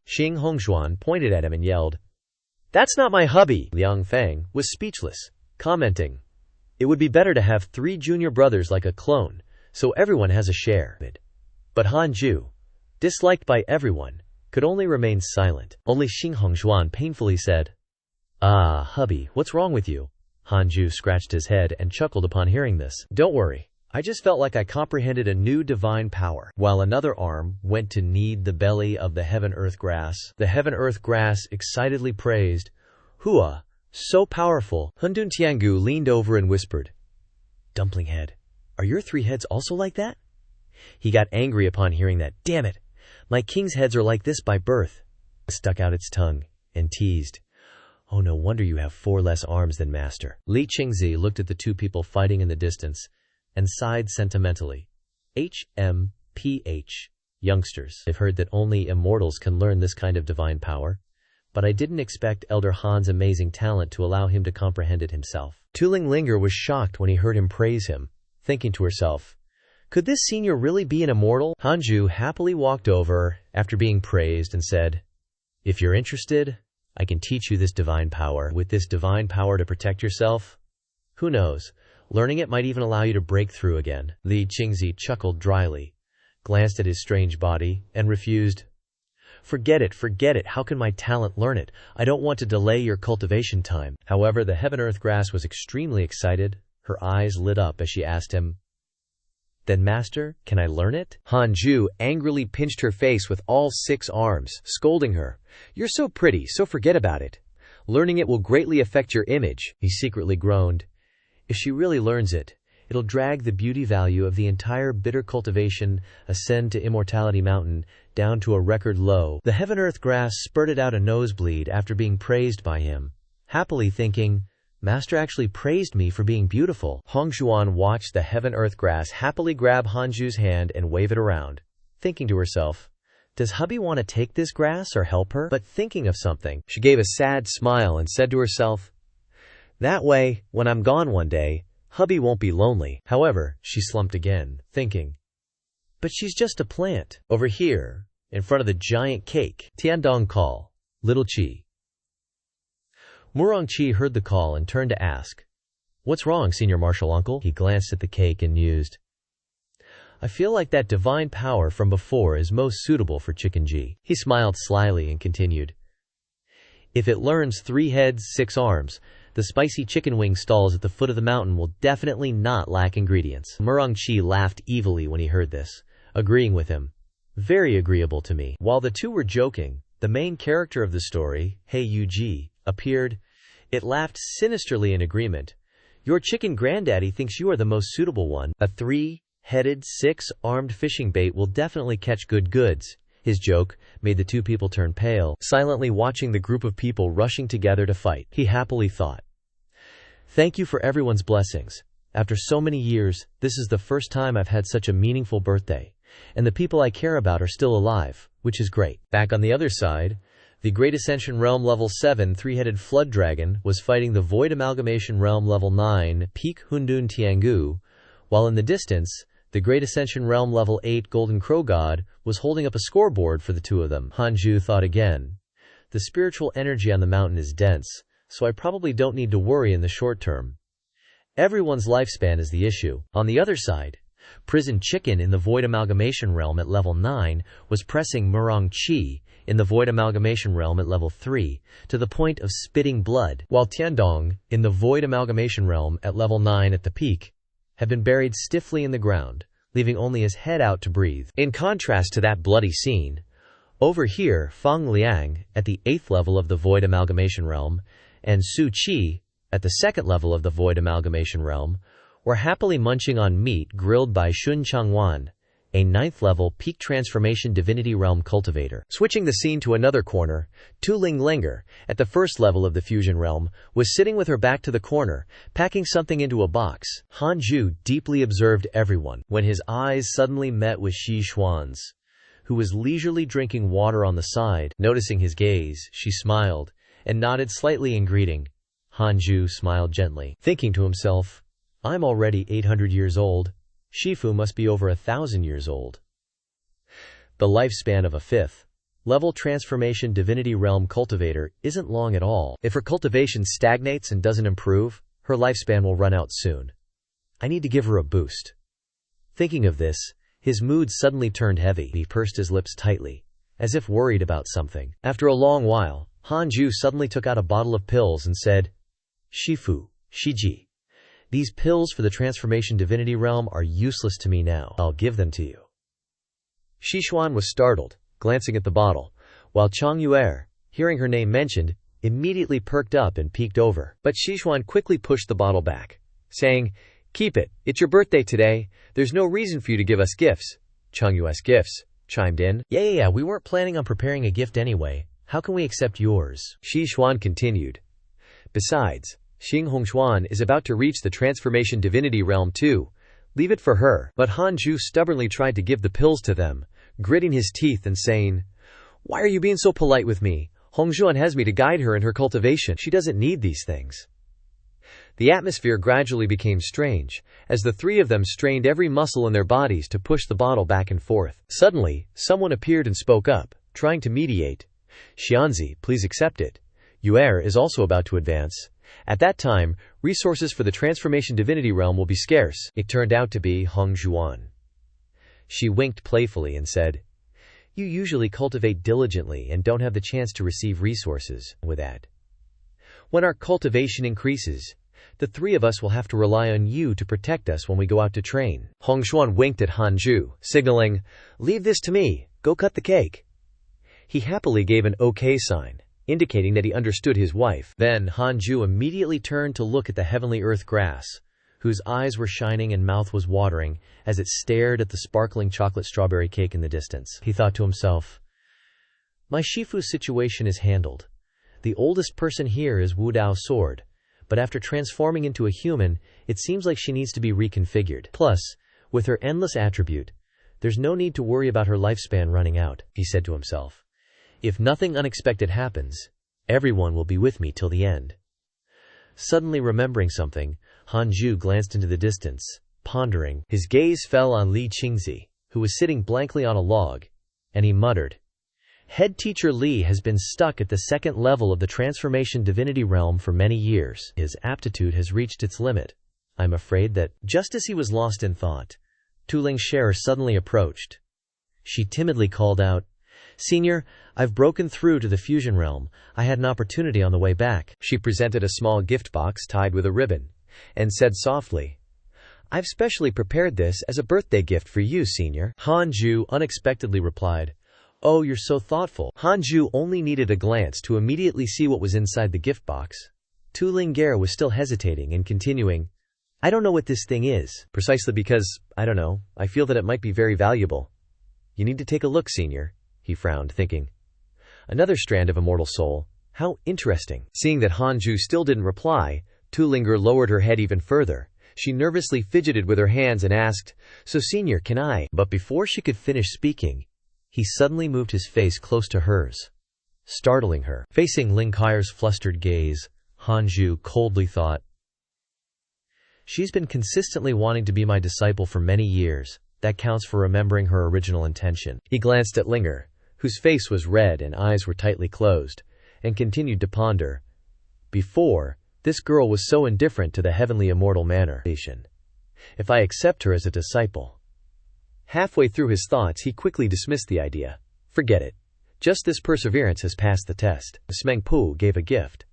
Xing Hongxuan pointed at him and yelled, "That's not my hubby!" Liang Feng was speechless, commenting, "It would be better to have 3 junior brothers like a clone, so everyone has a share." But Han Ju, disliked by everyone, could only remain silent. Only Xing Hongxuan painfully said, "Ah, hubby, what's wrong with you?" Han Ju scratched his head and chuckled upon hearing this. "Don't worry. I just felt like I comprehended a new divine power." While another arm went to knead the belly of the heaven-earth grass, the heaven-earth grass excitedly praised, "Hua, so powerful." Hundun Tiangu leaned over and whispered, "Dumpling head, are your 3 heads also like that?" He got angry upon hearing that. "Damn it, my king's heads are like this by birth." It stuck out its tongue and teased, "Oh, no wonder you have 4 less arms than master." Li Qingzi looked at the 2 people fighting in the distance and sighed sentimentally. HMPH. Youngsters. I've heard that only immortals can learn this kind of divine power, but I didn't expect Elder Han's amazing talent to allow him to comprehend it himself. Tuling Linger was shocked when he heard him praise him, thinking to herself, "Could this senior really be an immortal?" Hanju happily walked over after being praised and said, "If you're interested, I can teach you this divine power. With this divine power to protect yourself, who knows, learning it might even allow you to break through again." Li Qingzi chuckled dryly, glanced at his strange body, and refused. Forget it, how can my talent learn it? I don't want to delay your cultivation time." However, the heaven-earth grass was extremely excited. Her eyes lit up as she asked him, "Then master, can I learn it?" Han Ju angrily pinched her face with all 6 arms, scolding her, "You're so pretty, so forget about it. Learning it will greatly affect your image." He secretly groaned, "If she really learns it, it'll drag the beauty value of the entire bitter cultivation ascend to Immortality Mountain down to a record low." The heaven-earth grass spurted out a nosebleed after being praised by him, happily thinking, "Master actually praised me for being beautiful." Hongxuan watched the heaven-earth grass happily grab Hanju's hand and wave it around, thinking to herself, "Does hubby want to take this grass or help her?" But thinking of something, she gave a sad smile and said to herself, "That way, when I'm gone one day, hubby won't be lonely." However, she slumped again, thinking, "But she's just a plant." Over here, in front of the giant cake, Tiandong call, "Little Chi." Murong Chi heard the call and turned to ask, "What's wrong, senior martial uncle?" He glanced at the cake and mused, "I feel like that divine power from before is most suitable for Chicken Ji." He smiled slyly and continued, "If it learns 3 heads, 6 arms, the spicy chicken wing stalls at the foot of the mountain will definitely not lack ingredients." Murong Chi laughed evilly when he heard this, agreeing with him, "Very agreeable to me." While the 2 were joking, the main character of the story, Hei Yu-ji, appeared. It laughed sinisterly in agreement. "Your chicken granddaddy thinks you are the most suitable one. A 3-headed, 6-armed fishing bait will definitely catch good goods." His joke made the 2 people turn pale, silently watching the group of people rushing together to fight. He happily thought, "Thank you for everyone's blessings. After so many years, this is the first time I've had such a meaningful birthday, and the people I care about are still alive, which is great." Back on the other side, the Great Ascension Realm Level 7 3-headed Flood Dragon was fighting the Void Amalgamation Realm Level 9 Peak Hundun Tiangu, while in the distance, the Great Ascension Realm Level 8 Golden Crow God was holding up a scoreboard for the 2 of them. Hanju thought again, "The spiritual energy on the mountain is dense, so I probably don't need to worry in the short term. Everyone's lifespan is the issue." On the other side, Prison Chicken in the Void Amalgamation Realm at Level 9 was pressing Murong Chi in the Void Amalgamation Realm at Level 3 to the point of spitting blood, while Tiandong in the Void Amalgamation Realm at Level 9 at the peak had been buried stiffly in the ground, leaving only his head out to breathe. In contrast to that bloody scene, over here Feng Liang at the 8th level of the Void Amalgamation Realm and Su Qi at the 2nd level of the Void Amalgamation Realm were happily munching on meat grilled by Xun Changwan, a 9th level Peak Transformation Divinity Realm cultivator. Switching the scene to another corner, Tuling Linger, at the 1st level of the Fusion Realm, was sitting with her back to the corner, packing something into a box. Han Ju deeply observed everyone, when his eyes suddenly met with Shi Xuan's, who was leisurely drinking water on the side. Noticing his gaze, she smiled, and nodded slightly in greeting. Han Ju smiled gently, thinking to himself, "I'm already 800 years old. Shifu must be over 1,000 years old." The lifespan of a 5th level transformation divinity realm cultivator isn't long at all. If her cultivation stagnates and doesn't improve, her lifespan will run out soon. I need to give her a boost. Thinking of this, his mood suddenly turned heavy. He pursed his lips tightly, as if worried about something. After a long while, Hanju suddenly took out a bottle of pills and said, Shifu, Shiji. These pills for the transformation divinity realm are useless to me now. I'll give them to you. Shishuan was startled, glancing at the bottle, while Chang Yuer, hearing her name mentioned, immediately perked up and peeked over. But Shishuan quickly pushed the bottle back, saying, Keep it. It's your birthday today. There's no reason for you to give us gifts. Chang Yuer's gifts chimed in. Yeah, we weren't planning on preparing a gift anyway. How can we accept yours? Shishuan continued. Besides, Xing Hongshuan is about to reach the transformation divinity realm too. Leave it for her. But Hanju stubbornly tried to give the pills to them, gritting his teeth and saying, Why are you being so polite with me? Hongshuan has me to guide her in her cultivation. She doesn't need these things. The atmosphere gradually became strange, as the three of them strained every muscle in their bodies to push the bottle back and forth. Suddenly, someone appeared and spoke up, trying to mediate. Xianzi, please accept it. Yuer is also about to advance. At that time, resources for the transformation divinity realm will be scarce. It turned out to be Hongzhuan. She winked playfully and said, You usually cultivate diligently and don't have the chance to receive resources. With that, when our cultivation increases, the three of us will have to rely on you to protect us when we go out to train. Hongshuan winked at Hanju, signaling, Leave this to me, go cut the cake. He happily gave an okay sign, indicating that he understood his wife. Then Hanju immediately turned to look at the heavenly earth grass, whose eyes were shining and mouth was watering as it stared at the sparkling chocolate strawberry cake in the distance. He thought to himself, My Shifu's situation is handled. The oldest person here is Wu Dao's sword, but after transforming into a human, it seems like she needs to be reconfigured. Plus, with her endless attribute, there's no need to worry about her lifespan running out, he said to himself. If nothing unexpected happens, everyone will be with me till the end. Suddenly remembering something, Hanju glanced into the distance, pondering. His gaze fell on Li Qingzi, who was sitting blankly on a log, and he muttered, Head teacher Li has been stuck at the second level of the transformation divinity realm for many years. His aptitude has reached its limit. I'm afraid that, just as he was lost in thought, Tu Lingshare suddenly approached. She timidly called out, Senior, I've broken through to the fusion realm. I had an opportunity on the way back. She presented a small gift box tied with a ribbon, and said softly, I've specially prepared this as a birthday gift for you, Senior. Hanju unexpectedly replied, Oh, you're so thoughtful. Hanju only needed a glance to immediately see what was inside the gift box. Tu Lingare was still hesitating and continuing, I don't know what this thing is. Precisely because, I don't know, I feel that it might be very valuable. You need to take a look, Senior. He frowned, thinking. Another strand of immortal soul. How interesting. Seeing that Hanju still didn't reply, Tu Linger lowered her head even further. She nervously fidgeted with her hands and asked, So Senior, can I? But before she could finish speaking, he suddenly moved his face close to hers, startling her. Facing Lingkair's flustered gaze, Hanju coldly thought, She's been consistently wanting to be my disciple for many years. That counts for remembering her original intention. He glanced at Linger, whose face was red and eyes were tightly closed, and continued to ponder. Before, this girl was so indifferent to the heavenly immortal manner. If I accept her as a disciple. Halfway through his thoughts, he quickly dismissed the idea. Forget it. Just this perseverance has passed the test. Smeng Pu gave a gift.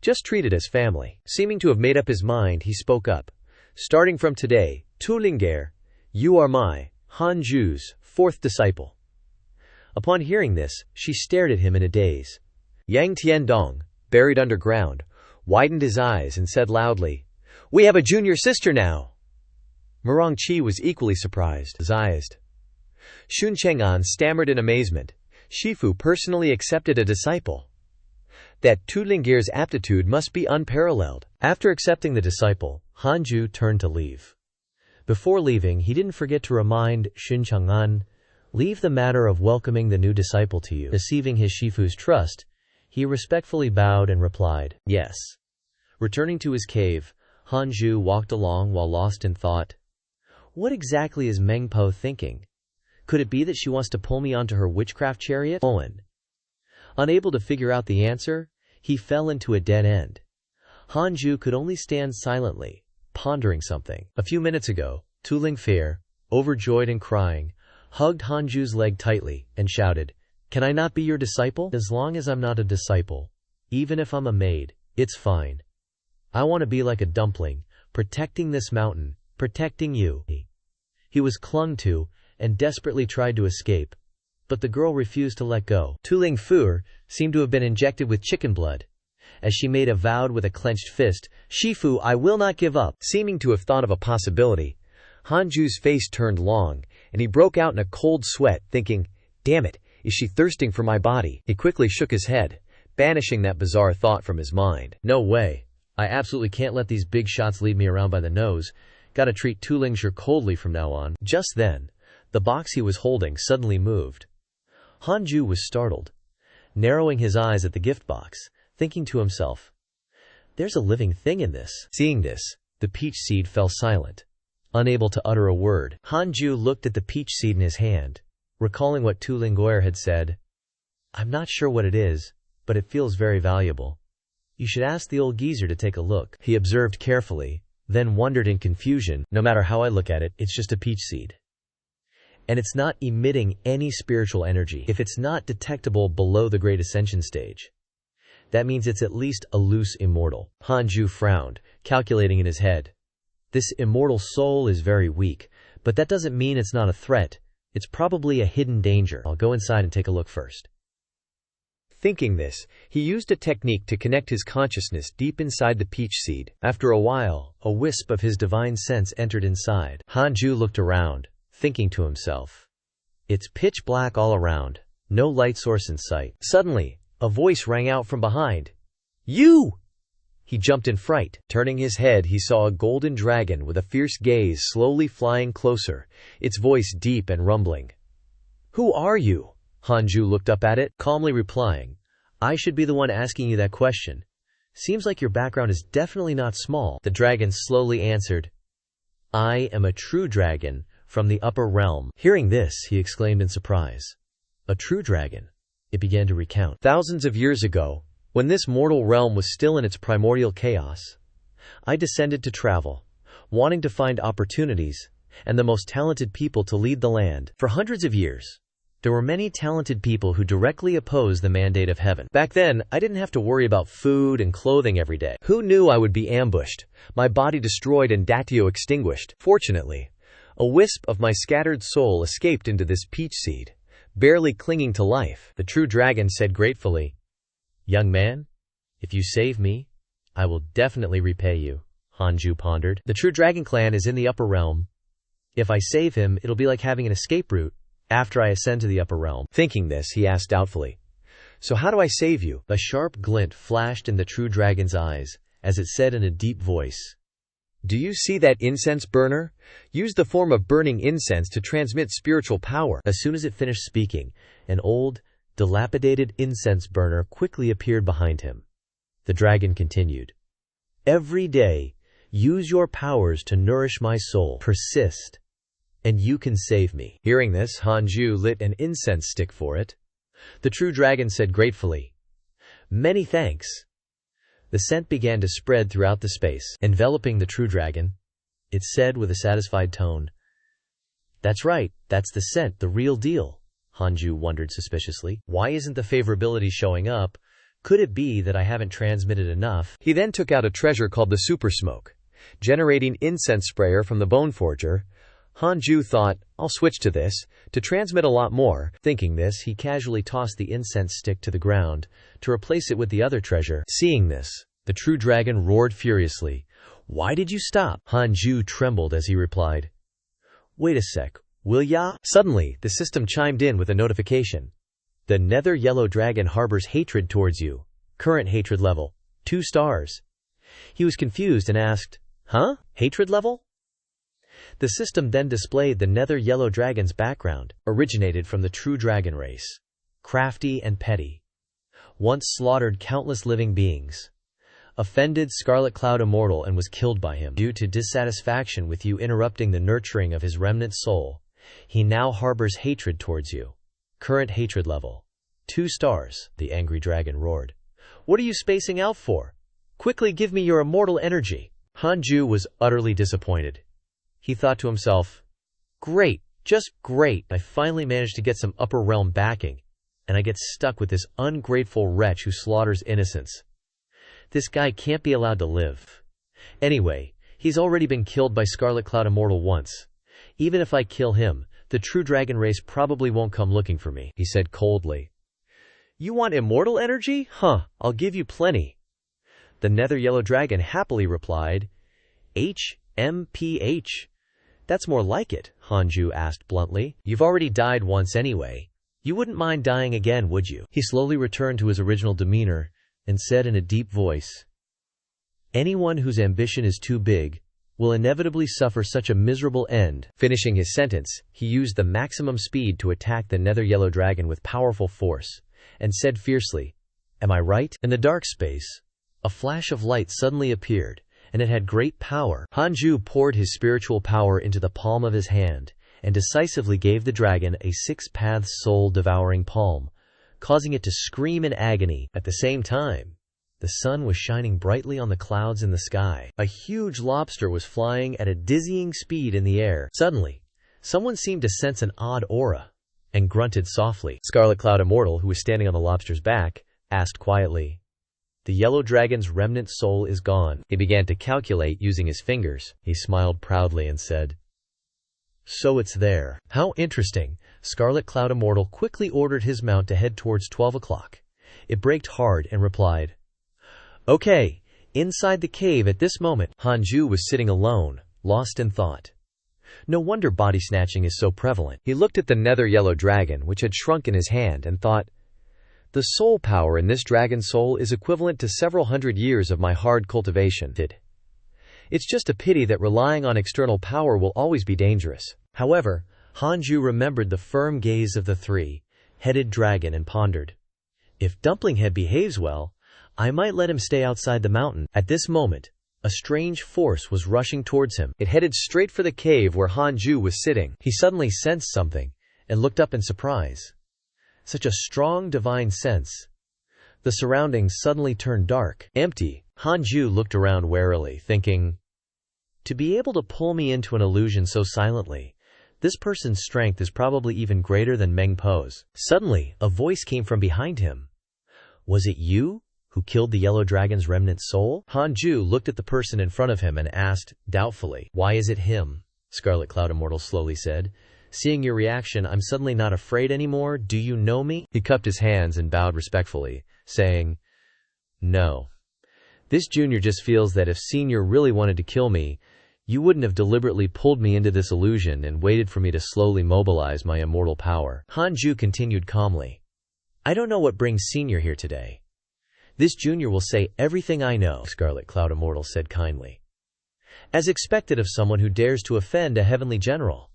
Just treat it as family. Seeming to have made up his mind, he spoke up. Starting from today, Tu Lingare, you are my, Hanju's, fourth disciple. Upon hearing this, she stared at him in a daze. Yang Tiandong, buried underground, widened his eyes and said loudly, We have a junior sister now. Murong Qi was equally surprised. Xun Cheng'an stammered in amazement. Shifu personally accepted a disciple. That Tu Lingir's aptitude must be unparalleled. After accepting the disciple, Hanju turned to leave. Before leaving, he didn't forget to remind Xun Cheng'an, Leave the matter of welcoming the new disciple to you. Receiving his Shifu's trust, he respectfully bowed and replied, Yes. Returning to his cave, Hanju walked along while lost in thought. What exactly is Meng Po thinking? Could it be that she wants to pull me onto her witchcraft chariot? Unable to figure out the answer, he fell into a dead end. Hanju could only stand silently, pondering something. A few minutes ago, Tu Fear, overjoyed and crying, hugged Hanju's leg tightly and shouted, "Can I not be your disciple? As long as I'm not a disciple, even if I'm a maid, it's fine. I want to be like a dumpling, protecting this mountain, protecting you." He was clung to and desperately tried to escape, but the girl refused to let go. Tu Fear seemed to have been injected with chicken blood, as she made a vow with a clenched fist, "Shifu, I will not give up." Seeming to have thought of a possibility, Hanju's face turned long, and he broke out in a cold sweat, thinking, "Damn it, is she thirsting for my body?" He quickly shook his head, banishing that bizarre thought from his mind. No way. I absolutely can't let these big shots lead me around by the nose. Gotta treat Tu Lingxue coldly from now on. Just then, the box he was holding suddenly moved. Hanju was startled, narrowing his eyes at the gift box, thinking to himself, "There's a living thing in this." Seeing this, the peach seed fell silent, unable to utter a word. Hanju looked at the peach seed in his hand, recalling what Tu Lingxue had said. "I'm not sure what it is, but it feels very valuable. You should ask the old geezer to take a look." He observed carefully, then wondered in confusion, "No matter how I look at it, it's just a peach seed. And it's not emitting any spiritual energy. If it's not detectable below the Great Ascension stage, that means it's at least a loose immortal." Hanju frowned, calculating in his head. This immortal soul is very weak, but that doesn't mean it's not a threat. It's probably a hidden danger. I'll go inside and take a look first. Thinking this, he used a technique to connect his consciousness deep inside the peach seed. After a while, a wisp of his divine sense entered inside. Hanju looked around, thinking to himself, "It's pitch black all around, no light source in sight." Suddenly, a voice rang out from behind. "You!" He jumped in fright. Turning his head, he saw a golden dragon with a fierce gaze slowly flying closer, its voice deep and rumbling. "Who are you?" Hanju looked up at it, calmly replying, "I should be the one asking you that question. Seems like your background is definitely not small." The dragon slowly answered, "I am a true dragon from the upper realm." Hearing this, he exclaimed in surprise. "A true dragon?" It began to recount. "Thousands of years ago, when this mortal realm was still in its primordial chaos, I descended to travel, wanting to find opportunities and the most talented people to lead the land. For hundreds of years, there were many talented people who directly opposed the mandate of heaven. Back then, I didn't have to worry about food and clothing every day. Who knew I would be ambushed, my body destroyed and Datio extinguished? Fortunately, a wisp of my scattered soul escaped into this peach seed, barely clinging to life." The true dragon said gratefully, "Young man, if you save me, I will definitely repay you." Hanju pondered. "The true dragon clan is in the upper realm. If I save him, it'll be like having an escape route after I ascend to the upper realm." Thinking this, he asked doubtfully, "So how do I save you?" A sharp glint flashed in the true dragon's eyes, as it said in a deep voice, "Do you see that incense burner? Use the form of burning incense to transmit spiritual power." As soon as it finished speaking, an old, dilapidated incense burner quickly appeared behind him. The dragon continued, "Every day, use your powers to nourish my soul. Persist, and you can save me." Hearing this, Hanju lit an incense stick for it. The true dragon said gratefully, "Many thanks." The scent began to spread throughout the space, enveloping the true dragon. It said with a satisfied tone, "That's right, that's the scent, the real deal." Hanju wondered suspiciously. "Why isn't the favorability showing up? Could it be that I haven't transmitted enough?" He then took out a treasure called the Super Smoke, generating incense sprayer from the Bone Forger. Hanju thought, "I'll switch to this, to transmit a lot more." Thinking this, he casually tossed the incense stick to the ground, to replace it with the other treasure. Seeing this, the true dragon roared furiously, "Why did you stop?" Hanju trembled as he replied, "Wait a sec, will ya?" Suddenly, the system chimed in with a notification. "The nether yellow dragon harbors hatred towards you. Current hatred level, 2 stars. He was confused and asked, "Huh? Hatred level?" The system then displayed the nether yellow dragon's background, originated from the true dragon race. Crafty and petty. Once slaughtered countless living beings. Offended Scarlet Cloud immortal and was killed by him. Due to dissatisfaction with you interrupting the nurturing of his remnant soul, He now harbors hatred towards you. Current hatred level 2 stars, the angry dragon roared. What are you spacing out for? Quickly give me your immortal energy. Hanju was utterly disappointed. He thought to himself, great, just great. I finally managed to get some upper realm backing, and I get stuck with this ungrateful wretch who slaughters innocents. This guy can't be allowed to live. Anyway, he's already been killed by Scarlet Cloud Immortal once. Even if I kill him, the true dragon race probably won't come looking for me, he said coldly. You want immortal energy? Huh, I'll give you plenty. The nether yellow dragon happily replied, HMPH. That's more like it, Hanju asked bluntly. You've already died once anyway. You wouldn't mind dying again, would you? He slowly returned to his original demeanor and said in a deep voice, anyone whose ambition is too big will inevitably suffer such a miserable end. Finishing his sentence, he used the maximum speed to attack the nether yellow dragon with powerful force, and said fiercely, am I right? In the dark space, a flash of light suddenly appeared, and it had great power. Hanju poured his spiritual power into the palm of his hand, and decisively gave the dragon a 6-paths soul-devouring palm, causing it to scream in agony. At the same time, the sun was shining brightly on the clouds in the sky. A huge lobster was flying at a dizzying speed in the air. Suddenly, someone seemed to sense an odd aura, and grunted softly. Scarlet Cloud Immortal, who was standing on the lobster's back, asked quietly, the yellow dragon's remnant soul is gone. He began to calculate using his fingers. He smiled proudly and said, so it's there. How interesting. Scarlet Cloud Immortal quickly ordered his mount to head towards 12 o'clock. It braked hard and replied, okay, inside the cave at this moment. Hanju was sitting alone, lost in thought. No wonder body snatching is so prevalent. He looked at the nether yellow dragon, which had shrunk in his hand, and thought, the soul power in this dragon soul is equivalent to several hundred years of my hard cultivation. It's just a pity that relying on external power will always be dangerous. However, Hanju remembered the firm gaze of the three-headed dragon and pondered, if Dumplinghead behaves well, I might let him stay outside the mountain. At this moment, a strange force was rushing towards him. It headed straight for the cave where Hanju was sitting. He suddenly sensed something, and looked up in surprise. Such a strong divine sense. The surroundings suddenly turned dark, empty. Hanju looked around warily, thinking, to be able to pull me into an illusion so silently, this person's strength is probably even greater than Meng Po's. Suddenly, a voice came from behind him. Was it you who killed the yellow dragon's remnant soul? Hanju looked at the person in front of him and asked, doubtfully, why is it him? Scarlet Cloud Immortal slowly said, seeing your reaction, I'm suddenly not afraid anymore. Do you know me? He cupped his hands and bowed respectfully, saying, no. This junior just feels that if senior really wanted to kill me, you wouldn't have deliberately pulled me into this illusion and waited for me to slowly mobilize my immortal power. Hanju continued calmly, I don't know what brings senior here today. This junior will say everything I know, Scarlet Cloud Immortal said kindly. As expected of someone who dares to offend a heavenly general.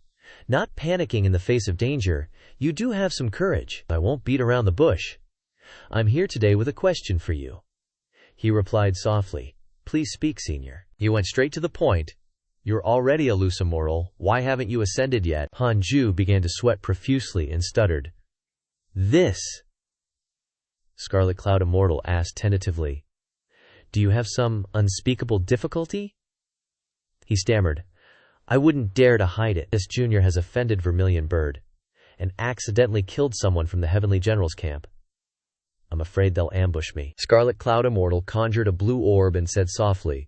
Not panicking in the face of danger, you do have some courage. I won't beat around the bush. I'm here today with a question for you. He replied softly, please speak, senior. He went straight to the point. You're already a loose immortal. Why haven't you ascended yet? Hanju began to sweat profusely and stuttered. This? Scarlet Cloud Immortal asked tentatively. Do you have some unspeakable difficulty? He stammered. I wouldn't dare to hide it. This junior has offended Vermilion Bird and accidentally killed someone from the Heavenly General's camp. I'm afraid they'll ambush me. Scarlet Cloud Immortal conjured a blue orb and said softly,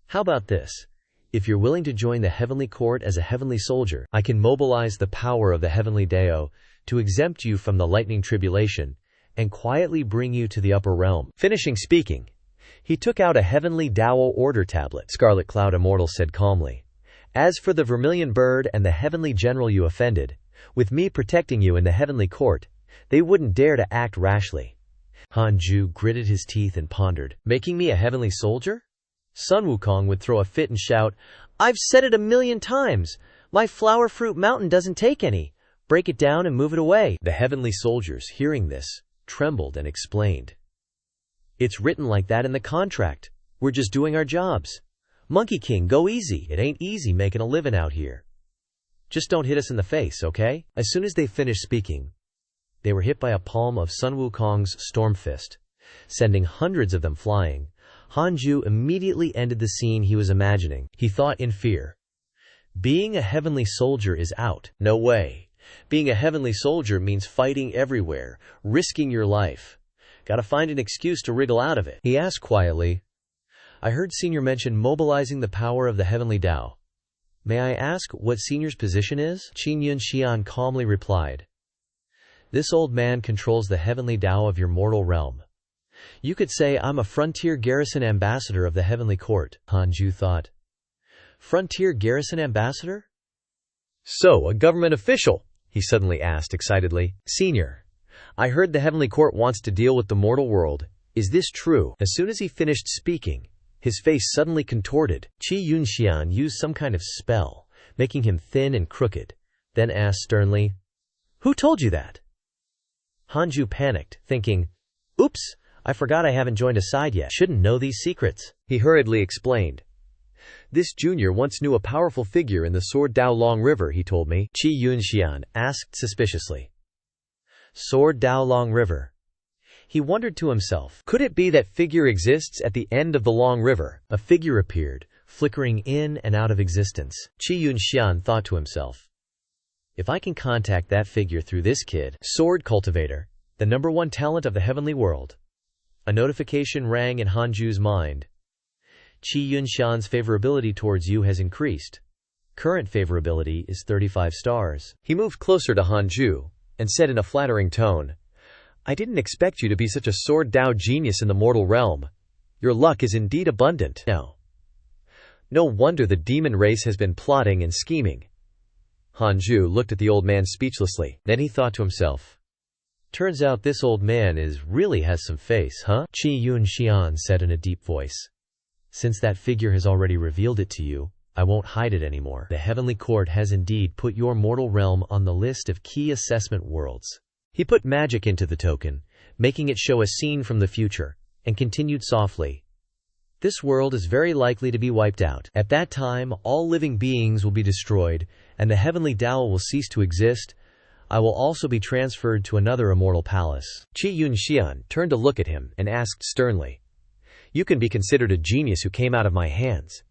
how about this? If you're willing to join the Heavenly Court as a Heavenly Soldier, I can mobilize the power of the Heavenly Deo to exempt you from the lightning tribulation and quietly bring you to the upper realm. Finishing speaking, he took out a Heavenly Dao order tablet. Scarlet Cloud Immortal said calmly, as for the Vermilion Bird and the Heavenly General you offended, with me protecting you in the Heavenly Court, they wouldn't dare to act rashly. Hanju gritted his teeth and pondered, making me a Heavenly Soldier? Sun Wukong would throw a fit and shout, I've said it 1,000,000 times! My flower fruit mountain doesn't take any! Break it down and move it away! The Heavenly Soldiers, hearing this, trembled and explained. It's written like that in the contract. We're just doing our jobs. Monkey King, go easy. It ain't easy making a living out here. Just don't hit us in the face, okay? As soon as they finished speaking, they were hit by a palm of Sun Wukong's storm fist, sending hundreds of them flying. Hanju immediately ended the scene he was imagining. He thought in fear. Being a heavenly soldier is out. No way. Being a heavenly soldier means fighting everywhere, risking your life. Gotta find an excuse to wriggle out of it. He asked quietly, I heard Senior mention mobilizing the power of the heavenly Tao. May I ask what Senior's position is? Qin Yunxian calmly replied. This old man controls the heavenly Tao of your mortal realm. You could say I'm a frontier garrison ambassador of the heavenly court, Hanju thought. Frontier garrison ambassador? So, a government official? He suddenly asked excitedly. Senior, I heard the heavenly court wants to deal with the mortal world. Is this true? As soon as he finished speaking, his face suddenly contorted. Qi Yunxian used some kind of spell, making him thin and crooked, then asked sternly, Who told you that? Hanju panicked, thinking, Oops, I forgot I haven't joined a side yet. Shouldn't know these secrets. He hurriedly explained. This junior once knew a powerful figure in the Sword Dao Long River, he told me. Qi Yunxian asked suspiciously. Sword Dao Long River. He wondered to himself, could it be that figure exists at the end of the Long River? A figure appeared, flickering in and out of existence. Qi Yunxian thought to himself, if I can contact that figure through this kid, Sword Cultivator, the #1 talent of the heavenly world. A notification rang in Hanju's mind. Qi Yunxian's favorability towards you has increased. Current favorability is 35 stars. He moved closer to Hanju and said in a flattering tone, I didn't expect you to be such a Sword Dao genius in the mortal realm. Your luck is indeed abundant. No wonder the demon race has been plotting and scheming. Hanju looked at the old man speechlessly. Then he thought to himself, turns out this old man really has some face, huh? Qi Yunxian said in a deep voice. Since that figure has already revealed it to you, I won't hide it anymore. The heavenly court has indeed put your mortal realm on the list of key assessment worlds. He put magic into the token, making it show a scene from the future, and continued softly. This world is very likely to be wiped out. At that time, all living beings will be destroyed, and the heavenly Tao will cease to exist. I will also be transferred to another immortal palace. Qi Yunxian turned to look at him and asked sternly, You can be considered a genius who came out of my hands.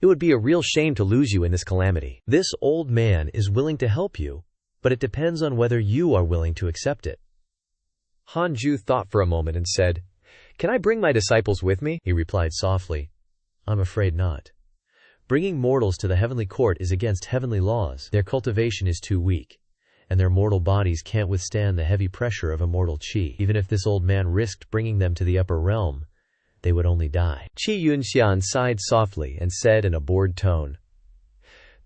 It would be a real shame to lose you in this calamity. This old man is willing to help you, but it depends on whether you are willing to accept it. Hanju thought for a moment and said, Can I bring my disciples with me? He replied softly, I'm afraid not. Bringing mortals to the heavenly court is against heavenly laws. Their cultivation is too weak, and their mortal bodies can't withstand the heavy pressure of immortal qi. Even if this old man risked bringing them to the upper realm, they would only die. Qi Yunxian sighed softly and said in a bored tone,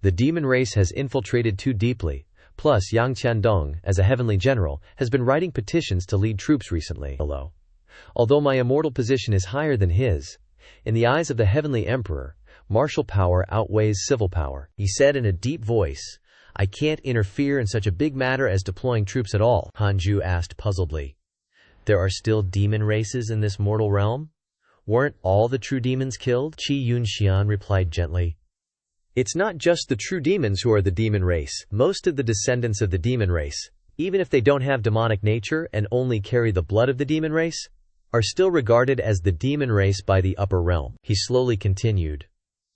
The demon race has infiltrated too deeply. Plus, Yang Qiandong, as a heavenly general, has been writing petitions to lead troops recently. Although my immortal position is higher than his, in the eyes of the heavenly emperor, martial power outweighs civil power. He said in a deep voice, I can't interfere in such a big matter as deploying troops at all. Hanju asked puzzledly, There are still demon races in this mortal realm? Weren't all the true demons killed? Qi Yunxian replied gently, It's not just the true demons who are the demon race. Most of the descendants of the demon race, even if they don't have demonic nature and only carry the blood of the demon race, are still regarded as the demon race by the upper realm. He slowly continued,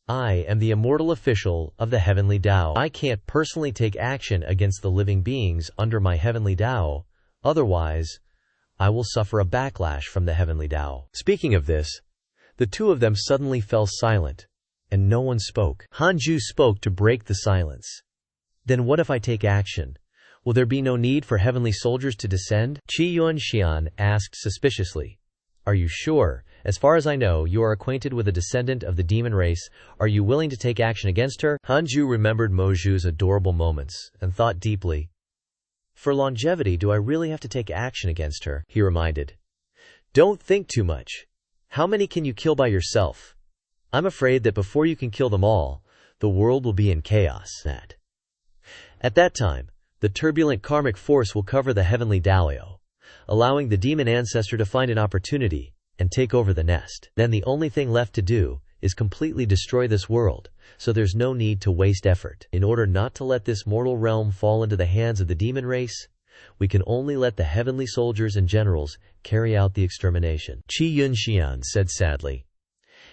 I am the immortal official of the heavenly Tao. I can't personally take action against the living beings under my heavenly Tao, otherwise, I will suffer a backlash from the heavenly Tao. Speaking of this, the two of them suddenly fell silent, and no one spoke. Hanju spoke to break the silence. Then what if I take action? Will there be no need for heavenly soldiers to descend? Qi Yunxian asked suspiciously. Are you sure? As far as I know, you are acquainted with a descendant of the demon race. Are you willing to take action against her? Hanju remembered Moju's adorable moments, and thought deeply. For longevity, do I really have to take action against her? He reminded. Don't think too much. How many can you kill by yourself? I'm afraid that before you can kill them all, the world will be in chaos. At that time, the turbulent karmic force will cover the heavenly Dalio, allowing the demon ancestor to find an opportunity and take over the nest. Then the only thing left to do is completely destroy this world, so there's no need to waste effort. In order not to let this mortal realm fall into the hands of the demon race, we can only let the heavenly soldiers and generals carry out the extermination. Qi Yunxian said sadly.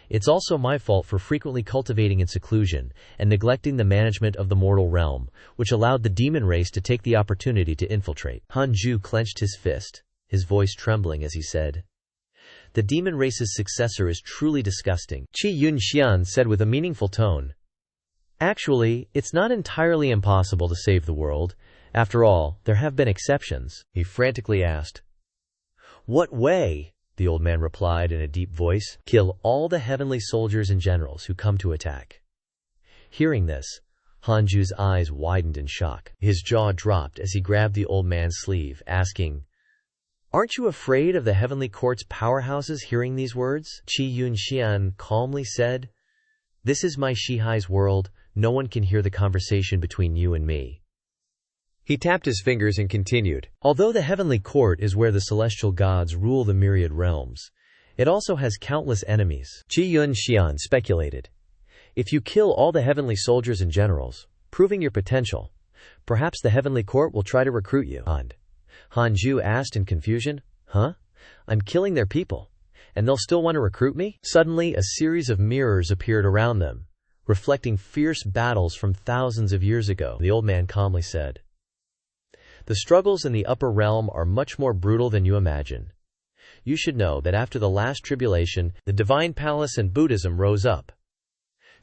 It's also my fault for frequently cultivating in seclusion and neglecting the management of the mortal realm, which allowed the demon race to take the opportunity to infiltrate. Han Ju clenched his fist, his voice trembling as he said, "The demon race's successor is truly disgusting." Qi Yunxian said with a meaningful tone, "Actually, it's not entirely impossible to save the world. After all, there have been exceptions." He frantically asked, "What way?" The old man replied in a deep voice, "Kill all the heavenly soldiers and generals who come to attack." Hearing this, Hanju's eyes widened in shock. His jaw dropped as he grabbed the old man's sleeve, asking, "Aren't you afraid of the heavenly court's powerhouses?" Hearing these words, Qi Yunxian calmly said, "This is my Shihai's world. No one can hear the conversation between you and me." He tapped his fingers and continued, "Although the heavenly court is where the celestial gods rule the myriad realms, it also has countless enemies." Qi Yunxian speculated, "If you kill all the heavenly soldiers and generals, proving your potential, perhaps the heavenly court will try to recruit you." Hanju asked in confusion, "Huh? I'm killing their people, and they'll still want to recruit me?" Suddenly, a series of mirrors appeared around them, reflecting fierce battles from thousands of years ago. The old man calmly said, "The struggles in the upper realm are much more brutal than you imagine. You should know that after the last tribulation, the divine palace and Buddhism rose up,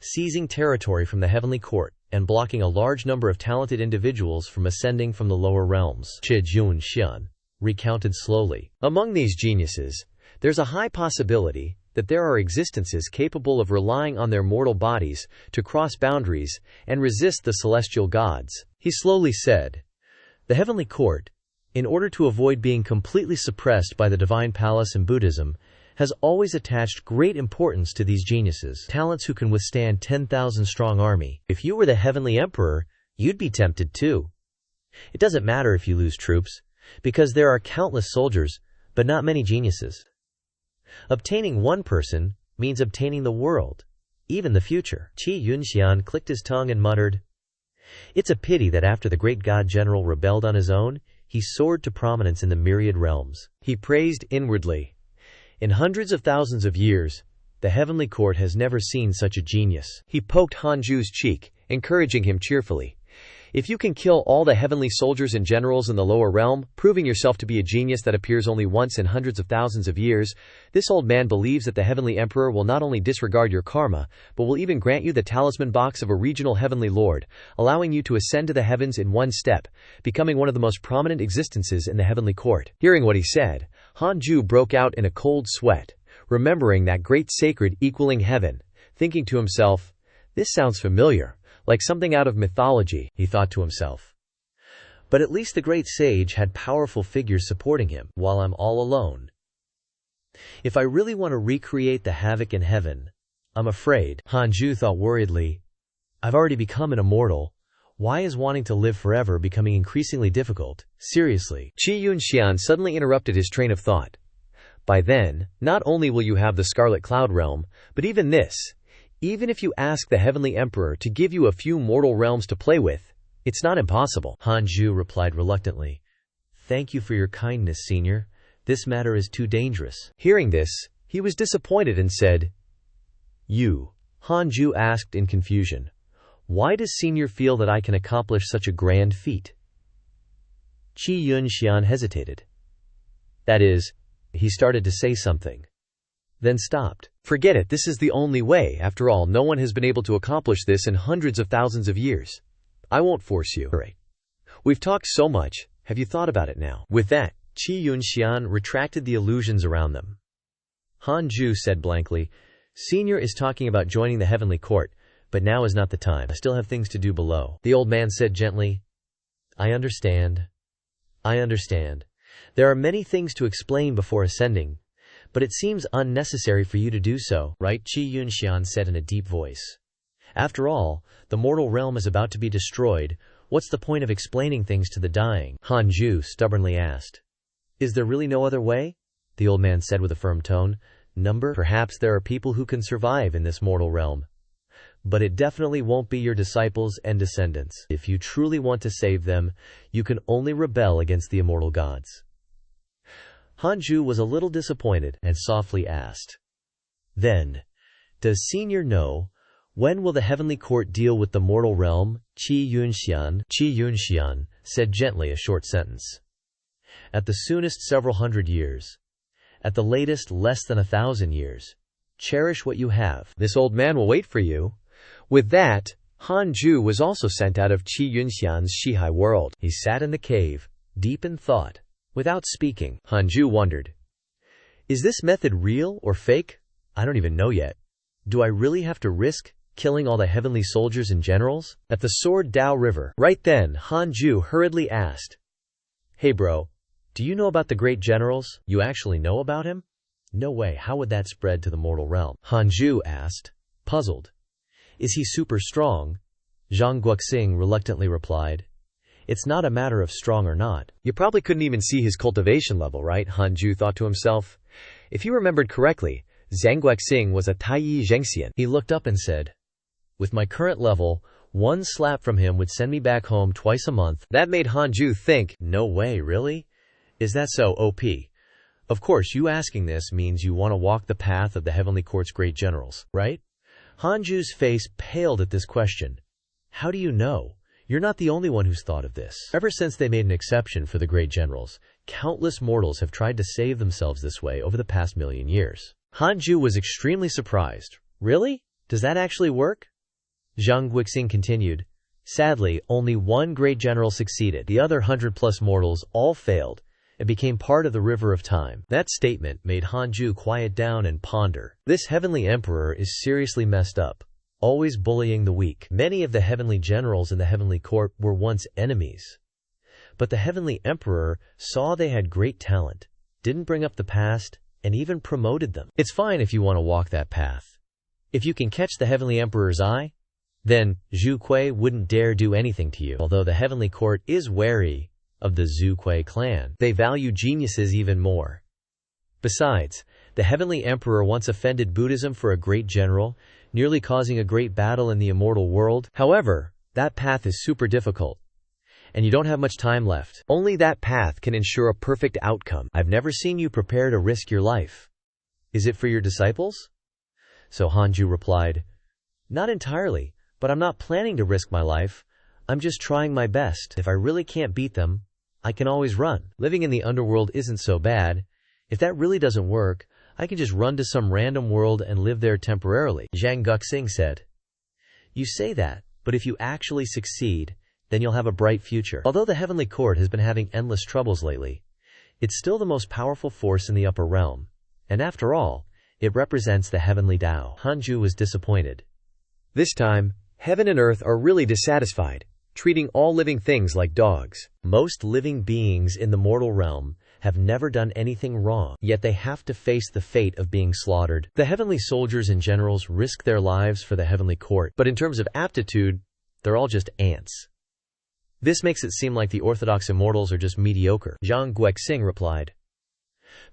seizing territory from the heavenly court and blocking a large number of talented individuals from ascending from the lower realms." Qi Yunxian recounted slowly, "Among these geniuses, there's a high possibility that there are existences capable of relying on their mortal bodies to cross boundaries and resist the celestial gods." He slowly said, "The heavenly court, in order to avoid being completely suppressed by the divine palace and Buddhism, has always attached great importance to these geniuses, talents who can withstand 10,000 strong army. If you were the heavenly emperor, you'd be tempted too. It doesn't matter if you lose troops, because there are countless soldiers, but not many geniuses. Obtaining one person means obtaining the world, even the future." Qi Yunxian clicked his tongue and muttered, "It's a pity that after the great god general rebelled on his own, he soared to prominence in the myriad realms." He praised inwardly, "In hundreds of thousands of years, the heavenly court has never seen such a genius." He poked Hanju's cheek, encouraging him cheerfully, "If you can kill all the heavenly soldiers and generals in the lower realm, proving yourself to be a genius that appears only once in hundreds of thousands of years, this old man believes that the heavenly emperor will not only disregard your karma, but will even grant you the talisman box of a regional heavenly lord, allowing you to ascend to the heavens in one step, becoming one of the most prominent existences in the heavenly court." Hearing what he said, Hanju broke out in a cold sweat, remembering that great sacred equaling heaven, thinking to himself, "This sounds familiar. Like something out of mythology," he thought to himself. "But at least the great sage had powerful figures supporting him, while I'm all alone. If I really want to recreate the havoc in heaven, I'm afraid," Hanju thought worriedly, "I've already become an immortal. Why is wanting to live forever becoming increasingly difficult? Seriously." Qi Yunxian suddenly interrupted his train of thought. "By then, not only will you have the Scarlet Cloud Realm, but even this. Even if you ask the heavenly emperor to give you a few mortal realms to play with, it's not impossible." Hanju replied reluctantly, "Thank you for your kindness, senior. This matter is too dangerous." Hearing this, he was disappointed and said, "You?" Hanju asked in confusion, "Why does senior feel that I can accomplish such a grand feat?" Qi Yunxian hesitated. That is, he started to say something, then stopped. "Forget it, this is the only way. After all, no one has been able to accomplish this in hundreds of thousands of years. I won't force you. We've talked so much, have you thought about it now?" With that, Qi Yunxian retracted the illusions around them. Hanju said blankly, "Senior is talking about joining the heavenly court, but now is not the time. I still have things to do below." The old man said gently, I understand. There are many things to explain before ascending, but it seems unnecessary for you to do so, right?" Qi Yunxian said in a deep voice. "After all, the mortal realm is about to be destroyed. What's the point of explaining things to the dying?" Hanju stubbornly asked. "Is there really no other way?" The old man said with a firm tone. number. Perhaps there are people who can survive in this mortal realm, but it definitely won't be your disciples and descendants. If you truly want to save them, you can only rebel against the immortal gods. Hanju was a little disappointed and softly asked, "Then, does Senior know, when will the heavenly court deal with the mortal realm?" Qi Yunxian said gently a short sentence. "At the soonest several hundred years. At the latest less than 1,000 years. Cherish what you have. This old man will wait for you." With that, Hanju was also sent out of Qi Yunxian's Shihai world. He sat in the cave, deep in thought. Without speaking, Hanju wondered, "Is this method real or fake? I don't even know yet. Do I really have to risk killing all the heavenly soldiers and generals?" At the Sword Dao River. Right then, Hanju hurriedly asked, "Hey bro, do you know about the great generals? You actually know about him?" "No way, how would that spread to the mortal realm?" Hanju asked, puzzled. "Is he super strong?" Zhang Guoxing reluctantly replied, "It's not a matter of strong or not. You probably couldn't even see his cultivation level, right?" Hanju thought to himself. If he remembered correctly, Zhang Guoxing was a Taiyi Zhengxian. He looked up and said, "With my current level, one slap from him would send me back home twice a month." That made Hanju think, no way, really? Is that so OP? Of course, you asking this means you want to walk the path of the Heavenly Court's great generals, right? Hanju's face paled at this question. How do you know? You're not the only one who's thought of this. Ever since they made an exception for the great generals, countless mortals have tried to save themselves this way over the past million years. Hanju was extremely surprised. Really? Does that actually work? Zhang Guoxing continued. Sadly, only one great general succeeded. The other 100+ mortals all failed and became part of the river of time. That statement made Hanju quiet down and ponder. This heavenly emperor is seriously messed up, always bullying the weak. Many of the heavenly generals in the heavenly court were once enemies. But the heavenly emperor saw they had great talent, didn't bring up the past, and even promoted them. It's fine if you want to walk that path. If you can catch the heavenly emperor's eye, then Zhu Kui wouldn't dare do anything to you. Although the heavenly court is wary of the Zhu Kui clan, they value geniuses even more. Besides, the heavenly emperor once offended Buddhism for a great general, nearly causing a great battle in the immortal world. However, that path is super difficult, and you don't have much time left. Only that path can ensure a perfect outcome. I've never seen you prepare to risk your life. Is it for your disciples? So Hanju replied, "Not entirely, but I'm not planning to risk my life. I'm just trying my best. If I really can't beat them, I can always run. Living in the underworld isn't so bad. If that really doesn't work, I can just run to some random world and live there temporarily." Zhang Guoxing said, "You say that, but if you actually succeed, then you'll have a bright future." Although the heavenly court has been having endless troubles lately, it's still the most powerful force in the upper realm, and after all, it represents the heavenly Tao. Hanju was disappointed. This time, heaven and earth are really dissatisfied, treating all living things like dogs. Most living beings in the mortal realm have never done anything wrong, yet they have to face the fate of being slaughtered. The heavenly soldiers and generals risk their lives for the heavenly court, but in terms of aptitude, they're all just ants. This makes it seem like the orthodox immortals are just mediocre. Zhang Guoxing replied,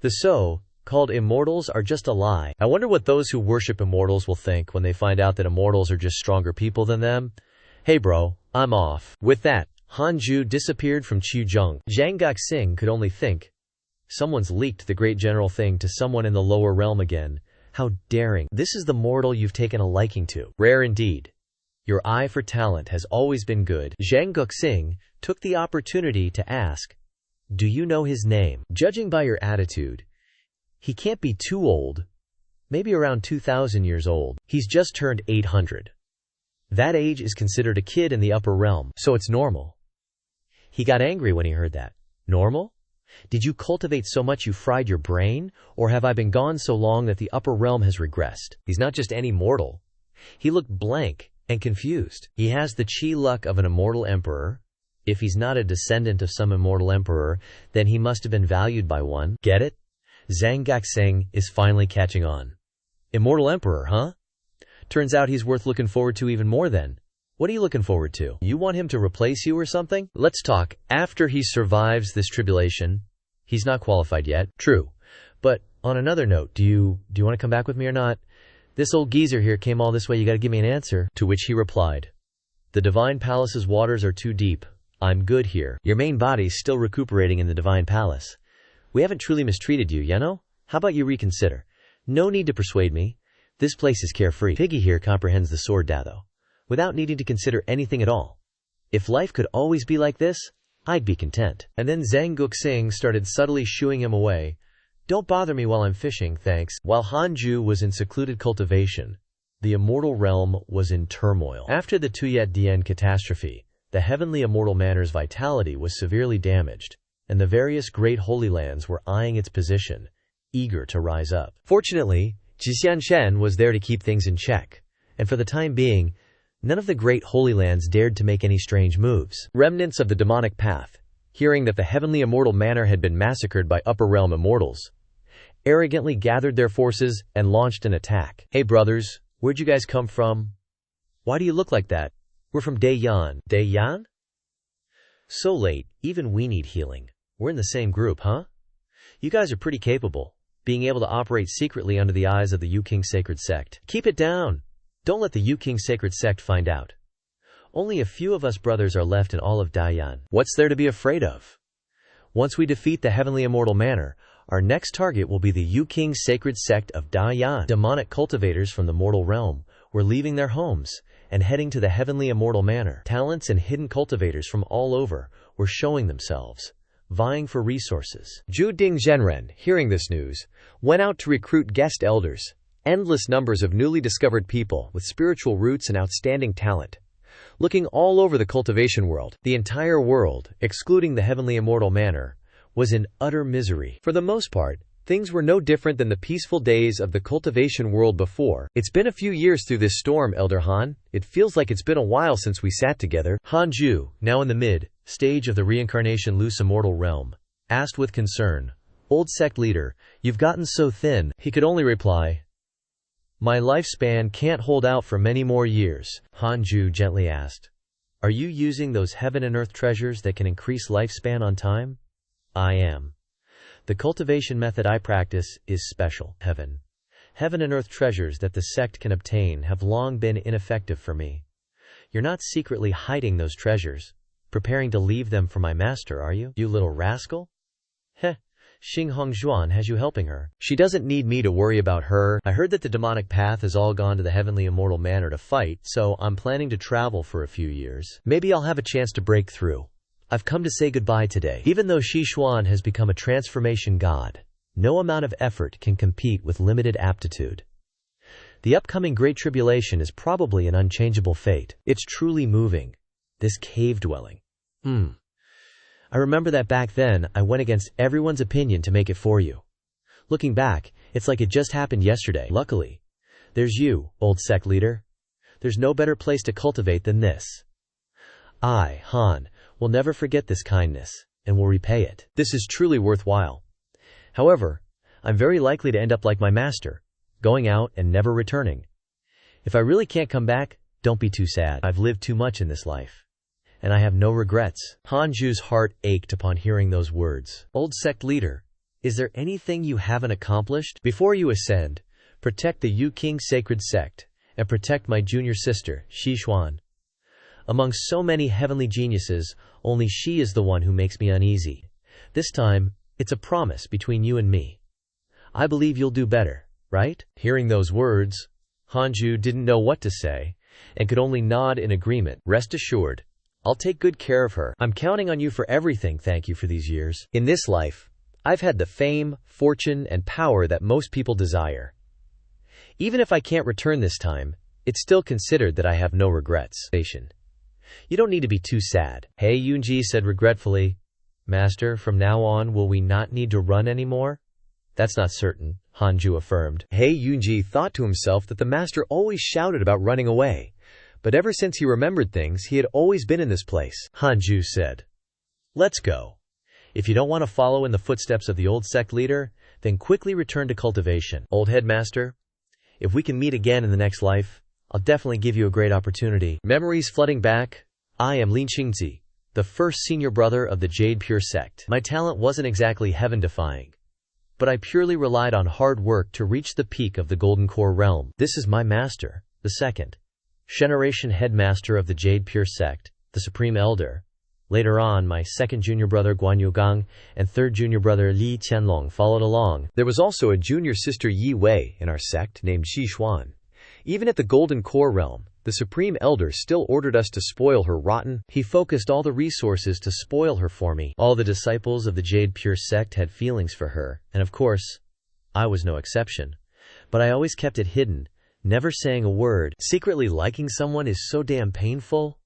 "The so-called immortals are just a lie. I wonder what those who worship immortals will think when they find out that immortals are just stronger people than them. Hey bro, I'm off." With that, Hanju disappeared from Chuzheng. Zhang Guoxing could only think, someone's leaked the great general thing to someone in the lower realm again. How daring. This is the mortal you've taken a liking to. Rare indeed. Your eye for talent has always been good. Zhang Guoxing took the opportunity to ask, "Do you know his name?" Judging by your attitude, he can't be too old. Maybe around 2,000 years old. He's just turned 800. That age is considered a kid in the upper realm, so it's normal. He got angry when he heard that. Normal? Did you cultivate so much you fried your brain, or have I been gone so long that the upper realm has regressed? He's not just any mortal. He looked blank and confused. He has the chi luck of an immortal emperor. If he's not a descendant of some immortal emperor, then he must have been valued by one. Get it? Zhang Guoxing is finally catching on. Immortal emperor, huh? Turns out he's worth looking forward to even more then. What are you looking forward to? You want him to replace you or something? Let's talk after he survives this tribulation. He's not qualified yet. True. But On another note, do you want to come back with me or not? This old geezer here came all this way, you gotta give me an answer. To which he replied, the Divine Palace's waters are too deep. I'm good here. Your main body's still recuperating in the Divine Palace. We haven't truly mistreated you, know? How about you reconsider? No need to persuade me. This place is carefree. Piggy here comprehends the sword though, without needing to consider anything at all. If life could always be like this, I'd be content. And then Zhang Guxing started subtly shooing him away. Don't bother me while I'm fishing, thanks. While Hanju was in secluded cultivation, the immortal realm was in turmoil. After the Tuyet Dian catastrophe, the heavenly immortal manor's vitality was severely damaged, and the various great holy lands were eyeing its position, eager to rise up. Fortunately, Jixianshen was there to keep things in check, and for the time being, none of the great holy lands dared to make any strange moves. Remnants of the demonic path, hearing that the heavenly immortal manor had been massacred by upper realm immortals, arrogantly gathered their forces and launched an attack. Hey brothers, where'd you guys come from? Why do you look like that? We're from Dayan. Dayan? So late, even we need healing. We're in the same group, huh? You guys are pretty capable, being able to operate secretly under the eyes of the Yu King Sacred Sect. Keep it down. Don't let the Yu King Sacred Sect find out. Only a few of us brothers are left in all of Dayan. What's there to be afraid of? Once we defeat the Heavenly Immortal Manor, our next target will be the Yu King Sacred Sect of Dayan. Demonic cultivators from the mortal realm were leaving their homes and heading to the Heavenly Immortal Manor. Talents and hidden cultivators from all over were showing themselves, vying for resources. Zhu Ding Zhenren, hearing this news, went out to recruit guest elders, endless numbers of newly discovered people with spiritual roots and outstanding talent. Looking all over the cultivation world, the entire world, excluding the Heavenly Immortal Manor, was in utter misery. For the most part, things were no different than the peaceful days of the cultivation world before. It's been a few years through this storm, Elder Han. It feels like it's been a while since we sat together. Han Ju, now in the mid-stage of the reincarnation loose immortal realm, asked with concern, Old sect leader, you've gotten so thin. He could only reply, my lifespan can't hold out for many more years. Han Ju gently asked, are you using those heaven and earth treasures that can increase lifespan on time? I am. The cultivation method I practice is special. Heaven and earth treasures that the sect can obtain have long been ineffective for me. You're not secretly hiding those treasures, preparing to leave them for my master, are you? You little rascal? Heh. Xing Hongzhuan has you helping her. She doesn't need me to worry about her. I heard that the demonic path has all gone to the Heavenly Immortal Manor to fight, so I'm planning to travel for a few years. Maybe I'll have a chance to break through. I've come to say goodbye today. Even though Shi Xuan has become a transformation god, no amount of effort can compete with limited aptitude. The upcoming Great Tribulation is probably an unchangeable fate. It's truly moving, this cave dwelling. I remember that back then, I went against everyone's opinion to make it for you. Looking back, it's like it just happened yesterday. Luckily, there's you, old sect leader. There's no better place to cultivate than this. I, Han, will never forget this kindness, and will repay it. This is truly worthwhile. However, I'm very likely to end up like my master, going out and never returning. If I really can't come back, don't be too sad. I've lived too much in this life, and I have no regrets. Han Ju's heart ached upon hearing those words. Old sect leader, is there anything you haven't accomplished? Before you ascend, protect the Yu King Sacred Sect, and protect my junior sister, Shi Xuan. Among so many heavenly geniuses, only she is the one who makes me uneasy. This time, it's a promise between you and me. I believe you'll do better, right? Hearing those words, Han Ju didn't know what to say, and could only nod in agreement. Rest assured, I'll take good care of her. I'm counting on you for everything. Thank you for these years. In this life, I've had the fame, fortune, and power that most people desire. Even if I can't return this time, it's still considered that I have no regrets. You don't need to be too sad. Hey Yunji said regretfully, Master, from now on will we not need to run anymore? That's not certain, Hanju affirmed. Hey Yunji thought to himself that the master always shouted about running away, but ever since he remembered things, he had always been in this place. Hanju said, let's go. If you don't want to follow in the footsteps of the old sect leader, then quickly return to cultivation. Old headmaster, if we can meet again in the next life, I'll definitely give you a great opportunity. Memories flooding back. I am Lin Qingzi, the first senior brother of the Jade Pure sect. My talent wasn't exactly heaven-defying, but I purely relied on hard work to reach the peak of the Golden Core realm. This is my master, the second generation headmaster of the Jade Pure sect, the Supreme Elder. Later on, my second junior brother Guan Yugang and third junior brother Li Qianlong followed along. There was also a junior sister Yi Wei in our sect named Xi Xuan. Even at the Golden Core realm, the Supreme Elder still ordered us to spoil her rotten. He focused all the resources to spoil her for me. All the disciples of the Jade Pure sect had feelings for her, and of course, I was no exception. But I always kept it hidden, never saying a word. Secretly liking someone is so damn painful.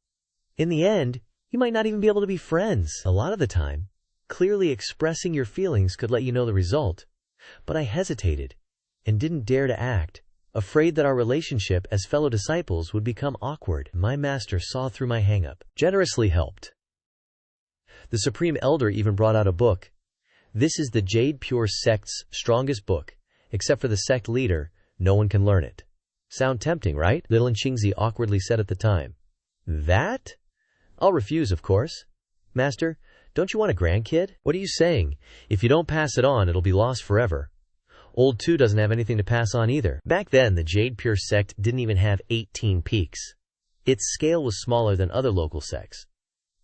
In the end, you might not even be able to be friends. A lot of the time, clearly expressing your feelings could let you know the result. But I hesitated and didn't dare to act, afraid that our relationship as fellow disciples would become awkward. My master saw through my hang-up, generously helped. The Supreme Elder even brought out a book. This is the Jade Pure sect's strongest book. Except for the sect leader, no one can learn it. Sound tempting, right? Little Qingzi awkwardly said at the time. That? I'll refuse, of course. Master, don't you want a grandkid? What are you saying? If you don't pass it on, it'll be lost forever. Old 2 doesn't have anything to pass on either. Back then, the Jade Pure sect didn't even have 18 peaks. Its scale was smaller than other local sects,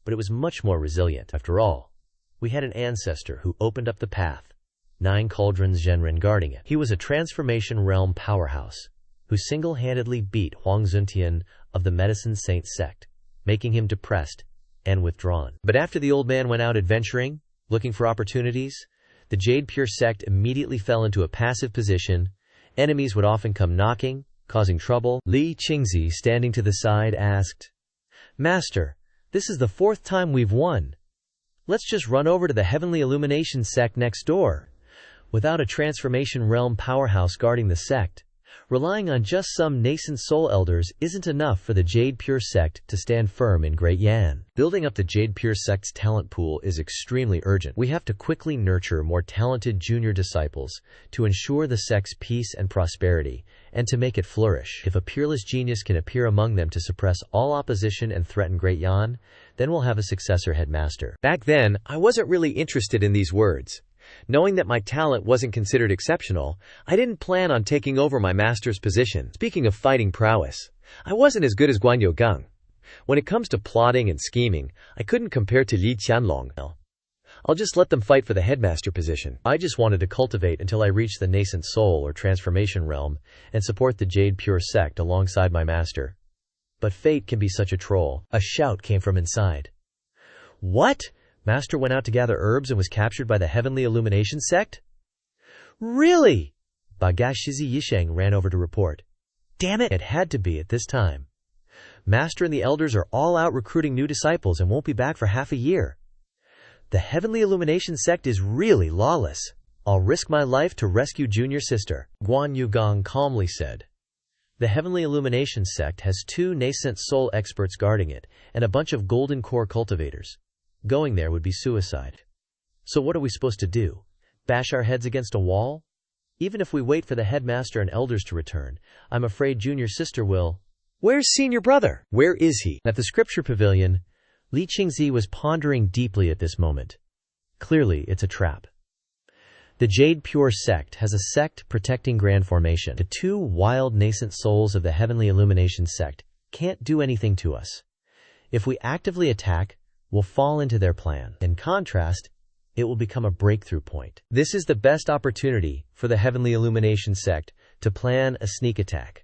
but it was much more resilient. After all, we had an ancestor who opened up the path, 9 cauldrons Zhenren guarding it. He was a transformation realm powerhouse, who single-handedly beat Huang Zuntian of the Medicine Saint sect, making him depressed and withdrawn. But after the old man went out adventuring, looking for opportunities, the Jade Pure sect immediately fell into a passive position. Enemies would often come knocking, causing trouble. Li Qingzi, standing to the side, asked, Master, this is the 4th time we've won. Let's just run over to the Heavenly Illumination sect next door. Without a transformation realm powerhouse guarding the sect, relying on just some nascent soul elders isn't enough for the Jade Pure sect to stand firm in Great Yan. Building up the Jade Pure sect's talent pool is extremely urgent. We have to quickly nurture more talented junior disciples to ensure the sect's peace and prosperity, and to make it flourish. If a peerless genius can appear among them to suppress all opposition and threaten Great Yan, then we'll have a successor headmaster. Back then, I wasn't really interested in these words. Knowing that my talent wasn't considered exceptional, I didn't plan on taking over my master's position. Speaking of fighting prowess, I wasn't as good as Guan Yougang. When it comes to plotting and scheming, I couldn't compare to Li Qianlong. I'll just let them fight for the headmaster position. I just wanted to cultivate until I reached the nascent soul or transformation realm and support the Jade Pure sect alongside my master. But fate can be such a troll. A shout came from inside. What? Master went out to gather herbs and was captured by the Heavenly Illumination sect? Really? Bagashizi Yisheng ran over to report. Damn it! It had to be at this time. Master and the elders are all out recruiting new disciples and won't be back for half a year. The Heavenly Illumination sect is really lawless. I'll risk my life to rescue junior sister, Guan Yugang calmly said. The Heavenly Illumination sect has 2 nascent soul experts guarding it and a bunch of golden core cultivators. Going there would be suicide. So what are we supposed to do? Bash our heads against a wall? Even if we wait for the headmaster and elders to return, I'm afraid junior sister will. Where's senior brother? Where is he? At the scripture pavilion, Li Qingzi was pondering deeply at this moment. Clearly, it's a trap. The Jade Pure sect has a sect protecting grand formation. The 2 wild nascent souls of the Heavenly Illumination sect can't do anything to us. If we actively attack, we'll fall into their plan. In contrast, it will become a breakthrough point. This is the best opportunity for the Heavenly Illumination sect to plan a sneak attack.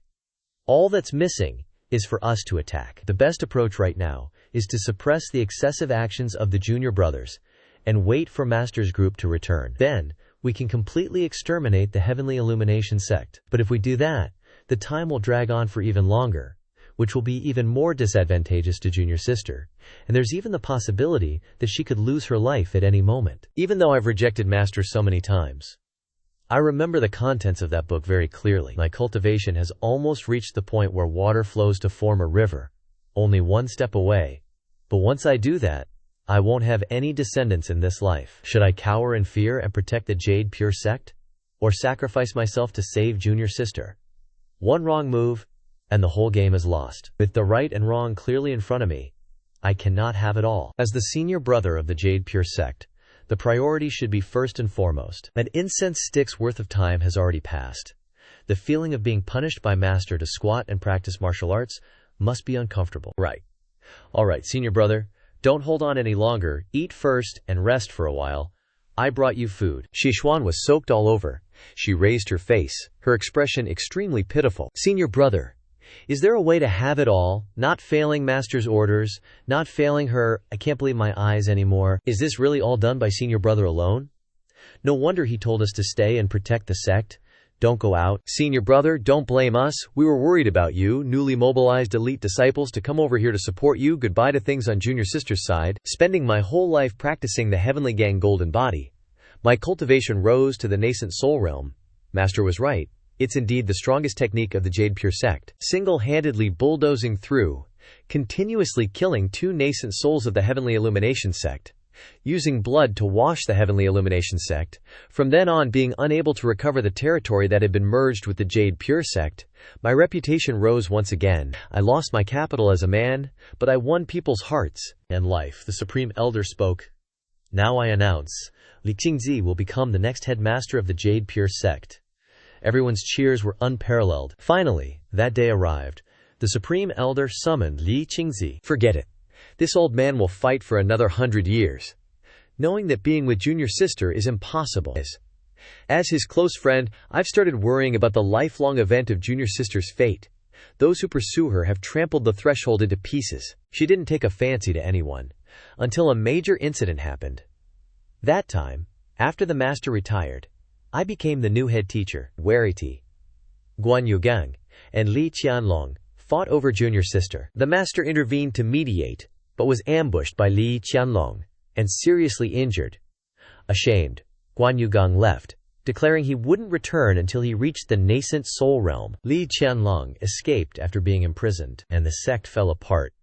All that's missing is for us to attack. The best approach right now is to suppress the excessive actions of the junior brothers and wait for Master's group to return. Then, we can completely exterminate the Heavenly Illumination sect. But if we do that, the time will drag on for even longer, which will be even more disadvantageous to junior sister, and there's even the possibility that she could lose her life at any moment. Even though I've rejected Master so many times, I remember the contents of that book very clearly. My cultivation has almost reached the point where water flows to form a river, only 1 step away. But once I do that, I won't have any descendants in this life. Should I cower in fear and protect the Jade Pure sect? Or sacrifice myself to save junior sister? One wrong move, and the whole game is lost. With the right and wrong clearly in front of me, I cannot have it all. As the senior brother of the Jade Pure sect, The priority should be first and foremost. An incense stick's worth of time has already passed. The feeling of being punished by master to squat and practice martial arts must be uncomfortable. Right. All right, senior brother, don't hold on any longer. Eat first and rest for a while. I brought you food. Xishuan was soaked all over. She raised her face, her expression extremely pitiful. Senior brother, is there a way to have it all, not failing master's orders, not failing her, I can't believe my eyes anymore? Is this really all done by senior brother alone? No wonder he told us to stay and protect the sect. Don't go out. Senior brother, don't blame us. We were worried about you, newly mobilized elite disciples to come over here to support you. Goodbye to things on junior sister's side. Spending my whole life practicing the heavenly gang golden body. My cultivation rose to the nascent soul realm. Master was right. It's indeed the strongest technique of the Jade Pure sect. Single-handedly bulldozing through, continuously killing 2 nascent souls of the Heavenly Illumination sect. Using blood to wash the Heavenly Illumination sect, from then on being unable to recover the territory that had been merged with the Jade Pure sect, my reputation rose once again. I lost my capital as a man, but I won people's hearts and life. The Supreme Elder spoke. Now I announce, Li Qingzi will become the next headmaster of the Jade Pure sect. Everyone's cheers were unparalleled. Finally, that day arrived. The Supreme Elder summoned Li Qingzi. Forget it. This old man will fight for another 100 years. Knowing that being with junior sister is impossible. As his close friend, I've started worrying about the lifelong event of junior sister's fate. Those who pursue her have trampled the threshold into pieces. She didn't take a fancy to anyone, until a major incident happened. That time, after the master retired, I became the new head teacher. Wariti, Guan Yugang, and Li Qianlong fought over junior sister. The master intervened to mediate, but was ambushed by Li Qianlong and seriously injured. Ashamed, Guan Yugang left, declaring he wouldn't return until he reached the nascent soul realm. Li Qianlong escaped after being imprisoned, and the sect fell apart,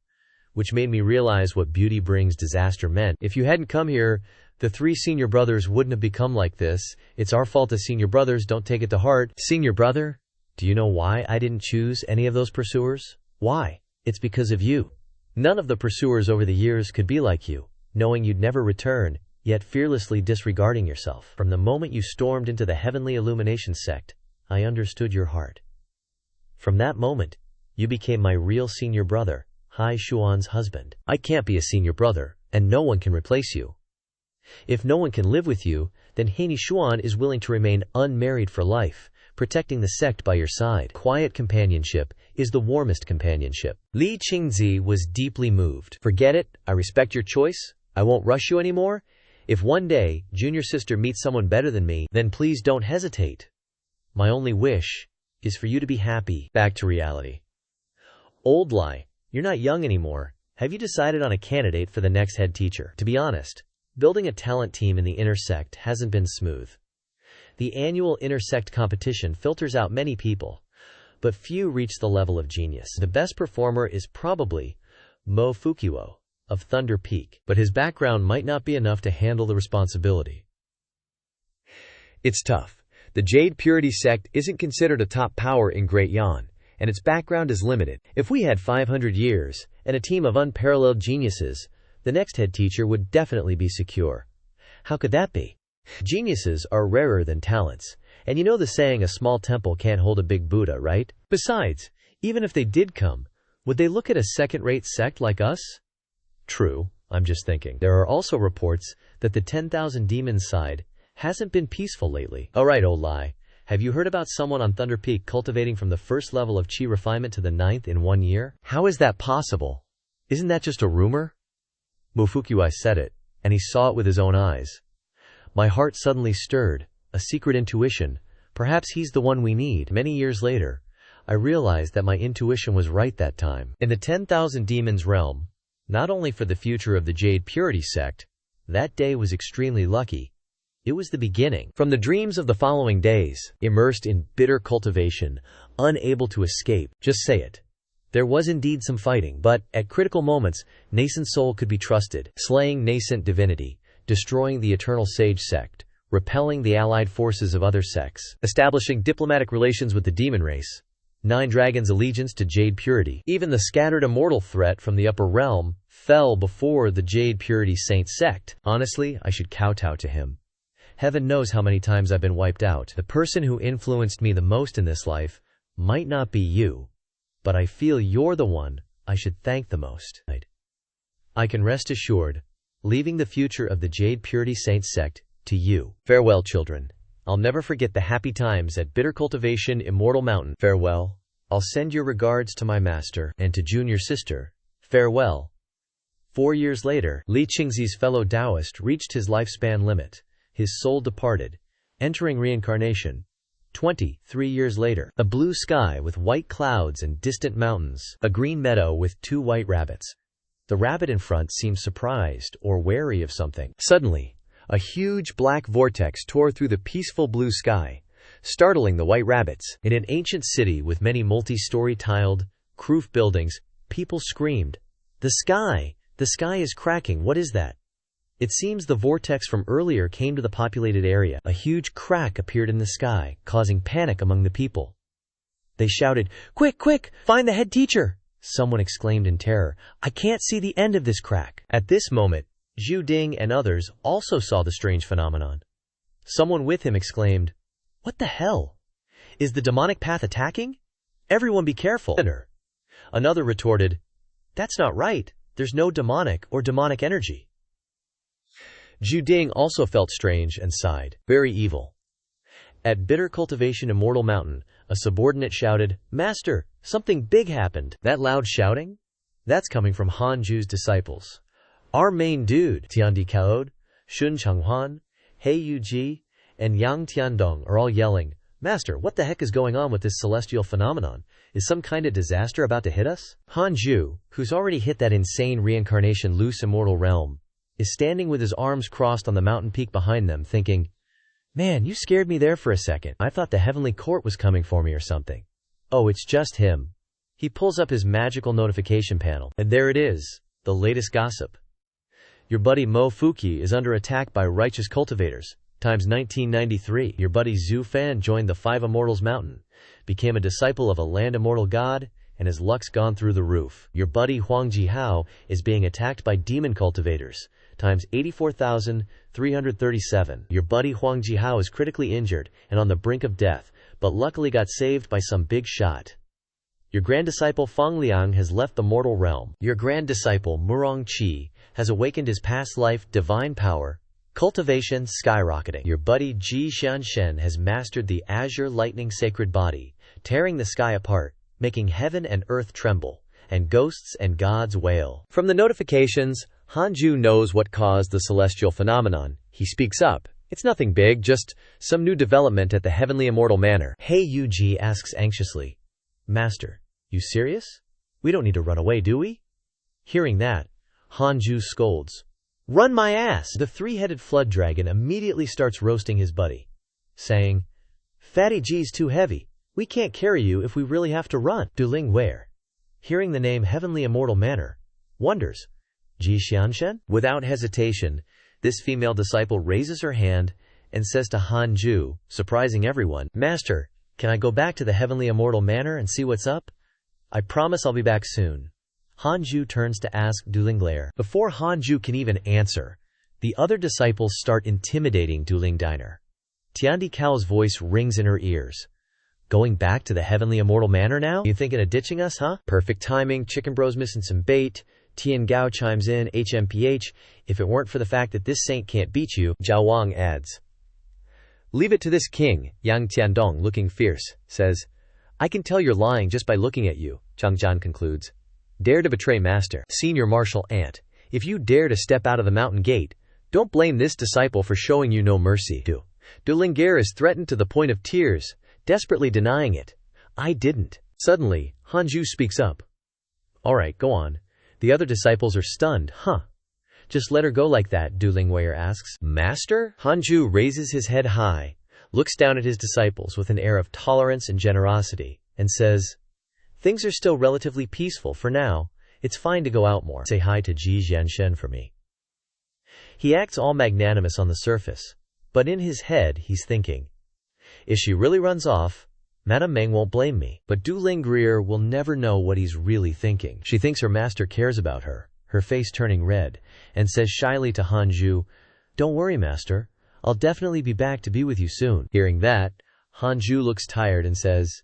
which made me realize what beauty brings disaster meant. If you hadn't come here, the 3 senior brothers wouldn't have become like this. It's our fault as senior brothers, don't take it to heart. Senior brother, do you know why I didn't choose any of those pursuers? Why? It's because of you. None of the pursuers over the years could be like you, knowing you'd never return, yet fearlessly disregarding yourself. From the moment you stormed into the Heavenly Illumination sect, I understood your heart. From that moment, you became my real senior brother, Hai Xuan's husband. I can't be a senior brother, and no one can replace you. If no one can live with you, then Haini Xuan is willing to remain unmarried for life, protecting the sect by your side. Quiet companionship is the warmest companionship. Li Qingzi was deeply moved. Forget it, I respect your choice. I won't rush you anymore. If one day, junior sister meets someone better than me, then please don't hesitate. My only wish is for you to be happy. Back to reality. Old Lai, you're not young anymore. Have you decided on a candidate for the next head teacher? To be honest, building a talent team in the intersect hasn't been smooth. The annual intersect competition filters out many people, but few reach the level of genius. The best performer is probably Mo Fukuo of Thunder Peak, but his background might not be enough to handle the responsibility. It's tough. The Jade Purity sect isn't considered a top power in Great Yan, and its background is limited. If we had 500 years and a team of unparalleled geniuses, the next head teacher would definitely be secure. How could that be? Geniuses are rarer than talents, and you know the saying, a small temple can't hold a big Buddha, right? Besides, even if they did come, would they look at a second-rate sect like us? True, I'm just thinking. There are also reports that the 10,000 demons side hasn't been peaceful lately. Alright, old Lai, have you heard about someone on Thunder Peak cultivating from the first level of Qi refinement to the 9th in 1 year? How is that possible? Isn't that just a rumor? Mofukuai said it, and he saw it with his own eyes. My heart suddenly stirred, a secret intuition. Perhaps he's the one we need. Many years later, I realized that my intuition was right that time. In the 10,000 demons realm, not only for the future of the Jade Purity sect, that day was extremely lucky. It was the beginning. From the dreams of the following days, immersed in bitter cultivation, unable to escape, just say it. There was indeed some fighting, but, at critical moments, nascent soul could be trusted, slaying nascent divinity, destroying the eternal sage sect, repelling the allied forces of other sects, establishing diplomatic relations with the demon race, 9 dragons' allegiance to Jade Purity, even the scattered immortal threat from the upper realm, fell before the Jade Purity Saint sect. Honestly, I should kowtow to him. Heaven knows how many times I've been wiped out. The person who influenced me the most in this life might not be you, but I feel you're the one I should thank the most. I can rest assured, leaving the future of the Jade Purity Saint sect to you. Farewell, children. I'll never forget the happy times at Bitter Cultivation Immortal Mountain. Farewell. I'll send your regards to my master and to junior sister. Farewell. 4 years later, Li Qingzi's fellow Taoist reached his lifespan limit. His soul departed, entering reincarnation. 23 years later, a blue sky with white clouds and distant mountains, a green meadow with 2 white rabbits. The rabbit in front seemed surprised or wary of something. Suddenly, a huge black vortex tore through the peaceful blue sky, startling the white rabbits. In an ancient city with many multi-story tiled, roof buildings, people screamed, The sky is cracking, what is that?" It seems the vortex from earlier came to the populated area. A huge crack appeared in the sky, causing panic among the people. They shouted, "Quick, quick, find the head teacher!" Someone exclaimed in terror, "I can't see the end of this crack." At this moment, Zhu Ding and others also saw the strange phenomenon. Someone with him exclaimed, "What the hell? Is the demonic path attacking? Everyone be careful." Another retorted, "That's not right. There's no demonic or demonic energy." Zhu Ding also felt strange and sighed, "Very evil." At Bitter Cultivation Immortal Mountain, a subordinate shouted, "Master, something big happened." That loud shouting? That's coming from Han Zhu's disciples. Our main dude, Tiandi Kaod, Shun Changhuan, He Yuji, and Yang Tiandong are all yelling, "Master, what the heck is going on with this celestial phenomenon? Is some kind of disaster about to hit us?" Han Zhu, who's already hit that insane reincarnation loose immortal realm, is standing with his arms crossed on the mountain peak behind them, thinking, "Man, you scared me there for a second. I thought the heavenly court was coming for me or something. Oh, it's just him." He pulls up his magical notification panel, and there it is, the latest gossip. Your buddy Mo Fuki is under attack by righteous cultivators. Times 1993. Your buddy Zhu Fan joined the 5 Immortals Mountain, became a disciple of a land immortal god, and his luck's gone through the roof. Your buddy Huang Jihao is being attacked by demon cultivators. Times 84,337. Your buddy Huang Jihao is critically injured and on the brink of death, but luckily got saved by some big shot. Your grand disciple Feng Liang has left the mortal realm. Your grand disciple Murong Qi has awakened his past life divine power, cultivation skyrocketing. Your buddy Ji Xianshen has mastered the azure lightning sacred body, tearing the sky apart, making heaven and earth tremble, and ghosts and gods wail. From the notifications, Han Zhu knows what caused the celestial phenomenon. He speaks up. It's nothing big, just some new development at the heavenly immortal manor. He Yuji asks anxiously, "Master, you serious? We don't need to run away, do we?" Hearing that, Han Zhu scolds, "Run my ass!" The 3-headed flood dragon immediately starts roasting his buddy, saying, "Fatty G's too heavy. We can't carry you if we really have to run." Duling Ware, hearing the name Heavenly Immortal Manor, wonders, "Ji Xianshen?" Without hesitation, this female disciple raises her hand and says to Han Zhu, surprising everyone, "Master, can I go back to the Heavenly Immortal Manor and see what's up? I promise I'll be back soon." Han Zhu turns to ask Duling Lair. Before Han Zhu can even answer, the other disciples start intimidating Duling Diner. Tiandi Kao's voice rings in her ears. "Going back to the Heavenly Immortal Manor now? You thinking of ditching us, huh?" Perfect timing, Chicken Bro's missing some bait. Tian Gao chimes in, "HMPH, if it weren't for the fact that this saint can't beat you." Zhao Wang adds, "Leave it to this king." Yang Tiandong, looking fierce, says, "I can tell you're lying just by looking at you." Chang Jian concludes, "Dare to betray master. Senior Martial Ant, if you dare to step out of the mountain gate, don't blame this disciple for showing you no mercy." Dulingair is threatened to the point of tears, desperately denying it. "I didn't." Suddenly, Han Zhu speaks up. "All right, go on. The other disciples are stunned, huh? Just let her go like that," Du Lingwei asks. "Master?" Han Zhu raises his head high, looks down at his disciples with an air of tolerance and generosity, and says, "Things are still relatively peaceful for now. It's fine to go out more. Say hi to Ji Jianshen for me." He acts all magnanimous on the surface, but in his head he's thinking, "If she really runs off, Madame Meng won't blame me." But Du Lingrier will never know what he's really thinking. She thinks her master cares about her her face turning red, and says shyly to Hanju, "Don't worry, master. I'll definitely be back to be with you soon." Hearing that, Hanju looks tired and says,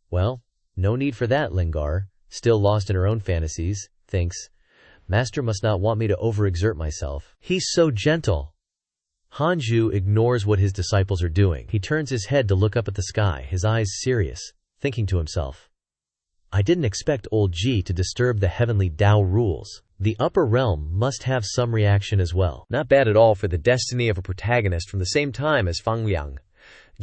"Well, no need for that, Lingar," still lost in her own fantasies, thinks, "Master must not want me to overexert myself. He's so gentle." Hanju ignores what his disciples are doing. He turns his head to look up at the sky, his eyes serious, thinking to himself, "I didn't expect old Ji to disturb the heavenly Tao rules. The upper realm must have some reaction as well." Not bad at all for the destiny of a protagonist from the same time as Fang Liang.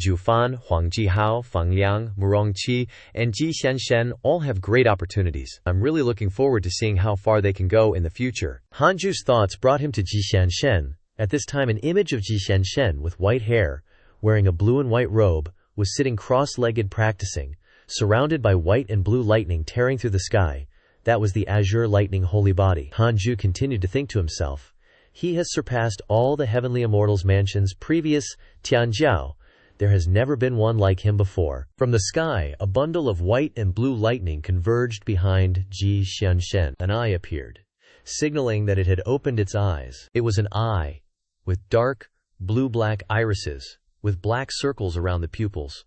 Zhu Fan, Huang Jihao, Fang Liang, Murong Qi, and Ji Xianshen all have great opportunities. I'm really looking forward to seeing how far they can go in the future. Hanju's thoughts brought him to Ji Xianshen. At this time, an image of Ji Xianshen with white hair, wearing a blue and white robe, was sitting cross-legged practicing, surrounded by white and blue lightning tearing through the sky. That was the azure lightning holy body. Hanju continued to think to himself, "He has surpassed all the heavenly immortals' mansions previous Tianjiao. There has never been one like him before." From the sky, a bundle of white and blue lightning converged behind Ji Xianshen. An eye appeared, signaling that it had opened its eyes. It was an eye with dark, blue-black irises, with black circles around the pupils,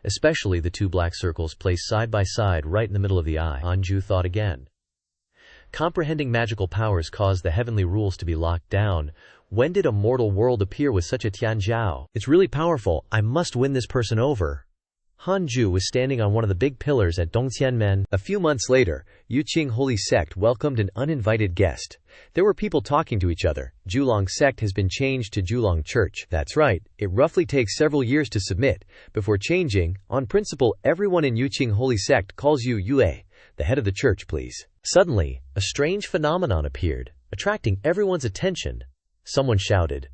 especially the two black circles placed side by side right in the middle of the eye. Hanju thought again. Comprehending magical powers caused the heavenly rules to be locked down. When did a mortal world appear with such a Tianjiao? It's really powerful. I must win this person over. Hanju was standing on one of the big pillars at Dongtianmen. A few months later, Yuqing Holy Sect welcomed an uninvited guest. There were people talking to each other. Julong Sect has been changed to Julong Church. That's right. It roughly takes several years to submit. Before changing, on principle, everyone in Yuqing Holy Sect calls you Yue, the head of the church, please. Suddenly, a strange phenomenon appeared, attracting everyone's attention. Someone shouted,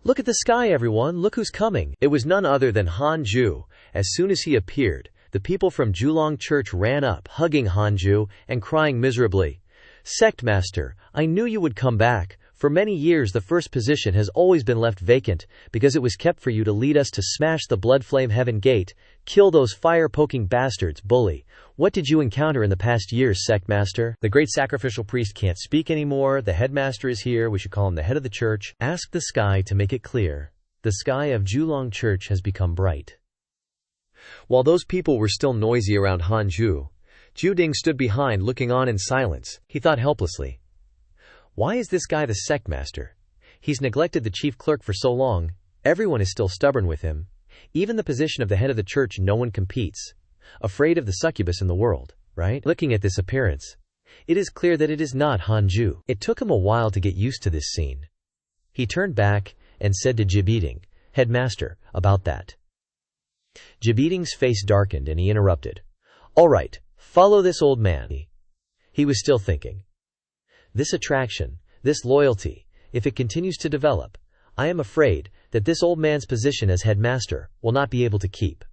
"Look at the sky, everyone! Look who's coming!" It was none other than Hanju. As soon as he appeared, the people from Julong Church ran up, hugging Hanju and crying miserably, "Sect Master, I knew you would come back. For many years the first position has always been left vacant, because it was kept for you to lead us to smash the blood flame heaven gate, kill those fire-poking bastards, bully. What did you encounter in the past years, Sect Master? The great sacrificial priest can't speak anymore. The headmaster is here. We should call him the head of the church. Ask the sky to make it clear. The sky of Julong Church has become bright." While those people were still noisy around Hanju, Juding stood behind looking on in silence. He thought helplessly, "Why is this guy the sect master? He's neglected the chief clerk for so long. Everyone is still stubborn with him. Even the position of the head of the church no one competes. Afraid of the succubus in the world, right?" Looking at this appearance, it is clear that it is not Hanju. It took him a while to get used to this scene. He turned back and said to Jibiding, "Headmaster, about that." Jibiding's face darkened and he interrupted, "All right, follow this old man." He was still thinking. This attraction, this loyalty, if it continues to develop, I am afraid that this old man's position as headmaster will not be able to keep.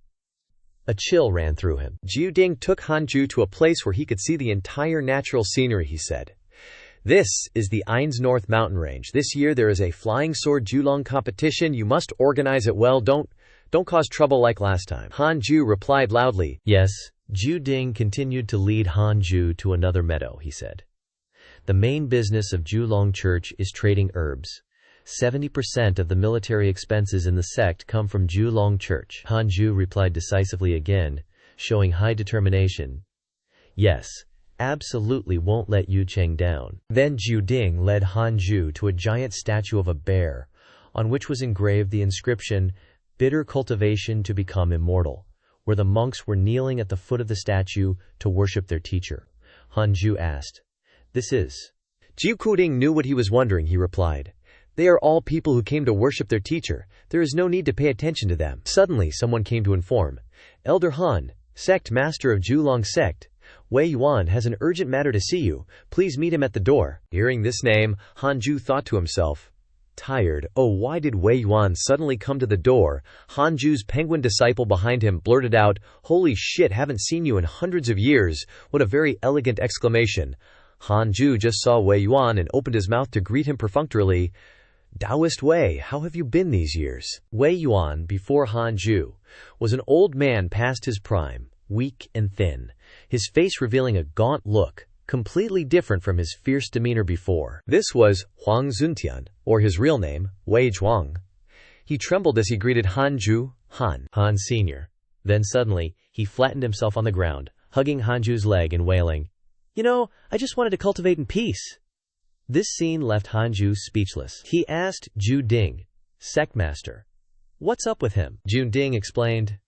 A chill ran through him. Juding took Hanju to a place where he could see the entire natural scenery, he said. "This is the Ains North mountain range. This year there is a flying sword Julong competition. You must organize it well. Don't cause trouble like last time." Hanju replied loudly, "Yes." Juding continued to lead Hanju to another meadow, he said. "The main business of Julong Church is trading herbs. 70% of the military expenses in the sect come from Julong Church." Hanju replied decisively again, showing high determination. "Yes, absolutely won't let Yu Cheng down." Then Juding led Hanju to a giant statue of a bear, on which was engraved the inscription, "Bitter cultivation to become immortal," where the monks were kneeling at the foot of the statue to worship their teacher. Hanju asked, "This is?" Jiu Kuding knew what he was wondering, he replied. "They are all people who came to worship their teacher. There is no need to pay attention to them." Suddenly someone came to inform, "Elder Han, sect master of Julong Sect, Wei Yuan has an urgent matter to see you. Please meet him at the door." Hearing this name, Hanju thought to himself, tired, "Oh, why did Wei Yuan suddenly come to the door?" Hanju's penguin disciple behind him blurted out, "Holy shit, haven't seen you in hundreds of years." What a very elegant exclamation. Hanju just saw Wei Yuan and opened his mouth to greet him perfunctorily. "Taoist Wei, how have you been these years?" Wei Yuan, before Hanju, was an old man past his prime, weak and thin, his face revealing a gaunt look, completely different from his fierce demeanor before. This was Huang Zuntian, or his real name, Wei Zhuang. He trembled as he greeted Hanju, Han Sr. Then suddenly, he flattened himself on the ground, hugging Hanju's leg and wailing, "You know, I just wanted to cultivate in peace." This scene left Hanju speechless. He asked Ju Ding, sect master, "What's up with him?" Ju Ding explained,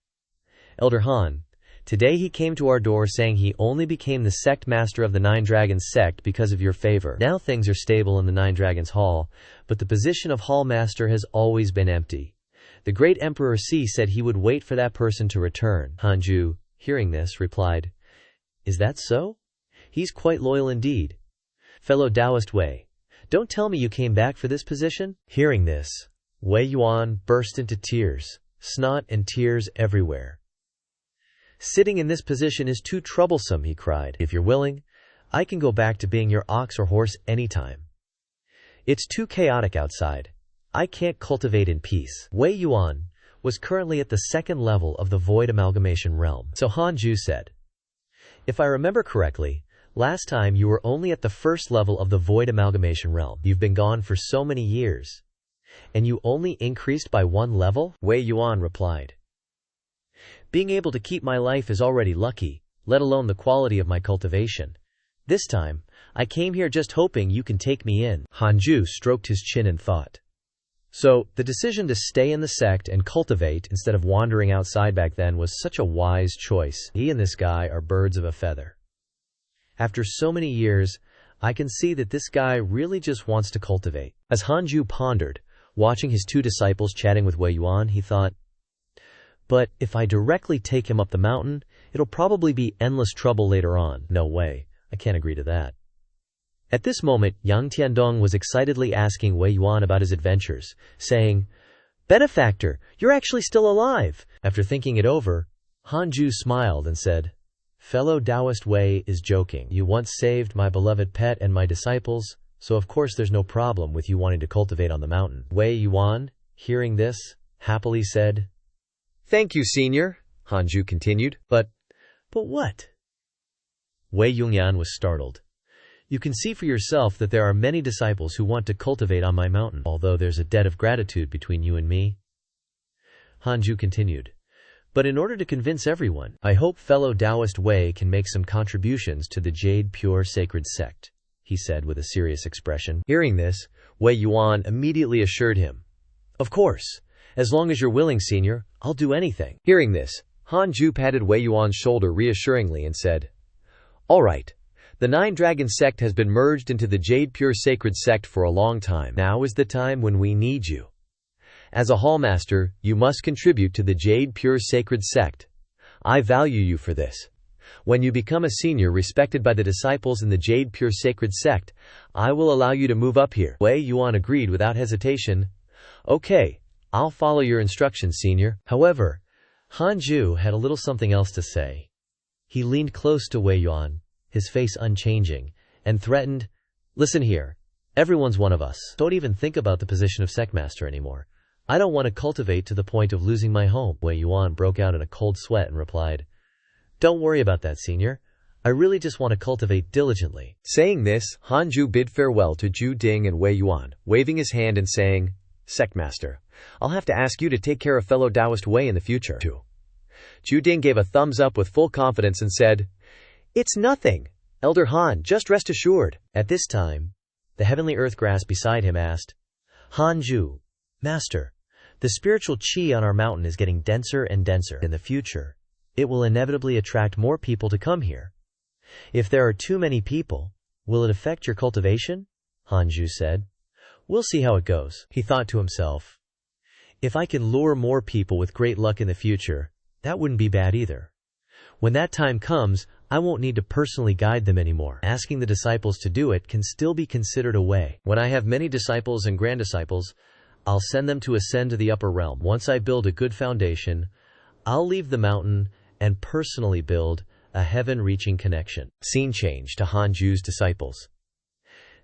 "Elder Han, today he came to our door saying he only became the sect master of the Nine Dragons sect because of your favor. Now things are stable in the Nine Dragons Hall, but the position of hall master has always been empty. The great Emperor Si said he would wait for that person to return." Hanju, hearing this, replied, "Is that so? He's quite loyal indeed. Fellow Taoist Wei, don't tell me you came back for this position?" Hearing this, Wei Yuan burst into tears, snot and tears everywhere. "Sitting in this position is too troublesome," he cried. "If you're willing, I can go back to being your ox or horse anytime. It's too chaotic outside. I can't cultivate in peace." Wei Yuan was currently at the second level of the void amalgamation realm. So Hanju said, "If I remember correctly, last time you were only at the first level of the void amalgamation realm. You've been gone for so many years. And you only increased by one level?" Wei Yuan replied, "Being able to keep my life is already lucky, let alone the quality of my cultivation. This time, I came here just hoping you can take me in." Hanju stroked his chin in thought. So, the decision to stay in the sect and cultivate instead of wandering outside back then was such a wise choice. He and this guy are birds of a feather. After so many years, I can see that this guy really just wants to cultivate. As Hanju pondered, watching his two disciples chatting with Wei Yuan, he thought, "But if I directly take him up the mountain, it'll probably be endless trouble later on. No way, I can't agree to that." At this moment, Yang Tiandong was excitedly asking Wei Yuan about his adventures, saying, "Benefactor, you're actually still alive." After thinking it over, Hanju smiled and said, "Fellow Taoist Wei is joking. You once saved my beloved pet and my disciples, so of course there's no problem with you wanting to cultivate on the mountain." Wei Yuan, hearing this, happily said, "Thank you, senior," Hanju continued. But what?" Wei Yongyan was startled. "You can see for yourself that there are many disciples who want to cultivate on my mountain, although there's a debt of gratitude between you and me." Hanju continued, "But in order to convince everyone, I hope fellow Taoist Wei can make some contributions to the Jade Pure Sacred Sect," he said with a serious expression. Hearing this, Wei Yuan immediately assured him, "Of course, as long as you're willing, senior, I'll do anything." Hearing this, Hanju patted Wei Yuan's shoulder reassuringly and said, "All right. The Nine Dragon Sect has been merged into the Jade Pure Sacred Sect for a long time. Now is the time when we need you. As a hallmaster, you must contribute to the Jade Pure Sacred Sect. I value you for this. When you become a senior respected by the disciples in the Jade Pure Sacred Sect, I will allow you to move up here." Wei Yuan agreed without hesitation. "Okay, I'll follow your instructions, senior." However, Hanju had a little something else to say. He leaned close to Wei Yuan, his face unchanging, and threatened, "Listen here, everyone's one of us. Don't even think about the position of sectmaster anymore. I don't want to cultivate to the point of losing my home." Wei Yuan broke out in a cold sweat and replied, "Don't worry about that, senior. I really just want to cultivate diligently." Saying this, Hanju bid farewell to Ju Ding and Wei Yuan, waving his hand and saying, "Sectmaster, I'll have to ask you to take care of fellow Taoist Wei in the future, too." Ju Ding gave a thumbs up with full confidence and said, "It's nothing, Elder Han, just rest assured." At this time, the heavenly earth grass beside him asked, "Hanju, Master, the spiritual chi on our mountain is getting denser and denser. In the future, it will inevitably attract more people to come here. If there are too many people, will it affect your cultivation?" Hanju said. "We'll see how it goes." He thought to himself, "If I can lure more people with great luck in the future, that wouldn't be bad either. When that time comes, I won't need to personally guide them anymore. Asking the disciples to do it can still be considered a way. When I have many disciples and granddisciples, I'll send them to ascend to the upper realm. Once I build a good foundation, I'll leave the mountain and personally build a heaven-reaching connection." Scene change to Hanju's disciples.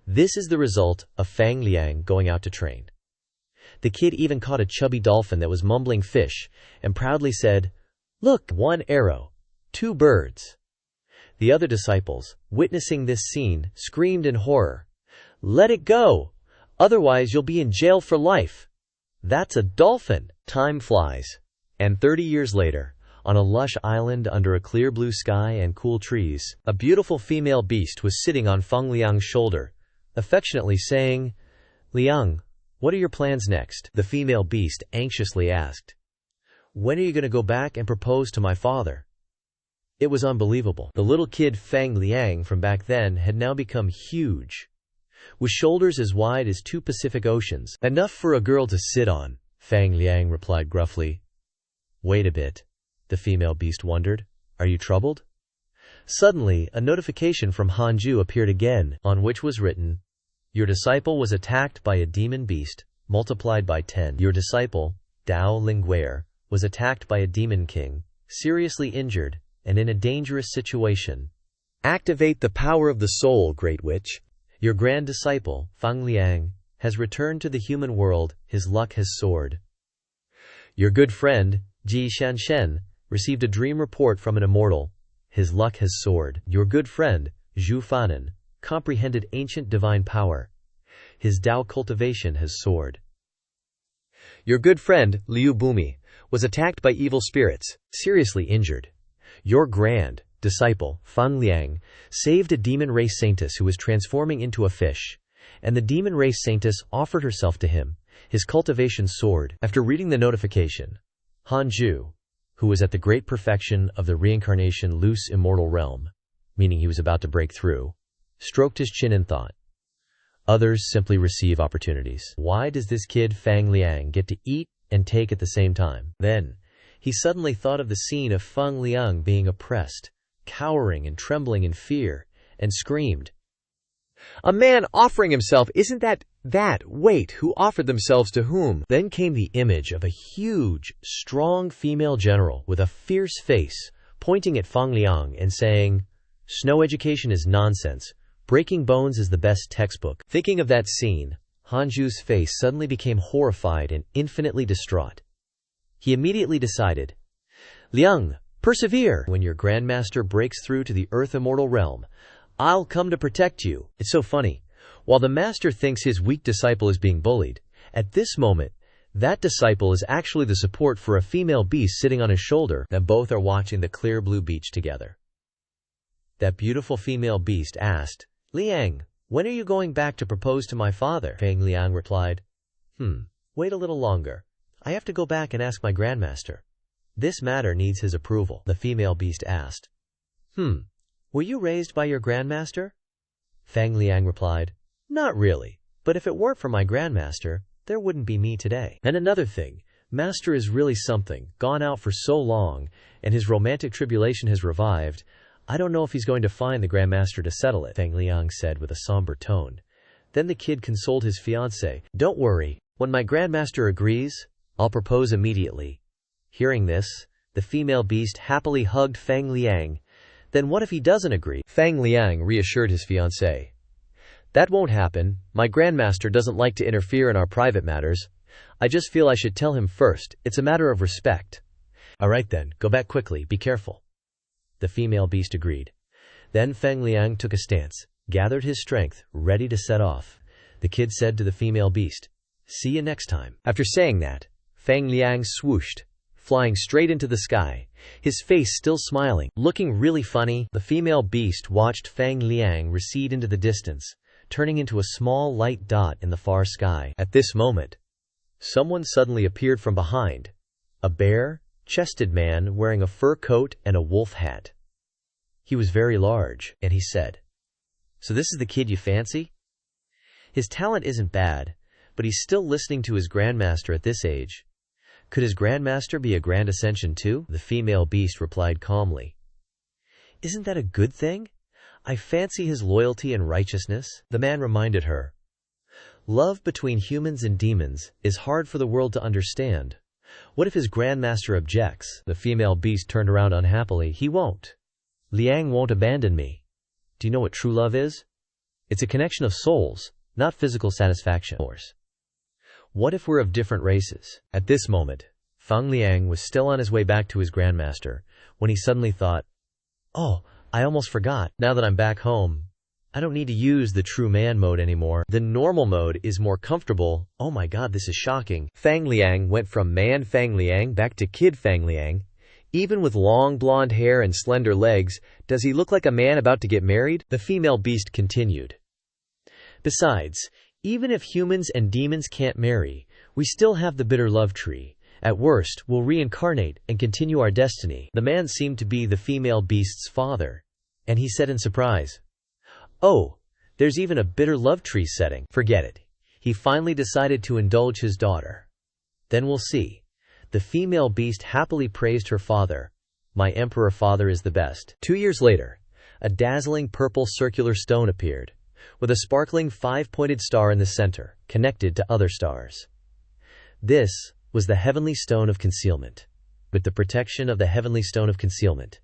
This is the result of Fang Liang going out to train. The kid even caught a chubby dolphin that was mumbling fish and proudly said, "Look, 1 arrow, 2 birds." The other disciples, witnessing this scene, screamed in horror. "Let it go! Otherwise you'll be in jail for life!" "That's a dolphin!" Time flies. And 30 years later, on a lush island under a clear blue sky and cool trees, a beautiful female beast was sitting on Feng Liang's shoulder, affectionately saying, "Liang, what are your plans next?" The female beast anxiously asked. "When are you going to go back and propose to my father?" It was unbelievable. The little kid Feng Liang from back then had now become huge, with shoulders as wide as 2 Pacific Oceans. "Enough for a girl to sit on," Feng Liang replied gruffly. "Wait a bit," the female beast wondered. "Are you troubled?" Suddenly, a notification from Hanju appeared again, on which was written, "Your disciple was attacked by a demon beast, multiplied by 10. Your disciple, Dao Lingguer, was attacked by a demon king, seriously injured, and in a dangerous situation. Activate the power of the soul, Great Witch. Your grand disciple, Feng Liang, has returned to the human world, his luck has soared. Your good friend, Ji Shanshen, received a dream report from an immortal, his luck has soared. Your good friend, Zhu Fanan, comprehended ancient divine power, his Dao cultivation has soared. Your good friend, Liu Bumi, was attacked by evil spirits, seriously injured. Your grand disciple, Feng Liang, saved a demon race saintess who was transforming into a fish, and the demon race saintess offered herself to him, his cultivation soared." After reading the notification, Hanju, who was at the great perfection of the reincarnation loose immortal realm, meaning he was about to break through, stroked his chin and thought, "Others simply receive opportunities. Why does this kid Feng Liang get to eat and take at the same time?" Then, he suddenly thought of the scene of Feng Liang being oppressed, cowering and trembling in fear, and screamed, "A man offering himself, isn't that? Wait, who offered themselves to whom?" Then came the image of a huge, strong female general with a fierce face, pointing at Feng Liang and saying, "Snow education is nonsense. Breaking bones is the best textbook." Thinking of that scene, Hanju's face suddenly became horrified and infinitely distraught. He immediately decided, "Liang, persevere. When your grandmaster breaks through to the earth immortal realm, I'll come to protect you." It's so funny. While the master thinks his weak disciple is being bullied, at this moment, that disciple is actually the support for a female beast sitting on his shoulder, and both are watching the clear blue beach together. That beautiful female beast asked, "Liang, when are you going back to propose to my father?" Feng Liang replied, Wait a little longer. I have to go back and ask my grandmaster. This matter needs his approval." The female beast asked, Were you raised by your grandmaster?" Feng Liang replied, "Not really, but if it weren't for my grandmaster, there wouldn't be me today. And another thing, master is really something, gone out for so long, and his romantic tribulation has revived. I don't know if he's going to find the grandmaster to settle it," Feng Liang said with a somber tone. Then the kid consoled his fiancée, "Don't worry, when my grandmaster agrees, I'll propose immediately." Hearing this, the female beast happily hugged Feng Liang. "Then what if he doesn't agree?" Feng Liang reassured his fiancée. "That won't happen. My grandmaster doesn't like to interfere in our private matters. I just feel I should tell him first. It's a matter of respect." "All right then, go back quickly, be careful." The female beast agreed. Then Feng Liang took a stance, gathered his strength, ready to set off. The kid said to the female beast, "See you next time." After saying that, Feng Liang swooshed, flying straight into the sky, his face still smiling, looking really funny. The female beast watched Feng Liang recede into the distance, turning into a small light dot in the far sky. At this moment, someone suddenly appeared from behind, a bare-chested man wearing a fur coat and a wolf hat. He was very large, and he said, "So this is the kid you fancy? His talent isn't bad, but he's still listening to his grandmaster at this age. Could his grandmaster be a grand ascension too?" The female beast replied calmly, "Isn't that a good thing? I fancy his loyalty and righteousness." The man reminded her, "Love between humans and demons is hard for the world to understand. What if his grandmaster objects?" The female beast turned around unhappily. "He won't. Liang won't abandon me. Do you know what true love is? It's a connection of souls, not physical satisfaction. What if we're of different races?" At this moment, Feng Liang was still on his way back to his grandmaster, when he suddenly thought, "Oh, I almost forgot. Now that I'm back home, I don't need to use the true man mode anymore. The normal mode is more comfortable. Oh my god, this is shocking. Fang Liang went from man Fang Liang back to kid Fang Liang. Even with long blonde hair and slender legs, does he look like a man about to get married? The female beast continued. Besides, even if humans and demons can't marry, we still have the bitter love tree. At worst, we'll reincarnate and continue our destiny. The man seemed to be the female beast's father, and he said in surprise, "Oh, there's even a bitter love tree setting." Forget it. He finally decided to indulge his daughter. Then we'll see. The female beast happily praised her father. "My emperor father is the best." 2 years later, a dazzling purple circular stone appeared, with a sparkling 5-pointed star in the center, connected to other stars. This was the Heavenly Stone of Concealment. With the protection of the Heavenly Stone of Concealment,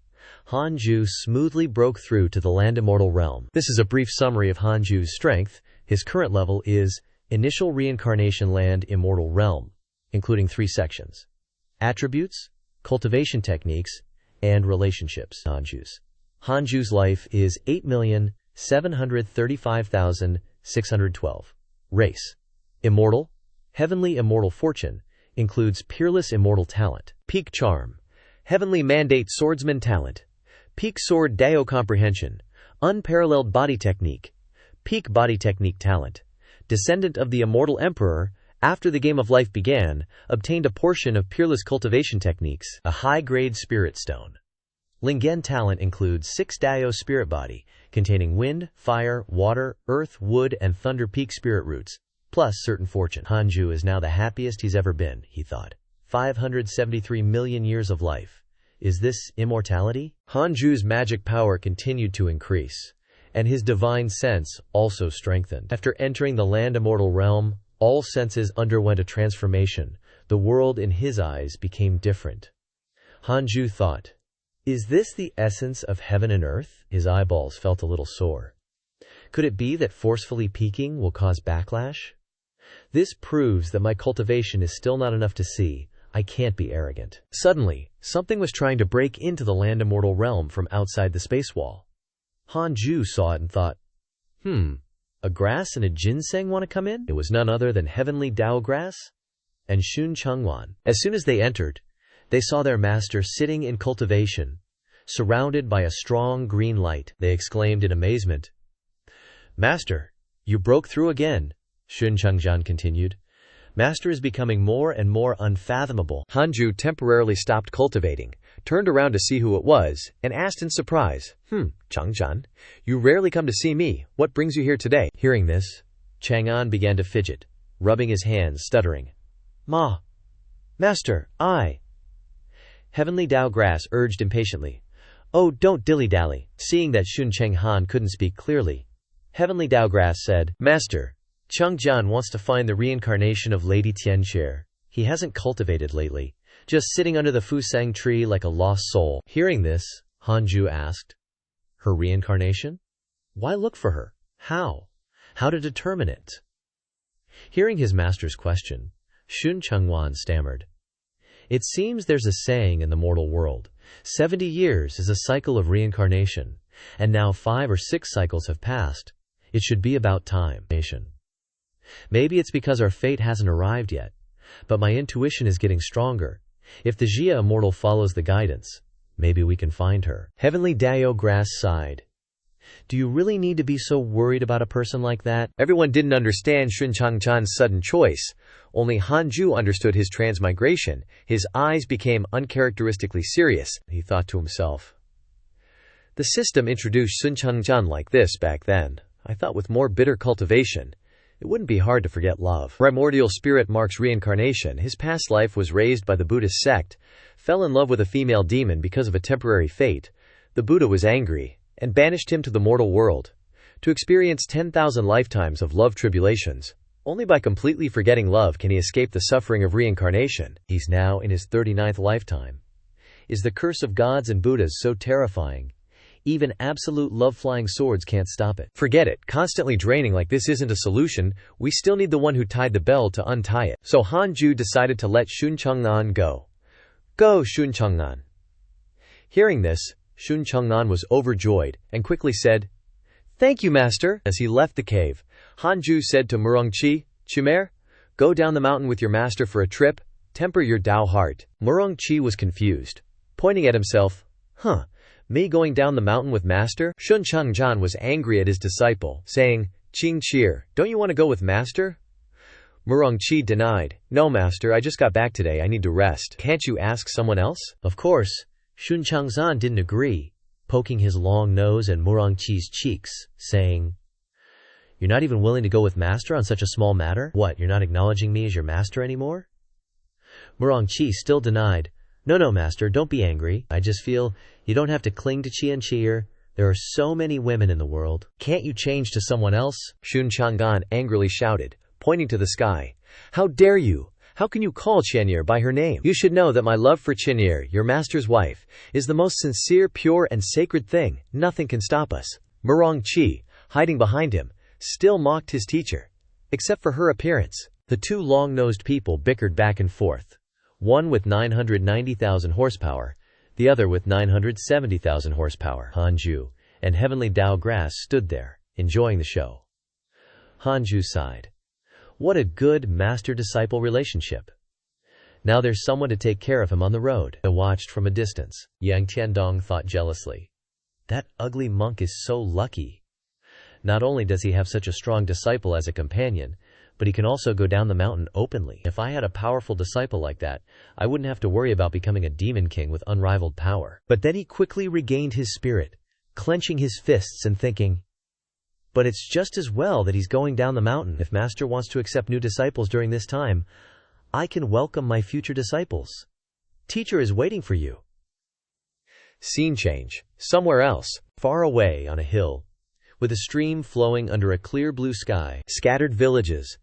Hanju smoothly broke through to the Land Immortal realm. This is a brief summary of Hanju's strength. His current level is Initial Reincarnation Land Immortal Realm, including 3 sections: Attributes, Cultivation Techniques, and Relationships. Hanju's life is 8,735,612. Race: Immortal. Heavenly Immortal Fortune includes Peerless Immortal Talent. Peak Charm. Heavenly Mandate Swordsman Talent. Peak Sword Dao Comprehension. Unparalleled Body Technique. Peak Body Technique Talent. Descendant of the Immortal Emperor, after the game of life began, obtained a portion of Peerless Cultivation Techniques, a high-grade Spirit Stone. Lingen Talent includes 6 Dao Spirit Body, containing Wind, Fire, Water, Earth, Wood, and Thunder Peak Spirit Roots, plus certain fortune. Hanju is now the happiest he's ever been, he thought. 573 million years of life. Is this immortality? Hanju's magic power continued to increase, and his divine sense also strengthened. After entering the Land Immortal realm, all senses underwent a transformation. The world in his eyes became different. Hanju thought, "Is this the essence of heaven and earth?" His eyeballs felt a little sore. Could it be that forcefully peeking will cause backlash? This proves that my cultivation is still not enough to see. I can't be arrogant. Suddenly, something was trying to break into the Land Immortal realm from outside the space wall. Hanju saw it and thought, a grass and a ginseng want to come in? It was none other than Heavenly Dao Grass and Shun Chengwan. As soon as they entered, they saw their master sitting in cultivation, surrounded by a strong green light. They exclaimed in amazement, "Master, you broke through again." Shun Chengjian continued, "Master is becoming more and more unfathomable." Hanju temporarily stopped cultivating, turned around to see who it was, and asked in surprise, Changjian, you rarely come to see me. What brings you here today?" Hearing this, Chang'an began to fidget, rubbing his hands, stuttering, Master, I." Heavenly Dao Grass urged impatiently, "Oh, don't dilly-dally." Seeing that Shun Chenghan couldn't speak clearly, Heavenly Dao Grass said, "Master, Changjian wants to find the reincarnation of Lady Tianxie. He hasn't cultivated lately, just sitting under the Fusang tree like a lost soul." Hearing this, Hanju asked, "Her reincarnation? Why look for her? How? How to determine it?" Hearing his master's question, Shun Chengwan stammered, "It seems there's a saying in the mortal world, 70 years is a cycle of reincarnation, and now 5 or 6 cycles have passed. It should be about time. Maybe it's because our fate hasn't arrived yet, but my intuition is getting stronger. If the Jia Immortal follows the guidance, maybe we can find her." Heavenly Dao Grass sighed. "Do you really need to be so worried about a person like that?" Everyone didn't understand Shun Changchan's sudden choice. Only Hanju understood his transmigration. His eyes became uncharacteristically serious. He thought to himself, "The system introduced Sun Changchan like this back then. I thought with more bitter cultivation, it wouldn't be hard to forget love." Primordial spirit marks reincarnation. His past life was raised by the Buddhist sect, fell in love with a female demon because of a temporary fate. The Buddha was angry and banished him to the mortal world to experience 10,000 lifetimes of love tribulations. Only by completely forgetting love can he escape the suffering of reincarnation. He's now in his 39th lifetime. Is the curse of gods and Buddhas so terrifying? Even absolute love-flying swords can't stop it. Forget it. Constantly draining like this isn't a solution. We still need the one who tied the bell to untie it. So Hanju decided to let Shun Chengnan go. "Go, Shun Chengnan." Hearing this, Shun Changnan was overjoyed and quickly said, "Thank you, master." As he left the cave, Hanju said to Murongqi, "Chumer, go down the mountain with your master for a trip. Temper your Dao heart." Murongqi was confused, pointing at himself. Me going down the mountain with master? Shun Changjan was angry at his disciple, saying, "Qing Cheer, don't you want to go with master?" Murongqi denied, "No, master, I just got back today. I need to rest. Can't you ask someone else?" Of course, Shun Changzan didn't agree, poking his long nose at Murongqi's cheeks, saying, "You're not even willing to go with master on such a small matter? What, you're not acknowledging me as your master anymore?" Murongqi still denied, No, master, don't be angry. I just feel you don't have to cling to Qian Cheer. There are so many women in the world. Can't you change to someone else?" Shun Chang'an angrily shouted, pointing to the sky. "How dare you? How can you call Qian'er by her name? You should know that my love for Qian'er, your master's wife, is the most sincere, pure, and sacred thing. Nothing can stop us." Murongqi, hiding behind him, still mocked his teacher. Except for her appearance, the two long-nosed people bickered back and forth. One with 990,000 horsepower, the other with 970,000 horsepower. Hanju and Heavenly Dao Grass stood there, enjoying the show. Hanju sighed. What a good master-disciple relationship. Now there's someone to take care of him on the road. I watched from a distance. Yang Tiandong thought jealously. That ugly monk is so lucky. Not only does he have such a strong disciple as a companion, but he can also go down the mountain openly. If I had a powerful disciple like that, I wouldn't have to worry about becoming a demon king with unrivaled power. But then he quickly regained his spirit, clenching his fists and thinking, but it's just as well that he's going down the mountain. If master wants to accept new disciples during this time, I can welcome my future disciples. Teacher is waiting for you. Scene change. Somewhere else, far away on a hill, with a stream flowing under a clear blue sky, scattered villages,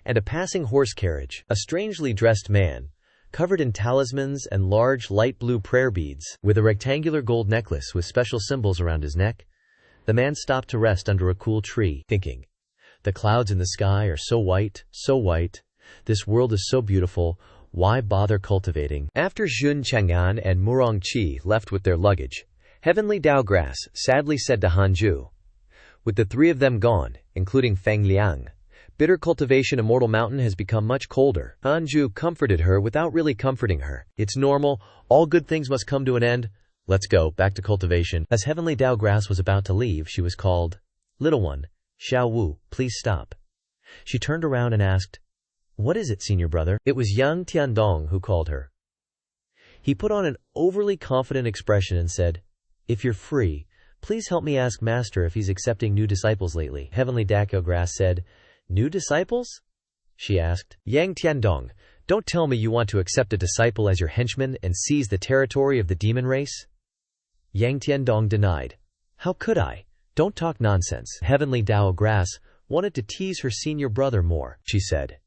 and a passing horse carriage. A strangely dressed man, covered in talismans and large light blue prayer beads, with a rectangular gold necklace with special symbols around his neck. The man stopped to rest under a cool tree, thinking, the clouds in the sky are so white, so white. This world is so beautiful. Why bother cultivating? After Xun Chang'an and Murongqi left with their luggage, Heavenly Dao Grass sadly said to Hanju, with the three of them gone, including Feng Liang, bitter cultivation Immortal Mountain has become much colder. Hanju comforted her without really comforting her. It's normal. All good things must come to an end. Let's go, back to cultivation. As Heavenly Dao Grass was about to leave, she was called, Little one, Xiao Wu, please stop. She turned around and asked, What is it, senior brother? It was Yang Tiandong who called her. He put on an overly confident expression and said, If you're free, please help me ask master if he's accepting new disciples lately. Heavenly Dao Grass said, New disciples? She asked. Yang Tiandong, don't tell me you want to accept a disciple as your henchman and seize the territory of the demon race? Yang Tiandong denied. How could I? Don't talk nonsense. Heavenly Dao Grass wanted to tease her senior brother more. She said,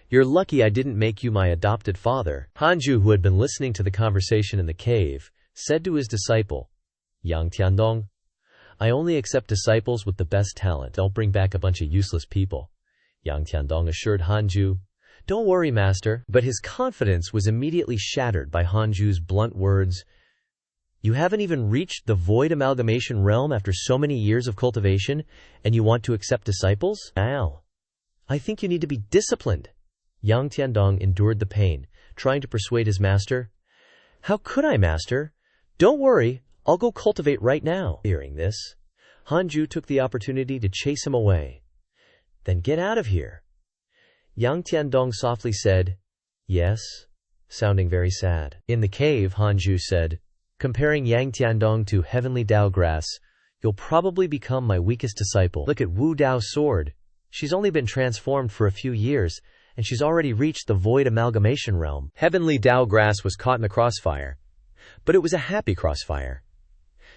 You're lucky I didn't make you my adopted father. Hanju, who had been listening to the conversation in the cave, said to his disciple, Yang Tiandong, I only accept disciples with the best talent. Don't bring back a bunch of useless people. Yang Tiandong assured Hanju, Don't worry, master. But his confidence was immediately shattered by Hanju's blunt words. You haven't even reached the void amalgamation realm after so many years of cultivation, and you want to accept disciples? Al, I think you need to be disciplined. Yang Tiandong endured the pain, trying to persuade his master. How could I, master? Don't worry, I'll go cultivate right now. Hearing this, Hanju took the opportunity to chase him away. Then get out of here. Yang Tiandong softly said, Yes, sounding very sad. In the cave, Hanju said, Comparing Yang Tiandong to Heavenly Dao Grass, you'll probably become my weakest disciple. Look at Wu Dao's sword. She's only been transformed for a few years, and she's already reached the void amalgamation realm. Heavenly Dao Grass was caught in the crossfire, but it was a happy crossfire.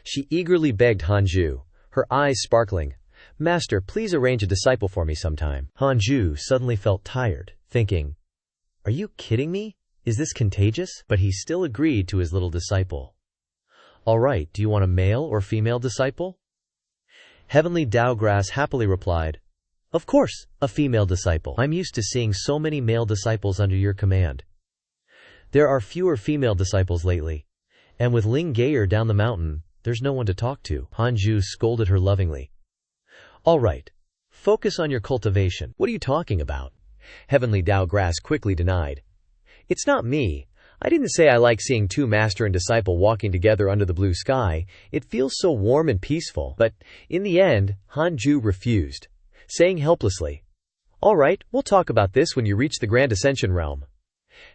She eagerly begged Hanju, her eyes sparkling, Master, please arrange a disciple for me sometime. Hanju suddenly felt tired, thinking, Are you kidding me? Is this contagious? But he still agreed to his little disciple. All right, do you want a male or female disciple? Heavenly Dao Grass happily replied, Of course, a female disciple. I'm used to seeing so many male disciples under your command. There are fewer female disciples lately, And with Ling Geier down the mountain, there's no one to talk to. Hanju scolded her lovingly. All right. Focus on your cultivation. What are you talking about? Heavenly Dao Grass quickly denied. It's not me. I didn't say I like seeing two master and disciple walking together under the blue sky. It feels so warm and peaceful. But in the end, Hanju refused, saying helplessly, All right, we'll talk about this when you reach the Grand Ascension realm.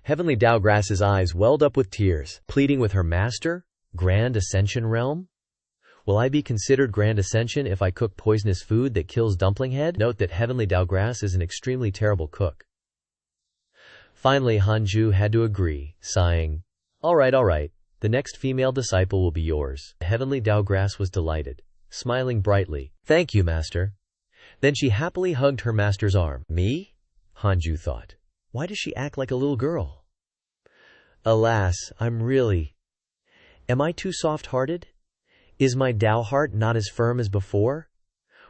Heavenly Dao Grass's eyes welled up with tears, pleading with her master, Grand Ascension realm? Will I be considered Grand Ascension if I cook poisonous food that kills Dumpling Head? Note that Heavenly Dao Grass is an extremely terrible cook. Finally, Hanju had to agree, sighing, All right, the next female disciple will be yours. Heavenly Dao Grass was delighted, smiling brightly. Thank you, master. Then she happily hugged her master's arm. Me? Hanju thought. Why does she act like a little girl? Alas, Am I too soft-hearted? Is my Dao heart not as firm as before?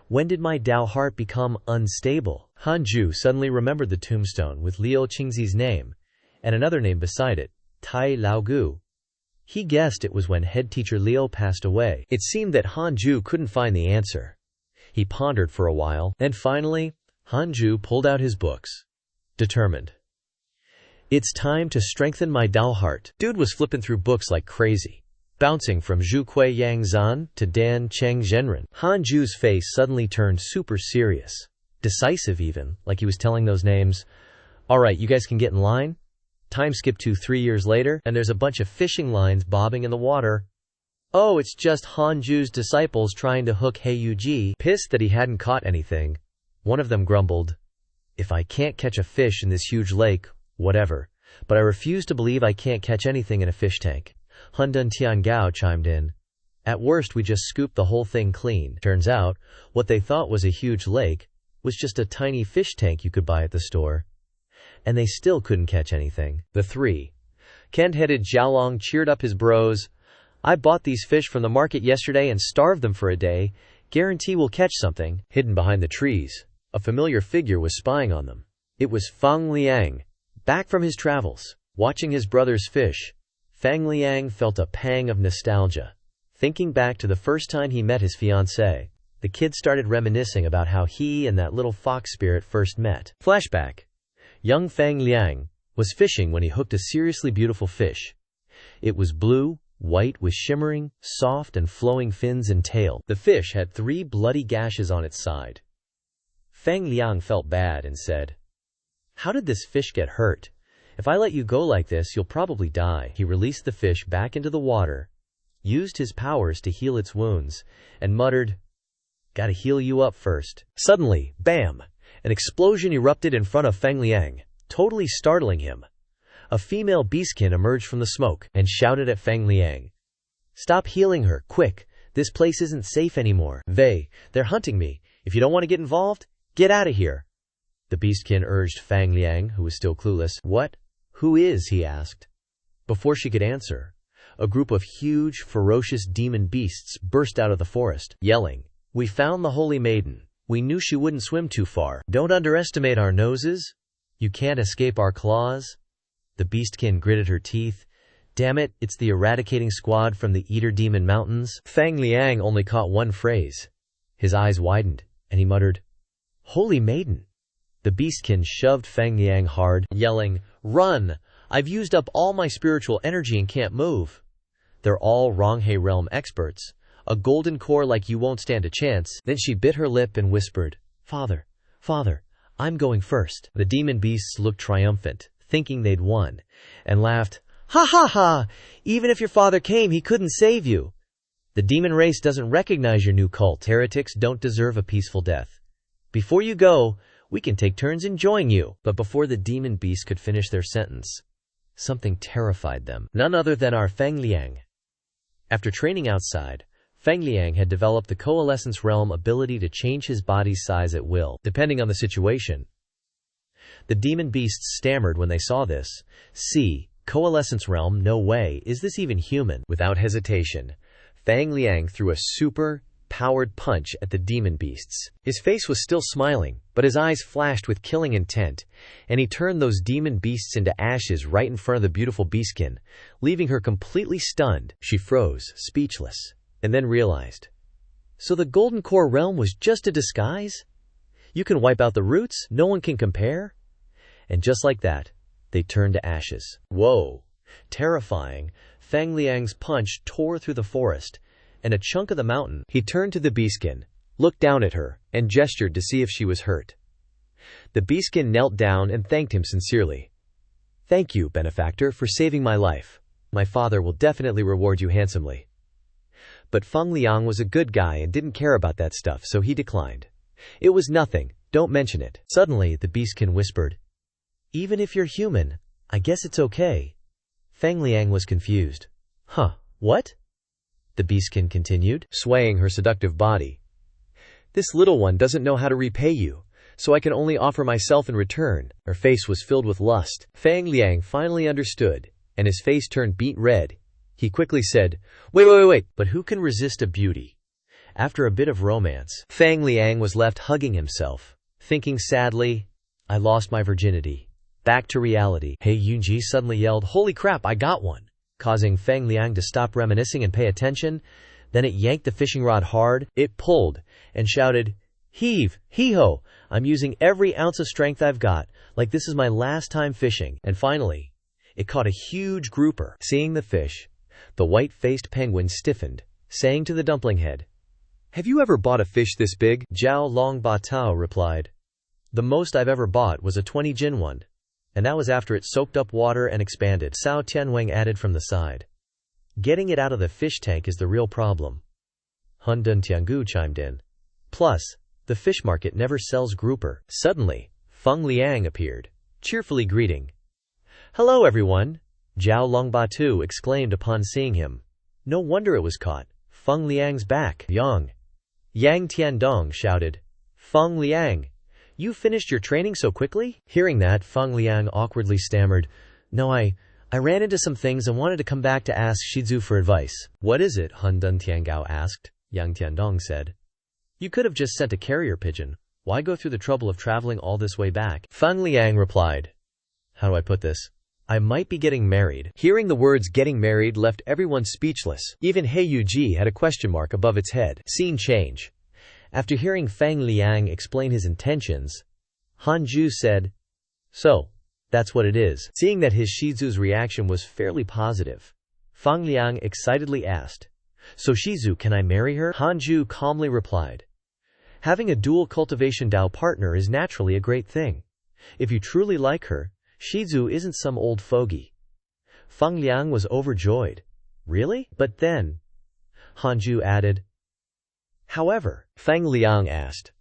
When did my Dao heart become unstable? Hanju suddenly remembered the tombstone with Liu Qingzi's name, and another name beside it, Tai Lao Gu. He guessed it was when head teacher Liu passed away. It seemed that Hanju couldn't find the answer. He pondered for a while, and finally, Hanju pulled out his books. Determined. It's time to strengthen my Dao heart. Dude was flipping through books like crazy, bouncing from Zhu Kui Yang Zan to Dan Cheng Zhenren. Hanju's face suddenly turned super serious, decisive even, like he was telling those names, All right, you guys can get in line. Time skip to 3 years later, and there's a bunch of fishing lines bobbing in the water. Oh, it's just Hanju's disciples trying to hook Heiyuji. Pissed that he hadn't caught anything, one of them grumbled, If I can't catch a fish in this huge lake, whatever, but I refuse to believe I can't catch anything in a fish tank. Hundun Tiangao chimed in. At worst, we just scooped the whole thing clean. Turns out, what they thought was a huge lake was just a tiny fish tank you could buy at the store. And they still couldn't catch anything. The three. Kent-headed Xiaolong cheered up his bros. I bought these fish from the market yesterday and starved them for a day. Guarantee we'll catch something. Hidden behind the trees, a familiar figure was spying on them. It was Fang Liang, back from his travels. Watching his brother's fish, Fang Liang felt a pang of nostalgia. Thinking back to the first time he met his fiancée, the kid started reminiscing about how he and that little fox spirit first met. Flashback. Young Fang Liang was fishing when he hooked a seriously beautiful fish. It was blue, white with shimmering, soft and flowing fins and tail. The fish had 3 bloody gashes on its side. Fang Liang felt bad and said, How did this fish get hurt? If I let you go like this, you'll probably die. He released the fish back into the water, used his powers to heal its wounds, and muttered, Gotta heal you up first. Suddenly, bam! An explosion erupted in front of Fang Liang, totally startling him. A female beastkin emerged from the smoke and shouted at Fang Liang. Stop healing her, quick! This place isn't safe anymore. They're hunting me. If you don't want to get involved, get out of here. The beastkin urged Fang Liang, who was still clueless. What? Who is? He asked. Before she could answer, a group of huge, ferocious demon beasts burst out of the forest, yelling, We found the holy maiden. We knew she wouldn't swim too far. Don't underestimate our noses. You can't escape our claws. The beastkin gritted her teeth. Damn it, it's the eradicating squad from the Eater Demon Mountains. Fang Liang only caught one phrase. His eyes widened, and he muttered, Holy maiden. The beastkin shoved Fang Liang hard, yelling, Run! I've used up all my spiritual energy and can't move. They're all Ronghe realm experts. A golden core like you won't stand a chance. Then she bit her lip and whispered, Father, I'm going first. The demon beasts looked triumphant, thinking they'd won, and laughed, Ha ha ha! Even if your father came, he couldn't save you. The demon race doesn't recognize your new cult. Heretics don't deserve a peaceful death. Before you go, we can take turns enjoying you. But before the demon beasts could finish their sentence, something terrified them. None other than our Fang Liang. After training outside, Fang Liang had developed the coalescence realm ability to change his body's size at will, depending on the situation. The demon beasts stammered when they saw this. See, coalescence realm, no way, is this even human? Without hesitation, Fang Liang threw a super, powered punch at the demon beasts. His face was still smiling, but his eyes flashed with killing intent, and he turned those demon beasts into ashes right in front of the beautiful beastkin, leaving her completely stunned. She froze, speechless, and then realized. So the Golden Core realm was just a disguise? You can wipe out the roots, no one can compare? And just like that, they turned to ashes. Whoa! Terrifying, Fang Liang's punch tore through the forest, and a chunk of the mountain. He turned to the beastkin, looked down at her, and gestured to see if she was hurt. The beastkin knelt down and thanked him sincerely. Thank you, benefactor, for saving my life. My father will definitely reward you handsomely. But Feng Liang was a good guy and didn't care about that stuff, so he declined. It was nothing, don't mention it. Suddenly, the beastkin whispered, Even if you're human, I guess it's okay. Feng Liang was confused. Huh, what? The beastkin continued, swaying her seductive body. This little one doesn't know how to repay you, so I can only offer myself in return. Her face was filled with lust. Feng Liang finally understood, and his face turned beet red. He quickly said, Wait, but who can resist a beauty? After a bit of romance, Feng Liang was left hugging himself, thinking sadly, I lost my virginity. Back to reality. Hey Yunji suddenly yelled, Holy crap, I got one! Causing Feng Liang to stop reminiscing and pay attention. Then it yanked the fishing rod hard, it pulled, and shouted, Heave, hee-ho, I'm using every ounce of strength I've got, like this is my last time fishing. And finally, it caught a huge grouper. Seeing the fish, the white-faced penguin stiffened, saying to the dumpling head, Have you ever bought a fish this big? Zhao Long Ba Tao replied, The most I've ever bought was a 20-jin one. And that was after it soaked up water and expanded. Cao Tianwang added from the side. Getting it out of the fish tank is the real problem. Hun Dun Tiangu chimed in. Plus, the fish market never sells grouper. Suddenly, Feng Liang appeared, cheerfully greeting. Hello everyone, Zhao Longbatu exclaimed upon seeing him. No wonder it was caught. Feng Liang's back. Yang Tiandong shouted. Feng Liang, you finished your training so quickly? Hearing that, Feng Liang awkwardly stammered, No, I ran into some things and wanted to come back to ask Shizu for advice. What is it? Hun Dun Tiangao asked. Yang Tiandong said. You could have just sent a carrier pigeon. Why go through the trouble of traveling all this way back? Feng Liang replied. How do I put this? I might be getting married. Hearing the words getting married left everyone speechless. Even He Yuji had a question mark above its head. Scene change. After hearing Feng Liang explain his intentions, Han Ju said, So, that's what it is. Seeing that his Shizu's reaction was fairly positive, Feng Liang excitedly asked, So Shizu, can I marry her? Han Ju calmly replied, Having a dual cultivation Dao partner is naturally a great thing. If you truly like her, Shizu isn't some old fogey. Feng Liang was overjoyed. Really? But then, Han Ju added, However, Feng Liang asked,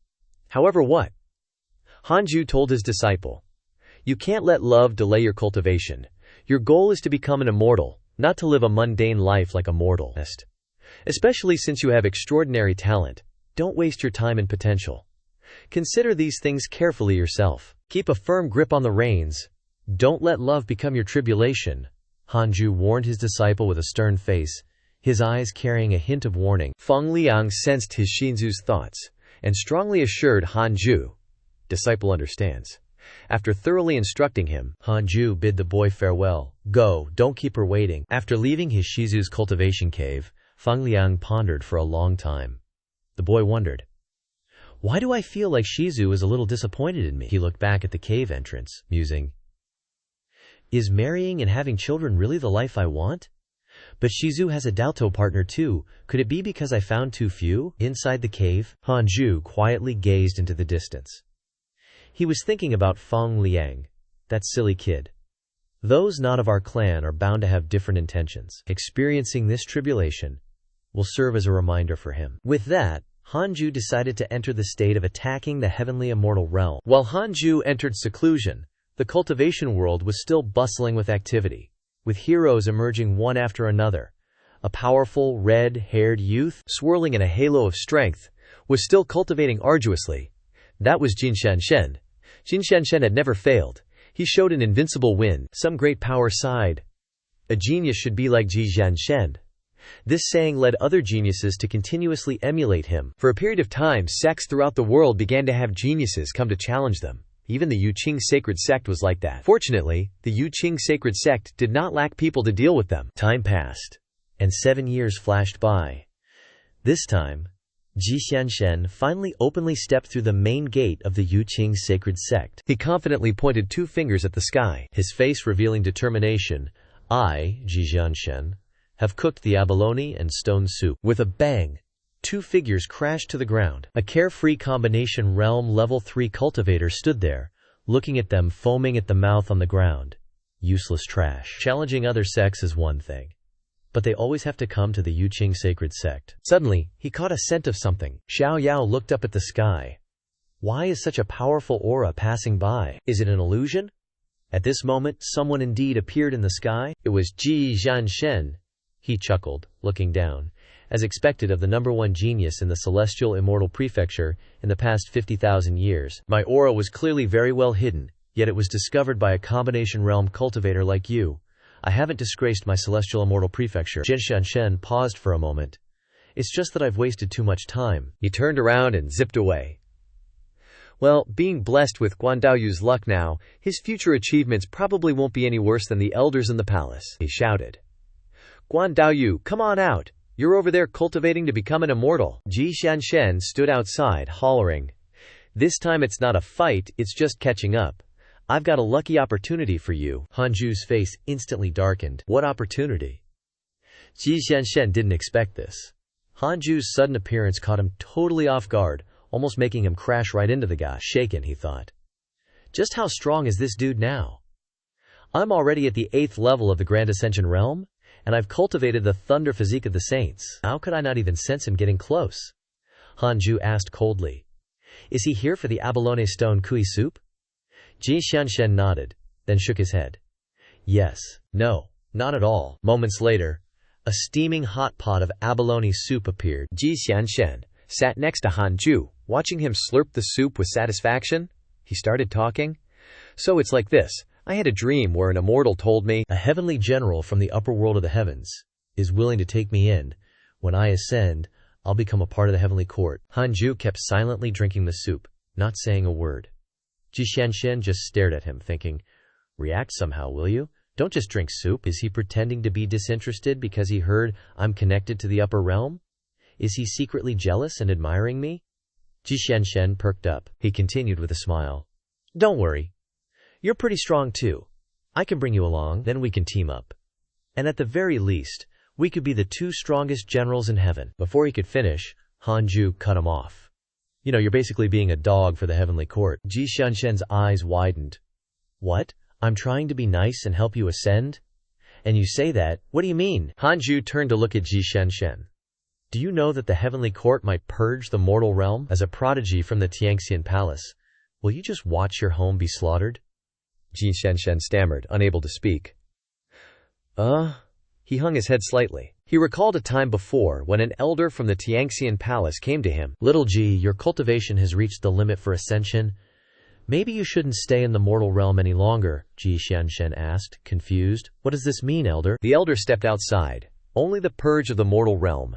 However what? Han Ju told his disciple, You can't let love delay your cultivation. Your goal is to become an immortal, not to live a mundane life like a mortal. Especially since you have extraordinary talent, don't waste your time and potential. Consider these things carefully yourself. Keep a firm grip on the reins. Don't let love become your tribulation. Han Ju warned his disciple with a stern face, his eyes carrying a hint of warning. Feng Liang sensed his Shinzu's thoughts, and strongly assured Han Ju, Disciple understands. After thoroughly instructing him, Han Ju bid the boy farewell. Go, don't keep her waiting. After leaving his Shizu's cultivation cave, Feng Liang pondered for a long time. The boy wondered, Why do I feel like Shizu is a little disappointed in me? He looked back at the cave entrance, musing, Is marrying and having children really the life I want? But Shizu has a Daoto partner too. Could it be because I found too few? Inside the cave, Han Ju quietly gazed into the distance. He was thinking about Feng Liang, that silly kid. Those not of our clan are bound to have different intentions. Experiencing this tribulation will serve as a reminder for him. With that, Han Ju decided to enter the state of attacking the heavenly immortal realm. While Han Ju entered seclusion, the cultivation world was still bustling with activity, with heroes emerging one after another. A powerful, red-haired youth, swirling in a halo of strength, was still cultivating arduously. That was Jin Shanshen. Jin Shanshen had never failed. He showed an invincible win. Some great power sighed. A genius should be like Ji Shanshen. This saying led other geniuses to continuously emulate him. For a period of time, sects throughout the world began to have geniuses come to challenge them. Even the Yuqing sacred sect was like that. Fortunately, the Yuqing sacred sect did not lack people to deal with them. Time passed, and 7 years flashed by. This time, Ji Xianshen finally openly stepped through the main gate of the Yuqing sacred sect. He confidently pointed 2 fingers at the sky, his face revealing determination. I, Ji Xianshen, have cooked the abalone and stone soup. With a bang, 2 figures crashed to the ground. A carefree combination realm level 3 cultivator stood there, looking at them foaming at the mouth on the ground. Useless trash. Challenging other sects is one thing, but they always have to come to the Yuqing sacred sect. Suddenly, he caught a scent of something. Xiao Yao looked up at the sky. Why is such a powerful aura passing by? Is it an illusion? At this moment, someone indeed appeared in the sky. It was Ji Xianshen. He chuckled, looking down, as expected of the #1 genius in the celestial immortal prefecture in the past 50,000 years. My aura was clearly very well hidden, yet it was discovered by a combination realm cultivator like you. I haven't disgraced my celestial immortal prefecture. Ji Xianshen paused for a moment. It's just that I've wasted too much time. He turned around and zipped away. Well, being blessed with Guandaoyu's luck now, his future achievements probably won't be any worse than the elders in the palace. He shouted. Guandaoyu, come on out. You're over there cultivating to become an immortal. Ji Xianshen stood outside, hollering. This time it's not a fight, it's just catching up. I've got a lucky opportunity for you. Hanju's face instantly darkened. What opportunity? Ji Xianshen didn't expect this. Hanju's sudden appearance caught him totally off guard, almost making him crash right into the guy. Shaken, he thought. Just how strong is this dude now? I'm already at the 8th level of the Grand Ascension realm, and I've cultivated the thunder physique of the saints. How could I not even sense him getting close? Hanju asked coldly. Is he here for the abalone stone kui soup? Ji Xianshen nodded, then shook his head. Yes. No, not at all. Moments later, a steaming hot pot of abalone soup appeared. Ji Xianshen sat next to Hanju, watching him slurp the soup with satisfaction. He started talking. So it's like this. I had a dream where an immortal told me, a heavenly general from the upper world of the heavens is willing to take me in. When I ascend, I'll become a part of the heavenly court. Hanju kept silently drinking the soup, not saying a word. Ji Xianshen just stared at him, thinking, react somehow, will you? Don't just drink soup. Is he pretending to be disinterested because he heard I'm connected to the upper realm? Is he secretly jealous and admiring me? Ji Xianshen perked up. He continued with a smile. Don't worry. You're pretty strong too. I can bring you along, then we can team up. And at the very least, we could be the 2 strongest generals in heaven. Before he could finish, Hanju cut him off. You're basically being a dog for the heavenly court. Ji Xianshen's eyes widened. What? I'm trying to be nice and help you ascend? And you say that? What do you mean? Hanju turned to look at Ji Xianshen. Do you know that the heavenly court might purge the mortal realm? As a prodigy from the Tianxian palace, will you just watch your home be slaughtered? Ji Xianshen stammered, unable to speak. He hung his head slightly. He recalled a time before when an elder from the Tianxian palace came to him. Little Ji, your cultivation has reached the limit for ascension. Maybe you shouldn't stay in the mortal realm any longer, Ji Xianshen asked, confused. What does this mean, elder? The elder stepped outside. Only the purge of the mortal realm.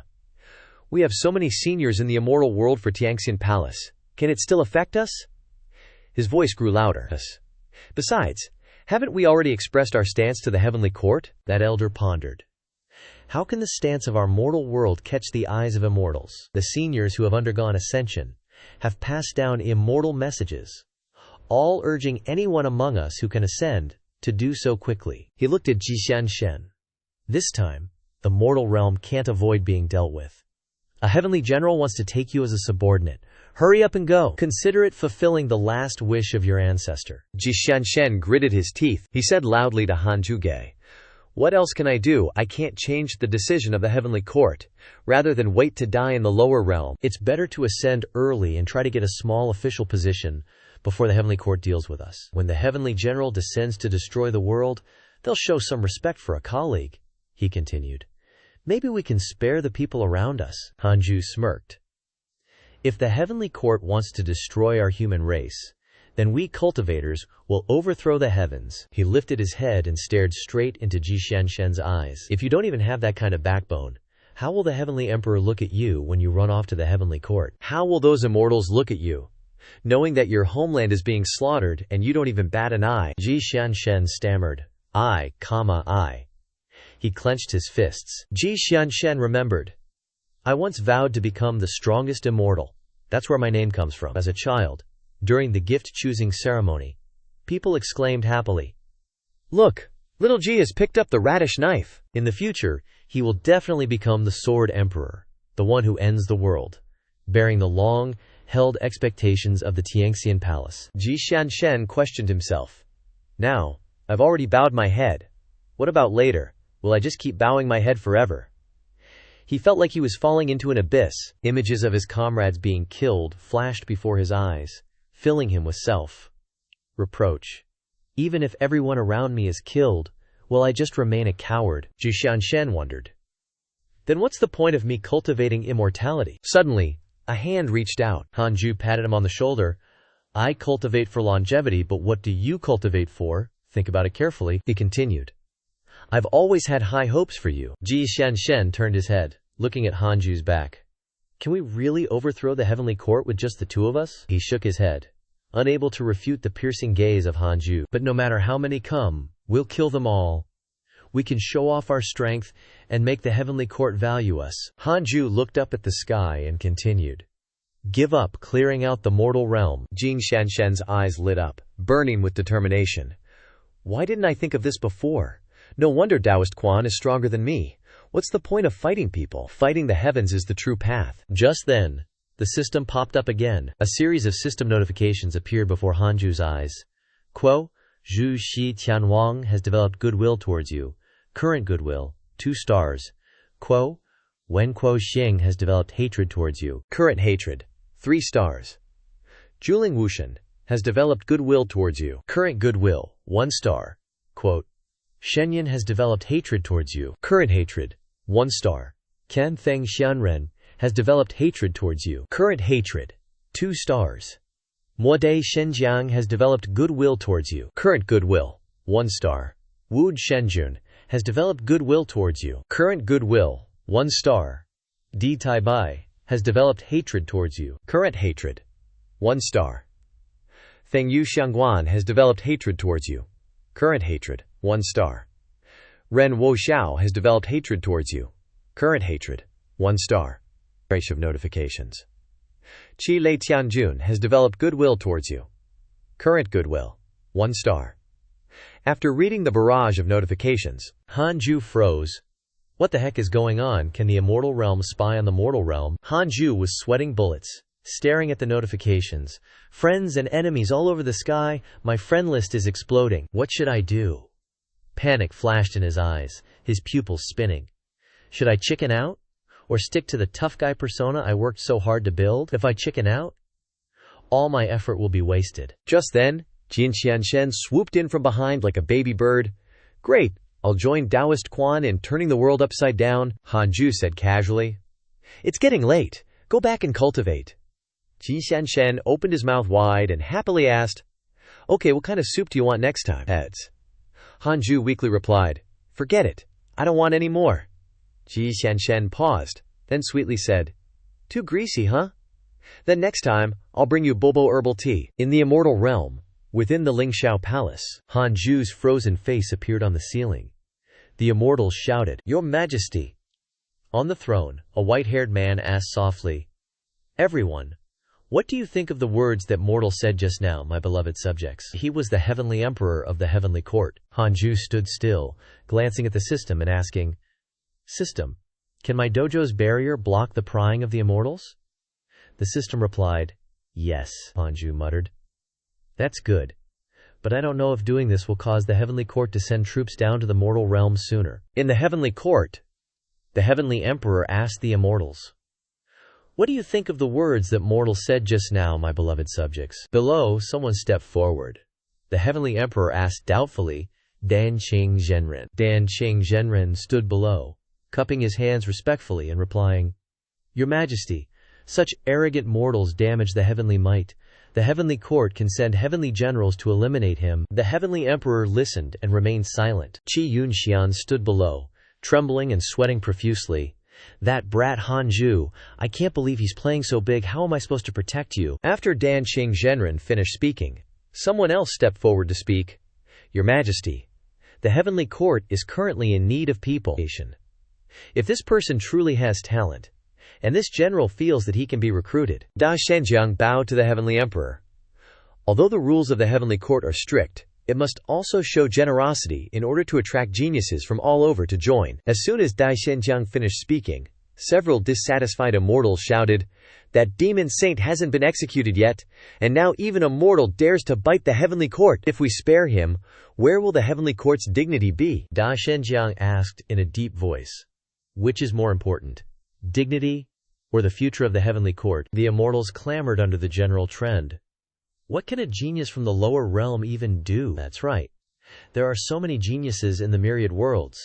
We have so many seniors in the immortal world for Tianxian palace. Can it still affect us? His voice grew louder. Besides, haven't we already expressed our stance to the heavenly court? That elder pondered. How can the stance of our mortal world catch the eyes of immortals? The seniors who have undergone ascension have passed down immortal messages, all urging anyone among us who can ascend to do so quickly. He looked at Ji Xianshen. This time, the mortal realm can't avoid being dealt with. A heavenly general wants to take you as a subordinate. Hurry up and go. Consider it fulfilling the last wish of your ancestor. Ji Xianshen gritted his teeth. He said loudly to Hanjuge, what else can I do? I can't change the decision of the heavenly court. Rather than wait to die in the lower realm, it's better to ascend early and try to get a small official position before the heavenly court deals with us. When the heavenly general descends to destroy the world, they'll show some respect for a colleague, he continued. Maybe we can spare the people around us. Hanju smirked. If the heavenly court wants to destroy our human race, then we cultivators will overthrow the heavens. He lifted his head and stared straight into Ji Xianshen's eyes. If you don't even have that kind of backbone, How will the Heavenly Emperor look at you when you run off to the Heavenly Court? How will those immortals look at you, knowing that your homeland is being slaughtered and you don't even bat an eye? Ji Xianshen stammered. I. He clenched his fists. Ji Xianshen remembered. I once vowed to become the strongest immortal. That's where my name comes from. As a child, during the gift-choosing ceremony, people exclaimed happily, "Look, little G has picked up the radish knife." In the future, he will definitely become the Sword Emperor, the one who ends the world, bearing the long-held expectations of the Tianxian palace. Ji Xianshen questioned himself. Now, I've already bowed my head. What about later? Will I just keep bowing my head forever? He felt like he was falling into an abyss. Images of his comrades being killed flashed before his eyes, filling him with self-reproach. Even if everyone around me is killed, will I just remain a coward? Ji Xianshen wondered. Then what's the point of me cultivating immortality? Suddenly, a hand reached out. Hanju patted him on the shoulder. I cultivate for longevity, but what do you cultivate for? Think about it carefully, he continued. I've always had high hopes for you. Ji Xianshen turned his head, looking at Hanju's back. Can we really overthrow the Heavenly Court with just the two of us? He shook his head, unable to refute the piercing gaze of Hanju. But no matter how many come, we'll kill them all. We can show off our strength and make the Heavenly Court value us. Hanju looked up at the sky and continued. Give up clearing out the mortal realm. Ji Xianshen's eyes lit up, burning with determination. Why didn't I think of this before? No wonder Taoist Quan is stronger than me. What's the point of fighting people? Fighting the heavens is the true path. Just then, the system popped up again. A series of system notifications appeared before Hanju's eyes. Quo, Zhu Shi Tianwang has developed goodwill towards you. Current goodwill, 2 stars. Quo, Wen Quo Xing has developed hatred towards you. Current hatred, 3 stars. Juling Wushan has developed goodwill towards you. Current goodwill, 1 star. Quote, Shenyan has developed hatred towards you. Current hatred, 1 star. Ken Feng Xianren has developed hatred towards you. Current hatred, 2 stars. Muodai Shenjiang has developed goodwill towards you. Current goodwill, 1 star. Wud Shenjun has developed goodwill towards you. Current goodwill, 1 star. Di Taibai has developed hatred towards you. Current hatred, 1 star. Feng Yu Xiangguan has developed hatred towards you. Current hatred, 1 star. Ren Wo Xiao has developed hatred towards you. Current hatred, 1 star. Of notifications. Qi Lei Tianjun has developed goodwill towards you. Current goodwill, 1 star. After reading the barrage of notifications, Hanju froze. What the heck is going on? Can the immortal realm spy on the mortal realm? Hanju was sweating bullets, staring at the notifications. Friends and enemies all over the sky. My friend list is exploding. What should I do? Panic flashed in his eyes, his pupils spinning. Should I chicken out? Or stick to the tough guy persona I worked so hard to build? If I chicken out, all my effort will be wasted. Just then, Jin Xianshen swooped in from behind like a baby bird. Great, I'll join Taoist Quan in turning the world upside down, Hanju said casually. It's getting late. Go back and cultivate. Jin Xianshen opened his mouth wide and happily asked, Okay, what kind of soup do you want next time? Heads. Hanju weakly replied, Forget it. I don't want any more. Ji Xianshen paused, then sweetly said, Too greasy, huh? Then next time, I'll bring you bobo herbal tea. In the immortal realm, within the Lingxiao Palace, Hanju's frozen face appeared on the ceiling. The immortals shouted, Your Majesty! On the throne, a white-haired man asked softly, Everyone, what do you think of the words that mortal said just now, my beloved subjects? He was the Heavenly Emperor of the Heavenly Court. Hanju stood still, glancing at the system and asking, System, can my dojo's barrier block the prying of the immortals? The system replied, Yes, Hanju muttered. That's good. But I don't know if doing this will cause the Heavenly Court to send troops down to the mortal realm sooner. In the Heavenly Court, the Heavenly Emperor asked the immortals, What do you think of the words that mortal said just now, my beloved subjects? Below, someone stepped forward. The Heavenly Emperor asked doubtfully, Dan Qing Zhenren. Dan Qing Zhenren stood below, cupping his hands respectfully and replying, Your Majesty, such arrogant mortals damage the heavenly might. The Heavenly Court can send heavenly generals to eliminate him. The Heavenly Emperor listened and remained silent. Qi Yunxian stood below, trembling and sweating profusely. That brat Hanju, I can't believe he's playing so big. How am I supposed to protect you? After Dan Qing Zhenren finished speaking, someone else stepped forward to speak. Your Majesty, the Heavenly Court is currently in need of people. If this person truly has talent, and this general feels that he can be recruited. Da Shenjiang bowed to the Heavenly Emperor. Although the rules of the Heavenly Court are strict, it must also show generosity in order to attract geniuses from all over to join. As soon as Dai Shenjiang finished speaking, several dissatisfied immortals shouted, "That demon saint hasn't been executed yet, and now even a mortal dares to bite the Heavenly Court. If we spare him, where will the Heavenly Court's dignity be?" Da Shenjiang asked in a deep voice. Which is more important, dignity or the future of the Heavenly Court? The immortals clamored under the general trend. What can a genius from the lower realm even do? That's right. There are so many geniuses in the myriad worlds.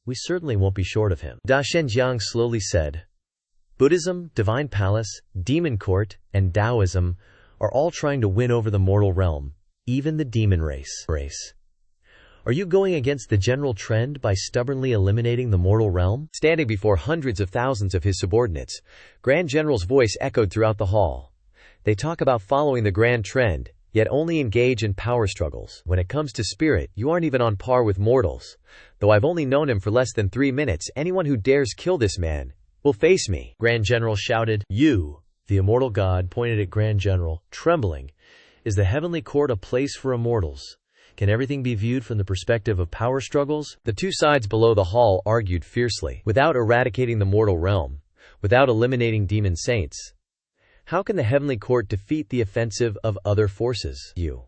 We certainly won't be short of him. Da Shenjiang slowly said, Buddhism, Divine Palace, Demon Court, and Taoism are all trying to win over the mortal realm, even the demon race. Are you going against the general trend by stubbornly eliminating the mortal realm? Standing before hundreds of thousands of his subordinates, Grand General's voice echoed throughout the hall. They talk about following the grand trend, yet only engage in power struggles. When it comes to spirit, you aren't even on par with mortals. Though I've only known him for less than 3 minutes, anyone who dares kill this man will face me. Grand General shouted. You, the immortal god, pointed at Grand General, trembling. Is the Heavenly Court a place for immortals? Can everything be viewed from the perspective of power struggles? The two sides below the hall argued fiercely. Without eradicating the mortal realm, without eliminating demon saints, how can the Heavenly Court defeat the offensive of other forces? You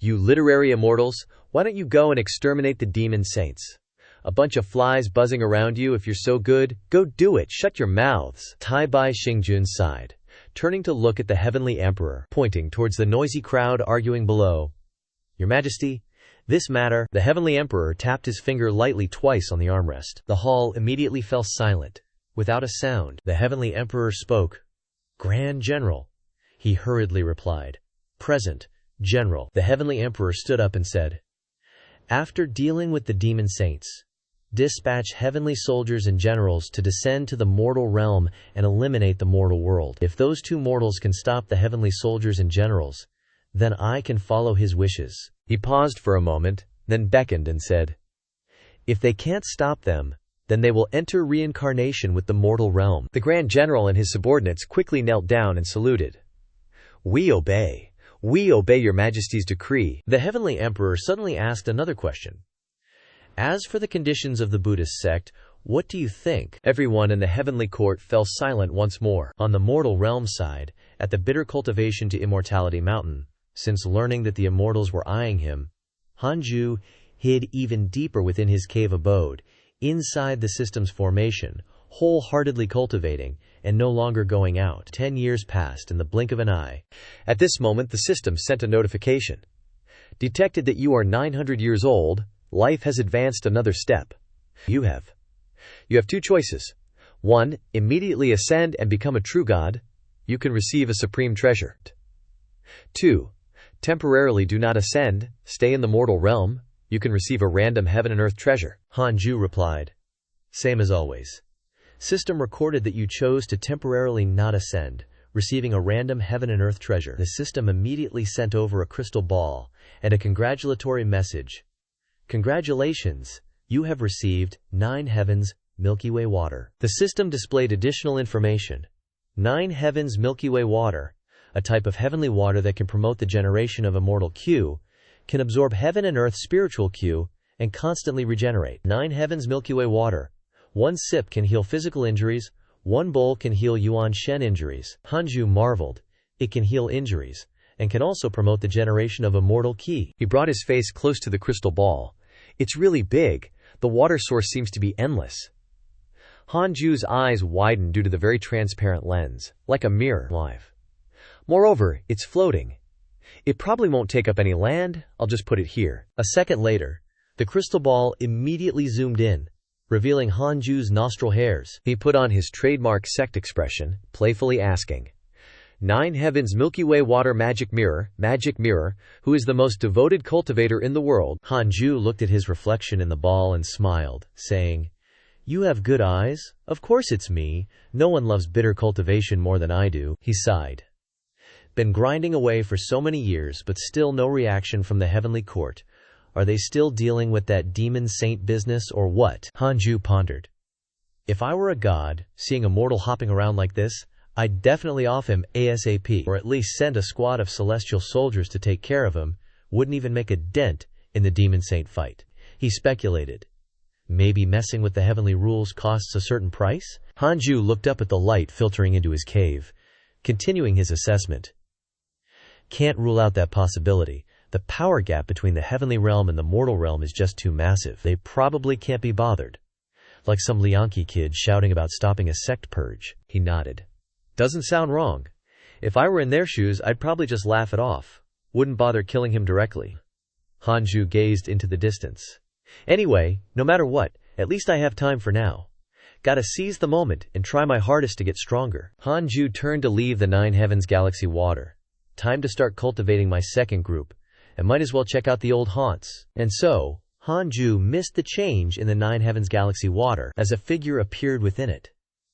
literary immortals, why don't you go and exterminate the demon saints? A bunch of flies buzzing around you. If you're so good, go do it. Shut your mouths. Tai Bai Xingjun sighed, turning to look at the Heavenly Emperor, pointing towards the noisy crowd arguing below. Your Majesty, this matter. The Heavenly Emperor tapped his finger lightly twice on the armrest. The hall immediately fell silent, without a sound. The Heavenly Emperor spoke. Grand General, he hurriedly replied. Present, General. The Heavenly Emperor stood up and said, After dealing with the demon saints, dispatch heavenly soldiers and generals to descend to the mortal realm and eliminate the mortal world. If those two mortals can stop the heavenly soldiers and generals, then I can follow his wishes. He paused for a moment, then beckoned and said, If they can't stop them, then they will enter reincarnation with the mortal realm. The Grand General and his subordinates quickly knelt down and saluted. We obey your Majesty's decree. The Heavenly Emperor suddenly asked another question. As for the conditions of the Buddhist sect, what do you think? Everyone in the Heavenly Court fell silent once more. On the mortal realm side, at the bitter cultivation to Immortality Mountain, since learning that the immortals were eyeing him, Hanju hid even deeper within his cave abode, inside the system's formation, wholeheartedly cultivating, and no longer going out. 10 years passed in the blink of an eye. At this moment the system sent a notification. Detected that you are 900 years old, life has advanced another step. You have 2 choices. 1. Immediately ascend and become a true god. You can receive a supreme treasure. 2. Temporarily do not ascend, stay in the mortal realm. You can receive a random heaven and earth treasure. Hanju replied. Same as always. System recorded that you chose to temporarily not ascend, receiving a random heaven and earth treasure. The system immediately sent over a crystal ball and a congratulatory message. Congratulations, you have received 9 heavens, Milky Way water. The system displayed additional information. 9 heavens Milky Way water, a type of heavenly water that can promote the generation of immortal Q, can absorb heaven and earth spiritual Q, and constantly regenerate. 9 heavens Milky Way water. 1 sip can heal physical injuries, 1 bowl can heal Yuan Shen injuries. Hanju marveled. It can heal injuries, and can also promote the generation of immortal Qi. He brought his face close to the crystal ball. It's really big. The water source seems to be endless. Hanju's eyes widened due to the very transparent lens, like a mirror. Live. Moreover, it's floating. It probably won't take up any land. I'll just put it here. A second later, the crystal ball immediately zoomed in, revealing Hanju's nostril hairs. He put on his trademark sect expression, playfully asking, 9 heavens Milky Way water magic mirror, who is the most devoted cultivator in the world? Hanju looked at his reflection in the ball and smiled, saying, You have good eyes? Of course it's me. No one loves bitter cultivation more than I do. He sighed. Been grinding away for so many years, but still no reaction from the heavenly court. Are they still dealing with that demon saint business or what? Hanju pondered. If I were a god, seeing a mortal hopping around like this, I'd definitely off him ASAP, or at least send a squad of celestial soldiers to take care of him. Wouldn't even make a dent in the demon saint fight. He speculated. Maybe messing with the heavenly rules costs a certain price? Hanju looked up at the light filtering into his cave, continuing his assessment. Can't rule out that possibility. The power gap between the heavenly realm and the mortal realm is just too massive. They probably can't be bothered. Like some Lianqi kid shouting about stopping a sect purge. He nodded. Doesn't sound wrong. If I were in their shoes, I'd probably just laugh it off. Wouldn't bother killing him directly. Hanju gazed into the distance. Anyway, no matter what, at least I have time for now. Gotta seize the moment and try my hardest to get stronger. Hanju turned to leave the Nine Heavens Galaxy water. Time to start cultivating my second group. And might as well check out the old haunts. And so, Hanju missed the change in the Nine Heavens Galaxy water as a figure appeared within it,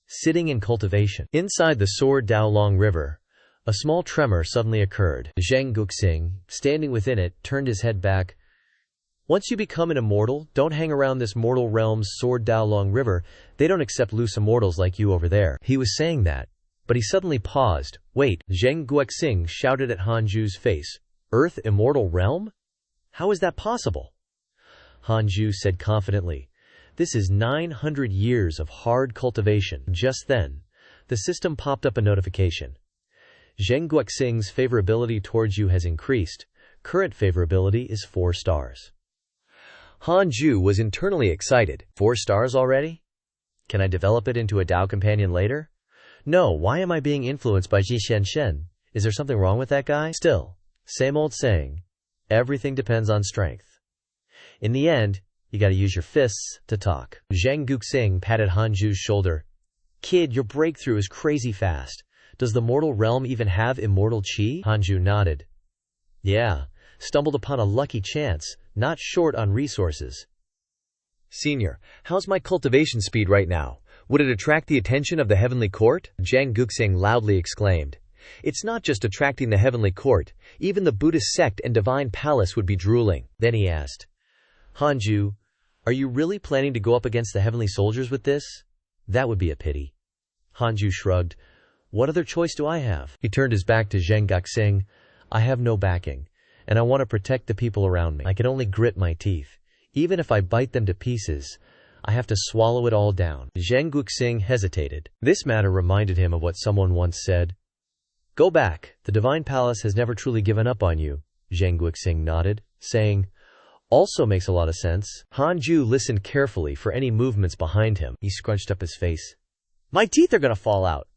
sitting in cultivation. Inside the Sword Dao Long River, a small tremor suddenly occurred. Zheng Guxing, standing within it, turned his head back. Once you become an immortal, don't hang around this mortal realm's Sword Dao Long River. They don't accept loose immortals like you over there. He was saying that, but he suddenly paused. Wait, Zheng Guxing shouted at Hanju's face. Earth Immortal Realm? How is that possible? Hanju said confidently. This is 900 years of hard cultivation. Just then, the system popped up a notification. Zheng Guxing's favorability towards you has increased. Current favorability is 4 stars. Hanju was internally excited. 4 stars already? Can I develop it into a Dao companion later? No, why am I being influenced by Ji Shen? Is there something wrong with that guy? Still. Same old saying, everything depends on strength. In the end, you gotta use your fists to talk. Zheng Guxing patted Hanju's shoulder. Kid, your breakthrough is crazy fast. Does the mortal realm even have immortal chi? Hanju nodded. Yeah, stumbled upon a lucky chance, not short on resources. Senior, how's my cultivation speed right now? Would it attract the attention of the heavenly court? Zheng Guxing loudly exclaimed. It's not just attracting the heavenly court, even the Buddhist sect and divine palace would be drooling. Then he asked, Hanju, are you really planning to go up against the heavenly soldiers with this? That would be a pity. Hanju shrugged. What other choice do I have? He turned his back to Zheng Guxing. I have no backing, and I want to protect the people around me. I can only grit my teeth. Even if I bite them to pieces, I have to swallow it all down. Zheng Guxing hesitated. This matter reminded him of what someone once said. Go back. The divine palace has never truly given up on you. Zheng Guxing nodded, saying, also makes a lot of sense. Hanju listened carefully for any movements behind him. He scrunched up his face. My teeth are gonna fall out.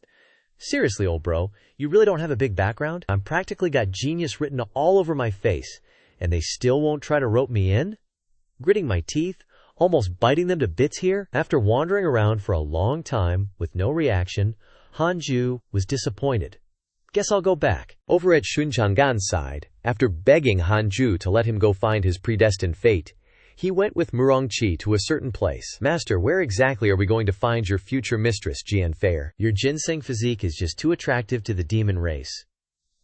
Seriously, old bro, you really don't have a big background? I'm practically got genius written all over my face, and they still won't try to rope me in? Gritting my teeth, almost biting them to bits here? After wandering around for a long time with no reaction, Hanju was disappointed. Guess I'll go back. Over at Shunchanggan's side, after begging Hanju to let him go find his predestined fate, he went with Murongqi to a certain place. Master, where exactly are we going to find your future mistress, Jianfei? Your ginseng physique is just too attractive to the demon race.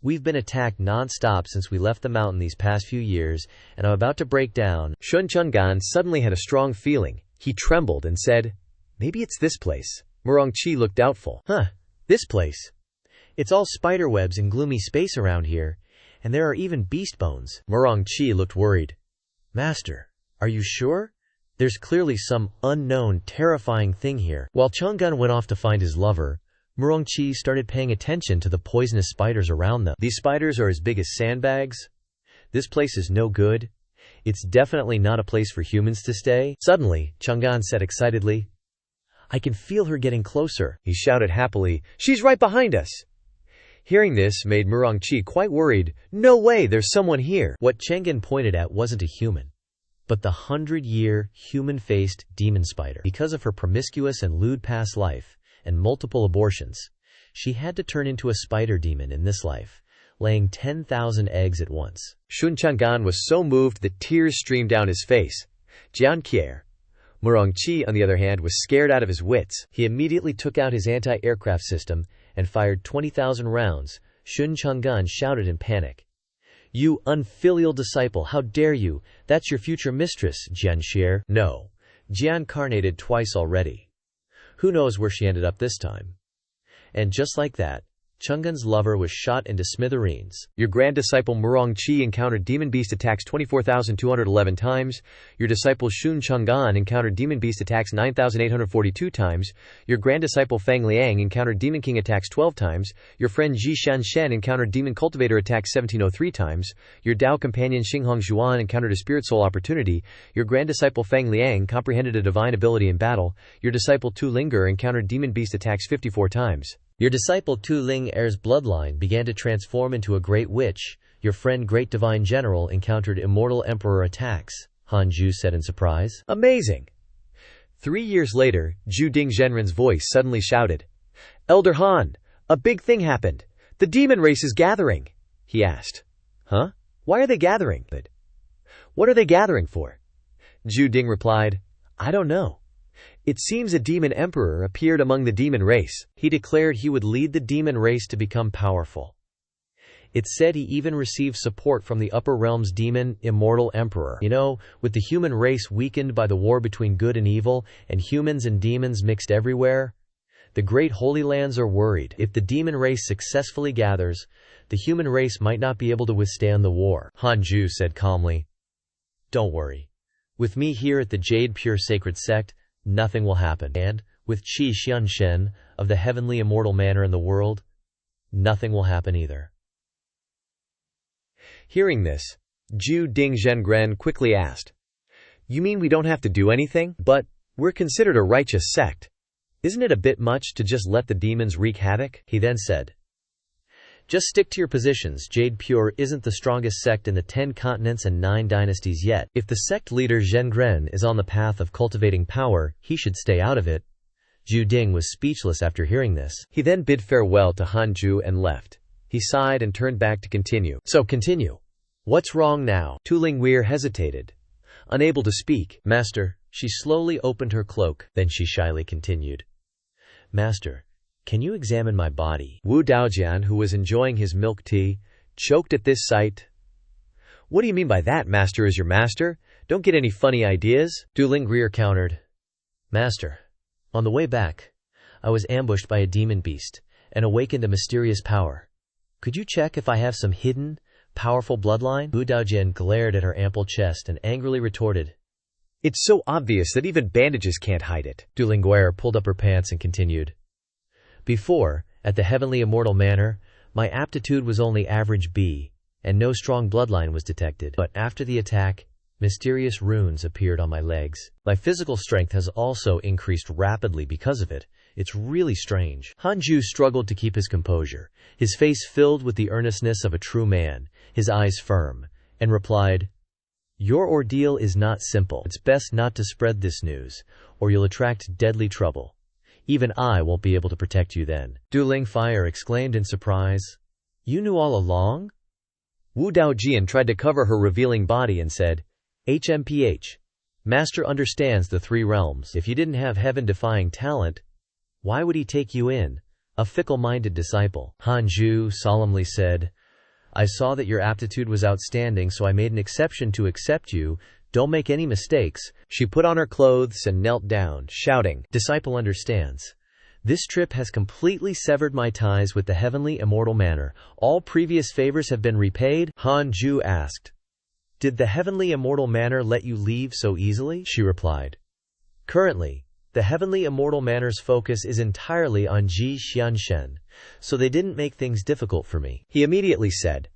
We've been attacked non-stop since we left the mountain these past few years, and I'm about to break down. Shunchanggan suddenly had a strong feeling. He trembled and said, maybe it's this place. Murongqi looked doubtful. This place? It's all spiderwebs and gloomy space around here, and there are even beast bones. Murongqi looked worried. Master, are you sure? There's clearly some unknown, terrifying thing here. While Chang'an went off to find his lover, Murongqi started paying attention to the poisonous spiders around them. These spiders are as big as sandbags. This place is no good. It's definitely not a place for humans to stay. Suddenly, Chang'an said excitedly, I can feel her getting closer. He shouted happily, she's right behind us. Hearing this made Murongqi quite worried. No way, there's someone here. What Chang'an pointed at wasn't a human, but the 100-year, human-faced demon spider. Because of her promiscuous and lewd past life and multiple abortions, she had to turn into a spider demon in this life, laying 10,000 eggs at once. Shunchanggan was so moved that tears streamed down his face. Jianqier, Murong-chi, on the other hand, was scared out of his wits. He immediately took out his anti-aircraft system and fired 20,000 rounds. Shun Chang'an shouted in panic. "You unfilial disciple, how dare you? That's your future mistress, Jian Xie." "No. Jian carnated twice already. Who knows where she ended up this time?" And just like that, Chang'an's lover was shot into smithereens. Your grand disciple Murong-chi encountered demon beast attacks 24,211 times. Your disciple Shun Chang'an encountered demon beast attacks 9,842 times. Your grand disciple Fang Liang encountered demon king attacks 12 times. Your friend Ji Shanshen encountered demon cultivator attacks 1703 times. Your Dao companion Xinghong Zhuan encountered a spirit soul opportunity. Your grand disciple Fang Liang comprehended a divine ability in battle. Your disciple Tu Linger encountered demon beast attacks 54 times. Your disciple Tu Ling Er's bloodline began to transform into a great witch. Your friend Great Divine General encountered immortal emperor attacks, Han Ju said in surprise. Amazing! 3 years later, Zhu Ding Zhenren's voice suddenly shouted, "Elder Han, a big thing happened. The demon race is gathering," he asked. Huh? Why are they gathering? What are they gathering for? Zhu Ding replied, I don't know. It seems a demon emperor appeared among the demon race. He declared he would lead the demon race to become powerful. It said he even received support from the upper realm's demon, immortal emperor. You know, with the human race weakened by the war between good and evil, and humans and demons mixed everywhere, the great Holy Lands are worried. If the demon race successfully gathers, the human race might not be able to withstand the war. Han Ju said calmly, Don't worry. With me here at the Jade Pure Sacred Sect, nothing will happen. And, with Qi Xianshen, of the heavenly immortal manor in the world, nothing will happen either. Hearing this, Zhu Ding Zhengren quickly asked, You mean we don't have to do anything? But, we're considered a righteous sect. Isn't it a bit much to just let the demons wreak havoc? He then said, Just stick to your positions. Jade Pure isn't the strongest sect in the 10 continents and 9 dynasties yet. If the sect leader Zhengren is on the path of cultivating power, he should stay out of it. Zhu Ding was speechless after hearing this. He then bid farewell to Han Ju and left. He sighed and turned back to continue. So continue. What's wrong now? Tu Lingweir hesitated, unable to speak. Master, she slowly opened her cloak, then she shyly continued. Master, can you examine my body? Wu Daojian, who was enjoying his milk tea, choked at this sight. What do you mean by that? Master is your master? Don't get any funny ideas? Du Lingweir countered. Master, on the way back, I was ambushed by a demon beast and awakened a mysterious power. Could you check if I have some hidden, powerful bloodline? Wu Daojian glared at her ample chest and angrily retorted. It's so obvious that even bandages can't hide it. Du Lingweir pulled up her pants and continued. Before, at the heavenly immortal manor, my aptitude was only average B, and no strong bloodline was detected. But after the attack, mysterious runes appeared on my legs. My physical strength has also increased rapidly because of it. It's really strange. Han Ju struggled to keep his composure, his face filled with the earnestness of a true man, his eyes firm, and replied, Your ordeal is not simple. It's best not to spread this news, or you'll attract deadly trouble. Even I won't be able to protect you then. Du Lingfire exclaimed in surprise. You knew all along? Wu Daojian tried to cover her revealing body and said, HMPH. Master understands the 3 realms. If you didn't have heaven-defying talent, why would he take you in? A fickle-minded disciple. Han Ju solemnly said, I saw that your aptitude was outstanding, so I made an exception to accept you. Don't make any mistakes. She put on her clothes and knelt down, shouting, Disciple understands. This trip has completely severed my ties with the heavenly immortal manor. All previous favors have been repaid? Han Ju asked. Did the heavenly immortal manor let you leave so easily? She replied. Currently, the heavenly immortal manor's focus is entirely on Ji Xianshen, so they didn't make things difficult for me. He immediately said,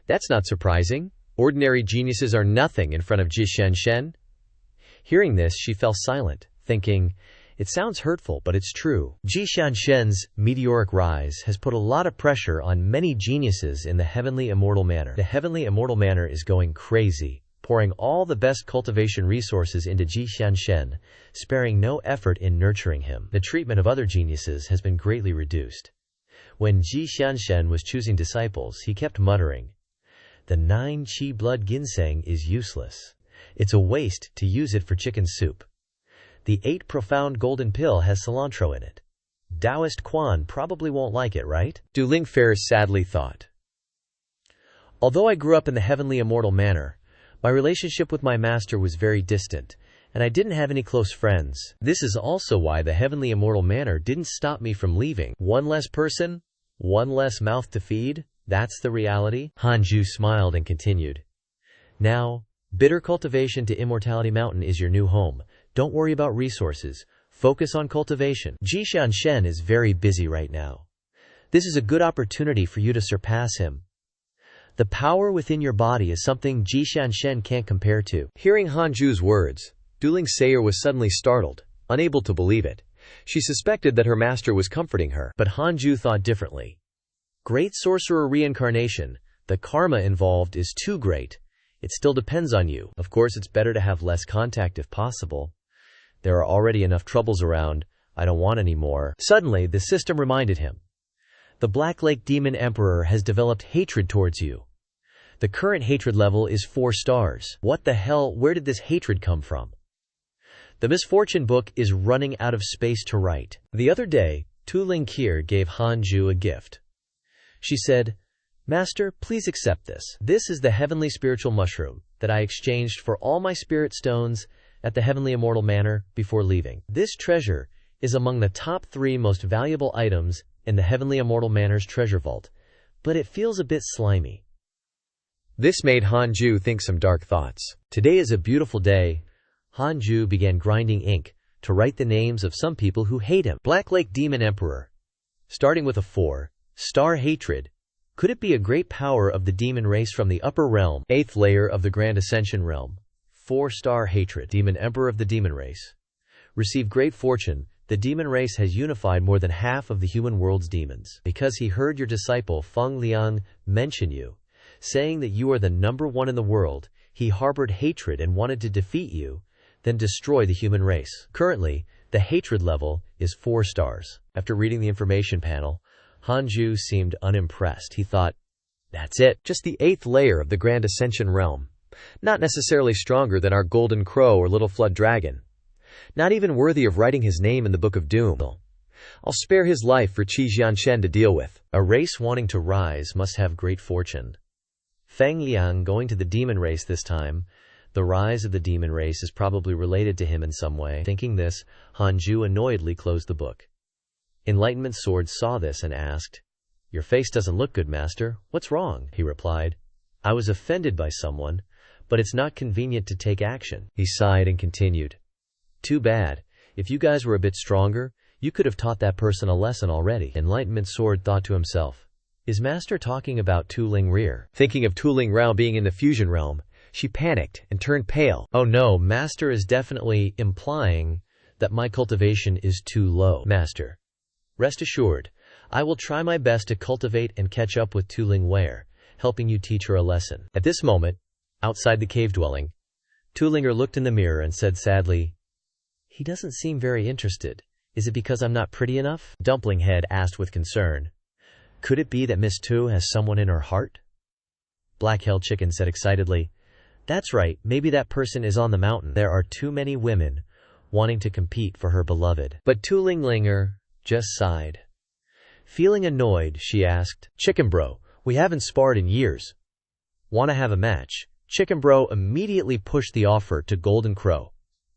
That's not surprising. Ordinary geniuses are nothing in front of Ji Xianshen. Hearing this, she fell silent, thinking, It sounds hurtful, but it's true. Ji Xianshen's meteoric rise has put a lot of pressure on many geniuses in the heavenly immortal manor. The heavenly immortal manor is going crazy, pouring all the best cultivation resources into Ji Xianshen, sparing no effort in nurturing him. The treatment of other geniuses has been greatly reduced. When Ji Xianshen was choosing disciples, he kept muttering, The 9 Qi blood ginseng is useless. It's a waste to use it for chicken soup. The 8 profound golden pill has cilantro in it. Taoist Quan probably won't like it, right? Du Lingfei sadly thought. Although I grew up in the heavenly immortal manor, my relationship with my master was very distant, and I didn't have any close friends. This is also why the heavenly immortal manor didn't stop me from leaving. One less person, one less mouth to feed, that's the reality. Hanju smiled and continued. Now, bitter cultivation to Immortality Mountain is your new home. Don't worry about resources. Focus on cultivation. Jishan Shen is very busy right now. This is a good opportunity for you to surpass him. The power within your body is something Jishan Shen can't compare to. Hearing Hanju's words, Du Lingfei was suddenly startled, unable to believe it. She suspected that her master was comforting her, but Hanju thought differently. Great sorcerer reincarnation, the karma involved is too great. It still depends on you. Of course, it's better to have less contact if possible. There are already enough troubles around. I don't want any more. Suddenly, the system reminded him. The Black Lake Demon Emperor has developed hatred towards you. The current hatred level is 4 stars. What the hell? Where did this hatred come from? The misfortune book is running out of space to write. The other day, Tu Lingqi gave Hanju a gift. She said, Master, please accept this. This is the heavenly spiritual mushroom that I exchanged for all my spirit stones at the heavenly immortal manor before leaving. This treasure is among the top 3 most valuable items in the heavenly immortal manor's treasure vault, but it feels a bit slimy. This made Hanju think some dark thoughts. Today is a beautiful day. Hanju began grinding ink to write the names of some people who hate him. Black Lake Demon Emperor. Starting with a 4-star hatred. Could it be a great power of the demon race from the upper realm? 8th layer of the Grand Ascension realm. 4-star hatred. Demon Emperor of the demon race. Receive great fortune. The demon race has unified more than half of the human world's demons. Because he heard your disciple Feng Liang mention you, saying that you are the #1 in the world, he harbored hatred and wanted to defeat you, then destroy the human race. Currently, the hatred level is 4 stars. After reading the information panel, Hanju seemed unimpressed. He thought, that's it, just the 8th layer of the Grand Ascension realm. Not necessarily stronger than our Golden Crow or Little Flood Dragon. Not even worthy of writing his name in the Book of Doom. I'll spare his life for Qi Jianshen to deal with. A race wanting to rise must have great fortune. Feng Liang going to the demon race this time. The rise of the demon race is probably related to him in some way. Thinking this, Hanju annoyedly closed the book. Enlightenment Sword saw this and asked, Your face doesn't look good, master. What's wrong? He replied, I was offended by someone, but it's not convenient to take action. He sighed and continued. Too bad. If you guys were a bit stronger, you could have taught that person a lesson already. Enlightenment Sword thought to himself, is master talking about Tu Ling Rear? Thinking of Tu Ling Rao being in the fusion realm, she panicked and turned pale. Oh no, master is definitely implying that my cultivation is too low. Master, rest assured, I will try my best to cultivate and catch up with Tu Ling Ware, helping you teach her a lesson. At this moment, outside the cave dwelling, Tu Linger looked in the mirror and said sadly, He doesn't seem very interested. Is it because I'm not pretty enough? Dumpling Head asked with concern. Could it be that Miss Tu has someone in her heart? Black-Held Chicken said excitedly, That's right, maybe that person is on the mountain. There are too many women wanting to compete for her beloved. But Tu Linglinger just sighed. Feeling annoyed, she asked, Chicken Bro, we haven't sparred in years. Wanna have a match? Chicken Bro immediately pushed the offer to Golden Crow.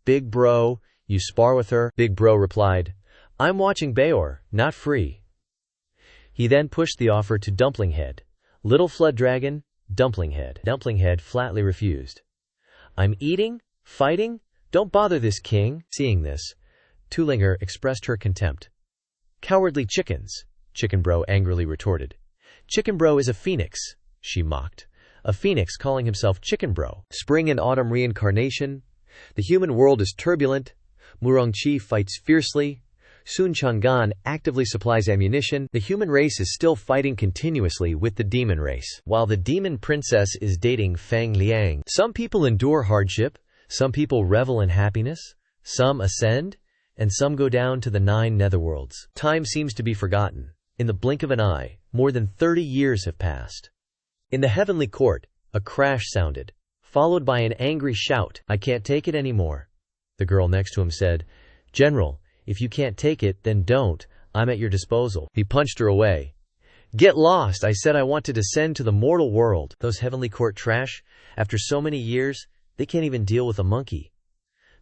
Big Bro, you spar with her? Big Bro replied, I'm watching Bayor, not free. He then pushed the offer to Dumpling Head. Little Flood Dragon, Dumpling Head. Dumpling Head flatly refused. I'm eating? Fighting? Don't bother this king. Seeing this, Tulinger expressed her contempt. Cowardly chickens, Chicken Bro angrily retorted. Chicken Bro is a phoenix, she mocked. A phoenix calling himself Chicken Bro. Spring and autumn reincarnation. The human world is turbulent. Murongqi fights fiercely. Sun Chang'an actively supplies ammunition. The human race is still fighting continuously with the demon race, while the demon princess is dating Feng Liang. Some people endure hardship, some people revel in happiness, some ascend, and some go down to the 9 netherworlds. Time seems to be forgotten. In the blink of an eye, more than 30 years have passed. In the heavenly court, a crash sounded, followed by an angry shout. I can't take it anymore. The girl next to him said, "General, if you can't take it, then don't. I'm at your disposal." He punched her away. "Get lost! I said I want to descend to the mortal world. Those heavenly court trash, after so many years, they can't even deal with a monkey.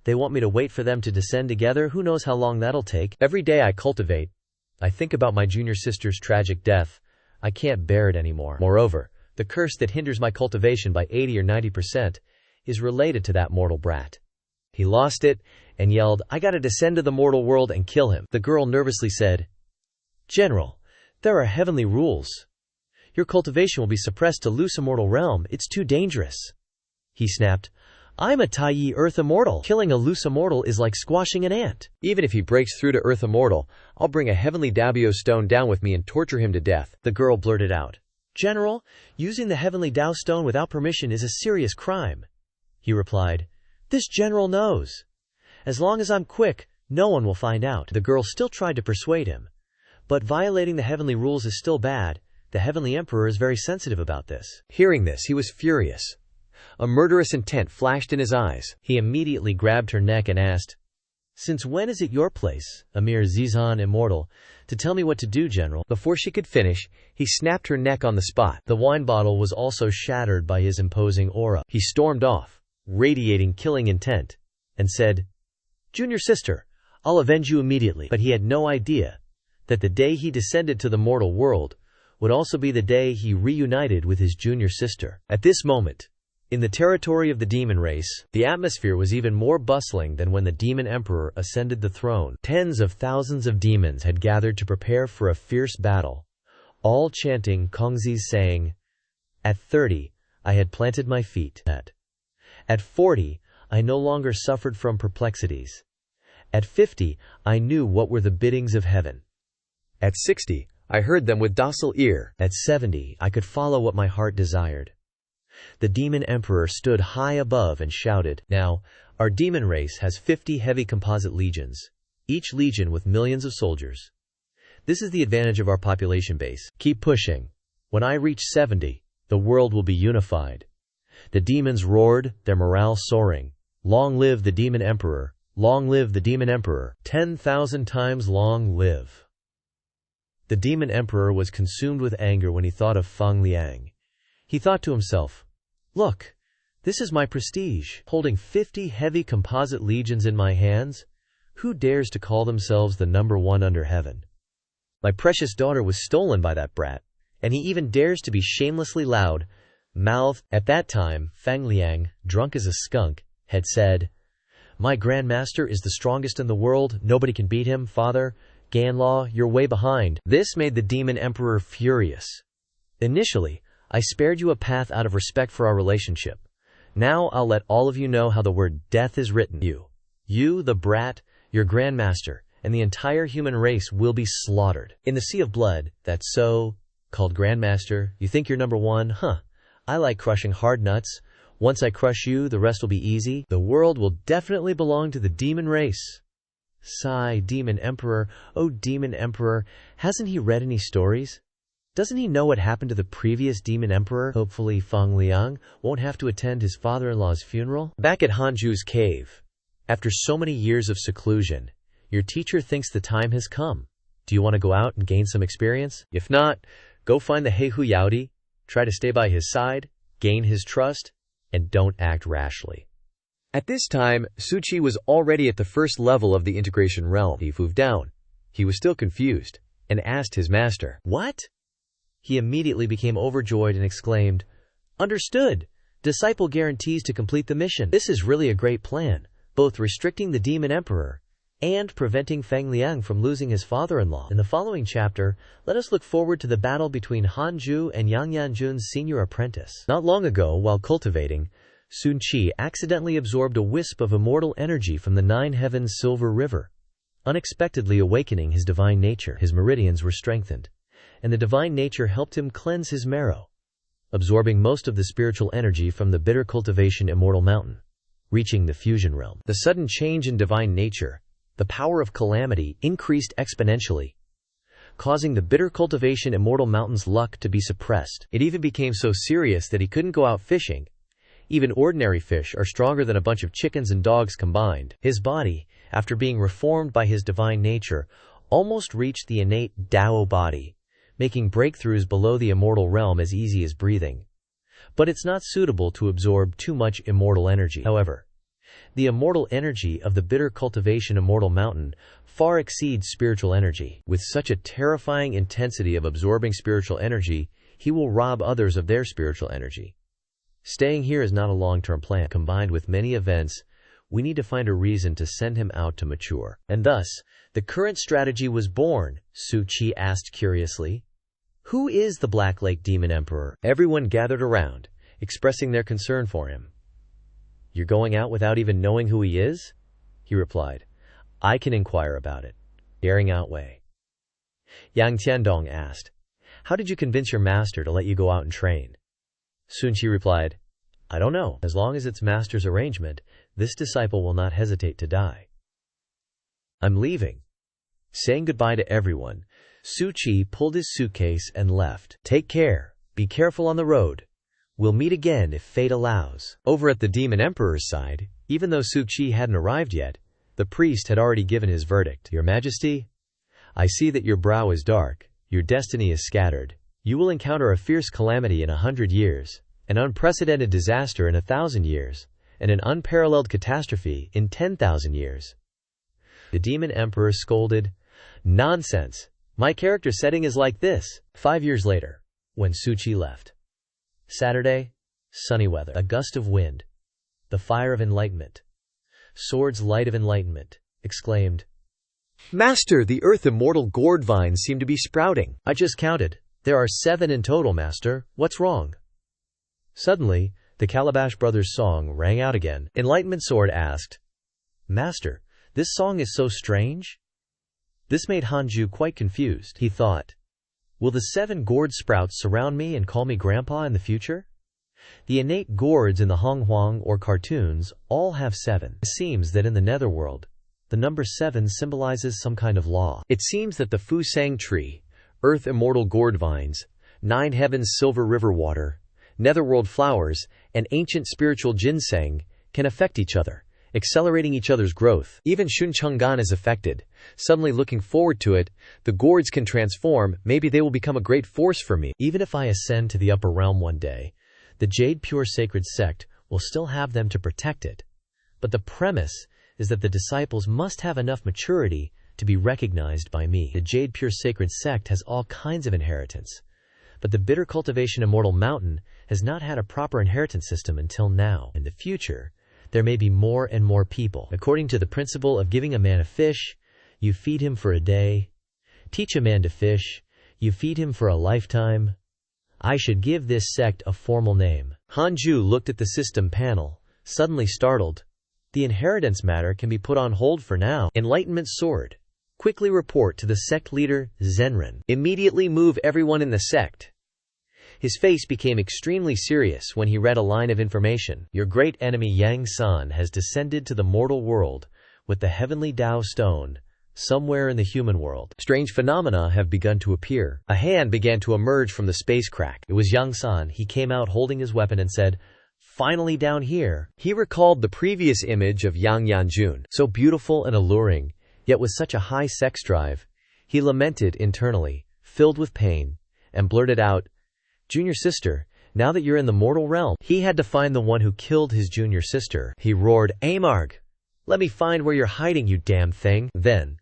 They want me to wait for them to descend together. Who knows how long that'll take? Every day I cultivate. I think about my junior sister's tragic death. I can't bear it anymore. Moreover, the curse that hinders my cultivation by 80 or 90% is related to that mortal brat." He lost it and yelled, "I gotta descend to the mortal world and kill him." The girl nervously said, "General, there are heavenly rules. Your cultivation will be suppressed to loose immortal realm. It's too dangerous." He snapped, "I'm a Taiyi Earth Immortal. Killing a loose immortal is like squashing an ant. Even if he breaks through to Earth Immortal, I'll bring a heavenly Dabio stone down with me and torture him to death." The girl blurted out, "General, using the heavenly Dao stone without permission is a serious crime." He replied, "This general knows. As long as I'm quick, no one will find out." The girl still tried to persuade him. "But violating the heavenly rules is still bad. The heavenly emperor is very sensitive about this." Hearing this, he was furious. A murderous intent flashed in his eyes. He immediately grabbed her neck and asked, "Since when is it your place, a mere Zizan immortal, to tell me what to do, General?" Before she could finish, he snapped her neck on the spot. The wine bottle was also shattered by his imposing aura. He stormed off, radiating killing intent, and said, "Junior sister, I'll avenge you immediately." But he had no idea that the day he descended to the mortal world would also be the day he reunited with his junior sister. At this moment, in the territory of the demon race, the atmosphere was even more bustling than when the demon emperor ascended the throne. Tens of thousands of demons had gathered to prepare for a fierce battle, all chanting Kongzi's saying, "At 30, I had planted my feet. At 40, I no longer suffered from perplexities. At 50, I knew what were the biddings of heaven. At 60, I heard them with docile ear. At 70, I could follow what my heart desired." The demon emperor stood high above and shouted, "Now, our demon race has 50 heavy composite legions, each legion with millions of soldiers. This is the advantage of our population base. Keep pushing. When I reach 70, the world will be unified." The demons roared, their morale soaring. "Long live the demon emperor! Long live the demon emperor! 10,000 times long live!" The demon emperor was consumed with anger when he thought of Feng Liang. He thought to himself, "Look, this is my prestige, holding 50 heavy composite legions in my hands. Who dares to call themselves the number one under heaven? My precious daughter was stolen by that brat, and he even dares to be shamelessly loud-mouthed." At that time, Feng Liang, drunk as a skunk, had said, "My grandmaster is the strongest in the world. Nobody can beat him. Father, Ganlaw, you're way behind." This made the demon emperor furious. "Initially, I spared you a path out of respect for our relationship. Now I'll let all of you know how the word death is written. You, the brat, your grandmaster, and the entire human race will be slaughtered. In the sea of blood, that so-called grandmaster, you think you're number one? Huh. I like crushing hard nuts. Once I crush you, the rest will be easy. The world will definitely belong to the demon race." Sigh, demon emperor. Oh, demon emperor, hasn't he read any stories? Doesn't he know what happened to the previous demon emperor? Hopefully Feng Liang won't have to attend his father-in-law's funeral. Back at Hanju's cave, after so many years of seclusion, your teacher thinks the time has come. Do you want to go out and gain some experience? If not, go find the Heihu Yaodi, try to stay by his side, gain his trust, and don't act rashly. At this time, Suchi was already at the first level of the integration realm. He moved down. He was still confused, and asked his master, "What?" He immediately became overjoyed and exclaimed, "Understood! Disciple guarantees to complete the mission. This is really a great plan, both restricting the demon emperor and preventing Feng Liang from losing his father-in-law." In the following chapter, let us look forward to the battle between Hanju and Yang Yanjun's senior apprentice. Not long ago, while cultivating, Sun Qi accidentally absorbed a wisp of immortal energy from the Nine Heavens Silver River, unexpectedly awakening his divine nature. His meridians were strengthened, and the divine nature helped him cleanse his marrow, absorbing most of the spiritual energy from the bitter cultivation immortal mountain, reaching the fusion realm. The sudden change in divine nature, the power of calamity, increased exponentially, causing the bitter cultivation immortal mountain's luck to be suppressed. It even became so serious that he couldn't go out fishing, Even ordinary fish are stronger than a bunch of chickens and dogs combined. His body, after being reformed by his divine nature, almost reached the innate Tao body, making breakthroughs below the immortal realm as easy as breathing. But it's not suitable to absorb too much immortal energy. However, the immortal energy of the bitter cultivation immortal mountain far exceeds spiritual energy. With such a terrifying intensity of absorbing spiritual energy, he will rob others of their spiritual energy. Staying here is not a long-term plan. Combined with many events, we need to find a reason to send him out to mature. And thus, the current strategy was born, Su Qi asked curiously. Who is the Black Lake Demon Emperor? Everyone gathered around, expressing their concern for him. You're going out without even knowing who he is? He replied. I can inquire about it. Daring outweigh. Yang Tiandong asked. How did you convince your master to let you go out and train? Sun Qi replied, I don't know. As long as it's master's arrangement, this disciple will not hesitate to die. I'm leaving. Saying goodbye to everyone, Su Qi pulled his suitcase and left. Take care. Be careful on the road. We'll meet again if fate allows. Over at the Demon Emperor's side, even though Su Qi hadn't arrived yet, the priest had already given his verdict. Your Majesty, I see that your brow is dark, your destiny is scattered. You will encounter a fierce calamity in 100 years, an unprecedented disaster in 1,000 years, and an unparalleled catastrophe in 10,000 years. The Demon Emperor scolded, Nonsense! My character setting is like this. 5 years later, when Su Qi left. Saturday, sunny weather, a gust of wind, the fire of enlightenment. Sword's light of enlightenment, exclaimed, Master, the earth immortal gourd vines seem to be sprouting. I just counted. There are 7 in total, Master. What's wrong? Suddenly, the Calabash Brothers' song rang out again. Enlightenment Sword asked, Master, this song is so strange? This made Hanju quite confused. He thought, will the 7 gourd sprouts surround me and call me Grandpa in the future? The innate gourds in the Honghuang or cartoons all have 7. It seems that in the netherworld, the number 7 symbolizes some kind of law. It seems that the Fusang tree, earth immortal gourd vines, 9 heavens silver river water, netherworld flowers, and ancient spiritual ginseng can affect each other, accelerating each other's growth. Even Shunchenggan is affected. Suddenly looking forward to it, the gourds can transform. Maybe they will become a great force for me. Even if I ascend to the upper realm one day, the Jade Pure Sacred Sect will still have them to protect it. But the premise is that the disciples must have enough maturity to be recognized by me. The Jade Pure Sacred Sect has all kinds of inheritance, but the Bitter Cultivation Immortal Mountain has not had a proper inheritance system until now. In the future, there may be more and more people. According to the principle of giving a man a fish, you feed him for a day. Teach a man to fish, you feed him for a lifetime. I should give this sect a formal name. Hanju looked at the system panel, suddenly startled. The inheritance matter can be put on hold for now. Enlightenment Sword. Quickly report to the sect leader, Zenren. Immediately move everyone in the sect. His face became extremely serious when he read a line of information. Your great enemy Yang San has descended to the mortal world with the heavenly Tao stone, somewhere in the human world. Strange phenomena have begun to appear. A hand began to emerge from the space crack. It was Yang San. He came out holding his weapon and said, Finally down here. He recalled the previous image of Yang Yanjun, so beautiful and alluring, yet with such a high sex drive. He lamented internally, filled with pain, and blurted out, Junior sister, now that you're in the mortal realm. He had to find the one who killed his junior sister. He roared, Amarg! Let me find where you're hiding, you damn thing. Then,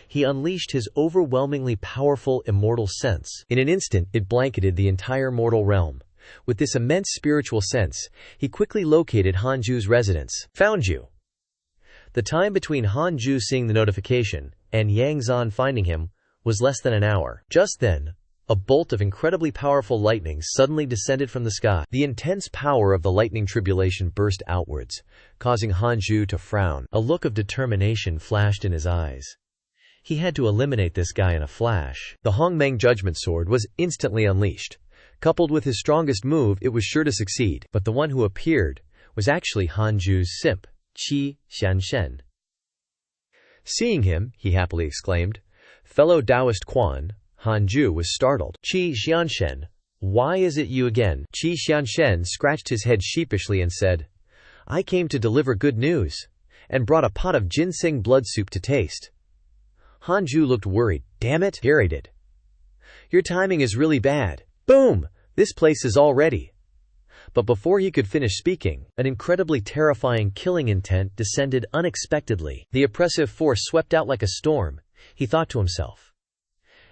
he unleashed his overwhelmingly powerful immortal sense. In an instant, it blanketed the entire mortal realm. With this immense spiritual sense, he quickly located Hanju's residence. Found you. The time between Hanju seeing the notification and Yang Zan finding him was less than an hour. Just then, a bolt of incredibly powerful lightning suddenly descended from the sky. The intense power of the lightning tribulation burst outwards, causing Hanju to frown. A look of determination flashed in his eyes. He had to eliminate this guy in a flash. The Hongmeng Judgment Sword was instantly unleashed. Coupled with his strongest move, it was sure to succeed. But the one who appeared was actually Hanju's simp, Qi Xianshen. Seeing him, he happily exclaimed, Fellow Taoist Quan, Hanju was startled. Qi Xianshen, Why is it you again? Qi Xianshen scratched his head sheepishly and said, I came to deliver good news, and brought a pot of ginseng blood soup to taste. Hanju looked worried. Damn it, Gary did. Your timing is really bad. Boom! This place is all ready. But before he could finish speaking, an incredibly terrifying killing intent descended unexpectedly. The oppressive force swept out like a storm, he thought to himself.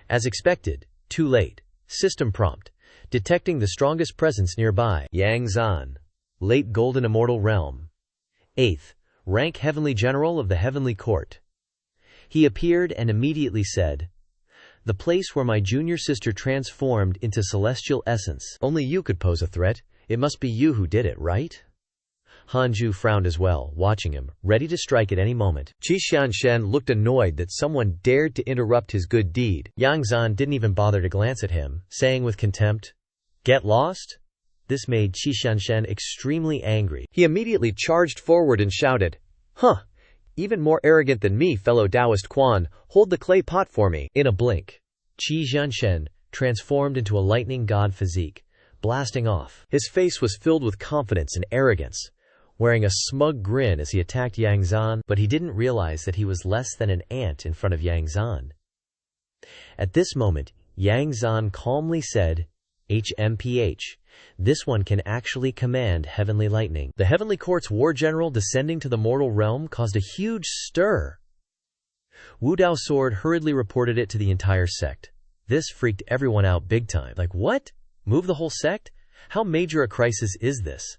As expected, too late. System prompt. Detecting the strongest presence nearby. Yang Zan. Late Golden Immortal Realm. 8th. Rank Heavenly General of the Heavenly Court. He appeared and immediately said, The place where my junior sister transformed into celestial essence. Only you could pose a threat. It must be you who did it, right? Hanju frowned as well, watching him, ready to strike at any moment. Qi Xianshen looked annoyed that someone dared to interrupt his good deed. Yang Zan didn't even bother to glance at him, saying with contempt, Get lost? This made Qi Xianshen extremely angry. He immediately charged forward and shouted, Huh! Even more arrogant than me, fellow Taoist Quan, hold the clay pot for me. In a blink, Qi Xianshen transformed into a lightning god physique, blasting off. His face was filled with confidence and arrogance, wearing a smug grin as he attacked Yang Zan, but he didn't realize that he was less than an ant in front of Yang Zan. At this moment, Yang Zan calmly said, HMPH. This one can actually command heavenly lightning. The Heavenly Court's war general descending to the mortal realm caused a huge stir. Wu Dao Sword hurriedly reported it to the entire sect. This freaked everyone out big time. Like, what? Move the whole sect? How major a crisis is this?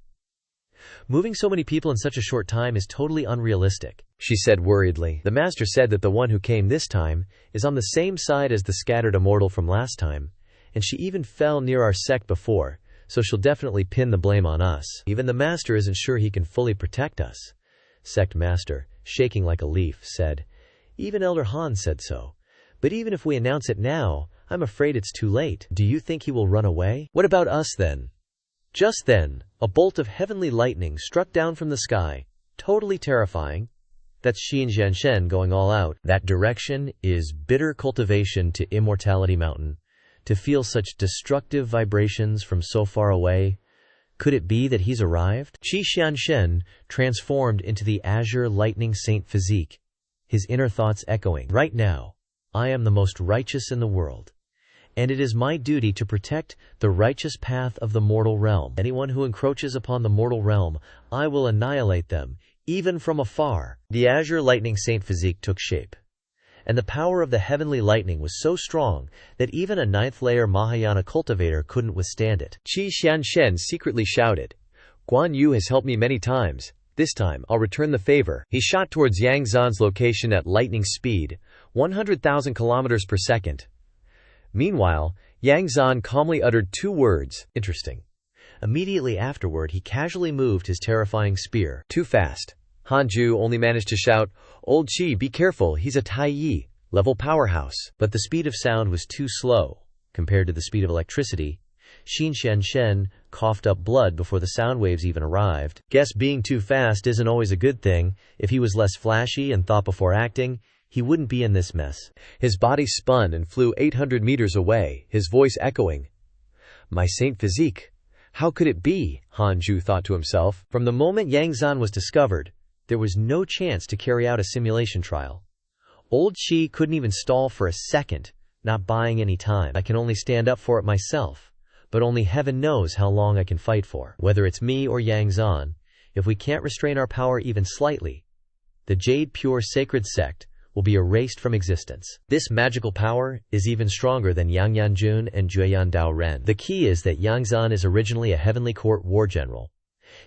Moving so many people in such a short time is totally unrealistic, she said worriedly. The master said that the one who came this time is on the same side as the scattered immortal from last time, and she even fell near our sect before, so she'll definitely pin the blame on us. Even the master isn't sure he can fully protect us. Sect master, shaking like a leaf, said, Even Elder Han said so. But even if we announce it now, I'm afraid it's too late. Do you think he will run away? What about us then? Just then, a bolt of heavenly lightning struck down from the sky, totally terrifying. That's Qi Xianshen going all out. That direction is bitter cultivation to Immortality Mountain. To feel such destructive vibrations from so far away, could it be that he's arrived? Qi Xianshen transformed into the azure lightning saint physique, his inner thoughts echoing, Right now, I am the most righteous in the world, and it is my duty to protect the righteous path of the mortal realm. Anyone who encroaches upon the mortal realm, I will annihilate them, even from afar. The azure lightning saint physique took shape, and the power of the heavenly lightning was so strong that even a 9th-layer Mahayana cultivator couldn't withstand it. Qi Xianshen secretly shouted, Guan Yu has helped me many times. This time, I'll return the favor. He shot towards Yang Zan's location at lightning speed, 100,000 kilometers per second. Meanwhile, Yang Zan calmly uttered 2 words, interesting. Immediately afterward, he casually moved his terrifying spear. Too fast. Hanju only managed to shout, Old Qi, be careful, he's a Tai Yi, level powerhouse. But the speed of sound was too slow, compared to the speed of electricity. Qi Xianshen coughed up blood before the sound waves even arrived. Guess being too fast isn't always a good thing. If he was less flashy and thought before acting, he wouldn't be in this mess. His body spun and flew 800 meters away, his voice echoing, My saint physique. How could it be? Hanju thought to himself. From the moment Yang Zan was discovered, there was no chance to carry out a simulation trial. Old Qi couldn't even stall for a second, not buying any time. I can only stand up for it myself, but only heaven knows how long I can fight for. Whether it's me or Yang Zan, if we can't restrain our power even slightly, the Jade Pure Sacred Sect will be erased from existence. This magical power is even stronger than Yang Yanjun and Jueyan Dao Ren. The key is that Yang Zan is originally a Heavenly Court war general.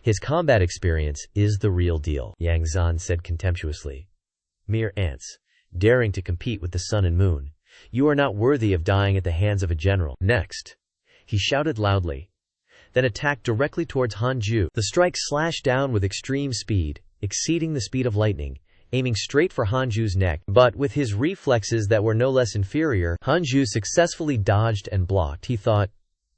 His combat experience is the real deal, Yang Zan said contemptuously. Mere ants, daring to compete with the sun and moon. You are not worthy of dying at the hands of a general. Next, he shouted loudly, then attacked directly towards Hanju. The strike slashed down with extreme speed, exceeding the speed of lightning, aiming straight for Hanju's neck. But with his reflexes that were no less inferior, Hanju successfully dodged and blocked. He thought,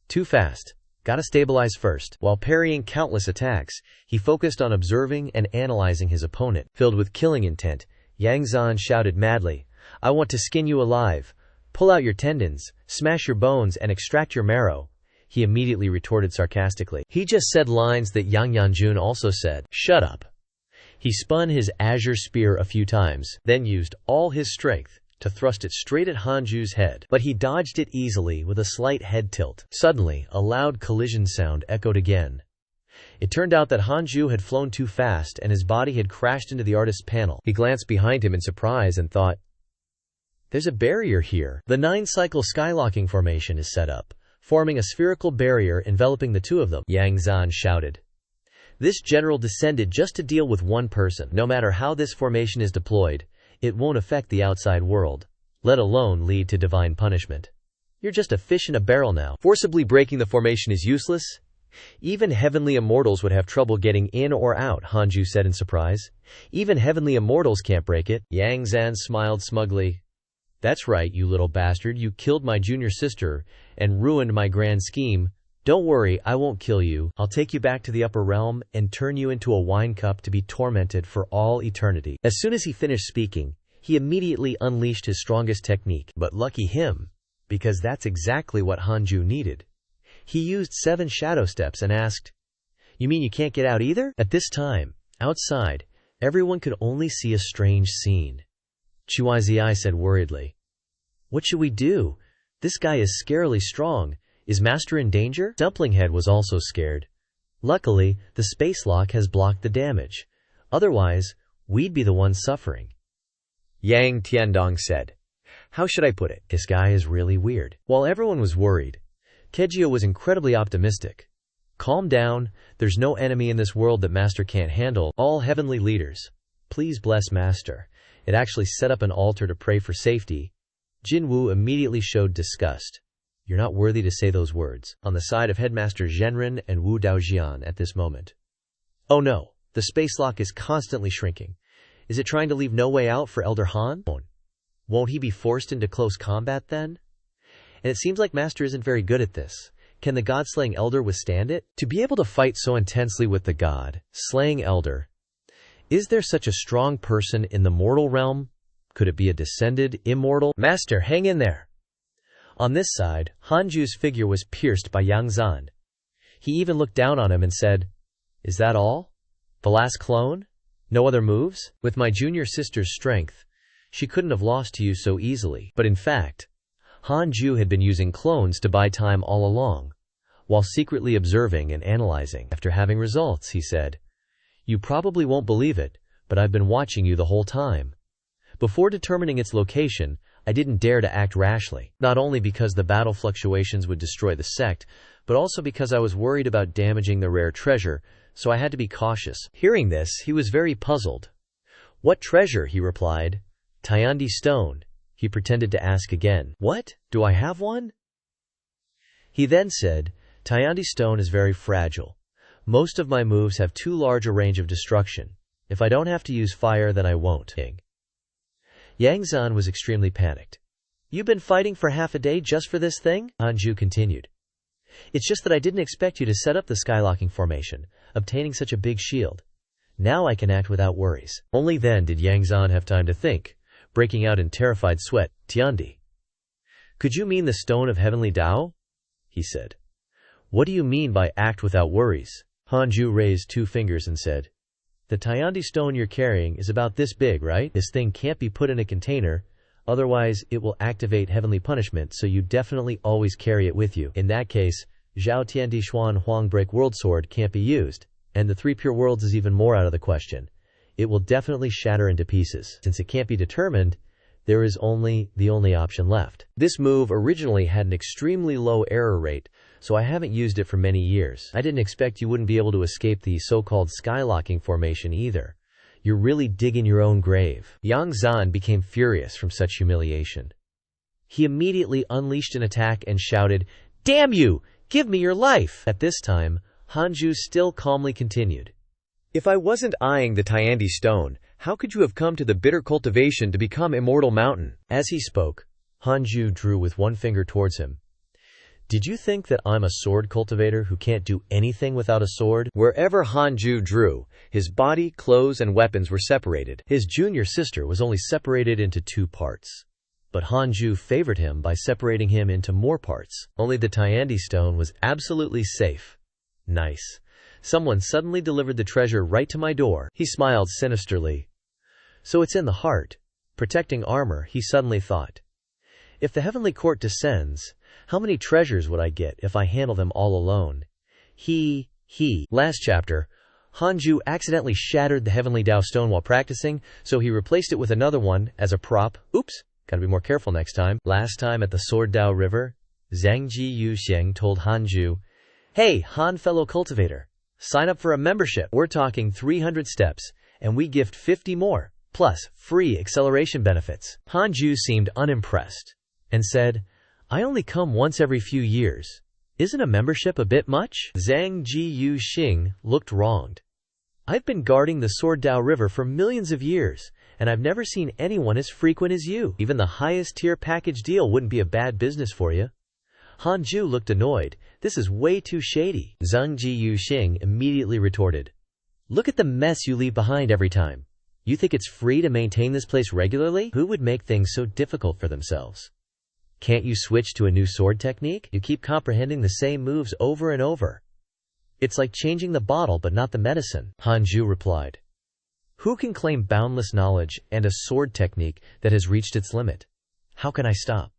too fast. Gotta stabilize first. While parrying countless attacks, he focused on observing and analyzing his opponent. Filled with killing intent, Yang Zan shouted madly, I want to skin you alive. Pull out your tendons, smash your bones and extract your marrow. he immediately retorted sarcastically. He just said lines that Yang Yanjun also said. Shut up. He spun his azure spear a few times, then used all his strength to thrust it straight at Hanju's head. But he dodged it easily with a slight head tilt. Suddenly, a loud collision sound echoed again. It turned out that Hanju had flown too fast and his body had crashed into the artist's panel. He glanced behind him in surprise and thought, "There's a barrier here." The 9-cycle skylocking formation is set up, forming a spherical barrier enveloping the two of them, Yang Zan shouted. This general descended just to deal with one person. No matter how this formation is deployed, it won't affect the outside world, let alone lead to divine punishment. You're just a fish in a barrel now. Forcibly breaking the formation is useless. Even heavenly immortals would have trouble getting in or out, Hanju said in surprise. Even heavenly immortals can't break it. Yang Zan smiled smugly. That's right, you little bastard. You killed my junior sister and ruined my grand scheme. Don't worry, I won't kill you. I'll take you back to the upper realm and turn you into a wine cup to be tormented for all eternity. As soon as he finished speaking, he immediately unleashed his strongest technique. But lucky him, because that's exactly what Hanju needed. He used 7 shadow steps and asked, "You mean you can't get out either?" At this time, outside, everyone could only see a strange scene. Chiwai said worriedly, "What should we do? This guy is scarily strong. Is Master in danger?" Dumplinghead was also scared. Luckily, the space lock has blocked the damage. Otherwise, we'd be the ones suffering. Yang Tiandong said, "How should I put it? This guy is really weird." While everyone was worried, Kejio was incredibly optimistic. "Calm down. There's no enemy in this world that Master can't handle. All heavenly leaders, please bless Master." It actually set up an altar to pray for safety. Jinwu immediately showed disgust. "You're not worthy to say those words," on the side of Headmaster Zhenren and Wu Daojian at this moment. "Oh no, the space lock is constantly shrinking. Is it trying to leave no way out for Elder Han? Won't he be forced into close combat then? And it seems like Master isn't very good at this. Can the god-slaying Elder withstand it? To be able to fight so intensely with the god-slaying Elder, is there such a strong person in the mortal realm? Could it be a descended immortal? Master, hang in there." On this side, Hanju's figure was pierced by Yang Zan. He even looked down on him and said, "Is that all? The last clone? No other moves? With my junior sister's strength, she couldn't have lost to you so easily." But in fact, Hanju had been using clones to buy time all along, while secretly observing and analyzing. After having results, he said, "You probably won't believe it, but I've been watching you the whole time. Before determining its location, I didn't dare to act rashly, not only because the battle fluctuations would destroy the sect, but also because I was worried about damaging the rare treasure, so I had to be cautious." Hearing this, he was very puzzled. "What treasure?" he replied. "Tiandi stone." He pretended to ask again. "What? Do I have one?" He then said, "Tiandi stone is very fragile. Most of my moves have too large a range of destruction. If I don't have to use fire, then I won't." Yang Zan was extremely panicked. "You've been fighting for half a day just for this thing?" Hanju continued. "It's just that I didn't expect you to set up the skylocking formation, obtaining such a big shield. Now I can act without worries." Only then did Yang Zan have time to think, breaking out in terrified sweat. "Tiandi, could you mean the stone of heavenly Tao?" he said. "What do you mean by act without worries?" Hanju raised 2 fingers and said, "The Tiandi stone you're carrying is about this big, right? This thing can't be put in a container, otherwise it will activate heavenly punishment, so you definitely always carry it with you. In that case, Zhao Tiandi Xuan Huang Break World Sword can't be used, and the 3 pure worlds is even more out of the question. It will definitely shatter into pieces. Since it can't be determined, there is only the only option left. This move originally had an extremely low error rate, so I haven't used it for many years. I didn't expect you wouldn't be able to escape the so-called skylocking formation either. You're really digging your own grave." Yang Zan became furious from such humiliation. He immediately unleashed an attack and shouted, "Damn you! Give me your life!" At this time, Hanju still calmly continued, "If I wasn't eyeing the Tiandi stone, how could you have come to the bitter cultivation to become Immortal Mountain?" As he spoke, Hanju drew with 1 finger towards him. "Did you think that I'm a sword cultivator who can't do anything without a sword?" Wherever Hanju drew, his body, clothes, and weapons were separated. His junior sister was only separated into 2 parts. but Hanju favored him by separating him into more parts. Only the Tiandi stone was absolutely safe. Nice. Someone suddenly delivered the treasure right to my door. He smiled sinisterly. So it's in the heart. Protecting armor, he suddenly thought. If the heavenly court descends, how many treasures would I get if I handle them all alone? Last chapter, Hanju accidentally shattered the heavenly Dao stone while practicing, so he replaced it with another one as a prop. Oops, gotta be more careful next time. Last time at the Sword Dao River, Zhang Ji Yuxiang told Hanju, "Hey, Han fellow cultivator, sign up for a membership. We're talking 300 steps, and we gift 50 more, plus free acceleration benefits." Hanju seemed unimpressed and said, "I only come once every few years. Isn't a membership a bit much?" Zhang Ji Yuxing looked wronged. "I've been guarding the Sword Dao River for millions of years, and I've never seen anyone as frequent as you. Even the highest tier package deal wouldn't be a bad business for you." Hanju looked annoyed. "This is way too shady." Zhang Ji Yuxing immediately retorted, "Look at the mess you leave behind every time. You think it's free to maintain this place regularly? Who would make things so difficult for themselves? Can't you switch to a new sword technique? You keep comprehending the same moves over and over. It's like changing the bottle but not the medicine." Hanju replied, "Who can claim boundless knowledge and a sword technique that has reached its limit? How can I stop?"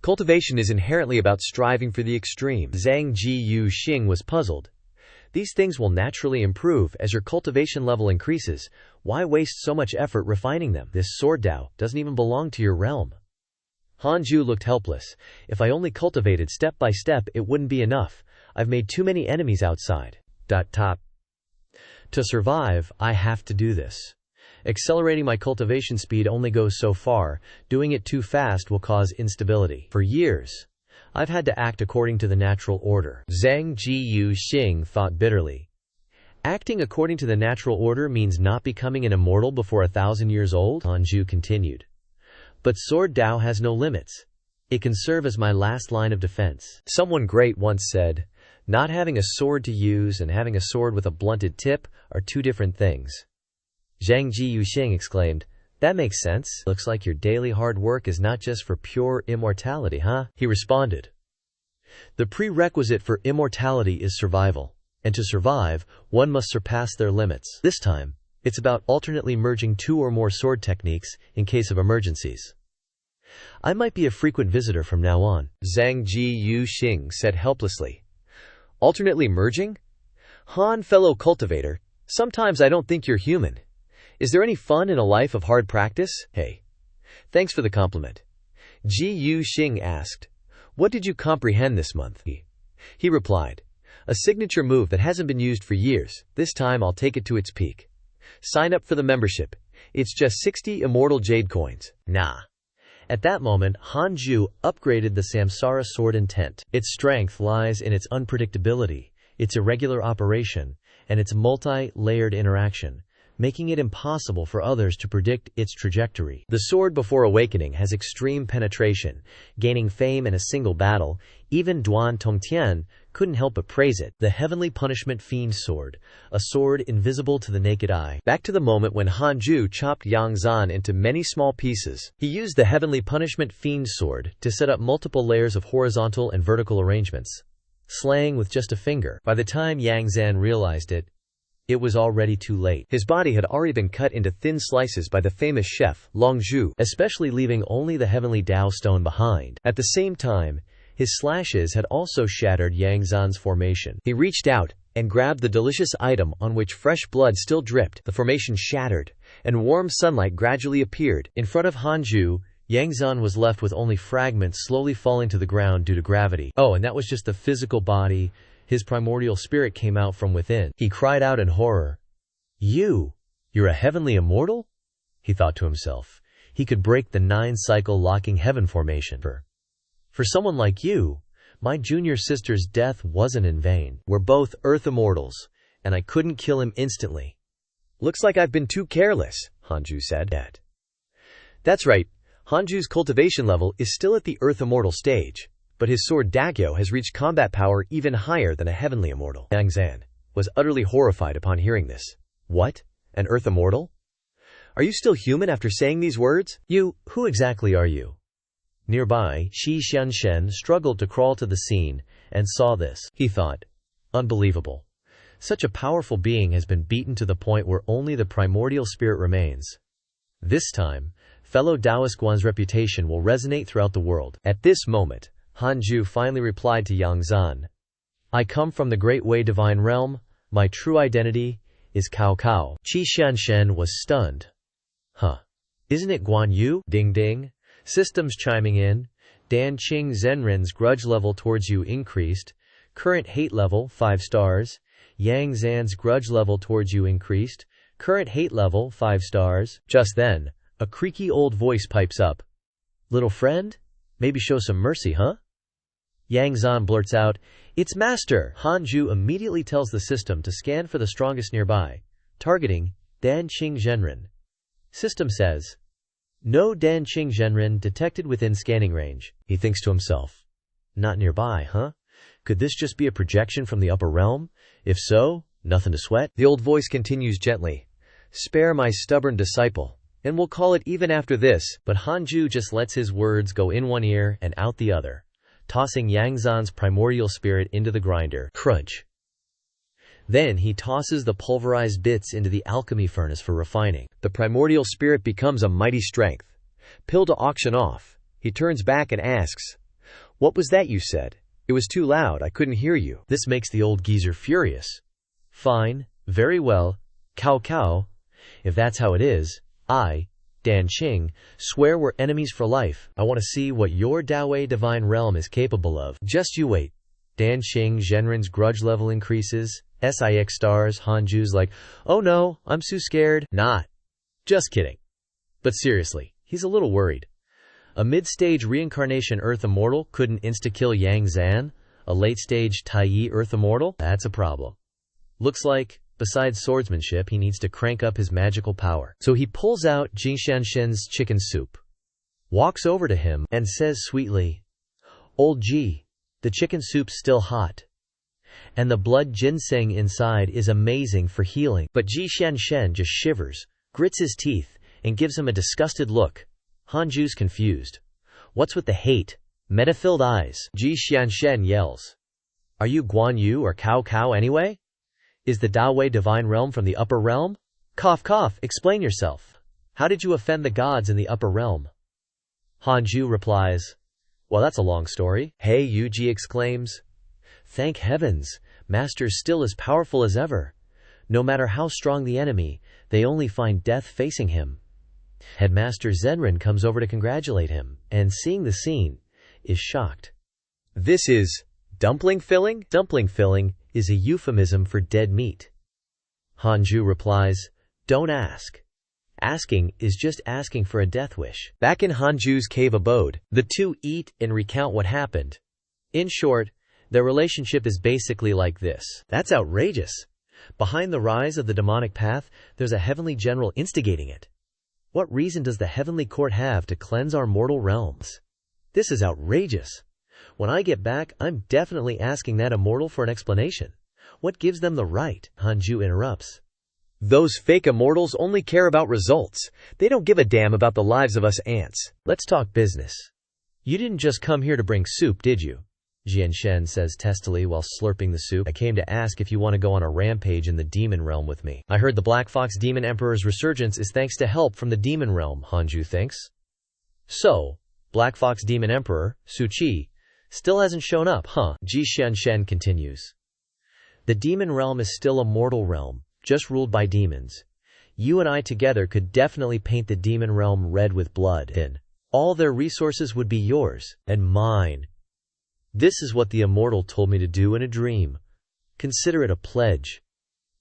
Cultivation is inherently about striving for the extreme. Zhang Ji Yuxing was puzzled. These things will naturally improve as your cultivation level increases. Why waste so much effort refining them? This sword Dao doesn't even belong to your realm. Hanju looked helpless. "If I only cultivated step by step, it wouldn't be enough. I've made too many enemies outside. To survive, I have to do this. Accelerating my cultivation speed only goes so far. Doing it too fast will cause instability. For years, I've had to act according to the natural order." Zhang Ji Yuxing thought bitterly. Acting according to the natural order means not becoming an immortal before 1,000 years old? Hanju continued. "But Sword Dao has no limits. It can serve as my last line of defense. Someone great once said, not having a sword to use and having a sword with a blunted tip are two different things." Zhang Ji Yuxing exclaimed, "That makes sense. Looks like your daily hard work is not just for pure immortality, huh?" He responded, "The prerequisite for immortality is survival, and to survive, one must surpass their limits. This time, it's about alternately merging 2 or more sword techniques in case of emergencies. I might be a frequent visitor from now on." Zhang Ji Yuxing said helplessly. "Alternately merging? Han fellow cultivator, sometimes I don't think you're human. Is there any fun in a life of hard practice?" "Hey, thanks for the compliment." Ji Yuxing asked, "What did you comprehend this month?" He replied, "A signature move that hasn't been used for years. This time I'll take it to its peak. Sign up for the membership. It's just 60 immortal jade coins." Nah. At that moment, Hanju upgraded the Samsara sword intent. Its strength lies in its unpredictability, its irregular operation, and its multi-layered interaction, making it impossible for others to predict its trajectory. The sword before awakening has extreme penetration, gaining fame in a single battle. Even Duan Tongtian couldn't help but praise it. The heavenly punishment fiend sword, a sword invisible to the naked eye. Back to the moment when Hanju chopped Yang Zan into many small pieces. He used the heavenly punishment fiend sword to set up multiple layers of horizontal and vertical arrangements, slaying with just a finger. By the time Yang Zan realized it, it was already too late. His body had already been cut into thin slices by the famous chef, Long Zhu, especially leaving only the heavenly Dao stone behind. At the same time, his slashes had also shattered Yang Zan's formation. He reached out and grabbed the delicious item on which fresh blood still dripped. The formation shattered, and warm sunlight gradually appeared. In front of Hanju, Yang Zan was left with only fragments slowly falling to the ground due to gravity. Oh, and that was just the physical body. His primordial spirit came out from within. He cried out in horror. You're a heavenly immortal?" He thought to himself. He could break the 9-cycle locking heaven formation. For someone like you, my junior sister's death wasn't in vain. We're both Earth immortals, and I couldn't kill him instantly. Looks like I've been too careless, Hanju said. That's right, Hanju's cultivation level is still at the Earth immortal stage, but his sword Dagyo has reached combat power even higher than a heavenly immortal. Yang Zan was utterly horrified upon hearing this. What? An Earth immortal? Are you still human after saying these words? Who exactly are you? Nearby, Shi Xianshen struggled to crawl to the scene and saw this. He thought, unbelievable. Such a powerful being has been beaten to the point where only the primordial spirit remains. This time, fellow Taoist Guan's reputation will resonate throughout the world. At this moment, Hanju finally replied to Yang Zan. I come from the Great Wei Divine Realm. My true identity is Cao Cao. Qi Xianshen was stunned. Huh. Isn't it Guan Yu? Ding ding. Systems chiming in. Dan Qing Zhenren's grudge level towards you increased. Current hate level, 5 stars. Yang Zan's grudge level towards you increased. Current hate level, 5 stars. Just then, a creaky old voice pipes up. Little friend? Maybe show some mercy, huh? Yang Zan blurts out, It's Master! Hanju immediately tells the system to scan for the strongest nearby, targeting Dan Qing Zhenren. System says, No Dan Qing Zhenren detected within scanning range. He thinks to himself, Not nearby, huh? Could this just be a projection from the upper realm? If so, nothing to sweat. The old voice continues gently, Spare my stubborn disciple, and we'll call it even after this. But Hanju just lets his words go in one ear and out the other, tossing Yang Zan's primordial spirit into the grinder. Crunch. Then he tosses the pulverized bits into the alchemy furnace for refining. The primordial spirit becomes a mighty strength. Pill to auction off. He turns back and asks, What was that you said? It was too loud, I couldn't hear you. This makes the old geezer furious. Fine, very well, Cao Cao. If that's how it is, I, Dan Qing, swear we're enemies for life. I want to see what your Dawei divine realm is capable of. Just you wait. Dan Qing Zhenren's grudge level increases. SIX stars. Hanju's like, oh no, I'm too scared. Not. Just kidding. But seriously, he's a little worried. A mid-stage reincarnation Earth Immortal couldn't insta-kill Yang Zan? A late-stage Taiyi Earth Immortal? That's a problem. Looks like, besides swordsmanship, he needs to crank up his magical power. So he pulls out Jing Shanshen's chicken soup, walks over to him, and says sweetly, Old G, the chicken soup's still hot. And the blood ginseng inside is amazing for healing. But Ji Shanshen just shivers, grits his teeth, and gives him a disgusted look. Hanju's confused. What's with the hate? Meta-filled eyes. Ji Xianshen yells. Are you Guan Yu or Cao Cao anyway? Is the Dawei divine realm from the upper realm? Cough cough, explain yourself. How did you offend the gods in the upper realm? Hanju replies, Well, that's a long story. Hey, Yuji exclaims. Thank heavens, Master's still as powerful as ever. No matter how strong the enemy, they only find death facing him. Headmaster Zhenren comes over to congratulate him, and seeing the scene, is shocked. This is dumpling filling? Dumpling filling is a euphemism for dead meat. Hanju replies, Don't ask. Asking is just asking for a death wish. Back in Hanju's cave abode, the two eat and recount what happened. In short, their relationship is basically like this. That's outrageous. Behind the rise of the demonic path, there's a heavenly general instigating it. What reason does the heavenly court have to cleanse our mortal realms? This is outrageous. When I get back, I'm definitely asking that immortal for an explanation. What gives them the right? Hanju interrupts. Those fake immortals only care about results. They don't give a damn about the lives of us ants. Let's talk business. You didn't just come here to bring soup, did you? Jianshen says testily while slurping the soup. I came to ask if you want to go on a rampage in the demon realm with me. I heard the Black Fox Demon Emperor's resurgence is thanks to help from the demon realm, Hanju thinks. So, Black Fox Demon Emperor, Su Qi, still hasn't shown up, huh? Ji Xianshen continues. The demon realm is still a mortal realm, just ruled by demons. You and I together could definitely paint the demon realm red with blood, and all their resources would be yours and mine. This is what the immortal told me to do in a dream. Consider it a pledge.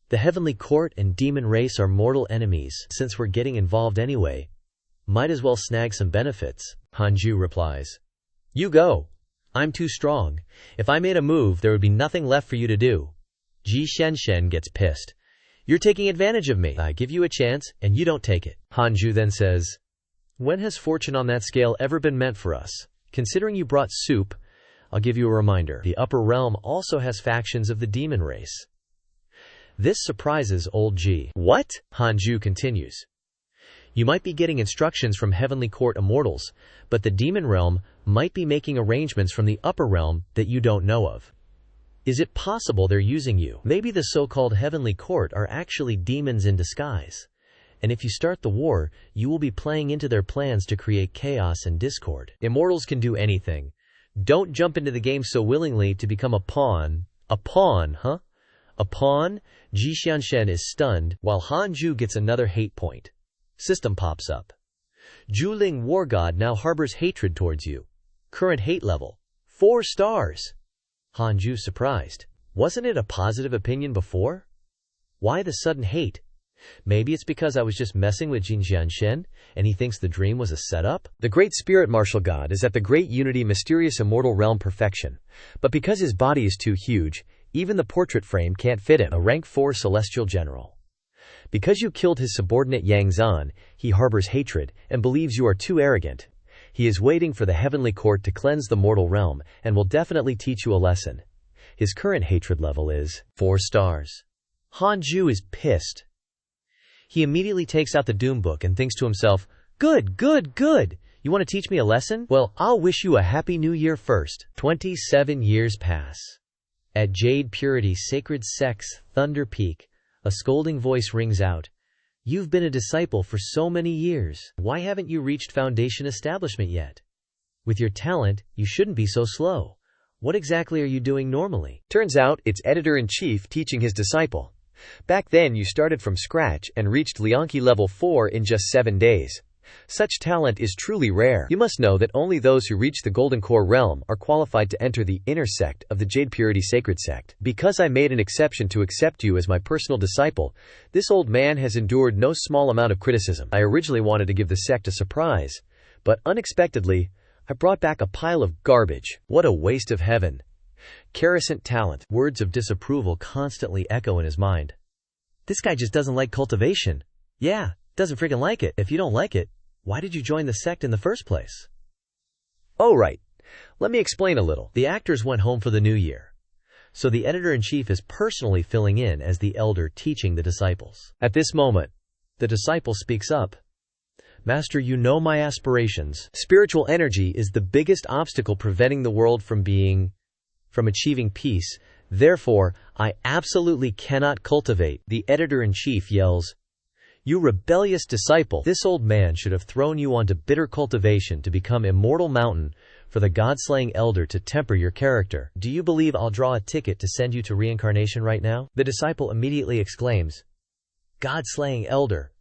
The heavenly court and demon race are mortal enemies. Since we're getting involved anyway, might as well snag some benefits. Hanju replies. You go. I'm too strong. If I made a move, there would be nothing left for you to do. Ji Shenshen gets pissed. You're taking advantage of me. I give you a chance, and you don't take it. Hanju then says, When has fortune on that scale ever been meant for us? Considering you brought soup, I'll give you a reminder. The upper realm also has factions of the demon race. This surprises old G. What? Hanju continues. You might be getting instructions from Heavenly Court immortals, but the demon realm might be making arrangements from the upper realm that you don't know of. Is it possible they're using you? Maybe the so-called Heavenly Court are actually demons in disguise. And if you start the war, you will be playing into their plans to create chaos and discord. Immortals can do anything. Don't jump into the game so willingly to become a pawn. A pawn, huh? A pawn? Ji Xianshen is stunned, while Han Ju gets another hate point. System pops up. Juling War God now harbors hatred towards you. Current hate level 4 stars. Han Ju surprised. Wasn't it a positive opinion before? Why the sudden hate? Maybe it's because I was just messing with Jin Xianshen, and he thinks the dream was a setup? The Great Spirit Martial God is at the Great Unity Mysterious Immortal Realm Perfection, but because his body is too huge, even the portrait frame can't fit him. A rank 4 Celestial General. Because you killed his subordinate Yang Zan, he harbors hatred and believes you are too arrogant. He is waiting for the Heavenly Court to cleanse the mortal realm and will definitely teach you a lesson. His current hatred level is 4 stars. Han Ju is pissed. He immediately takes out the Doom book and thinks to himself, Good, good, good. You want to teach me a lesson? Well, I'll wish you a happy new year first. 27 years pass. At Jade Purity's Sacred Sex, Thunder Peak, a scolding voice rings out. You've been a disciple for so many years. Why haven't you reached Foundation Establishment yet? With your talent, you shouldn't be so slow. What exactly are you doing normally? Turns out, it's Editor-in-Chief teaching his disciple. Back then, you started from scratch and reached Lianqi level 4 in just 7 days. Such talent is truly rare. You must know that only those who reach the Golden Core realm are qualified to enter the inner sect of the Jade Purity Sacred Sect. Because I made an exception to accept you as my personal disciple, this old man has endured no small amount of criticism. I originally wanted to give the sect a surprise, but unexpectedly, I brought back a pile of garbage. What a waste of heaven. Caressant talent. Words of disapproval constantly echo in his mind. This guy just doesn't like cultivation. Yeah, doesn't freaking like it. If you don't like it, why did you join the sect in the first place? Oh, right. Let me explain a little. The actors went home for the new year. So the editor-in-chief is personally filling in as the elder teaching the disciples. At this moment, the disciple speaks up. Master, you know my aspirations. Spiritual energy is the biggest obstacle preventing the world from achieving peace. Therefore, I absolutely cannot cultivate. The editor-in-chief yells, You rebellious disciple! This old man should have thrown you onto bitter cultivation to become Immortal Mountain for the God-slaying elder to temper your character. Do you believe I'll draw a ticket to send you to reincarnation right now? The disciple immediately exclaims, God-slaying elder?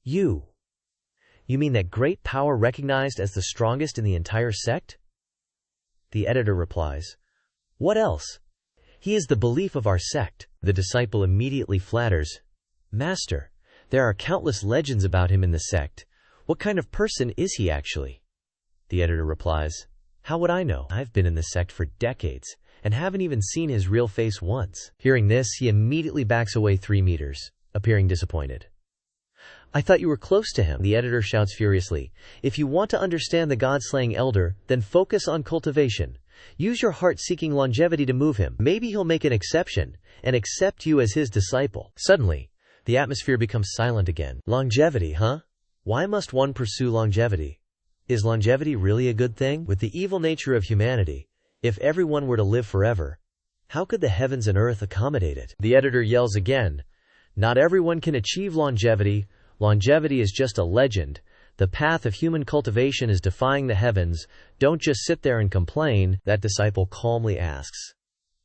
You mean that great power recognized as the strongest in the entire sect? The editor replies, What else? He is the belief of our sect. The disciple immediately flatters, Master, there are countless legends about him in the sect. What kind of person is he actually? The editor replies, How would I know? I've been in the sect for decades and haven't even seen his real face once. Hearing this, he immediately backs away 3 meters, appearing disappointed. I thought you were close to him. The editor shouts furiously, If you want to understand the God-slaying elder, then focus on cultivation. Use your heart-seeking longevity to move him. Maybe he'll make an exception and accept you as his disciple. Suddenly, the atmosphere becomes silent again. Longevity, huh? Why must one pursue longevity? Is longevity really a good thing? With the evil nature of humanity, if everyone were to live forever, how could the heavens and earth accommodate it? The editor yells again, Not everyone can achieve longevity. Longevity is just a legend. The path of human cultivation is defying the heavens. Don't just sit there and complain. That disciple calmly asks,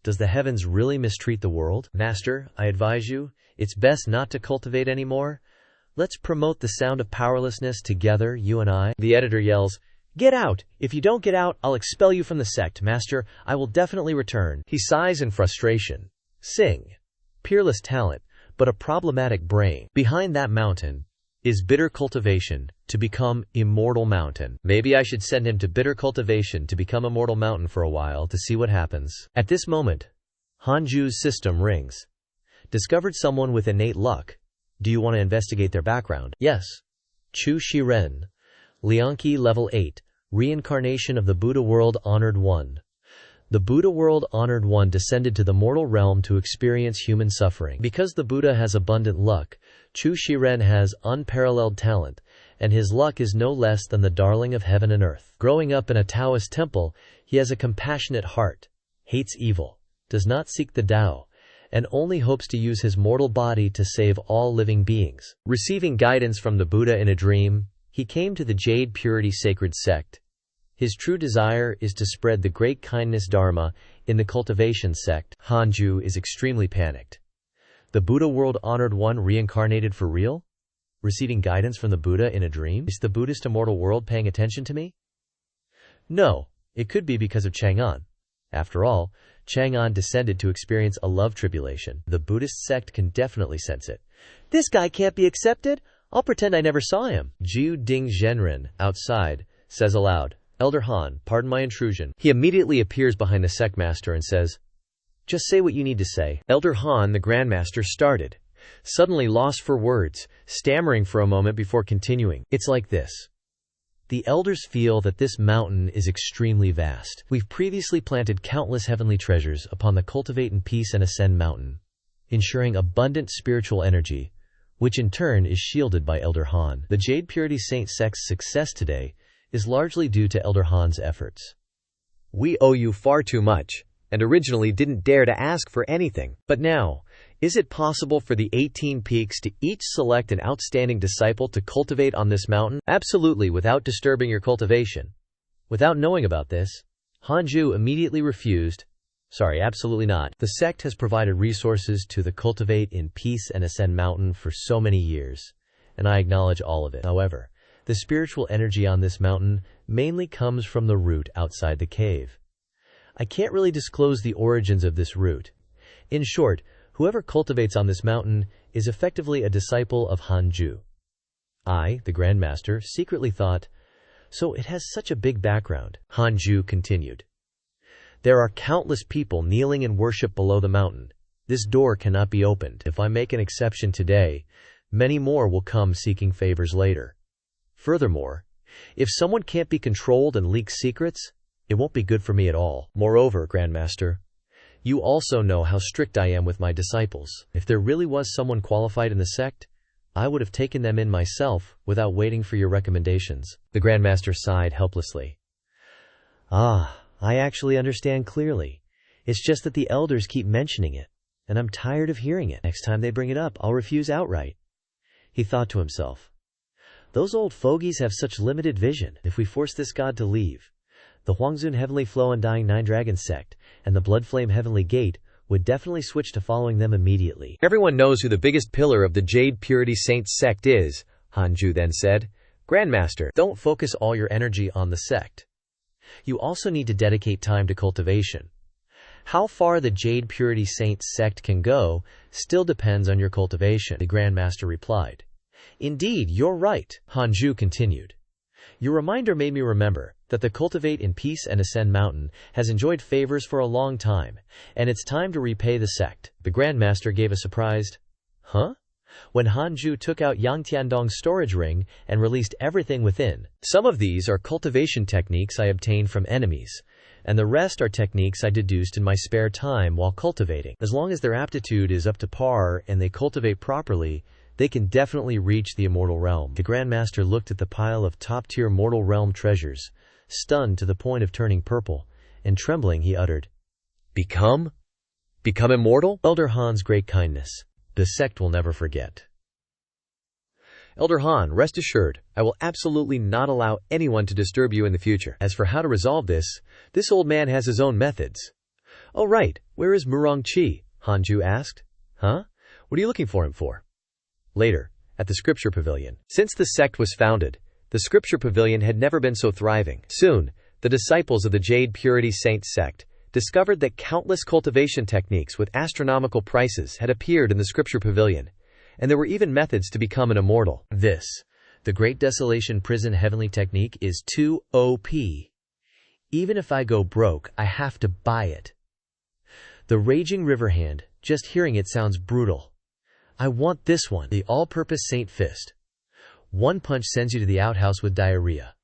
Does the heavens really mistreat the world? Master, I advise you, it's best not to cultivate anymore. Let's promote the sound of powerlessness together, you and I. The editor yells, Get out! If you don't get out, I'll expel you from the sect. Master, I will definitely return. He sighs in frustration. Sing. Peerless talent, but a problematic brain. Behind that mountain is bitter cultivation to become Immortal Mountain. Maybe I should send him to bitter cultivation to become Immortal Mountain for a while to see what happens. At this moment, Han Ju's system rings. Discovered someone with innate luck. Do you want to investigate their background? Yes. Chu Shiren. Lianqi level 8. Reincarnation of the Buddha World Honored One. The Buddha World Honored One descended to the mortal realm to experience human suffering. Because the Buddha has abundant luck, Chu Shiren has unparalleled talent, and his luck is no less than the darling of heaven and earth. Growing up in a Taoist temple, he has a compassionate heart, hates evil, does not seek the Tao, and only hopes to use his mortal body to save all living beings. Receiving guidance from the Buddha in a dream, he came to the Jade Purity Sacred Sect. His true desire is to spread the great kindness Dharma in the Cultivation sect. Hanju is extremely panicked. The Buddha world-honored one reincarnated for real? Receiving guidance from the Buddha in a dream? Is the Buddhist immortal world paying attention to me? No, it could be because of Chang'an. After all, Chang'an descended to experience a love tribulation. The Buddhist sect can definitely sense it. This guy can't be accepted? I'll pretend I never saw him. Jiu Ding Zhenren, outside, says aloud, Elder Han, pardon my intrusion. He immediately appears behind the sect master and says, just say what you need to say. Elder Han, the Grandmaster, started, suddenly lost for words, stammering for a moment before continuing. It's like this. The elders feel that this mountain is extremely vast. We've previously planted countless heavenly treasures upon the Cultivate and Peace and Ascend mountain, ensuring abundant spiritual energy, which in turn is shielded by Elder Han. The Jade Purity Saint sect's success today is largely due to Elder Han's efforts. We owe you far too much, and originally didn't dare to ask for anything. But now, is it possible for the 18 peaks to each select an outstanding disciple to cultivate on this mountain? Absolutely, without disturbing your cultivation. Without knowing about this, Hanju immediately refused. Sorry, absolutely not. The sect has provided resources to the Cultivate in Peace and Ascend mountain for so many years, and I acknowledge all of it. However, the spiritual energy on this mountain mainly comes from the root outside the cave. I can't really disclose the origins of this root. In short, whoever cultivates on this mountain is effectively a disciple of Hanju. I, the Grandmaster, secretly thought, so it has such a big background. Hanju continued. There are countless people kneeling in worship below the mountain. This door cannot be opened. If I make an exception today, many more will come seeking favors later. Furthermore, if someone can't be controlled and leaks secrets, it won't be good for me at all. Moreover, Grandmaster, you also know how strict I am with my disciples. If there really was someone qualified in the sect, I would have taken them in myself without waiting for your recommendations. The Grandmaster sighed helplessly. I actually understand clearly. It's just that the elders keep mentioning it, and I'm tired of hearing it. Next time they bring it up, I'll refuse outright. He thought to himself, those old fogies have such limited vision. If we force this god to leave, the Huangzun Heavenly Flow Undying Nine Dragon sect and the Bloodflame Heavenly Gate would definitely switch to following them immediately. Everyone knows who the biggest pillar of the Jade Purity Saints sect is, Hanju then said. Grandmaster, don't focus all your energy on the sect. You also need to dedicate time to cultivation. How far the Jade Purity Saints sect can go still depends on your cultivation, the Grandmaster replied. Indeed, you're right, Hanju continued. Your reminder made me remember that the Cultivate in Peace and Ascend mountain has enjoyed favors for a long time, and it's time to repay the sect. The Grandmaster gave a surprised, huh? When Hanju took out Yang Tiandong's storage ring and released everything within. Some of these are cultivation techniques I obtained from enemies, and the rest are techniques I deduced in my spare time while cultivating. As long as their aptitude is up to par and they cultivate properly, they can definitely reach the immortal realm. The Grandmaster looked at the pile of top-tier mortal realm treasures, stunned to the point of turning purple, and trembling he uttered, Become immortal? Elder Han's great kindness. The sect will never forget. Elder Han, rest assured, I will absolutely not allow anyone to disturb you in the future. As for how to resolve this old man has his own methods. Oh right, where is Murong Chi? Hanju asked. Huh? What are you looking for him for? Later, at the Scripture Pavilion. Since the sect was founded, the Scripture Pavilion had never been so thriving. Soon, the disciples of the Jade Purity Saints sect discovered that countless cultivation techniques with astronomical prices had appeared in the Scripture Pavilion, and there were even methods to become an immortal. This, the Great Desolation Prison Heavenly Technique, is too OP. Even if I go broke, I have to buy it. The Raging River Hand, just hearing it sounds brutal. I want this one. The All-Purpose Saint Fist. One punch sends you to the outhouse with diarrhea.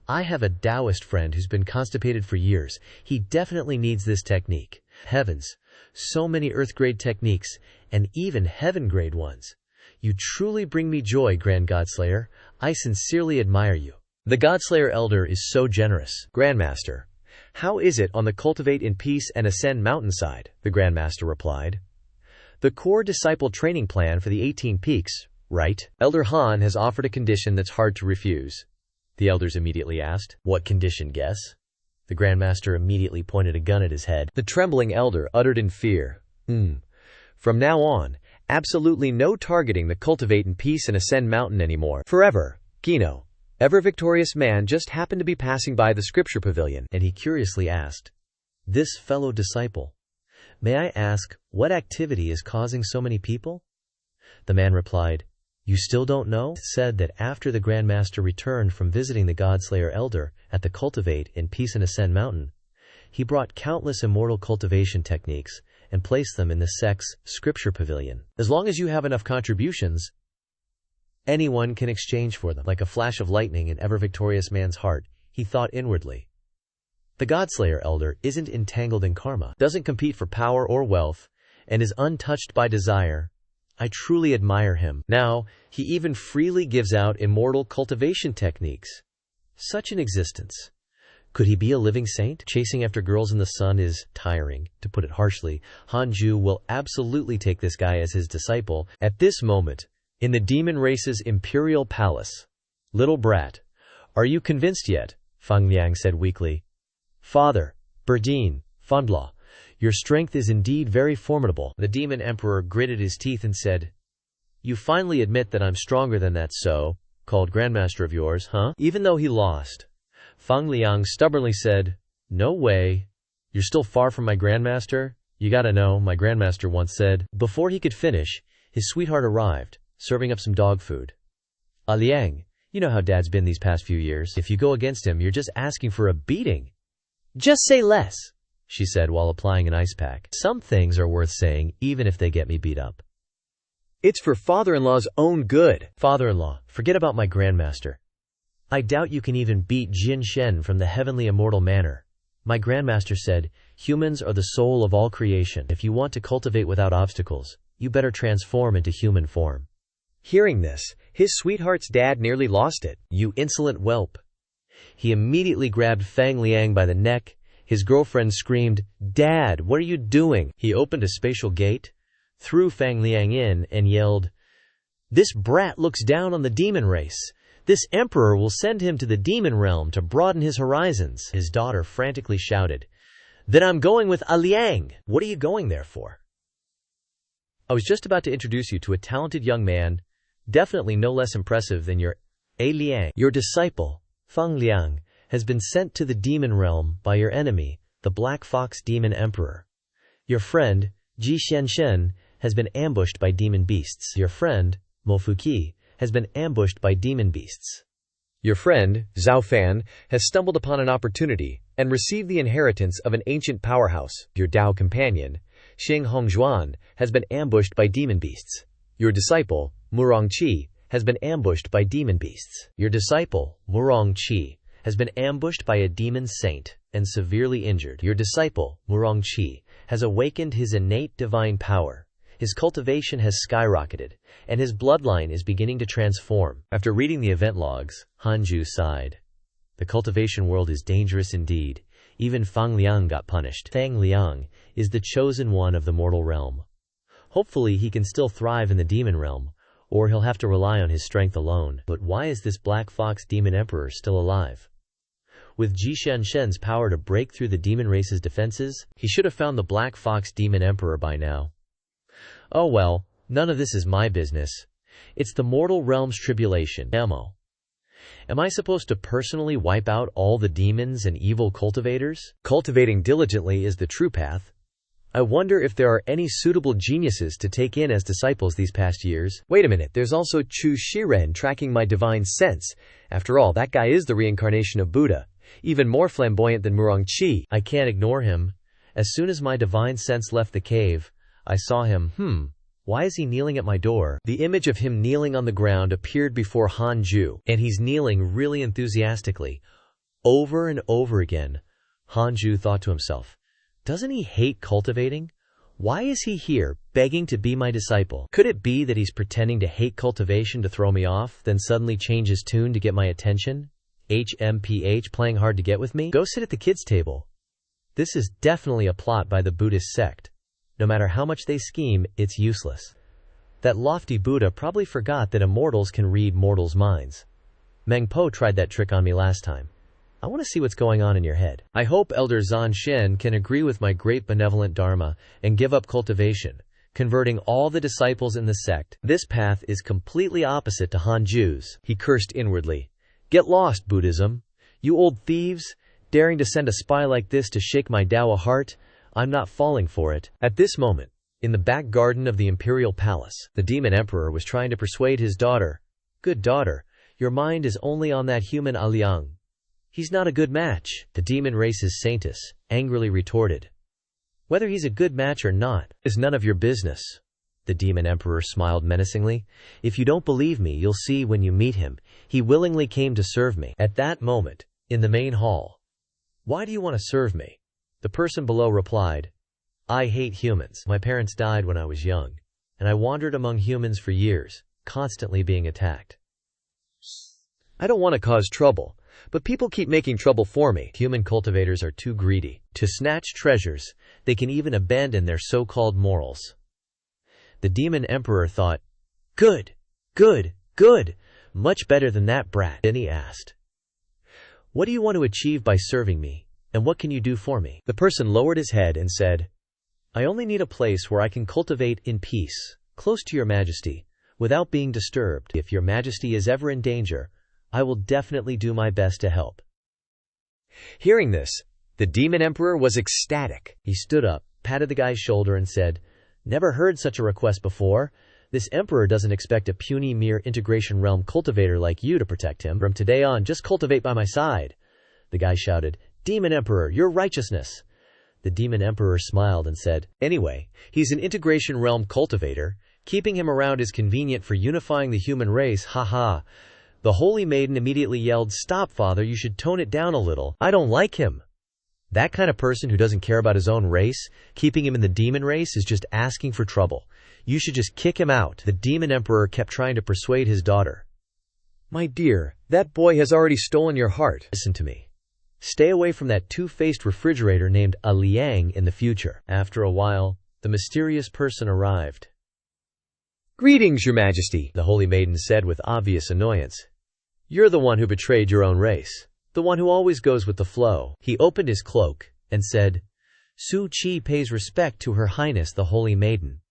I have a Taoist friend who's been constipated for years. He definitely needs this technique. Heavens, so many Earth-grade techniques, and even heaven-grade ones. You truly bring me joy, Grand Godslayer. I sincerely admire you. The Godslayer Elder is so generous. Grandmaster, how is it on the Cultivate in Peace and Ascend mountainside? The Grandmaster replied. The core disciple training plan for the 18 peaks, right? Elder Han has offered a condition that's hard to refuse. The elders immediately asked. What condition, guess? The Grandmaster immediately pointed a gun at his head. The trembling elder uttered in fear. From now on, absolutely no targeting the Cultivate in Peace and Ascend mountain anymore. Forever. Gino, ever-victorious man, just happened to be passing by the scripture pavilion, and he curiously asked, This fellow disciple, may I ask what activity is causing so many people? The man replied, You still don't know? Said that after the Grandmaster returned from visiting the Godslayer Elder at the Cultivate in Peace and Ascend mountain, he brought countless immortal cultivation techniques and placed them in the sect's scripture pavilion. As long as you have enough contributions, anyone can exchange for them. Like a flash of lightning in ever-victorious man's heart, he thought inwardly. The Godslayer Elder isn't entangled in karma, doesn't compete for power or wealth, and is untouched by desire. I truly admire him. Now, he even freely gives out immortal cultivation techniques. Such an existence. Could he be a living saint? Chasing after girls in the sun is tiring, to put it harshly. Hanju will absolutely take this guy as his disciple. At this moment, in the demon race's imperial palace. Little brat, are you convinced yet? Fang Liang said weakly. Father, Berdine, Fondlaw, your strength is indeed very formidable. The demon emperor gritted his teeth and said, You finally admit that I'm stronger than that so-called grandmaster of yours, huh? Even though he lost, Fang Liang stubbornly said, No way. You're still far from my grandmaster? You gotta know, my grandmaster once said. Before he could finish, his sweetheart arrived, serving up some dog food. Liang, you know how Dad's been these past few years. If you go against him, you're just asking for a beating. Just say less, she said while applying an ice pack. Some things are worth saying, even if they get me beat up. It's for father-in-law's own good. Father-in-law, forget about my grandmaster. I doubt you can even beat Jin Shen from the heavenly immortal manor. My grandmaster said, humans are the soul of all creation. If you want to cultivate without obstacles, you better transform into human form. Hearing this, his sweetheart's dad nearly lost it. You insolent whelp. He immediately grabbed Fang Liang by the neck. His girlfriend screamed, Dad, what are you doing? He opened a spatial gate, threw Fang Liang in, and yelled, This brat looks down on the demon race. This emperor will send him to the demon realm to broaden his horizons. His daughter frantically shouted, Then I'm going with Liang. What are you going there for? I was just about to introduce you to a talented young man, definitely no less impressive than your Liang. Your disciple, Fang Liang, has been sent to the demon realm by your enemy, the Black Fox Demon Emperor. Your friend, Ji Shen, has been ambushed by demon beasts. Your friend, Mofuki, has been ambushed by demon beasts. Your friend, Zhao Fan, has stumbled upon an opportunity and received the inheritance of an ancient powerhouse. Your Dao companion, Xing Hongzhuan, has been ambushed by demon beasts. Your disciple, Murong Qi, has been ambushed by demon beasts. Your disciple, Murong Qi, has been ambushed by a demon saint and severely injured. Your disciple, Murong Qi, has awakened his innate divine power. His cultivation has skyrocketed, and his bloodline is beginning to transform. After reading the event logs, Hanju sighed. The cultivation world is dangerous indeed. Even Fang Liang got punished. Fang Liang is the chosen one of the mortal realm. Hopefully he can still thrive in the demon realm, or he'll have to rely on his strength alone. But why is this Black Fox Demon Emperor still alive? With Ji Shen's power to break through the demon race's defenses, he should have found the Black Fox Demon Emperor by now. Oh well, none of this is my business. It's the mortal realm's tribulation. Ammo. Am I supposed to personally wipe out all the demons and evil cultivators? Cultivating diligently is the true path. I wonder if there are any suitable geniuses to take in as disciples these past years. Wait a minute, there's also Chu Shiren tracking my divine sense. After all, that guy is the reincarnation of Buddha, even more flamboyant than Murong Qi. I can't ignore him. As soon as my divine sense left the cave, I saw him. Why is he kneeling at my door? The image of him kneeling on the ground appeared before Hanju, and he's kneeling really enthusiastically. Over and over again, Hanju thought to himself, doesn't he hate cultivating? Why is he here, begging to be my disciple? Could it be that he's pretending to hate cultivation to throw me off, then suddenly change his tune to get my attention? HMPH, playing hard to get with me? Go sit at the kids' table. This is definitely a plot by the Buddhist sect. No matter how much they scheme, it's useless. That lofty Buddha probably forgot that immortals can read mortals' minds. Meng Po tried that trick on me last time. I want to see what's going on in your head. I hope Elder Zan Shen can agree with my great benevolent Dharma and give up cultivation, converting all the disciples in the sect. This path is completely opposite to Han Ju's. He cursed inwardly. Get lost, Buddhism. You old thieves, daring to send a spy like this to shake my Dawa heart. I'm not falling for it. At this moment, in the back garden of the imperial palace, the demon emperor was trying to persuade his daughter. Good daughter, your mind is only on that human Aliang. He's not a good match. The demon race's saintess angrily retorted. Whether he's a good match or not is none of your business. The demon emperor smiled menacingly. If you don't believe me, you'll see when you meet him. He willingly came to serve me. At that moment, in the main hall. Why do you want to serve me? The person below replied. I hate humans. My parents died when I was young, and I wandered among humans for years, constantly being attacked. I don't want to cause trouble, but people keep making trouble for me. Human cultivators are too greedy to snatch treasures. They can even abandon their so-called morals. The demon emperor thought, Good, good, good, much better than that brat. Then he asked, what do you want to achieve by serving me, and what can you do for me? The person lowered his head and said, I only need a place where I can cultivate in peace, close to your majesty, without being disturbed. If your majesty is ever in danger, I will definitely do my best to help. Hearing this, the demon emperor was ecstatic. He stood up, patted the guy's shoulder and said, Never heard such a request before. This emperor doesn't expect a puny mere integration realm cultivator like you to protect him. From today on, just cultivate by my side. The guy shouted, Demon Emperor, your righteousness. The demon emperor smiled and said, Anyway, he's an integration realm cultivator. Keeping him around is convenient for unifying the human race, haha. The holy maiden immediately yelled, Stop, father, you should tone it down a little. I don't like him. That kind of person who doesn't care about his own race, keeping him in the demon race is just asking for trouble. You should just kick him out. The demon emperor kept trying to persuade his daughter. My dear, that boy has already stolen your heart. Listen to me. Stay away from that two-faced refrigerator named a Liang in the future. After a while, the mysterious person arrived. Greetings, your majesty, the holy maiden said with obvious annoyance. You're the one who betrayed your own race. The one who always goes with the flow. He opened his cloak and said, Su Chi pays respect to Her Highness the Holy Maiden.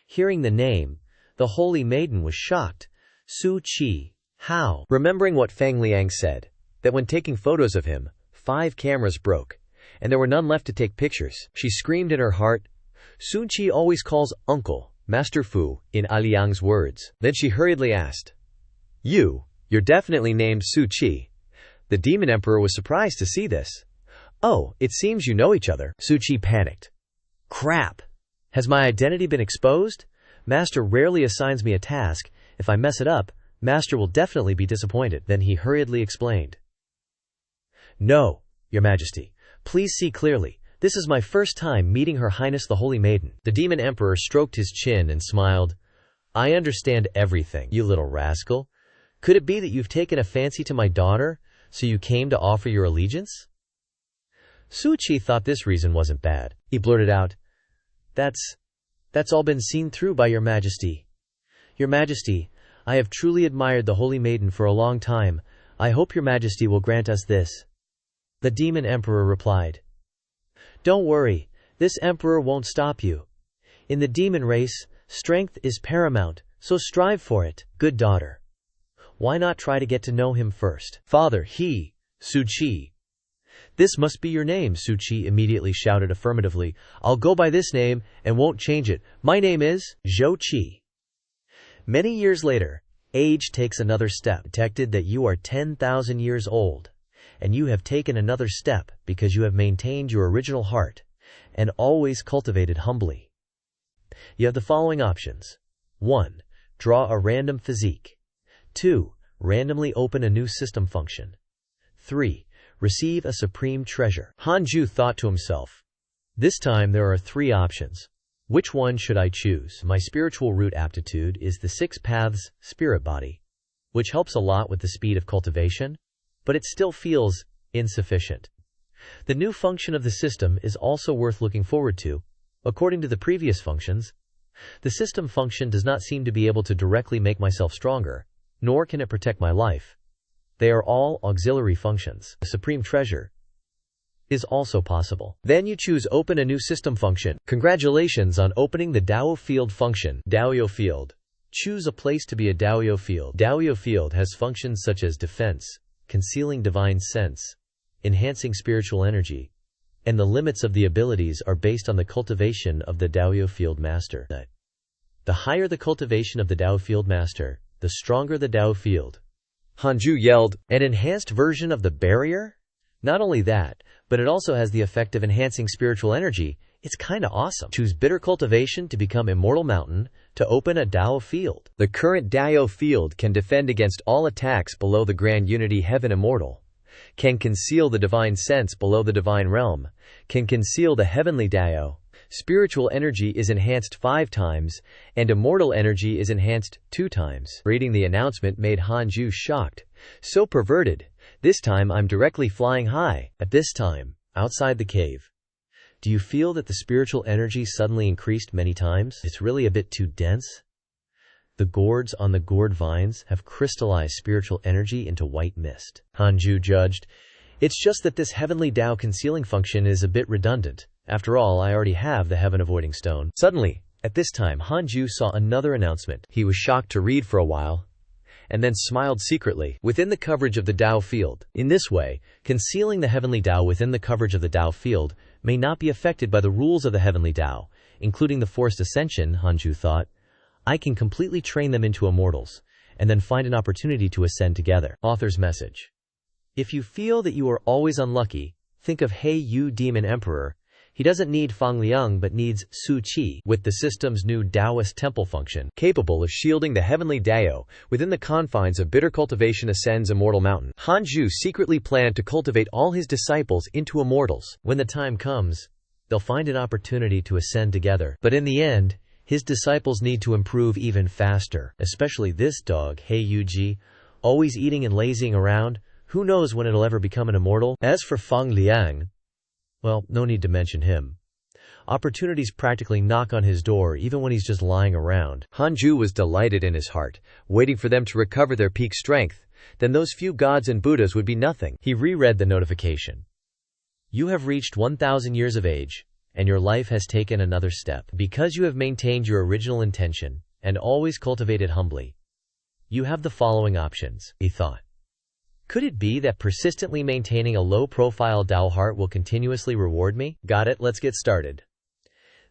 Hearing the name, the Holy Maiden was shocked. Su Chi, how? Remembering what Fang Liang said, that when taking photos of him, 5 cameras broke, and there were none left to take pictures, she screamed in her heart, Su Chi always calls Uncle, Master Fu, in Aliang's words. Then she hurriedly asked, You're definitely named Su Chi. The demon emperor was surprised to see this. Oh, it seems you know each other. Su Chi panicked. Crap! Has my identity been exposed? Master rarely assigns me a task. If I mess it up, Master will definitely be disappointed. Then he hurriedly explained. No, your majesty. Please see clearly. This is my first time meeting Her Highness the Holy Maiden. The demon emperor stroked his chin and smiled. I understand everything, you little rascal. Could it be that you've taken a fancy to my daughter? So you came to offer your allegiance? Su Chi thought this reason wasn't bad. He blurted out, That's all been seen through by your majesty. Your majesty, I have truly admired the Holy Maiden for a long time. I hope your majesty will grant us this. The demon emperor replied, Don't worry, this emperor won't stop you. In the demon race, strength is paramount, so strive for it, good daughter. Why not try to get to know him first? Father, Su Chi. This must be your name, Su Chi immediately shouted affirmatively. I'll go by this name and won't change it. My name is Zhou Chi. Many years later, age takes another step. Detected that you are 10,000 years old, and you have taken another step because you have maintained your original heart and always cultivated humbly. You have the following options. 1. Draw a random physique. 2. Randomly open a new system function. 3. Receive a supreme treasure. Han Ju thought to himself, this time there are 3 options. Which one should I choose? My spiritual root aptitude is the 6 paths spirit body, which helps a lot with the speed of cultivation, but it still feels insufficient. The new function of the system is also worth looking forward to. According to the previous functions, the system function does not seem to be able to directly make myself stronger, nor can it protect my life. They are all auxiliary functions. The supreme treasure is also possible. Then you choose open a new system function. Congratulations on opening the Dao field function. Dao field. Choose a place to be a Dao field. Dao field has functions such as defense, concealing divine sense, enhancing spiritual energy, and the limits of the abilities are based on the cultivation of the Dao field master. The higher the cultivation of the Dao field master, the stronger the Dao field. Hanju yelled. An enhanced version of the barrier? Not only that, but it also has the effect of enhancing spiritual energy. It's kinda awesome. Choose bitter cultivation to become immortal mountain to open a Dao field. The current Dao field can defend against all attacks below the grand unity heaven immortal, can conceal the divine sense below the divine realm, can conceal the heavenly Dao. Spiritual energy is enhanced 5 times, and immortal energy is enhanced 2 times. Reading the announcement made Hanju shocked. So perverted. This time I'm directly flying high. At this time, outside the cave. Do you feel that the spiritual energy suddenly increased many times? It's really a bit too dense. The gourds on the gourd vines have crystallized spiritual energy into white mist. Hanju judged. It's just that this heavenly Dao concealing function is a bit redundant. After all, I already have the heaven avoiding stone. Suddenly, at this time, Hanju saw another announcement. He was shocked to read for a while, and then smiled secretly. Within the coverage of the Dao field. In this way, concealing the heavenly Dao within the coverage of the Dao field may not be affected by the rules of the heavenly Dao, including the forced ascension, Hanju thought. I can completely train them into immortals, and then find an opportunity to ascend together. Author's message. If you feel that you are always unlucky, think of He Yu Demon Emperor. He doesn't need Fang Liang but needs Su Qi. With the system's new Taoist temple function, capable of shielding the heavenly Dao within the confines of bitter cultivation ascends immortal mountain. Hanju secretly planned to cultivate all his disciples into immortals. When the time comes, they'll find an opportunity to ascend together. But in the end, his disciples need to improve even faster, especially this dog, He Yuji, always eating and lazing around. Who knows when it'll ever become an immortal? As for Fang Liang, well, no need to mention him. Opportunities practically knock on his door even when he's just lying around. Hanju was delighted in his heart, waiting for them to recover their peak strength. Then those few gods and Buddhas would be nothing. He reread the notification. You have reached 1,000 years of age, and your life has taken another step. Because you have maintained your original intention, and always cultivated humbly, you have the following options, he thought. Could it be that persistently maintaining a low-profile Dao heart will continuously reward me? Got it, let's get started.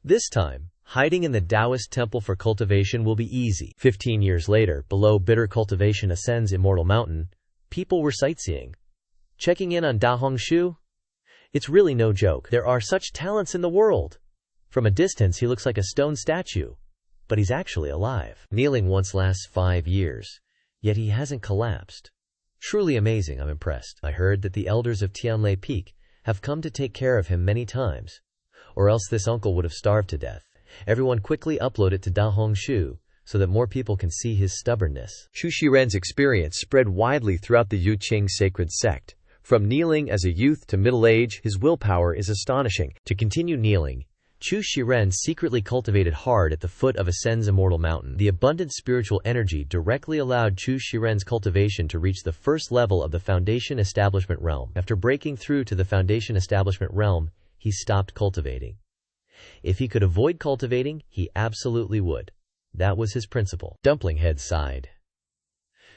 This time, hiding in the Taoist temple for cultivation will be easy. 15 years later, below bitter cultivation ascends immortal mountain, people were sightseeing. Checking in on Da Hongshu? It's really no joke. There are such talents in the world. From a distance he looks like a stone statue, but he's actually alive. Kneeling once lasts 5 years, yet he hasn't collapsed. Truly amazing, I'm impressed. I heard that the elders of Tianlei Peak have come to take care of him many times, or else this uncle would have starved to death. Everyone quickly upload it to Da Hongshu, so that more people can see his stubbornness. Chu Shiren's experience spread widely throughout the Yuqing sacred sect. From kneeling as a youth to middle age, his willpower is astonishing. To continue kneeling, Chu Shiren secretly cultivated hard at the foot of Ascend's immortal mountain. The abundant spiritual energy directly allowed Chu Shiren's cultivation to reach the first level of the Foundation Establishment realm. After breaking through to the Foundation Establishment realm, he stopped cultivating. If he could avoid cultivating, he absolutely would. That was his principle. Dumpling Head sighed.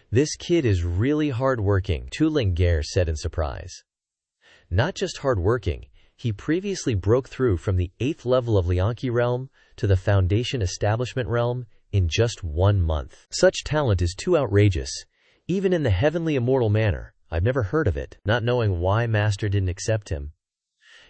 This kid is really hard-working, Tu Ling-Gare said in surprise. Not just hard-working, he previously broke through from the 8th level of Lianqi realm to the Foundation Establishment realm in just 1 month. Such talent is too outrageous, even in the heavenly immortal manner. I've never heard of it. Not knowing why Master didn't accept him,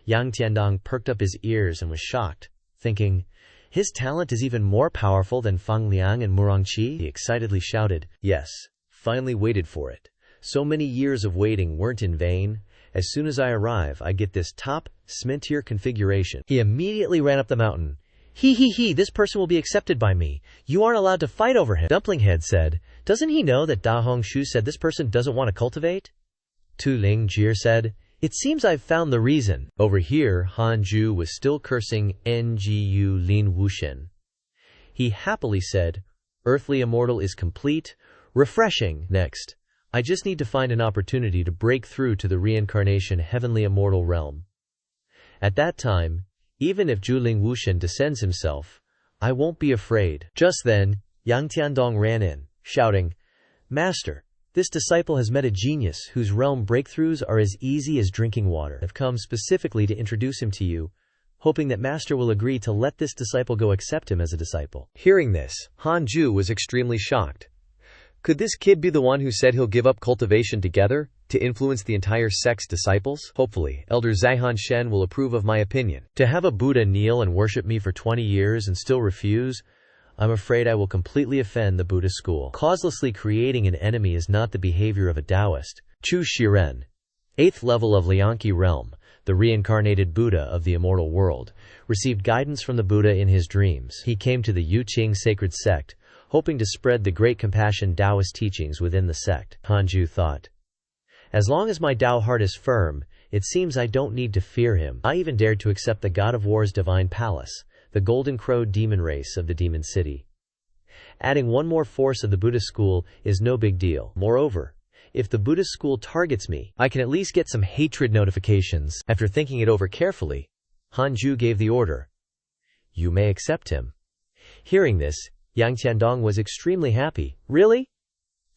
Yang Tiandong perked up his ears and was shocked, thinking, his talent is even more powerful than Fang Liang and Murongqi? He excitedly shouted, yes, finally waited for it. So many years of waiting weren't in vain. As soon as I arrive, I get this top, Smintier configuration. He immediately ran up the mountain. He, this person will be accepted by me. You aren't allowed to fight over him. Dumplinghead said, doesn't he know that Da Hongshu said this person doesn't want to cultivate? Tu Ling Jie said, it seems I've found the reason. Over here, Hanju was still cursing Ngu Lin Wuxian. He happily said, Earthly Immortal is complete. Refreshing. Next, I just need to find an opportunity to break through to the reincarnation Heavenly Immortal realm. At that time, even if Zhuling Wuxian descends himself, I won't be afraid. Just then, Yang Tiandong ran in, shouting, Master, this disciple has met a genius whose realm breakthroughs are as easy as drinking water. I've come specifically to introduce him to you, hoping that Master will agree to let this disciple go accept him as a disciple. Hearing this, Hanju was extremely shocked. Could this kid be the one who said he'll give up cultivation together to influence the entire sect's disciples? Hopefully, Elder Zaihan Shen will approve of my opinion. To have a Buddha kneel and worship me for 20 years and still refuse, I'm afraid I will completely offend the Buddhist school. Causelessly creating an enemy is not the behavior of a Taoist. Chu Shiren, 8th level of Lianqi realm, the reincarnated Buddha of the immortal world, received guidance from the Buddha in his dreams. He came to the Yuqing sacred sect, hoping to spread the great compassion Taoist teachings within the sect. Hanju thought, as long as my Tao heart is firm, it seems I don't need to fear him. I even dared to accept the God of War's divine palace, the Golden Crow demon race of the Demon City. Adding one more force of the Buddhist school is no big deal. Moreover, if the Buddhist school targets me, I can at least get some hatred notifications. After thinking it over carefully, Hanju gave the order, you may accept him. Hearing this, Yang Tiandong was extremely happy. Really?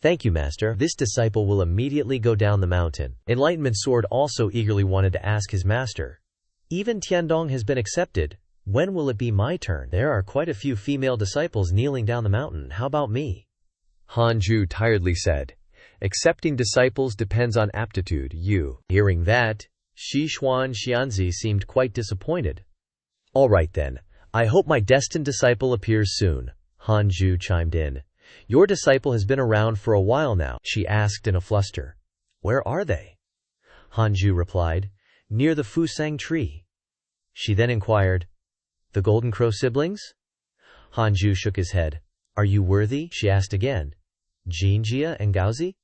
Thank you, Master. This disciple will immediately go down the mountain. Enlightenment Sword also eagerly wanted to ask his master, even Tiandong has been accepted. When will it be my turn? There are quite a few female disciples kneeling down the mountain. How about me? Hanju tiredly said, accepting disciples depends on aptitude. Hearing that, Xishuan Xianzi seemed quite disappointed. All right then, I hope my destined disciple appears soon. Hanju chimed in. Your disciple has been around for a while now, she asked in a fluster. Where are they? Hanju replied, near the Fusang tree. She then inquired, the Golden Crow siblings? Hanju shook his head. Are you worthy? She asked again. Jinjia and Gaozi?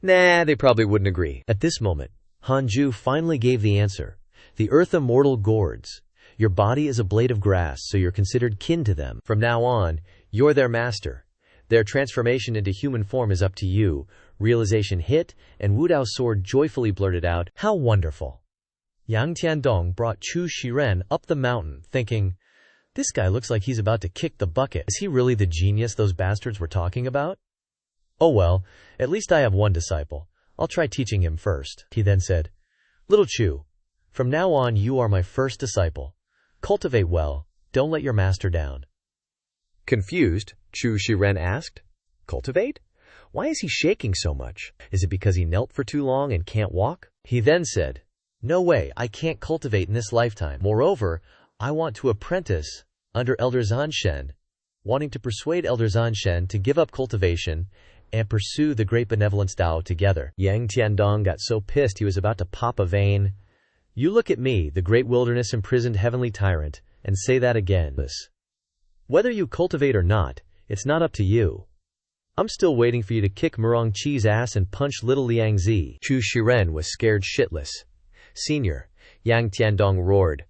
Nah, they probably wouldn't agree. At this moment, Hanju finally gave the answer. The Earth Immortal Gourds. Your body is a blade of grass, so you're considered kin to them. From now on, you're their master. Their transformation into human form is up to you. Realization hit, and Wudao's sword joyfully blurted out, how wonderful. Yang Tiandong brought Chu Shiren up the mountain, thinking, this guy looks like he's about to kick the bucket. Is he really the genius those bastards were talking about? Oh well, at least I have one disciple. I'll try teaching him first. He then said, little Chu, from now on you are my first disciple. Cultivate well, don't let your master down. Confused, Chu Shiren asked, cultivate? Why is he shaking so much? Is it because he knelt for too long and can't walk? He then said, no way, I can't cultivate in this lifetime. Moreover, I want to apprentice under Elder Zanshen, wanting to persuade Elder Zanshen to give up cultivation and pursue the great benevolence Tao together. Yang Tiandong got so pissed he was about to pop a vein. You look at me, the great wilderness imprisoned heavenly tyrant, and say that again. Whether you cultivate or not, it's not up to you. I'm still waiting for you to kick Murong Chi's ass and punch little Liang Zi. Chu Shiren was scared shitless. Senior, Yang Tiandong roared,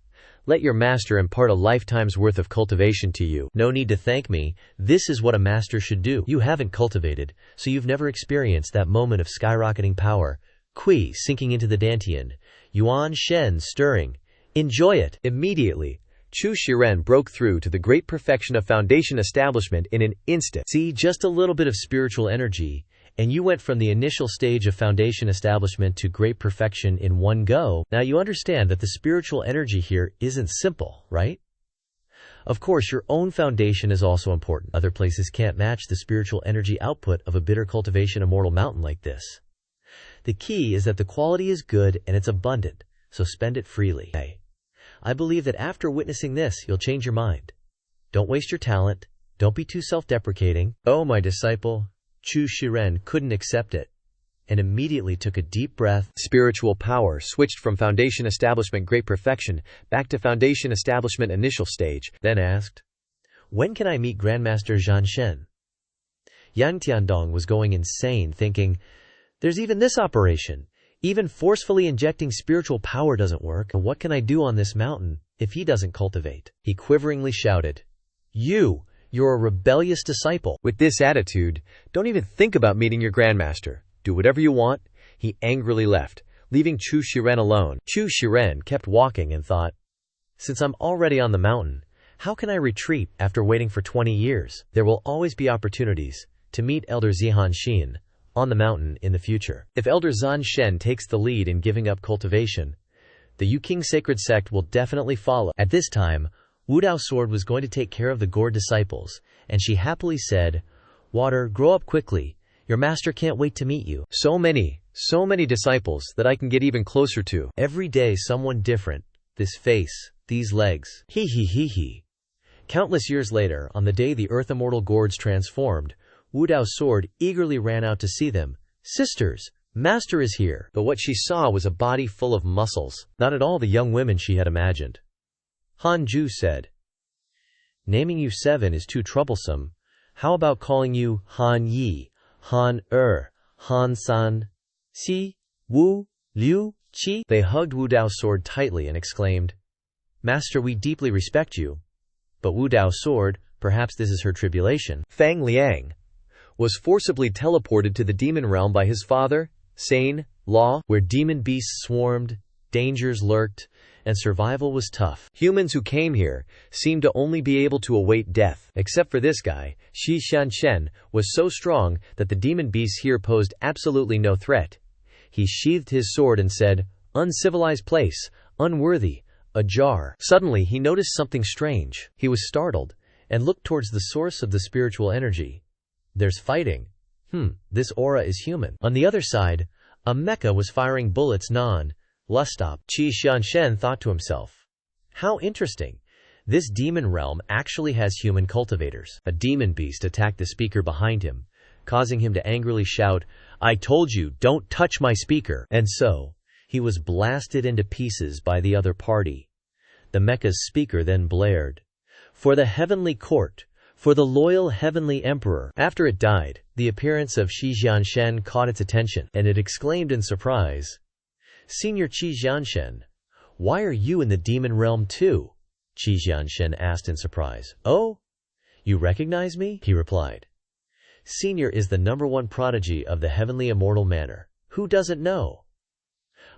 let your master impart a lifetime's worth of cultivation to you. No need to thank me, this is what a master should do. You haven't cultivated, so you've never experienced that moment of skyrocketing power, Kui sinking into the Dantian, Yuan Shen stirring. Enjoy it. Immediately, Chu Shiren broke through to the great perfection of foundation establishment in an instant. See, just a little bit of spiritual energy, and you went from the initial stage of foundation establishment to great perfection in one go. Now you understand that the spiritual energy here isn't simple, right? Of course, your own foundation is also important. Other places can't match the spiritual energy output of a bitter cultivation immortal mountain like this. The key is that the quality is good and it's abundant, so spend it freely. I believe that after witnessing this, you'll change your mind. Don't waste your talent. Don't be too self-deprecating. Oh, my disciple. Chu Shiren couldn't accept it. and immediately took a deep breath. Spiritual power switched from Foundation Establishment Great Perfection back to Foundation Establishment Initial Stage, then asked, "When can I meet Grandmaster Zhan Shen?" Yang Tiandong was going insane, thinking, "There's even this operation. Even forcefully injecting spiritual power doesn't work. What can I do on this mountain if he doesn't cultivate?" He quiveringly shouted, You're a rebellious disciple. With this attitude, don't even think about meeting your grandmaster. Do whatever you want." He angrily left, leaving Chu Shiren alone. Chu Shiren kept walking and thought, "Since I'm already on the mountain, how can I retreat after waiting for 20 years? There will always be opportunities to meet Elder Zihan Xin on the mountain in the future. If Elder Zhan Shen takes the lead in giving up cultivation, the Yuking Sacred Sect will definitely follow." At this time, Wu Dao Sword was going to take care of the Gourd disciples, and she happily said, "Water, grow up quickly. Your master can't wait to meet you. So many disciples that I can get even closer to. Every day someone different. This face, these legs. He. Countless years later, on the day the Earth Immortal Gourds transformed, Wu Dao Sword eagerly ran out to see them. "Sisters, Master is here." But what she saw was a body full of muscles, not at all the young women she had imagined. Han Ju said, "Naming you 7 is too troublesome. How about calling you Han Yi, Han Han San, Si, Wu, Liu, Qi?" They hugged Wu Dao Sword tightly and exclaimed, "Master, we deeply respect you." But Wu Dao Sword, perhaps this is her tribulation, Fang Liang, was forcibly teleported to the demon realm by his father, Sane, Law, where demon beasts swarmed, dangers lurked, and survival was tough. Humans who came here seemed to only be able to await death. Except for this guy, Shi Shan was so strong that the demon beasts here posed absolutely no threat. He sheathed his sword and said, "Uncivilized place, unworthy, ajar." Suddenly he noticed something strange. He was startled, and looked towards the source of the spiritual energy. There's fighting. This aura is human. On the other side, a mecha was firing bullets non-stop. Qi Xianshen thought to himself, "How interesting. This demon realm actually has human cultivators." A demon beast attacked the speaker behind him, causing him to angrily shout, "I told you, don't touch my speaker." And so, he was blasted into pieces by the other party. The mecha's speaker then blared, "For the heavenly court, for the loyal heavenly emperor." After it died, the appearance of Shi Jianshen caught its attention, and it exclaimed in surprise, "Senior Qi Jianshen, why are you in the demon realm too?" Qi Jianshen asked in surprise. "Oh, you recognize me?" he replied. "Senior is the #1 prodigy of the heavenly immortal manner. Who doesn't know?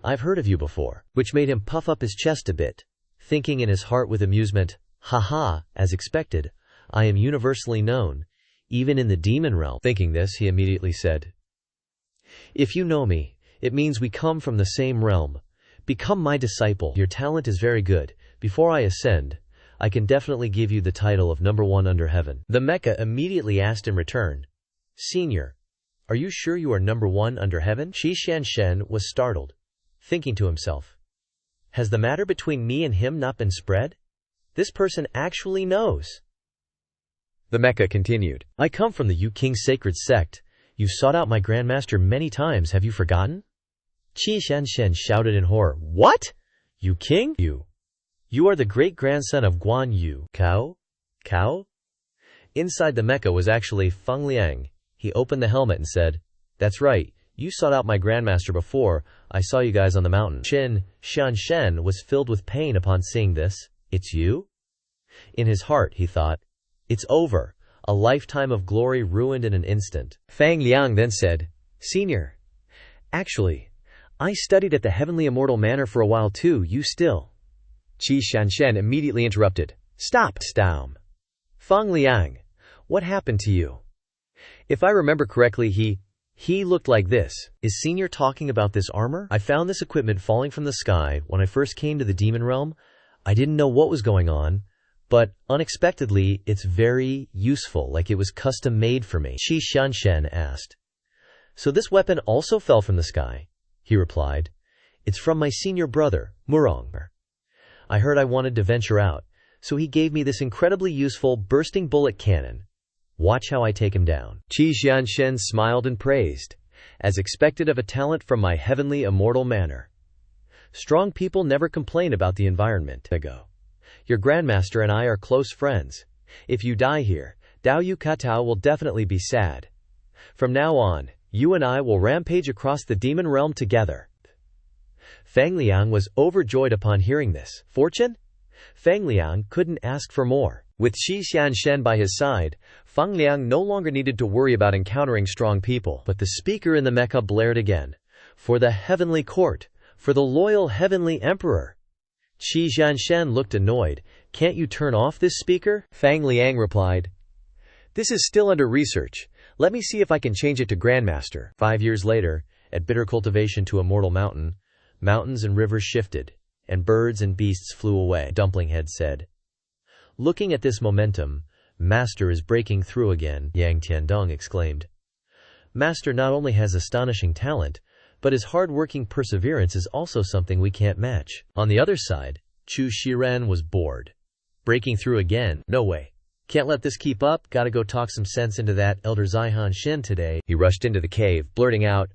I've heard of you before," which made him puff up his chest a bit, thinking in his heart with amusement, "Haha, as expected, I am universally known, even in the demon realm." Thinking this, he immediately said, "If you know me, it means we come from the same realm. Become my disciple. Your talent is very good. Before I ascend, I can definitely give you the title of #1 under heaven." The mecha immediately asked in return, "Senior, are you sure you are #1 under heaven?" Shi Shanshen was startled, thinking to himself, "Has the matter between me and him not been spread? This person actually knows." The mecha continued, "I come from the Yuking Sacred Sect. You've sought out my grandmaster many times, have you forgotten?" Qi Shanshen shouted in horror, "What? You king? You are the great-grandson of Guan Yu. Cow? Inside the mecha was actually Feng Liang. He opened the helmet and said, "That's right, you sought out my grandmaster before. I saw you guys on the mountain." Qin Shanshen was filled with pain upon seeing this. "It's you?" In his heart, he thought, "It's over. A lifetime of glory ruined in an instant." Fang Liang then said, "Senior, actually, I studied at the Heavenly Immortal Manor for a while too. You still?" Qi Shanshen immediately interrupted, "Stop, Staum. Feng Liang, what happened to you? If I remember correctly, he looked like this. Is Senior talking about this armor? I found this equipment falling from the sky when I first came to the demon realm. I didn't know what was going on, but unexpectedly, it's very useful, like it was custom made for me." Qi Shanshen asked, "So this weapon also fell from the sky?" He replied, "It's from my senior brother, Murong. I heard I wanted to venture out, so he gave me this incredibly useful bursting bullet cannon. Watch how I take him down." Qi Xianshen smiled and praised, as expected of a talent from my heavenly immortal manner. Strong people never complain about the environment. Your grandmaster and I are close friends. If you die here, Dao Yu Katao will definitely be sad. From now on, you and I will rampage across the demon realm together. Fang Liang was overjoyed upon hearing this. Fortune? Fang Liang couldn't ask for more. With Shi Xianshen by his side, Fang Liang no longer needed to worry about encountering strong people. But the speaker in the Mecca blared again. For the heavenly court, for the loyal heavenly emperor. Shi Xianshen looked annoyed. Can't you turn off this speaker? Fang Liang replied. This is still under research. Let me see if I can change it to Grandmaster. 5 years later, at bitter cultivation to Immortal Mountain, mountains and rivers shifted, and birds and beasts flew away, Dumplinghead said. Looking at this momentum, Master is breaking through again, Yang Tiandong exclaimed. Master not only has astonishing talent, but his hard-working perseverance is also something we can't match. On the other side, Chu Shiren was bored. Breaking through again? No way. Can't let this keep up, gotta go talk some sense into that Elder Zihan Shen today. He rushed into the cave, blurting out,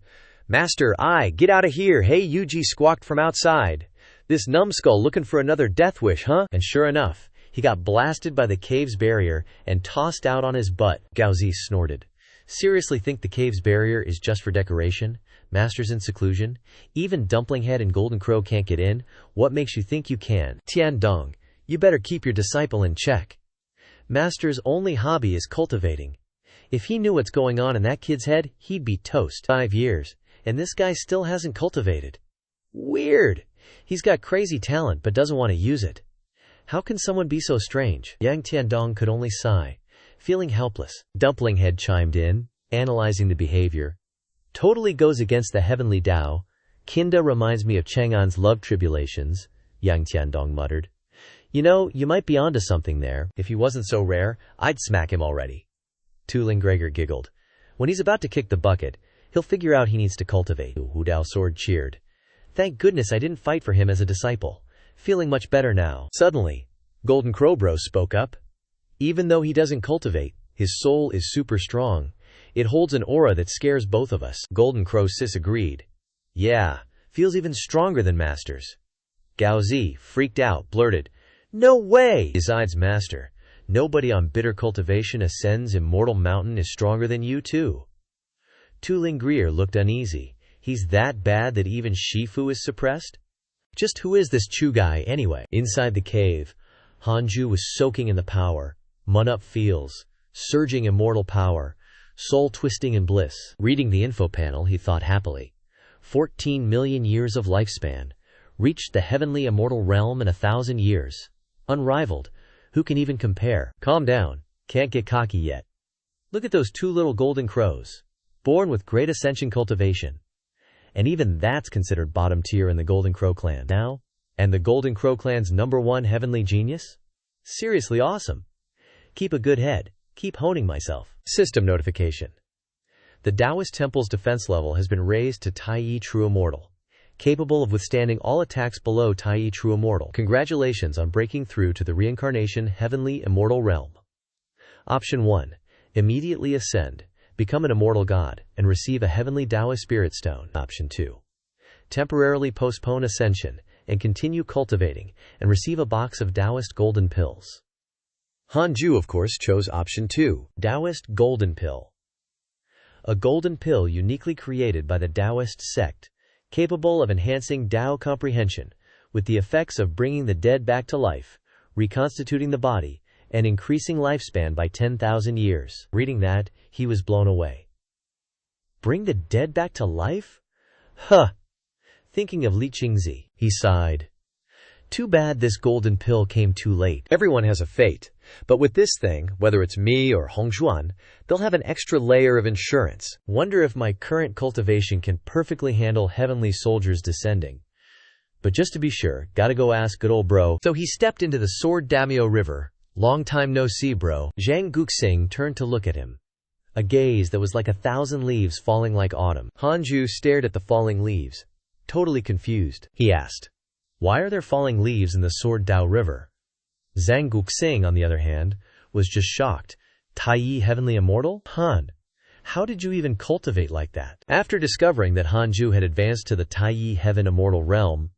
Master, get out of here, hey Yuji squawked from outside. This numbskull looking for another death wish, huh? And sure enough, he got blasted by the cave's barrier and tossed out on his butt. Gaozi snorted. Seriously think the cave's barrier is just for decoration? Master's in seclusion? Even Dumplinghead and Golden Crow can't get in? What makes you think you can? Tiandong, you better keep your disciple in check. Master's only hobby is cultivating. If he knew what's going on in that kid's head, he'd be toast. 5 years, and this guy still hasn't cultivated. Weird. He's got crazy talent but doesn't want to use it. How can someone be so strange? Yang Tiandong could only sigh, feeling helpless. Dumplinghead chimed in, analyzing the behavior. Totally goes against the heavenly Tao. Kinda reminds me of Chang'an's love tribulations, Yang Tiandong muttered. You know, you might be onto something there. If he wasn't so rare, I'd smack him already. Tuling Gregor giggled. When he's about to kick the bucket, he'll figure out he needs to cultivate. Hu Dao Sword cheered. Thank goodness I didn't fight for him as a disciple. Feeling much better now. Suddenly, Golden Crow Bro spoke up. Even though he doesn't cultivate, his soul is super strong. It holds an aura that scares both of us. Golden Crow Sis agreed. Yeah, feels even stronger than Master's. Gaozi, freaked out, blurted. No way! Besides Master, nobody on bitter cultivation ascends Immortal Mountain is stronger than you too. Tuling Grier looked uneasy. He's that bad that even Shifu is suppressed? Just who is this Chu guy anyway? Inside the cave, Hanju was soaking in the power. Mun-up feels, surging immortal power, soul twisting in bliss. Reading the info panel, he thought happily. 14 million years of lifespan. Reached the heavenly immortal realm in 1,000 years. Unrivaled. Who can even compare? Calm down. Can't get cocky yet. Look at those 2 little golden crows. Born with great ascension cultivation. And even that's considered bottom tier in the Golden Crow clan. Now? And the Golden Crow clan's #1 heavenly genius? Seriously awesome. Keep a good head. Keep honing myself. System notification. The Taoist Temple's defense level has been raised to Taiyi True Immortal. Capable of withstanding all attacks below Taiyi True Immortal. Congratulations on breaking through to the Reincarnation Heavenly Immortal Realm. Option 1. Immediately ascend, become an immortal god, and receive a Heavenly Taoist Spirit Stone. Option 2. Temporarily postpone ascension, and continue cultivating, and receive a box of Taoist Golden Pills. Hanju, of course, chose option 2, Taoist Golden Pill. A golden pill uniquely created by the Taoist sect, capable of enhancing Tao comprehension, with the effects of bringing the dead back to life, reconstituting the body, and increasing lifespan by 10,000 years. Reading that, he was blown away. Bring the dead back to life? Huh. Thinking of Li Qingzi, he sighed. Too bad this golden pill came too late. Everyone has a fate, but with this thing, whether it's me or Hongxuan, they'll have an extra layer of insurance. Wonder if my current cultivation can perfectly handle heavenly soldiers descending. But just to be sure, gotta go ask good old bro. So he stepped into the Sword Damio River. Long time no see, bro. Zhang Guxing turned to look at him. A gaze that was like 1,000 leaves falling like autumn. Hanju stared at the falling leaves. Totally confused, he asked. Why are there falling leaves in the Sword Dao River? Zhang Guxing, on the other hand, was just shocked. Taiyi Heavenly Immortal? Han. How did you even cultivate like that? After discovering that Hanju had advanced to the Taiyi Heaven Immortal Realm,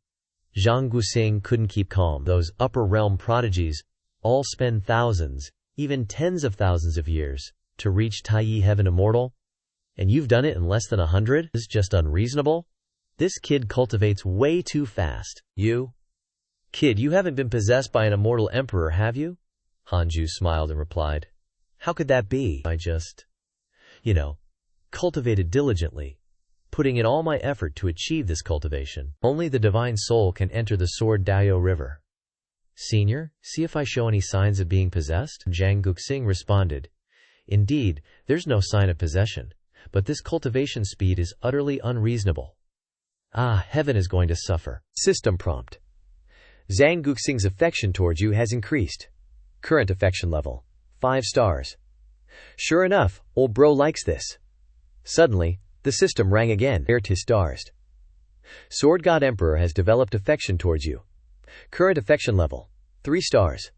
Zhang Guxing couldn't keep calm. Those upper realm prodigies all spend thousands, even tens of thousands of years to reach Taiyi Heaven Immortal, and you've done it in less than 100? This is just unreasonable. This kid cultivates way too fast. Kid, you haven't been possessed by an immortal emperor, have you? Hanju smiled and replied, how could that be? I just, cultivated diligently, putting in all my effort to achieve this cultivation. Only the divine soul can enter the Sword Dao River. Senior, see if I show any signs of being possessed? Zhang Guxing responded, indeed, there's no sign of possession, but this cultivation speed is utterly unreasonable. Heaven is going to suffer. System prompt. Zhang Guxing's affection towards you has increased. Current affection level, 5 stars. Sure enough, old bro likes this. Suddenly, the system rang again. 2 stars. Sword God Emperor has developed affection towards you. Current affection level, 3 stars.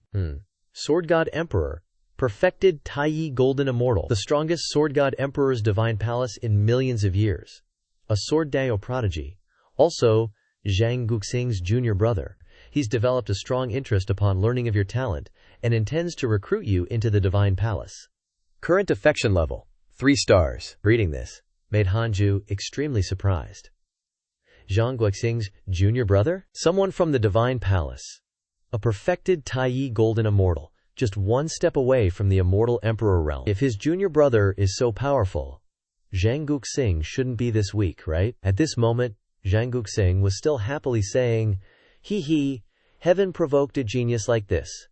Sword God Emperor, perfected Taiyi Golden Immortal, the strongest Sword God Emperor's divine palace in millions of years. A Sword Dao prodigy. Also, Zhang Guxing's junior brother. He's developed a strong interest upon learning of your talent and intends to recruit you into the divine palace. Current affection level, 3 stars. Reading this made Hanju extremely surprised. Zhang Guxing's junior brother? Someone from the divine palace. A perfected Taiyi Golden Immortal, just one step away from the immortal emperor realm. If his junior brother is so powerful, Zhang Guxing shouldn't be this weak, right? At this moment, Zhang Guxing was still happily saying, hee, heaven provoked a genius like this.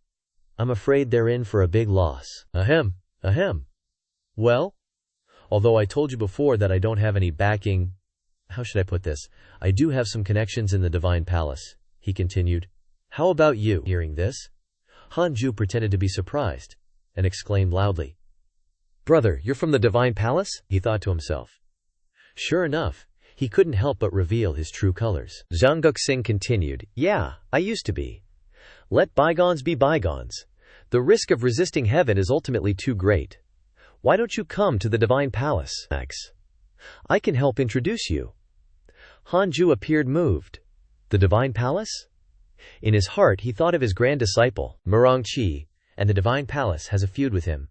I'm afraid they're in for a big loss. Ahem. Well, although I told you before that I don't have any backing, how should I put this? I do have some connections in the divine palace, he continued. How about you? Hearing this, Hanju pretended to be surprised and exclaimed loudly, Brother, you're from the divine palace? He thought to himself. Sure enough, he couldn't help but reveal his true colors. Zhang Guxing continued, yeah, I used to be. Let bygones be bygones. The risk of resisting heaven is ultimately too great. Why don't you come to the divine palace? I can help introduce you. Hanju appeared moved. The divine palace? In his heart he thought of his grand disciple, Merongqi, and the divine palace has a feud with him.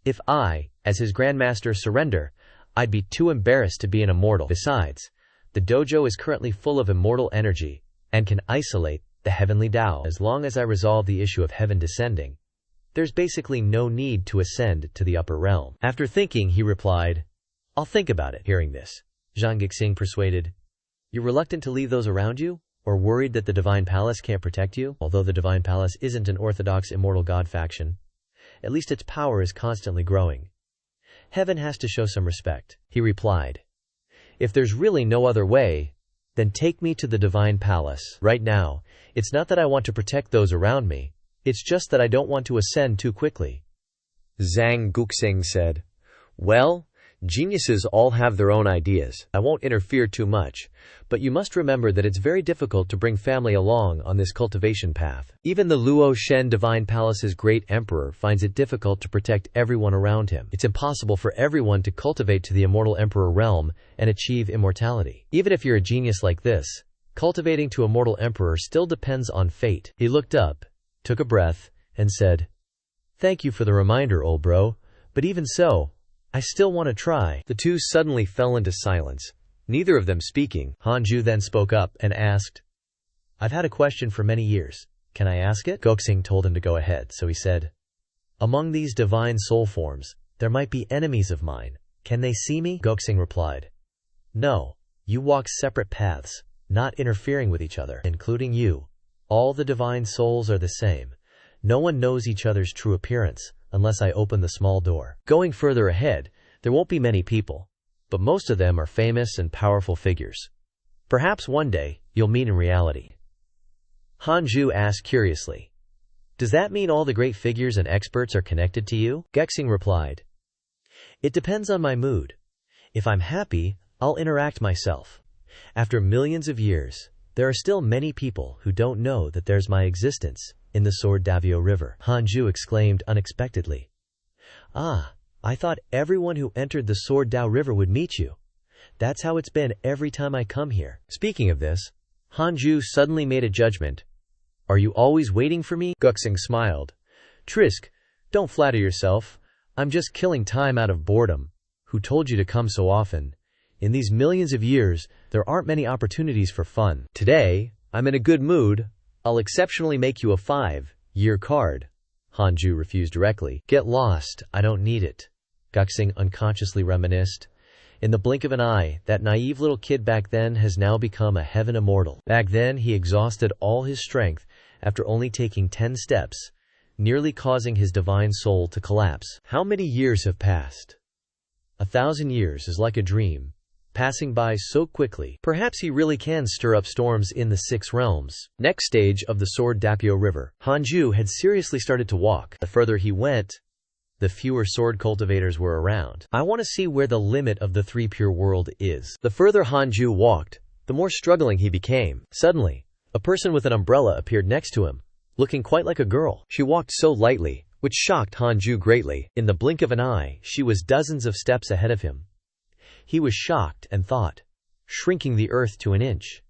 If I, as his grandmaster, surrender, I'd be too embarrassed to be an immortal. Besides, the dojo is currently full of immortal energy and can isolate the heavenly Tao. As long as I resolve the issue of heaven descending, there's basically no need to ascend to the upper realm. After thinking, he replied, I'll think about it. Hearing this, Zhang Guxing persuaded, You're reluctant to leave those around you? Or worried that the divine palace can't protect you? Although the divine palace isn't an orthodox immortal god faction, at least its power is constantly growing. Heaven has to show some respect, he replied. If there's really no other way, then take me to the divine palace. Right now, it's not that I want to protect those around me, it's just that I don't want to ascend too quickly. Zhang Guxing said, Well, geniuses all have their own ideas. I won't interfere too much, but you must remember that it's very difficult to bring family along on this cultivation path. Even the Luo Shen Divine Palace's great emperor finds it difficult to protect everyone around him. It's impossible for everyone to cultivate to the immortal emperor realm and achieve immortality. Even if you're a genius like this, cultivating to immortal emperor still depends on fate. He looked up, took a breath, and said, Thank you for the reminder, old bro, but even so, I still want to try. The two suddenly fell into silence, neither of them speaking. Hanju then spoke up and asked, I've had a question for many years. Can I ask it? Guxing told him to go ahead, so he said, Among these divine soul forms, there might be enemies of mine. Can they see me? Guxing replied, No, you walk separate paths, not interfering with each other, including you. All the divine souls are the same. No one knows each other's true appearance, unless I open the small door. Going further ahead, there won't be many people, but most of them are famous and powerful figures. Perhaps one day, you'll meet in reality. Hanju asked curiously, Does that mean all the great figures and experts are connected to you? Guxing replied, It depends on my mood. If I'm happy, I'll interact myself. After millions of years, there are still many people who don't know that there's my existence in the Sword Davio River. Hanju exclaimed unexpectedly, I thought everyone who entered the Sword Dao River would meet you. That's how it's been every time I come here. Speaking of this, Hanju suddenly made a judgment. Are you always waiting for me? Guxing smiled. Trisk, don't flatter yourself. I'm just killing time out of boredom. Who told you to come so often? In these millions of years, there aren't many opportunities for fun. Today, I'm in a good mood. I'll exceptionally make you a 5-year card. Hanju refused directly. Get lost, I don't need it. Guxing unconsciously reminisced. In the blink of an eye, that naive little kid back then has now become a heaven immortal. Back then, he exhausted all his strength after only taking 10 steps, nearly causing his divine soul to collapse. How many years have passed? 1,000 years is like a dream, passing by so quickly. Perhaps he really can stir up storms in the 6 realms. Next stage of the Sword Dapyo River. Hanju had seriously started to walk. The further he went, the fewer sword cultivators were around. I want to see where the limit of the 3 pure world is. The further Hanju walked, the more struggling he became. Suddenly, a person with an umbrella appeared next to him, looking quite like a girl. She walked so lightly, which shocked Hanju greatly. In the blink of an eye, she was dozens of steps ahead of him. He was shocked and thought, shrinking the earth to an inch.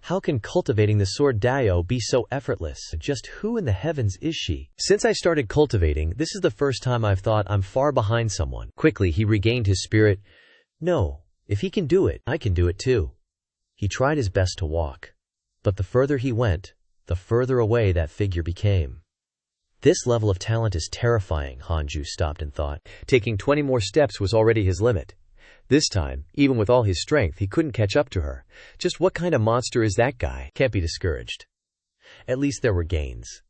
How can cultivating the Sword Dao be so effortless? Just who in the heavens is she? Since I started cultivating, this is the first time I've thought I'm far behind someone. Quickly, he regained his spirit. No, if he can do it, I can do it too. He tried his best to walk. But the further he went, the further away that figure became. This level of talent is terrifying, Hanju stopped and thought. Taking 20 more steps was already his limit. This time, even with all his strength, he couldn't catch up to her. Just what kind of monster is that guy? Can't be discouraged. At least there were gains.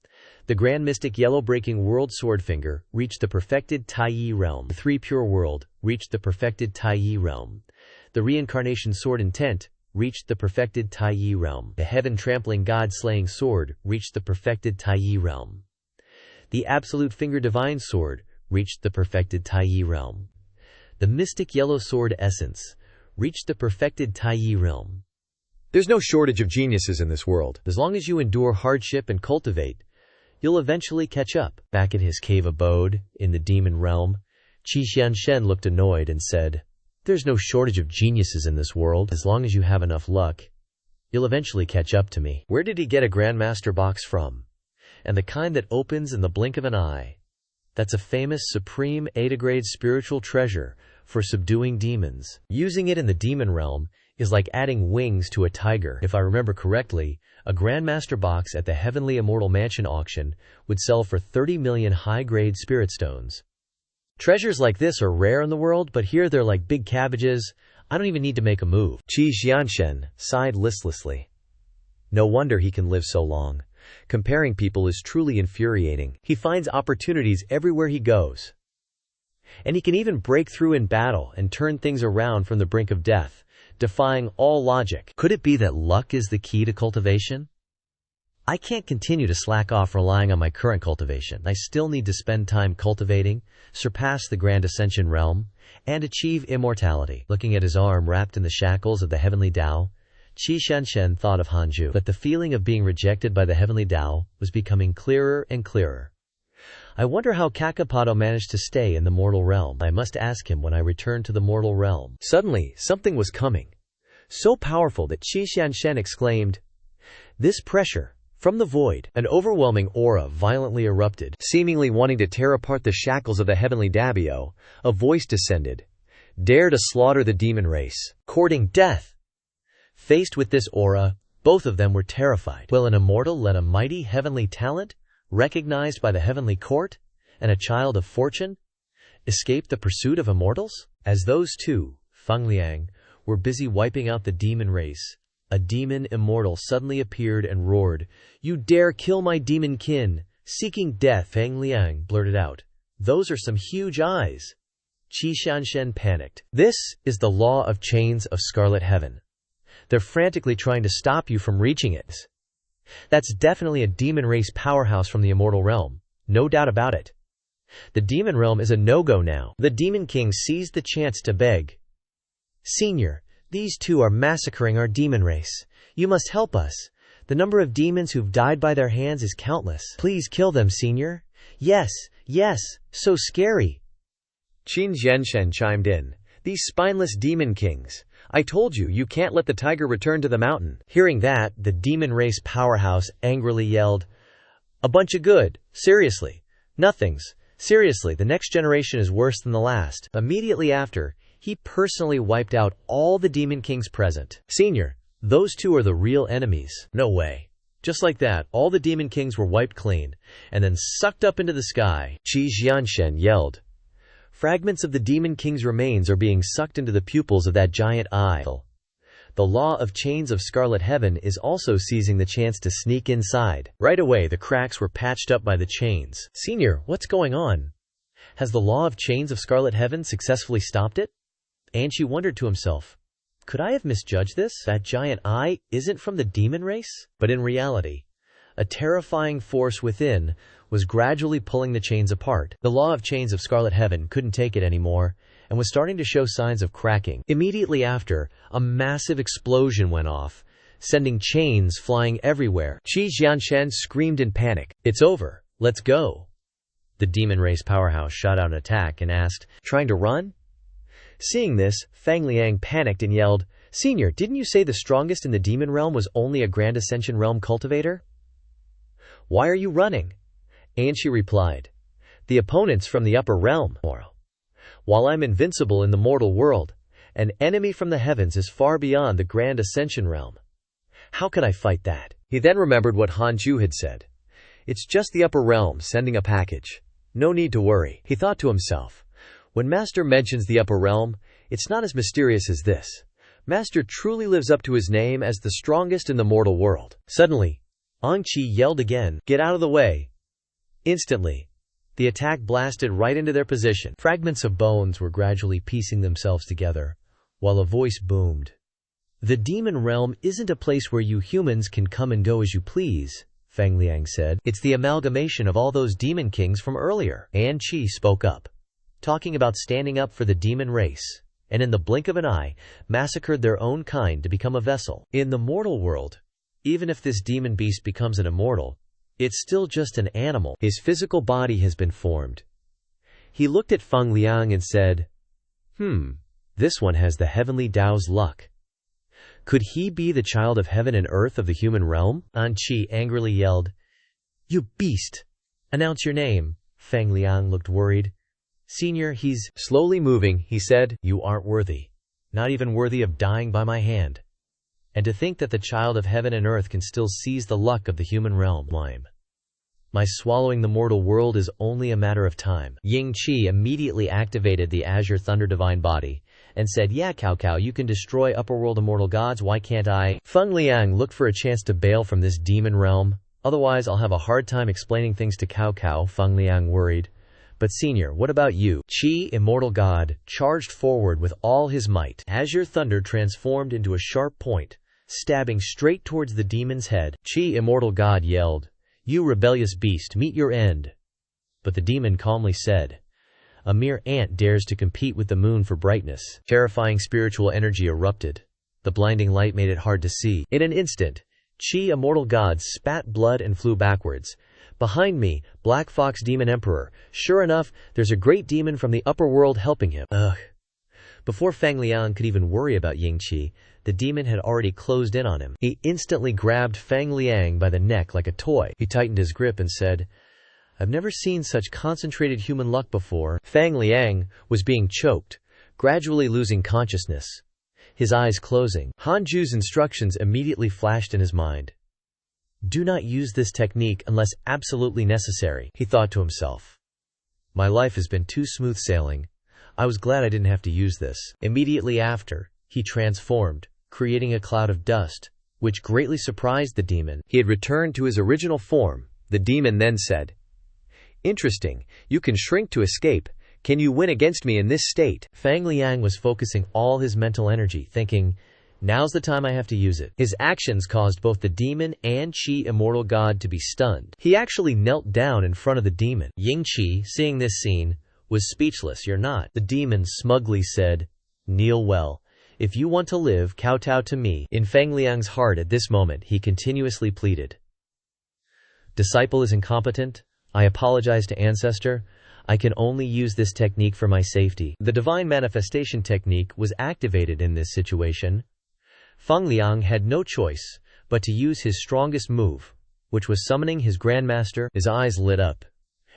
The Grand Mystic Yellow-Breaking World Swordfinger reached the perfected Taiyi realm. The 3 Pure World reached the perfected Taiyi realm. The Reincarnation Sword Intent reached the perfected Taiyi realm. The Heaven-Trampling God-Slaying Sword reached the perfected Taiyi realm. The Absolute Finger Divine Sword reached the perfected Taiyi realm. The Mystic Yellow Sword Essence reached the perfected Taiyi realm. There's no shortage of geniuses in this world. As long as you endure hardship and cultivate, you'll eventually catch up. Back in his cave abode, in the demon realm, Qi Xianshen looked annoyed and said, There's no shortage of geniuses in this world. As long as you have enough luck, you'll eventually catch up to me. Where did he get a Grandmaster box from? And the kind that opens in the blink of an eye. That's a famous supreme A-grade spiritual treasure for subduing demons. Using it in the demon realm is like adding wings to a tiger. If I remember correctly, a Grandmaster box at the Heavenly Immortal Mansion auction would sell for 30 million high-grade spirit stones. Treasures like this are rare in the world, but here they're like big cabbages. I don't even need to make a move. Qi Xianshen sighed listlessly. No wonder he can live so long. Comparing people is truly infuriating. He finds opportunities everywhere he goes. And he can even break through in battle and turn things around from the brink of death, defying all logic. Could it be that luck is the key to cultivation? I can't continue to slack off relying on my current cultivation. I still need to spend time cultivating, surpass the Grand Ascension realm, and achieve immortality. Looking at his arm wrapped in the shackles of the Heavenly Tao, Qi Xianshen thought of Hanju. But the feeling of being rejected by the Heavenly Tao was becoming clearer and clearer. I wonder how Kakapado managed to stay in the mortal realm. I must ask him when I return to the mortal realm. Suddenly, something was coming. So powerful that Qi Xianshen exclaimed, This pressure! From the void, an overwhelming aura violently erupted. Seemingly wanting to tear apart the shackles of the Heavenly Dabio, a voice descended. Dare to slaughter the demon race, courting death! Faced with this aura, both of them were terrified. Will an immortal let a mighty heavenly talent, recognized by the heavenly court, and a child of fortune, escape the pursuit of immortals? As those two, Feng Liang, were busy wiping out the demon race, a demon immortal suddenly appeared and roared, You dare kill my demon kin, seeking death! Feng Liang blurted out, Those are some huge eyes. Qi Xianshen panicked. This is the law of chains of Scarlet Heaven. They're frantically trying to stop you from reaching it. That's definitely a demon race powerhouse from the immortal realm, no doubt about it. The demon realm is a no-go now. The Demon King seized the chance to beg. Senior, these two are massacring our demon race. You must help us. The number of demons who've died by their hands is countless. Please kill them, Senior. Yes, yes, so scary. Qin Zhenshen chimed in. These spineless demon kings. I told you, you can't let the tiger return to the mountain. Hearing that, the demon race powerhouse angrily yelled, a bunch of good. Seriously. Nothings. Seriously, the next generation is worse than the last. Immediately after, he personally wiped out all the demon kings present. Senior, those two are the real enemies. No way. Just like that, all the demon kings were wiped clean, and then sucked up into the sky. Qi Jianshen yelled. Fragments of the demon king's remains are being sucked into the pupils of that giant eye. The law of chains of scarlet heaven is also seizing the chance to sneak inside. Right away, the cracks were patched up by the chains. Senior, what's going on? Has the law of chains of scarlet heaven successfully stopped it? Anchi wondered to himself, could I have misjudged this? That giant eye isn't from the demon race? But in reality, a terrifying force within was gradually pulling the chains apart. The law of chains of scarlet heaven couldn't take it anymore and was starting to show signs of cracking. Immediately after, a massive explosion went off, sending chains flying everywhere. Qi Jianshen screamed in panic. It's over. Let's go. The demon race powerhouse shot out an attack and asked, trying to run? Seeing this, Fang Liang panicked and yelled, Senior, didn't you say the strongest in the demon realm was only a Grand Ascension realm cultivator? Why are you running? Anchi replied, the opponent's from the upper realm. While I'm invincible in the mortal world, an enemy from the heavens is far beyond the Grand Ascension realm. How can I fight that? He then remembered what Han Ju had said. It's just the upper realm sending a package. No need to worry. He thought to himself, when Master mentions the upper realm, it's not as mysterious as this. Master truly lives up to his name as the strongest in the mortal world. Suddenly, Ang Qi yelled again, get out of the way. Instantly, the attack blasted right into their position. Fragments of bones were gradually piecing themselves together, while a voice boomed. The demon realm isn't a place where you humans can come and go as you please, Fang Liang said. It's the amalgamation of all those demon kings from earlier. An Qi spoke up, talking about standing up for the demon race, and in the blink of an eye, massacred their own kind to become a vessel. In the mortal world, even if this demon beast becomes an immortal, it's still just an animal. His physical body has been formed. He looked at Feng Liang and said, this one has the heavenly Tao's luck. Could he be the child of heaven and earth of the human realm? An Qi angrily yelled, you beast! Announce your name. Feng Liang looked worried. Senior, he's slowly moving, he said. You aren't worthy. Not even worthy of dying by my hand. And to think that the child of heaven and earth can still seize the luck of the human realm. My swallowing the mortal world is only a matter of time. Ying Qi immediately activated the Azure Thunder Divine Body and said, yeah, Cao Cao, you can destroy upperworld immortal gods, why can't I? Feng Liang looked for a chance to bail from this demon realm. Otherwise, I'll have a hard time explaining things to Cao Cao, Feng Liang worried. But Senior, what about you? Qi, immortal god, charged forward with all his might. Azure Thunder transformed into a sharp point, stabbing straight towards the demon's head. Qi, immortal god, yelled, you rebellious beast, meet your end. But the demon calmly said, a mere ant dares to compete with the moon for brightness. Terrifying spiritual energy erupted. The blinding light made it hard to see. In an instant, Qi, immortal god, spat blood and flew backwards. Behind me, Black Fox Demon Emperor. Sure enough, there's a great demon from the upper world helping him. Ugh. Before Fang Liang could even worry about Ying Qi, the demon had already closed in on him. He instantly grabbed Fang Liang by the neck like a toy. He tightened his grip and said, I've never seen such concentrated human luck before. Fang Liang was being choked, gradually losing consciousness, his eyes closing. Han Ju's instructions immediately flashed in his mind. Do not use this technique unless absolutely necessary, he thought to himself. My life has been too smooth sailing. I was glad I didn't have to use this. Immediately after, he transformed, creating a cloud of dust, which greatly surprised the demon. He had returned to his original form. The demon then said, interesting, you can shrink to escape. Can you win against me in this state? Fang Liang was focusing all his mental energy, thinking, now's the time I have to use it. His actions caused both the demon and Qi, immortal god, to be stunned. He actually knelt down in front of the demon. Ying Qi, seeing this scene, was speechless. You're not. The demon smugly said, kneel well. If you want to live, kowtow to me. In Fang Liang's heart at this moment, he continuously pleaded. Disciple is incompetent. I apologize to ancestor. I can only use this technique for my safety. The divine manifestation technique was activated in this situation. Feng Liang had no choice but to use his strongest move, which was summoning his grandmaster. His eyes lit up,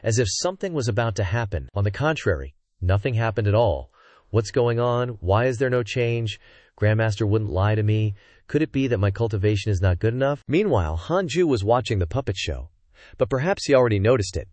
as if something was about to happen. On the contrary, nothing happened at all. What's going on? Why is there no change? Grandmaster wouldn't lie to me. Could it be that my cultivation is not good enough? Meanwhile, Hanju was watching the puppet show, but perhaps he already noticed it.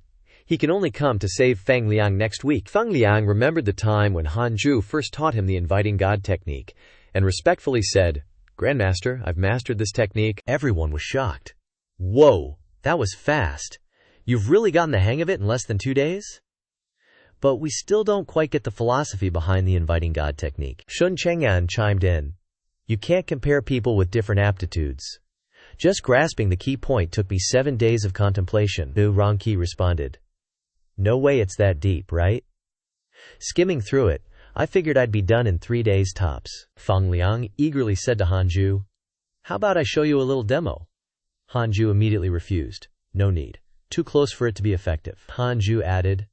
He can only come to save Feng Liang next week. Feng Liang remembered the time when Hanju first taught him the inviting God technique, and respectfully said, "Grandmaster, I've mastered this technique." Everyone was shocked. Whoa, that was fast. You've really gotten the hang of it in less than 2 days? But we still don't quite get the philosophy behind the inviting God technique. Shun Cheng'an chimed in. You can't compare people with different aptitudes. Just grasping the key point took me 7 days of contemplation, Nu Rongqi responded. No way it's that deep, right? Skimming through it, I figured I'd be done in 3 days tops. Feng Liang eagerly said to Hanju, How about I show you a little demo? Hanju immediately refused. No need. Too close for it to be effective. Hanju added,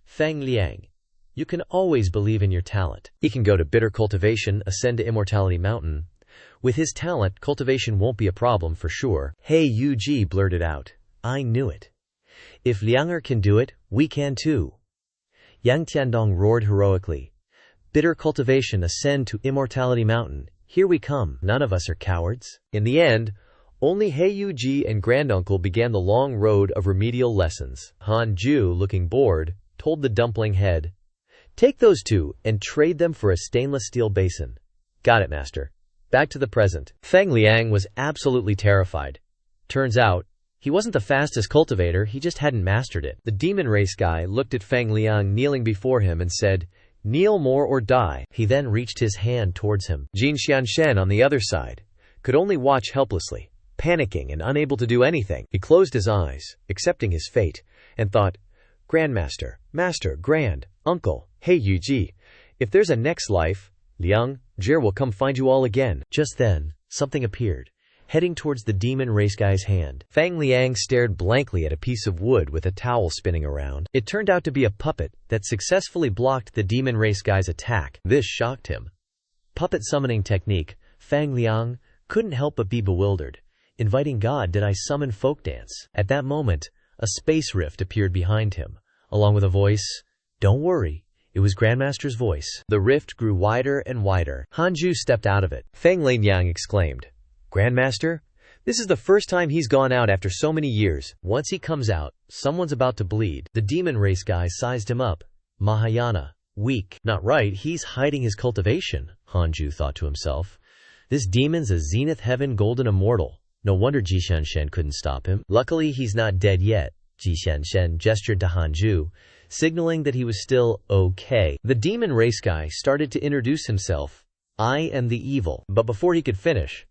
Feng Liang, you can always believe in your talent. He can go to bitter cultivation, ascend to Immortality Mountain. With his talent, cultivation won't be a problem for sure. Hey Yuji blurted out. I knew it. If Lianger can do it, we can too. Yang Tiandong roared heroically. Bitter cultivation, ascend to Immortality Mountain. Here we come. None of us are cowards. In the end, only Heiyuji and Granduncle began the long road of remedial lessons. Hanju, looking bored, told the dumpling head, Take those two and trade them for a stainless steel basin. Got it, master. Back to the present. Feng Liang was absolutely terrified. Turns out, he wasn't the fastest cultivator, he just hadn't mastered it. The demon race guy looked at Feng Liang kneeling before him and said, Kneel more or die. He then reached his hand towards him. Jin Xianshen on the other side could only watch helplessly, panicking and unable to do anything. He closed his eyes, accepting his fate, and thought, Grandmaster, Master, Grand, Uncle, hey Yuji, if there's a next life, Liang, Jir will come find you all again. Just then, something appeared, heading towards the demon race guy's hand. Feng Liang stared blankly at a piece of wood with a towel spinning around. It turned out to be a puppet that successfully blocked the demon race guy's attack. This shocked him. Puppet summoning technique, Feng Liang couldn't help but be bewildered. Inviting God, did I summon folk dance? At that moment, a space rift appeared behind him, along with a voice. Don't worry. It was Grandmaster's voice. The rift grew wider and wider. Hanju stepped out of it. Feng Liang exclaimed, Grandmaster, this is the first time he's gone out after so many years. Once he comes out, someone's about to bleed. The demon race guy sized him up. Mahayana, weak. Not right, he's hiding his cultivation, Hanju thought to himself. This demon's a zenith heaven golden immortal. No wonder Jishanshen couldn't stop him. Luckily, he's not dead yet. Jishanshen gestured to Hanju, signaling that he was still okay. The demon race guy started to introduce himself. I am the evil. But before he could finish,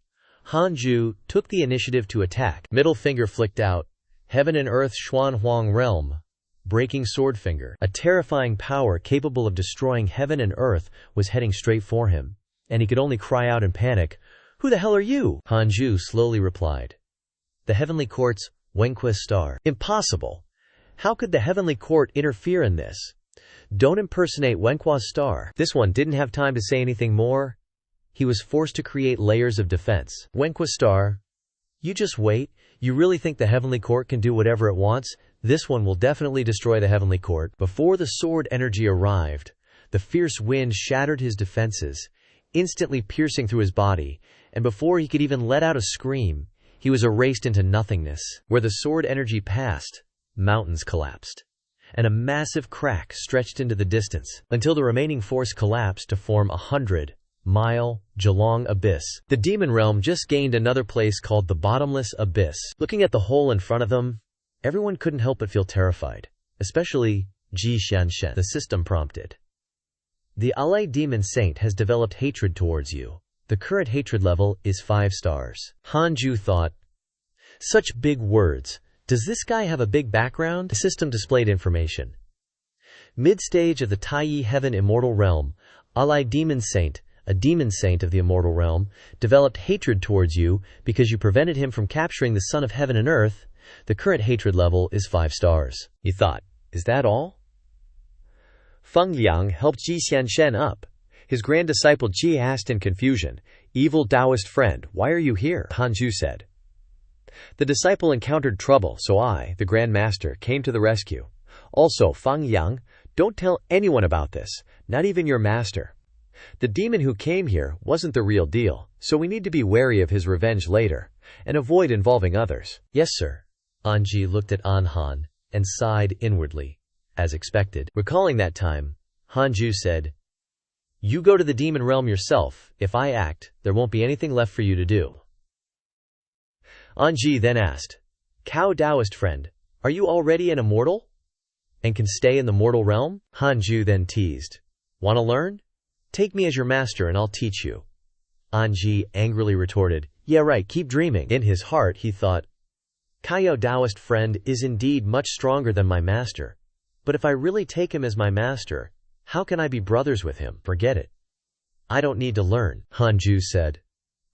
Hanju took the initiative to attack. Middle finger flicked out. Heaven and Earth Xuan Huang Realm. Breaking sword finger. A terrifying power capable of destroying heaven and earth was heading straight for him, and he could only cry out in panic, Who the hell are you? Hanju slowly replied. The Heavenly Court's Wenqua Star. Impossible. How could the Heavenly Court interfere in this? Don't impersonate Wenqua's star. This one didn't have time to say anything more. He was forced to create layers of defense. Wenqua star. You just wait. You really think the Heavenly Court can do whatever it wants? This one will definitely destroy the Heavenly Court. Before the sword energy arrived, the fierce wind shattered his defenses, instantly piercing through his body, and before he could even let out a scream, he was erased into nothingness. Where the sword energy passed, mountains collapsed, and a massive crack stretched into the distance, until the remaining force collapsed to form 100-mile Geelong Abyss. The demon realm just gained another place called the Bottomless Abyss. Looking at the hole in front of them, everyone couldn't help but feel terrified, especially Ji Xianshen. The system prompted. The Alay Demon Saint has developed hatred towards you. The current hatred level is 5 stars. Hanju thought, such big words. Does this guy have a big background? The system displayed information. Mid-stage of the Taiyi Heaven Immortal Realm, Alay Demon Saint, a demon saint of the Immortal Realm, developed hatred towards you because you prevented him from capturing the Son of Heaven and Earth. The current hatred level is 5 stars. He thought, is that all? Feng Liang helped Ji Xianshen up. His grand disciple Ji asked in confusion, "Evil Taoist friend, why are you here?" Hanju said. The disciple encountered trouble, so I, the Grand Master, came to the rescue. Also, Feng Yang, don't tell anyone about this, not even your master. The demon who came here wasn't the real deal, so we need to be wary of his revenge later, and avoid involving others. Yes, sir. Anji looked at Anhan and sighed inwardly, as expected. Recalling that time, Hanju said, "You go to the demon realm yourself. If I act, there won't be anything left for you to do." Anji then asked, "Cao Taoist friend, are you already an immortal? And can stay in the mortal realm?" Hanju then teased, "Wanna learn? Take me as your master and I'll teach you." Anji angrily retorted, "Yeah right, keep dreaming." In his heart he thought, Cao Taoist friend is indeed much stronger than my master, but if I really take him as my master, how can I be brothers with him? Forget it. I don't need to learn, Hanju said.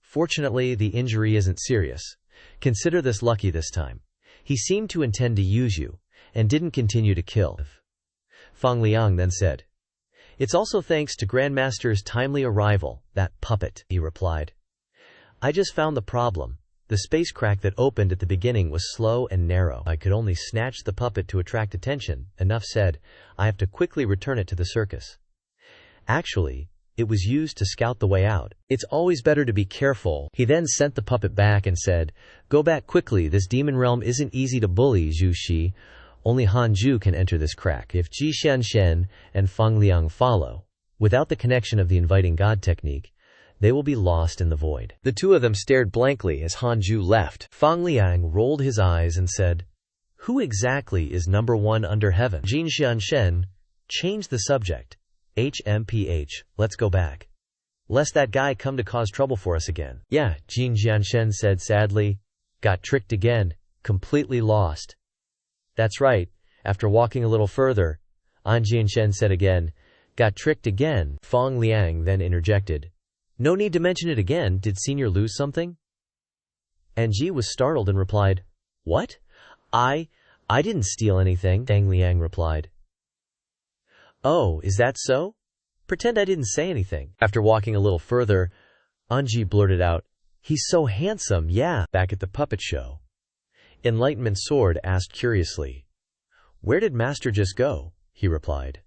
Fortunately, the injury isn't serious. Consider this lucky this time. He seemed to intend to use you, and didn't continue to kill. Feng Liang then said, "It's also thanks to Grandmaster's timely arrival, that puppet," he replied. "I just found the problem. The space crack that opened at the beginning was slow and narrow. I could only snatch the puppet to attract attention. Enough said, I have to quickly return it to the circus. Actually, it was used to scout the way out. It's always better to be careful." He then sent the puppet back and said, "Go back quickly, this demon realm isn't easy to bully, Zhu Shi. Only Hanju can enter this crack. If Ji Xianshen and Feng Liang follow, without the connection of the inviting God technique, they will be lost in the void." The two of them stared blankly as Hanju left. Feng Liang rolled his eyes and said, "Who exactly is number one under heaven?" Jin Xianshen changed the subject. HMPH, let's go back. Lest that guy come to cause trouble for us again. Yeah, Jin Xianshen said sadly. Got tricked again, completely lost. That's right, after walking a little further, An Jianshen said again, got tricked again. Feng Liang then interjected, "No need to mention it again, did senior lose something?" Anji was startled and replied, "What? I didn't steal anything," Feng Liang replied. "Oh, is that so? Pretend I didn't say anything." After walking a little further, Anji blurted out, "He's so handsome, yeah." Back at the puppet show, Enlightenment Sword asked curiously, "Where did Master just go?" He replied,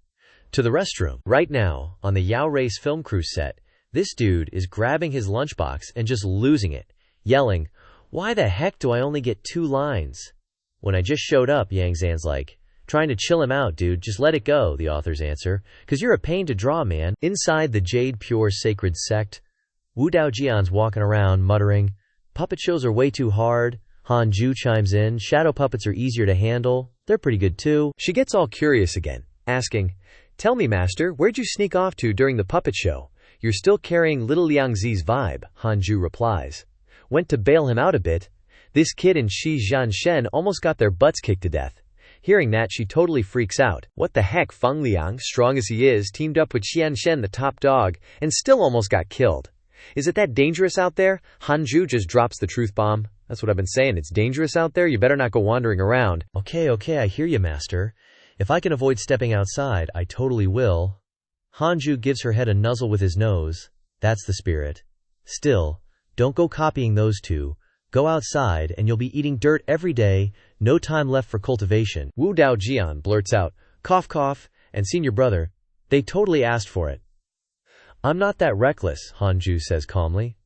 "To the restroom." Right now, on the Yao Race film crew set, this dude is grabbing his lunchbox and just losing it, yelling, "Why the heck do I only get 2 lines? When I just showed up," Yang Zan's like, "Trying to chill him out, dude, just let it go," the authors answer, "'cause you're a pain to draw, man." Inside the Jade Pure Sacred Sect, Wu Daojian's walking around muttering, "Puppet shows are way too hard." Han Ju chimes in, "Shadow puppets are easier to handle. They're pretty good too." She gets all curious again, asking, "Tell me, master, where'd you sneak off to during the puppet show? You're still carrying little Liang Zi's vibe," Han Ju replies. "Went to bail him out a bit. This kid and Shi Zhanshen almost got their butts kicked to death." Hearing that, she totally freaks out. What the heck, Feng Liang, strong as he is, teamed up with Xianshen, the top dog, and still almost got killed. Is it that dangerous out there? Hanju just drops the truth bomb. That's what I've been saying, it's dangerous out there, you better not go wandering around. Okay, I hear you, master. If I can avoid stepping outside, I totally will. Hanju gives her head a nuzzle with his nose. That's the spirit. Still, don't go copying those two. Go outside and you'll be eating dirt every day, no time left for cultivation. Wu Daojian blurts out, cough cough, and senior brother, they totally asked for it. I'm not that reckless, Hanju says calmly.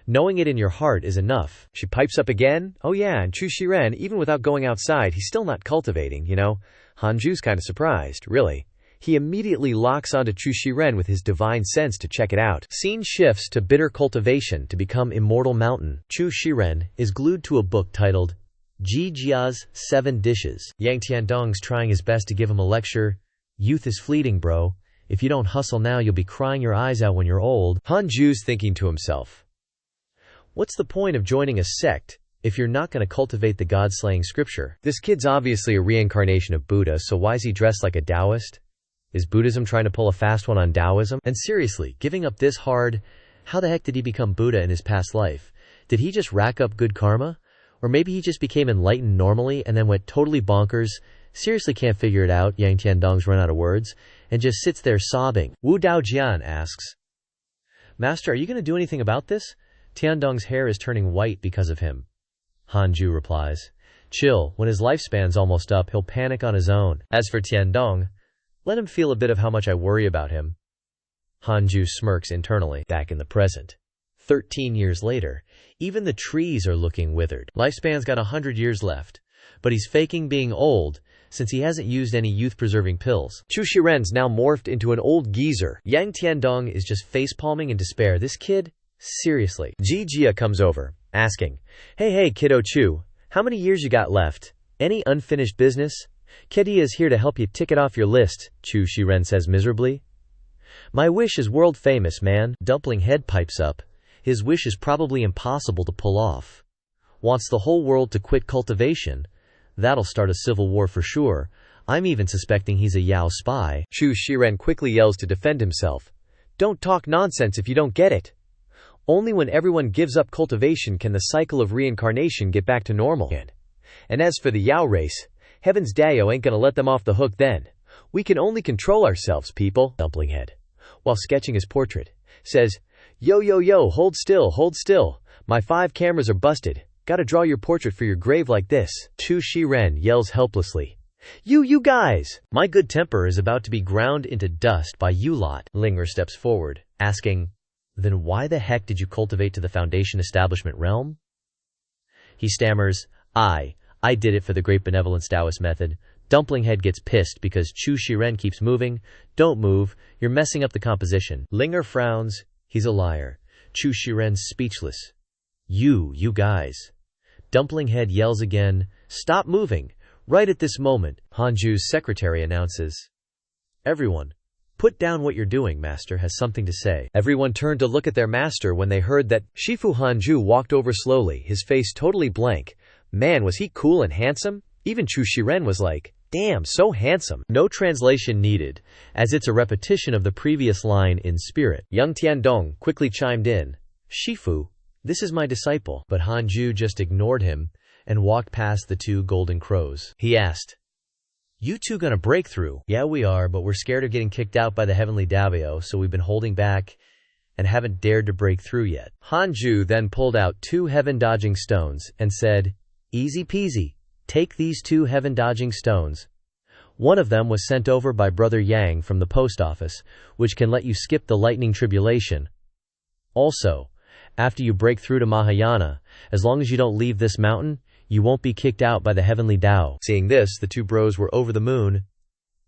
Knowing it in your heart is enough. She pipes up again, oh yeah, and Chu Shiren, even without going outside, he's still not cultivating, you know. Hanju's kinda surprised, really. He immediately locks onto Chu Shiren with his divine sense to check it out. Scene shifts to bitter cultivation to become Immortal Mountain. Chu Shiren is glued to a book titled Ji Jia's 7 Dishes. Yang Tiandong's trying his best to give him a lecture. Youth is fleeting, bro. If you don't hustle now, you'll be crying your eyes out when you're old. Hanju's thinking to himself, what's the point of joining a sect if you're not going to cultivate the god-slaying scripture? This kid's obviously a reincarnation of Buddha, so why is he dressed like a Taoist? Is Buddhism trying to pull a fast one on Taoism? And seriously, giving up this hard, how the heck did he become Buddha in his past life? Did he just rack up good karma? Or maybe he just became enlightened normally and then went totally bonkers, Seriously can't figure it out. Yang Tiandong's run out of words and just sits there sobbing. Wu Daojian asks, Master, are you going to do anything about this? Tiandong's hair is turning white because of him. Hanju replies, Chill, when his lifespan's almost up, he'll panic on his own. As for Tiandong, let him feel a bit of how much I worry about him. Hanju smirks internally. Back in the present. 13 years later, even the trees are looking withered. Lifespan's got 100 years left, but he's faking being old since he hasn't used any youth-preserving pills. Chu Shiren's now morphed into an old geezer. Yang Tiandong is just facepalming in despair. This kid? Seriously. Ji Jia comes over, asking, Hey, kiddo Chu, how many years you got left? Any unfinished business? Kedi is here to help you tick it off your list, Chu Shiren says miserably. My wish is world famous, man. Dumpling Head pipes up. His wish is probably impossible to pull off. Wants the whole world to quit cultivation. That'll start a civil war for sure. I'm even suspecting he's a Yao spy. Chu Shiren quickly yells to defend himself. Don't talk nonsense if you don't get it. Only when everyone gives up cultivation can the cycle of reincarnation get back to normal. And as for the Yao race, Heaven's Dao ain't gonna let them off the hook then. We can only control ourselves, people. Dumpling Head, while sketching his portrait, says, Yo, hold still. My 5 cameras are busted. Gotta draw your portrait for your grave like this. Chu Shiren yells helplessly. You guys! My good temper is about to be ground into dust by you lot. Linger steps forward, asking, Then why the heck did you cultivate to the Foundation establishment realm? He stammers, I did it for the great benevolence Taoist method. Dumpling Head gets pissed because Chu Shiren keeps moving. Don't move, you're messing up the composition. Linger frowns, he's a liar. Chu Shiren's speechless. You guys. Dumpling Head yells again, Stop moving. Right at this moment, Hanju's secretary announces, Everyone, put down what you're doing, master has something to say. Everyone turned to look at their master when they heard that. Shifu Hanju walked over slowly, his face totally blank. Man, was he cool and handsome? Even Chu Shiren was like, Damn, so handsome. No translation needed, as it's a repetition of the previous line in spirit. Young Tiandong quickly chimed in, Shifu, this is my disciple. But Hanju just ignored him and walked past the 2 golden crows. He asked, You 2 gonna break through? Yeah, we are, but we're scared of getting kicked out by the heavenly Davio, so we've been holding back and haven't dared to break through yet. Hanju then pulled out 2 heaven-dodging stones and said, Easy peasy. Take these 2 heaven-dodging stones. One of them was sent over by Brother Yang from the post office, which can let you skip the lightning tribulation. Also, after you break through to Mahayana, as long as you don't leave this mountain, you won't be kicked out by the heavenly Tao. Seeing this, the 2 bros were over the moon.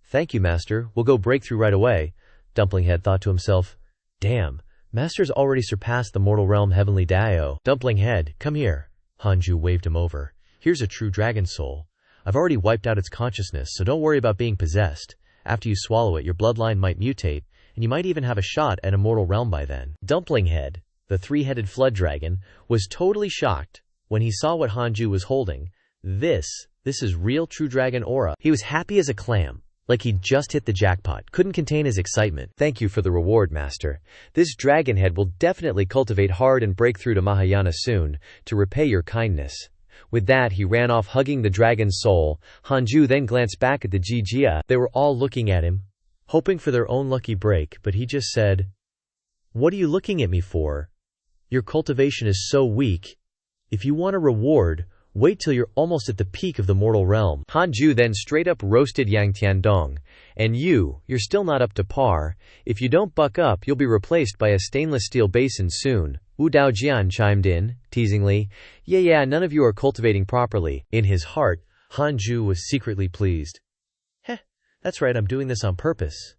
Thank you, master. We'll go break through right away. Dumpling Head thought to himself, Damn, master's already surpassed the mortal realm heavenly Dao. Dumpling Head, come here. Hanju waved him over. Here's a true dragon soul. I've already wiped out its consciousness, so don't worry about being possessed. After you swallow it, your bloodline might mutate, and you might even have a shot at a mortal realm by then. Dumpling Head, the 3-headed flood dragon, was totally shocked when he saw what Hanju was holding. This is real true dragon aura. He was happy as a clam, like he'd just hit the jackpot, couldn't contain his excitement. Thank you for the reward, master. This dragon head will definitely cultivate hard and break through to Mahayana soon, to repay your kindness. With that, he ran off hugging the dragon's soul. Hanju then glanced back at the Jijia. They were all looking at him, hoping for their own lucky break, but he just said, What are you looking at me for? Your cultivation is so weak. If you want a reward, wait till you're almost at the peak of the mortal realm. Hanju then straight up roasted Yang Tiandong. And you're still not up to par. If you don't buck up, you'll be replaced by a stainless steel basin soon. Wu Daojian chimed in, teasingly, Yeah, none of you are cultivating properly. In his heart, Hanju was secretly pleased. Heh, that's right, I'm doing this on purpose.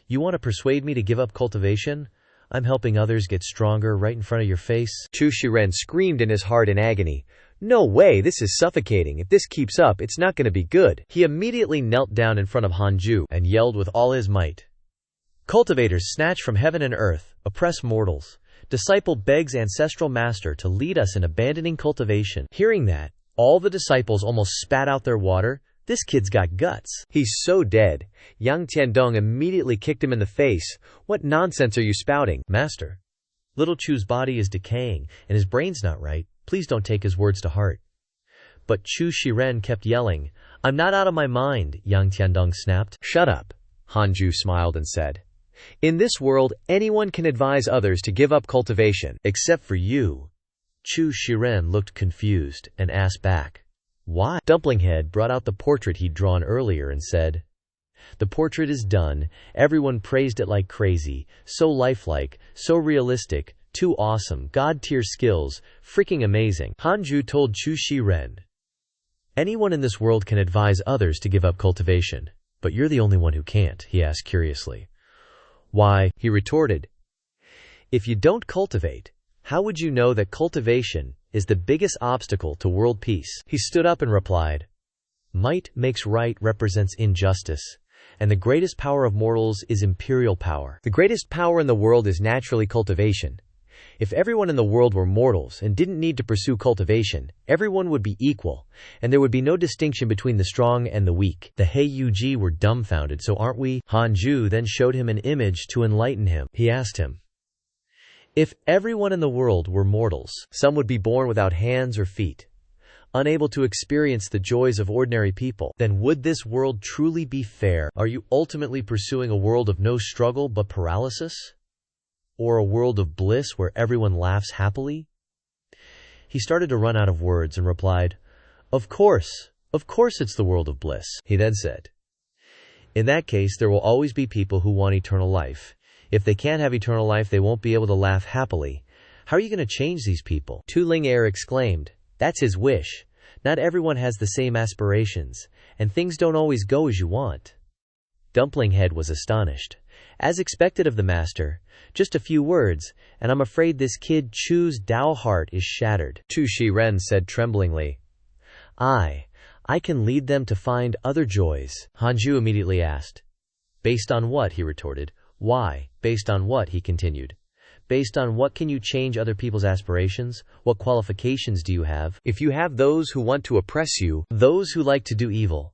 You want to persuade me to give up cultivation? I'm helping others get stronger right in front of your face. Chu Shiren screamed in his heart in agony. No way, this is suffocating. If this keeps up, it's not going to be good. He immediately knelt down in front of Hanju and yelled with all his might. Cultivators snatch from heaven and earth, oppress mortals. Disciple begs ancestral master to lead us in abandoning cultivation. Hearing that, all the disciples almost spat out their water. This kid's got guts. He's so dead. Yang Tiandong immediately kicked him in the face. What nonsense are you spouting, master? Little Chu's body is decaying, and his brain's not right. Please don't take his words to heart. But Chu Shiren kept yelling, I'm not out of my mind, Yang Tiandong snapped. Shut up, Hanju smiled and said. In this world, anyone can advise others to give up cultivation. Except for you. Chu Shiren looked confused and asked back. Why? Dumplinghead brought out the portrait he'd drawn earlier and said, the portrait is done. Everyone praised it like crazy. So lifelike, so realistic, too awesome, god-tier skills, freaking amazing. Hanju told Chu Shiren. Anyone in this world can advise others to give up cultivation, but you're the only one who can't, he asked curiously. Why? He retorted. If you don't cultivate, how would you know that cultivation is the biggest obstacle to world peace? He stood up and replied, Might makes right represents injustice, and the greatest power of mortals is imperial power. The greatest power in the world is naturally cultivation. If everyone in the world were mortals and didn't need to pursue cultivation, everyone would be equal, and there would be no distinction between the strong and the weak. The Heiyuji were dumbfounded. So aren't we? Hanju then showed him an image to enlighten him. He asked him, if everyone in the world were mortals, some would be born without hands or feet, unable to experience the joys of ordinary people, then would this world truly be fair? Are you ultimately pursuing a world of no struggle but paralysis? Or a world of bliss where everyone laughs happily? He started to run out of words and replied, Of course it's the world of bliss. He then said, in that case, there will always be people who want eternal life. If they can't have eternal life, they won't be able to laugh happily. How are you going to change these people? Tu Ling Er exclaimed, That's his wish. Not everyone has the same aspirations, and things don't always go as you want. Dumplinghead was astonished. As expected of the master, just a few words, and I'm afraid this kid Chu's Dao heart is shattered. Chu Shiren said tremblingly. I can lead them to find other joys. Hanju immediately asked. Based on what? He retorted. Why? Based on what? He continued. Based on what can you change other people's aspirations? What qualifications do you have? If you have those who want to oppress you, those who like to do evil.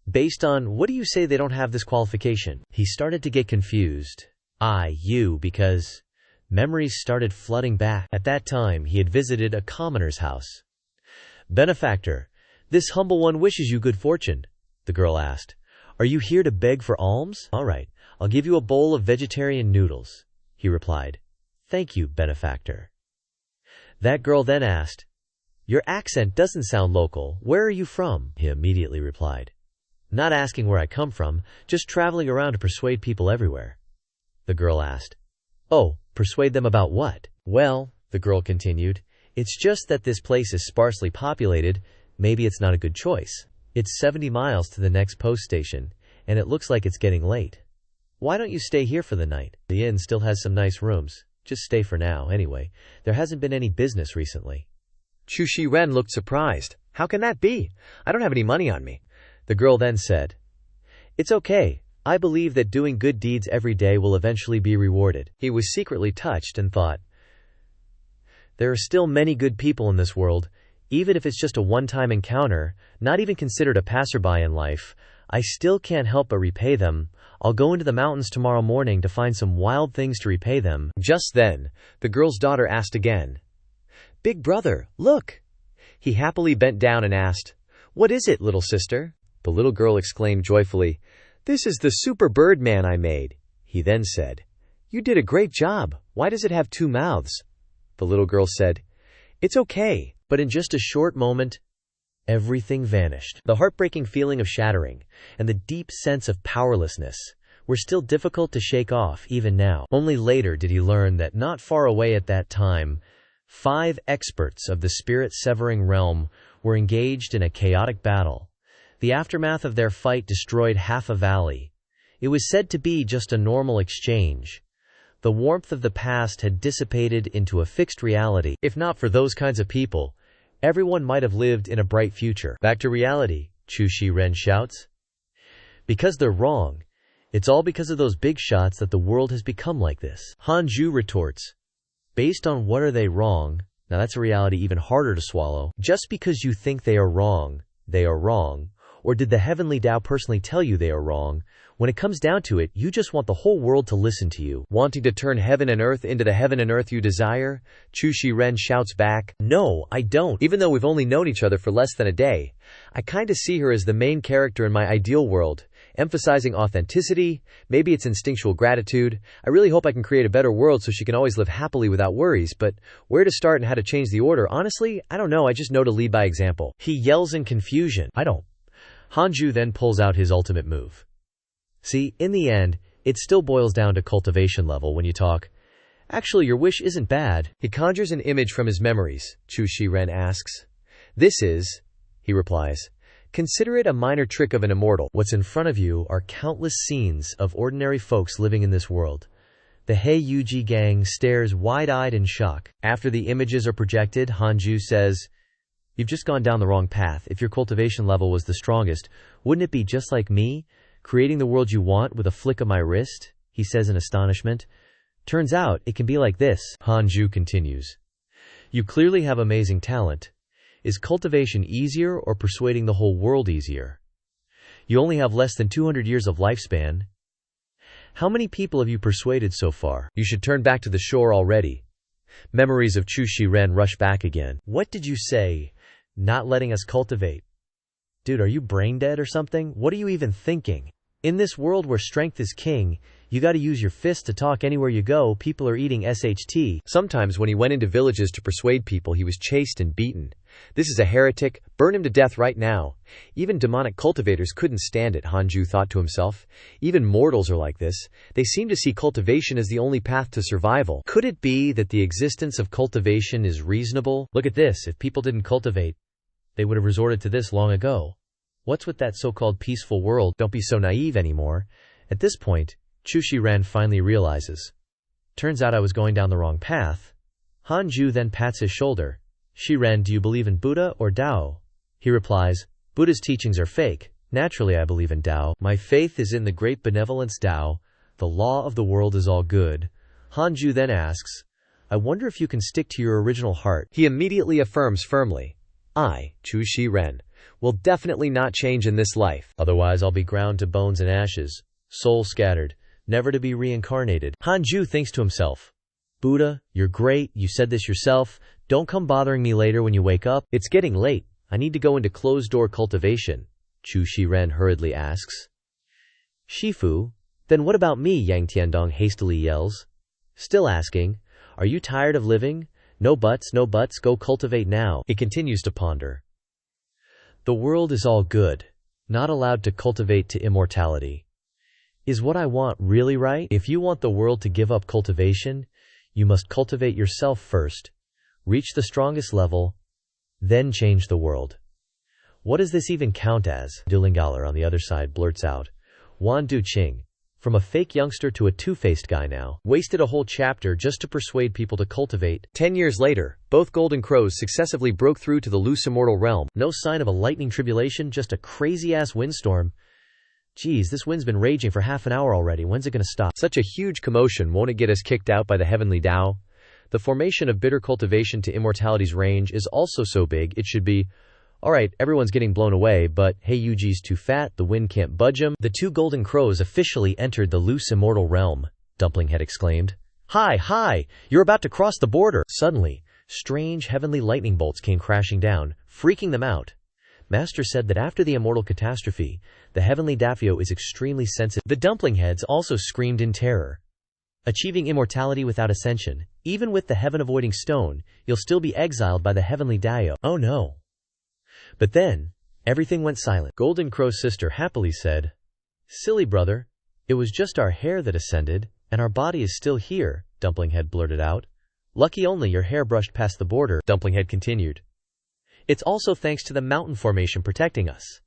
Based on what do you say they don't have this qualification? He started to get confused. Because memories started flooding back. At that time, he had visited a commoner's house. Benefactor, this humble one wishes you good fortune, the girl asked. Are you here to beg for alms? All right, I'll give you a bowl of vegetarian noodles, he replied. Thank you, benefactor. That girl then asked, Your accent doesn't sound local. Where are you from? He immediately replied. Not asking where I come from, just traveling around to persuade people everywhere. The girl asked. Oh, persuade them about what? Well, the girl continued, it's just that this place is sparsely populated. Maybe it's not a good choice. It's 70 miles to the next post station, and it looks like it's getting late. Why don't you stay here for the night? The inn still has some nice rooms. Just stay for now, anyway. There hasn't been any business recently. Chu Shiren looked surprised. How can that be? I don't have any money on me. The girl then said, It's okay. I believe that doing good deeds every day will eventually be rewarded. He was secretly touched and thought, there are still many good people in this world, even if it's just a one-time encounter, not even considered a passerby in life. I still can't help but repay them. I'll go into the mountains tomorrow morning to find some wild things to repay them. Just then, the girl's daughter asked again, Big brother, look! He happily bent down and asked, What is it, little sister? The little girl exclaimed joyfully, This is the super bird man I made. He then said, You did a great job. Why does it have 2 mouths? The little girl said, It's okay. But in just a short moment, everything vanished. The heartbreaking feeling of shattering and the deep sense of powerlessness were still difficult to shake off even now. Only later did he learn that not far away at that time, 5 experts of the spirit-severing realm were engaged in a chaotic battle. The aftermath of their fight destroyed half a valley. It was said to be just a normal exchange. The warmth of the past had dissipated into a fixed reality. If not for those kinds of people, everyone might have lived in a bright future. Back to reality, Chu Shiren shouts. Because they're wrong. It's all because of those big shots that the world has become like this. Hanju retorts. Based on what are they wrong? Now that's a reality even harder to swallow. Just because you think they are wrong, they are wrong. Or did the heavenly Tao personally tell you they are wrong? When it comes down to it, you just want the whole world to listen to you. Wanting to turn heaven and earth into the heaven and earth you desire? Chu Shiren shouts back. No, I don't. Even though we've only known each other for less than a day, I kinda see her as the main character in my ideal world, emphasizing authenticity, maybe it's instinctual gratitude. I really hope I can create a better world so she can always live happily without worries, but where to start and how to change the order, honestly, I don't know, I just know to lead by example. He yells in confusion. I don't. Hanju then pulls out his ultimate move. See, in the end, it still boils down to cultivation level when you talk. Actually, your wish isn't bad. He conjures an image from his memories, Chu Shiren asks. This is, he replies, consider it a minor trick of an immortal. What's in front of you are countless scenes of ordinary folks living in this world. The Heiyuji gang stares wide-eyed in shock. After the images are projected, Hanju says, you've just gone down the wrong path. If your cultivation level was the strongest, wouldn't it be just like me? Creating the world you want with a flick of my wrist, he says in astonishment. Turns out, it can be like this, Hanju continues. You clearly have amazing talent. Is cultivation easier or persuading the whole world easier? You only have less than 200 years of lifespan. How many people have you persuaded so far? You should turn back to the shore already. Memories of Chu Shiren rush back again. What did you say? Not letting us cultivate? Dude, are you brain dead or something? What are you even thinking? In this world where strength is king, you gotta use your fists to talk anywhere you go. People are eating SHT. Sometimes when he went into villages to persuade people, he was chased and beaten. This is a heretic. Burn him to death right now. Even demonic cultivators couldn't stand it, Hanju thought to himself. Even mortals are like this. They seem to see cultivation as the only path to survival. Could it be that the existence of cultivation is reasonable? Look at this. If people didn't cultivate, they would have resorted to this long ago. What's with that so-called peaceful world? Don't be so naive anymore. At this point, Chu Shiren finally realizes. Turns out I was going down the wrong path. Hanju then pats his shoulder. Shiren, do you believe in Buddha or Tao? He replies, Buddha's teachings are fake. Naturally I believe in Tao. My faith is in the great benevolence Tao. The law of the world is all good. Hanju then asks, I wonder if you can stick to your original heart. He immediately affirms firmly, I, Chu Shiren, will definitely not change in this life. Otherwise I'll be ground to bones and ashes, soul scattered, never to be reincarnated. Hanju thinks to himself, Buddha, you're great, you said this yourself, don't come bothering me later when you wake up. It's getting late, I need to go into closed-door cultivation, Chu Shiren hurriedly asks. Shifu, then what about me? Yang Tiandong hastily yells. Still asking, are you tired of living? No buts, go cultivate now. He continues to ponder. The world is all good, not allowed to cultivate to immortality. Is what I want really right? If you want the world to give up cultivation, you must cultivate yourself first, reach the strongest level, then change the world. What does this even count as? Dulingaler on the other side blurts out. Wan Du Qing. From a fake youngster to a two-faced guy now. Wasted a whole chapter just to persuade people to cultivate. 10 years later, both golden crows successively broke through to the loose immortal realm. No sign of a lightning tribulation, just a crazy-ass windstorm. Geez, this wind's been raging for half an hour already. When's it gonna stop? Such a huge commotion, won't it get us kicked out by the heavenly Tao? The formation of bitter cultivation to immortality's range is also so big, it should be, alright, everyone's getting blown away, but hey, Yuji's too fat, the wind can't budge him. The two golden crows officially entered the loose immortal realm, Dumplinghead exclaimed. Hi, you're about to cross the border. Suddenly, strange heavenly lightning bolts came crashing down, freaking them out. Master said that after the immortal catastrophe, the heavenly Dafio is extremely sensitive. The Dumplingheads also screamed in terror. Achieving immortality without ascension, even with the heaven-avoiding stone, you'll still be exiled by the heavenly Daio. Oh no. But then, everything went silent. Golden Crow's sister happily said, Silly brother, it was just our hair that ascended, and our body is still here, Dumplinghead blurted out. Lucky only your hair brushed past the border, Dumplinghead continued. It's also thanks to the mountain formation protecting us.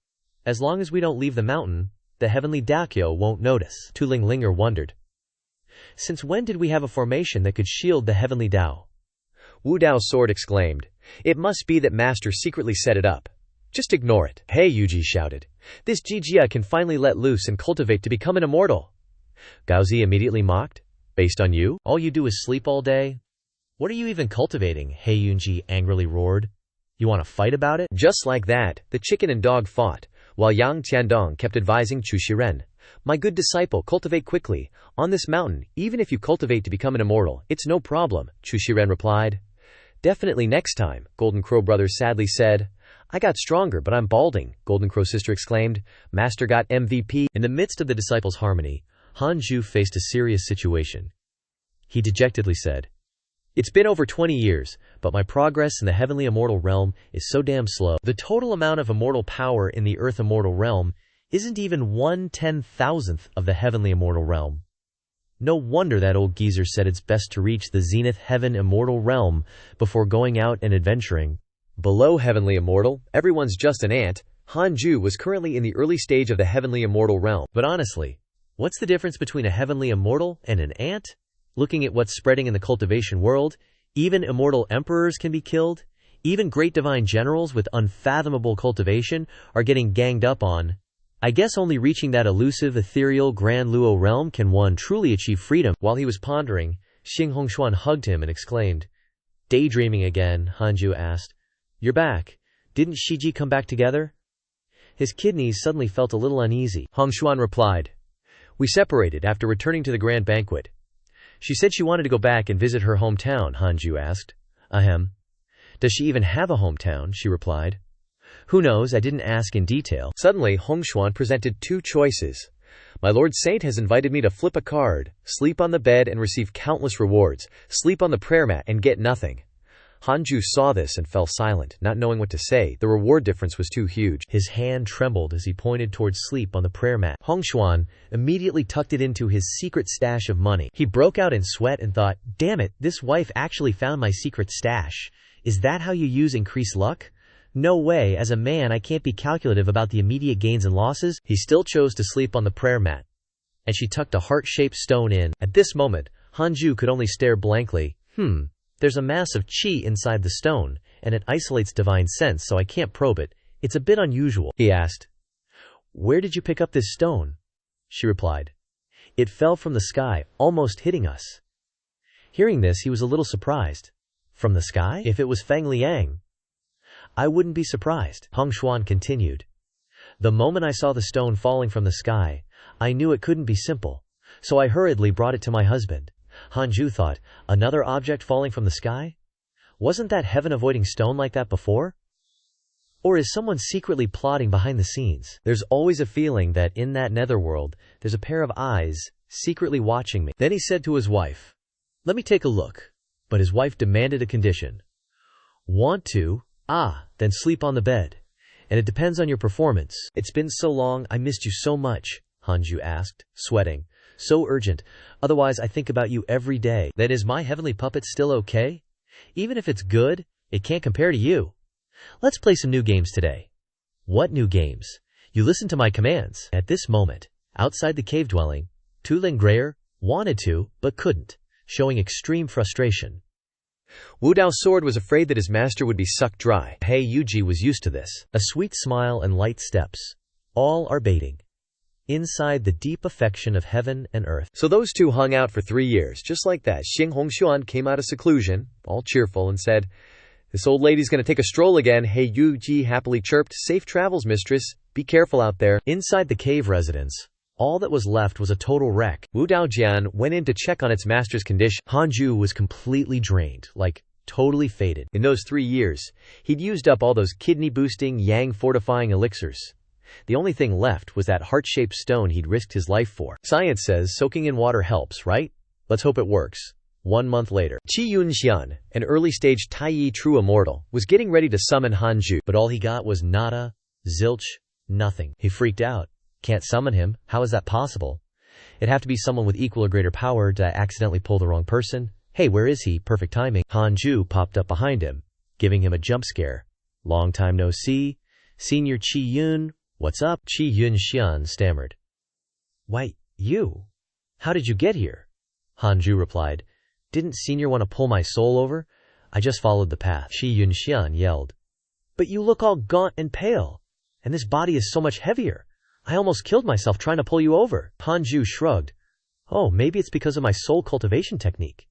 As long as we don't leave the mountain, the heavenly Dakyo won't notice. Tuling Linger wondered. Since when did we have a formation that could shield the heavenly Dao? Wu Dao's sword exclaimed. It must be that Master secretly set it up. Just ignore it. Hey, Yuji shouted. This Jijia can finally let loose and cultivate to become an immortal. Gaozi immediately mocked. Based on you? All you do is sleep all day? What are you even cultivating? Hey Yunji angrily roared. You want to fight about it? Just like that, the chicken and dog fought, while Yang Tiandong kept advising Chu Shiren. My good disciple, cultivate quickly. On this mountain, even if you cultivate to become an immortal, it's no problem, Chu Shiren replied. Definitely next time, Golden Crow brothers sadly said. I got stronger, but I'm balding, Golden Crow sister exclaimed. Master got MVP. In the midst of the disciples' harmony, Hanju faced a serious situation. He dejectedly said, It's been over 20 years, but my progress in the heavenly immortal realm is so damn slow. The total amount of immortal power in the earth immortal realm isn't even 1/10,000th of the heavenly immortal realm. No wonder that old geezer said it's best to reach the zenith heaven immortal realm before going out and adventuring. Below heavenly immortal, everyone's just an ant. Hanju was currently in the early stage of the heavenly immortal realm. But honestly, what's the difference between a heavenly immortal and an ant? Looking at what's spreading in the cultivation world, even immortal emperors can be killed. Even great divine generals with unfathomable cultivation are getting ganged up on. I guess only reaching that elusive, ethereal Grand Luo realm can one truly achieve freedom. While he was pondering, Xing Hongshuan hugged him and exclaimed, Daydreaming again, Hanju asked. You're back. Didn't Shiji come back together? His kidneys suddenly felt a little uneasy. Hongshuan replied. We separated after returning to the grand banquet. She said she wanted to go back and visit her hometown, Hanju asked. Ahem. Does she even have a hometown? She replied. Who knows, I didn't ask in detail. Suddenly, Hongshuan presented two choices. My Lord Saint has invited me to flip a card, sleep on the bed and receive countless rewards, sleep on the prayer mat and get nothing. Hanju saw this and fell silent, not knowing what to say. The reward difference was too huge. His hand trembled as he pointed towards sleep on the prayer mat. Hongshuan immediately tucked it into his secret stash of money. He broke out in sweat and thought, damn it, this wife actually found my secret stash. Is that how you use increased luck? No way, as a man I can't be calculative about the immediate gains and losses. He still chose to sleep on the prayer mat. And she tucked a heart-shaped stone in. At this moment, Hanju could only stare blankly. There's a mass of qi inside the stone, and it isolates divine sense, so I can't probe it. It's a bit unusual. He asked, Where did you pick up this stone? She replied, It fell from the sky, almost hitting us. Hearing this, he was a little surprised. From the sky? If it was Feng Liang, I wouldn't be surprised. Hongshuan continued. The moment I saw the stone falling from the sky, I knew it couldn't be simple, so I hurriedly brought it to my husband. Hanju thought, another object falling from the sky? Wasn't that heaven-avoiding stone like that before? Or is someone secretly plotting behind the scenes? There's always a feeling that in that netherworld, there's a pair of eyes secretly watching me. Then he said to his wife, Let me take a look. But his wife demanded a condition. Want to? Then sleep on the bed. And it depends on your performance. It's been so long, I missed you so much, Hanju asked, sweating. So urgent. Otherwise I think about you every day. Then is my heavenly puppet still okay? Even if it's good, it can't compare to you. Let's play some new games today. What new games? You listen to my commands. At this moment, outside the cave dwelling, Tu Ling Grayer wanted to, but couldn't, showing extreme frustration. Wu Dao's sword was afraid that his master would be sucked dry. Pei Yuji was used to this. A sweet smile and light steps. All are baiting. Inside the deep affection of heaven and earth. So those two hung out for 3 years. Just like that, Xing Hongshuan came out of seclusion, all cheerful, and said, This old lady's going to take a stroll again. Hey Yuji happily chirped, Safe travels, mistress. Be careful out there. Inside the cave residence, all that was left was a total wreck. Wu Daojian went in to check on its master's condition. Hanju was completely drained, like totally faded. In those 3 years, he'd used up all those kidney-boosting, yang-fortifying elixirs. The only thing left was that heart-shaped stone he'd risked his life for. Science says soaking in water helps, right? Let's hope it works. 1 month later, Qi Yunxian, an early-stage Taiyi true immortal, was getting ready to summon Hanju. But all he got was nada, zilch, nothing. He freaked out. Can't summon him? How is that possible? It'd have to be someone with equal or greater power. Did I accidentally pull the wrong person? Hey, where is he? Perfect timing. Hanju popped up behind him, giving him a jump scare. Long time no see. Senior Qi Yun, what's up? Qi Yunxian stammered. Why, you? How did you get here? Hanju replied. Didn't Senior want to pull my soul over? I just followed the path. Qi Yunxian yelled. But you look all gaunt and pale, and this body is so much heavier. I almost killed myself trying to pull you over. Hanju shrugged. Oh, maybe it's because of my soul cultivation technique.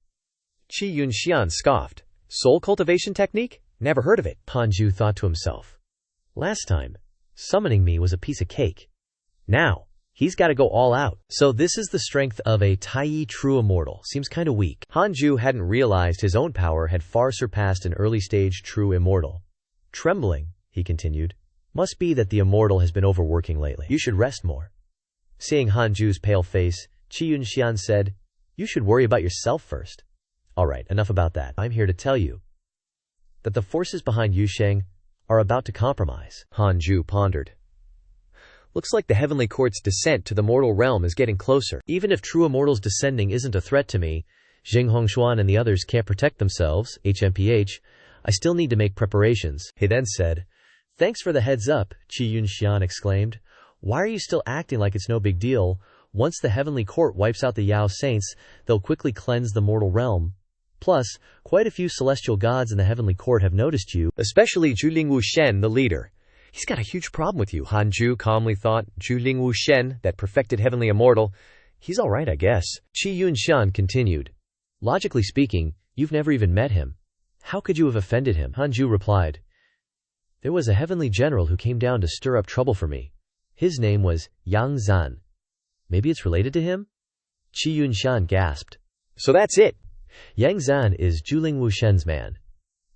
Qi Yunxian scoffed. Soul cultivation technique? Never heard of it. Hanju thought to himself. Last time, summoning me was a piece of cake. Now, He's gotta go all out. So this is the strength of a Taiyi true immortal. Seems kinda weak. Hanju hadn't realized his own power had far surpassed an early-stage true immortal. Trembling, he continued. Must be that the immortal has been overworking lately. You should rest more. Seeing Hanju's pale face, Qi Yunxian said, You should worry about yourself first. Alright, enough about that. I'm here to tell you that the forces behind Yusheng are about to compromise. Hanju pondered. Looks like the heavenly court's descent to the mortal realm is getting closer. Even if true immortals descending isn't a threat to me, Jing Hongshuan and the others can't protect themselves, HMPH, I still need to make preparations. He then said, Thanks for the heads up, Qi Yunxian exclaimed. Why are you still acting like it's no big deal? Once the heavenly court wipes out the Yao saints, they'll quickly cleanse the mortal realm. Plus, quite a few celestial gods in the heavenly court have noticed you, especially Zhuling Shen, the leader. He's got a huge problem with you, Hanju calmly thought. Zhuling Shen, that perfected heavenly immortal. He's alright, I guess. Qi Yunshan continued. Logically speaking, you've never even met him. How could you have offended him? Hanju replied. There was a heavenly general who came down to stir up trouble for me. His name was Yang Zan. Maybe it's related to him? Qi Yunshan gasped. So that's it. Yang Zan is Zhuling Wushen's man.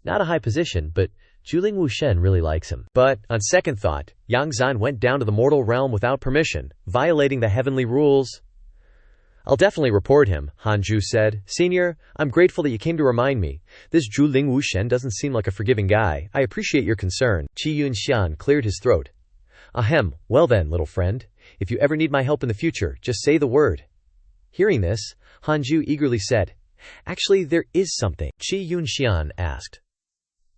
Not a high position, but Zhuling Wushen really likes him. But, on second thought, Yang Zan went down to the mortal realm without permission, violating the heavenly rules. I'll definitely report him, Hanju said. Senior, I'm grateful that you came to remind me. This Zhuling Wushen doesn't seem like a forgiving guy. I appreciate your concern. Qi Yunshan cleared his throat. Ahem, well then, little friend. If you ever need my help in the future, just say the word. Hearing this, Hanju eagerly said, Actually, there is something. Qi Yunxian asked.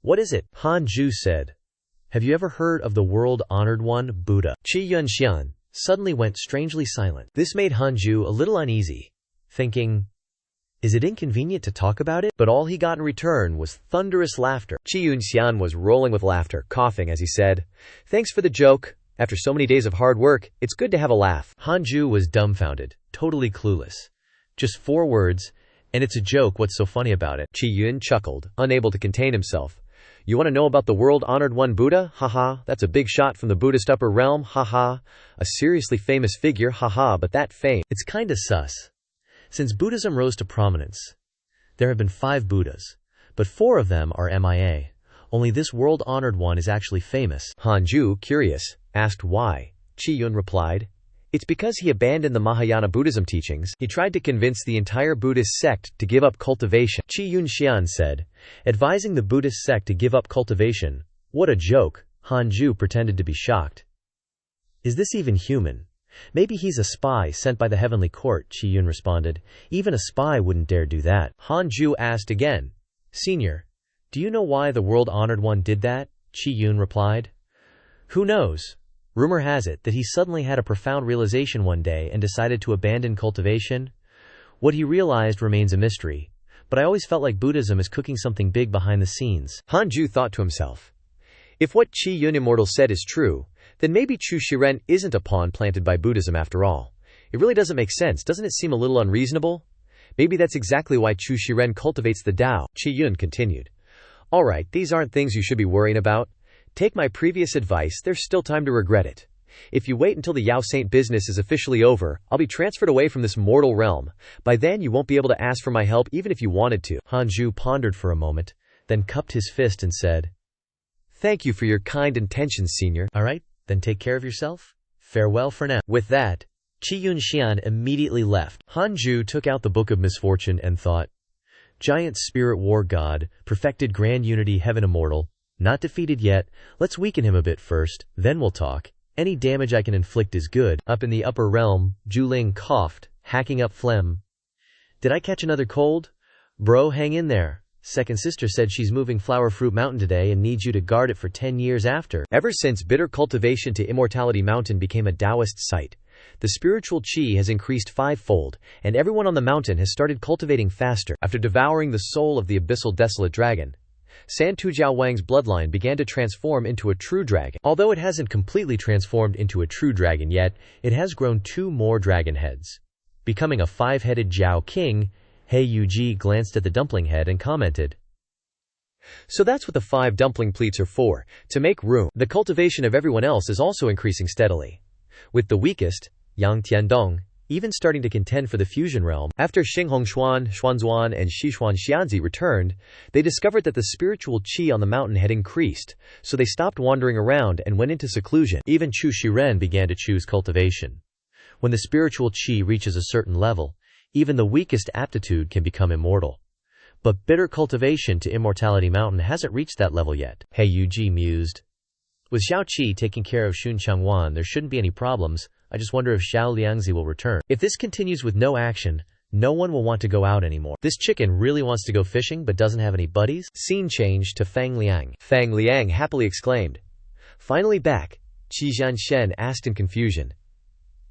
What is it? Hanju said. Have you ever heard of the world-honored one, Buddha? Qi Yunxian suddenly went strangely silent. This made Hanju a little uneasy, thinking, is it inconvenient to talk about it? But all he got in return was thunderous laughter. Qi Yunxian was rolling with laughter, coughing as he said, Thanks for the joke. After so many days of hard work, it's good to have a laugh. Hanju was dumbfounded, totally clueless. Just 4 words, and it's a joke. What's so funny about it? Qi Yun chuckled, unable to contain himself. You want to know about the world-honored one Buddha? Haha, that's a big shot from the Buddhist upper realm, haha. A seriously famous figure, haha, but that fame. It's kinda sus. Since Buddhism rose to prominence, there have been 5 Buddhas, but 4 of them are MIA. Only this world-honored one is actually famous. Hanju, curious, asked why. Qi Yun replied, It's because he abandoned the Mahayana Buddhism teachings. He tried to convince the entire Buddhist sect to give up cultivation. Qi Yunxian said, advising the Buddhist sect to give up cultivation. What a joke. Hanju pretended to be shocked. Is this even human? Maybe he's a spy sent by the heavenly court, Qi Yun responded. Even a spy wouldn't dare do that. Hanju asked again. Senior, do you know why the world-honored one did that? Qi Yun replied. Who knows? Rumor has it that he suddenly had a profound realization one day and decided to abandon cultivation. What he realized remains a mystery, but I always felt like Buddhism is cooking something big behind the scenes. Hanju thought to himself, if what Qi Yun Immortal said is true, then maybe Chu Shiren isn't a pawn planted by Buddhism after all. It really doesn't make sense. Doesn't it seem a little unreasonable? Maybe that's exactly why Chu Shiren cultivates the Tao. Qi Yun continued. Alright, these aren't things you should be worrying about. Take my previous advice, there's still time to regret it. If you wait until the Yao Saint business is officially over, I'll be transferred away from this mortal realm. By then you won't be able to ask for my help even if you wanted to. Hanju pondered for a moment, then cupped his fist and said, Thank you for your kind intentions, Senior. Alright, then take care of yourself. Farewell for now. With that, Qi Yunxian immediately left. Hanju took out the Book of Misfortune and thought, Giant Spirit War God, perfected Grand Unity Heaven Immortal, not defeated yet, let's weaken him a bit first, then we'll talk. Any damage I can inflict is good. Up in the upper realm, Zhuling coughed, hacking up phlegm. Did I catch another cold? Bro, hang in there. Second sister said she's moving Flower Fruit Mountain today and needs you to guard it for 10 years after. Ever since Bitter Cultivation to Immortality Mountain became a Taoist site, the spiritual qi has increased 5-fold, and everyone on the mountain has started cultivating faster. After devouring the soul of the abyssal desolate dragon, San Tujiao Wang's bloodline began to transform into a true dragon. Although it hasn't completely transformed into a true dragon yet, it has grown 2 more dragon heads, becoming a 5-headed Jiao King. Hei Yuji glanced at the dumpling head and commented, So that's what the 5 dumpling pleats are for, to make room. The cultivation of everyone else is also increasing steadily. With the weakest, Yang Tiandong, even starting to contend for the fusion realm. After Xinghongshuan, Xuanzuan, and Xishuan Xianzi returned, they discovered that the spiritual qi on the mountain had increased, so they stopped wandering around and went into seclusion. Even Chu Shiren began to choose cultivation. When the spiritual qi reaches a certain level, even the weakest aptitude can become immortal. But bitter cultivation to Immortality Mountain hasn't reached that level yet. He Yuji mused. With Xiao Qi taking care of Xun Changwan, there shouldn't be any problems. I just wonder if Xiao Liangzi will return. If this continues with no action, no one will want to go out anymore. This chicken really wants to go fishing but doesn't have any buddies? Scene changed to Fang Liang. Fang Liang happily exclaimed. Finally back, Qi Zhanshen asked in confusion.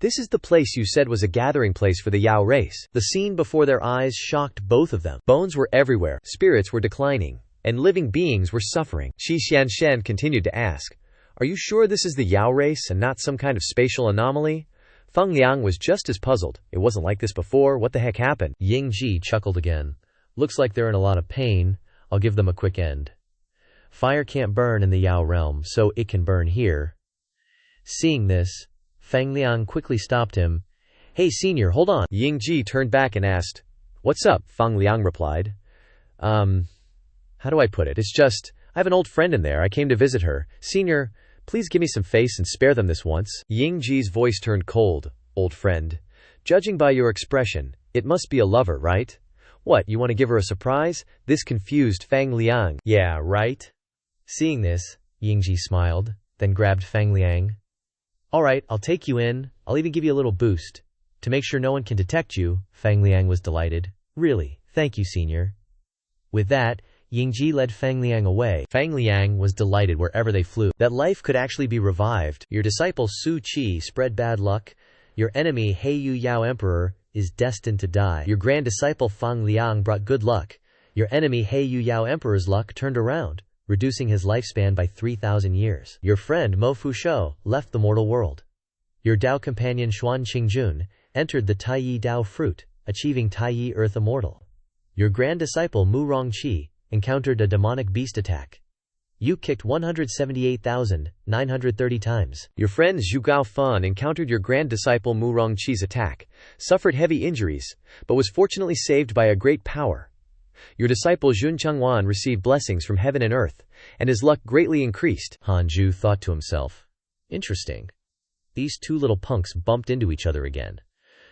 This is the place you said was a gathering place for the Yao race. The scene before their eyes shocked both of them. Bones were everywhere, spirits were declining, and living beings were suffering. Qi Zhanshen continued to ask, are you sure this is the Yao race and not some kind of spatial anomaly? Feng Liang was just as puzzled. It wasn't like this before. What the heck happened? Ying Ji chuckled again. Looks like they're in a lot of pain. I'll give them a quick end. Fire can't burn in the Yao realm, so it can burn here. Seeing this, Feng Liang quickly stopped him. Hey senior, hold on. Ying Ji turned back and asked, what's up? Feng Liang replied. How do I put it? It's just, I have an old friend in there. I came to visit her. Senior, please give me some face and spare them this once. Ying Ji's voice turned cold. Old friend. Judging by your expression, it must be a lover, right? What, you want to give her a surprise? This confused Fang Liang. Yeah, right? Seeing this, Ying Ji smiled, then grabbed Fang Liang. Alright, I'll take you in. I'll even give you a little boost. To make sure no one can detect you, Fang Liang was delighted. Really, thank you, senior. With that, Ying Ji led Fang Liang away. Fang Liang was delighted wherever they flew. That life could actually be revived. Your disciple Su Qi spread bad luck. Your enemy Heiyu Yao Emperor is destined to die. Your grand disciple Fang Liang brought good luck. Your enemy Heiyu Yao Emperor's luck turned around, reducing his lifespan by 3,000 years. Your friend Mo Fushou left the mortal world. Your Dao companion Xuan Qingjun entered the Taiyi Dao fruit, achieving Taiyi Earth Immortal. Your grand disciple Mu Rongqi encountered a demonic beast attack. You kicked 178,930 times. Your friend Zhu Gaofan encountered your grand disciple Mu Rongqi's attack, suffered heavy injuries, but was fortunately saved by a great power. Your disciple Xun Changwan received blessings from heaven and earth, and his luck greatly increased. Han Zhu thought to himself. Interesting. These two little punks bumped into each other again.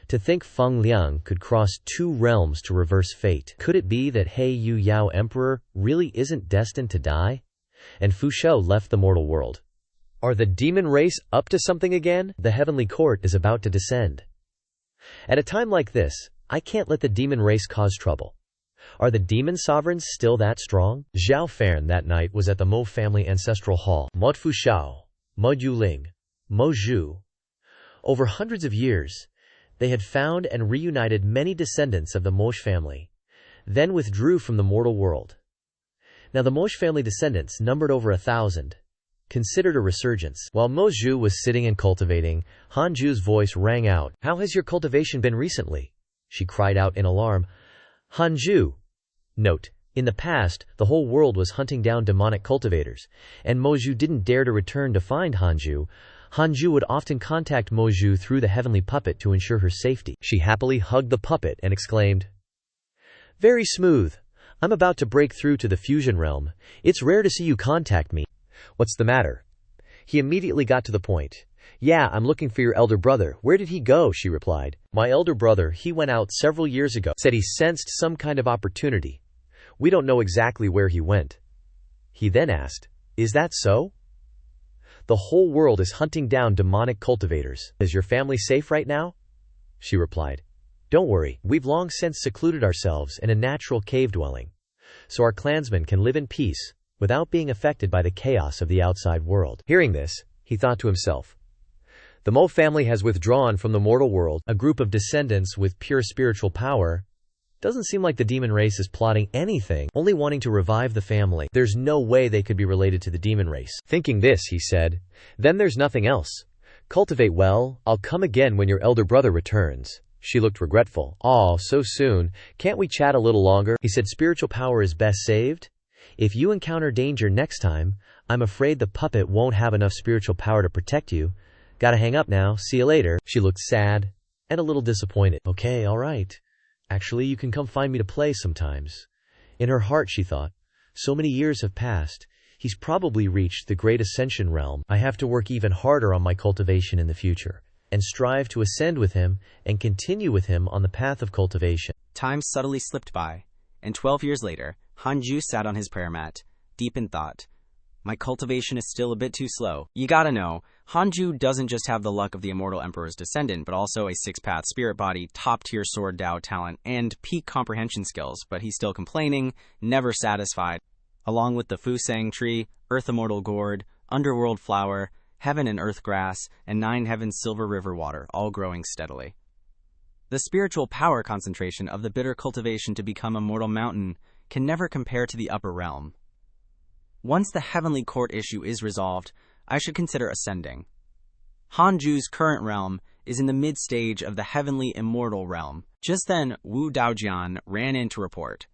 To think Feng Liang could cross two realms to reverse fate. Could it be that Heiyu Yao Emperor really isn't destined to die? And Fushou left the mortal world. Are the demon race up to something again? The heavenly court is about to descend. At a time like this, I can't let the demon race cause trouble. Are the demon sovereigns still that strong? Zhao Fan that night was at the Mo family ancestral hall. Mo Fushou, Mo Yuling, Mo Zhu. Over hundreds of years, they had found and reunited many descendants of the Mosh family, then withdrew from the mortal world. Now the Mosh family descendants numbered over 1,000, considered a resurgence. While Mo Zhu was sitting and cultivating, Han Zhu's voice rang out. How has your cultivation been recently? She cried out in alarm. Han Zhu. Note, in the past, the whole world was hunting down demonic cultivators, and Mo Zhu didn't dare to return to find Han Zhu. Han Zhu would often contact Mo Zhu through the heavenly puppet to ensure her safety. She happily hugged the puppet and exclaimed, very smooth. I'm about to break through to the fusion realm. It's rare to see you contact me. What's the matter? He immediately got to the point. Yeah, I'm looking for your elder brother. Where did he go? She replied. My elder brother, he went out several years ago. Said he sensed some kind of opportunity. We don't know exactly where he went. He then asked, is that so? The whole world is hunting down demonic cultivators. Is your family safe right now? She replied. Don't worry, we've long since secluded ourselves in a natural cave dwelling, so our clansmen can live in peace, without being affected by the chaos of the outside world. Hearing this, he thought to himself, the Mo family has withdrawn from the mortal world, a group of descendants with pure spiritual power. Doesn't seem like the demon race is plotting anything, only wanting to revive the family. There's no way they could be related to the demon race. Thinking this, he said, then there's nothing else. Cultivate well, I'll come again when your elder brother returns. She looked regretful. Aw, so soon. Can't we chat a little longer? He said spiritual power is best saved. If you encounter danger next time, I'm afraid the puppet won't have enough spiritual power to protect you. Gotta hang up now, see you later. She looked sad and a little disappointed. Okay, alright. Actually, you can come find me to play sometimes. In her heart, she thought, so many years have passed. He's probably reached the great ascension realm. I have to work even harder on my cultivation in the future, and strive to ascend with him and continue with him on the path of cultivation. Time subtly slipped by, and 12 years later, Hanju sat on his prayer mat, deep in thought. My cultivation is still a bit too slow. You gotta know, Hanju doesn't just have the luck of the immortal emperor's descendant, but also a six-path spirit body, top-tier sword Dao talent, and peak comprehension skills, but he's still complaining, never satisfied. Along with the Fusang tree, Earth Immortal Gourd, Underworld Flower, Heaven and Earth Grass, and 9 Heavens Silver River Water, all growing steadily. The spiritual power concentration of the bitter cultivation to become a mortal mountain can never compare to the upper realm. Once the heavenly court issue is resolved, I should consider ascending. Hanju's current realm is in the mid-stage of the heavenly immortal realm. Just then, Wu Daojian ran in to report.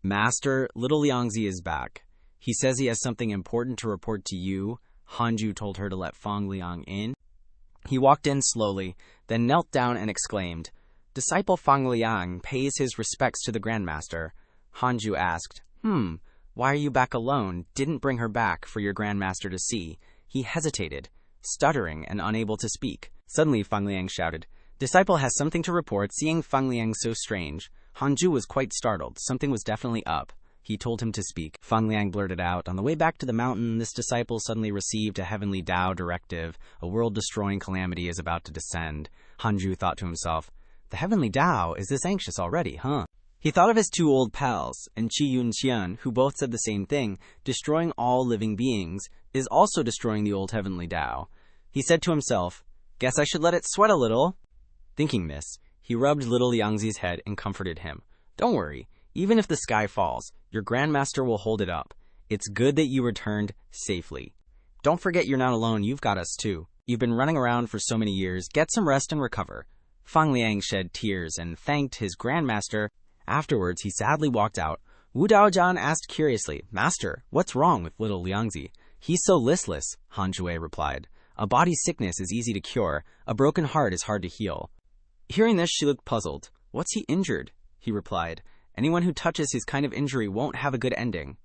Master, little Liangzi is back. He says he has something important to report to you. Hanju told her to let Fang Liang in. He walked in slowly, then knelt down and exclaimed, Disciple Fang Liang pays his respects to the Grandmaster. Hanju asked, why are you back alone? Didn't bring her back for your Grandmaster to see. He hesitated, stuttering and unable to speak. Suddenly Fang Liang shouted, Disciple has something to report. Seeing Fang Liang so strange, Hanju was quite startled. Something was definitely up. He told him to speak. Fang Liang blurted out, On the way back to the mountain, this disciple suddenly received a heavenly Dao directive. A world-destroying calamity is about to descend. Hanju thought to himself, The heavenly Dao is this anxious already, huh? He thought of his 2 old pals, and Qi Yunqian, who both said the same thing, destroying all living beings is also destroying the old heavenly Dao. He said to himself, Guess I should let it sweat a little. Thinking this, he rubbed little Liangzi's head and comforted him. Don't worry, even if the sky falls, your Grandmaster will hold it up. It's good that you returned safely. Don't forget you're not alone, you've got us too. You've been running around for so many years, get some rest and recover. Fang Liang shed tears and thanked his Grandmaster. Afterwards, he sadly walked out. Wu Daojian asked curiously, Master, what's wrong with little Liangzi? He's so listless, Han Jue replied. A body sickness is easy to cure, a broken heart is hard to heal. Hearing this, she looked puzzled. What's he injured? He replied. Anyone who touches his kind of injury won't have a good ending.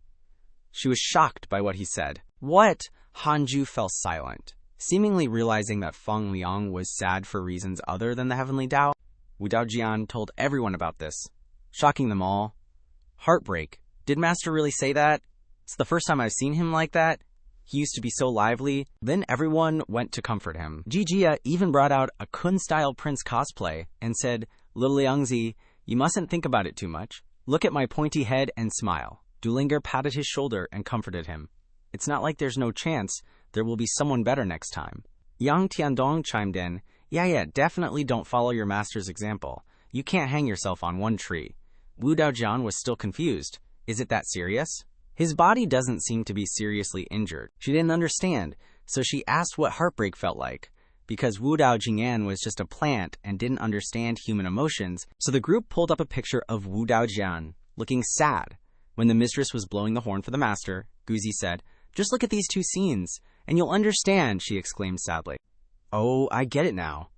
She was shocked by what he said. What? Hanju fell silent, seemingly realizing that Fang Liang was sad for reasons other than the heavenly Dao. Wu Daojian told everyone about this, shocking them all. Heartbreak. Did Master really say that? It's the first time I've seen him like that. He used to be so lively. Then everyone went to comfort him. Jijia even brought out a Kun-style prince cosplay and said, Little Liangzi, you mustn't think about it too much. Look at my pointy head and smile. Dulinger patted his shoulder and comforted him. It's not like there's no chance. There will be someone better next time. Yang Tiandong chimed in, Yeah, definitely don't follow your master's example. You can't hang yourself on one tree. Wu Daojian was still confused. Is it that serious? His body doesn't seem to be seriously injured. She didn't understand, so she asked what heartbreak felt like. Because Wu Daojian was just a plant and didn't understand human emotions, so the group pulled up a picture of Wu Daojian, looking sad. When the mistress was blowing the horn for the master, Guzi said, Just look at these 2 scenes, and you'll understand, she exclaimed sadly. Oh, I get it now.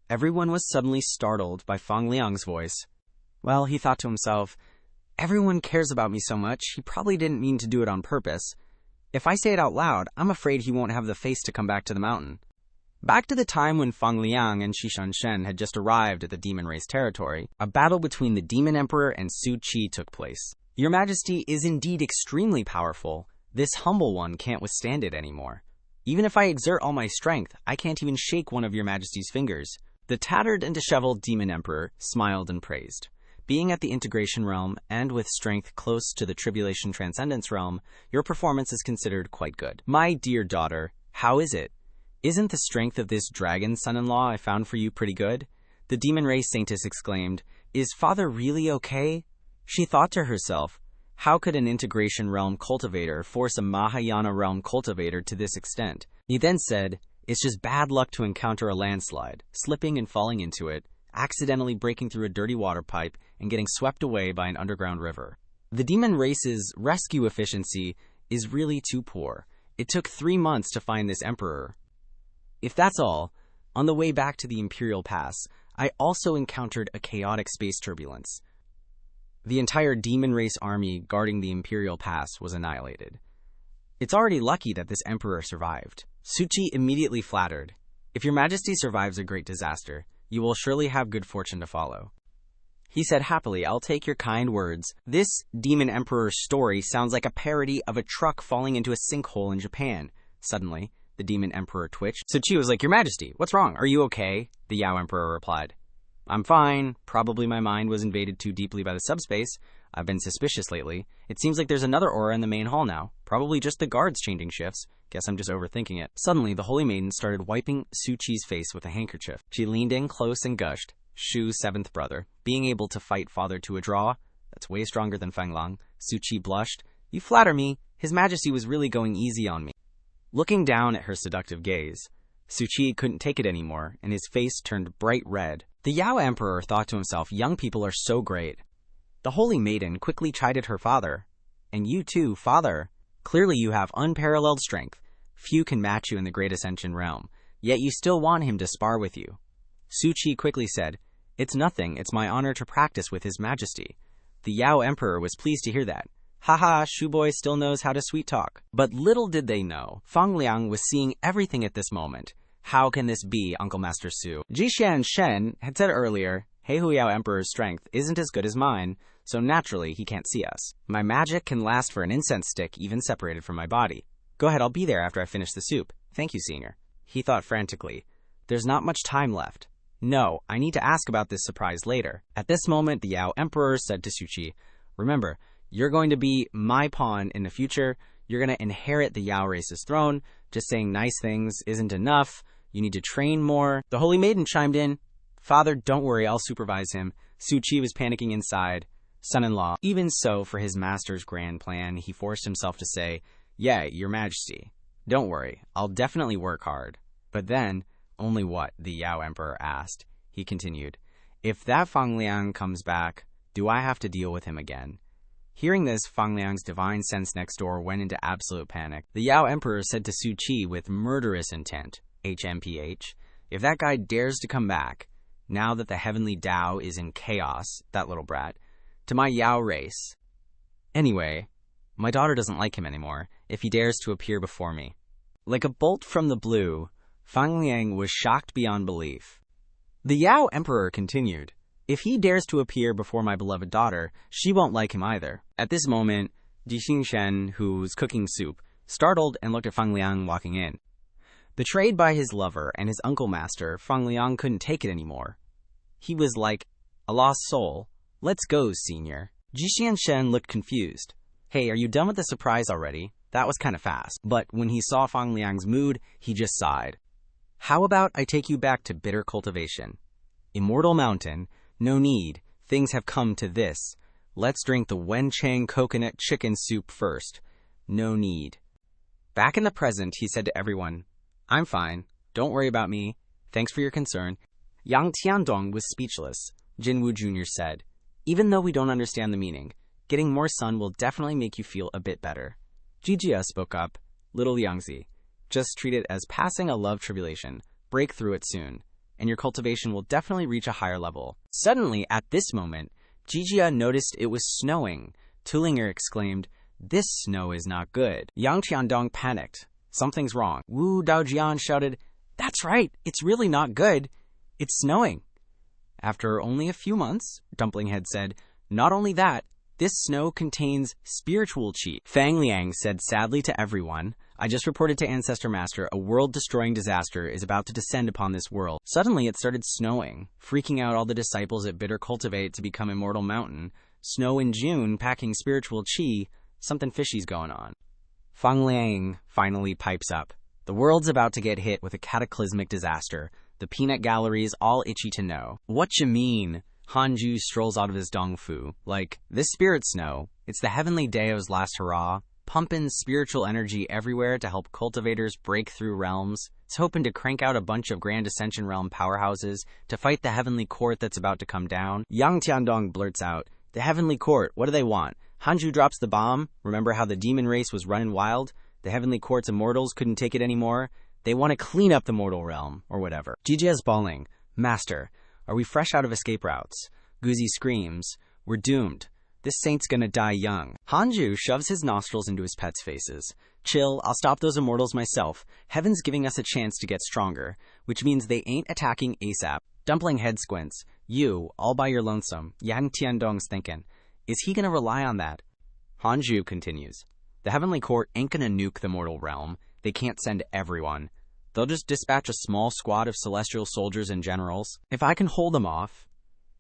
Everyone was suddenly startled by Fang Liang's voice. Well, he thought to himself, everyone cares about me so much, he probably didn't mean to do it on purpose. If I say it out loud, I'm afraid he won't have the face to come back to the mountain. Back to the time when Fang Liang and Xishan Shen had just arrived at the demon race territory, a battle between the demon emperor and Su Qi took place. Your Majesty is indeed extremely powerful. This humble one can't withstand it anymore. Even if I exert all my strength, I can't even shake one of your Majesty's fingers. The tattered and disheveled demon emperor smiled and praised. Being at the integration realm, and with strength close to the tribulation transcendence realm, your performance is considered quite good. My dear daughter, how is it? Isn't the strength of this dragon son-in-law I found for you pretty good? The demon race saintess exclaimed, Is father really okay? She thought to herself, how could an integration realm cultivator force a Mahayana realm cultivator to this extent? He then said, It's just bad luck to encounter a landslide, slipping and falling into it, accidentally breaking through a dirty water pipe, and getting swept away by an underground river. The demon race's rescue efficiency is really too poor. It took 3 months to find this emperor. If that's all, on the way back to the Imperial Pass, I also encountered a chaotic space turbulence. The entire demon race army guarding the Imperial Pass was annihilated. It's already lucky that this emperor survived. Suchi immediately flattered. If your majesty survives a great disaster, you will surely have good fortune to follow. He said happily, I'll take your kind words. This demon emperor's story sounds like a parody of a truck falling into a sinkhole in Japan. Suddenly, the demon emperor twitched. Suchi was like, Your Majesty, what's wrong? Are you okay? The Yao emperor replied. I'm fine. Probably my mind was invaded too deeply by the subspace. I've been suspicious lately. It seems like there's another aura in the main hall now. Probably just the guards changing shifts. Guess I'm just overthinking it. Suddenly, the holy maiden started wiping Suchi's face with a handkerchief. She leaned in close and gushed. Shu's seventh brother. Being able to fight father to a draw? That's way stronger than Feng Lang. Suchi blushed. You flatter me. His Majesty was really going easy on me. Looking down at her seductive gaze, Suchi couldn't take it anymore, and his face turned bright red. The Yao Emperor thought to himself, young people are so great. The holy maiden quickly chided her father. And you too, father. Clearly you have unparalleled strength. Few can match you in the great Ascension realm, yet you still want him to spar with you. Suchi quickly said, It's nothing, it's my honor to practice with His Majesty. The Yao Emperor was pleased to hear that. Haha, Shu boy still knows how to sweet talk. But little did they know, Fang Liang was seeing everything at this moment. How can this be, Uncle Master Su? Jixian Shen had said earlier, He Hu Yao Emperor's strength isn't as good as mine, so naturally he can't see us. My magic can last for an incense stick even separated from my body. Go ahead, I'll be there after I finish the soup. Thank you, senior. He thought frantically. There's not much time left. No, I need to ask about this surprise later. At this moment, the Yao Emperor said to Suchi, Remember, you're going to be my pawn in the future. You're going to inherit the Yao race's throne. Just saying nice things isn't enough. You need to train more. The holy maiden chimed in. Father, don't worry, I'll supervise him. Suchi was panicking inside. Son-in-law. Even so, for his master's grand plan, he forced himself to say, Yeah, your majesty. Don't worry, I'll definitely work hard. But then, only what? The Yao Emperor asked. He continued, If that Fang Liang comes back, do I have to deal with him again? Hearing this, Fang Liang's divine sense next door went into absolute panic. The Yao Emperor said to Su Qi with murderous intent, HMPH, if that guy dares to come back, now that the heavenly Tao is in chaos, that little brat, to my Yao race. Anyway, my daughter doesn't like him anymore, if he dares to appear before me. Like a bolt from the blue, Fang Liang was shocked beyond belief. The Yao Emperor continued, if he dares to appear before my beloved daughter, she won't like him either. At this moment, Jixing Shen, who was cooking soup, startled and looked at Fang Liang walking in. Betrayed by his lover and his uncle master, Fang Liang couldn't take it anymore. He was like, a lost soul. Let's go, senior. Jixing Shen looked confused. Hey, are you done with the surprise already? That was kind of fast. But when he saw Fang Liang's mood, he just sighed. How about I take you back to bitter cultivation? Immortal Mountain. No need. Things have come to this. Let's drink the Wenchang coconut chicken soup first. No need. Back in the present, he said to everyone, I'm fine. Don't worry about me. Thanks for your concern. Yang Tiandong was speechless. Jinwu Jr. said, even though we don't understand the meaning, getting more sun will definitely make you feel a bit better. Jijia spoke up, little Yangzi. Just treat it as passing a love tribulation. Break through it soon, and your cultivation will definitely reach a higher level. Suddenly, at this moment, Jijia noticed it was snowing. Tulinger exclaimed, this snow is not good. Yang Tiandong panicked. Something's wrong. Wu Daojian shouted, that's right, it's really not good. It's snowing. After only a few months, Dumplinghead said, not only that, this snow contains spiritual qi. Fang Liang said sadly to everyone, I just reported to Ancestor Master a world-destroying disaster is about to descend upon this world. Suddenly it started snowing, freaking out all the disciples at Bitter Cultivate to become Immortal Mountain. Snow in June, packing spiritual qi, something fishy's going on. Fang Liang finally pipes up. The world's about to get hit with a cataclysmic disaster. The peanut gallery's all itchy to know. What you mean? Hanju strolls out of his dongfu. Like, this spirit snow, it's the heavenly Dao's last hurrah, pumping spiritual energy everywhere to help cultivators break through realms. It's hoping to crank out a bunch of Grand Ascension Realm powerhouses to fight the heavenly court that's about to come down. Yang Tiandong blurts out, the heavenly court, what do they want? Hanju drops the bomb. Remember how the demon race was running wild? The heavenly court's immortals couldn't take it anymore. They want to clean up the mortal realm, or whatever. Jiji is bawling. Master, are we fresh out of escape routes? Guzi screams. We're doomed. This saint's gonna die young. Hanju shoves his nostrils into his pets' faces. Chill, I'll stop those immortals myself. Heaven's giving us a chance to get stronger, which means they ain't attacking ASAP. Dumpling head squints. You, all by your lonesome. Yang Tiandong's thinking. Is he gonna rely on that? Hanju continues. The Heavenly Court ain't gonna nuke the mortal realm. They can't send everyone. They'll just dispatch a small squad of celestial soldiers and generals. If I can hold them off,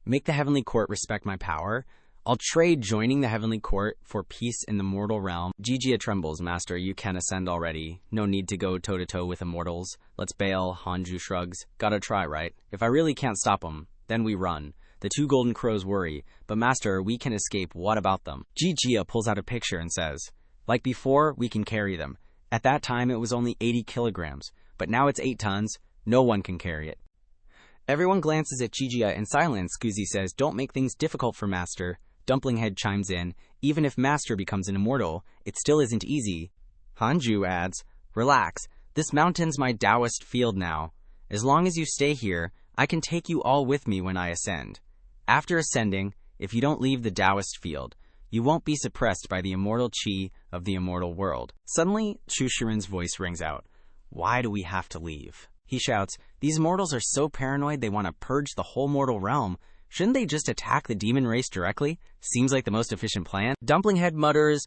make the Heavenly Court respect my power, I'll trade joining the Heavenly Court for peace in the mortal realm. Jijia trembles. Master, you can ascend already. No need to go toe-to-toe with immortals. Let's bail. Hanju shrugs. Gotta try, right? If I really can't stop them, then we run. The two golden crows worry. But Master, we can escape. What about them? Jijia pulls out a picture and says, like before, we can carry them. At that time, it was only 80 kilograms. But now it's 8 tons. No one can carry it. Everyone glances at Jijia in silence. Guzi says, don't make things difficult for Master. Dumplinghead chimes in, even if Master becomes an immortal, it still isn't easy. Hanju adds, relax, this mountain's my Taoist field now. As long as you stay here, I can take you all with me when I ascend. After ascending, if you don't leave the Taoist field, you won't be suppressed by the immortal chi of the immortal world. Suddenly, Shushiren's voice rings out. Why do we have to leave? He shouts, these mortals are so paranoid they want to purge the whole mortal realm. Shouldn't they just attack the demon race directly? Seems like the most efficient plan. Dumplinghead mutters,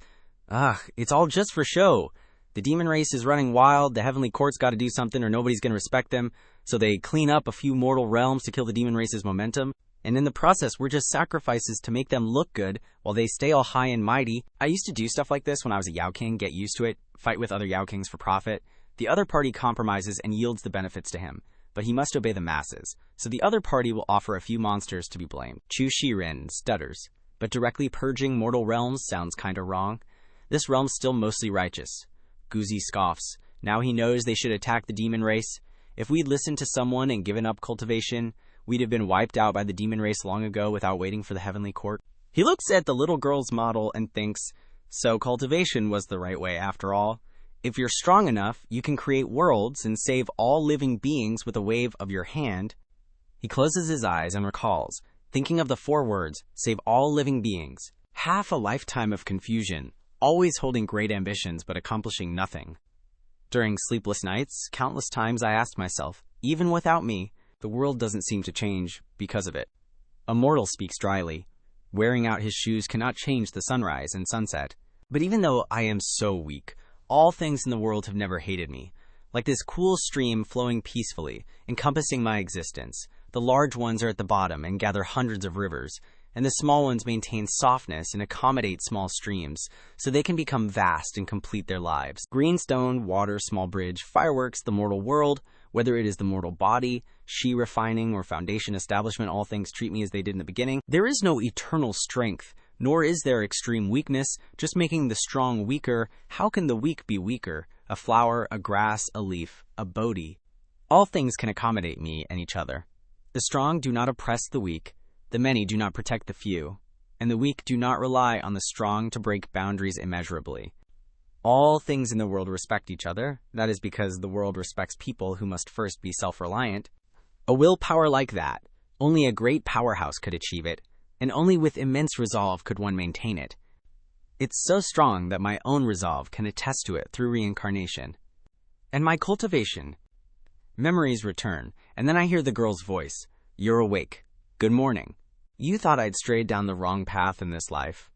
it's all just for show. The demon race is running wild, the Heavenly Court's got to do something or nobody's going to respect them, so they clean up a few mortal realms to kill the demon race's momentum. And in the process, we're just sacrifices to make them look good while they stay all high and mighty. I used to do stuff like this when I was a Yao King, get used to it, fight with other Yao Kings for profit. The other party compromises and yields the benefits to him, but he must obey the masses, so the other party will offer a few monsters to be blamed. Chu Shiren stutters, but directly purging mortal realms sounds kinda wrong. This realm's still mostly righteous. Guzi scoffs. Now he knows they should attack the demon race. If we'd listened to someone and given up cultivation, we'd have been wiped out by the demon race long ago without waiting for the Heavenly Court. He looks at the little girl's model and thinks, so cultivation was the right way after all. If you're strong enough, you can create worlds and save all living beings with a wave of your hand. He closes his eyes and recalls, thinking of the 4 words, save all living beings. Half a lifetime of confusion, always holding great ambitions but accomplishing nothing. During sleepless nights, countless times I asked myself, even without me, the world doesn't seem to change because of it. A mortal speaks dryly. Wearing out his shoes cannot change the sunrise and sunset. But even though I am so weak, all things in the world have never hated me. Like this cool stream flowing peacefully, encompassing my existence. The large ones are at the bottom and gather hundreds of rivers, and the small ones maintain softness and accommodate small streams, so they can become vast and complete their lives. Greenstone, water, small bridge, fireworks, the mortal world, whether it is the mortal body, she refining, or foundation establishment, all things treat me as they did in the beginning. There is no eternal strength, nor is there extreme weakness, just making the strong weaker. How can the weak be weaker? A flower, a grass, a leaf, a bodhi. All things can accommodate me and each other. The strong do not oppress the weak, the many do not protect the few, and the weak do not rely on the strong to break boundaries immeasurably. All things in the world respect each other. That is because the world respects people who must first be self-reliant. A willpower like that, only a great powerhouse could achieve it, and only with immense resolve could one maintain it. It's so strong that my own resolve can attest to it through reincarnation. And my cultivation. Memories return, and then I hear the girl's voice. You're awake. Good morning. You thought I'd strayed down the wrong path in this life.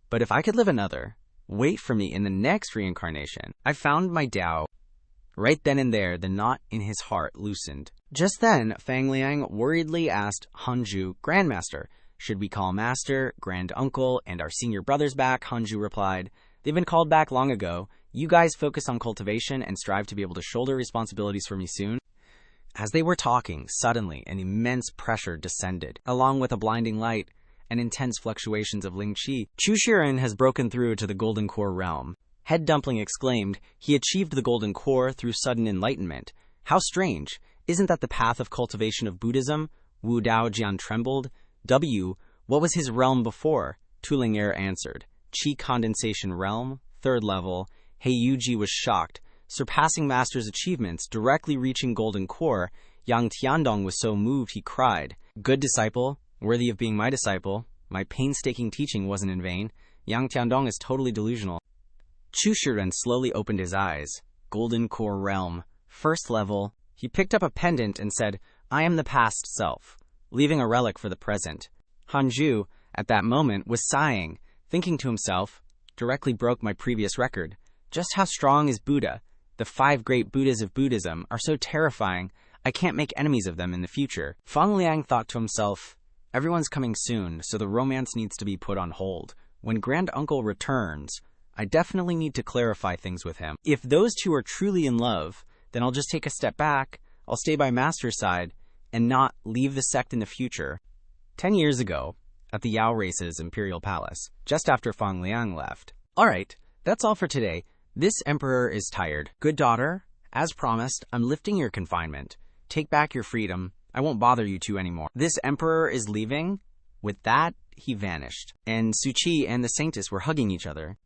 But if I could live another, wait for me in the next reincarnation. I found my Tao. Right then and there, the knot in his heart loosened. Just then, Fang Liang worriedly asked Hanju, Grandmaster, should we call Master, Grand Uncle, and our senior brothers back? Hanju replied, they've been called back long ago. You guys focus on cultivation and strive to be able to shoulder responsibilities for me soon. As they were talking, suddenly an immense pressure descended, along with a blinding light and intense fluctuations of Ling Qi. Chu Shiren has broken through to the Golden Core realm. Head Dumpling exclaimed, he achieved the Golden Core through sudden enlightenment. How strange! Isn't that the path of cultivation of Buddhism? Wu Dao Jian trembled. What was his realm before? Tu Ling'er answered, Qi condensation realm, 3rd level. He Yuji was shocked. surpassing master's achievements, directly reaching golden core. Yang Tiandong was so moved he cried, "Good disciple, worthy of being my disciple. My painstaking teaching wasn't in vain. Yang Tiandong is totally delusional." Chu Shiren slowly opened his eyes. Golden core realm. First level. He picked up a pendant and said, "I am the past self," leaving a relic for the present. Hanju, at that moment, was sighing, thinking to himself, "Directly broke my previous record. Just how strong is Buddha? The 5 great Buddhas of Buddhism are so terrifying, I can't make enemies of them in the future." Fang Liang thought to himself, "Everyone's coming soon, so the romance needs to be put on hold. When Grand Uncle returns, I definitely need to clarify things with him. If those two are truly in love, then I'll just take a step back, I'll stay by Master's side, and not leave the sect in the future." 10 years ago, at the Yao Race's Imperial Palace, just after Fang Liang left. "Alright, that's all for today. This emperor is tired. Good daughter, as promised, I'm lifting your confinement. Take back your freedom. I won't bother you two anymore. This emperor is leaving." With that, he vanished, and Su Qi and the Saintess were hugging each other.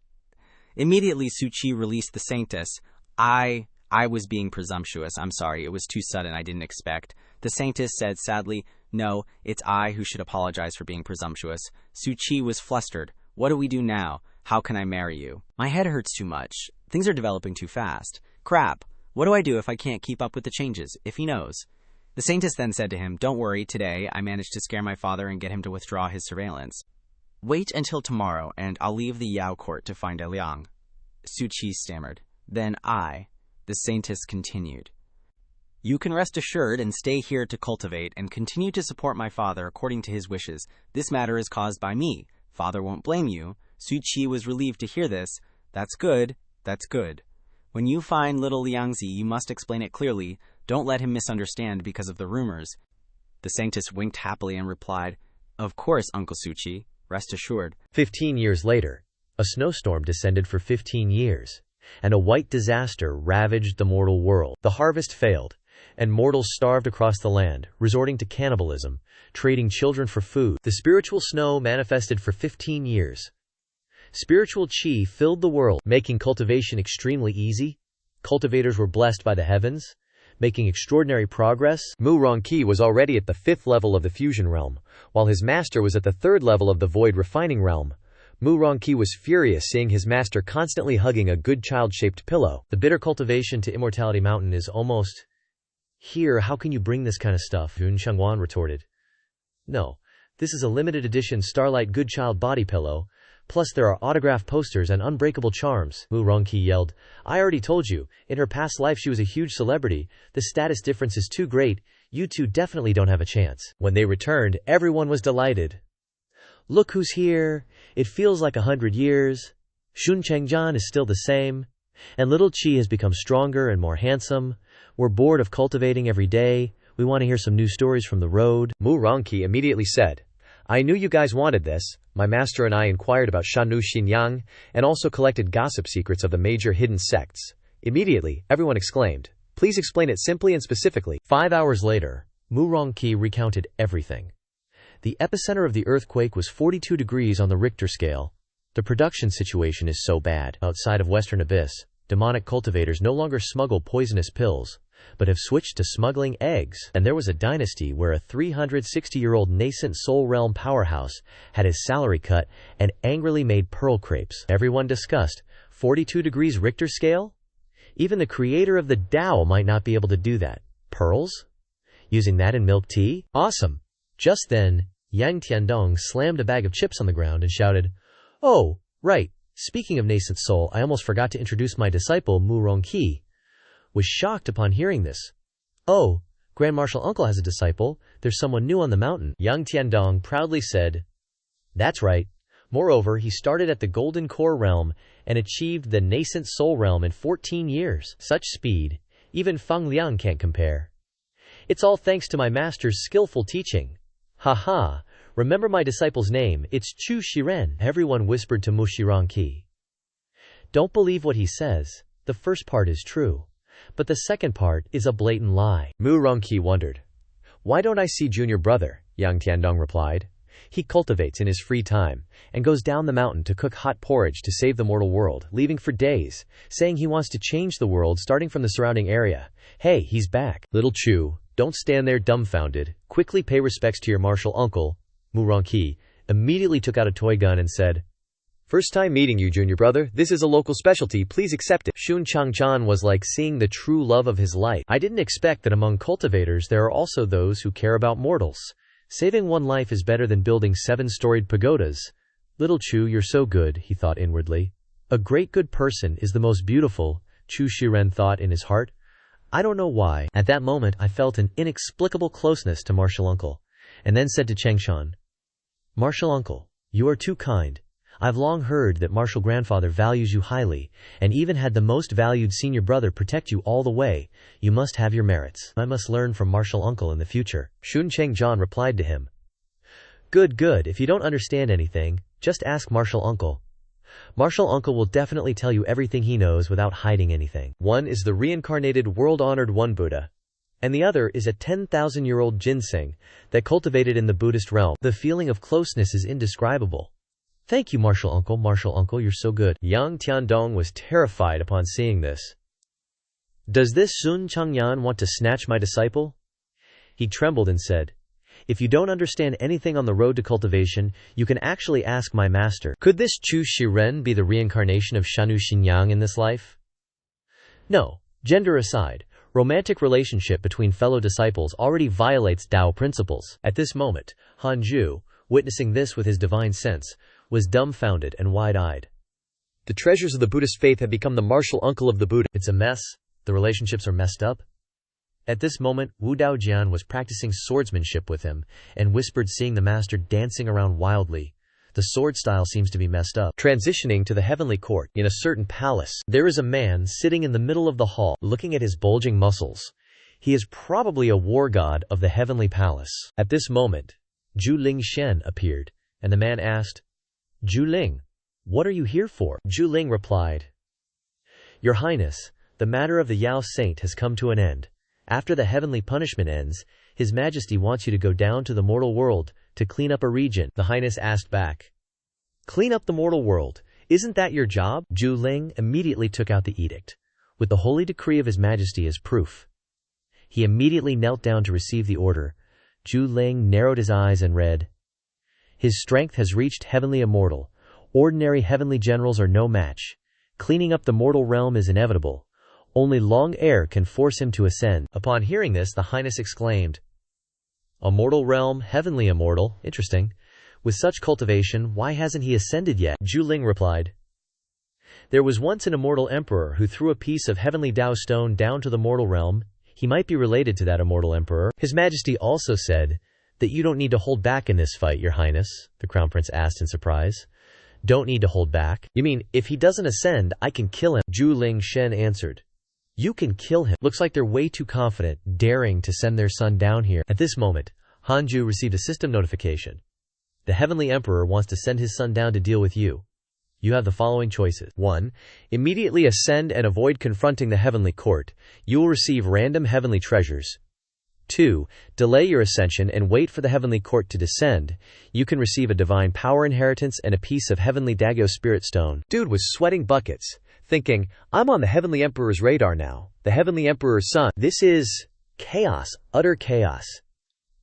Immediately, Su Qi released the Saintess. I was being presumptuous. I'm sorry, it was too sudden, I didn't expect." The Saintess said sadly, "No, it's I who should apologize for being presumptuous." Su Qi was flustered. "What do we do now? How can I marry you? My head hurts too much. Things are developing too fast. Crap, what do I do if I can't keep up with the changes, if he knows?" The Saintess then said to him, "Don't worry, today I managed to scare my father and get him to withdraw his surveillance. Wait until tomorrow, and I'll leave the Yao court to find Liang." Su Qi stammered. "Then the Saintess continued, "You can rest assured and stay here to cultivate and continue to support my father according to his wishes. This matter is caused by me. Father won't blame you." Su Qi was relieved to hear this. That's good. When you find little Liangzi, you must explain it clearly. Don't let him misunderstand because of the rumors." The Saintess winked happily and replied, "Of course, Uncle Su Qi. Rest assured." 15 years later, a snowstorm descended for 15 years, and a white disaster ravaged the mortal world. The harvest failed, and mortals starved across the land, resorting to cannibalism, trading children for food. The spiritual snow manifested for 15 years. Spiritual qi filled the world, making cultivation extremely easy. Cultivators were blessed by the heavens, making extraordinary progress. Mu Rongqi was already at the 5th level of the fusion realm, while his master was at the 3rd level of the void refining realm. Mu Rongqi was furious seeing his master constantly hugging a good child-shaped pillow. "The bitter cultivation to Immortality Mountain is almost here. How can you bring this kind of stuff?" Yun Chengwan retorted. "No, this is a limited edition Starlight Good Child body pillow. Plus there are autograph posters and unbreakable charms." Mu Rongqi yelled. "I already told you, in her past life she was a huge celebrity. The status difference is too great. You two definitely don't have a chance." When they returned, everyone was delighted. "Look who's here. It feels like 100 years. Shun Chengjian is still the same. And little Qi has become stronger and more handsome. We're bored of cultivating every day. We want to hear some new stories from the road." Mu Rongqi immediately said, "I knew you guys wanted this. My master and I inquired about Shanu Xinyang and also collected gossip secrets of the major hidden sects." Immediately, everyone exclaimed, "Please explain it simply and specifically." 5 hours later, Mu Rongqi recounted everything. The epicenter of the earthquake was 42 degrees on the Richter scale. The production situation is so bad. Outside of Western Abyss, demonic cultivators no longer smuggle poisonous pills, but have switched to smuggling eggs. And there was a dynasty where a 360-year-old nascent soul realm powerhouse had his salary cut and angrily made pearl crepes. Everyone discussed, 42 degrees Richter scale? Even the creator of the Tao might not be able to do that. Pearls? Using that in milk tea? Awesome. Just then, Yang Tiandong slammed a bag of chips on the ground and shouted, "Oh, right. Speaking of nascent soul, I almost forgot to introduce my disciple Mu Rongqi." Was shocked upon hearing this. "Oh, Grand Marshal Uncle has a disciple. There's someone new on the mountain," Yang Tiandong proudly said. "That's right. Moreover, he started at the Golden Core realm and achieved the nascent soul realm in 14 years. Such speed, even Fang Liang can't compare. It's all thanks to my master's skillful teaching. Haha, remember my disciple's name, it's Chu Shiren," everyone whispered to Mu Rongqi. "Don't believe what he says. The first part is true, but the second part is a blatant lie." Mu Rongqi wondered. "Why don't I see junior brother?" Yang Tiandong replied. he cultivates in his free time, and goes down the mountain to cook hot porridge to save the mortal world, leaving for days, saying he wants to change the world starting from the surrounding area. Hey, he's back. Little Chu, don't stand there dumbfounded. Quickly pay respects to your martial uncle. Muranki immediately took out a toy gun and said, "First time meeting you, junior brother. This is a local specialty. Please accept it." Shun Changchan was like seeing the true love of his life. I didn't expect that among cultivators there are also those who care about mortals. Saving one life is better than building 7-storied pagodas. Little Chu, you're so good, he thought inwardly. A great good person is the most beautiful, Chu Shiren thought in his heart. I don't know why. At that moment I felt an inexplicable closeness to martial uncle, and then said to Chengshan, "Martial uncle, you are too kind. I've long heard that martial grandfather values you highly, and even had the most valued senior brother protect you all the way. You must have your merits. I must learn from martial uncle in the future." Shun Chengjian replied to him, Good, good. If you don't understand anything, just ask martial uncle. Martial uncle will definitely tell you everything he knows without hiding anything. One is the reincarnated world-honored One Buddha, and the other is a 10,000-year-old ginseng that cultivated in the Buddhist realm. The feeling of closeness is indescribable. Thank you, martial uncle, you're so good. Yang Tiandong was terrified upon seeing this. Does this Sun Changyan want to snatch my disciple? He trembled and said, If you don't understand anything on the road to cultivation, you can actually ask my master. Could this Chu Shiren be the reincarnation of Shanu Xinyang in this life? No, gender aside, romantic relationship between fellow disciples already violates Tao principles. At this moment, Hanju, witnessing this with his divine sense, was dumbfounded and wide-eyed. The treasures of the Buddhist faith have become the martial uncle of the Buddha. It's a mess. The relationships are messed up. At this moment, Wu Daojian was practicing swordsmanship with him, and whispered seeing the master dancing around wildly. The sword style seems to be messed up. Transitioning to the heavenly court, in a certain palace, there is a man sitting in the middle of the hall, looking at his bulging muscles. He is probably a war god of the heavenly palace. At this moment, Zhu Ling Shen appeared, and the man asked, Zhu Ling, what are you here for? Zhu Ling replied, Your Highness, the matter of the Yao Saint has come to an end. After the heavenly punishment ends, His Majesty wants you to go down to the mortal world to clean up a region. The Highness asked back, Clean up the mortal world? Isn't that your job? Zhu Ling immediately took out the edict, with the holy decree of His Majesty as proof. He immediately knelt down to receive the order. Zhu Ling narrowed his eyes and read, His strength has reached heavenly immortal. Ordinary heavenly generals are no match. Cleaning up the mortal realm is inevitable. Only long air can force him to ascend. Upon hearing this, the Highness exclaimed, A mortal realm, heavenly immortal, interesting. With such cultivation, why hasn't he ascended yet? Zhu Ling replied, There was once an immortal emperor who threw a piece of heavenly Tao stone down to the mortal realm. He might be related to that immortal emperor. His Majesty also said that you don't need to hold back in this fight, Your Highness, the Crown Prince asked in surprise. Don't need to hold back? You mean, if he doesn't ascend, I can kill him? Zhu Ling Shen answered. You can kill him. Looks like they're way too confident, daring to send their son down here. At this moment, Hanju received a system notification. The Heavenly Emperor wants to send his son down to deal with you. You have the following choices. 1. Immediately ascend and avoid confronting the Heavenly Court. You will receive random heavenly treasures. 2. Delay your ascension and wait for the Heavenly Court to descend. You can receive a divine power inheritance and a piece of Heavenly Dagyo Spirit Stone. Dude was sweating buckets, thinking, I'm on the Heavenly Emperor's radar now. The Heavenly Emperor's son. This is chaos, utter chaos.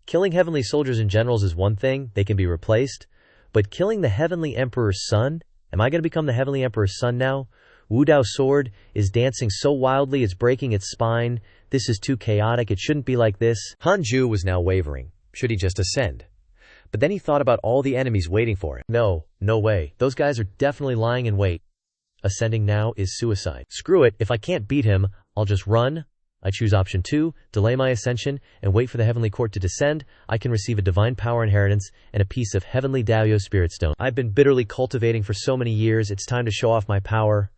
Killing heavenly soldiers and generals is one thing, they can be replaced. But killing the Heavenly Emperor's son? Am I going to become the Heavenly Emperor's son now? Wu Dao's sword is dancing so wildly it's breaking its spine. This is too chaotic, it shouldn't be like this. Hanju was now wavering. Should he just ascend? But then he thought about all the enemies waiting for him. No way. Those guys are definitely lying in wait. Ascending now is suicide. Screw it, if I can't beat him, I'll just run. I choose option 2, delay my ascension, and wait for the Heavenly Court to descend. I can receive a divine power inheritance and a piece of Heavenly Dao Spirit Stone. I've been bitterly cultivating for so many years, it's time to show off my power.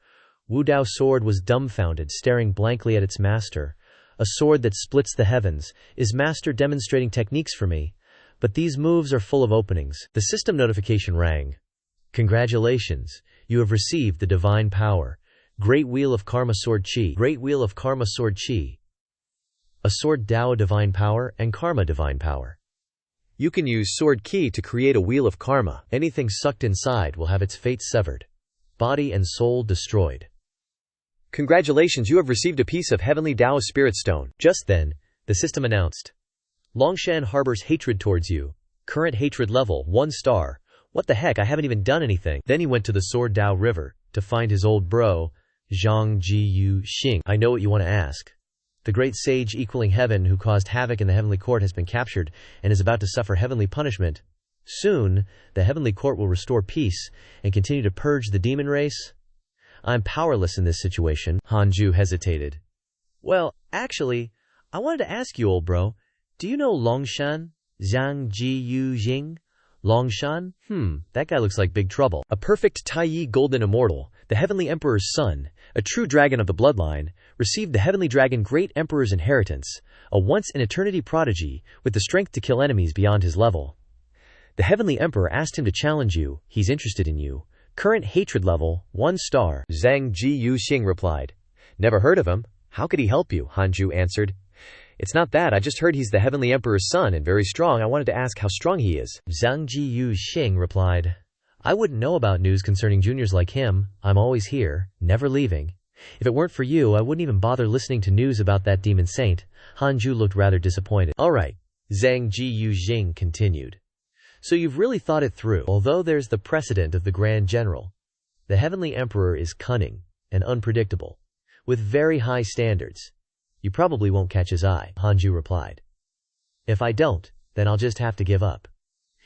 Wu Dao's sword was dumbfounded, staring blankly at its master. A sword that splits the heavens. Is master demonstrating techniques for me? But these moves are full of openings. The system notification rang. Congratulations. You have received the divine power. Great Wheel of Karma Sword Chi. Great Wheel of Karma Sword Chi. A sword Dao divine power and Karma divine power. You can use sword key to create a wheel of karma. Anything sucked inside will have its fate severed. Body and soul destroyed. Congratulations, you have received a piece of heavenly Tao spirit stone. Just then, the system announced, Longshan harbors hatred towards you. Current hatred level, 1 star. What the heck, I haven't even done anything. Then he went to the Sword Dao River to find his old bro, Zhang Jiyu Xing. I know what you want to ask. The great sage equaling heaven who caused havoc in the heavenly court has been captured and is about to suffer heavenly punishment. Soon, the heavenly court will restore peace and continue to purge the demon race. I'm powerless in this situation. Hanju hesitated. Well, actually, I wanted to ask you, old bro, do you know Longshan? Zhang Jiyu Xing? Longshan? That guy looks like big trouble. A perfect Taiyi golden immortal, the heavenly emperor's son, a true dragon of the bloodline, received the heavenly dragon great emperor's inheritance, a once-in-eternity prodigy with the strength to kill enemies beyond his level. The heavenly emperor asked him to challenge you. He's interested in you. Current hatred level, 1 star. Zhang Jiyu Xing replied. Never heard of him. How could he help you? Hanju answered. It's not that, I just heard he's the heavenly emperor's son and very strong. I wanted to ask how strong he is. Zhang Jiyu Xing replied. I wouldn't know about news concerning juniors like him. I'm always here, never leaving. If it weren't for you, I wouldn't even bother listening to news about that demon saint. Hanju looked rather disappointed. Alright, Zhang Jiyu Xing continued. So you've really thought it through. Although there's the precedent of the Grand General, the heavenly emperor is cunning and unpredictable, with very high standards. You probably won't catch his eye, Hanju replied. If I don't, then I'll just have to give up.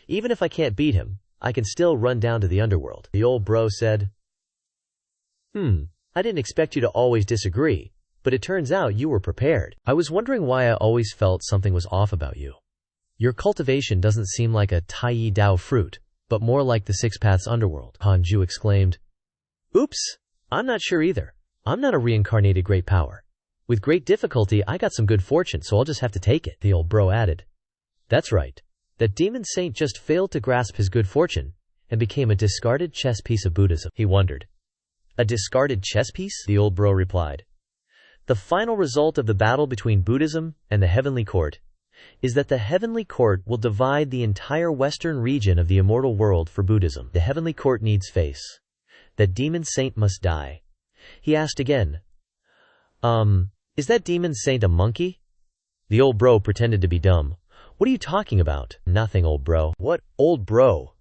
Even if I can't beat him, I can still run down to the underworld. The old bro said, I didn't expect you to always disagree, but it turns out you were prepared. I was wondering why I always felt something was off about you. Your cultivation doesn't seem like a Taiyi Dao fruit, but more like the Six Paths underworld, Hanju exclaimed. Oops, I'm not sure either. I'm not a reincarnated great power. With great difficulty, I got some good fortune, so I'll just have to take it, the old bro added. That's right. That demon saint just failed to grasp his good fortune and became a discarded chess piece of Buddhism. He wondered. A discarded chess piece? The old bro replied. The final result of the battle between Buddhism and the heavenly court is that the heavenly court will divide the entire western region of the immortal world for Buddhism. The heavenly court needs face. That demon saint must die. He asked again, is that demon saint a monkey? The old bro pretended to be dumb. What are you talking about? Nothing, old bro. What, old bro?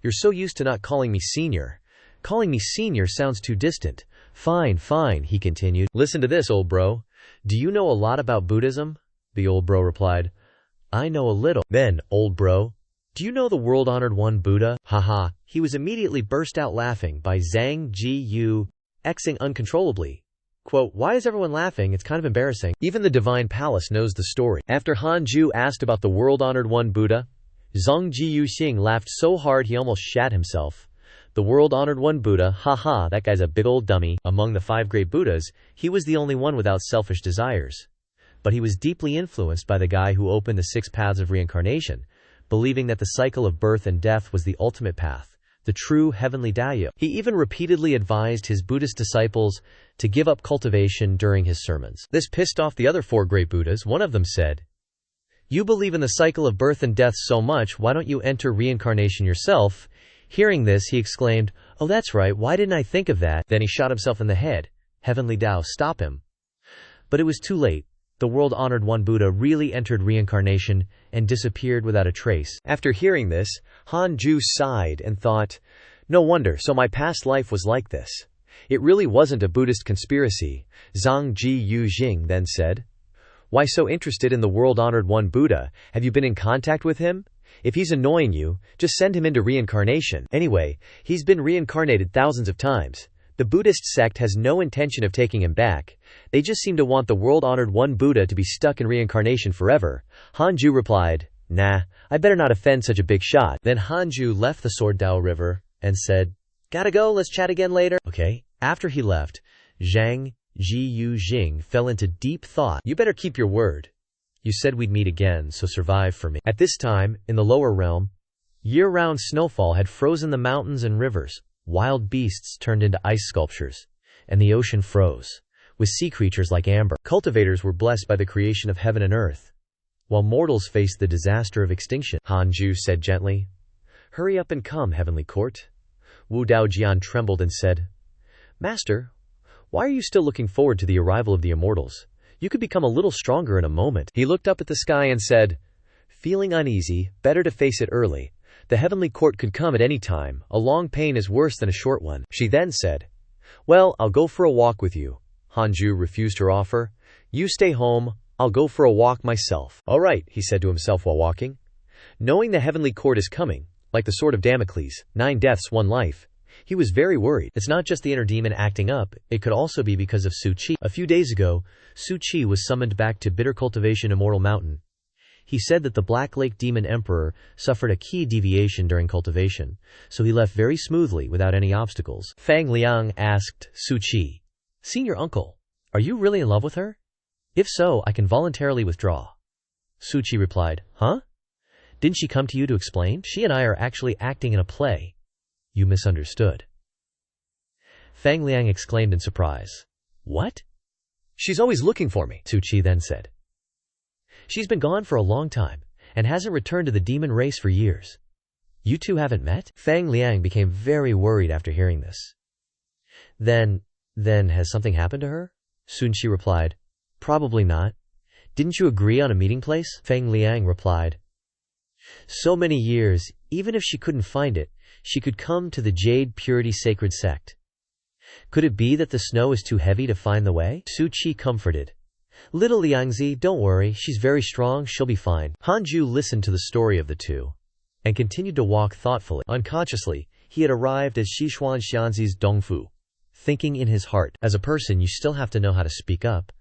You're so used to not calling me senior. Calling me senior sounds too distant. Fine, he continued. Listen to this, old bro. Do you know a lot about Buddhism? The old bro replied. I know a little. Then, old bro, do you know the world-honored one Buddha? Haha. He was immediately burst out laughing by Zhang Jiyu Xing uncontrollably. Quote, why is everyone laughing? It's kind of embarrassing. Even the divine palace knows the story. After Hanju asked about the world-honored one Buddha, Zhang Jiyu Xing laughed so hard he almost shat himself. The world-honored one Buddha, haha, that guy's a big old dummy. Among the 5 great Buddhas, he was the only one without selfish desires. But he was deeply influenced by the guy who opened the 6 paths of reincarnation, believing that the cycle of birth and death was the ultimate path, the true heavenly Dao. He even repeatedly advised his Buddhist disciples to give up cultivation during his sermons. This pissed off the other 4 great Buddhas. One of them said, You believe in the cycle of birth and death so much, why don't you enter reincarnation yourself? Hearing this, he exclaimed, Oh, that's right, why didn't I think of that? Then he shot himself in the head. Heavenly Dao, stop him. But it was too late. The world-honored one Buddha really entered reincarnation and disappeared without a trace. After hearing this, Hanju sighed and thought, no wonder, so my past life was like this. It really wasn't a Buddhist conspiracy. Zhang Jiyu Xing then said, Why so interested in the world-honored one Buddha? Have you been in contact with him? If he's annoying you, just send him into reincarnation. Anyway, he's been reincarnated thousands of times. The Buddhist sect has no intention of taking him back. They just seem to want the world-honored one Buddha to be stuck in reincarnation forever. Hanju replied, Nah, I better not offend such a big shot. Then Hanju left the Sword Dao River and said, Gotta go, let's chat again later. Okay. After he left, Zhang Jiyu Xing fell into deep thought. You better keep your word. You said we'd meet again, so survive for me. At this time, in the lower realm, year-round snowfall had frozen the mountains and rivers. Wild beasts turned into ice sculptures, and the ocean froze, with sea creatures like amber. Cultivators were blessed by the creation of heaven and earth. while mortals face the disaster of extinction. Hanju said gently. Hurry up and come, heavenly court. Wu Daojian trembled and said, Master, why are you still looking forward to the arrival of the immortals? You could become a little stronger in a moment. He looked up at the sky and said, Feeling uneasy, better to face it early. The heavenly court could come at any time. A long pain is worse than a short one. She then said, Well, I'll go for a walk with you. Hanju refused her offer. You stay home. I'll go for a walk myself. All right, he said to himself while walking. Knowing the heavenly court is coming, like the sword of Damocles, 9 deaths, 1 life, he was very worried. It's not just the inner demon acting up, it could also be because of Su Qi. A few days ago, Su Qi was summoned back to Bitter Cultivation Immortal Mountain. He said that the Black Lake Demon Emperor suffered a key deviation during cultivation, so he left very smoothly without any obstacles. Fang Liang asked Su Qi, Senior uncle, are you really in love with her? If so, I can voluntarily withdraw. Su Qi replied, Huh? Didn't she come to you to explain? She and I are actually acting in a play. You misunderstood. Fang Liang exclaimed in surprise. What? She's always looking for me, Su Qi then said. She's been gone for a long time, and hasn't returned to the demon race for years. You two haven't met? Fang Liang became very worried after hearing this. Then has something happened to her? Sun Qi replied, Probably not. Didn't you agree on a meeting place? Fang Liang replied, So many years, even if she couldn't find it, she could come to the Jade Purity Sacred Sect. Could it be that the snow is too heavy to find the way? Su Qi comforted. Little Liangzi, don't worry, she's very strong, she'll be fine. Hanju listened to the story of the two, and continued to walk thoughtfully. Unconsciously, he had arrived at Xishuan Xianzi's Dongfu, thinking in his heart, as a person you still have to know how to speak up.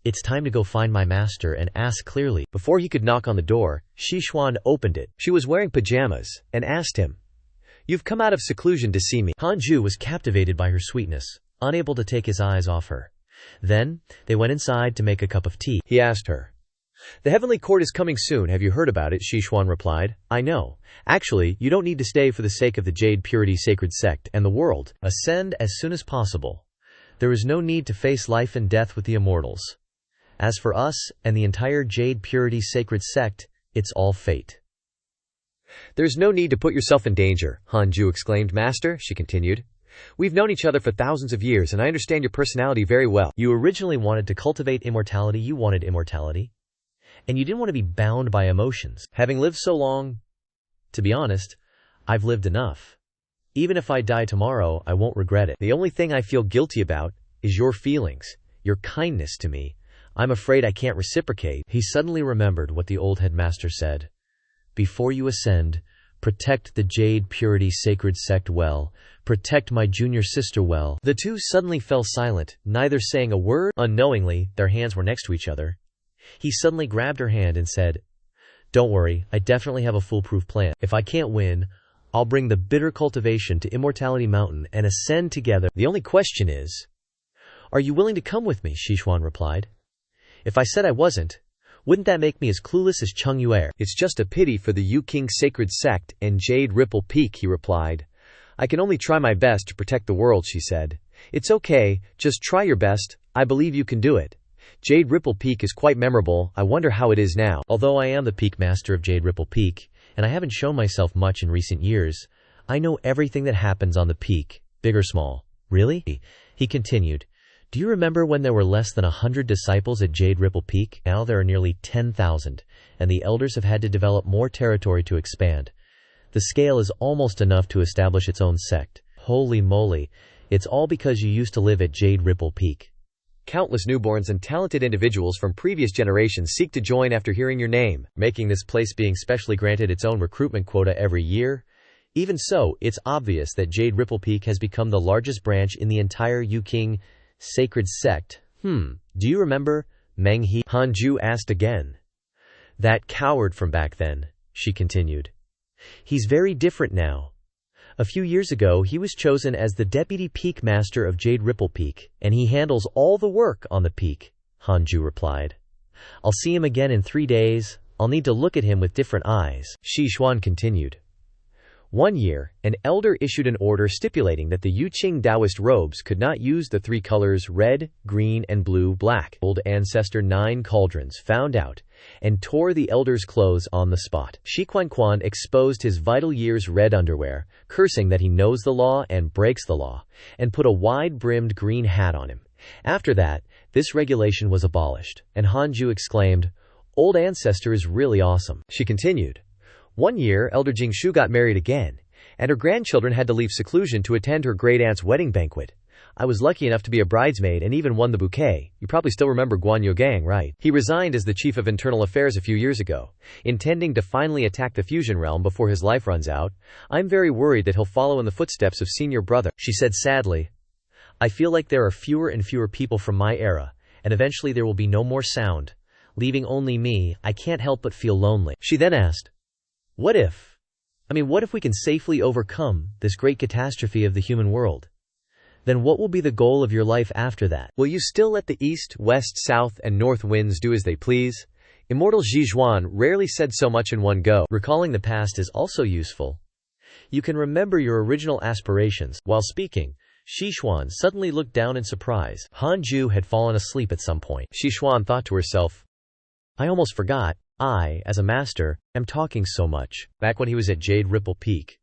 It's time to go find my master and ask clearly. Before he could knock on the door, Xishuan opened it. She was wearing pajamas, and asked him, You've come out of seclusion to see me. Hanju was captivated by her sweetness, unable to take his eyes off her. Then, they went inside to make a cup of tea. He asked her, The heavenly court is coming soon, have you heard about it? Xishuan replied, I know. Actually, you don't need to stay for the sake of the Jade Purity Sacred Sect and the world. Ascend as soon as possible. There is no need to face life and death with the immortals. As for us and the entire Jade Purity Sacred Sect, it's all fate. There's no need to put yourself in danger, Hanju exclaimed. Master, she continued, we've known each other for thousands of years, and I understand your personality very well. You originally wanted to cultivate immortality, you wanted immortality. And you didn't want to be bound by emotions. Having lived so long, to be honest, I've lived enough. Even if I die tomorrow, I won't regret it. The only thing I feel guilty about is your feelings, your kindness to me. I'm afraid I can't reciprocate. He suddenly remembered what the old headmaster said. Before you ascend, protect the Jade Purity Sacred Sect well. Protect my junior sister well. The two suddenly fell silent, neither saying a word. Unknowingly, their hands were next to each other. He suddenly grabbed her hand and said, Don't worry, I definitely have a foolproof plan. If I can't win, I'll bring the bitter cultivation to Immortality Mountain and ascend together. The only question is, Are you willing to come with me? Xishuan replied. If I said I wasn't, wouldn't that make me as clueless as Cheng Yuer? It's just a pity for the Yu King Sacred Sect and Jade Ripple Peak, he replied. I can only try my best to protect the world, she said. It's okay, just try your best, I believe you can do it. Jade Ripple Peak is quite memorable, I wonder how it is now. Although I am the peak master of Jade Ripple Peak, and I haven't shown myself much in recent years, I know everything that happens on the peak, big or small. Really? He continued. Do you remember when there were less than 100 disciples at Jade Ripple Peak? Now there are nearly 10,000, and the elders have had to develop more territory to expand. The scale is almost enough to establish its own sect. Holy moly, it's all because you used to live at Jade Ripple Peak. Countless newborns and talented individuals from previous generations seek to join after hearing your name, making this place being specially granted its own recruitment quota every year. Even so, it's obvious that Jade Ripple Peak has become the largest branch in the entire Yu King Sacred Sect. Do you remember Meng He? Hanju asked again. That coward from back then, she continued. He's very different now. A few years ago, he was chosen as the Deputy Peak Master of Jade Ripple Peak, and he handles all the work on the peak, Hanju replied. I'll see him again in 3 days. I'll need to look at him with different eyes. Xishuan continued. One year, an elder issued an order stipulating that the Yuqing Taoist robes could not use the 3 colors red, green, and blue-black. Old ancestor 9 Cauldrons found out and tore the elder's clothes on the spot. Shi Quan exposed his vital year's red underwear, cursing that he knows the law and breaks the law, and put a wide-brimmed green hat on him. After that, this regulation was abolished, and Hanju exclaimed, "Old ancestor is really awesome." She continued, "One year, Elder Jingshu got married again, and her grandchildren had to leave seclusion to attend her great-aunt's wedding banquet. I was lucky enough to be a bridesmaid and even won the bouquet. You probably still remember Guan Yogang, right? He resigned as the chief of internal affairs a few years ago, intending to finally attack the fusion realm before his life runs out. I'm very worried that he'll follow in the footsteps of senior brother," she said sadly. "I feel like there are fewer and fewer people from my era, and eventually there will be no more sound. Leaving only me, I can't help but feel lonely." She then asked, what if we can safely overcome this great catastrophe of the human world? Then what will be the goal of your life after that? Will you still let the east, west, south, and north winds do as they please? Immortal Zhizhuan rarely said so much in one go. Recalling the past is also useful. You can remember your original aspirations. While speaking, Zhizhuan suddenly looked down in surprise. Hanju had fallen asleep at some point. Zhizhuan thought to herself, "I almost forgot. I, as a master, am talking so much." Back when he was at Jade Ripple Peak,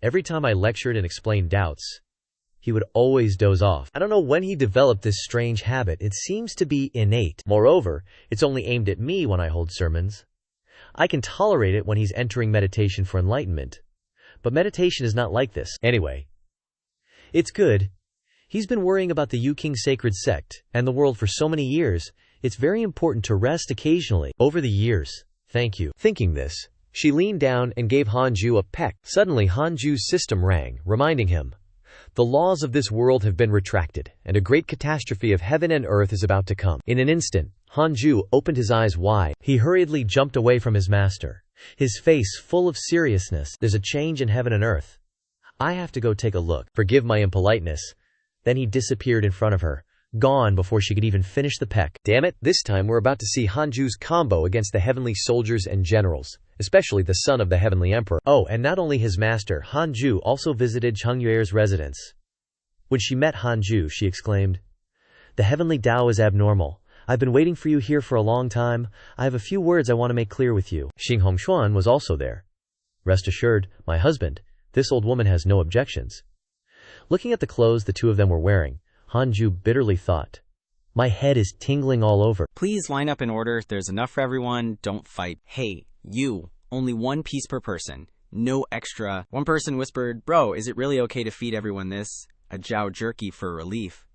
every time I lectured and explained doubts, he would always doze off. I don't know when he developed this strange habit. It seems to be innate. Moreover, it's only aimed at me when I hold sermons. I can tolerate it when he's entering meditation for enlightenment. But meditation is not like this. Anyway, it's good. He's been worrying about the Yuking sacred sect and the world for so many years. It's very important to rest occasionally. Over the years. Thank you. Thinking this, she leaned down and gave Hanju a peck. Suddenly Hanju's system rang, reminding him, "The laws of this world have been retracted, and a great catastrophe of heaven and earth is about to come." In an instant, Hanju opened his eyes wide. He hurriedly jumped away from his master, his face full of seriousness. "There's a change in heaven and earth. I have to go take a look. Forgive my impoliteness." Then he disappeared in front of her, gone before she could even finish the peck. Damn it, this time we're about to see Hanju's combo against the heavenly soldiers and generals, especially the son of the heavenly emperor. Oh, and not only his master, Hanju also visited Chungyuer's residence. When she met Hanju, she exclaimed, "The heavenly Tao is abnormal. I've been waiting for you here for a long time. I have a few words I want to make clear with you." Xing Hongshuan was also there. "Rest assured, my husband, this old woman has no objections." Looking at the clothes the two of them were wearing, Hanju bitterly thought, "My head is tingling all over." "Please line up in order. There's enough for everyone. Don't fight." "Hey, you. Only one piece per person. No extra." One person whispered, "Bro, is it really okay to feed everyone this? A Jiao jerky for relief."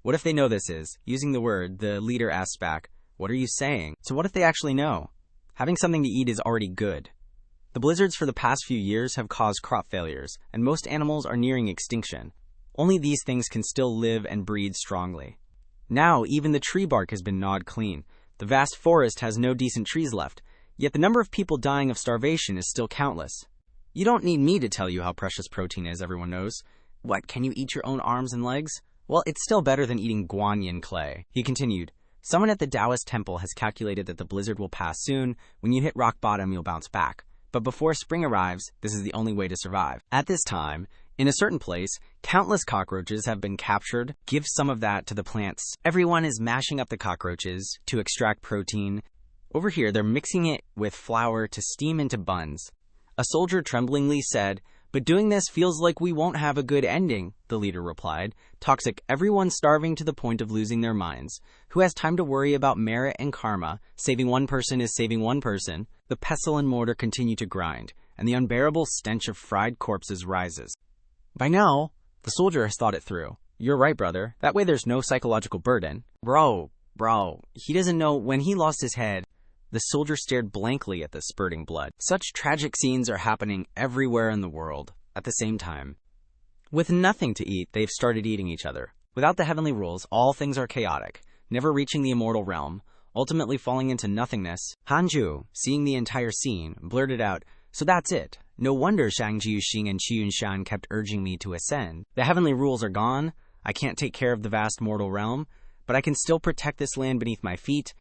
"What if they know this is?" Using the word, the leader asked back, "What are you saying?" "So what if they actually know? Having something to eat is already good. The blizzards for the past few years have caused crop failures, and most animals are nearing extinction. Only these things can still live and breed strongly. Now, even the tree bark has been gnawed clean. The vast forest has no decent trees left, yet the number of people dying of starvation is still countless. You don't need me to tell you how precious protein is, everyone knows. What, can you eat your own arms and legs? Well, it's still better than eating guanyin clay." He continued, "Someone at the Taoist temple has calculated that the blizzard will pass soon. When you hit rock bottom, you'll bounce back. But before spring arrives, this is the only way to survive. At this time, in a certain place, countless cockroaches have been captured. Give some of that to the plants. Everyone is mashing up the cockroaches to extract protein. Over here, they're mixing it with flour to steam into buns." A soldier tremblingly said, "But doing this feels like we won't have a good ending," the leader replied. "Toxic, everyone's starving to the point of losing their minds. Who has time to worry about merit and karma? Saving one person is saving one person." The pestle and mortar continue to grind, and the unbearable stench of fried corpses rises. By now, the soldier has thought it through. "You're right, brother. That way there's no psychological burden." Bro, he doesn't know when he lost his head. The soldier stared blankly at the spurting blood. Such tragic scenes are happening everywhere in the world at the same time. With nothing to eat, they've started eating each other. Without the heavenly rules, all things are chaotic, never reaching the immortal realm, ultimately falling into nothingness. Hanju, seeing the entire scene, blurted out, "So that's it. No wonder Shang Jiuxing and Qi Yunshan kept urging me to ascend. The heavenly rules are gone. I can't take care of the vast mortal realm, but I can still protect this land beneath my feet."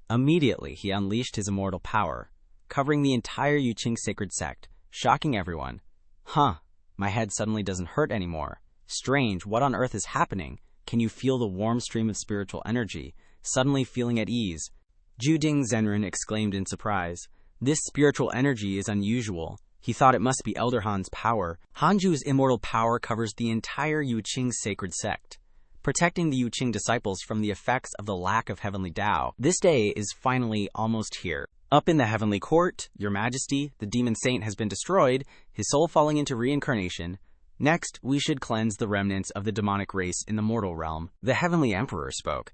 Immediately, he unleashed his immortal power, covering the entire Yuqing sacred sect, shocking everyone. My head suddenly doesn't hurt anymore. Strange, what on earth is happening? Can you feel the warm stream of spiritual energy, suddenly feeling at ease? Ju Ding Zenrin exclaimed in surprise. This spiritual energy is unusual. He thought it must be Elder Han's power. Hanju's immortal power covers the entire Yuqing sacred sect, protecting the Yuqing disciples from the effects of the lack of heavenly Tao. This day is finally almost here. Up in the heavenly court, Your Majesty, the demon saint has been destroyed, his soul falling into reincarnation. Next, we should cleanse the remnants of the demonic race in the mortal realm. The heavenly emperor spoke.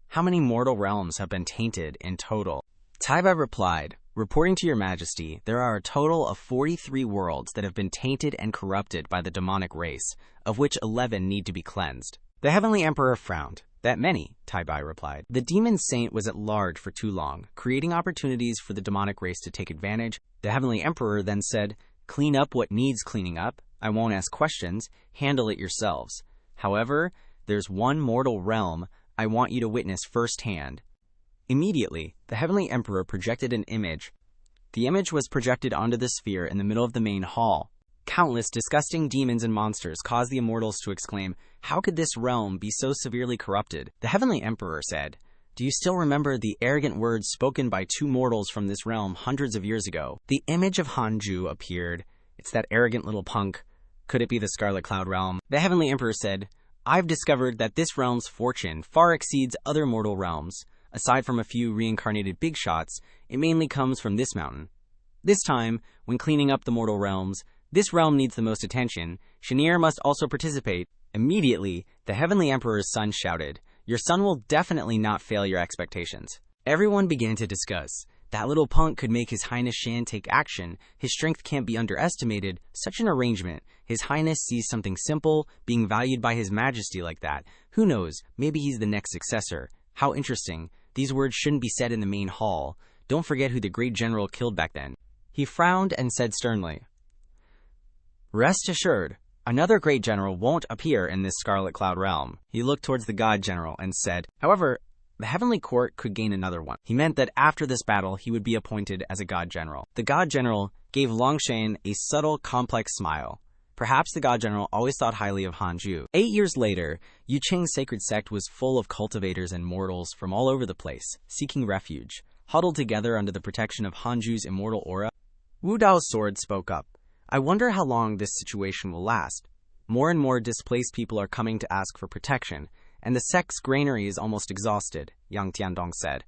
How many mortal realms have been tainted in total? Taibai replied, reporting to Your Majesty, there are a total of 43 worlds that have been tainted and corrupted by the demonic race, of which 11 need to be cleansed. The heavenly emperor frowned. That many, Taibai replied. The demon saint was at large for too long, creating opportunities for the demonic race to take advantage. The heavenly emperor then said, clean up what needs cleaning up. I won't ask questions. Handle it yourselves. However, there's one mortal realm I want you to witness firsthand. Immediately, the heavenly emperor projected an image. The image was projected onto the sphere in the middle of the main hall. Countless disgusting demons and monsters caused the immortals to exclaim, how could this realm be so severely corrupted? The heavenly emperor said, do you still remember the arrogant words spoken by two mortals from this realm hundreds of years ago? The image of Hanju appeared. It's that arrogant little punk. Could it be the Scarlet Cloud realm? The heavenly emperor said, I've discovered that this realm's fortune far exceeds other mortal realms. Aside from a few reincarnated big shots, it mainly comes from this mountain. This time, when cleaning up the mortal realms, this realm needs the most attention. Shanir must also participate. Immediately, the heavenly emperor's son shouted, your son will definitely not fail your expectations. Everyone began to discuss. That little punk could make His Highness Shan take action. His strength can't be underestimated. Such an arrangement. His Highness sees something simple, being valued by His Majesty like that. Who knows, maybe he's the next successor. How interesting. These words shouldn't be said in the main hall. Don't forget who the great general killed back then. He frowned and said sternly, rest assured, another great general won't appear in this Scarlet Cloud realm. He looked towards the god general and said, however, the heavenly court could gain another one. He meant that after this battle, he would be appointed as a god general. The god general gave Longshan a subtle, complex smile. Perhaps the god general always thought highly of Hanju. 8 years later, Yuqing's sacred sect was full of cultivators and mortals from all over the place, seeking refuge. Huddled together under the protection of Hanju's immortal aura, Wu Dao's sword spoke up. I wonder how long this situation will last. More and more displaced people are coming to ask for protection, and the sect's granary is almost exhausted, Yang Tiandong said.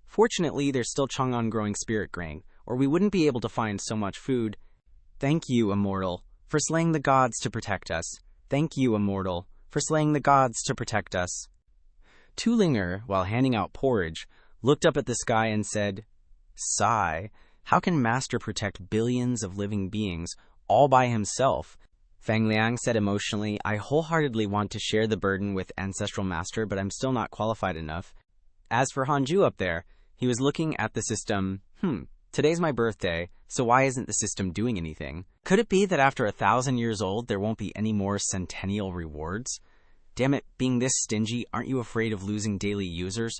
Fortunately, there's still Chang'an growing spirit grain, or we wouldn't be able to find so much food. Thank you, immortal, for slaying the gods to protect us. Thank you, immortal, for slaying the gods to protect us. Tulinger, while handing out porridge, looked up at the sky and said, sigh, how can Master protect billions of living beings all by himself? Fang Liang said emotionally, I wholeheartedly want to share the burden with Ancestral Master, but I'm still not qualified enough. As for Hanju up there, he was looking at the system. Today's my birthday, so why isn't the system doing anything? Could it be that after 1,000 years old, there won't be any more centennial rewards? Damn it, being this stingy, aren't you afraid of losing daily users?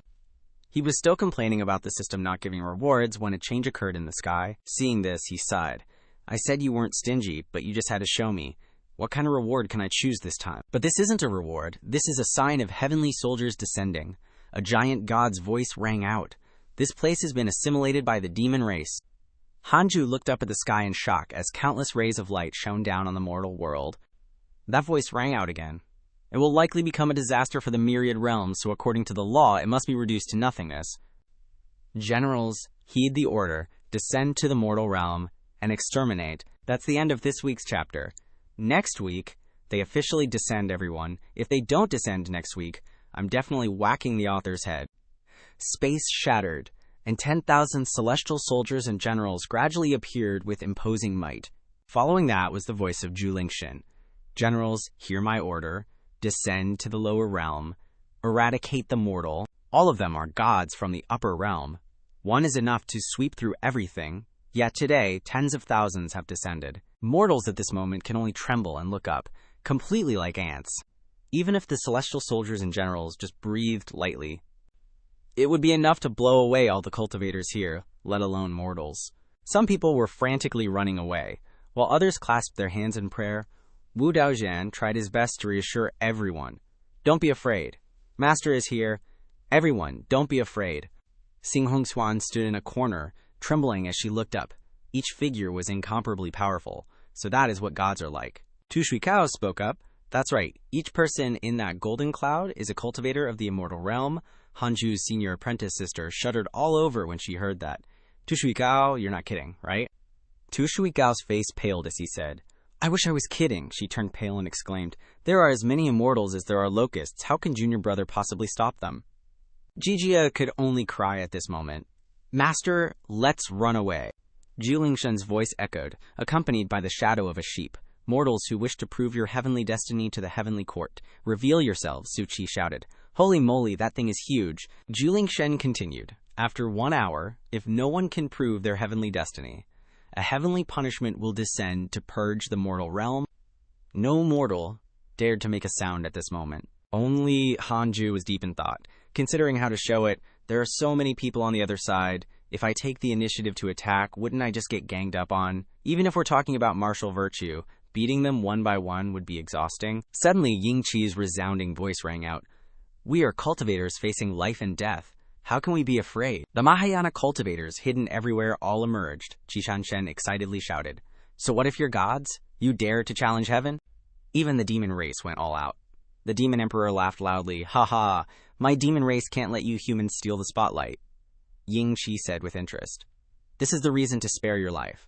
He was still complaining about the system not giving rewards when a change occurred in the sky. Seeing this, he sighed. I said you weren't stingy, but you just had to show me. What kind of reward can I choose this time? But this isn't a reward. This is a sign of heavenly soldiers descending. A giant god's voice rang out. This place has been assimilated by the demon race. Hanju looked up at the sky in shock as countless rays of light shone down on the mortal world. That voice rang out again. It will likely become a disaster for the myriad realms, so according to the law, it must be reduced to nothingness. Generals, heed the order, descend to the mortal realm, and exterminate. That's the end of this week's chapter. Next week, they officially descend everyone. If they don't descend next week, I'm definitely whacking the author's head. Space shattered, and 10,000 celestial soldiers and generals gradually appeared with imposing might. Following that was the voice of Zhu Lingxin. Generals, hear my order. Descend to the lower realm. Eradicate the mortal. All of them are gods from the upper realm. One is enough to sweep through everything. Yet today, tens of thousands have descended. Mortals at this moment can only tremble and look up, completely like ants. Even if the celestial soldiers and generals just breathed lightly, it would be enough to blow away all the cultivators here, let alone mortals. Some people were frantically running away, while others clasped their hands in prayer. Wu Daozhan tried his best to reassure everyone. Don't be afraid. Master is here. Everyone, don't be afraid. Sing Hongswan stood in a corner, trembling as she looked up. Each figure was incomparably powerful, so that is what gods are like. Tu Shuikao spoke up. That's right, each person in that golden cloud is a cultivator of the immortal realm. Hanju's senior apprentice sister shuddered all over when she heard that. Tu Shuikao, you're not kidding, right? Tu Shuikao's face paled as he said, I wish I was kidding. She turned pale and exclaimed, there are as many immortals as there are locusts. How can junior brother possibly stop them? Jijia could only cry at this moment. Master, let's run away. Julingshen's voice echoed, accompanied by the shadow of a sheep. Mortals who wish to prove your heavenly destiny to the heavenly court, reveal yourselves, Su Qi shouted. Holy moly, that thing is huge. Julingshen continued. After 1 hour, if no one can prove their heavenly destiny, a heavenly punishment will descend to purge the mortal realm. No mortal dared to make a sound at this moment. Only Hanju was deep in thought. Considering how to show it, there are so many people on the other side. If I take the initiative to attack, wouldn't I just get ganged up on? Even if we're talking about martial virtue, beating them one by one would be exhausting. Suddenly, Ying Qi's resounding voice rang out. We are cultivators facing life and death. How can we be afraid? The Mahayana cultivators, hidden everywhere, all emerged, Qi Shanshen excitedly shouted. So what if you're gods? You dare to challenge heaven? Even the demon race went all out. The demon emperor laughed loudly. Ha ha, my demon race can't let you humans steal the spotlight. Ying Qi said with interest. This is the reason to spare your life.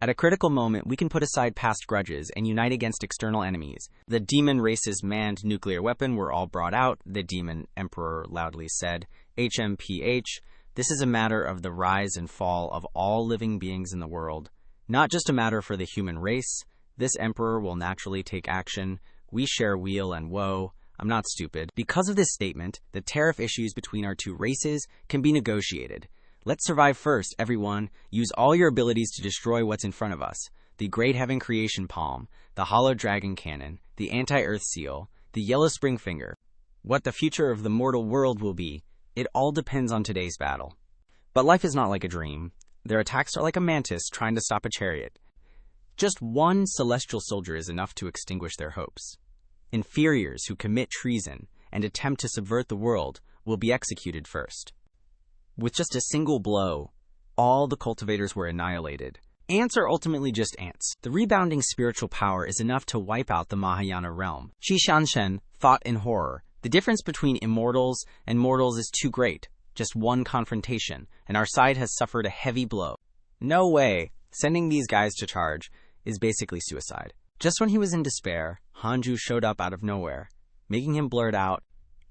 At a critical moment, we can put aside past grudges and unite against external enemies. The demon race's manned nuclear weapon were all brought out, the demon emperor loudly said. HMPH, this is a matter of the rise and fall of all living beings in the world. Not just a matter for the human race. This emperor will naturally take action. We share weal and woe. I'm not stupid. Because of this statement, the tariff issues between our two races can be negotiated. Let's survive first, everyone. Use all your abilities to destroy what's in front of us. The Great Heaven Creation Palm, the Hollow Dragon Cannon, the Anti-Earth Seal, the Yellow Spring Finger. What the future of the mortal world will be, it all depends on today's battle. But life is not like a dream. Their attacks are like a mantis trying to stop a chariot. Just one celestial soldier is enough to extinguish their hopes. Inferiors who commit treason and attempt to subvert the world will be executed first. With just a single blow, all the cultivators were annihilated. Ants are ultimately just ants. The rebounding spiritual power is enough to wipe out the Mahayana realm. Qi Shanshen thought in horror. The difference between immortals and mortals is too great. Just one confrontation, and our side has suffered a heavy blow. No way. Sending these guys to charge is basically suicide. Just when he was in despair, Hanju showed up out of nowhere, making him blurt out,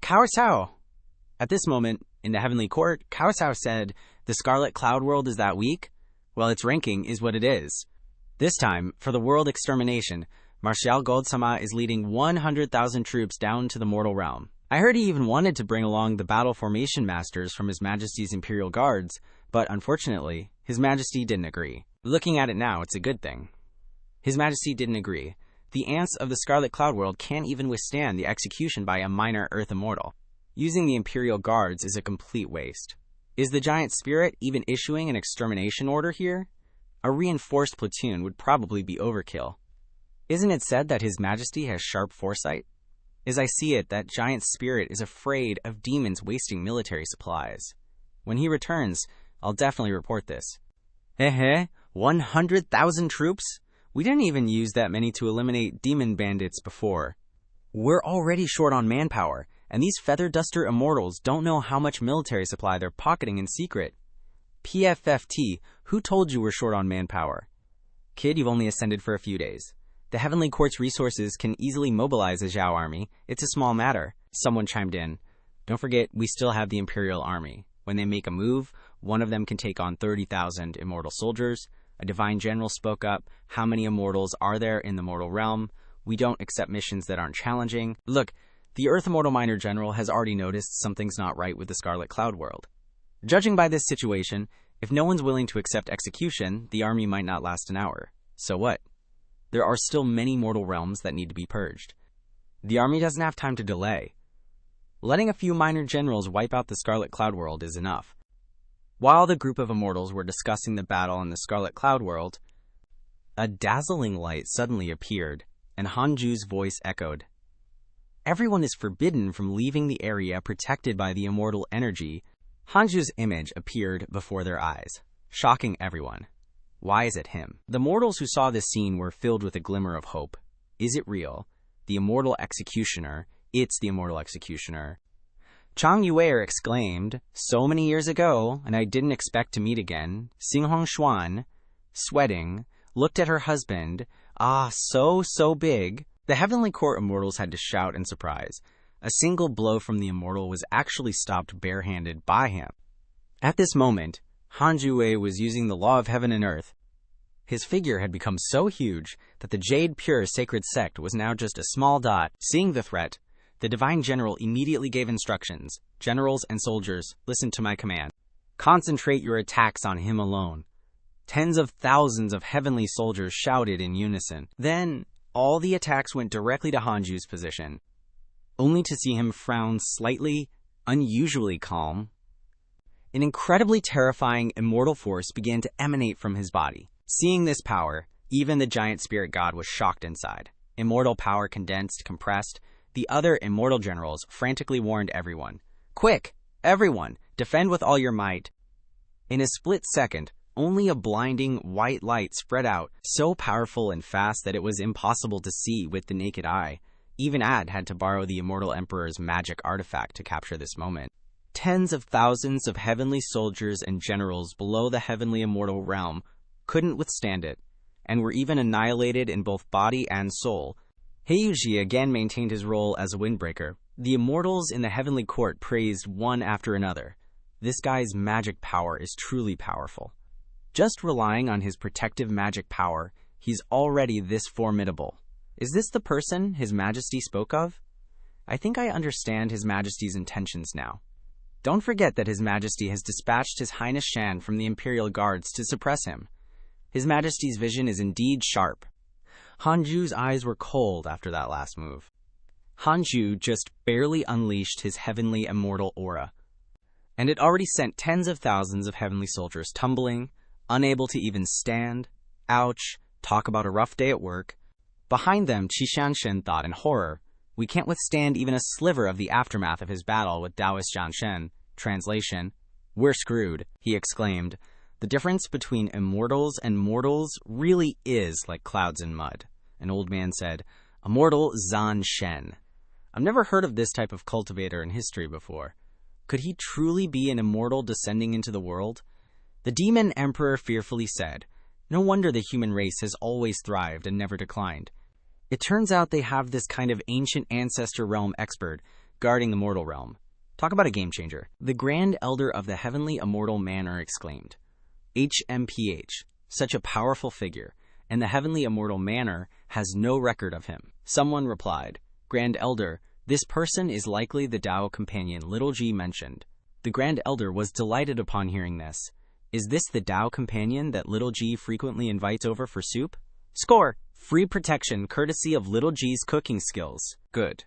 Cao Cao! At this moment, in the heavenly court, Cao Cao said, the Scarlet Cloud world is that weak? Well, its ranking is what it is. This time, for the world extermination, Martial Goldsama is leading 100,000 troops down to the mortal realm. I heard he even wanted to bring along the battle formation masters from His Majesty's Imperial Guards, but unfortunately, His Majesty didn't agree. Looking at it now, it's a good thing. His Majesty didn't agree. The ants of the Scarlet Cloud world can't even withstand the execution by a minor Earth immortal. Using the Imperial Guards is a complete waste. Is the giant spirit even issuing an extermination order here? A reinforced platoon would probably be overkill. Isn't it said that His Majesty has sharp foresight? As I see it, that giant spirit is afraid of demons wasting military supplies. When he returns, I'll definitely report this. 100,000 troops? We didn't even use that many to eliminate demon bandits before. We're already short on manpower, and these feather duster immortals don't know how much military supply they're pocketing in secret. PFFT, who told you we're short on manpower? Kid, you've only ascended for a few days. The Heavenly Court's resources can easily mobilize a Zhao army. It's a small matter. Someone chimed in. Don't forget, we still have the Imperial Army. When they make a move, one of them can take on 30,000 immortal soldiers. A divine general spoke up. How many immortals are there in the mortal realm? We don't accept missions that aren't challenging. Look, the Earth Immortal Minor General has already noticed something's not right with the Scarlet Cloud world. Judging by this situation, if no one's willing to accept execution, the army might not last an hour. So what? There are still many mortal realms that need to be purged. The army doesn't have time to delay. Letting a few minor generals wipe out the Scarlet Cloud world is enough. While the group of immortals were discussing the battle in the Scarlet Cloud world, a dazzling light suddenly appeared, and Hanju's voice echoed. Everyone is forbidden from leaving the area protected by the immortal energy. Hanju's image appeared before their eyes, shocking everyone. Why is it him? The mortals who saw this scene were filled with a glimmer of hope. Is it real? The immortal executioner. It's the immortal executioner. Chang Yuer exclaimed, "So many years ago, and I didn't expect to meet again." Xinghong Xuan, sweating, looked at her husband. "Ah, so big." The Heavenly Court immortals had to shout in surprise. A single blow from the immortal was actually stopped barehanded by him. At this moment, Han Jue was using the law of heaven and earth. His figure had become so huge that the Jade Pure sacred sect was now just a small dot. Seeing the threat, the divine general immediately gave instructions. "Generals and soldiers, listen to my command. Concentrate your attacks on him alone." Tens of thousands of heavenly soldiers shouted in unison. Then, all the attacks went directly to Hanju's position, only to see him frown slightly, unusually calm. An incredibly terrifying immortal force began to emanate from his body. Seeing this power, even the giant spirit god was shocked inside. Immortal power condensed, compressed. The other immortal generals frantically warned everyone. "Quick, everyone, defend with all your might." In a split second, only a blinding white light spread out, so powerful and fast that it was impossible to see with the naked eye. Even Ad had to borrow the immortal emperor's magic artifact to capture this moment. Tens of thousands of heavenly soldiers and generals below the heavenly immortal realm couldn't withstand it, and were even annihilated in both body and soul. Heiyuji again maintained his role as a windbreaker. The immortals in the heavenly court praised one after another. This guy's magic power is truly powerful. Just relying on his protective magic power, he's already this formidable. Is this the person His Majesty spoke of? I think I understand His Majesty's intentions now. Don't forget that His Majesty has dispatched His Highness Shan from the Imperial Guards to suppress him. His Majesty's vision is indeed sharp. Hanju's eyes were cold after that last move. Hanju just barely unleashed his heavenly immortal aura, and it already sent tens of thousands of heavenly soldiers tumbling, unable to even stand. Ouch, talk about a rough day at work. Behind them, Qishanshen thought in horror, "We can't withstand even a sliver of the aftermath of his battle with Taoist Jianshen." Translation, "We're screwed," he exclaimed. The difference between immortals and mortals really is like clouds and mud. An old man said, "Immortal Zan Shen." I've never heard of this type of cultivator in history before. Could he truly be an immortal descending into the world? The demon emperor fearfully said, "No wonder the human race has always thrived and never declined." It turns out they have this kind of ancient ancestor realm expert guarding the mortal realm. Talk about a game changer. The Grand Elder of the Heavenly Immortal Manor exclaimed, "HMPH, such a powerful figure, and the Heavenly Immortal Manor has no record of him." Someone replied, "Grand Elder, this person is likely the Tao companion Little G mentioned." The Grand Elder was delighted upon hearing this. Is this the Tao companion that Little G frequently invites over for soup? Score! Free protection courtesy of Little G's cooking skills. Good.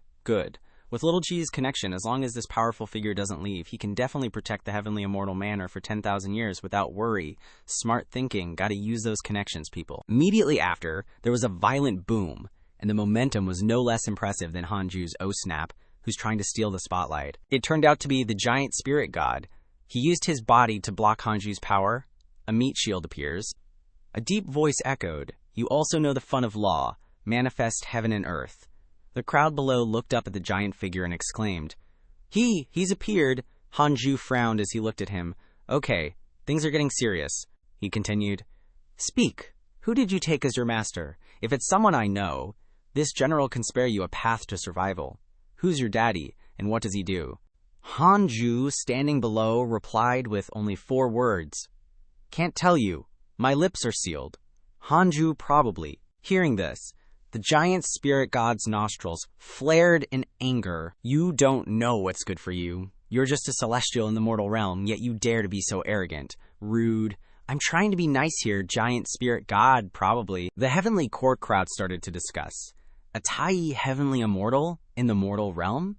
With Little G's connection, as long as this powerful figure doesn't leave, he can definitely protect the Heavenly Immortal Manor for 10,000 years without worry. Smart thinking. Gotta use those connections, people. Immediately after, there was a violent boom, and the momentum was no less impressive than Hanju's O-Snap, who's trying to steal the spotlight. It turned out to be the giant spirit god. He used his body to block Hanju's power. A meat shield appears. A deep voice echoed, "You also know the fun of law. Manifest heaven and earth." The crowd below looked up at the giant figure and exclaimed, He's appeared." Hanju frowned as he looked at him. "Okay, things are getting serious," he continued. "Speak. Who did you take as your master? If it's someone I know, this general can spare you a path to survival. Who's your daddy, and what does he do?" Hanju, standing below, replied with only 4 words. "Can't tell you. My lips are sealed." Hanju probably. Hearing this, the giant spirit god's nostrils flared in anger. "You don't know what's good for you. You're just a celestial in the mortal realm, yet you dare to be so arrogant. Rude. I'm trying to be nice here, giant spirit god, probably." The heavenly court crowd started to discuss. A Tai heavenly immortal in the mortal realm?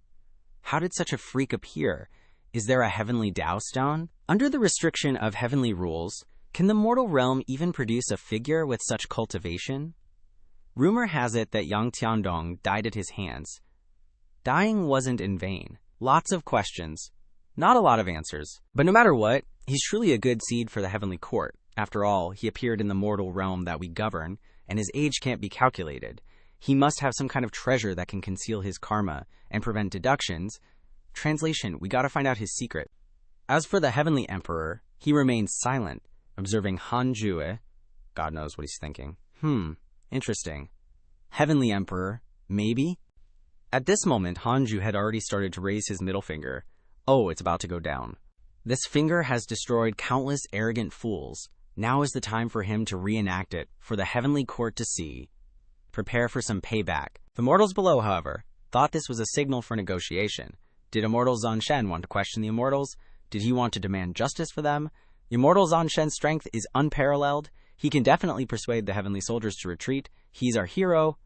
How did such a freak appear? Is there a heavenly Tao stone? Under the restriction of heavenly rules, can the mortal realm even produce a figure with such cultivation? Rumor has it that Yang Tiandong died at his hands. Dying wasn't in vain. Lots of questions. Not a lot of answers. But no matter what, he's truly a good seed for the heavenly court. After all, he appeared in the mortal realm that we govern, and his age can't be calculated. He must have some kind of treasure that can conceal his karma and prevent deductions. Translation, we gotta find out his secret. As for the heavenly emperor, he remained silent, observing Hanju. God knows what he's thinking. Interesting. Heavenly emperor, maybe? At this moment, Hanju had already started to raise his middle finger. Oh, it's about to go down. This finger has destroyed countless arrogant fools. Now is the time for him to reenact it, for the heavenly court to see. Prepare for some payback. The mortals below, however, thought this was a signal for negotiation. Did Immortal Zan Shen want to question the immortals? Did he want to demand justice for them? Immortal Zan Shen's strength is unparalleled. He can definitely persuade the heavenly soldiers to retreat. He's our hero.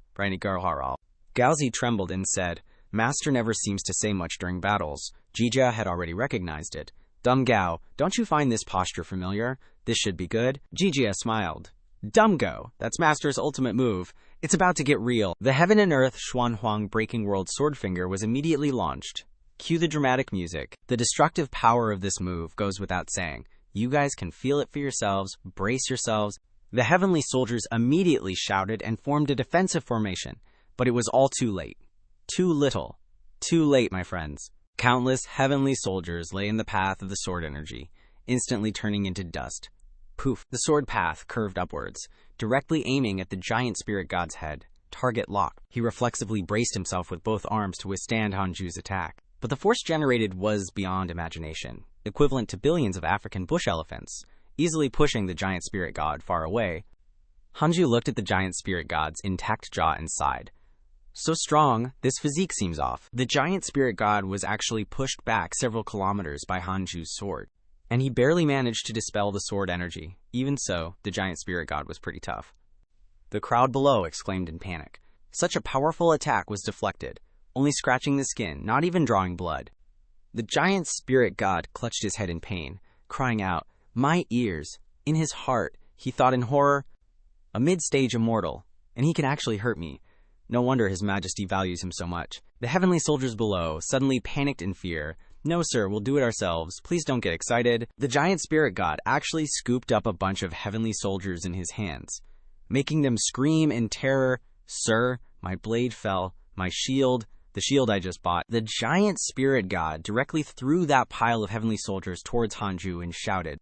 Gaozi trembled and said, Master never seems to say much during battles. Jijia had already recognized it. Dumb Gao, don't you find this posture familiar? This should be good. Jijia smiled. Dumb Go, that's Master's ultimate move. It's about to get real. The Heaven and Earth Xuanhuang Breaking World Swordfinger was immediately launched. Cue the dramatic music. The destructive power of this move goes without saying. You guys can feel it for yourselves. Brace yourselves. The heavenly soldiers immediately shouted and formed a defensive formation. But it was all too late. Too little. Too late, my friends. Countless heavenly soldiers lay in the path of the sword energy, instantly turning into dust. Poof. The sword path curved upwards, directly aiming at the giant spirit god's head. Target locked. He reflexively braced himself with both arms to withstand Hanju's attack. But the force generated was beyond imagination, equivalent to billions of African bush elephants, easily pushing the giant spirit god far away. Hanju looked at the giant spirit god's intact jaw and sighed. So strong, this physique seems off. The giant spirit god was actually pushed back several kilometers by Hanju's sword, and he barely managed to dispel the sword energy. Even so, the giant spirit god was pretty tough. The crowd below exclaimed in panic. Such a powerful attack was deflected, only scratching the skin, not even drawing blood. The giant spirit god clutched his head in pain, crying out, My ears! In his heart, he thought in horror, a mid-stage immortal, and he can actually hurt me. No wonder His Majesty values him so much. The heavenly soldiers below suddenly panicked in fear. No, sir, we'll do it ourselves. Please don't get excited. The giant spirit god actually scooped up a bunch of heavenly soldiers in his hands, making them scream in terror. Sir, my blade fell. My shield, the shield I just bought. The giant spirit god directly threw that pile of heavenly soldiers towards Hanju and shouted,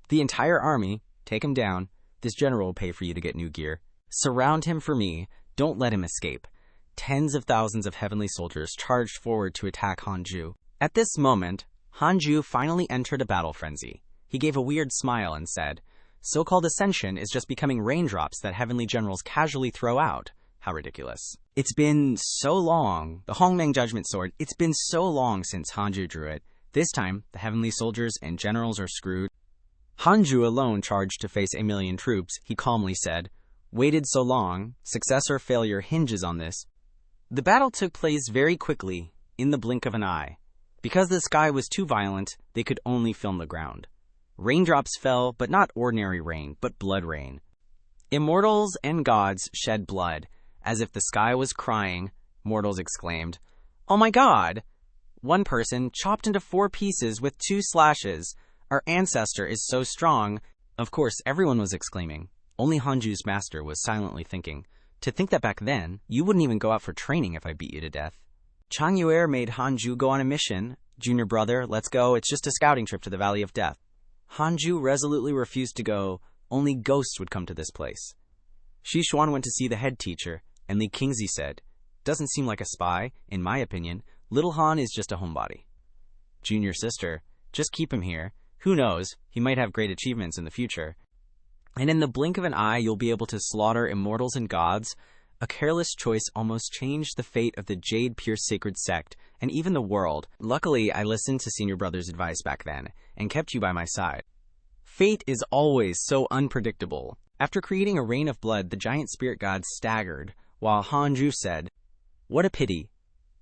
The entire army, take him down. This general will pay for you to get new gear. Surround him for me. Don't let him escape. Tens of thousands of heavenly soldiers charged forward to attack Hanju. At this moment, Hanju finally entered a battle frenzy. He gave a weird smile and said, So-called ascension is just becoming raindrops that heavenly generals casually throw out. How ridiculous. It's been so long. The Hongmeng Judgment Sword, it's been so long since Hanju drew it. This time, the heavenly soldiers and generals are screwed. Hanju alone charged to face 1,000,000 troops. He calmly said, Waited so long, success or failure hinges on this. The battle took place very quickly, in the blink of an eye. Because the sky was too violent, they could only film the ground. Raindrops fell, but not ordinary rain, but blood rain. Immortals and gods shed blood. As if the sky was crying, mortals exclaimed, Oh my god! One person chopped into 4 pieces with 2 slashes. Our ancestor is so strong. Of course, everyone was exclaiming. Only Hanju's master was silently thinking, To think that back then, you wouldn't even go out for training if I beat you to death. Chang Yuer made Hanju go on a mission. Junior brother, let's go, it's just a scouting trip to the Valley of Death. Hanju resolutely refused to go. Only ghosts would come to this place. Shi Xuan went to see the head teacher, and Li Qingzi said, Doesn't seem like a spy. In my opinion, little Han is just a homebody. Junior sister, just keep him here. Who knows, he might have great achievements in the future. And in the blink of an eye, you'll be able to slaughter immortals and gods. A careless choice almost changed the fate of the Jade Pure Sacred Sect, and even the world. Luckily, I listened to Senior Brother's advice back then, and kept you by my side. Fate is always so unpredictable. After creating a rain of blood, the giant spirit god staggered, while Hanju said, What a pity.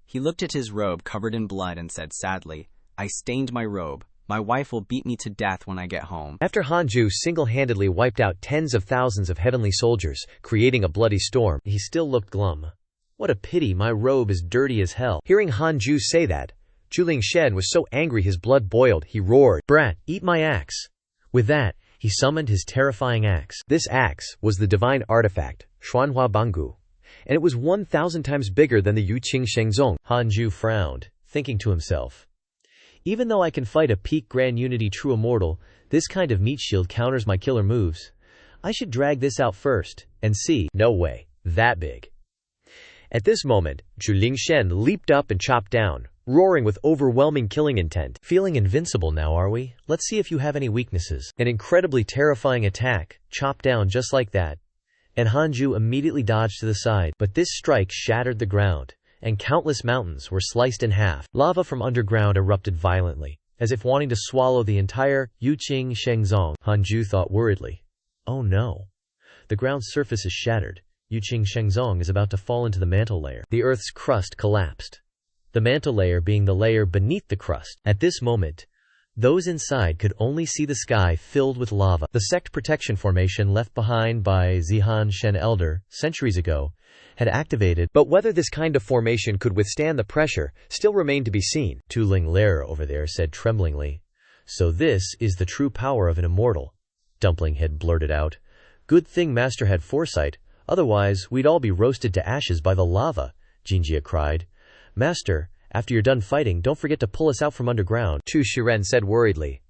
He looked at his robe covered in blood and said sadly, I stained my robe. My wife will beat me to death when I get home. After Hanju single-handedly wiped out tens of thousands of heavenly soldiers, creating a bloody storm, he still looked glum. What a pity, my robe is dirty as hell. Hearing Hanju say that, Zhu Lingshen was so angry his blood boiled. He roared, "Brat, eat my axe." With that, he summoned his terrifying axe. This axe was the divine artifact, Xuanhua Bangu, and it was 1,000 times bigger than the Yuqing Shengzong. Hanju frowned, thinking to himself, "Even though I can fight a peak Grand Unity True Immortal, this kind of meat shield counters my killer moves. I should drag this out first, and see." No way, that big. At this moment, Zhu Lingshen leaped up and chopped down, roaring with overwhelming killing intent. "Feeling invincible now, are we? Let's see if you have any weaknesses." An incredibly terrifying attack, chopped down just like that. And Hanju immediately dodged to the side, but this strike shattered the ground, and countless mountains were sliced in half. Lava from underground erupted violently, as if wanting to swallow the entire Yuqing Shengzong. Hanju thought worriedly, "Oh no. The ground's surface is shattered. Yuqing Shengzong is about to fall into the mantle layer." The Earth's crust collapsed, the mantle layer being the layer beneath the crust. At this moment, those inside could only see the sky filled with lava. The sect protection formation left behind by Zihan Shen Elder centuries ago had activated, but whether this kind of formation could withstand the pressure still remained to be seen. Tu Ling Lair over there said tremblingly, "So this is the true power of an immortal," Dumpling had blurted out. "Good thing Master had foresight, otherwise we'd all be roasted to ashes by the lava," Jinjia cried. "Master, after you're done fighting, don't forget to pull us out from underground," Tu Shiren said worriedly.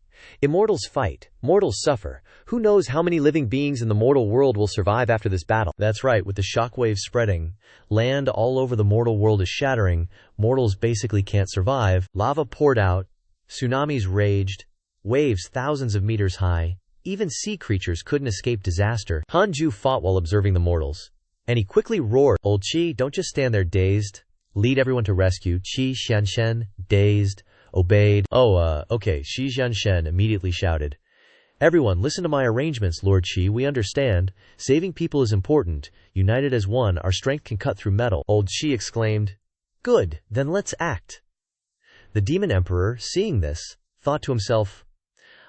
"Immortals fight, mortals suffer. Who knows how many living beings in the mortal world will survive after this battle?" "That's right, with the shockwaves spreading, land all over the mortal world is shattering, mortals basically can't survive." Lava poured out, tsunamis raged, waves thousands of meters high, even sea creatures couldn't escape disaster. Hanju fought while observing the mortals, and he quickly roared, "Old Qi, don't just stand there dazed. Lead everyone to rescue." Qi Xianshen, dazed, obeyed. Okay, Qi Xianshen immediately shouted, "Everyone, listen to my arrangements, Lord Qi, we understand. Saving people is important. United as one, our strength can cut through metal." Old Qi exclaimed, "Good, then let's act." The Demon Emperor, seeing this, thought to himself,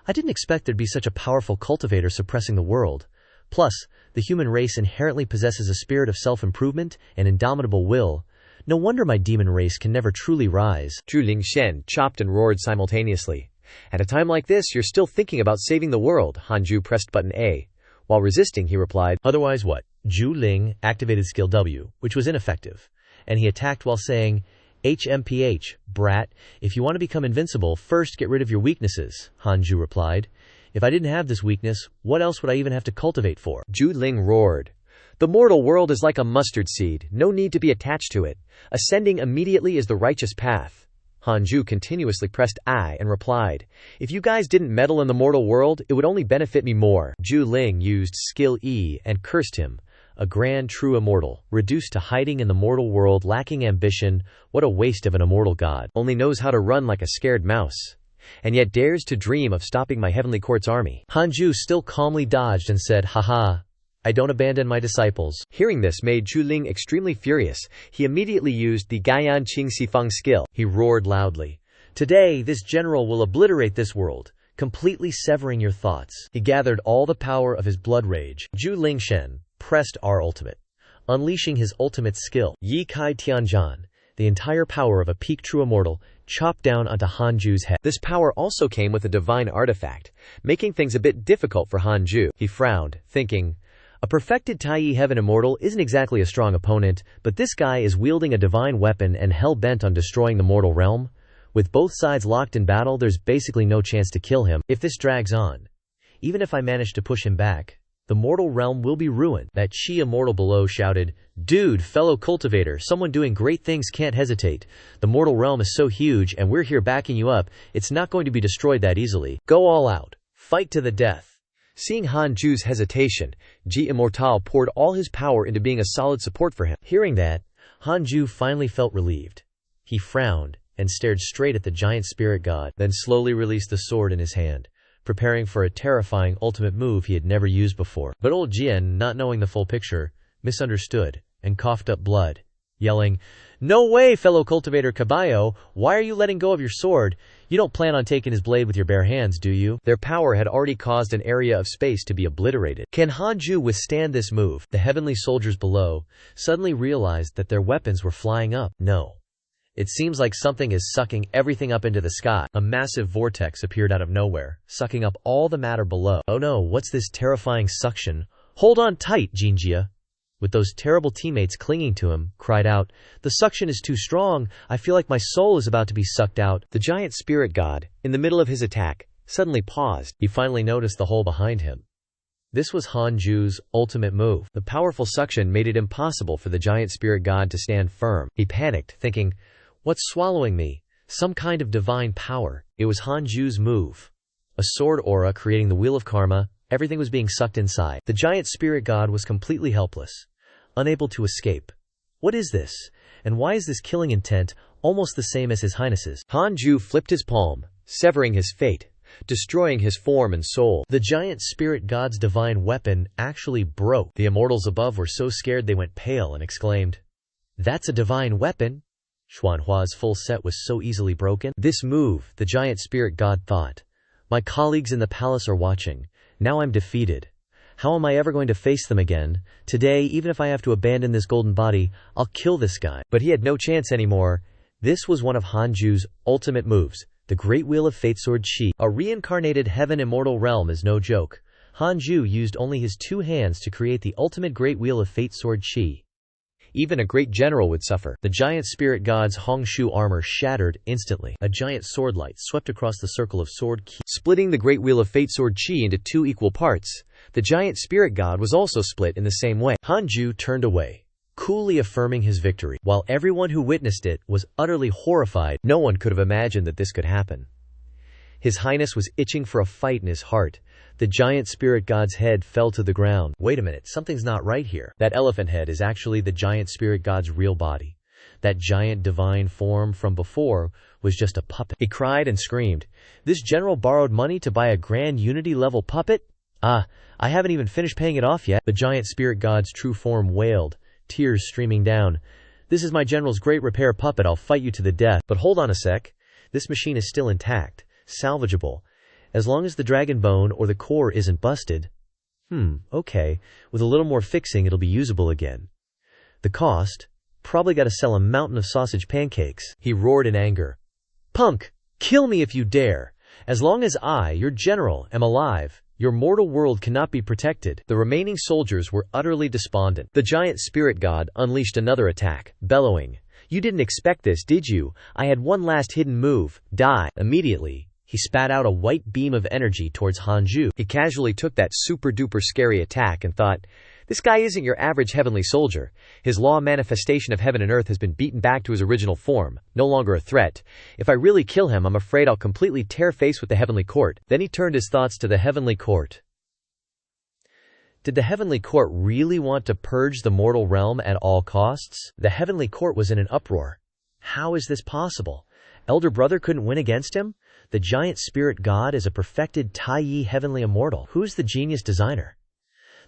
"I didn't expect there'd be such a powerful cultivator suppressing the world. Plus, the human race inherently possesses a spirit of self-improvement and indomitable will. No wonder my demon race can never truly rise." Zhu Lingshen chopped and roared simultaneously. "At a time like this, you're still thinking about saving the world." Hanju pressed button A. While resisting, he replied, "Otherwise what?" Zhu Ling activated skill W, which was ineffective, and he attacked while saying, "HMPH, brat, if you want to become invincible, first get rid of your weaknesses," Hanju replied. "If I didn't have this weakness, what else would I even have to cultivate for?" Zhu Ling roared, "The mortal world is like a mustard seed, no need to be attached to it. Ascending immediately is the righteous path." Hanju continuously pressed I and replied, "If you guys didn't meddle in the mortal world, it would only benefit me more." Zhu Ling used skill E and cursed him. "A grand true immortal, reduced to hiding in the mortal world, lacking ambition, what a waste of an immortal god. Only knows how to run like a scared mouse, and yet dares to dream of stopping my heavenly court's army." Hanju still calmly dodged and said, "Haha, I don't abandon my disciples." Hearing this made Zhu Ling extremely furious. He immediately used the Gaiyan Qing Sifang skill. He roared loudly, "Today, this general will obliterate this world, completely severing your thoughts." He gathered all the power of his blood rage. Zhu Lingshen pressed R ultimate, unleashing his ultimate skill, Yi Kai Tianzhan. The entire power of a peak true immortal chopped down onto Hanju's head. This power also came with a divine artifact, making things a bit difficult for Hanju. He frowned, thinking, a perfected Taiyi Heaven Immortal isn't exactly a strong opponent, but this guy is wielding a divine weapon and hell-bent on destroying the mortal realm. With both sides locked in battle, there's basically no chance to kill him. If this drags on, even if I manage to push him back, the mortal realm will be ruined. That Chi immortal below shouted, "Dude, fellow cultivator, someone doing great things can't hesitate. The mortal realm is so huge and we're here backing you up, it's not going to be destroyed that easily. Go all out. Fight to the death." Seeing Hanju's hesitation, Ji Immortal poured all his power into being a solid support for him. Hearing that, Hanju finally felt relieved. He frowned and stared straight at the giant spirit god, then slowly released the sword in his hand, preparing for a terrifying ultimate move he had never used before. But old Jian, not knowing the full picture, misunderstood and coughed up blood, yelling, "No way, fellow cultivator Caballo, why are you letting go of your sword? You don't plan on taking his blade with your bare hands, do you?" Their power had already caused an area of space to be obliterated. Can Hanju withstand this move? The heavenly soldiers below suddenly realized that their weapons were flying up. No. It seems like something is sucking everything up into the sky. A massive vortex appeared out of nowhere, sucking up all the matter below. Oh no, what's this terrifying suction? Hold on tight, Jinjia. With those terrible teammates clinging to him, cried out, "The suction is too strong. I feel like my soul is about to be sucked out." The giant spirit god, in the middle of his attack, suddenly paused. He finally noticed the hole behind him. This was Hanju's ultimate move. The powerful suction made it impossible for the giant spirit god to stand firm. He panicked, thinking, "What's swallowing me? Some kind of divine power." It was Hanju's move. A sword aura creating the wheel of karma. Everything was being sucked inside. The giant spirit god was completely helpless, unable to escape. What is this? And why is this killing intent almost the same as His Highness's? Hanju flipped his palm, severing his fate, destroying his form and soul. The giant spirit god's divine weapon actually broke. The immortals above were so scared they went pale and exclaimed, "That's a divine weapon!" Xuanhua's full set was so easily broken. This move, the giant spirit god thought, "My colleagues in the palace are watching. Now I'm defeated. How am I ever going to face them again? Today, even if I have to abandon this golden body, I'll kill this guy." But he had no chance anymore. This was one of Hanju's ultimate moves, the Great Wheel of Fate Sword Chi. A reincarnated heaven immortal realm is no joke. Hanju used only his two hands to create the ultimate Great Wheel of Fate Sword Chi. Even a great general would suffer. The giant spirit god's Hongshu armor shattered instantly. A giant sword light swept across the circle of sword Qi, splitting the Great Wheel of Fate Sword Chi into two equal parts. The giant spirit god was also split in the same way. Hanju turned away, coolly affirming his victory. While everyone who witnessed it was utterly horrified, no one could have imagined that this could happen. His Highness was itching for a fight in his heart. The giant spirit god's head fell to the ground. Wait a minute, something's not right here. That elephant head is actually the giant spirit god's real body. That giant divine form from before was just a puppet. He cried and screamed. This general borrowed money to buy a grand unity-level puppet? I haven't even finished paying it off yet. The giant spirit god's true form wailed, tears streaming down. "This is my general's great repair puppet. I'll fight you to the death. But hold on a sec. This machine is still intact, salvageable. As long as the dragon bone or the core isn't busted. Okay. With a little more fixing, it'll be usable again. The cost? Probably gotta sell a mountain of sausage pancakes." He roared in anger. "Punk! Kill me if you dare! As long as I, your general, am alive, your mortal world cannot be protected." The remaining soldiers were utterly despondent. The giant spirit god unleashed another attack, bellowing, "You didn't expect this, did you? I had one last hidden move. Die!" Immediately, he spat out a white beam of energy towards Hanju. He casually took that super-duper scary attack and thought, "This guy isn't your average heavenly soldier. His law manifestation of heaven and earth has been beaten back to his original form, no longer a threat. If I really kill him, I'm afraid I'll completely tear face with the heavenly court." Then he turned his thoughts to the heavenly court. Did the heavenly court really want to purge the mortal realm at all costs? The heavenly court was in an uproar. How is this possible? Elder brother couldn't win against him? The giant spirit god is a perfected Taiyi heavenly immortal. Who's the genius designer?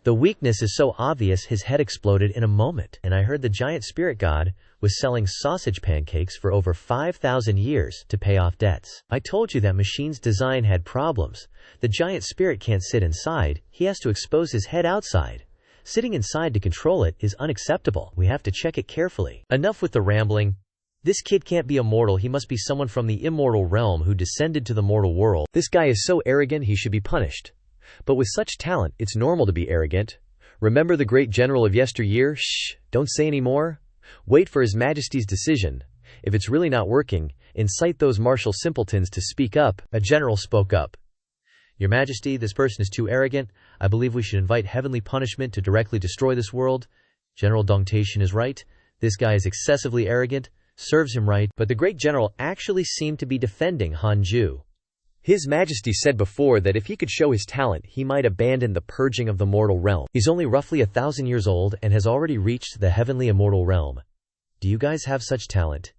The weakness is so obvious his head exploded in a moment. And I heard the giant spirit god was selling sausage pancakes for over 5,000 years to pay off debts. I told you that machine's design had problems. The giant spirit can't sit inside, he has to expose his head outside. Sitting inside to control it is unacceptable. We have to check it carefully. Enough with the rambling. This kid can't be immortal, he must be someone from the immortal realm who descended to the mortal world. This guy is so arrogant he should be punished. But with such talent, it's normal to be arrogant. Remember the great general of yesteryear? Shh, don't say any more. Wait for His Majesty's decision. If it's really not working, incite those martial simpletons to speak up. A general spoke up. "Your Majesty, this person is too arrogant. I believe we should invite heavenly punishment to directly destroy this world. General Dongtation is right. This guy is excessively arrogant. Serves him right." But the great general actually seemed to be defending Hanju. His Majesty said before that if he could show his talent, he might abandon the purging of the mortal realm. He's only roughly 1,000 years old and has already reached the heavenly immortal realm. Do you guys have such talent?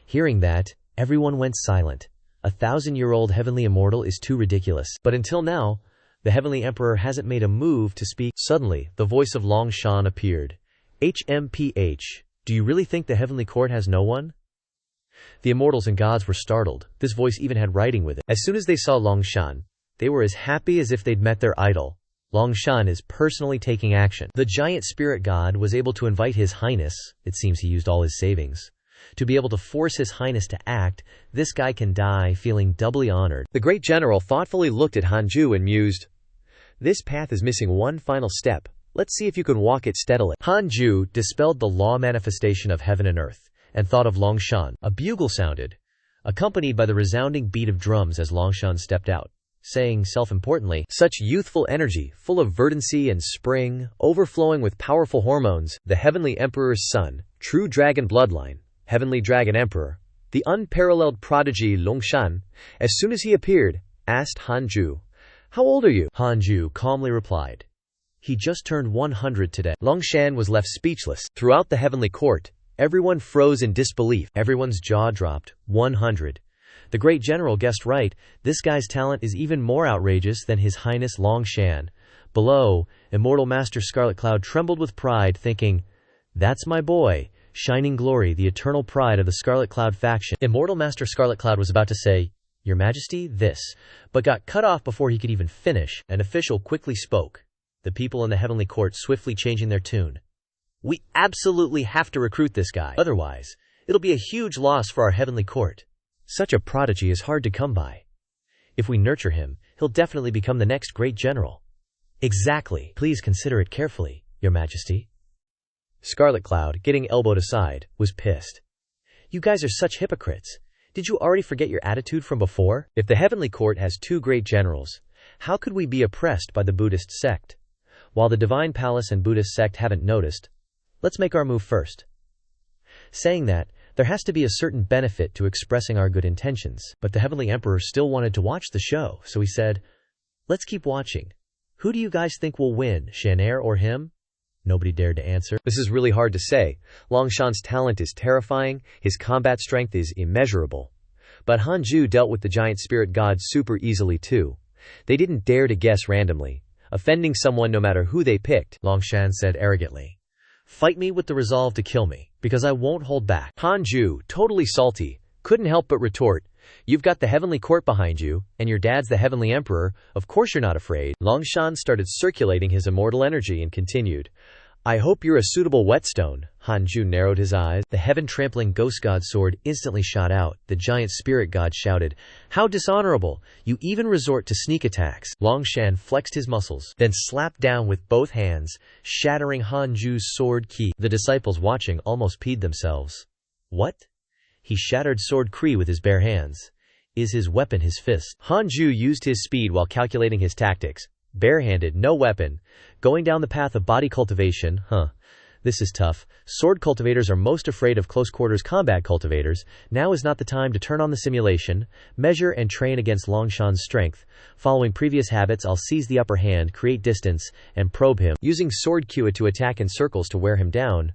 Hearing that, everyone went silent. 1,000-year-old heavenly immortal is too ridiculous. But until now, the heavenly emperor hasn't made a move to speak. Suddenly, the voice of Long Shan appeared. "HMPH. Do you really think the heavenly court has no one?" The immortals and gods were startled. This voice even had writing with it. As soon as they saw Long Shan, they were as happy as if they'd met their idol. Long Shan is personally taking action. The giant spirit god was able to invite His Highness, it seems he used all his savings, To be able to force His Highness to act, this guy can die feeling doubly honored. The great general thoughtfully looked at Hanju and mused, "This path is missing one final step. Let's see if you can walk it steadily." Hanju dispelled the law manifestation of heaven and earth, and thought of Longshan. A bugle sounded, accompanied by the resounding beat of drums as Longshan stepped out, saying self-importantly, "Such youthful energy, full of verdancy and spring, overflowing with powerful hormones, the Heavenly Emperor's son, true dragon bloodline, Heavenly Dragon Emperor, the unparalleled prodigy Longshan." As soon as he appeared, asked Hanju, "How old are you?" Hanju calmly replied, "He just turned 100 today." Longshan was left speechless. Throughout the heavenly court, everyone froze in disbelief. Everyone's jaw dropped. 100. The great general guessed right. This guy's talent is even more outrageous than His Highness Longshan. Below, Immortal Master Scarlet Cloud trembled with pride, thinking, "That's my boy, Shining Glory, the eternal pride of the Scarlet Cloud faction." Immortal Master Scarlet Cloud was about to say, "Your Majesty, this," but got cut off before he could even finish. An official quickly spoke, the people in the heavenly court swiftly changing their tune. "We absolutely have to recruit this guy. Otherwise, it'll be a huge loss for our heavenly court. Such a prodigy is hard to come by. If we nurture him, he'll definitely become the next great general." "Exactly. Please consider it carefully, Your Majesty." Scarlet Cloud, getting elbowed aside, was pissed. "You guys are such hypocrites. Did you already forget your attitude from before? If the heavenly court has two great generals, how could we be oppressed by the Buddhist sect? While the Divine Palace and Buddhist sect haven't noticed, let's make our move first." Saying that, there has to be a certain benefit to expressing our good intentions, but the Heavenly Emperor still wanted to watch the show, so he said, "Let's keep watching. Who do you guys think will win, Shanair or him?" Nobody dared to answer. This is really hard to say. Longshan's talent is terrifying, his combat strength is immeasurable. But Hanju dealt with the giant spirit gods super easily too. They didn't dare to guess randomly, offending someone no matter who they picked. Longshan said arrogantly, "Fight me with the resolve to kill me, because I won't hold back." Hanju, totally salty, couldn't help but retort, "You've got the heavenly court behind you, and your dad's the heavenly emperor, of course you're not afraid." Longshan started circulating his immortal energy and continued, "I hope you're a suitable whetstone." Hanju narrowed his eyes. The heaven-trampling ghost god's sword instantly shot out. The giant spirit god shouted, "How dishonorable! You even resort to sneak attacks." Longshan flexed his muscles, then slapped down with both hands, shattering Hanju's sword ki. The disciples watching almost peed themselves. What? He shattered sword Kree with his bare hands. Is his weapon his fist? Hanju used his speed while calculating his tactics. Barehanded, no weapon. Going down the path of body cultivation, This is tough. Sword cultivators are most afraid of close-quarters combat cultivators. Now is not the time to turn on the simulation, measure and train against Longshan's strength. Following previous habits, I'll seize the upper hand, create distance, and probe him, using sword Kua to attack in circles to wear him down.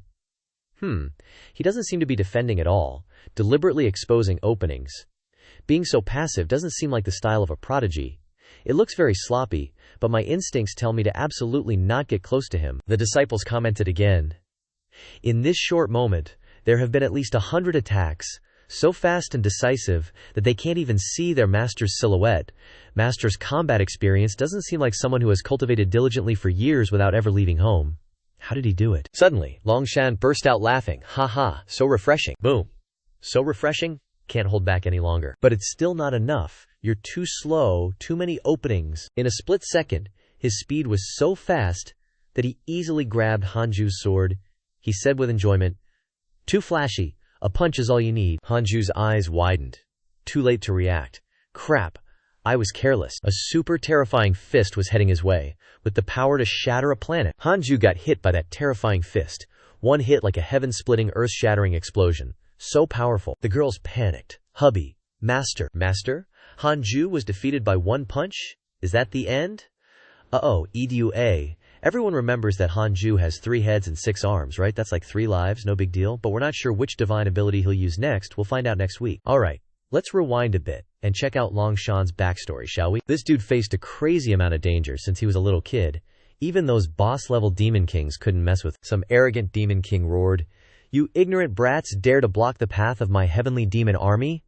He doesn't seem to be defending at all, deliberately exposing openings. Being so passive doesn't seem like the style of a prodigy. It looks very sloppy, but my instincts tell me to absolutely not get close to him. The disciples commented again. In this short moment, there have been at least 100 attacks, so fast and decisive that they can't even see their master's silhouette. Master's combat experience doesn't seem like someone who has cultivated diligently for years without ever leaving home. How did he do it? Suddenly, Longshan burst out laughing. "Ha ha, so refreshing." Boom. So refreshing? Can't hold back any longer. But it's still not enough. You're too slow, too many openings. In a split second, his speed was so fast that he easily grabbed Hanju's sword. He said with enjoyment, "Too flashy. A punch is all you need." Hanju's eyes widened. Too late to react. Crap. I was careless. A super terrifying fist was heading his way, with the power to shatter a planet. Hanju got hit by that terrifying fist. One hit like a heaven-splitting, earth-shattering explosion. So powerful. The girls panicked. "Hubby. Master." Master? Hanju was defeated by one punch? Is that the end? EDUA. Everyone remembers that Hanju has 3 heads and 6 arms, right? That's like 3 lives, no big deal, but we're not sure which divine ability he'll use next. We'll find out next week. Alright, let's rewind a bit and check out Longshan's backstory, shall we? This dude faced a crazy amount of danger since he was a little kid. Even those boss-level demon kings couldn't mess with. Some arrogant demon king roared, "You ignorant brats dare to block the path of my heavenly demon army?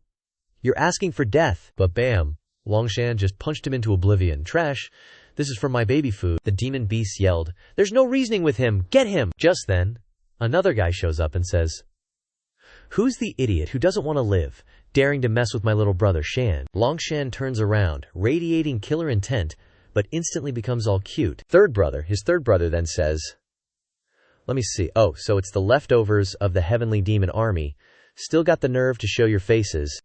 You're asking for death." But bam, Longshan just punched him into oblivion. "Trash. This is for my baby food." The demon beast yelled, "There's no reasoning with him. Get him!" Just then, another guy shows up and says, Who's the idiot who doesn't want to live, daring to mess with my little brother Shan? Longshan turns around, radiating killer intent, but instantly becomes all cute. His third brother then says, let me see. Oh, so it's the leftovers of the heavenly demon army. Still got the nerve to show your faces.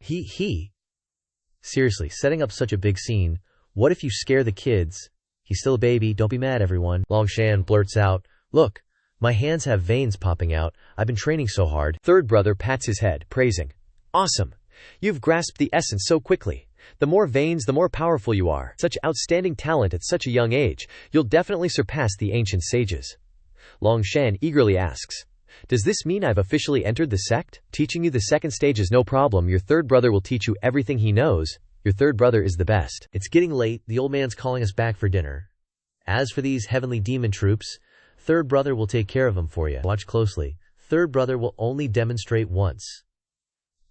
Seriously, setting up such a big scene. What if you scare the kids? He's still a baby, don't be mad everyone. Longshan blurts out, look, my hands have veins popping out. I've been training so hard. Third brother pats his head, praising. Awesome. You've grasped the essence so quickly. The more veins, the more powerful you are. Such outstanding talent at such a young age. You'll definitely surpass the ancient sages. Longshan eagerly asks, does this mean I've officially entered the sect? Teaching you the second stage is no problem. Your third brother will teach you everything he knows. Your third brother is the best. It's getting late. The old man's calling us back for dinner. As for these heavenly demon troops, third brother will take care of them for you. Watch closely. Third brother will only demonstrate once.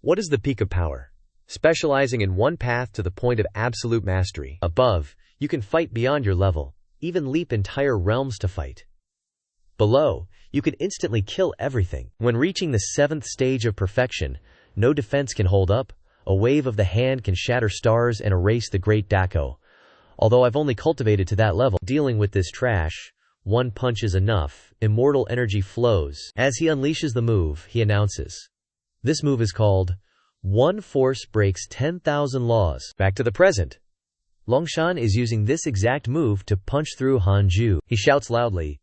What is the peak of power? Specializing in one path to the point of absolute mastery. Above, you can fight beyond your level, even leap entire realms to fight. Below, you can instantly kill everything. When reaching the 7th stage of perfection, no defense can hold up. A wave of the hand can shatter stars and erase the great Dako. Although I've only cultivated to that level, dealing with this trash, one punch is enough. Immortal energy flows. As he unleashes the move, he announces, this move is called One Force Breaks 10,000 Laws. Back to the present. Longshan is using this exact move to punch through Hanju. He shouts loudly,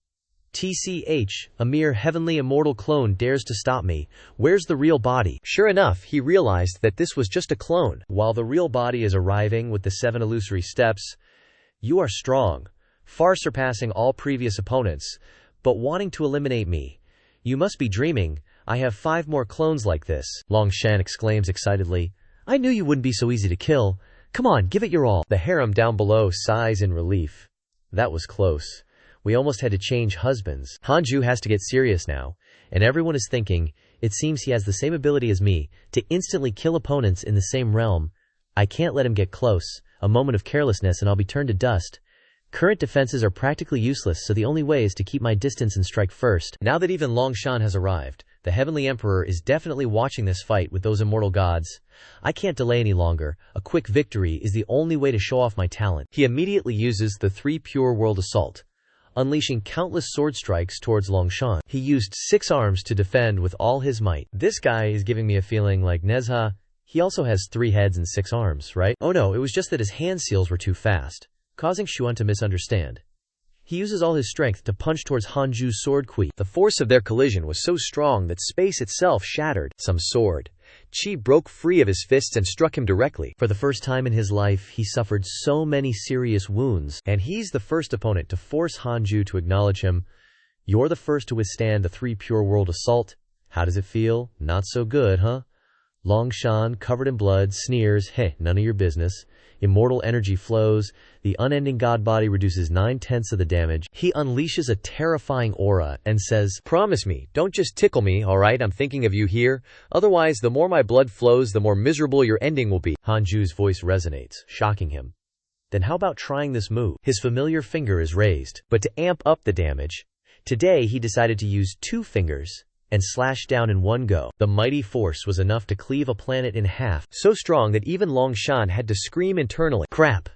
TCH, a mere heavenly immortal clone dares to stop me. Where's the real body? Sure enough, he realized that this was just a clone. While the real body is arriving with the 7 illusory steps, you are strong, far surpassing all previous opponents, but wanting to eliminate me. You must be dreaming. I have 5 more clones like this. Longshan exclaims excitedly. I knew you wouldn't be so easy to kill. Come on, give it your all. The harem down below sighs in relief. That was close. We almost had to change husbands. Hanju has to get serious now, and everyone is thinking, it seems he has the same ability as me, to instantly kill opponents in the same realm. I can't let him get close. A moment of carelessness and I'll be turned to dust. Current defenses are practically useless, so the only way is to keep my distance and strike first. Now that even Longshan has arrived, the Heavenly Emperor is definitely watching this fight with those immortal gods. I can't delay any longer. A quick victory is the only way to show off my talent. He immediately uses the 3 Pure World Assault, unleashing countless sword strikes towards Longshan. He used 6 arms to defend with all his might. This guy is giving me a feeling like Nezha. He also has 3 heads and 6 arms, right? Oh no, it was just that his hand seals were too fast, causing Xuan to misunderstand. He uses all his strength to punch towards Hanju's sword qui. The force of their collision was so strong that space itself shattered. Some sword chi broke free of his fists and struck him directly. For the first time in his life, he suffered so many serious wounds, and he's the first opponent to force Hanju to acknowledge him. You're the first to withstand the 3 Pure World Assault. How does it feel? Not so good, huh? Longshan, covered in blood, sneers, hey, none of your business. Immortal energy flows. The unending god body reduces 9/10 of the damage. He unleashes a terrifying aura and says, promise me, don't just tickle me, alright? I'm thinking of you here. Otherwise, the more my blood flows, the more miserable your ending will be. Hanju's voice resonates, shocking him. Then how about trying this move? His familiar finger is raised, but to amp up the damage, today he decided to use 2 fingers and slash down in one go. The mighty force was enough to cleave a planet in half, so strong that even Longshan had to scream internally. Crap!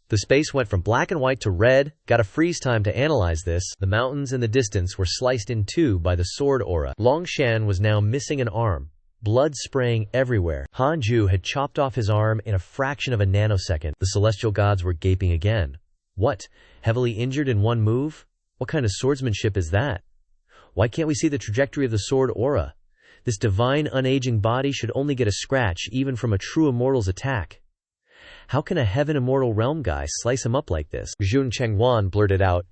The space went from black and white to red. Gotta freeze time to analyze this. The mountains in the distance were sliced in 2 by the sword aura. Longshan was now missing an arm, blood spraying everywhere. Hanju had chopped off his arm in a fraction of a nanosecond. The celestial gods were gaping again. What? Heavily injured in one move? What kind of swordsmanship is that? Why can't we see the trajectory of the sword aura? This divine unaging body should only get a scratch even from a true immortal's attack. How can a heaven immortal realm guy slice him up like this? Jun Chengwan blurted out,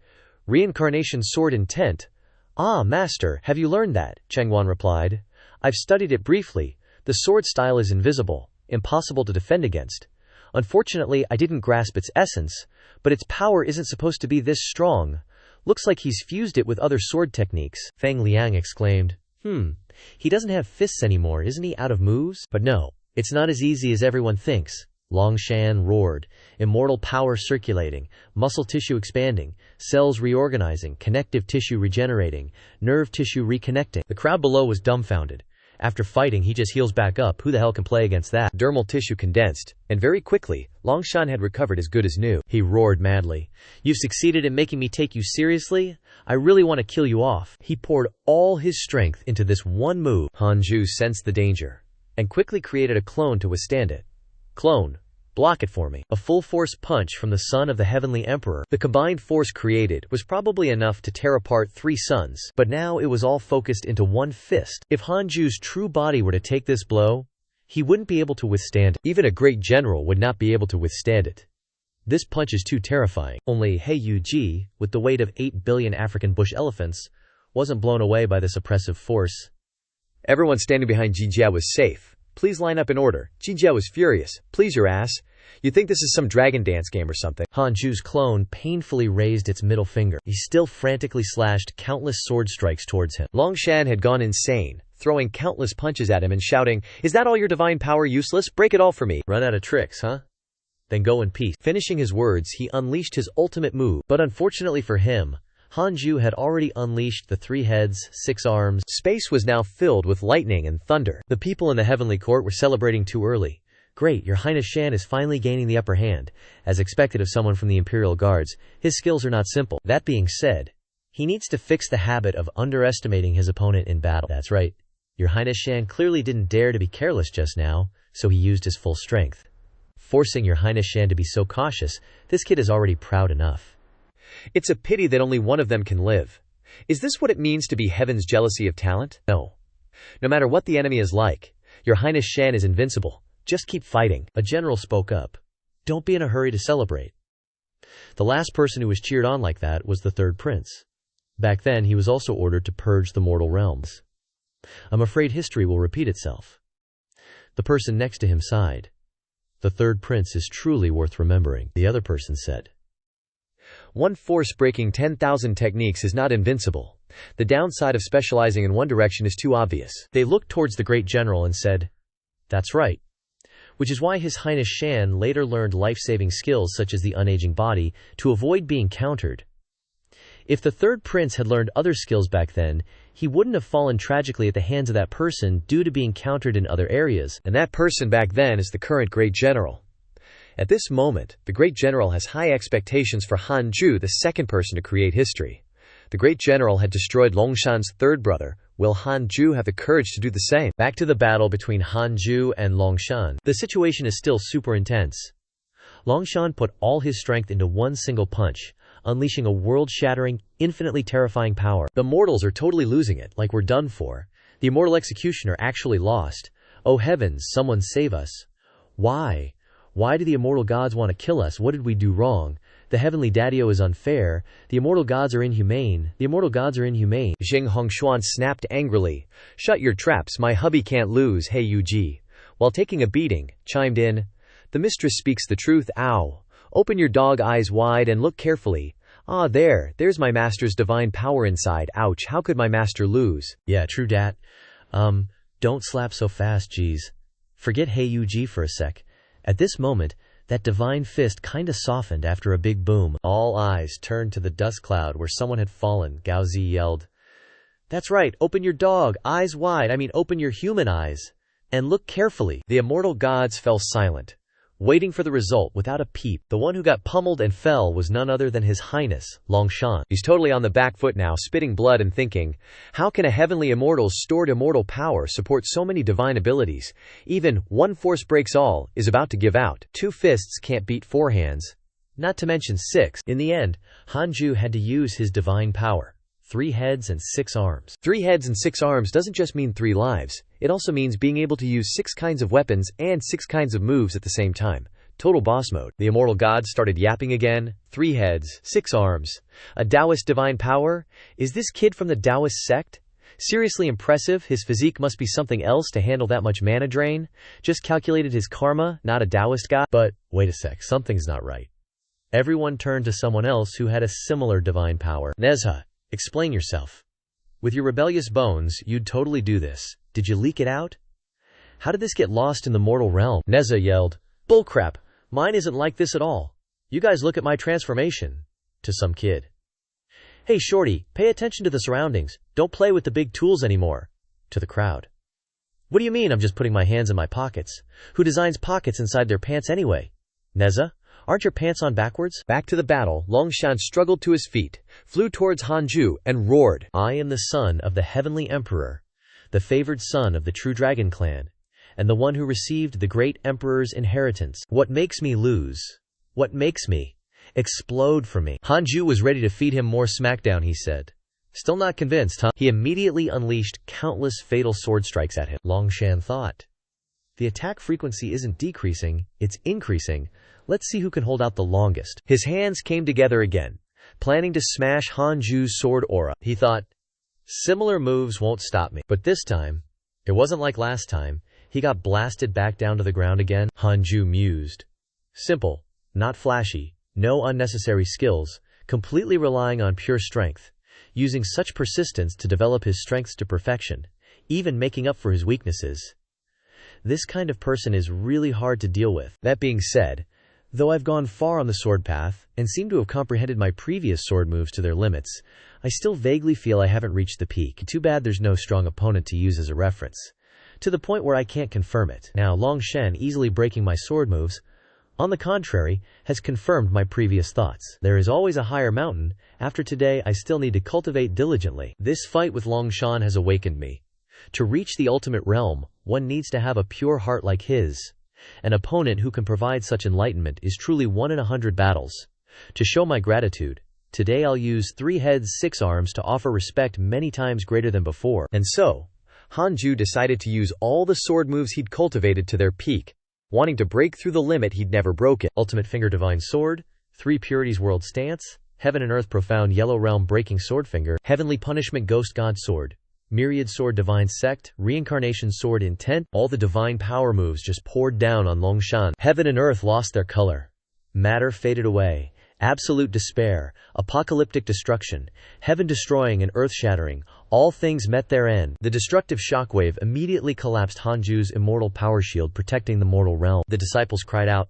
reincarnation sword intent. Ah, master, have you learned that? Chengwan replied. I've studied it briefly. The sword style is invisible, impossible to defend against. Unfortunately, I didn't grasp its essence, but its power isn't supposed to be this strong. Looks like he's fused it with other sword techniques. Feng Liang exclaimed. He doesn't have fists anymore, isn't he out of moves? But no, it's not as easy as everyone thinks. Longshan roared, immortal power circulating, muscle tissue expanding, cells reorganizing, connective tissue regenerating, nerve tissue reconnecting. The crowd below was dumbfounded. After fighting, he just heals back up. Who the hell can play against that? Dermal tissue condensed, and very quickly, Longshan had recovered as good as new. He roared madly. You've succeeded in making me take you seriously? I really want to kill you off. He poured all his strength into this one move. Hanju sensed the danger, and quickly created a clone to withstand it. Clone, block it for me. A full-force punch from the son of the Heavenly Emperor. The combined force created was probably enough to tear apart 3 suns, but now it was all focused into one fist. If Hanju's true body were to take this blow, he wouldn't be able to withstand it. Even a great general would not be able to withstand it. This punch is too terrifying. Only Heiyuji, with the weight of 8 billion African bush elephants, wasn't blown away by this oppressive force. Everyone standing behind Jijia was safe. Please line up in order. Jijia was furious. Please your ass. You think this is some dragon dance game or something? Hanju's clone painfully raised its middle finger. He still frantically slashed countless sword strikes towards him. Longshan had gone insane, throwing countless punches at him and shouting, "Is that all your divine power, useless? Break it all for me." Run out of tricks, huh? Then go in peace. Finishing his words, he unleashed his ultimate move, but unfortunately for him, Hanju had already unleashed the 3 heads, 6 arms. Space was now filled with lightning and thunder. The people in the heavenly court were celebrating too early. Great, your Highness Shan is finally gaining the upper hand. As expected of someone from the Imperial Guards, his skills are not simple. That being said, he needs to fix the habit of underestimating his opponent in battle. That's right. Your Highness Shan clearly didn't dare to be careless just now, so he used his full strength. Forcing your Highness Shan to be so cautious, this kid is already proud enough. It's a pity that only one of them can live. Is this what it means to be heaven's jealousy of talent? No. No matter what the enemy is like, your Highness Shan is invincible. Just keep fighting. A general spoke up. Don't be in a hurry to celebrate. The last person who was cheered on like that was the 3rd prince. Back then, he was also ordered to purge the mortal realms. I'm afraid history will repeat itself. The person next to him sighed. The 3rd prince is truly worth remembering, the other person said. One force breaking 10,000 techniques is not invincible. The downside of specializing in one direction is too obvious. They looked towards the great general and said, "That's right." Which is why His Highness Shan later learned life-saving skills such as the unaging body to avoid being countered. If the 3rd prince had learned other skills back then, he wouldn't have fallen tragically at the hands of that person due to being countered in other areas. And that person back then is the current great general. At this moment, the great general has high expectations for Hanju, the 2nd person to create history. The great general had destroyed Longshan's 3rd brother. Will Hanju have the courage to do the same? Back to the battle between Hanju and Longshan. The situation is still super intense. Longshan put all his strength into one single punch, unleashing a world-shattering, infinitely terrifying power. The mortals are totally losing it, like we're done for. The immortal executioner actually lost. Oh heavens, someone save us. Why? Why do the immortal gods want to kill us? What did we do wrong? The heavenly daddio is unfair. The immortal gods are inhumane. The immortal gods are inhumane. Jing Hongshuan snapped angrily. Shut your traps, my hubby can't lose. Heiyuji, while taking a beating, chimed in. The mistress speaks the truth. Ow. Open your dog eyes wide and look carefully. Ah, there's my master's divine power inside. Ouch, how could my master lose? Yeah, true dat. Don't slap so fast, geez. Forget Heiyuji for a sec. At this moment, that divine fist kinda softened after a big boom. All eyes turned to the dust cloud where someone had fallen. Gao Zi yelled, "That's right, open your dog, eyes wide, open your human eyes. And look carefully." The immortal gods fell silent, waiting for the result without a peep. The one who got pummeled and fell was none other than His Highness, Longshan. He's totally on the back foot now, spitting blood and thinking, how can a heavenly immortal's stored immortal power support so many divine abilities? Even one force breaks all is about to give out. 2 fists can't beat 4 hands, not to mention 6. In the end, Hanju had to use his divine power. 3 heads and 6 arms. 3 heads and 6 arms doesn't just mean 3 lives. It also means being able to use 6 kinds of weapons and 6 kinds of moves at the same time. Total boss mode. The immortal gods started yapping again. 3 heads, 6 arms. A Taoist divine power? Is this kid from the Taoist sect? Seriously impressive. His physique must be something else to handle that much mana drain. Just calculated his karma, not a Taoist guy. But, wait a sec, something's not right. Everyone turned to someone else who had a similar divine power. Nezha, explain yourself. With your rebellious bones, you'd totally do this. Did you leak it out? How did this get lost in the mortal realm? Nezha yelled. Bullcrap. Mine isn't like this at all. You guys look at my transformation. To some kid. Hey shorty, pay attention to the surroundings. Don't play with the big tools anymore. To the crowd. What do you mean I'm just putting my hands in my pockets? Who designs pockets inside their pants anyway? Neza, aren't your pants on backwards? Back to the battle, Longshan struggled to his feet, flew towards Hanju, and roared. I am the son of the heavenly emperor, the favored son of the true dragon clan, and the one who received the great emperor's inheritance. What makes me lose? What makes me explode for me? Hanju was ready to feed him more smackdown, he said. Still not convinced, huh? He immediately unleashed countless fatal sword strikes at him. Longshan thought, the attack frequency isn't decreasing, it's increasing. Let's see who can hold out the longest. His hands came together again, planning to smash Hanju's sword aura. He thought, similar moves won't stop me. But this time, it wasn't like last time. He got blasted back down to the ground again. Hanju mused. Simple, not flashy, no unnecessary skills, completely relying on pure strength, using such persistence to develop his strengths to perfection, even making up for his weaknesses. This kind of person is really hard to deal with. That being said, though I've gone far on the sword path, and seem to have comprehended my previous sword moves to their limits, I still vaguely feel I haven't reached the peak. Too bad there's no strong opponent to use as a reference, to the point where I can't confirm it. Now Longshan easily breaking my sword moves, on the contrary, has confirmed my previous thoughts. There is always a higher mountain. After today I still need to cultivate diligently. This fight with Longshan has awakened me. To reach the ultimate realm, one needs to have a pure heart like his. An opponent who can provide such enlightenment is truly 1 in 100 battles. To show my gratitude, today I'll use 3 heads 6 arms to offer respect many times greater than before. And so, Hanju decided to use all the sword moves he'd cultivated to their peak, wanting to break through the limit he'd never broken. Ultimate Finger Divine Sword, 3 Purities World Stance, Heaven and Earth Profound Yellow Realm Breaking Sword Finger, Heavenly Punishment Ghost God Sword, Myriad Sword Divine Sect, Reincarnation Sword Intent. All the divine power moves just poured down on Longshan. Heaven and earth lost their color. Matter faded away. Absolute despair, apocalyptic destruction, heaven destroying and earth shattering, all things met their end. The destructive shockwave immediately collapsed Hanju's immortal power shield protecting the mortal realm. The disciples cried out,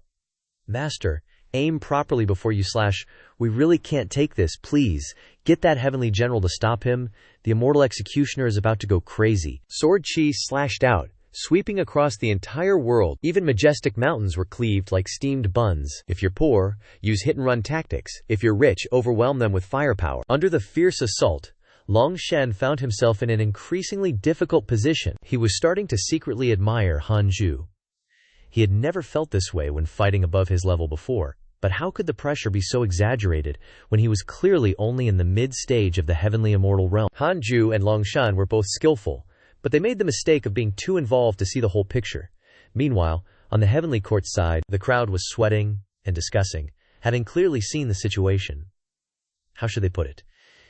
Master, aim properly before you slash. We really can't take this, please. Get that heavenly general to stop him. The immortal executioner is about to go crazy. Sword chi slashed out, sweeping across the entire world. Even majestic mountains were cleaved like steamed buns. If you're poor, use hit-and-run tactics. If you're rich, overwhelm them with firepower. Under the fierce assault, Longshan found himself in an increasingly difficult position. He was starting to secretly admire Hanju. He had never felt this way when fighting above his level before. But how could the pressure be so exaggerated when he was clearly only in the mid-stage of the heavenly immortal realm? Hanju and Longshan were both skillful, but they made the mistake of being too involved to see the whole picture. Meanwhile, on the heavenly court side, the crowd was sweating and discussing, having clearly seen the situation. How should they put it?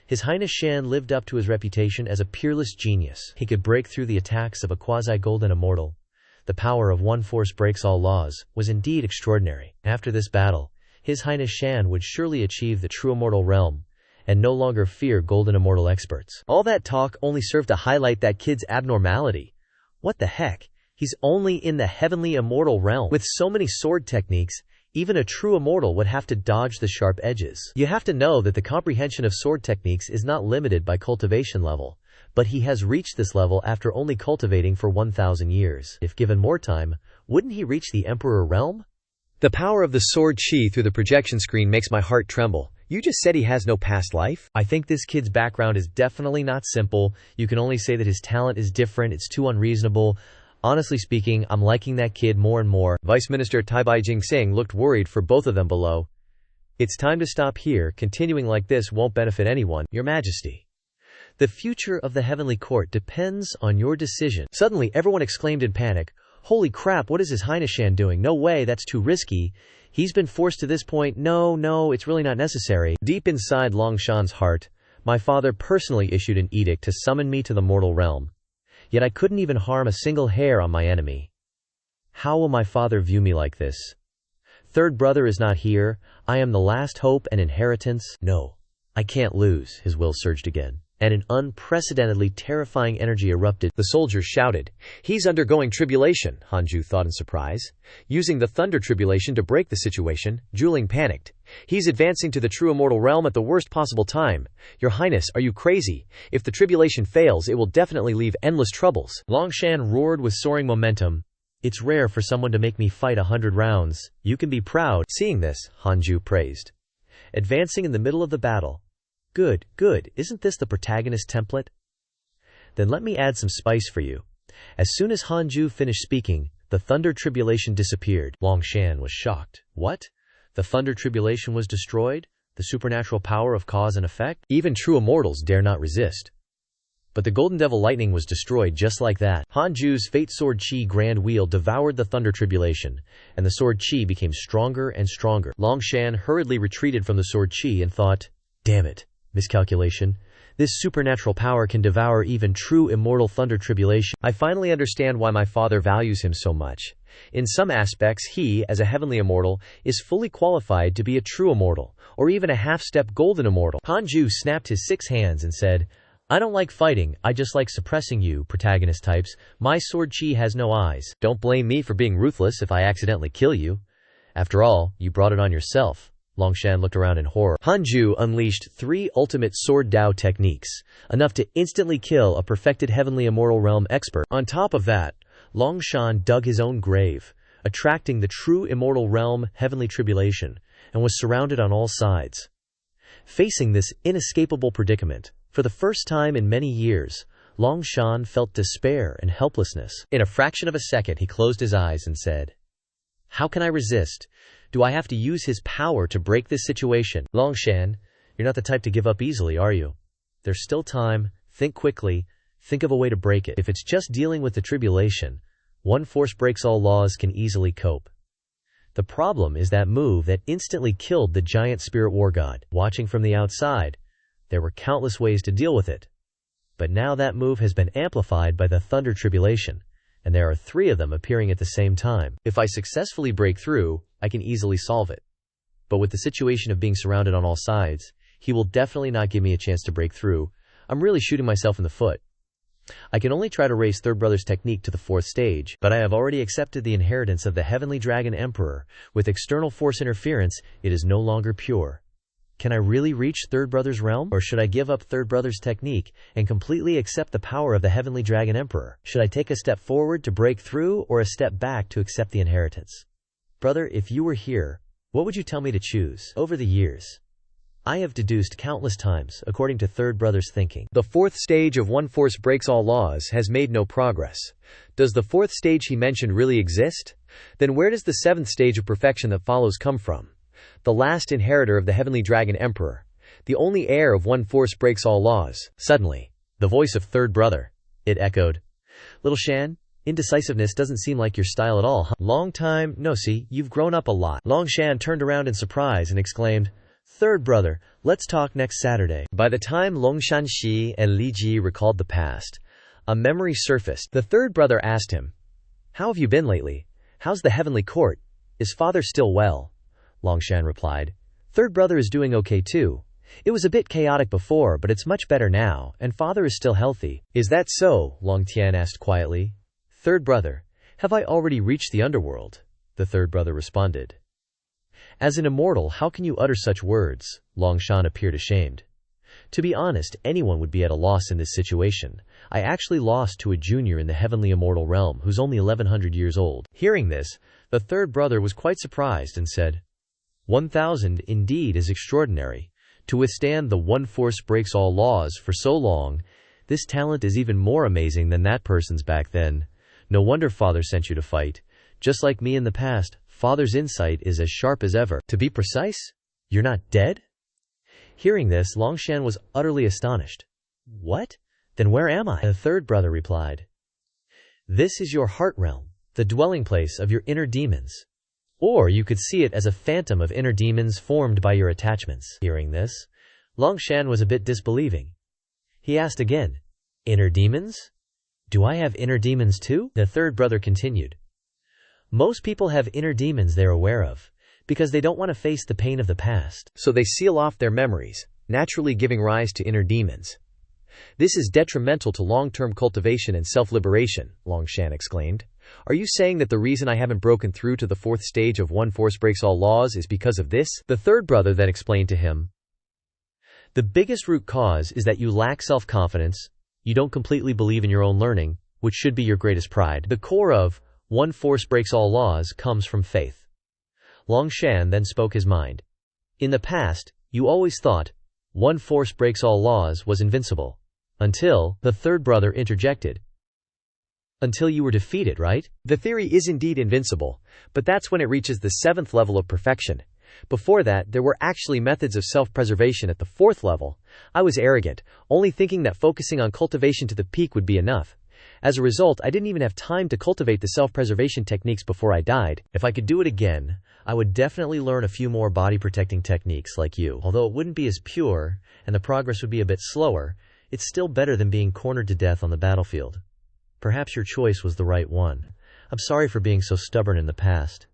His Highness Shan lived up to his reputation as a peerless genius. He could break through the attacks of a quasi-golden immortal. The power of one force breaks all laws was indeed extraordinary. After this battle, His Highness Shan would surely achieve the true immortal realm, and no longer fear golden immortal experts. All that talk only served to highlight that kid's abnormality. What the heck? He's only in the heavenly immortal realm. With so many sword techniques, even a true immortal would have to dodge the sharp edges. You have to know that the comprehension of sword techniques is not limited by cultivation level, but he has reached this level after only cultivating for 1,000 years. If given more time, wouldn't he reach the Emperor realm? The power of the sword chi through the projection screen makes my heart tremble. You just said he has no past life? I think this kid's background is definitely not simple. You can only say that his talent is different. It's too unreasonable. Honestly speaking, I'm liking that kid more and more. Vice Minister Taibai Jingsing looked worried for both of them below. It's time to stop here. Continuing like this won't benefit anyone, Your Majesty. The future of the heavenly court depends on your decision. Suddenly, everyone exclaimed in panic, Holy crap, what is His Highness Shan doing? No way, that's too risky. He's been forced to this point. No, it's really not necessary. Deep inside Longshan's heart, my father personally issued an edict to summon me to the mortal realm. Yet I couldn't even harm a single hair on my enemy. How will my father view me like this? Third brother is not here. I am the last hope and inheritance. No, I can't lose. His will surged again. and an unprecedentedly terrifying energy erupted. The soldiers shouted. He's undergoing tribulation, Hanju thought in surprise. Using the thunder tribulation to break the situation, Juling panicked. He's advancing to the true immortal realm at the worst possible time. Your Highness, are you crazy? If the tribulation fails, it will definitely leave endless troubles. Longshan roared with soaring momentum. It's rare for someone to make me fight 100 rounds. You can be proud. Seeing this, Hanju praised. Advancing in the middle of the battle. Good, good, isn't this the protagonist template? Then let me add some spice for you. As soon as Hanju finished speaking, the thunder tribulation disappeared. Longshan was shocked. What? The thunder tribulation was destroyed? The supernatural power of cause and effect? Even true immortals dare not resist. But the Golden Devil Lightning was destroyed just like that. Hanju's Fate Sword Chi Grand Wheel devoured the thunder tribulation, and the sword Chi became stronger and stronger. Longshan hurriedly retreated from the sword Chi and thought, damn it. Miscalculation. This supernatural power can devour even true immortal thunder tribulation. I finally understand why my father values him so much. In some aspects, he, as a heavenly immortal, is fully qualified to be a true immortal, or even a half-step golden immortal. Hanju snapped his 6 hands and said, I don't like fighting, I just like suppressing you, protagonist types. My sword Chi has no eyes. Don't blame me for being ruthless if I accidentally kill you. After all, you brought it on yourself. Longshan looked around in horror. Hanju unleashed 3 ultimate sword Dao techniques, enough to instantly kill a perfected heavenly immortal realm expert. On top of that, Longshan dug his own grave, attracting the true immortal realm heavenly tribulation, and was surrounded on all sides. Facing this inescapable predicament, for the first time in many years, Longshan felt despair and helplessness. In a fraction of a second, he closed his eyes and said, How can I resist? Do I have to use his power to break this situation? Longshan, you're not the type to give up easily, are you? There's still time. Think quickly. Think of a way to break it. If it's just dealing with the tribulation, one force breaks all laws can easily cope. The problem is that move that instantly killed the giant spirit war god. Watching from the outside, there were countless ways to deal with it. But now that move has been amplified by the thunder tribulation, and there are 3 of them appearing at the same time. If I successfully break through, I can easily solve it. But with the situation of being surrounded on all sides, he will definitely not give me a chance to break through. I'm really shooting myself in the foot. I can only try to raise Third Brother's technique to the 4th stage, but I have already accepted the inheritance of the Heavenly Dragon Emperor. With external force interference, it is no longer pure. Can I really reach Third Brother's realm? Or should I give up Third Brother's technique and completely accept the power of the Heavenly Dragon Emperor? Should I take a step forward to break through or a step back to accept the inheritance? Brother, if you were here, what would you tell me to choose? Over the years, I have deduced countless times, according to Third Brother's thinking. The 4th stage of one force breaks all laws has made no progress. Does the 4th stage he mentioned really exist? Then where does the 7th stage of perfection that follows come from? The last inheritor of the Heavenly Dragon Emperor, the only heir of one force breaks all laws. Suddenly, the voice of Third Brother, it echoed. Little Shan, indecisiveness doesn't seem like your style at all, huh? Long time no see, you've grown up a lot. Longshan turned around in surprise and exclaimed, Third Brother, let's talk next Saturday. By the time Longshan Shi and Li Ji recalled the past, a memory surfaced. The Third Brother asked him, How have you been lately? How's the heavenly court? Is father still well? Longshan replied, Third Brother is doing okay too. It was a bit chaotic before, but it's much better now, and father is still healthy. Is that so? Long Tian asked quietly. Third Brother, have I already reached the underworld? The Third Brother responded. As an immortal, how can you utter such words? Longshan appeared ashamed. To be honest, anyone would be at a loss in this situation. I actually lost to a junior in the heavenly immortal realm who's only 1100 years old. Hearing this, the Third Brother was quite surprised and said, 1000 indeed is extraordinary. To withstand the one force breaks all laws for so long, this talent is even more amazing than that person's back then. No wonder father sent you to fight. Just like me in the past, father's insight is as sharp as ever. To be precise, you're not dead? Hearing this, Longshan was utterly astonished. What? Then where am I? The Third Brother replied, This is your heart realm, the dwelling place of your inner demons. Or you could see it as a phantom of inner demons formed by your attachments. Hearing this, Longshan was a bit disbelieving. He asked again, Inner demons? Do I have inner demons too? The Third Brother continued. Most people have inner demons they're aware of, because they don't want to face the pain of the past. So they seal off their memories, naturally giving rise to inner demons. This is detrimental to long-term cultivation and self-liberation, Longshan exclaimed. Are you saying that the reason I haven't broken through to the fourth stage of one force breaks all laws is because of this? The third brother then explained to him. The biggest root cause is that you lack self-confidence, you don't completely believe in your own learning, which should be your greatest pride. The core of one force breaks all laws comes from faith. Longshan then spoke his mind. In the past, you always thought, one force breaks all laws was invincible. Until, the third brother interjected. Until you were defeated, right? The theory is indeed invincible, but that's when it reaches the 7th level of perfection. Before that, there were actually methods of self-preservation at the 4th level. I was arrogant, only thinking that focusing on cultivation to the peak would be enough. As a result, I didn't even have time to cultivate the self-preservation techniques before I died. If I could do it again, I would definitely learn a few more body-protecting techniques like you. Although it wouldn't be as pure, and the progress would be a bit slower, it's still better than being cornered to death on the battlefield. Perhaps your choice was the right one. I'm sorry for being so stubborn in the past,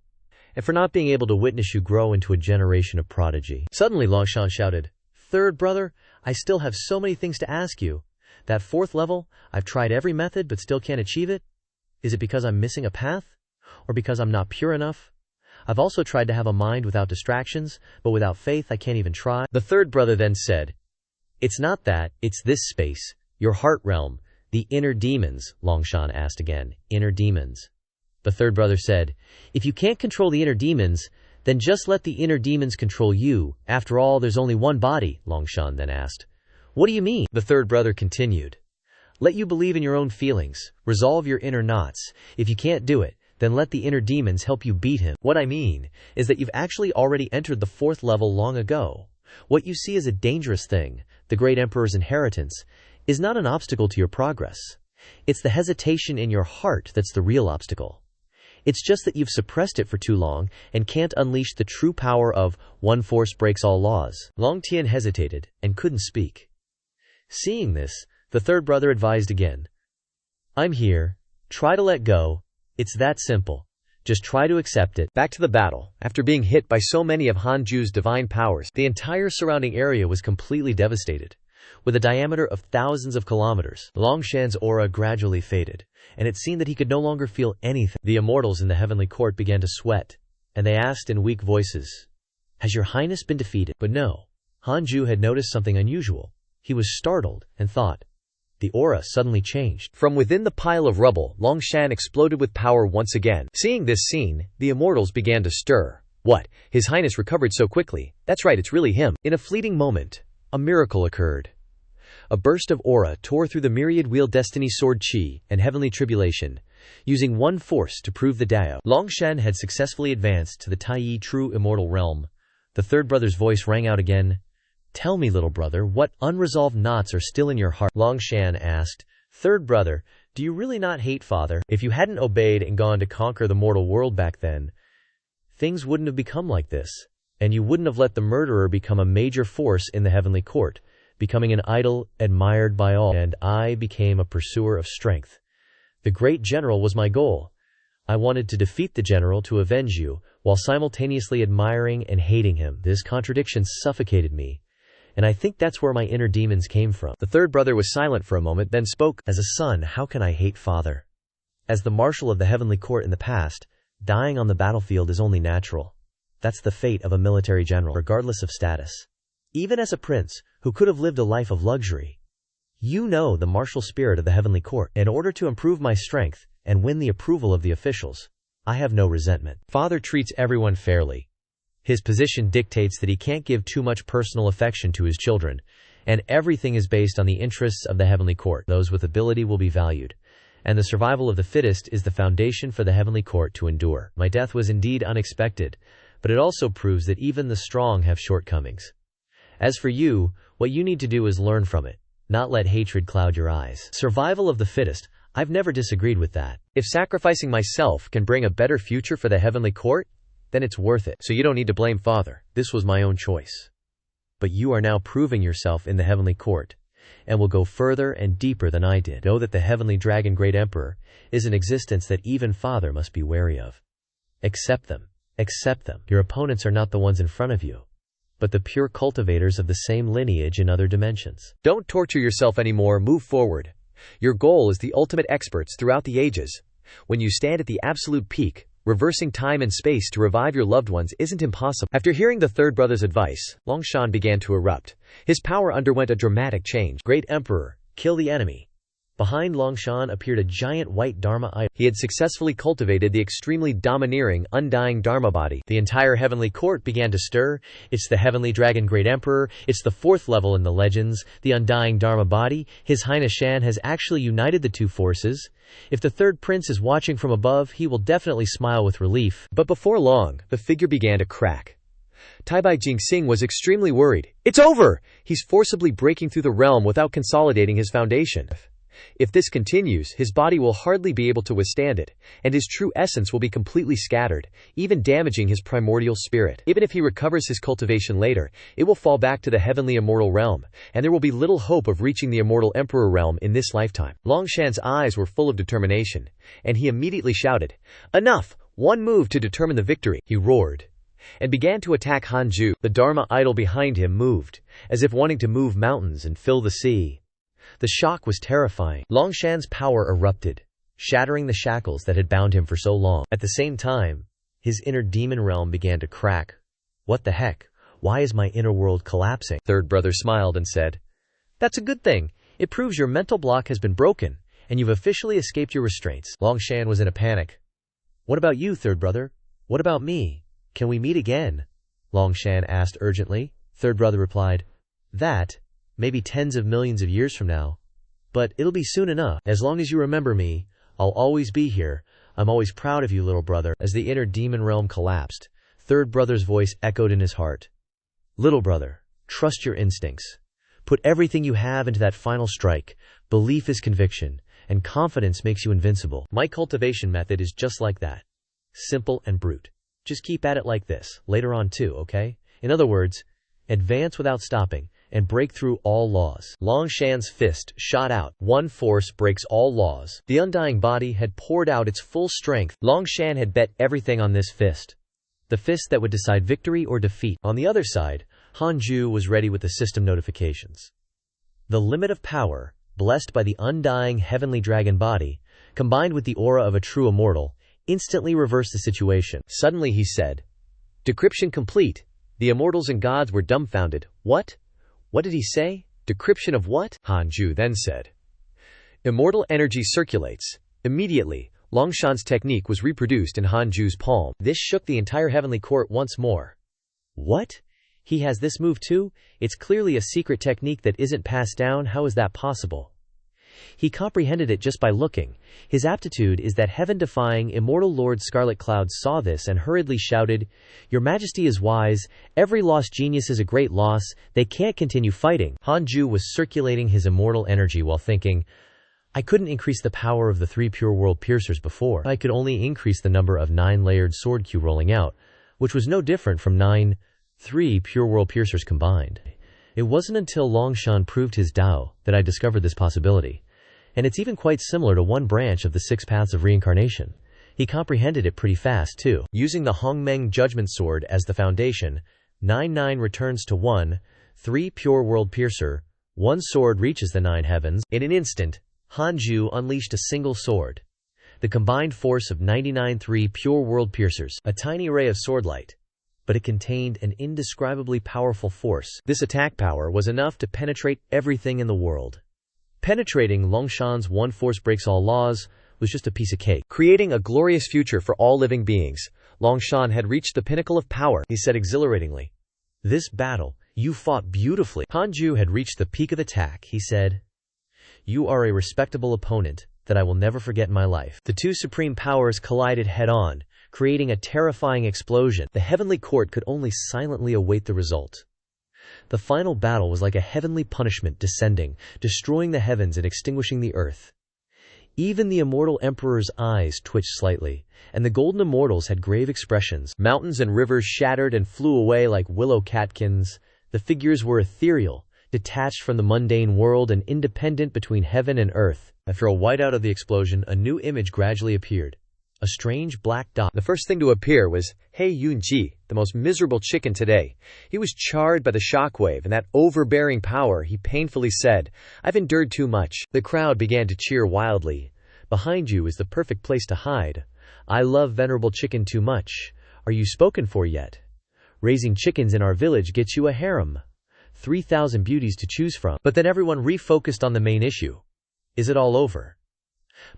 and for not being able to witness you grow into a generation of prodigy. Suddenly Longshan shouted, Third brother, I still have so many things to ask you. That 4th level, I've tried every method but still can't achieve it? Is it because I'm missing a path? Or because I'm not pure enough? I've also tried to have a mind without distractions, but without faith I can't even try. The third brother then said, It's not that, it's this space, your heart realm, the inner demons, Longshan asked again. Inner demons. The third brother said, If you can't control the inner demons, then just let the inner demons control you. After all, there's only one body, Longshan then asked. What do you mean? The third brother continued. Let you believe in your own feelings. Resolve your inner knots. If you can't do it, then let the inner demons help you beat him. What I mean is that you've actually already entered the 4th level long ago. What you see as a dangerous thing, the great emperor's inheritance, is not an obstacle to your progress. It's the hesitation in your heart that's the real obstacle. It's just that you've suppressed it for too long and can't unleash the true power of one force breaks all laws. Long Tian hesitated and couldn't speak. Seeing this, the third brother advised again. I'm here. Try to let go. It's that simple. Just try to accept it. Back to the battle. After being hit by so many of Hanju's divine powers, the entire surrounding area was completely devastated. With a diameter of thousands of kilometers, Longshan's aura gradually faded, and it seemed that he could no longer feel anything. The immortals in the heavenly court began to sweat, and they asked in weak voices, Has your highness been defeated? But no. Hanju had noticed something unusual. He was startled and thought. The aura suddenly changed. From within the pile of rubble, Longshan exploded with power once again. Seeing this scene, the immortals began to stir. What? His highness recovered so quickly. That's right, it's really him. In a fleeting moment, a miracle occurred. A burst of aura tore through the myriad wheel destiny sword chi and heavenly tribulation, using one force to prove the Dao. Longshan had successfully advanced to the Taiyi true immortal realm. The third brother's voice rang out again. Tell me, little brother, what unresolved knots are still in your heart? Longshan asked. Third brother, do you really not hate father? If you hadn't obeyed and gone to conquer the mortal world back then, things wouldn't have become like this, and you wouldn't have let the murderer become a major force in the heavenly court, becoming an idol admired by all, and I became a pursuer of strength. The great general was my goal. I wanted to defeat the general to avenge you, while simultaneously admiring and hating him. This contradiction suffocated me, and I think that's where my inner demons came from. The third brother was silent for a moment, then spoke. As a son, how can I hate father? As the marshal of the heavenly court in the past, dying on the battlefield is only natural. That's the fate of a military general, regardless of status. Even as a prince, who could have lived a life of luxury. You know the martial spirit of the heavenly court. In order to improve my strength and win the approval of the officials, I have no resentment. Father treats everyone fairly. His position dictates that he can't give too much personal affection to his children, and everything is based on the interests of the heavenly court. Those with ability will be valued, and the survival of the fittest is the foundation for the heavenly court to endure. My death was indeed unexpected, but it also proves that even the strong have shortcomings. As for you, what you need to do is learn from it, not let hatred cloud your eyes. Survival of the fittest, I've never disagreed with that. If sacrificing myself can bring a better future for the heavenly court, then it's worth it. So you don't need to blame father. This was my own choice. But you are now proving yourself in the heavenly court, and will go further and deeper than I did. Know that the heavenly dragon great emperor is an existence that even father must be wary of. Accept them. Accept them. Your opponents are not the ones in front of you. but the pure cultivators of the same lineage in other dimensions. Don't torture yourself anymore, move forward. Your goal is the ultimate experts throughout the ages. When you stand at the absolute peak, reversing time and space to revive your loved ones isn't impossible. After hearing the third brother's advice, Longshan began to erupt. His power underwent a dramatic change. Great Emperor, kill the enemy. Behind Longshan appeared a giant white Dharma idol. He had successfully cultivated the extremely domineering, undying Dharma body. The entire heavenly court began to stir. It's the heavenly dragon Great Emperor. It's the fourth level in the legends. The undying Dharma body. His Highness Shan has actually united the two forces. If the third prince is watching from above, he will definitely smile with relief. But before long, the figure began to crack. Taibai Jingxing was extremely worried. It's over! He's forcibly breaking through the realm without consolidating his foundation. If this continues, his body will hardly be able to withstand it, and his true essence will be completely scattered, even damaging his primordial spirit. Even if he recovers his cultivation later, it will fall back to the heavenly immortal realm, and there will be little hope of reaching the immortal emperor realm in this lifetime. Longshan's eyes were full of determination, and he immediately shouted, "Enough! One move to determine the victory!" He roared, and began to attack Hanju. The Dharma idol behind him moved, as if wanting to move mountains and fill the sea. The shock was terrifying. Longshan's power erupted, shattering the shackles that had bound him for so long. At the same time, his inner demon realm began to crack. What the heck? Why is my inner world collapsing? Third brother smiled and said, "That's a good thing. It proves your mental block has been broken, and you've officially escaped your restraints." Longshan was in a panic. "What about you, third brother? What about me? Can we meet again?" Longshan asked urgently. Third brother replied, "That, maybe tens of millions of years from now. But it'll be soon enough. As long as you remember me, I'll always be here. I'm always proud of you, little brother." As the inner demon realm collapsed, third brother's voice echoed in his heart. "Little brother, trust your instincts. Put everything you have into that final strike. Belief is conviction, and confidence makes you invincible. My cultivation method is just like that. Simple and brute. Just keep at it like this, later on too, okay? In other words, advance without stopping, and break through all laws." Longshan's fist shot out. One force breaks all laws. The undying body had poured out its full strength. Longshan had bet everything on this fist. The fist that would decide victory or defeat. On the other side, Hanju was ready with the system notifications. The limit of power, blessed by the undying heavenly dragon body, combined with the aura of a true immortal, instantly reversed the situation. Suddenly he said, "Decryption complete." The immortals and gods were dumbfounded. What? What did he say? Decryption of what? Hanju then said, "Immortal energy circulates." Immediately, Longshan's technique was reproduced in Hanju's palm. This shook the entire heavenly court once more. What? He has this move too? It's clearly a secret technique that isn't passed down. How is that possible? He comprehended it just by looking. His aptitude is that heaven-defying immortal Lord Scarlet Cloud saw this and hurriedly shouted, "Your Majesty is wise. Every lost genius is a great loss. They can't continue fighting." Hanju was circulating his immortal energy while thinking, "I couldn't increase the power of the 3 pure world piercers before. I could only increase the number of 9-layered sword queue rolling out, which was no different from 3 pure world piercers combined. It wasn't until Longshan proved his Tao that I discovered this possibility. And it's even quite similar to one branch of the 6 paths of reincarnation. He comprehended it pretty fast, too. Using the Hongmeng Judgment Sword as the foundation, 9 returns to 1, 3 pure world piercer, 1 sword reaches the 9 heavens. In an instant, Hanju unleashed a single sword. The combined force of 99 3 pure world piercers, a tiny ray of swordlight. But it contained an indescribably powerful force. This attack power was enough to penetrate everything in the world. Penetrating Longshan's one force breaks all laws was just a piece of cake. Creating a glorious future for all living beings, Longshan had reached the pinnacle of power, he said exhilaratingly. "This battle, you fought beautifully." Hanju had reached the peak of attack, he said. "You are a respectable opponent that I will never forget in my life." The two supreme powers collided head-on, creating a terrifying explosion. The heavenly court could only silently await the result. The final battle was like a heavenly punishment descending, destroying the heavens and extinguishing the earth. Even the immortal emperor's eyes twitched slightly, and the golden immortals had grave expressions. Mountains and rivers shattered and flew away like willow catkins. The figures were ethereal, detached from the mundane world and independent between heaven and earth. After a whiteout of the explosion, a new image gradually appeared. A strange black dot. The first thing to appear was Hei Yunji, the most miserable chicken today. He was charred by the shockwave and that overbearing power. He painfully said, "I've endured too much." The crowd began to cheer wildly. Behind you is the perfect place to hide. I love venerable chicken too much. Are you spoken for yet? Raising chickens in our village gets you a harem. 3,000 beauties to choose from. But then everyone refocused on the main issue. Is it all over?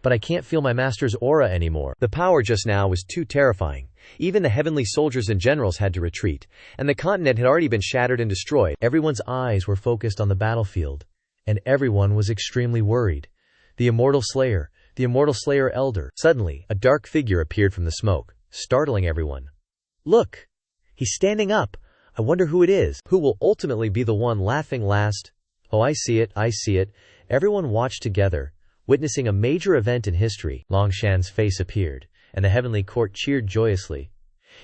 But I can't feel my master's aura anymore. The power just now was too terrifying. Even the heavenly soldiers and generals had to retreat, and the continent had already been shattered and destroyed. Everyone's eyes were focused on the battlefield, and everyone was extremely worried. The immortal slayer elder. Suddenly, a dark figure appeared from the smoke, startling everyone. Look! He's standing up. I wonder who it is. Who will ultimately be the one laughing last? Oh, I see it. Everyone watched together, witnessing a major event in history. Longshan's face appeared, and the heavenly court cheered joyously.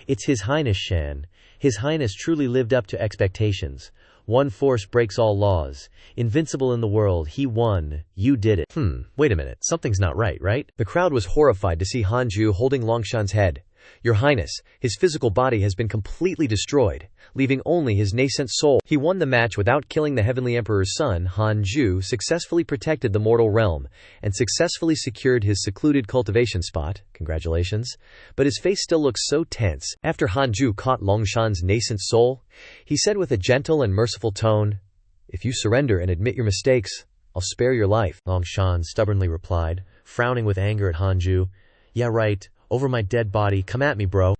It's His Highness Shan. His Highness truly lived up to expectations. One force breaks all laws. Invincible in the world, he won. You did it. Wait a minute, something's not right? The crowd was horrified to see Hanju holding Longshan's head. Your Highness, his physical body has been completely destroyed, leaving only his nascent soul. He won the match without killing the Heavenly Emperor's son. Hanju successfully protected the mortal realm, and successfully secured his secluded cultivation spot. Congratulations. But his face still looks so tense. After Hanju caught Longshan's nascent soul, he said with a gentle and merciful tone, "If you surrender and admit your mistakes, I'll spare your life." Longshan stubbornly replied, frowning with anger at Hanju. "Yeah, right. Over my dead body, come at me, bro."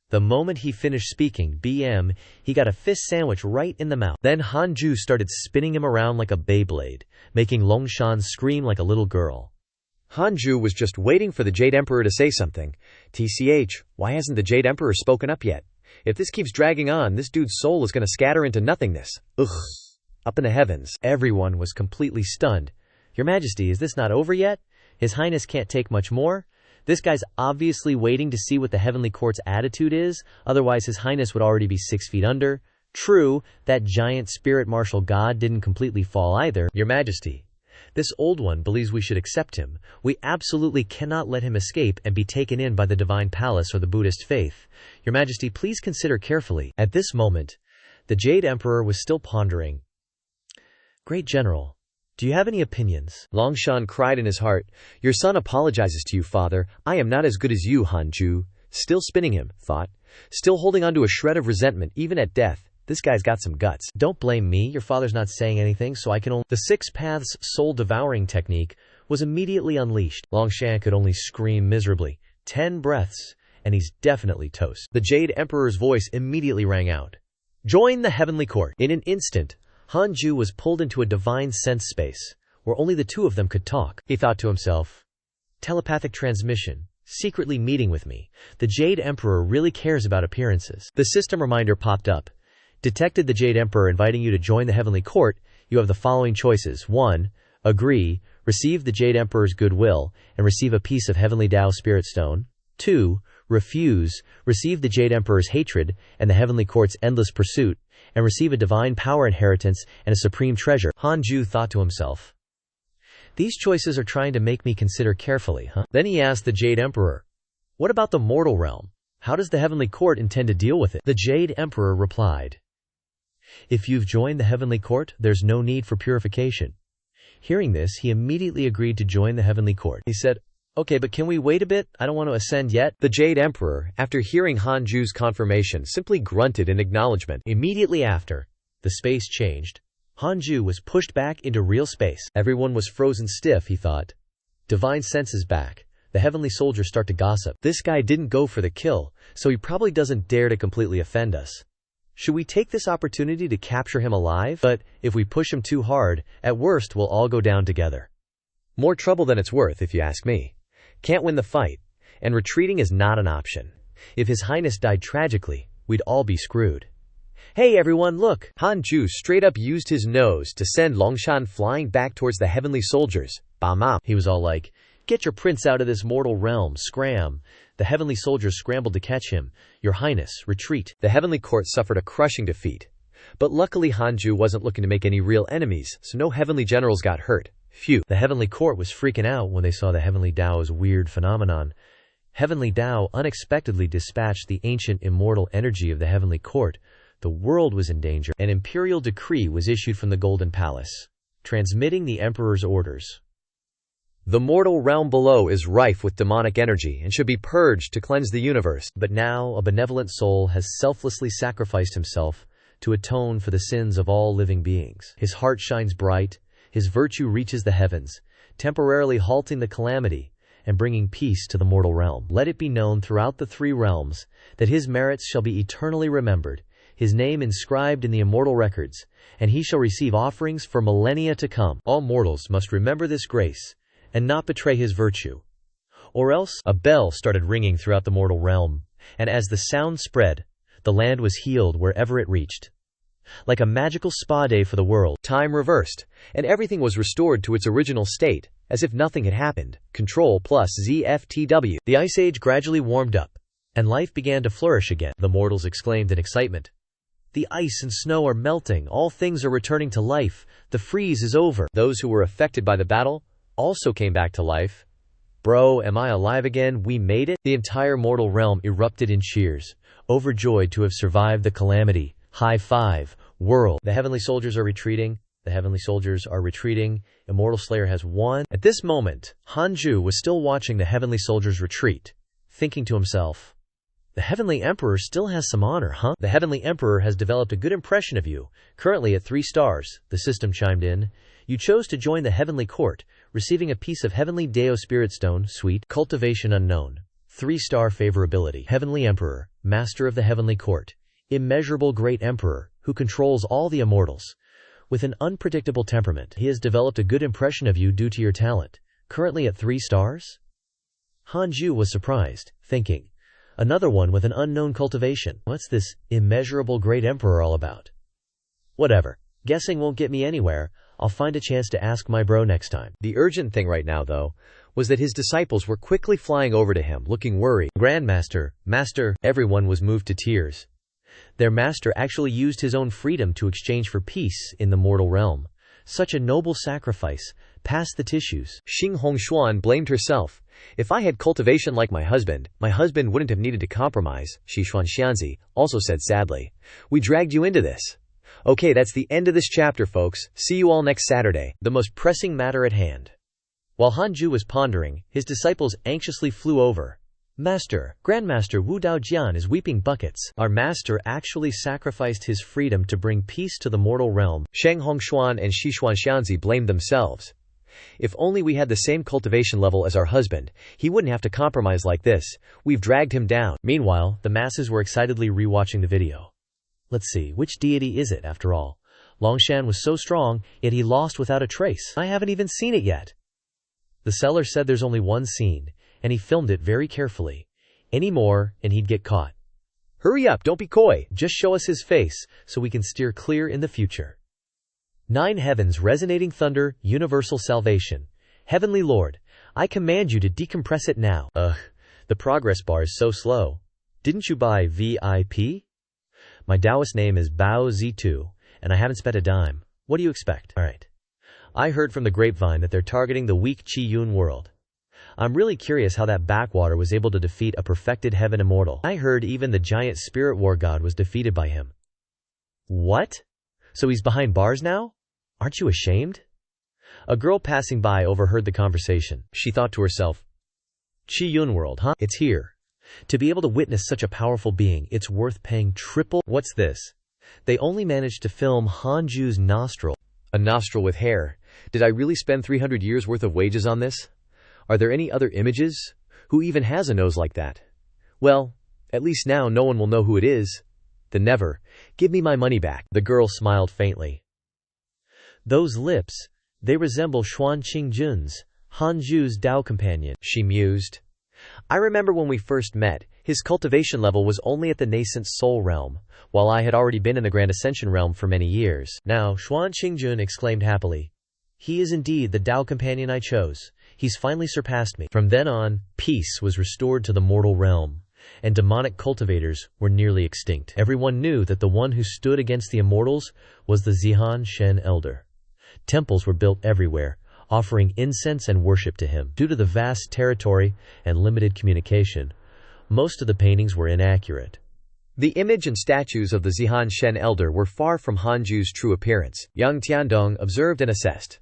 The moment he finished speaking, he got a fist sandwich right in the mouth. Then Hanju started spinning him around like a Beyblade, making Longshan scream like a little girl. Hanju was just waiting for the Jade Emperor to say something. TCH, why hasn't the Jade Emperor spoken up yet? If this keeps dragging on, this dude's soul is going to scatter into nothingness. Ugh. Up in the heavens, everyone was completely stunned. Your Majesty, is this not over yet? His Highness can't take much more? This guy's obviously waiting to see what the Heavenly Court's attitude is, otherwise His Highness would already be 6 feet under. True, that giant spirit martial god didn't completely fall either. Your Majesty, this old one believes we should accept him. We absolutely cannot let him escape and be taken in by the divine palace or the Buddhist faith. Your Majesty, please consider carefully. At this moment, the Jade Emperor was still pondering. Great General, do you have any opinions? Longshan cried in his heart. Your son apologizes to you, father. I am not as good as you, Hanju. Still spinning him, thought. Still holding onto a shred of resentment, even at death. This guy's got some guts. Don't blame me. Your father's not saying anything, so I can only... The 6 paths soul-devouring technique was immediately unleashed. Longshan could only scream miserably. 10 breaths, and he's definitely toast. The Jade Emperor's voice immediately rang out. Join the Heavenly Court. In an instant, Hanju was pulled into a divine sense space, where only the two of them could talk. He thought to himself, telepathic transmission, secretly meeting with me. The Jade Emperor really cares about appearances. The system reminder popped up. Detected the Jade Emperor inviting you to join the Heavenly Court. You have the following choices. 1. Agree, receive the Jade Emperor's goodwill, and receive a piece of Heavenly Tao Spirit Stone. 2. Refuse, receive the Jade Emperor's hatred and the Heavenly Court's endless pursuit, and receive a divine power inheritance and a supreme treasure. Hanju thought to himself, these choices are trying to make me consider carefully, huh? Then he asked the Jade Emperor, what about the mortal realm? How does the Heavenly Court intend to deal with it? The Jade Emperor replied, if you've joined the Heavenly Court, there's no need for purification. Hearing this, he immediately agreed to join the Heavenly Court. He said, okay, but can we wait a bit? I don't want to ascend yet. The Jade Emperor, after hearing Hanju's confirmation, simply grunted in acknowledgement. Immediately after, the space changed. Hanju was pushed back into real space. Everyone was frozen stiff, he thought. Divine sense is back. The heavenly soldiers start to gossip. This guy didn't go for the kill, so he probably doesn't dare to completely offend us. Should we take this opportunity to capture him alive? But if we push him too hard, at worst we'll all go down together. More trouble than it's worth, if you ask me. Can't win the fight, and retreating is not an option. If His Highness died tragically, we'd all be screwed. Hey everyone, look! Hanju straight up used his nose to send Longshan flying back towards the heavenly soldiers. Bam! He was all like, get your prince out of this mortal realm, scram! The heavenly soldiers scrambled to catch him. Your Highness, retreat. The heavenly court suffered a crushing defeat. But luckily Hanju wasn't looking to make any real enemies, so no heavenly generals got hurt. Phew. The Heavenly Court was freaking out when they saw the Heavenly Tao's weird phenomenon. heavenly Tao unexpectedly dispatched the ancient immortal energy of the heavenly court. The world was in danger. An imperial decree was issued from the Golden Palace, transmitting the emperor's orders. The mortal realm below is rife with demonic energy and should be purged to cleanse the universe. But now a benevolent soul has selflessly sacrificed himself to atone for the sins of all living beings. His heart shines bright, his virtue reaches the heavens, temporarily halting the calamity and bringing peace to the mortal realm. Let it be known throughout the three realms that his merits shall be eternally remembered, his name inscribed in the immortal records, and he shall receive offerings for millennia to come. All mortals must remember this grace and not betray his virtue, or else. A bell started ringing throughout the mortal realm, and as the sound spread, the land was healed wherever it reached. Like a magical spa day for the world, time reversed, and everything was restored to its original state, as if nothing had happened. Control plus ZFTW. The Ice Age gradually warmed up, and life began to flourish again. The mortals exclaimed in excitement. The ice and snow are melting, all things are returning to life, the freeze is over. Those who were affected by the battle also came back to life. Bro, am I alive again? We made it? The entire mortal realm erupted in cheers, overjoyed to have survived the calamity. High five, world. The heavenly soldiers are retreating. The heavenly soldiers are retreating. Immortal Slayer has won. At this moment, Hanju was still watching the heavenly soldiers retreat, thinking to himself, the Heavenly Emperor still has some honor, huh? The Heavenly Emperor has developed a good impression of you. Currently at 3 stars, the system chimed in. You chose to join the Heavenly Court, receiving a piece of Heavenly Deo Spirit Stone, sweet. Cultivation unknown. 3-star favorability. Heavenly Emperor, Master of the Heavenly Court. Immeasurable great Emperor, who controls all the immortals. With an unpredictable temperament, he has developed a good impression of you due to your talent. Currently at 3 stars? Hanju was surprised, thinking, another one with an unknown cultivation. What's this immeasurable great emperor all about? Whatever. Guessing won't get me anywhere. I'll find a chance to ask my bro next time. The urgent thing right now, though, was that his disciples were quickly flying over to him, looking worried. Grandmaster, Master, everyone was moved to tears. Their master actually used his own freedom to exchange for peace in the mortal realm. Such a noble sacrifice. Pass the tissues. Xing Hongshuan blamed herself. If I had cultivation like my husband wouldn't have needed to compromise, Xishuan Xianzi also said sadly. We dragged you into this. Okay, that's the end of this chapter, folks. See you all next Saturday. The most pressing matter at hand. While Hanju was pondering, his disciples anxiously flew over. Master, Grandmaster Wu Daojian is weeping buckets. Our master actually sacrificed his freedom to bring peace to the mortal realm. Sheng Hongshuan and Xishuan Xianzi blamed themselves. If only we had the same cultivation level as our husband, he wouldn't have to compromise like this. We've dragged him down. Meanwhile, the masses were excitedly rewatching the video. Let's see, which deity is it after all? Longshan was so strong, yet he lost without a trace. I haven't even seen it yet. The seller said there's only one scene, and he filmed it very carefully. Any more, and he'd get caught. Hurry up, don't be coy. Just show us his face, so we can steer clear in the future. 9 heavens resonating thunder, universal salvation. Heavenly Lord, I command you to decompress it now. The progress bar is so slow. Didn't you buy VIP? My Taoist name is Bao Z2, and I haven't spent a dime. What do you expect? Alright. I heard from the grapevine that they're targeting the weak Qi-Yun world. I'm really curious how that backwater was able to defeat a perfected heaven immortal. I heard even the giant spirit war god was defeated by him. What? So he's behind bars now? Aren't you ashamed? A girl passing by overheard the conversation. She thought to herself, Qi-Yun world, huh? It's here. To be able to witness such a powerful being, it's worth paying triple. What's this? They only managed to film Hanju's nostril. A nostril with hair. Did I really spend 300 years worth of wages on this? Are there any other images? Who even has a nose like that? Well, at least now no one will know who it is. Then never. Give me my money back. The girl smiled faintly. Those lips, they resemble Xuan Qingjun's, Hanju's Tao companion, she mused. I remember when we first met, his cultivation level was only at the nascent soul realm, while I had already been in the Grand Ascension realm for many years. Now, Xuan Qingjun exclaimed happily. He is indeed the Tao companion I chose. He's finally surpassed me. From then on, peace was restored to the mortal realm, and demonic cultivators were nearly extinct. Everyone knew that the one who stood against the immortals was the Zihan Shen Elder. Temples were built everywhere. offering incense and worship to him. Due to the vast territory and limited communication, most of the paintings were inaccurate. The image and statues of the Zihan Shen elder were far from Hanju's true appearance. Young Tiandong observed and assessed.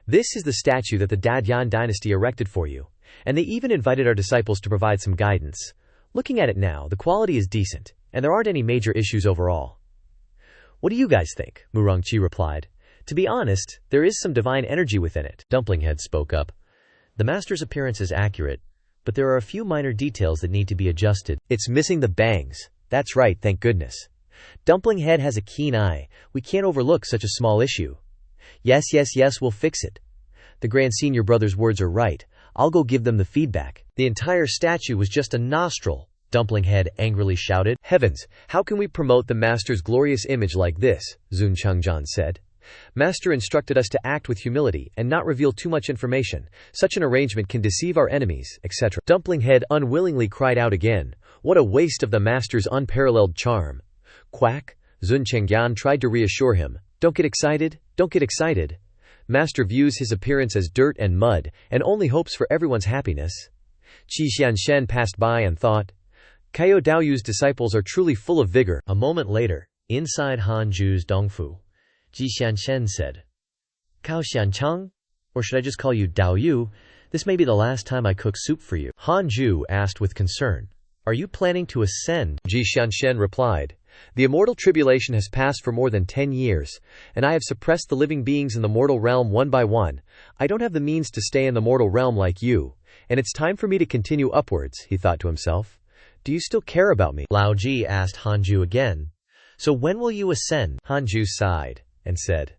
This is the statue that the Dadyan dynasty erected for you, and they even invited our disciples to provide some guidance. Looking at it now, the quality is decent, and there aren't any major issues overall. What do you guys think? Murongqi replied. To be honest, there is some divine energy within it. Dumplinghead spoke up. The master's appearance is accurate, but there are a few minor details that need to be adjusted. It's missing the bangs. That's right, thank goodness. Dumplinghead has a keen eye. We can't overlook such a small issue. Yes, we'll fix it. The Grand Senior Brother's words are right. I'll go give them the feedback. The entire statue was just a nostril, Dumplinghead angrily shouted. Heavens, how can we promote the Master's glorious image like this? Zun Chengjian said. Master instructed us to act with humility and not reveal too much information. Such an arrangement can deceive our enemies, etc. Dumplinghead unwillingly cried out again. What a waste of the Master's unparalleled charm. Quack, Zun Chengjian tried to reassure him. Don't get excited, don't get excited. Master views his appearance as dirt and mud, and only hopes for everyone's happiness. Qi Xianshen passed by and thought, Kaio Daoyu's disciples are truly full of vigor. A moment later, inside Hanju's Dongfu, Qi Xianshen said, Cao Xianchang? Or should I just call you Daoyu? This may be the last time I cook soup for you. Hanju asked with concern, Are you planning to ascend? Qi Xianshen replied, The immortal tribulation has passed for more than 10 years, and I have suppressed the living beings in the mortal realm one by one. I don't have the means to stay in the mortal realm like you, and it's time for me to continue upwards, he thought to himself. Do you still care about me? Lao Ji asked Hanju again. So when will you ascend? Hanju sighed and said,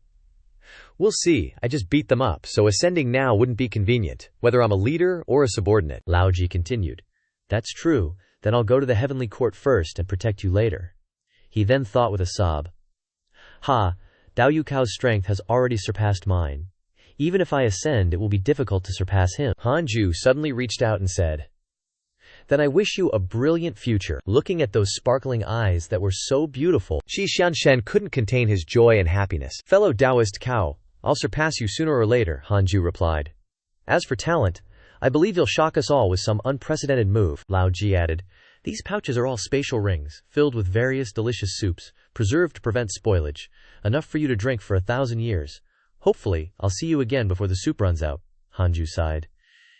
We'll see, I just beat them up, so ascending now wouldn't be convenient, whether I'm a leader or a subordinate. Lao Ji continued, That's true, then I'll go to the heavenly court first and protect you later. He then thought with a sob, Ha, Dao Yukao's strength has already surpassed mine. Even if I ascend, it will be difficult to surpass him. Hanju suddenly reached out and said, Then I wish you a brilliant future. Looking at those sparkling eyes that were so beautiful, Qi Xianshen couldn't contain his joy and happiness. Fellow Taoist Cao, I'll surpass you sooner or later, Hanju replied. As for talent, I believe you'll shock us all with some unprecedented move, Lao Ji added. These pouches are all spatial rings, filled with various delicious soups, preserved to prevent spoilage, enough for you to drink for 1,000 years. Hopefully, I'll see you again before the soup runs out, Hanju sighed.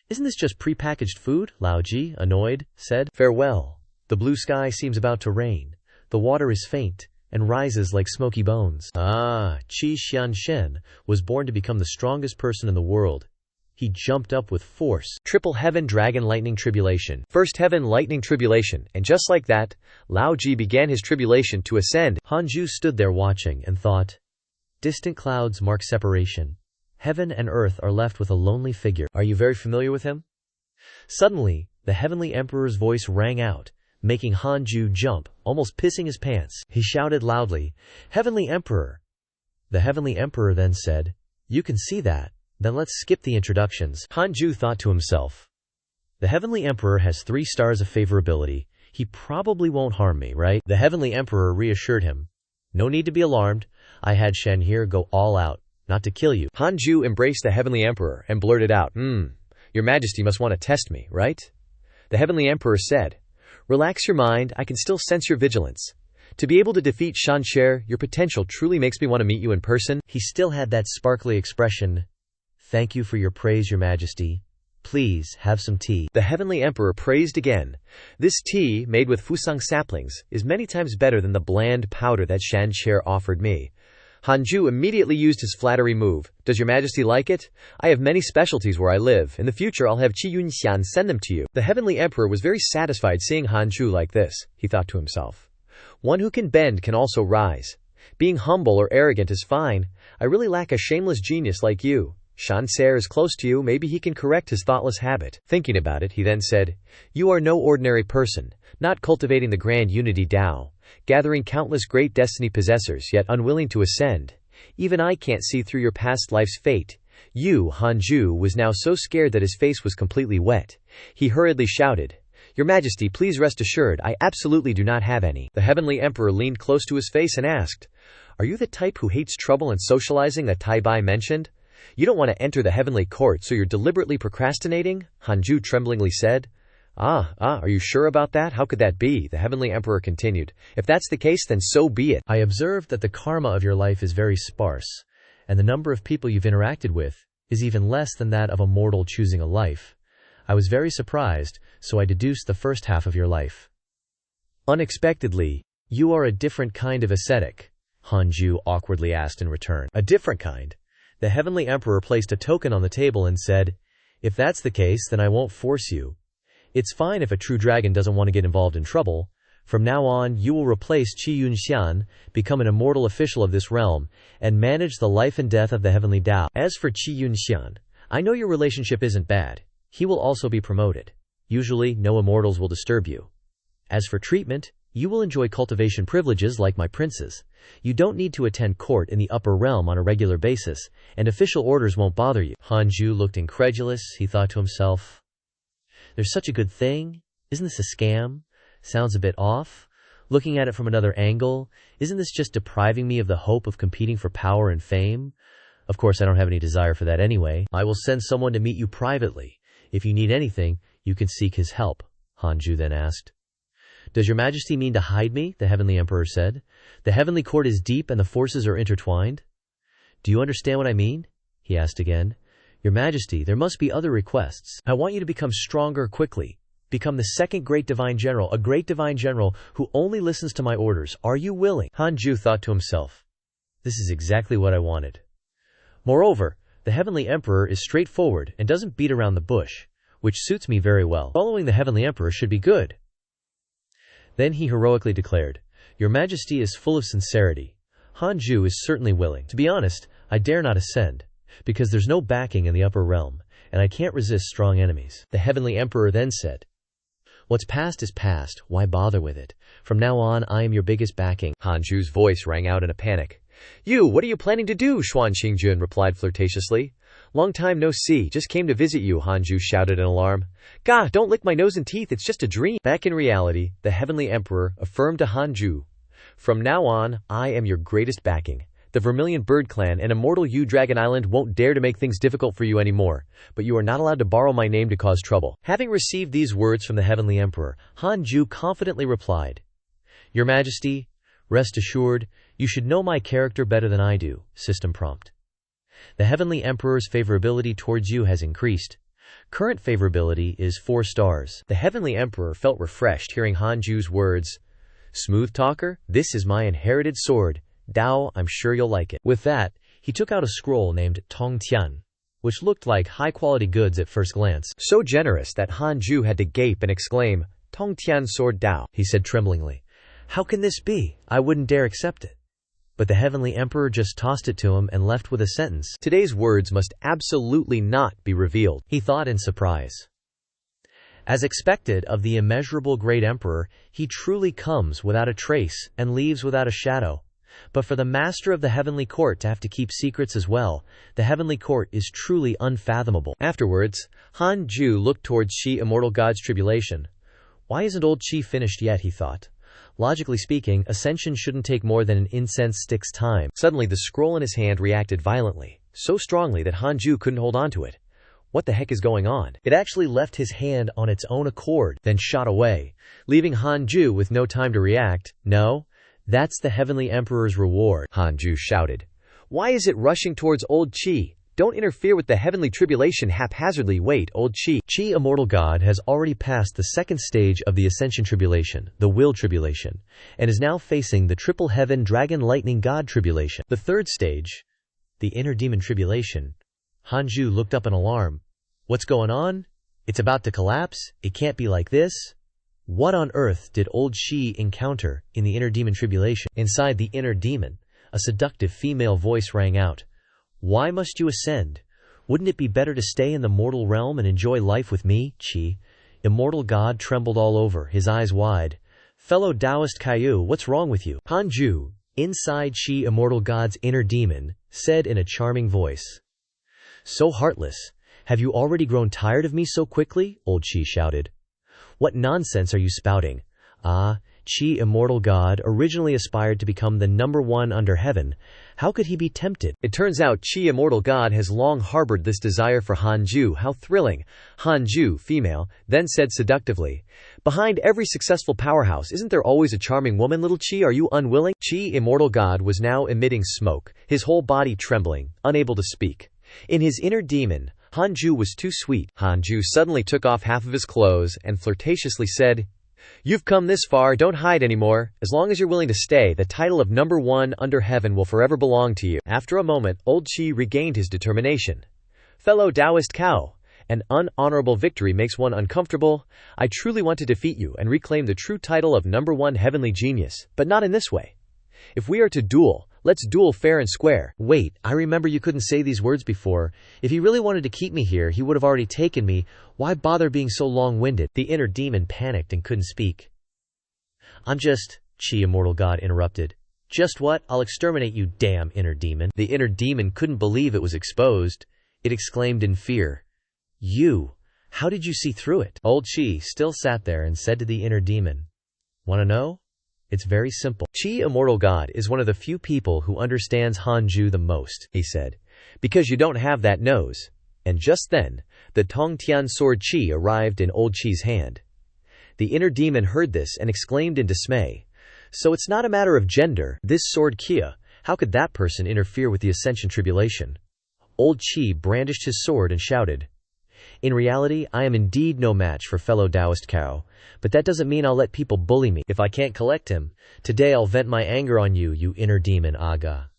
Isn't this just pre-packaged food? Lao Ji, annoyed, said. Farewell. The blue sky seems about to rain. The water is faint and rises like smoky bones. Qi Xianshen was born to become the strongest person in the world. He jumped up with force. Triple heaven dragon lightning tribulation. First heaven lightning tribulation, and just like that, Lao Ji began his tribulation to ascend. Hanju stood there watching and thought, Distant clouds mark separation. Heaven and earth are left with a lonely figure. Are you very familiar with him? Suddenly, the heavenly emperor's voice rang out, making Hanju jump, almost pissing his pants. He shouted loudly, Heavenly Emperor! The heavenly emperor then said, You can see that. Then let's skip the introductions. Hanju thought to himself, The heavenly emperor has 3 stars of favorability. He probably won't harm me, right? The heavenly emperor reassured him. No need to be alarmed. I had Shen here go all out, not to kill you. Hanju embraced the heavenly emperor and blurted out, Your Majesty must want to test me, right? The heavenly emperor said, Relax your mind, I can still sense your vigilance. To be able to defeat Shanxer, your potential truly makes me want to meet you in person. He still had that sparkly expression. Thank you for your praise, Your Majesty. Please, have some tea. The heavenly emperor praised again. This tea, made with fusang saplings, is many times better than the bland powder that Shanxer offered me. Hanju immediately used his flattery move. Does Your Majesty like it? I have many specialties where I live. In the future I'll have Qi Yunxian send them to you. The heavenly emperor was very satisfied seeing Hanju like this, he thought to himself. One who can bend can also rise. Being humble or arrogant is fine. I really lack a shameless genius like you. Shanxer is close to you, maybe he can correct his thoughtless habit. Thinking about it, he then said, You are no ordinary person, not cultivating the grand unity Tao, gathering countless great destiny possessors yet unwilling to ascend. Even I can't see through your past life's fate. You, Hanju, was now so scared that his face was completely wet. He hurriedly shouted, Your Majesty, please rest assured, I absolutely do not have any. The heavenly emperor leaned close to his face and asked, Are you the type who hates trouble and socializing that Tai Bai mentioned? You don't want to enter the heavenly court, so you're deliberately procrastinating? Hanju tremblingly said. Are you sure about that? How could that be? The heavenly emperor continued. If that's the case, then so be it. I observed that the karma of your life is very sparse, and the number of people you've interacted with is even less than that of a mortal choosing a life. I was very surprised, so I deduced the first half of your life. Unexpectedly, you are a different kind of ascetic, Hanju awkwardly asked in return. A different kind? The heavenly emperor placed a token on the table and said, if that's the case, then I won't force you. It's fine if a true dragon doesn't want to get involved in trouble. From now on, you will replace Qi Yunxian, become an immortal official of this realm, and manage the life and death of the heavenly Tao. As for Qi Yunxian, I know your relationship isn't bad. He will also be promoted. Usually, no immortals will disturb you. As for treatment, you will enjoy cultivation privileges like my princes. You don't need to attend court in the upper realm on a regular basis, and official orders won't bother you. Hanju looked incredulous. He thought to himself, there's such a good thing? Isn't this a scam? Sounds a bit off. Looking at it from another angle, isn't this just depriving me of the hope of competing for power and fame? Of course, I don't have any desire for that anyway. I will send someone to meet you privately. If you need anything, you can seek his help, Hanju then asked. Does your majesty mean to hide me? The heavenly emperor said. The heavenly court is deep and the forces are intertwined. Do you understand what I mean? He asked again. Your majesty, there must be other requests. I want you to become stronger quickly. Become the second great divine general, a great divine general who only listens to my orders. Are you willing? Hanju thought to himself. This is exactly what I wanted. Moreover, the heavenly emperor is straightforward and doesn't beat around the bush, which suits me very well. Following the heavenly emperor should be good. Then he heroically declared, Your majesty is full of sincerity. Hanju is certainly willing. To be honest, I dare not ascend, because there's no backing in the upper realm, and I can't resist strong enemies. The heavenly emperor then said, What's past is past, why bother with it? From now on, I am your biggest backing. Hanju's voice rang out in a panic. What are you planning to do? Xuan Qingjun replied flirtatiously. Long time no see, just came to visit you, Hanju shouted in alarm. Gah, don't lick my nose and teeth, it's just a dream. Back in reality, the heavenly emperor affirmed to Hanju, From now on, I am your greatest backing. The Vermilion Bird Clan and Immortal Yu Dragon Island won't dare to make things difficult for you anymore, but you are not allowed to borrow my name to cause trouble. Having received these words from the heavenly emperor, Hanju confidently replied, Your majesty, rest assured, you should know my character better than I do. System prompt. The heavenly emperor's favorability towards you has increased. Current favorability is 4 stars. The heavenly emperor felt refreshed hearing Hanju's words. Smooth talker, this is my inherited sword. Dao, I'm sure you'll like it. With that, he took out a scroll named Tong Tian, which looked like high-quality goods at first glance. So generous that Hanju had to gape and exclaim, Tong Tian sword Dao, he said tremblingly. How can this be? I wouldn't dare accept it. But the heavenly emperor just tossed it to him and left with a sentence. Today's words must absolutely not be revealed, he thought in surprise. As expected of the immeasurable great emperor, he truly comes without a trace and leaves without a shadow. But for the master of the heavenly court to have to keep secrets as well, the heavenly court is truly unfathomable. Afterwards, Hanju looked towards Qi Immortal God's tribulation. Why isn't old Qi finished yet, he thought. Logically speaking, ascension shouldn't take more than an incense stick's time. Suddenly, the scroll in his hand reacted violently, so strongly that Hanju couldn't hold on to it. What the heck is going on? It actually left his hand on its own accord, then shot away, leaving Hanju with no time to react. No? That's the heavenly emperor's reward, Hanju shouted. Why is it rushing towards old Qi? Don't interfere with the heavenly tribulation haphazardly. Wait, old Qi. Qi Immortal God has already passed the second stage of the Ascension Tribulation, the Will Tribulation, and is now facing the Triple Heaven Dragon Lightning God Tribulation. The third stage, the Inner Demon Tribulation. Hanju looked up in alarm. What's going on? It's about to collapse? It can't be like this. What on earth did old Qi encounter in the Inner Demon Tribulation? Inside the Inner Demon, a seductive female voice rang out. Why must you ascend? Wouldn't it be better to stay in the mortal realm and enjoy life with me, Qi? Immortal God trembled all over, his eyes wide. Fellow Taoist Caillou, what's wrong with you? Hanju, inside Qi Immortal God's inner demon, said in a charming voice. So heartless. Have you already grown tired of me so quickly? Old Qi shouted. What nonsense are you spouting? Ah, Qi, immortal god, originally aspired to become the number one under heaven. How could he be tempted? It turns out Qi, immortal god, has long harbored this desire for Hanju. How thrilling. Hanju, female, then said seductively, behind every successful powerhouse, isn't there always a charming woman, little Qi? Are you unwilling? Qi, immortal god, was now emitting smoke, his whole body trembling, unable to speak. In his inner demon, Hanju was too sweet. Hanju suddenly took off half of his clothes and flirtatiously said, "You've come this far, don't hide anymore. As long as you're willing to stay, the title of number one under heaven will forever belong to you." After a moment, old Qi regained his determination. "Fellow Taoist cow, an unhonorable victory makes one uncomfortable. I truly want to defeat you and reclaim the true title of number one heavenly genius, but not in this way. If we are to duel, let's duel fair and square." Wait, I remember you couldn't say these words before. If he really wanted to keep me here, he would have already taken me. Why bother being so long-winded? The inner demon panicked and couldn't speak. "I'm just," Qi, immortal god, interrupted. "Just what? I'll exterminate you, damn inner demon." The inner demon couldn't believe it was exposed. It exclaimed in fear, "You, how did you see through it?" Old Qi still sat there and said to the inner demon, "Want to know? It's very simple. Qi, immortal god, is one of the few people who understands Hanju the most," he said, "because you don't have that nose." And just then, the Tongtian sword Qi arrived in old Qi's hand. The inner demon heard this and exclaimed in dismay, "So it's not a matter of gender, this sword Qi, how could that person interfere with the ascension tribulation?" Old Qi brandished his sword and shouted, "In reality, I am indeed no match for fellow Taoist cow, but that doesn't mean I'll let people bully me. If I can't collect him, today I'll vent my anger on you, you inner demon aga."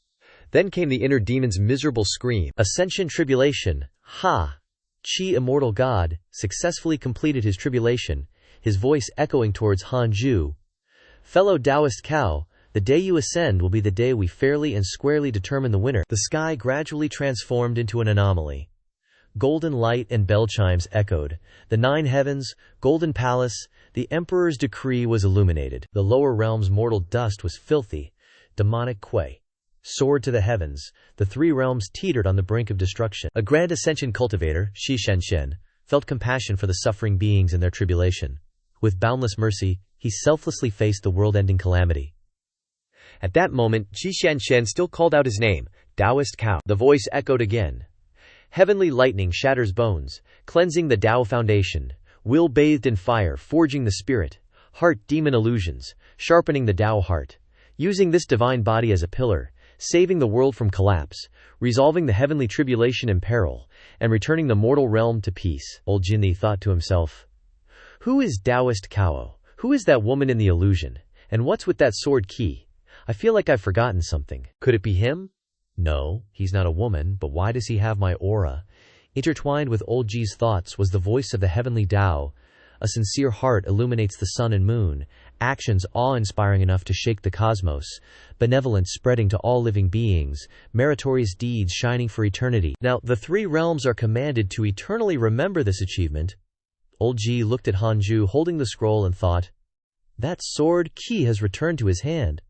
Then came the inner demon's miserable scream. Ascension tribulation. Ha! Qi, immortal god, successfully completed his tribulation, his voice echoing towards Hanju. "Fellow Taoist cow, the day you ascend will be the day we fairly and squarely determine the winner." The sky gradually transformed into an anomaly. Golden light and bell chimes echoed. The 9 heavens, golden palace, the emperor's decree was illuminated. The lower realm's mortal dust was filthy, demonic quay. Soared to the heavens, the 3 realms teetered on the brink of destruction. A grand ascension cultivator, Shi Shenshen, felt compassion for the suffering beings in their tribulation. With boundless mercy, he selflessly faced the world-ending calamity. At that moment, Shi Shenshen still called out his name, Taoist cow. The voice echoed again. Heavenly lightning shatters bones, cleansing the Tao foundation, will bathed in fire forging the spirit, heart demon illusions, sharpening the Tao heart, using this divine body as a pillar, saving the world from collapse, resolving the heavenly tribulation and peril, and returning the mortal realm to peace. Old Jinli thought to himself, "Who is Taoist Kao? Who is that woman in the illusion? And what's with that sword key? I feel like I've forgotten something. Could it be him? No, he's not a woman, but why does he have my aura?" Intertwined with old Ji's thoughts was the voice of the heavenly Tao. A sincere heart illuminates the sun and moon, actions awe-inspiring enough to shake the cosmos, benevolence spreading to all living beings, meritorious deeds shining for eternity. Now, the 3 realms are commanded to eternally remember this achievement. Old Ji looked at Hanju holding the scroll and thought, that sword key has returned to his hand.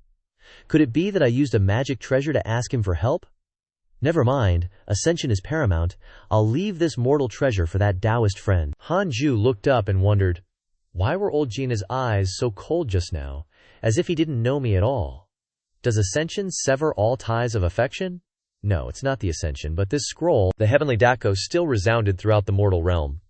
Could it be that I used a magic treasure to ask him for help? Never mind, ascension is paramount. I'll leave this mortal treasure for that Taoist friend. Hanju looked up and wondered, why were old Gina's eyes so cold just now, as if he didn't know me at all? Does ascension sever all ties of affection? No, it's not the ascension, but this scroll, the heavenly Dako, still resounded throughout the mortal realm.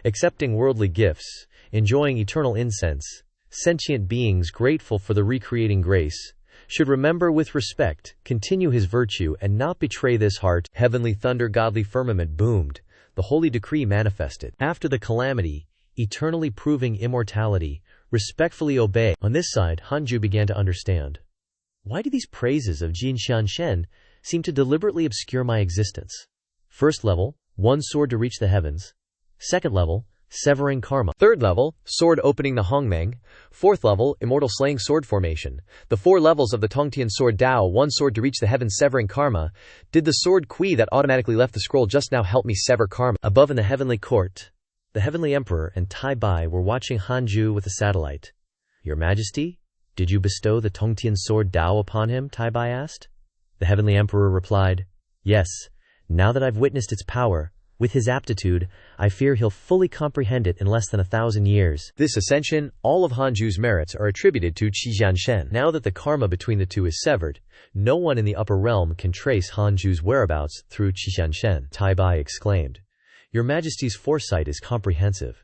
Accepting worldly gifts, enjoying eternal incense, sentient beings grateful for the recreating grace, should remember with respect, continue his virtue, and not betray this heart. Heavenly thunder, godly firmament boomed. The holy decree manifested. After the calamity, eternally proving immortality, respectfully obey. On this side, Hanju began to understand. Why do these praises of Jin Xianshen seem to deliberately obscure my existence? First level, 1 sword to reach the heavens. Second level, severing karma. Third level, sword opening the Hongmeng. Fourth level, immortal slaying sword formation. The 4 levels of the Tongtian sword Dao, 1 sword to reach the heavens, severing karma. Did the sword Kui that automatically left the scroll just now help me sever karma? Above in the heavenly court, the heavenly emperor and Tai Bai were watching Hanju with a satellite. Your Majesty, did you bestow the Tongtian sword Dao upon him? Tai Bai asked. The heavenly emperor replied, yes. Now that I've witnessed its power, With his aptitude, I fear he'll fully comprehend it in less than 1,000 years. This ascension, all of Hanju's merits are attributed to Qijianshen. Now that the karma between the two is severed, no one in the upper realm can trace Hanju's whereabouts through Qijianshen. Tai Bai exclaimed. Your Majesty's foresight is comprehensive.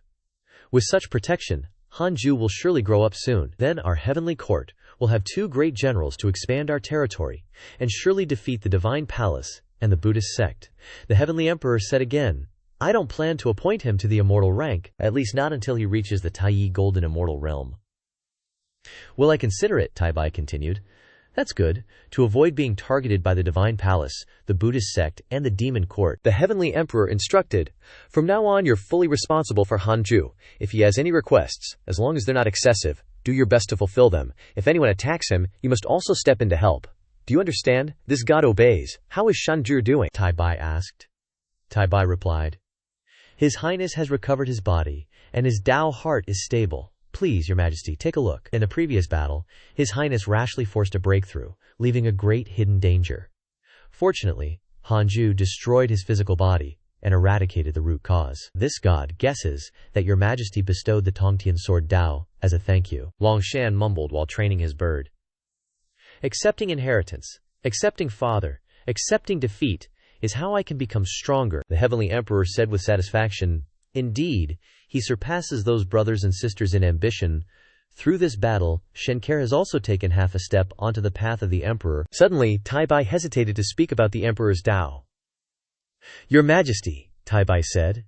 With such protection, Hanju will surely grow up soon. Then our heavenly court will have 2 great generals to expand our territory, and surely defeat the divine palace and the Buddhist sect. The heavenly emperor said again, I don't plan to appoint him to the immortal rank, at least not until he reaches the Taiyi golden immortal realm. Will I consider it, Tai Bai continued. That's good, to avoid being targeted by the divine palace, the Buddhist sect, and the demon court. The heavenly emperor instructed, from now on you're fully responsible for Hanju. If he has any requests, as long as they're not excessive, do your best to fulfill them. If anyone attacks him, you must also step in to help. Do you understand? This god obeys. How is Shanju doing? Tai Bai asked. Tai Bai replied, His Highness has recovered his body, and his Dao heart is stable. Please, Your Majesty, take a look. In the previous battle, His Highness rashly forced a breakthrough, leaving a great hidden danger. Fortunately, Hanju destroyed his physical body and eradicated the root cause. This god guesses that Your Majesty bestowed the Tongtian sword Dao as a thank you. Longshan mumbled while training his bird. Accepting inheritance, accepting father, accepting defeat is how I can become stronger, the heavenly emperor said with satisfaction. Indeed, he surpasses those brothers and sisters in ambition. Through this battle, Shenker has also taken half a step onto the path of the emperor. Suddenly, Tai Bai hesitated to speak about the emperor's Dao. Your Majesty, Tai Bai said.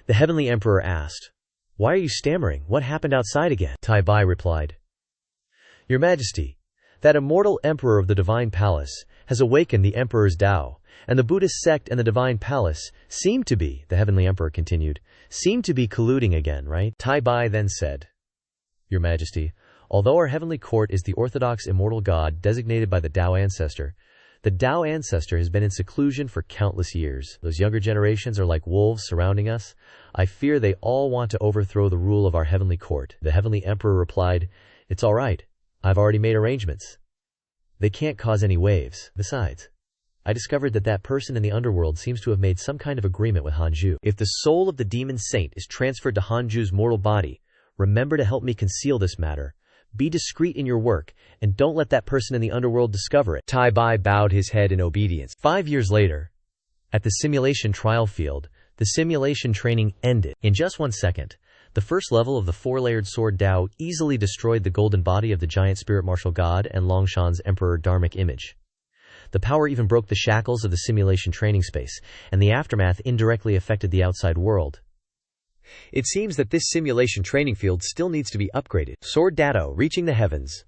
The heavenly emperor asked, Why are you stammering? What happened outside again? Tai Bai replied, Your Majesty, that immortal emperor of the divine palace has awakened the emperor's Dao, and the Buddhist sect and the divine palace seem to be, the heavenly emperor continued, seem to be colluding again, right? Tai Bai then said, Your Majesty, although our heavenly court is the orthodox immortal god designated by the Dao ancestor, the Dao ancestor has been in seclusion for countless years. Those younger generations are like wolves surrounding us. I fear they all want to overthrow the rule of our heavenly court. The heavenly emperor replied, It's all right. I've already made arrangements. They can't cause any waves. Besides, I discovered that person in the underworld seems to have made some kind of agreement with Hanju. If the soul of the demon saint is transferred to Hanju's mortal body, remember to help me conceal this matter. Be discreet in your work, and don't let that person in the underworld discover it. Tai Bai bowed his head in obedience. 5 years later, at the simulation trial field, the simulation training ended. In just 1 second, the first level of the 4-layered sword Dao easily destroyed the golden body of the giant spirit martial god and Longshan's emperor dharmic image. The power even broke the shackles of the simulation training space, and the aftermath indirectly affected the outside world. It seems that this simulation training field still needs to be upgraded. Sword Dao reaching the heavens.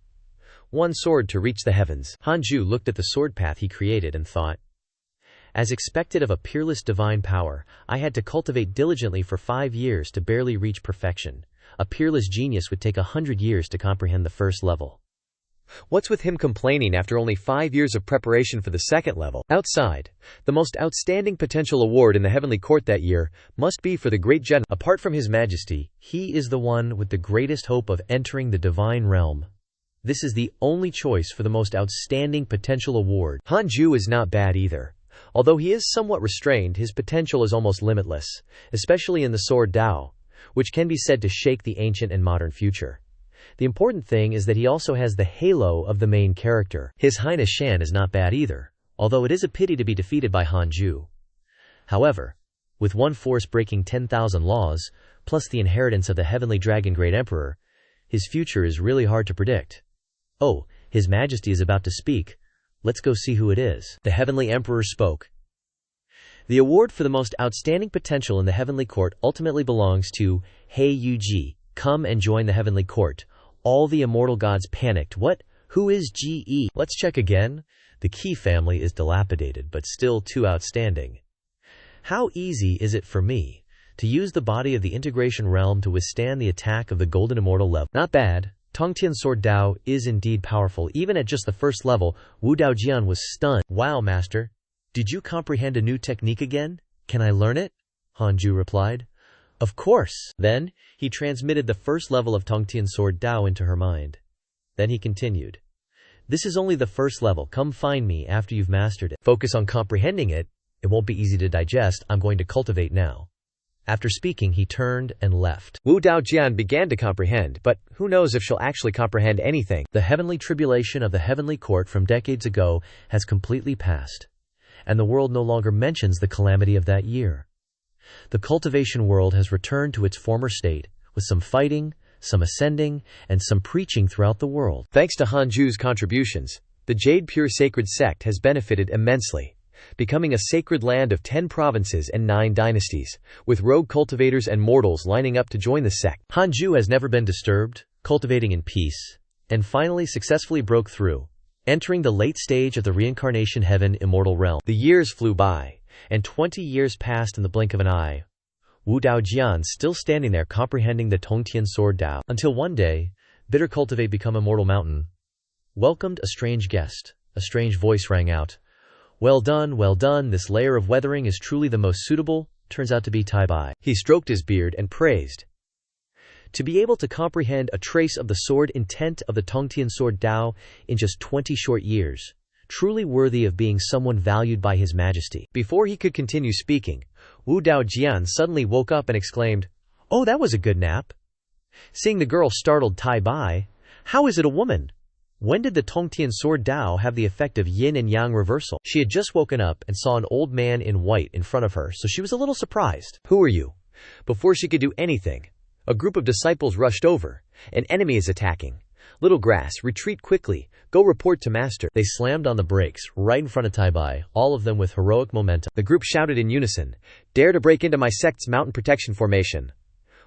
One sword to reach the heavens. Hanju looked at the sword path he created and thought, As expected of a peerless divine power, I had to cultivate diligently for 5 years to barely reach perfection. A peerless genius would take 100 years to comprehend the first level. What's with him complaining after only 5 years of preparation for the second level? Outside, the most outstanding potential award in the heavenly court that year must be for the great general. Apart from His Majesty, he is the one with the greatest hope of entering the divine realm. This is the only choice for the most outstanding potential award. Hanju is not bad either. Although he is somewhat restrained, his potential is almost limitless, especially in the sword Dao, which can be said to shake the ancient and modern future. The important thing is that he also has the halo of the main character. His Highness Shan is not bad either, although it is a pity to be defeated by Hanju. However, with one force breaking 10,000 laws, plus the inheritance of the heavenly dragon great emperor, his future is really hard to predict. Oh, His Majesty is about to speak. Let's go see who it is. The heavenly emperor spoke. The award for the most outstanding potential in the heavenly court ultimately belongs to Hei Yuji. Come and join the heavenly court. All the immortal gods panicked. What? Who is GE? Let's check again. The Qi family is dilapidated, but still too outstanding. How easy is it for me to use the body of the integration realm to withstand the attack of the golden immortal level? Not bad. Tongtian sword Dao is indeed powerful. Even at just the first level, Wu Daojian was stunned. Wow, master. Did you comprehend a new technique again? Can I learn it? Hanju replied. Of course. Then, he transmitted the first level of Tongtian sword Dao into her mind. Then he continued. This is only the first level. Come find me after you've mastered it. Focus on comprehending it. It won't be easy to digest. I'm going to cultivate now. After speaking, he turned and left. Wu Daojian began to comprehend, but who knows if she'll actually comprehend anything. The heavenly tribulation of the heavenly court from decades ago has completely passed, and the world no longer mentions the calamity of that year. The cultivation world has returned to its former state, with some fighting, some ascending, and some preaching throughout the world. Thanks to Hanju's contributions, the Jade Pure Sacred Sect has benefited immensely, becoming a sacred land of 10 provinces and 9 dynasties, with rogue cultivators and mortals lining up to join the sect. Hanju has never been disturbed, cultivating in peace, and finally successfully broke through, entering the late stage of the reincarnation heaven immortal realm. The years flew by, and 20 years passed in the blink of an eye. Wu Daojian still standing there comprehending the Tongtian Sword Dao, until one day, bitter Cultivate become immortal mountain welcomed a strange guest. A strange voice rang out. Well done, this layer of weathering is truly the most suitable, turns out to be Tai Bai. He stroked his beard and praised. To be able to comprehend a trace of the sword intent of the Tongtian Sword Dao in just 20 short years, truly worthy of being someone valued by His Majesty. Before he could continue speaking, Wu Daojian suddenly woke up and exclaimed, Oh, that was a good nap. Seeing the girl startled Tai Bai, how is it a woman? When did the Tongtian Sword Dao have the effect of yin and yang reversal? She had just woken up and saw an old man in white in front of her, so she was a little surprised. Who are you? Before she could do anything, a group of disciples rushed over. An enemy is attacking. Little grass, retreat quickly. Go report to master. They slammed on the brakes, right in front of Tai Bai, all of them with heroic momentum. The group shouted in unison, Dare to break into my sect's mountain protection formation.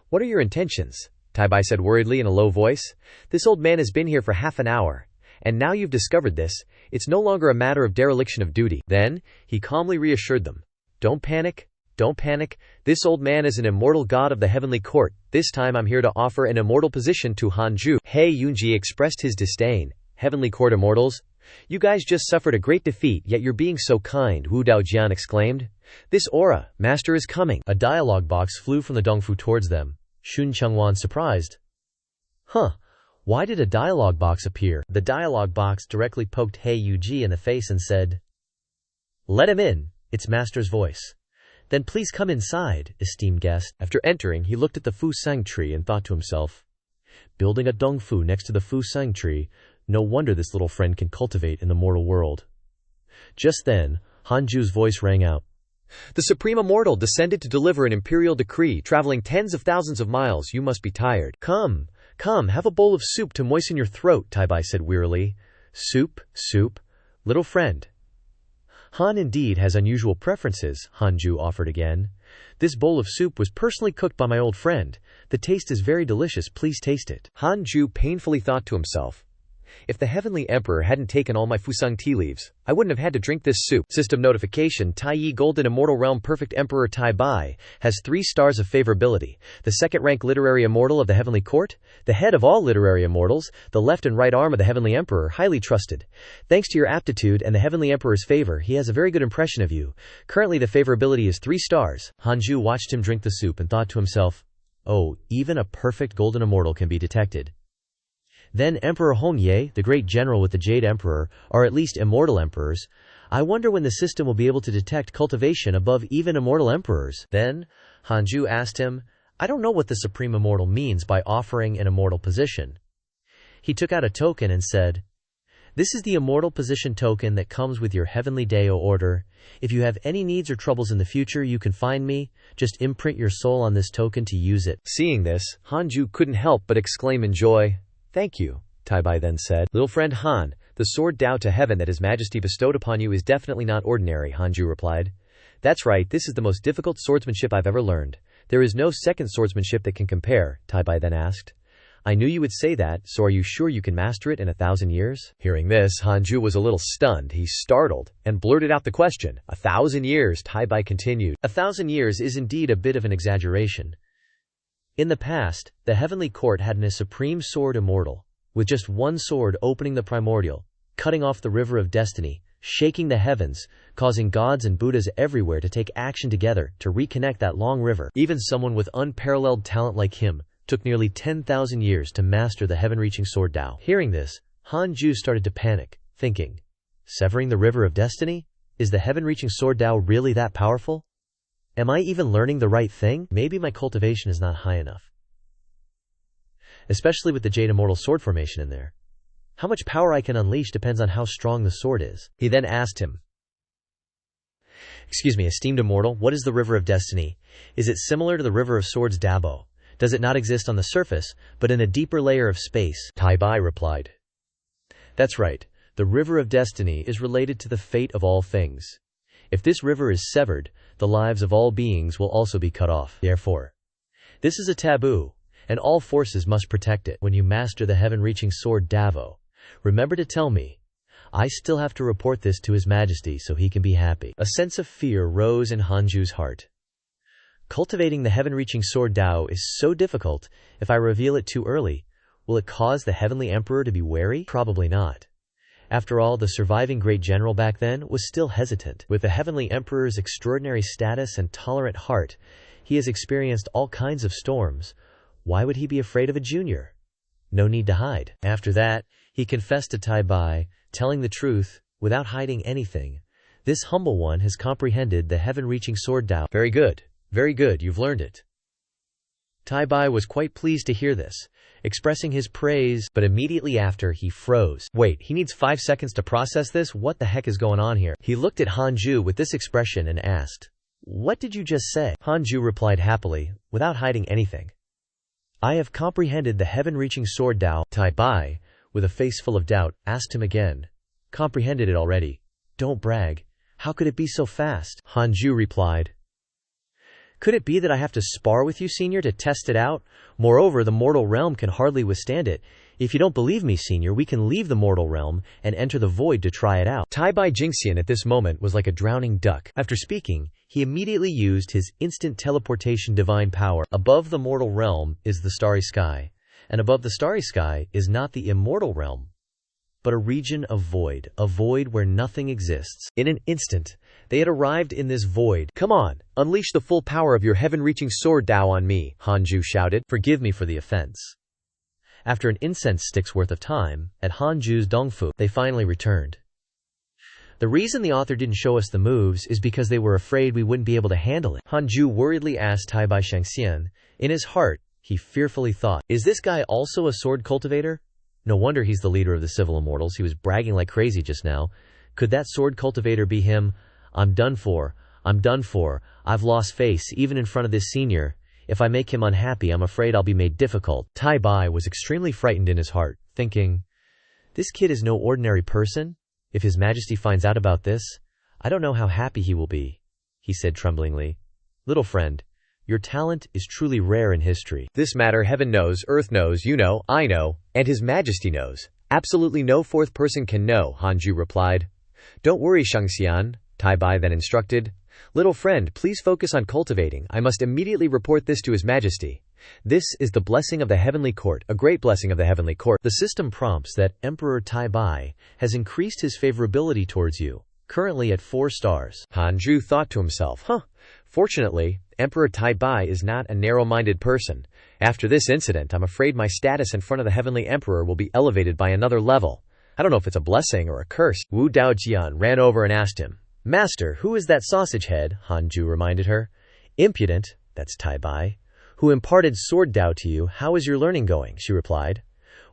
What are your intentions? Tai Bai said worriedly in a low voice. This old man has been here for half an hour, and now you've discovered this. It's no longer a matter of dereliction of duty. Then, he calmly reassured them. Don't panic. Don't panic. This old man is an immortal god of the heavenly court. This time I'm here to offer an immortal position to Hanju. He Yunji expressed his disdain. Heavenly court immortals? You guys just suffered a great defeat, yet you're being so kind, Wu Daojian exclaimed. This aura, master is coming. A dialogue box flew from the Dongfu towards them. Xun Chengwan surprised. Huh. Why did a dialogue box appear? The dialogue box directly poked He Yuji in the face and said, Let him in. It's master's voice. Then please come inside, esteemed guest. After entering, he looked at the Fu Sang tree and thought to himself, building a Dongfu next to the Fu Sang tree, no wonder this little friend can cultivate in the mortal world. Just then, Hanju's voice rang out. The Supreme Immortal descended to deliver an imperial decree, traveling tens of thousands of miles. You must be tired. Come, have a bowl of soup to moisten your throat, Tai Bai said wearily. Soup, little friend. Han indeed has unusual preferences, Hanju offered again. This bowl of soup was personally cooked by my old friend. The taste is very delicious, please taste it. Hanju painfully thought to himself, if the Heavenly Emperor hadn't taken all my Fusang tea leaves, I wouldn't have had to drink this soup. System notification. Taiyi Golden Immortal Realm Perfect Emperor Tai Bai has 3 stars of favorability. The second-rank literary immortal of the Heavenly Court, the head of all literary immortals, the left and right arm of the Heavenly Emperor, highly trusted. Thanks to your aptitude and the Heavenly Emperor's favor, he has a very good impression of you. Currently the favorability is 3 stars. Hanju watched him drink the soup and thought to himself, oh, even a perfect golden immortal can be detected. Then Emperor Hongye, the great general with the Jade Emperor, are at least immortal emperors. I wonder when the system will be able to detect cultivation above even immortal emperors. Then, Hanju asked him, I don't know what the Supreme Immortal means by offering an immortal position. He took out a token and said, This is the immortal position token that comes with your Heavenly Deo order. If you have any needs or troubles in the future, you can find me. Just imprint your soul on this token to use it. Seeing this, Hanju couldn't help but exclaim in joy. Thank you, Tai Bai then said. Little friend Han, the sword Dao to heaven that His Majesty bestowed upon you is definitely not ordinary, Hanju replied. That's right, this is the most difficult swordsmanship I've ever learned. There is no second swordsmanship that can compare, Tai Bai then asked. I knew you would say that, so are you sure you can master it in 1,000 years? Hearing this, Hanju was a little stunned. He startled and blurted out the question. 1,000 years, Tai Bai continued. 1,000 years is indeed a bit of an exaggeration. In the past, the Heavenly Court had a supreme sword immortal, with just one sword opening the primordial, cutting off the river of destiny, shaking the heavens, causing gods and Buddhas everywhere to take action together to reconnect that long river. Even someone with unparalleled talent like him took nearly 10,000 years to master the heaven-reaching sword Dao. Hearing this, Hanju started to panic, thinking, severing the river of destiny? Is the heaven-reaching sword Tao really that powerful? Am I even learning the right thing? Maybe my cultivation is not high enough. Especially with the Jade Immortal sword formation in there. How much power I can unleash depends on how strong the sword is. He then asked him, "Excuse me, esteemed immortal, what is the River of Destiny? Is it similar to the River of Swords Dabo? Does it not exist on the surface, but in a deeper layer of space?" Tai Bai replied, "That's right. The River of Destiny is related to the fate of all things. If this river is severed, the lives of all beings will also be cut off. Therefore, this is a taboo, and all forces must protect it. When you master the heaven-reaching sword Davo, remember to tell me. I still have to report this to His Majesty so he can be happy." A sense of fear rose in Hanju's heart. Cultivating the heaven-reaching sword Dao is so difficult. If I reveal it too early, will it cause the Heavenly Emperor to be wary? Probably not. After all, the surviving great general back then was still hesitant. With the Heavenly Emperor's extraordinary status and tolerant heart, he has experienced all kinds of storms. Why would he be afraid of a junior? No need to hide. After that, he confessed to Tai Bai, telling the truth, without hiding anything. This humble one has comprehended the heaven-reaching sword Dao. Very good. Very good, you've learned it. Tai Bai was quite pleased to hear this, expressing his praise, but immediately after, he froze. Wait, he needs 5 seconds to process this? What the heck is going on here? He looked at Hanju with this expression and asked, "What did you just say?" Hanju replied happily, without hiding anything. "I have comprehended the heaven-reaching sword Dao." Tai Bai, with a face full of doubt, asked him again, "Comprehended it already? Don't brag. How could it be so fast?" Hanju replied, "Could it be that I have to spar with you, Senior, to test it out? Moreover, the mortal realm can hardly withstand it. If you don't believe me, Senior, we can leave the mortal realm and enter the void to try it out." Tai Bai Jingxian at this moment was like a drowning duck. After speaking, he immediately used his instant teleportation divine power. Above the mortal realm is the starry sky, and above the starry sky is not the immortal realm, but a region of void, a void where nothing exists. In an instant, they had arrived in this void. "Come on, unleash the full power of your heaven-reaching sword Dao on me," Hanju shouted. "Forgive me for the offense." After an incense stick's worth of time, at Hanju's Dongfu, they finally returned. The reason the author didn't show us the moves is because they were afraid we wouldn't be able to handle it. Hanju worriedly asked Tai Bai Shangxian. In his heart, he fearfully thought, "Is this guy also a sword cultivator? No wonder he's the leader of the civil immortals. He was bragging like crazy just now. Could that sword cultivator be him? I'm done for. I'm done for. I've lost face, even in front of this senior. If I make him unhappy, I'm afraid I'll be made difficult." Tai Bai was extremely frightened in his heart, thinking, "This kid is no ordinary person. If His Majesty finds out about this, I don't know how happy he will be." He said tremblingly, "Little friend, your talent is truly rare in history. This matter heaven knows, earth knows, you know, I know, and His Majesty knows. Absolutely no fourth person can know," Hanju replied. "Don't worry, Shangxian," Tai Bai then instructed. "Little friend, please focus on cultivating. I must immediately report this to His Majesty. This is the blessing of the heavenly court, a great blessing of the heavenly court. The system prompts that Emperor Tai Bai has increased his favorability towards you, currently at 4 stars. Hanju thought to himself, Fortunately, Emperor Tai Bai is not a narrow-minded person. After this incident, I'm afraid my status in front of the heavenly emperor will be elevated by another level. I don't know if it's a blessing or a curse." Wu Daojian ran over and asked him, "Master, who is that sausage head?" Hanju reminded her. "Impudent, that's Tai Bai, who imparted sword Dao to you. How is your learning going?" she replied.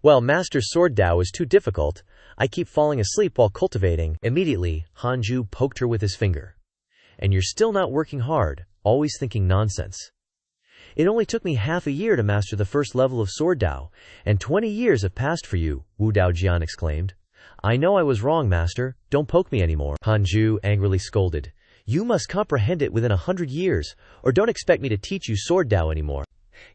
"Well, Master sword Dao is too difficult. I keep falling asleep while cultivating." Immediately, Hanju poked her with his finger. "And you're still not working hard, always thinking nonsense. It only took me half a year to master the first level of sword Dao, and 20 years have passed for you," Wu Daojian exclaimed. "I know I was wrong, Master. Don't poke me anymore." Hanju angrily scolded. "You must comprehend it within 100 years, or don't expect me to teach you sword Dao anymore."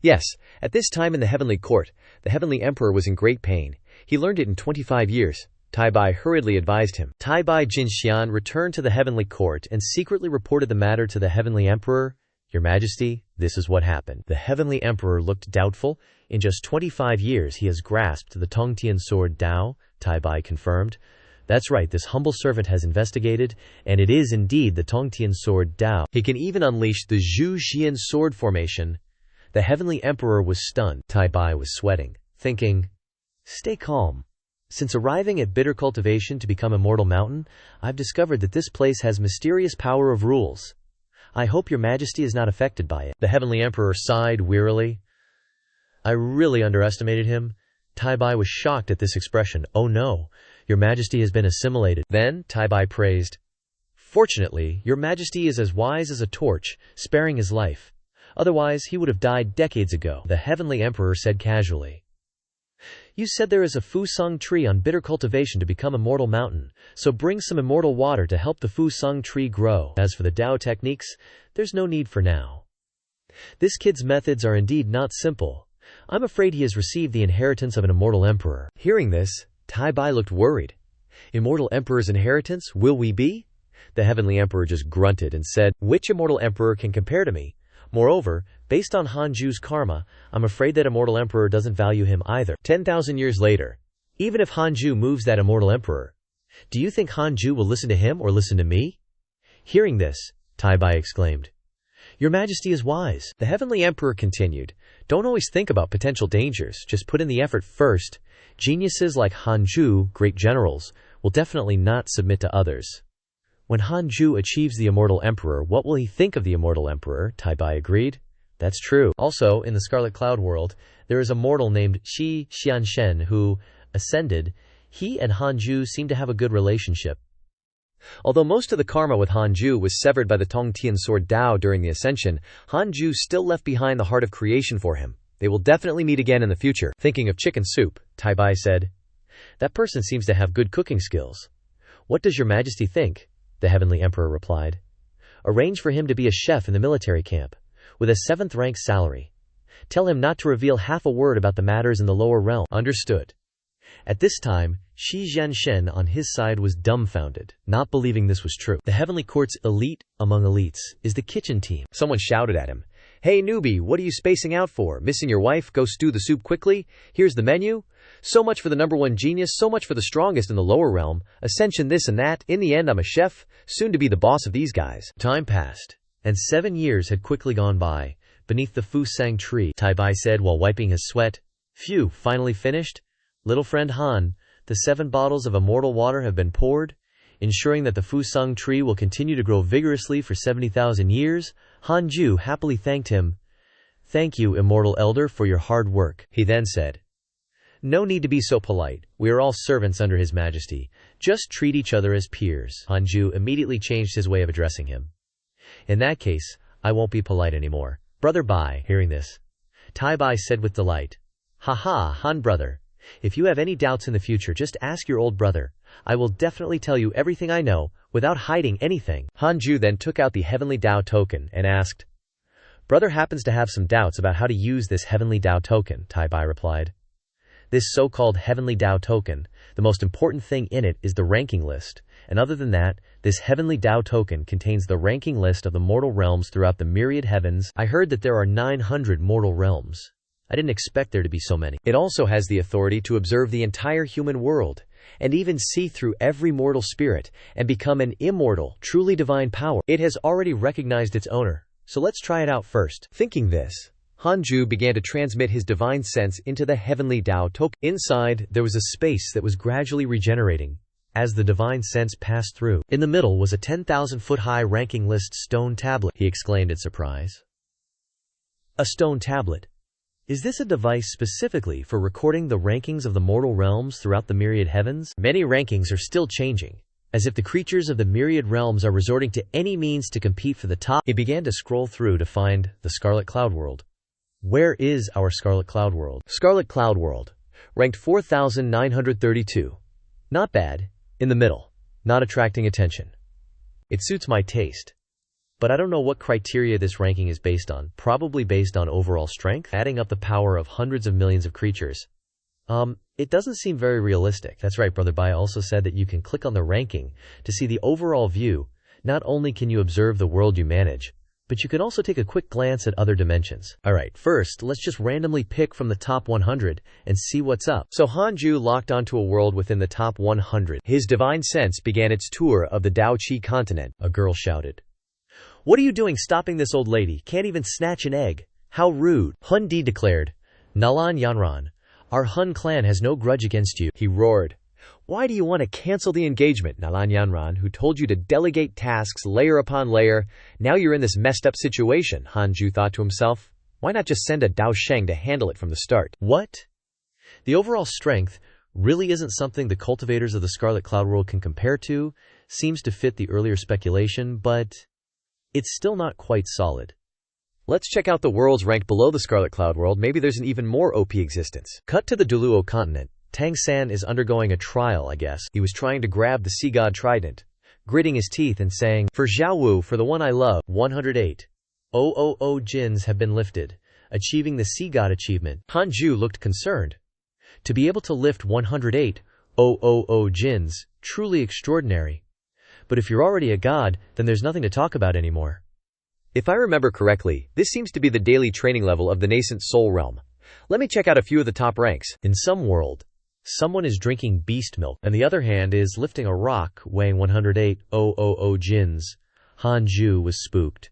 Yes, at this time in the heavenly court, the heavenly emperor was in great pain. He learned it in 25 years. Tai Bai hurriedly advised him. Tai Bai Jinxian returned to the heavenly court and secretly reported the matter to the heavenly emperor. "Your Majesty, this is what happened." The heavenly emperor looked doubtful. "In just 25 years he has grasped the Tongtian sword Dao," Tai Bai confirmed. "That's right, this humble servant has investigated, and it is indeed the Tongtian sword Dao. He can even unleash the Zhu Xian sword formation." The heavenly emperor was stunned. Tai Bai was sweating, thinking, "Stay calm. Since arriving at bitter cultivation to become Immortal Mountain, I've discovered that this place has mysterious power of rules. I hope your majesty is not affected by it. The Heavenly Emperor sighed wearily. I really underestimated him. Tai-bai was shocked at this expression. Oh no, your majesty has been assimilated. Then, Tai-bai praised. Fortunately, your majesty is as wise as a torch, sparing his life. Otherwise, he would have died decades ago, the Heavenly Emperor said casually. You said there is a Fusung tree on bitter cultivation to become Immortal Mountain, so bring some immortal water to help the Fusung tree grow. As for the Dao techniques, there's no need for now. This kid's methods are indeed not simple. I'm afraid he has received the inheritance of an Immortal Emperor. Hearing this, Tai-bai looked worried. Immortal Emperor's inheritance, will we be? The Heavenly Emperor just grunted and said, which Immortal Emperor can compare to me? Moreover, based on Hanju's karma, I'm afraid that Immortal Emperor doesn't value him either. 10,000 years later, even if Hanju moves that Immortal Emperor, do you think Hanju will listen to him or listen to me? Hearing this, Tai-bai exclaimed, Your Majesty is wise. The Heavenly Emperor continued, Don't always think about potential dangers, just put in the effort first. Geniuses like Hanju, great generals, will definitely not submit to others. When Hanju achieves the Immortal Emperor, what will he think of the Immortal Emperor? Tai-bai agreed. That's true. Also, in the Scarlet Cloud world, there is a mortal named Shi Xianshen who ascended. He and Hanju seem to have a good relationship. Although most of the karma with Hanju was severed by the Tongtian Sword Dao during the ascension, Hanju still left behind the heart of creation for him. They will definitely meet again in the future. Thinking of chicken soup, Tai-bai said, That person seems to have good cooking skills. What does your majesty think? The Heavenly Emperor replied. Arrange for him to be a chef in the military camp, with a 7th rank salary. Tell him not to reveal half a word about the matters in the lower realm. Understood. At this time, Shi Zhanshen on his side was dumbfounded, not believing this was true. The Heavenly Court's elite among elites is the kitchen team. Someone shouted at him, Hey newbie, what are you spacing out for? Missing your wife? Go stew the soup quickly? Here's the menu. So much for the #1 genius, so much for the strongest in the lower realm. Ascension this and that. In the end, I'm a chef, soon to be the boss of these guys. Time passed, and 7 years had quickly gone by. Beneath the Fusang tree, Tai-bai said while wiping his sweat, Phew, finally finished? Little friend Han, the 7 bottles of immortal water have been poured, ensuring that the Fusang tree will continue to grow vigorously for 70,000 years. Hanju happily thanked him. Thank you, Immortal Elder, for your hard work. He then said, No need to be so polite. We are all servants under His Majesty. Just treat each other as peers. Hanju immediately changed his way of addressing him. In that case, I won't be polite anymore. Brother Bai, hearing this, Tai-bai said with delight, Haha, Han brother. If you have any doubts in the future, just ask your old brother. I will definitely tell you everything I know, without hiding anything. Hanju then took out the Heavenly Dao token and asked, Brother happens to have some doubts about how to use this Heavenly Dao token, Tai-bai replied. This so-called Heavenly Dao token, the most important thing in it is the ranking list, and other than that, this Heavenly Dao token contains the ranking list of the mortal realms throughout the myriad heavens. I heard that there are 900 mortal realms. I didn't expect there to be so many. It also has the authority to observe the entire human world, and even see through every mortal spirit, and become an immortal, truly divine power. It has already recognized its owner, so let's try it out first. Thinking this, Hanju began to transmit his divine sense into the Heavenly Dao token. Inside, there was a space that was gradually regenerating, as the divine sense passed through. In the middle was a 10,000-foot-high ranking list stone tablet, he exclaimed in surprise. A stone tablet. Is this a device specifically for recording the rankings of the mortal realms throughout the myriad heavens? Many rankings are still changing, as if the creatures of the myriad realms are resorting to any means to compete for the top. He began to scroll through to find the Scarlet Cloud World. Where is our Scarlet Cloud World? Scarlet Cloud World, ranked 4,932. Not bad. In the middle, not attracting attention. It suits my taste. But I don't know what criteria this ranking is based on. Probably based on overall strength, adding up the power of hundreds of millions of creatures. It doesn't seem very realistic. That's right, Brother Bai also said that you can click on the ranking to see the overall view. Not only can you observe the world you manage, but you can also take a quick glance at other dimensions. Alright, first, let's just randomly pick from the top 100 and see what's up. So Hanju locked onto a world within the top 100. His divine sense began its tour of the Dao Qi continent. A girl shouted. What are you doing stopping this old lady? Can't even snatch an egg. How rude. Hun Di declared. Nalan Yanran. Our Hun clan has no grudge against you, he roared. Why do you want to cancel the engagement, Nalanyanran, who told you to delegate tasks layer upon layer? Now you're in this messed up situation, Hanju thought to himself. Why not just send a Dao Sheng to handle it from the start? What? The overall strength really isn't something the cultivators of the Scarlet Cloud world can compare to, seems to fit the earlier speculation, but it's still not quite solid. Let's check out the worlds ranked below the Scarlet Cloud world. Maybe there's an even more OP existence. Cut to the Duluo continent. Tang San is undergoing a trial, I guess. He was trying to grab the sea god trident, gritting his teeth and saying, "For Xiaowu, for the one I love." 108. Jins have been lifted, achieving the sea god achievement. Hanju looked concerned. To be able to lift 108 jins, truly extraordinary. But if you're already a god, then there's nothing to talk about anymore. If I remember correctly, this seems to be the daily training level of the nascent soul realm. Let me check out a few of the top ranks. In some world, someone is drinking beast milk, and the other hand is lifting a rock weighing 108 jins. Hanju was spooked.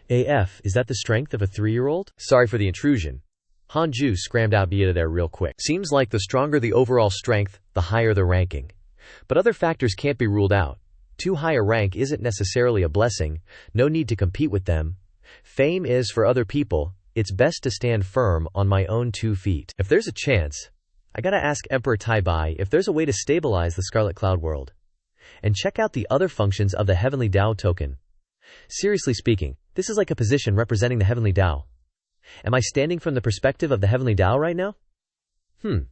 AF, is that the strength of a 3-year-old? Sorry for the intrusion. Hanju scrammed out of there real quick. Seems like the stronger the overall strength, the higher the ranking. But other factors can't be ruled out. Too high a rank isn't necessarily a blessing, no need to compete with them. Fame is for other people, it's best to stand firm on my own 2 feet. If there's a chance, I gotta ask Emperor Taibai if there's a way to stabilize the Scarlet Cloud world. And check out the other functions of the Heavenly Dao token. Seriously speaking, this is like a position representing the Heavenly Dao. Am I standing from the perspective of the Heavenly Dao right now?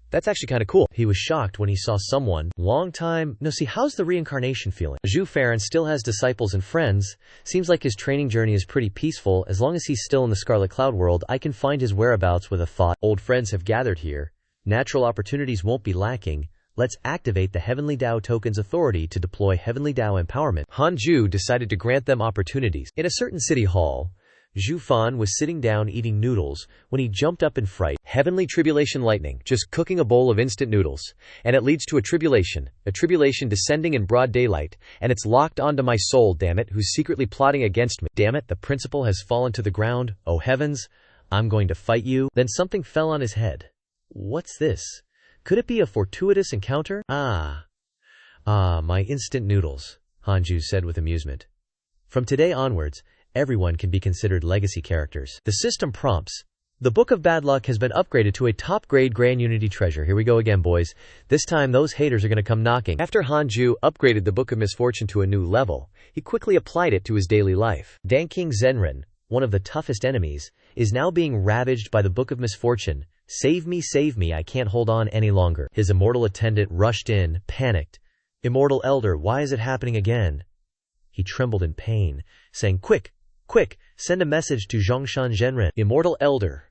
That's actually kinda cool. He was shocked when he saw someone, how's the reincarnation feeling? Zhu Farron still has disciples and friends, seems like his training journey is pretty peaceful. As long as he's still in the Scarlet Cloud world, I can find his whereabouts with a thought. Old friends have gathered here. Natural opportunities won't be lacking. Let's activate the Heavenly Dao token's authority to deploy Heavenly Dao empowerment. Hanju decided to grant them opportunities. In a certain city hall, Zhu Fan was sitting down eating noodles when he jumped up in fright. Heavenly tribulation lightning, just cooking a bowl of instant noodles. And it leads to a tribulation descending in broad daylight, and it's locked onto my soul, damn it, who's secretly plotting against me. Damn it, the principal has fallen to the ground. Oh heavens, I'm going to fight you. Then something fell on his head. What's this? Could it be a fortuitous encounter? My instant noodles, Hanju said with amusement. From today onwards, everyone can be considered legacy characters. The system prompts. The Book of Bad Luck has been upgraded to a top-grade Grand Unity treasure. Here we go again, boys. This time those haters are going to come knocking. After Hanju upgraded the Book of Misfortune to a new level, he quickly applied it to his daily life. Danking Zenrin, one of the toughest enemies, is now being ravaged by the Book of Misfortune. Save me, I can't hold on any longer. His immortal attendant rushed in, panicked. Immortal Elder, why is it happening again? He trembled in pain, saying, Quick, send a message to Zhongshan Zhenren. Immortal Elder.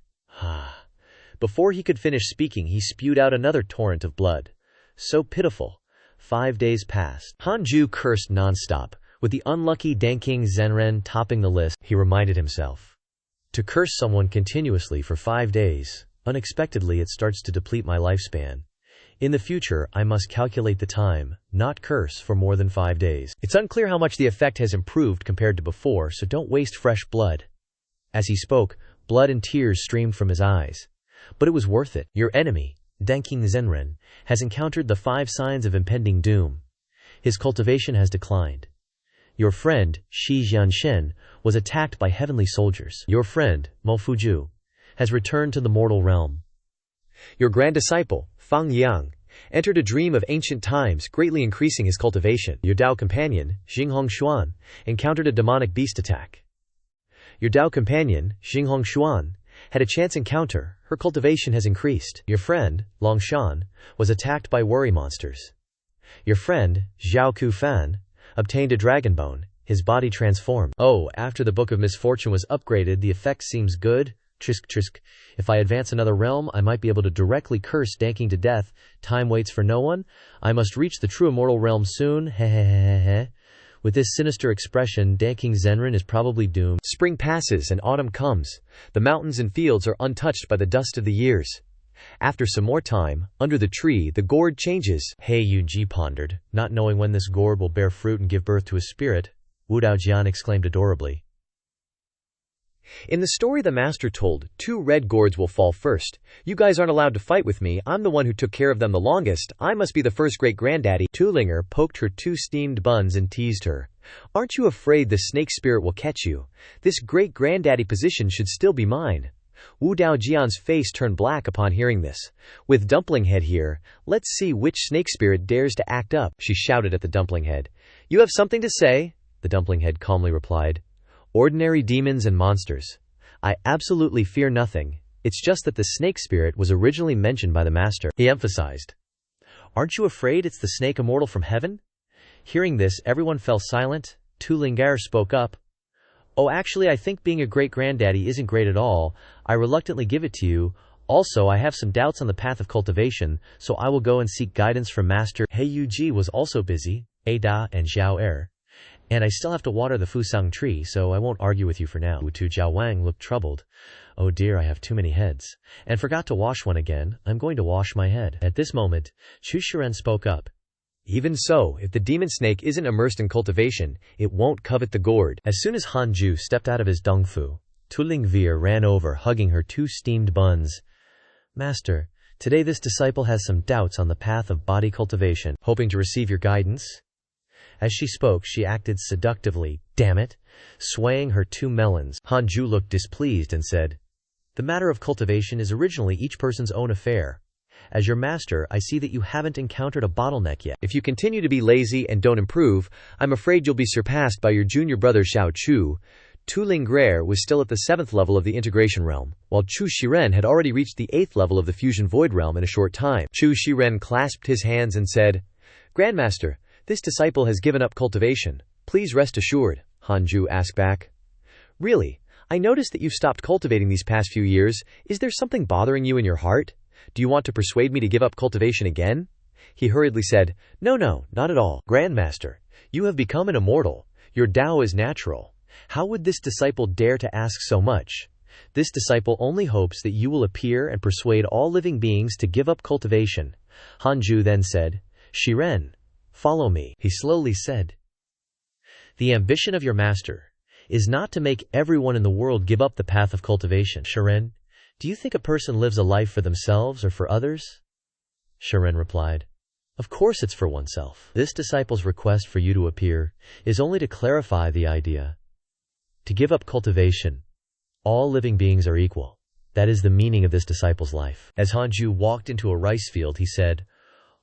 Before he could finish speaking, he spewed out another torrent of blood. So pitiful. 5 days passed. Hanju cursed nonstop, with the unlucky Danking Zhenren topping the list. He reminded himself. To curse someone continuously for 5 days, unexpectedly it starts to deplete my lifespan. In the future, I must calculate the time, not curse for more than 5 days. It's unclear how much the effect has improved compared to before, so don't waste fresh blood. As he spoke, blood and tears streamed from his eyes. But it was worth it. Your enemy, Danking Zhenren, has encountered the 5 signs of impending doom. His cultivation has declined. Your friend, Shi Jianshen, was attacked by heavenly soldiers. Your friend, Mo Fuju, has returned to the mortal realm. Your grand disciple, Fang Yang, entered a dream of ancient times, greatly increasing his cultivation. Your Dao companion, Xinghong Xuan, encountered a demonic beast attack. Your Dao companion, Xinghong Xuan, had a chance encounter. Her cultivation has increased. Your friend, Long Shan, was attacked by worry monsters. Your friend, Zhao Ku Fan, obtained a dragon bone. His body transformed. After the Book of Misfortune was upgraded, the effect seems good. Trisk. If I advance another realm, I might be able to directly curse Danking to death. Time waits for no one. I must reach the true immortal realm soon. Hehehehe. With this sinister expression, Danking Zhenren is probably doomed. Spring passes and autumn comes. The mountains and fields are untouched by the dust of the years. After some more time, under the tree, the gourd changes. Hey, Yu Ji pondered, not knowing when this gourd will bear fruit and give birth to a spirit. Wu Daojian exclaimed adorably. In the story the master told, 2 red gourds will fall first. You guys aren't allowed to fight with me, I'm the one who took care of them the longest, I must be the first great-granddaddy. Tulinger poked her 2 steamed buns and teased her. Aren't you afraid the snake spirit will catch you? This great-granddaddy position should still be mine. Wu Daojian's face turned black upon hearing this. With Dumpling Head here, let's see which snake spirit dares to act up, she shouted at the Dumpling Head. You have something to say? The Dumpling Head calmly replied. Ordinary demons and monsters. I absolutely fear nothing. It's just that the snake spirit was originally mentioned by the master, he emphasized. Aren't you afraid it's the snake immortal from heaven? Hearing this, everyone fell silent. Tulinger spoke up. Oh, actually, I think being a great-granddaddy isn't great at all. I reluctantly give it to you. Also, I have some doubts on the path of cultivation, so I will go and seek guidance from Master. He Yuji was also busy, Ada and Zhao Er. And I still have to water the Fusang tree, so I won't argue with you for now. Wu Tu Jiaowang looked troubled. Oh dear, I have too many heads. And forgot to wash one again. I'm going to wash my head. At this moment, Chu Shiren spoke up. Even so, if the demon snake isn't immersed in cultivation, it won't covet the gourd. As soon as Hanju stepped out of his dongfu, Tulingvir ran over, hugging her 2 steamed buns. Master, today this disciple has some doubts on the path of body cultivation, hoping to receive your guidance. As she spoke, she acted seductively, damn it, swaying her 2 melons. Hanju looked displeased and said, The matter of cultivation is originally each person's own affair. As your master, I see that you haven't encountered a bottleneck yet. If you continue to be lazy and don't improve, I'm afraid you'll be surpassed by your junior brother Xiao Chu. Tu Lingrer was still at the 7th level of the integration realm, while Chu Shiren had already reached the 8th level of the fusion void realm in a short time. Chu Shiren clasped his hands and said, Grandmaster, this disciple has given up cultivation. Please rest assured, Hanju asked back. Really? I noticed that you've stopped cultivating these past few years. Is there something bothering you in your heart? Do you want to persuade me to give up cultivation again? He hurriedly said, No, not at all. Grandmaster, you have become an immortal. Your Tao is natural. How would this disciple dare to ask so much? This disciple only hopes that you will appear and persuade all living beings to give up cultivation. Hanju then said, Shiren, follow me. He slowly said, The ambition of your master is not to make everyone in the world give up the path of cultivation. Shiren, do you think a person lives a life for themselves or for others? Shiren replied, Of course it's for oneself. This disciple's request for you to appear is only to clarify the idea. To give up cultivation. All living beings are equal. That is the meaning of this disciple's life. As Hanju walked into a rice field, he said,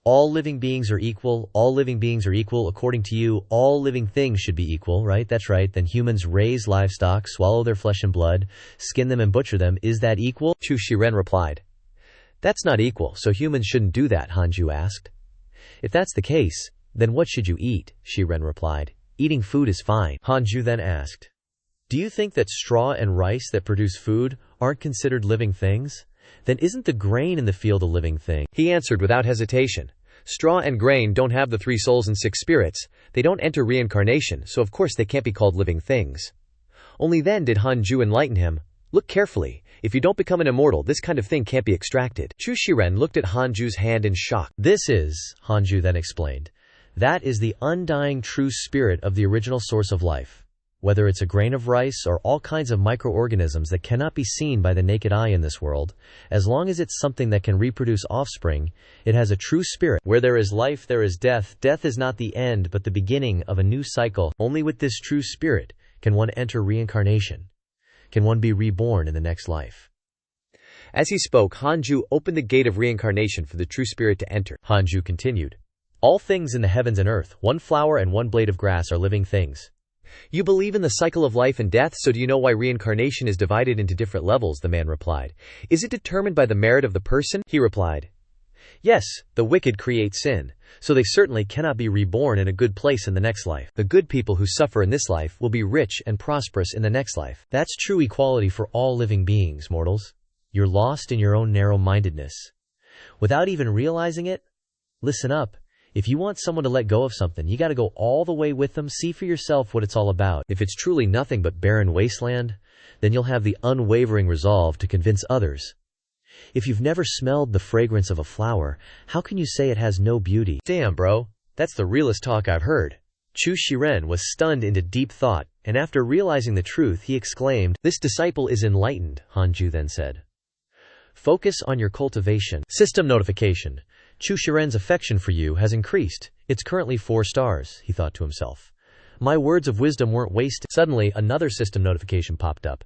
All living beings are equal. All living beings are equal. According to you, all living things should be equal, right? That's right. Then humans raise livestock, swallow their flesh and blood, skin them and butcher them. Is that equal? Chu Shiren replied. That's not equal, so humans shouldn't do that, Hanju asked. If that's the case, then what should you eat? Shiren replied. Eating food is fine. Hanju then asked, Do you think that straw and rice that produce food aren't considered living things? Then isn't the grain in the field a living thing? He answered without hesitation. Straw and grain don't have the 3 souls and 6 spirits. They don't enter reincarnation, so of course they can't be called living things. Only then did Hanju enlighten him. Look carefully. If you don't become an immortal, this kind of thing can't be extracted. Chu Shiren looked at Hanju's hand in shock. This is, Hanju then explained, that is the undying true spirit of the original source of life. Whether it's a grain of rice or all kinds of microorganisms that cannot be seen by the naked eye in this world, as long as it's something that can reproduce offspring, it has a true spirit. Where there is life, there is death. Death is not the end, but the beginning of a new cycle. Only with this true spirit can one enter reincarnation. Can one be reborn in the next life. As he spoke, Hanju opened the gate of reincarnation for the true spirit to enter. Hanju continued, All things in the heavens and earth, 1 flower and 1 blade of grass are living things. You believe in the cycle of life and death, so do you know why reincarnation is divided into different levels? The man replied. Is it determined by the merit of the person? He replied. Yes, the wicked create sin, so they certainly cannot be reborn in a good place in the next life. The good people who suffer in this life will be rich and prosperous in the next life. That's true equality for all living beings, mortals. You're lost in your own narrow-mindedness. Without even realizing it, listen up. If you want someone to let go of something, you gotta go all the way with them. See for yourself what it's all about. If it's truly nothing but barren wasteland, then you'll have the unwavering resolve to convince others. If you've never smelled the fragrance of a flower, how can you say it has no beauty? Damn, bro. That's the realest talk I've heard. Chu Shiren was stunned into deep thought, and after realizing the truth he exclaimed, "This disciple is enlightened," Hanju then said. "Focus on your cultivation." System notification. Chu Shiren's affection for you has increased. It's currently 4 stars, he thought to himself. My words of wisdom weren't wasted. Suddenly, another system notification popped up.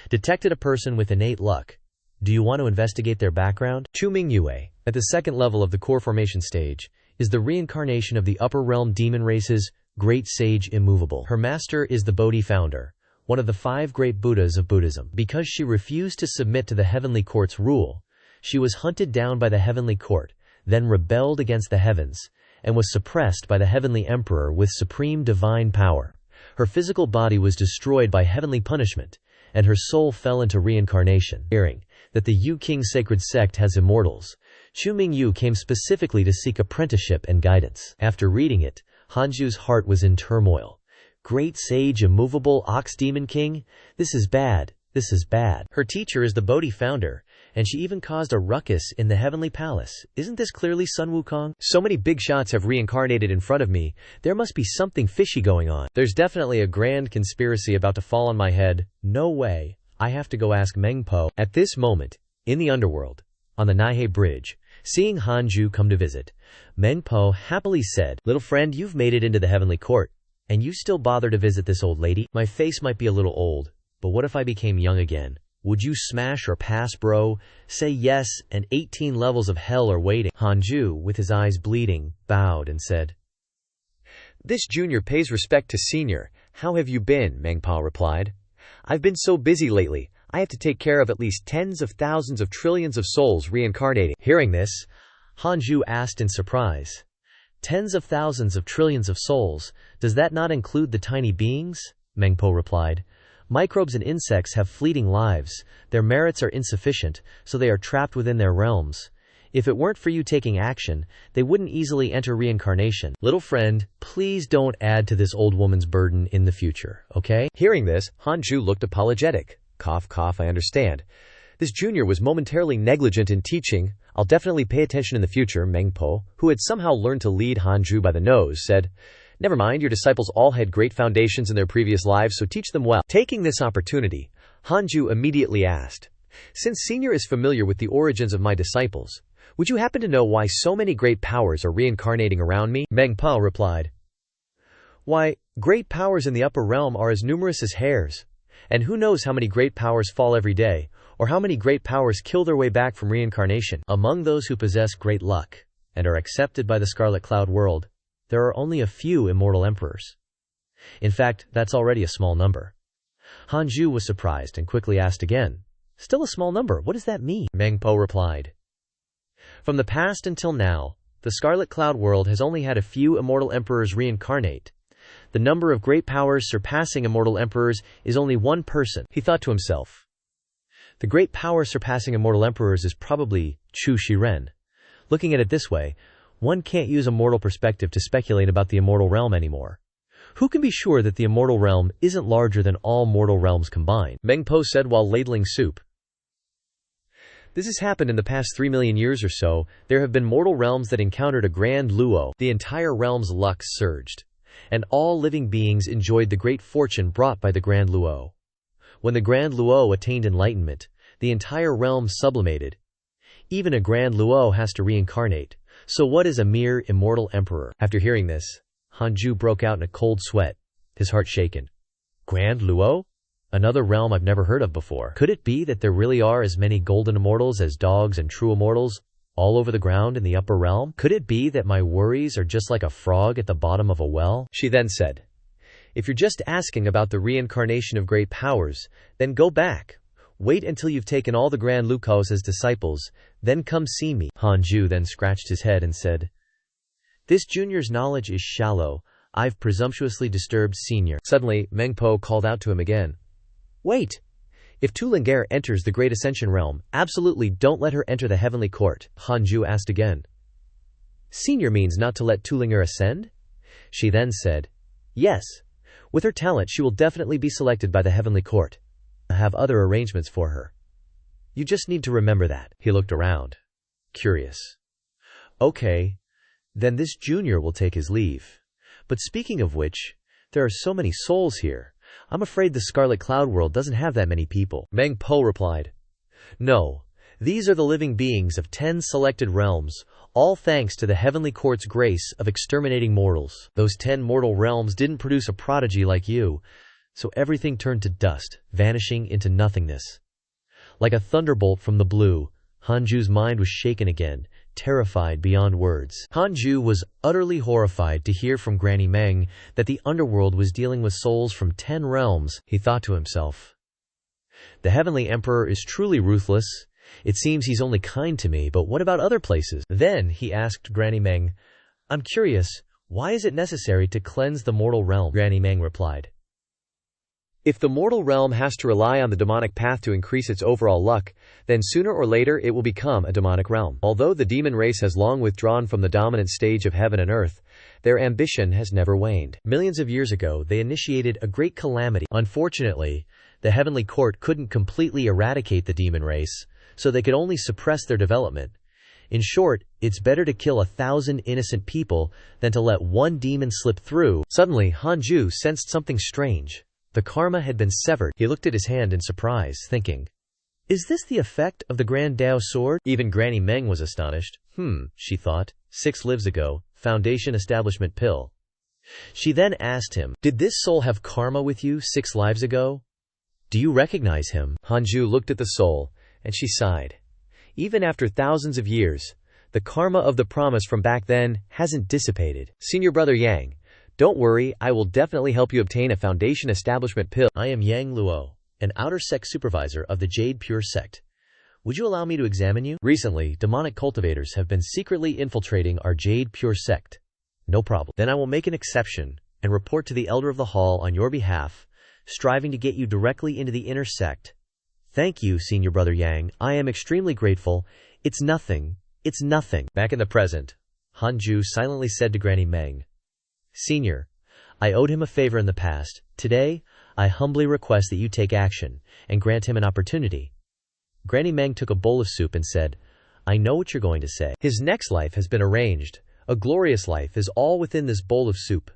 Detected a person with innate luck. Do you want to investigate their background? Chu Mingyue, at the second level of the core formation stage, is the reincarnation of the upper realm demon race's great sage immovable. Her master is the Bodhi founder, one of the 5 great Buddhas of Buddhism. Because she refused to submit to the heavenly court's rule, she was hunted down by the heavenly court, then rebelled against the heavens, and was suppressed by the heavenly emperor with supreme divine power. Her physical body was destroyed by heavenly punishment, and her soul fell into reincarnation. Hearing that the Yu King sacred sect has immortals, Chu Mingyu came specifically to seek apprenticeship and guidance. After reading it, Hanju's heart was in turmoil. Great sage immovable ox demon king? This is bad. This is bad. Her teacher is the Bodhi founder, and she even caused a ruckus in the heavenly palace. Isn't this clearly Sun Wukong? So many big shots have reincarnated in front of me. There must be something fishy going on. There's definitely a grand conspiracy about to fall on my head. No way. I have to go ask Mengpo. At this moment, in the underworld, on the Naihei Bridge, seeing Hanju come to visit, Mengpo happily said, "Little friend, you've made it into the heavenly court, and you still bother to visit this old lady? My face might be a little old, but what if I became young again? Would you smash or pass, bro? Say yes, and 18 levels of hell are waiting." Hanju, with his eyes bleeding, bowed and said, "This junior pays respect to senior. How have you been?" Mengpo replied. "I've been so busy lately. I have to take care of at least tens of thousands of trillions of souls reincarnating." Hearing this, Hanju asked in surprise, "Tens of thousands of trillions of souls, does that not include the tiny beings?" Mengpo replied, "Microbes and insects have fleeting lives, their merits are insufficient, so they are trapped within their realms. If it weren't for you taking action, they wouldn't easily enter reincarnation. Little friend, please don't add to this old woman's burden in the future, okay?" Hearing this, Hanju looked apologetic. Cough, cough, I understand. This junior was momentarily negligent in teaching. I'll definitely pay attention in the future. Mengpo, who had somehow learned to lead Hanju by the nose, said, "Never mind, your disciples all had great foundations in their previous lives, so teach them well." Taking this opportunity, Hanju immediately asked, "Since senior is familiar with the origins of my disciples, would you happen to know why so many great powers are reincarnating around me?" Mengpo replied, "Why, great powers in the upper realm are as numerous as hairs. And who knows how many great powers fall every day, or how many great powers kill their way back from reincarnation. Among those who possess great luck, and are accepted by the Scarlet Cloud world, there are only a few immortal emperors. In fact, that's already a small number." Hanju was surprised and quickly asked again, "Still a small number, what does that mean?" Mengpo replied, "From the past until now, the Scarlet Cloud world has only had a few immortal emperors reincarnate. The number of great powers surpassing immortal emperors is only 1 person." He thought to himself, the great power surpassing immortal emperors is probably Chu Shiren. Looking at it this way, one can't use a mortal perspective to speculate about the immortal realm anymore. Who can be sure that the immortal realm isn't larger than all mortal realms combined? Mengpo said while ladling soup. This has happened in the past 3 million years or so. There have been mortal realms that encountered a grand luo. The entire realm's luck surged, and all living beings enjoyed the great fortune brought by the grand luo. When the grand luo attained enlightenment, the entire realm sublimated. Even a grand luo has to reincarnate. So what is a mere immortal emperor? After hearing this, Hanju broke out in a cold sweat, his heart shaken. Grand luo? Another realm I've never heard of before. Could it be that there really are as many golden immortals as dogs and true immortals all over the ground in the upper realm? Could it be that my worries are just like a frog at the bottom of a well? She then said, "If you're just asking about the reincarnation of great powers, then go back. Wait until you've taken all the Grand Lucos as disciples, then come see me." Hanju then scratched his head and said, "This junior's knowledge is shallow. I've presumptuously disturbed senior." Suddenly, Mengpo called out to him again, "Wait! If Tu Ling'er enters the Great Ascension realm, absolutely don't let her enter the heavenly court." Hanju asked again, "Senior means not to let Tu Ling'er ascend?" She then said, "Yes. With her talent she will definitely be selected by the heavenly court. I have other arrangements for her. You just need to remember that." He looked around, curious. "Okay, then this junior will take his leave. But speaking of which, there are so many souls here. I'm afraid the Scarlet Cloud world doesn't have that many people. Meng Po replied. No, these are the living beings of 10 selected realms, all thanks to the heavenly court's grace of exterminating mortals. Those 10 mortal realms didn't produce a prodigy like you, so everything turned to dust, vanishing into nothingness. Like a thunderbolt from the blue, Hanju's mind was shaken again, terrified beyond words. Hanju was utterly horrified to hear from Granny Meng that the underworld was dealing with souls from 10 realms. He thought to himself, the Heavenly Emperor is truly ruthless. It seems he's only kind to me, but what about other places? Then he asked Granny Meng, I'm curious, why is it necessary to cleanse the mortal realm? Granny Meng replied, if the mortal realm has to rely on the demonic path to increase its overall luck, then sooner or later it will become a demonic realm. Although the demon race has long withdrawn from the dominant stage of heaven and earth, their ambition has never waned. Millions of years ago, they initiated a great calamity. Unfortunately, the heavenly court couldn't completely eradicate the demon race, so they could only suppress their development. In short, it's better to kill 1,000 innocent people than to let one demon slip through. Suddenly, Hanju sensed something strange. The karma had been severed. He looked at his hand in surprise, thinking, is this the effect of the Grand Dao sword? Even Granny Meng was astonished. She thought, 6 lives ago, Foundation Establishment Pill. She then asked him, did this soul have karma with you 6 lives ago? Do you recognize him? Hanju looked at the soul, and she sighed. Even after thousands of years, the karma of the promise from back then hasn't dissipated. Senior Brother Yang, don't worry, I will definitely help you obtain a Foundation Establishment Pill. I am Yang Luo, an outer sect supervisor of the Jade Pure sect. Would you allow me to examine you? Recently, demonic cultivators have been secretly infiltrating our Jade Pure sect. No problem. Then I will make an exception and report to the Elder of the Hall on your behalf, striving to get you directly into the inner sect. Thank you, Senior Brother Yang. I am extremely grateful. It's nothing. It's nothing. Back in the present, Hanju silently said to Granny Meng, Senior, I owed him a favor in the past. Today, I humbly request that you take action and grant him an opportunity. Granny Meng took a bowl of soup and said, I know what you're going to say. His next life has been arranged. A glorious life is all within this bowl of soup.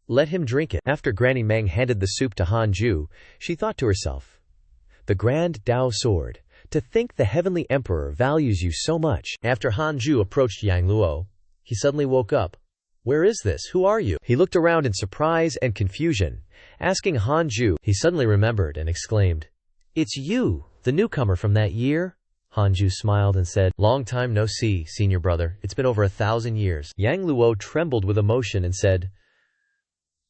Let him drink it. After Granny Meng handed the soup to Hanju, she thought to herself, the Grand Dao sword. To think the Heavenly Emperor values you so much. After Hanju approached Yang Luo, he suddenly woke up. Where is this? Who are you? He looked around in surprise and confusion, asking Hanju. He suddenly remembered and exclaimed, it's you, the newcomer from that year? Hanju smiled and said, long time no see, Senior Brother. It's been over 1,000 years. Yang Luo trembled with emotion and said,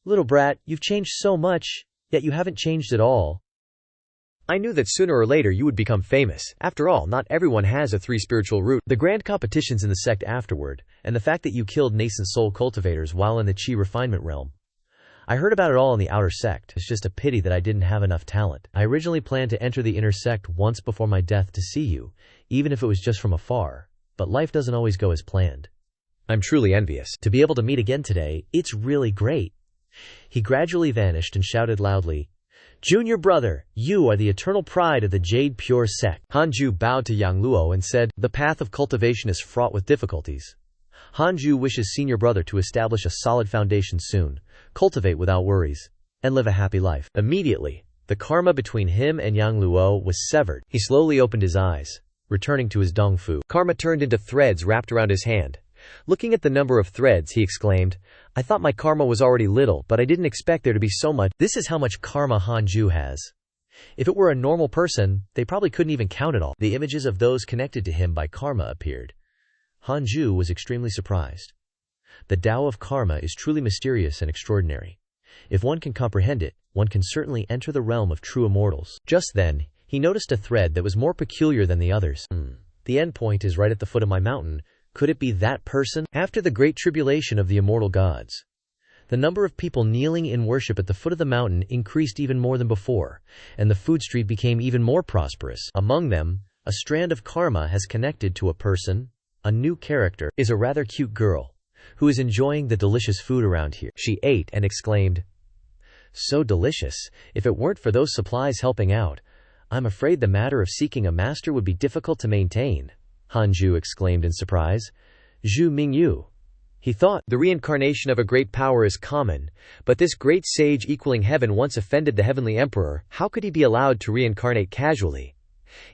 little brat, you've changed so much, yet you haven't changed at all. I knew that sooner or later you would become famous. After all, not everyone has a 3 spiritual root. The grand competitions in the sect afterward, and the fact that you killed nascent soul cultivators while in the chi refinement realm. I heard about it all in the outer sect. It's just a pity that I didn't have enough talent. I originally planned to enter the inner sect once before my death to see you, even if it was just from afar. But life doesn't always go as planned. I'm truly envious. To be able to meet again today, it's really great. He gradually vanished and shouted loudly, Junior Brother, you are the eternal pride of the Jade Pure sect. Hanju bowed to Yang Luo and said, the path of cultivation is fraught with difficulties. Hanju wishes Senior Brother to establish a solid foundation soon, cultivate without worries, and live a happy life. Immediately, the karma between him and Yang Luo was severed. He slowly opened his eyes, returning to his dong fu. Karma turned into threads wrapped around his hand. Looking at the number of threads, he exclaimed, I thought my karma was already little, but I didn't expect there to be so much. This is how much karma Hanju has. If it were a normal person, they probably couldn't even count it all. The images of those connected to him by karma appeared. Hanju was extremely surprised. The Tao of karma is truly mysterious and extraordinary. If one can comprehend it, one can certainly enter the realm of true immortals. Just then, he noticed a thread that was more peculiar than the others. The end point is right at the foot of my mountain. Could it be that person? After the great tribulation of the immortal gods, the number of people kneeling in worship at the foot of the mountain increased even more than before, and the food street became even more prosperous. Among them, a strand of karma has connected to a person. A new character is a rather cute girl who is enjoying the delicious food around here. She ate and exclaimed, so delicious. If it weren't for those supplies helping out, I'm afraid the matter of seeking a master would be difficult to maintain. Hanju exclaimed in surprise. Zhu Mingyu. He thought, the reincarnation of a great power is common, but this great sage equaling heaven once offended the heavenly emperor. How could he be allowed to reincarnate casually?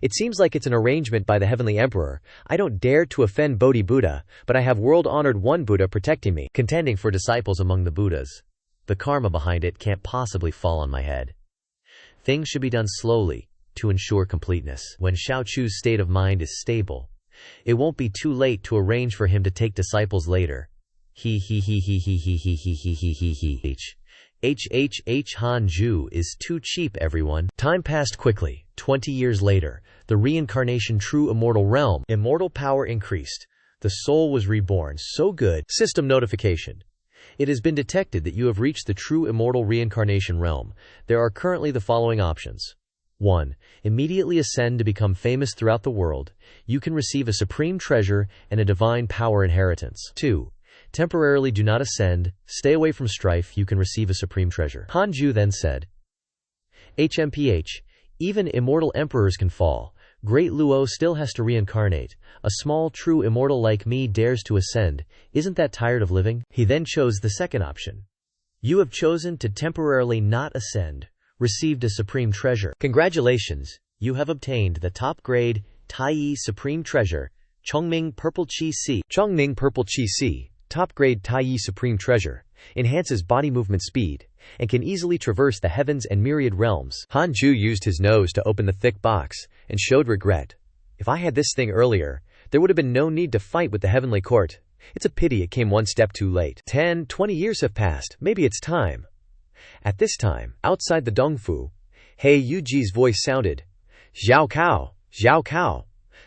It seems like it's an arrangement by the heavenly emperor. I don't dare to offend Bodhi Buddha, but I have world-honored one Buddha protecting me. Contending for disciples among the Buddhas. The karma behind it can't possibly fall on my head. Things should be done slowly, to ensure completeness. When Xiao Chu's state of mind is stable, it won't be too late to arrange for him to take disciples later. Hanju is too cheap, everyone. Time passed quickly. 20 years later, the reincarnation true immortal realm. Immortal power increased. The soul was reborn. So good. System notification. It has been detected that you have reached the true immortal reincarnation realm. There are currently the following options. 1. Immediately ascend to become famous throughout the world. You can receive a supreme treasure and a divine power inheritance. 2. Temporarily do not ascend, stay away from strife, you can receive a supreme treasure. Hanju then said, even immortal emperors can fall. Great Luo still has to reincarnate. A small true immortal like me dares to ascend. Isn't that tired of living? He then chose the second option. You have chosen to temporarily not ascend, received a supreme treasure. Congratulations, you have obtained the top grade Taiyi Supreme Treasure, Chongming Purple Chi Si. Chongming Purple Chi Si, top grade Taiyi Supreme Treasure, enhances body movement speed, and can easily traverse the heavens and myriad realms. Hanju used his nose to open the thick box, and showed regret. If I had this thing earlier, there would have been no need to fight with the heavenly court. It's a pity it came one step too late. 10, 20 years have passed, maybe it's time. At this time, outside the Dongfu, He Yuji's voice sounded, Zhao Cao, Zhao Cao.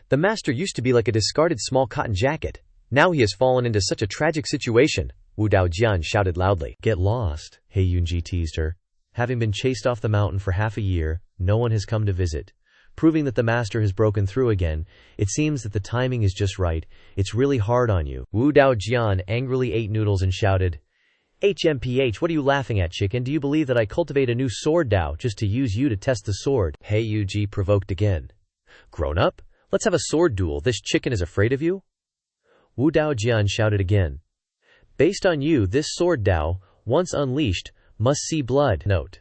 The master used to be like a discarded small cotton jacket. Now he has fallen into such a tragic situation, Wu Daojian shouted loudly. Get lost, He Yunji teased her. Having been chased off the mountain for half a year, no one has come to visit. Proving that the master has broken through again, it seems that the timing is just right. It's really hard on you. Wu Daojian angrily ate noodles and shouted, HMPH, what are you laughing at, chicken? Do you believe that I cultivate a new sword Dao just to use you to test the sword? He Yuji provoked again. Grown up? Let's have a sword duel. This chicken is afraid of you? Wu Daojian shouted again. Based on you, this sword Dao, once unleashed, must see blood. Note.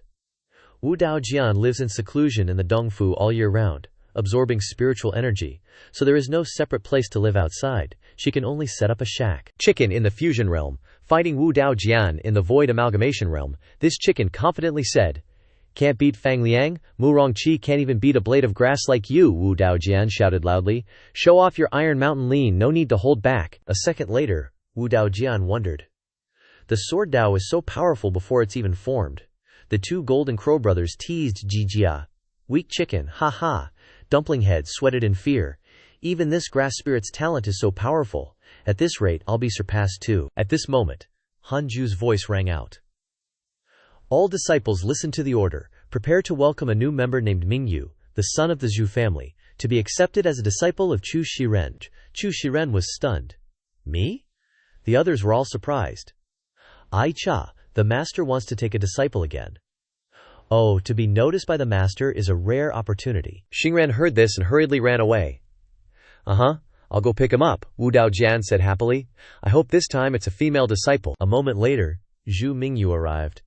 Wu Daojian lives in seclusion in the Dongfu all year round, absorbing spiritual energy, so there is no separate place to live outside. She can only set up a shack. Chicken in the fusion realm, fighting Wu Daojian in the void amalgamation realm, this chicken confidently said, Can't beat Fang Liang? Mu Rongqi can't even beat a blade of grass like you, Wu Daojian shouted loudly. Show off your Iron Mountain lean, no need to hold back. A second later, Wu Daojian wondered. The sword Dao is so powerful before it's even formed. The two Golden Crow brothers teased Jijia. Weak chicken, ha ha. Dumpling Head sweated in fear. Even this grass spirit's talent is so powerful. At this rate, I'll be surpassed too. At this moment, Hanju's voice rang out. All disciples listen to the order. Prepare to welcome a new member named Mingyu, the son of the Zhu family, to be accepted as a disciple of Chu Shiren. Chu Shiren was stunned. Me? The others were all surprised. Ai-cha, the master wants to take a disciple again. Oh, to be noticed by the master is a rare opportunity. Xingren heard this and hurriedly ran away. I'll go pick him up, Wu Daojian said happily. I hope this time it's a female disciple. A moment later, Zhu Mingyu arrived.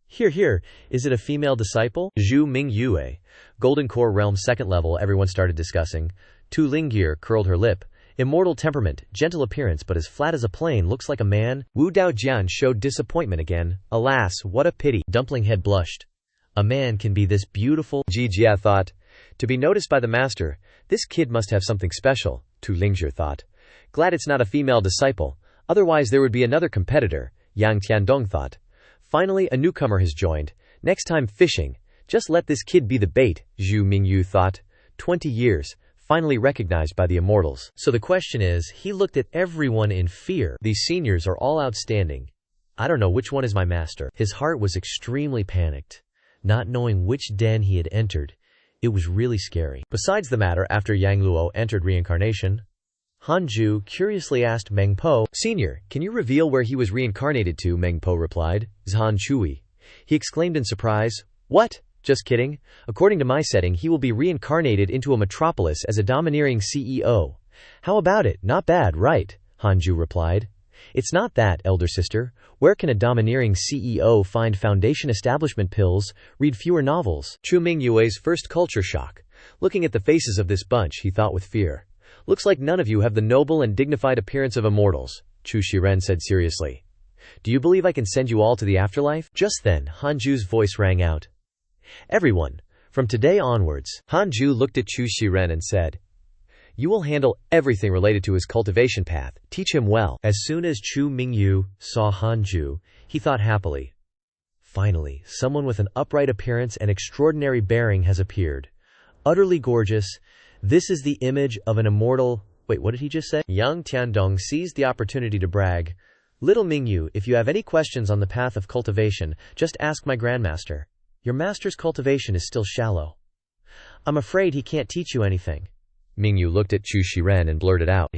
Here, is it a female disciple? Zhu Mingyue, Golden Core Realm 2nd level, everyone started discussing. Tu Lingir curled her lip. Immortal temperament, gentle appearance but as flat as a plane, looks like a man. Wu Daojian showed disappointment again. Alas, what a pity. Dumpling Head blushed. A man can be this beautiful. Jijia thought. To be noticed by the master, this kid must have something special, Tu Lingir thought. Glad it's not a female disciple, otherwise there would be another competitor, Yang Tiandong thought. Finally, a newcomer has joined. Next time fishing, just let this kid be the bait, Zhu Mingyu thought. 20 years. Finally recognized by the immortals. So the question is, he looked at everyone in fear. These seniors are all outstanding. I don't know which one is my master. His heart was extremely panicked, not knowing which den he had entered. It was really scary. Besides the matter, after Yang Luo entered reincarnation, Hanju curiously asked Meng Po, Senior, can you reveal where he was reincarnated to? Meng Po replied. Zhan Chui. He exclaimed in surprise. What? Just kidding. According to my setting, he will be reincarnated into a metropolis as a domineering CEO. How about it? Not bad, right? Hanju replied. It's not that, elder sister. Where can a domineering CEO find foundation establishment pills, read fewer novels? Chu Mingyue's first culture shock. Looking at the faces of this bunch, he thought with fear. Looks like none of you have the noble and dignified appearance of immortals, Chu Shiren said seriously. Do you believe I can send you all to the afterlife? Just then, Hanju's voice rang out. Everyone, from today onwards. Hanju looked at Chu Shiren and said, you will handle everything related to his cultivation path. Teach him well. As soon as Chu Mingyu saw Hanju, he thought happily. Finally, someone with an upright appearance and extraordinary bearing has appeared. Utterly gorgeous. This is the image of an immortal... Wait, what did he just say? Yang Tiandong seized the opportunity to brag. Little Mingyu, if you have any questions on the path of cultivation, just ask my grandmaster. Your master's cultivation is still shallow. I'm afraid he can't teach you anything. Mingyu looked at Chu Shiren and blurted out,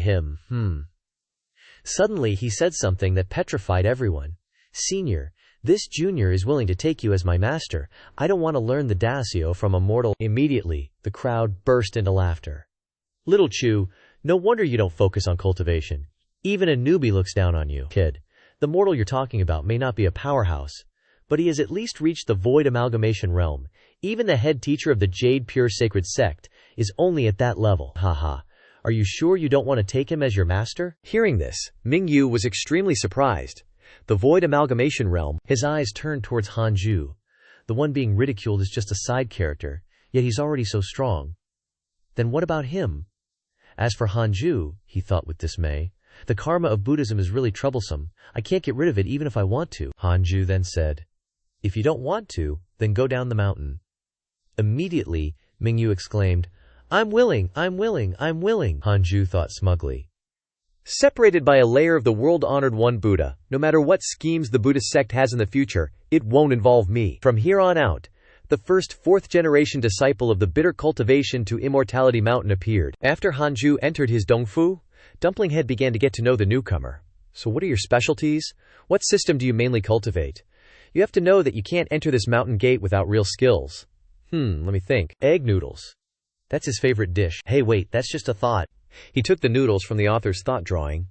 Suddenly he said something that petrified everyone. Senior, this junior is willing to take you as my master. I don't want to learn the Dacio from a mortal. Immediately, the crowd burst into laughter. Little Chu, no wonder you don't focus on cultivation. Even a newbie looks down on you. Kid, the mortal you're talking about may not be a powerhouse, but he has at least reached the void amalgamation realm. Even the head teacher of the Jade Pure Sacred Sect is only at that level. Haha. Are you sure you don't want to take him as your master? Hearing this, Mingyu was extremely surprised. The void amalgamation realm. His eyes turned towards Hanju. The one being ridiculed is just a side character, yet he's already so strong. Then what about him? As for Hanju, he thought with dismay, the karma of Buddhism is really troublesome. I can't get rid of it even if I want to. Hanju then said, if you don't want to, then go down the mountain. Immediately, Mingyu exclaimed, I'm willing, I'm willing, I'm willing. Hanju thought smugly. Separated by a layer of the world-honored one Buddha, no matter what schemes the Buddhist sect has in the future, it won't involve me. From here on out, the first fourth-generation disciple of the bitter cultivation to immortality mountain appeared. After Hanju entered his dongfu, Dumplinghead began to get to know the newcomer. So what are your specialties? What system do you mainly cultivate? You have to know that you can't enter this mountain gate without real skills. Let me think. Egg noodles. That's his favorite dish. Hey wait, that's just a thought. He took the noodles from the author's thought drawing,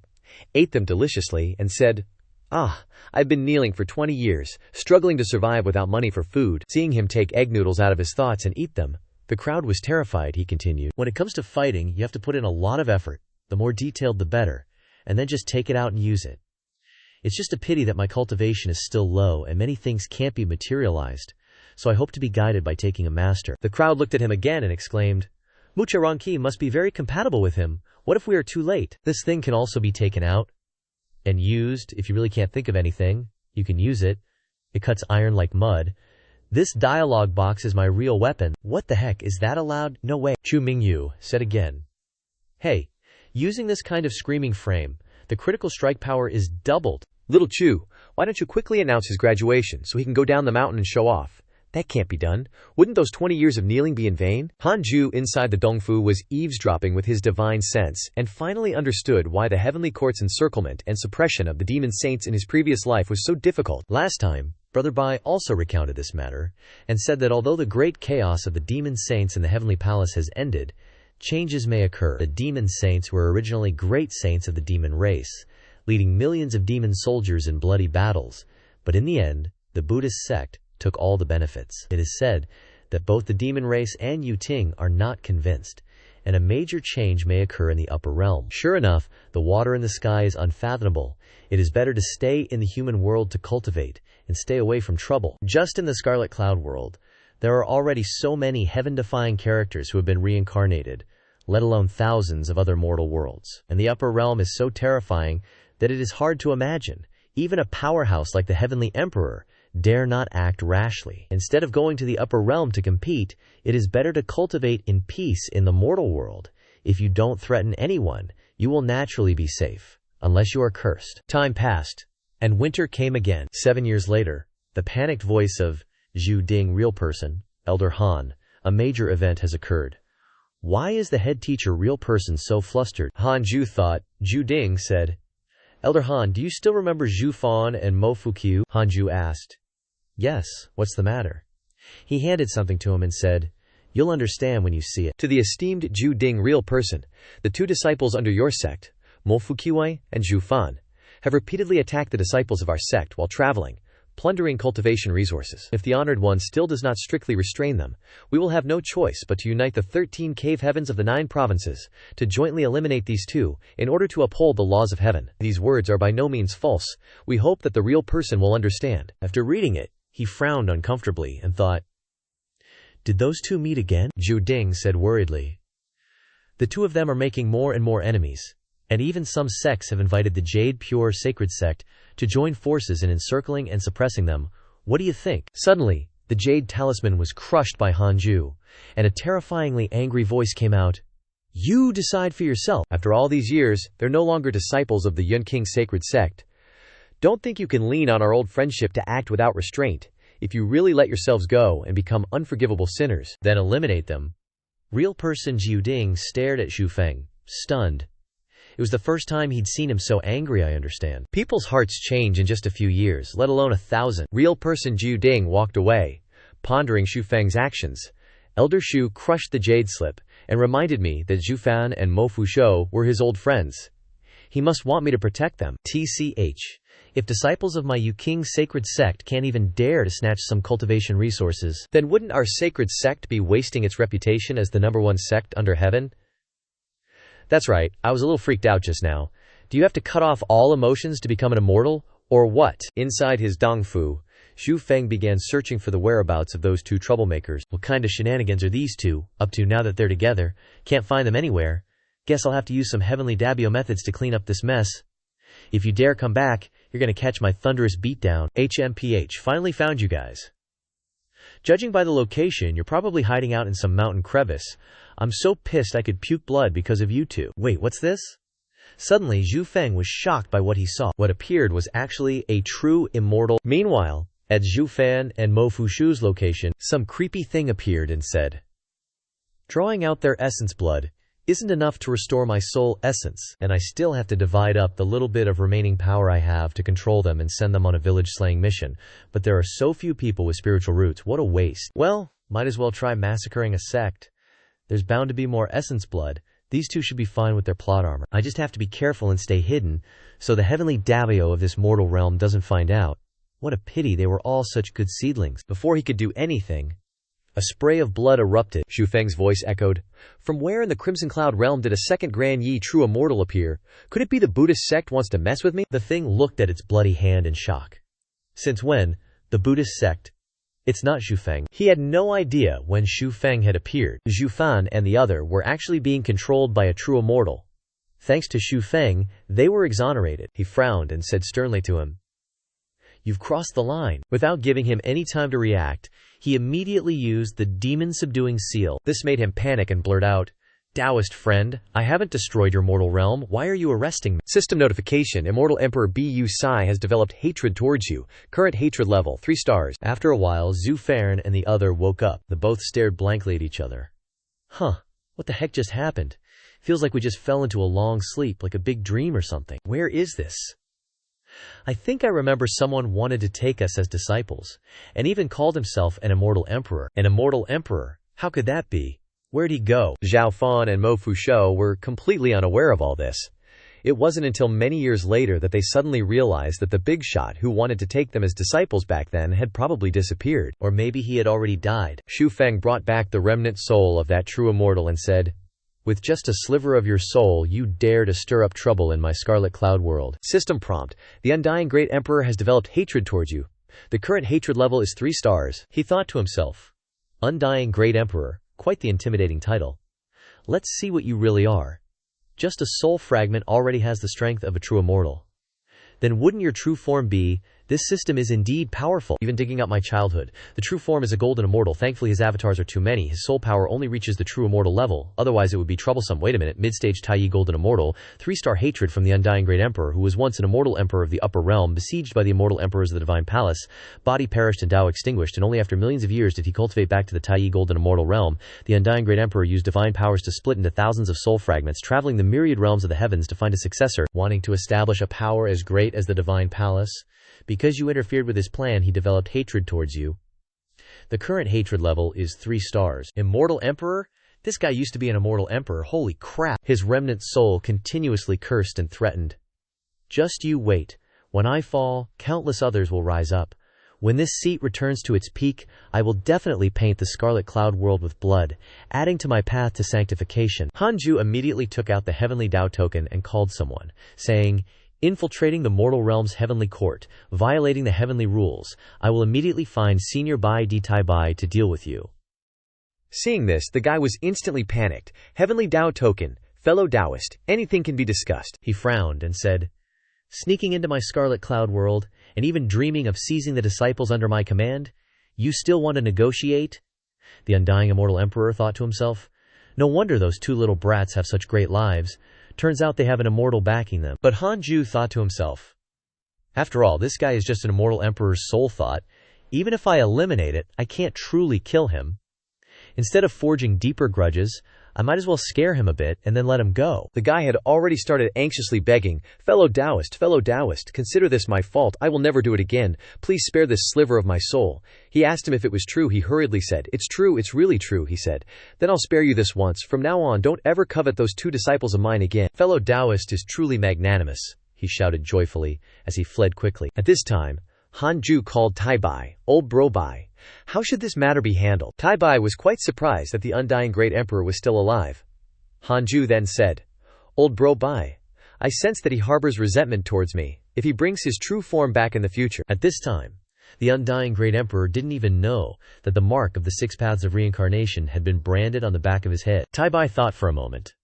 ate them deliciously, and said, I've been kneeling for 20 years, struggling to survive without money for food. Seeing him take egg noodles out of his thoughts and eat them, the crowd was terrified, he continued. When it comes to fighting, you have to put in a lot of effort. The more detailed, the better. And then just take it out and use it. It's just a pity that my cultivation is still low and many things can't be materialized. So I hope to be guided by taking a master. The crowd looked at him again and exclaimed, Mucharanki must be very compatible with him. What if we are too late? This thing can also be taken out and used. If you really can't think of anything, you can use it. It cuts iron like mud. This dialogue box is my real weapon. What the heck, is that allowed? No way. Chu Mingyu said again. Hey, using this kind of screaming frame, the critical strike power is doubled. Little Chu, why don't you quickly announce his graduation so he can go down the mountain and show off? That can't be done. Wouldn't those 20 years of kneeling be in vain? Hanju inside the Dongfu was eavesdropping with his divine sense and finally understood why the heavenly court's encirclement and suppression of the demon saints in his previous life was so difficult. Last time, Brother Bai also recounted this matter and said that although the great chaos of the demon saints in the heavenly palace has ended, changes may occur. The demon saints were originally great saints of the demon race, leading millions of demon soldiers in bloody battles, but in the end, the Buddhist sect took all the benefits. It is said that both the demon race and Yu Ting are not convinced, and a major change may occur in the upper realm. Sure enough, the water in the sky is unfathomable. It is better to stay in the human world to cultivate and stay away from trouble. Just in the Scarlet Cloud world, there are already so many heaven-defying characters who have been reincarnated, let alone thousands of other mortal worlds. And the upper realm is so terrifying that it is hard to imagine. Even a powerhouse like the Heavenly Emperor dare not act rashly. Instead of going to the upper realm to compete, it is better to cultivate in peace in the mortal world. If you don't threaten anyone, you will naturally be safe, unless you are cursed. Time passed, and winter came again. 7 years later, the panicked voice of Zhu Ding, real person, Elder Han, a major event has occurred. Why is the head teacher real person so flustered? Han Zhu thought. Zhu Ding said, Elder Han, do you still remember Zhu Fan and Mo Fukyu? Han Zhu asked. Yes, what's the matter? He handed something to him and said, You'll understand when you see it. To the esteemed Zhu Ding real person, the two disciples under your sect, Mo Fuqiwei and Zhu Fan, have repeatedly attacked the disciples of our sect while traveling, plundering cultivation resources. If the Honored One still does not strictly restrain them, we will have no choice but to unite the 13 cave heavens of the 9 provinces, to jointly eliminate these two, in order to uphold the laws of heaven. These words are by no means false. We hope that the real person will understand. After reading it, he frowned uncomfortably and thought, "Did those two meet again?" Zhu Ding said worriedly. "The two of them are making more and more enemies, and even some sects have invited the Jade Pure Sacred Sect to join forces in encircling and suppressing them. What do you think?" Suddenly, the Jade Talisman was crushed by Hanju, and a terrifyingly angry voice came out. "You decide for yourself. After all these years, they're no longer disciples of the Yunqing Sacred Sect. Don't think you can lean on our old friendship to act without restraint. If you really let yourselves go and become unforgivable sinners, then eliminate them." Real person Zhu Ding stared at Xu Feng, stunned. It was the first time he'd seen him so angry. "I understand. People's hearts change in just a few years, let alone 1,000. Real person Zhu Ding walked away, pondering Xu Feng's actions. Elder Xu crushed the jade slip, and reminded me that Zhu Fan and Mo Fushou were his old friends. He must want me to protect them. TCH. If disciples of my Yunqing sacred sect can't even dare to snatch some cultivation resources, then wouldn't our sacred sect be wasting its reputation as the #1 sect under heaven? That's right, I was a little freaked out just now. Do you have to cut off all emotions to become an immortal, or what? Inside his Dongfu, Xu Feng began searching for the whereabouts of those two troublemakers. What kind of shenanigans are these two up to now that they're together? Can't find them anywhere. Guess I'll have to use some heavenly Dabio methods to clean up this mess. If you dare come back, you're gonna catch my thunderous beatdown. HMPH, finally found you guys. Judging by the location, you're probably hiding out in some mountain crevice. I'm so pissed I could puke blood because of you two. Wait, what's this? Suddenly, Xu Feng was shocked by what he saw. What appeared was actually a true immortal. Meanwhile, at Zhu Fan and Mo Fushu's location, some creepy thing appeared and said, "Drawing out their essence blood isn't enough to restore my soul essence, and I still have to divide up the little bit of remaining power I have to control them and send them on a village-slaying mission. But there are so few people with spiritual roots, what a waste. Well, might as well try massacring a sect. There's bound to be more essence blood. These two should be fine with their plot armor. I just have to be careful and stay hidden, so the heavenly Dabio of this mortal realm doesn't find out. What a pity they were all such good seedlings." Before he could do anything, a spray of blood erupted. Xu Feng's voice echoed. "From where in the Crimson Cloud realm did a second Grand Yi true immortal appear? Could it be the Buddhist sect wants to mess with me?" The thing looked at its bloody hand in shock. Since when? The Buddhist sect? It's not Xu Feng. He had no idea when Xu Feng had appeared. Zhu Fan and the other were actually being controlled by a true immortal. Thanks to Xu Feng, they were exonerated. He frowned and said sternly to him, "You've crossed the line." Without giving him any time to react, he immediately used the demon-subduing seal. This made him panic and blurt out, "Taoist friend, I haven't destroyed your mortal realm. Why are you arresting me?" System notification. Immortal Emperor Bu Sai has developed hatred towards you. Current hatred level, 3 stars. After a while, Zhu Fan and the other woke up. The both stared blankly at each other. Huh, what the heck just happened? Feels like we just fell into a long sleep, like a big dream or something. Where is this? I think I remember someone wanted to take us as disciples, and even called himself an immortal emperor. An immortal emperor? How could that be? Where'd he go? Zhao Fan and Mo Fushou were completely unaware of all this. It wasn't until many years later that they suddenly realized that the big shot who wanted to take them as disciples back then had probably disappeared. Or maybe he had already died. Xu Feng brought back the remnant soul of that true immortal and said, "With just a sliver of your soul, you dare to stir up trouble in my Scarlet Cloud world." System prompt. The Undying Great Emperor has developed hatred towards you. The current hatred level is 3 stars. He thought to himself, Undying Great Emperor, quite the intimidating title. Let's see what you really are. Just a soul fragment already has the strength of a true immortal. Then wouldn't your true form be? This system is indeed powerful. Even digging up my childhood. The true form is a golden immortal. Thankfully his avatars are too many. His soul power only reaches the true immortal level. Otherwise it would be troublesome. Wait a minute. Mid-stage Taiyi golden immortal. 3-star hatred from the Undying Great Emperor, who was once an immortal emperor of the upper realm, besieged by the immortal emperors of the divine palace. Body perished and Tao extinguished, and only after millions of years did he cultivate back to the Taiyi golden immortal realm. The Undying Great Emperor used divine powers to split into thousands of soul fragments, traveling the myriad realms of the heavens to find a successor, wanting to establish a power as great as the divine palace. Because you interfered with his plan, he developed hatred towards you. The current hatred level is 3 stars. Immortal Emperor? This guy used to be an immortal emperor. Holy crap. His remnant soul continuously cursed and threatened. Just you wait. When I fall, countless others will rise up. When this seat returns to its peak, I will definitely paint the scarlet cloud world with blood, adding to my path to sanctification. Hanju immediately took out the heavenly Dao token and called someone, saying, infiltrating the mortal realm's heavenly court, violating the heavenly rules, I will immediately find Senior Bai Di Tai Bai to deal with you. Seeing this, the guy was instantly panicked. Heavenly Dao token, fellow Taoist, anything can be discussed. He frowned and said, sneaking into my scarlet cloud world, and even dreaming of seizing the disciples under my command? You still want to negotiate? The undying immortal emperor thought to himself. No wonder those two little brats have such great lives. Turns out they have an immortal backing them. But Hanju thought to himself, after all, this guy is just an immortal emperor's soul thought. Even if I eliminate it, I can't truly kill him. Instead of forging deeper grudges, I might as well scare him a bit and then let him go. The guy had already started anxiously begging, fellow Taoist, consider this my fault. I will never do it again. Please spare this sliver of my soul. He asked him if it was true. He hurriedly said, it's true, it's really true, he said. Then I'll spare you this once. From now on, don't ever covet those two disciples of mine again. Fellow Taoist is truly magnanimous, he shouted joyfully as he fled quickly. At this time, Hanju called Tai Bai, old bro Bai. How should this matter be handled? Tai Bai was quite surprised that the undying great emperor was still alive. Hanju then said, old bro Bai, I sense that he harbors resentment towards me, if he brings his true form back in the future. At this time, the undying great emperor didn't even know that the mark of the 6 paths of reincarnation had been branded on the back of his head. Tai Bai thought for a moment.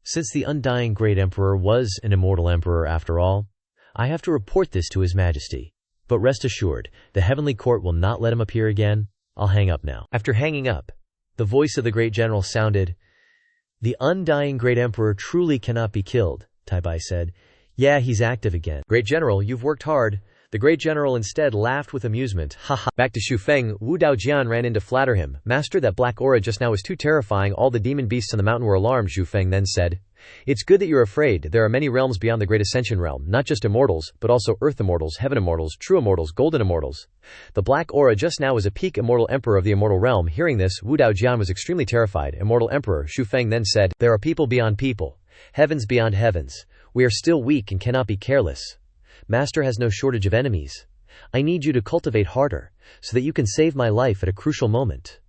Since the undying great emperor was an immortal emperor after all, I have to report this to His Majesty. But rest assured, the heavenly court will not let him appear again. I'll hang up now. After hanging up, the voice of the great general sounded. The undying great emperor truly cannot be killed, Tai Bai said. Yeah, he's active again. Great general, you've worked hard. The great general instead laughed with amusement. Ha ha. Back to Xu Feng, Wu Daojian ran in to flatter him. Master, that black aura just now was too terrifying. All the demon beasts on the mountain were alarmed, Xu Feng then said. It's good that you're afraid. There are many realms beyond the Great Ascension realm, not just immortals, but also earth immortals, heaven immortals, true immortals, golden immortals. The black aura just now was a peak immortal emperor of the immortal realm. Hearing this, Wu Daojian was extremely terrified. Immortal emperor, Xu Feng then said, there are people beyond people, heavens beyond heavens. We are still weak and cannot be careless. Master has no shortage of enemies. I need you to cultivate harder, so that you can save my life at a crucial moment.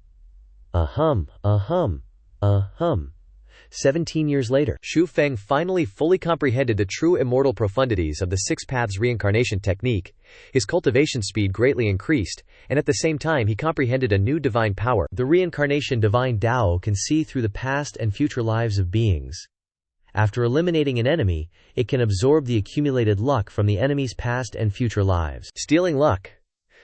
17 years later, Xu Feng finally fully comprehended the true immortal profundities of the 6 paths reincarnation technique. His cultivation speed greatly increased, and at the same time he comprehended a new divine power. The reincarnation divine Tao can see through the past and future lives of beings. After eliminating an enemy, it can absorb the accumulated luck from the enemy's past and future lives. Stealing luck.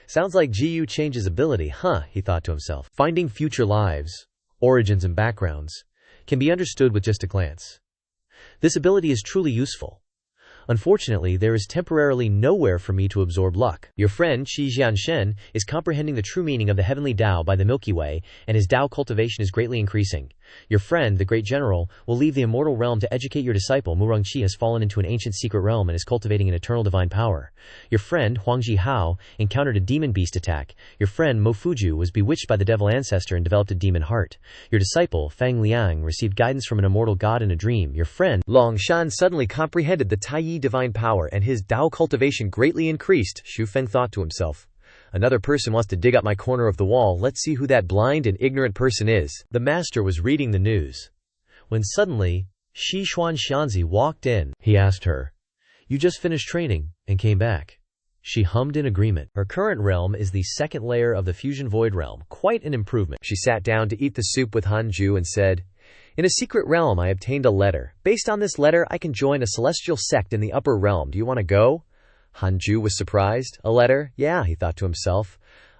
Sounds like Gu Change's ability, he thought to himself. Finding future lives, origins and backgrounds, can be understood with just a glance. This ability is truly useful. Unfortunately, there is temporarily nowhere for me to absorb luck. Your friend Qi Jianshen is comprehending the true meaning of the heavenly Tao by the Milky Way, and his Tao cultivation is greatly increasing. Your friend, the great general, will leave the immortal realm to educate your disciple. Murongqi has fallen into an ancient secret realm and is cultivating an eternal divine power. Your friend, Huangji Hao, encountered a demon beast attack. Your friend, Mo Fuju, was bewitched by the devil ancestor and developed a demon heart. Your disciple, Fang Liang, received guidance from an immortal god in a dream. Your friend, Long Shan, suddenly comprehended the Tai divine power and his Tao cultivation greatly increased. Xu Feng thought to himself. Another person wants to dig up my corner of the wall. Let's see who that blind and ignorant person is. The master was reading the news, when suddenly, Shi Xuan Xianzi walked in. He asked her, you just finished training, and came back. She hummed in agreement. Her current realm is the second layer of the fusion void realm, quite an improvement. She sat down to eat the soup with Hanju and said, in a secret realm I obtained a letter. Based on this letter I can join a celestial sect in the upper realm. Do you want to go? Hanju was surprised. A letter? Yeah, he thought to himself.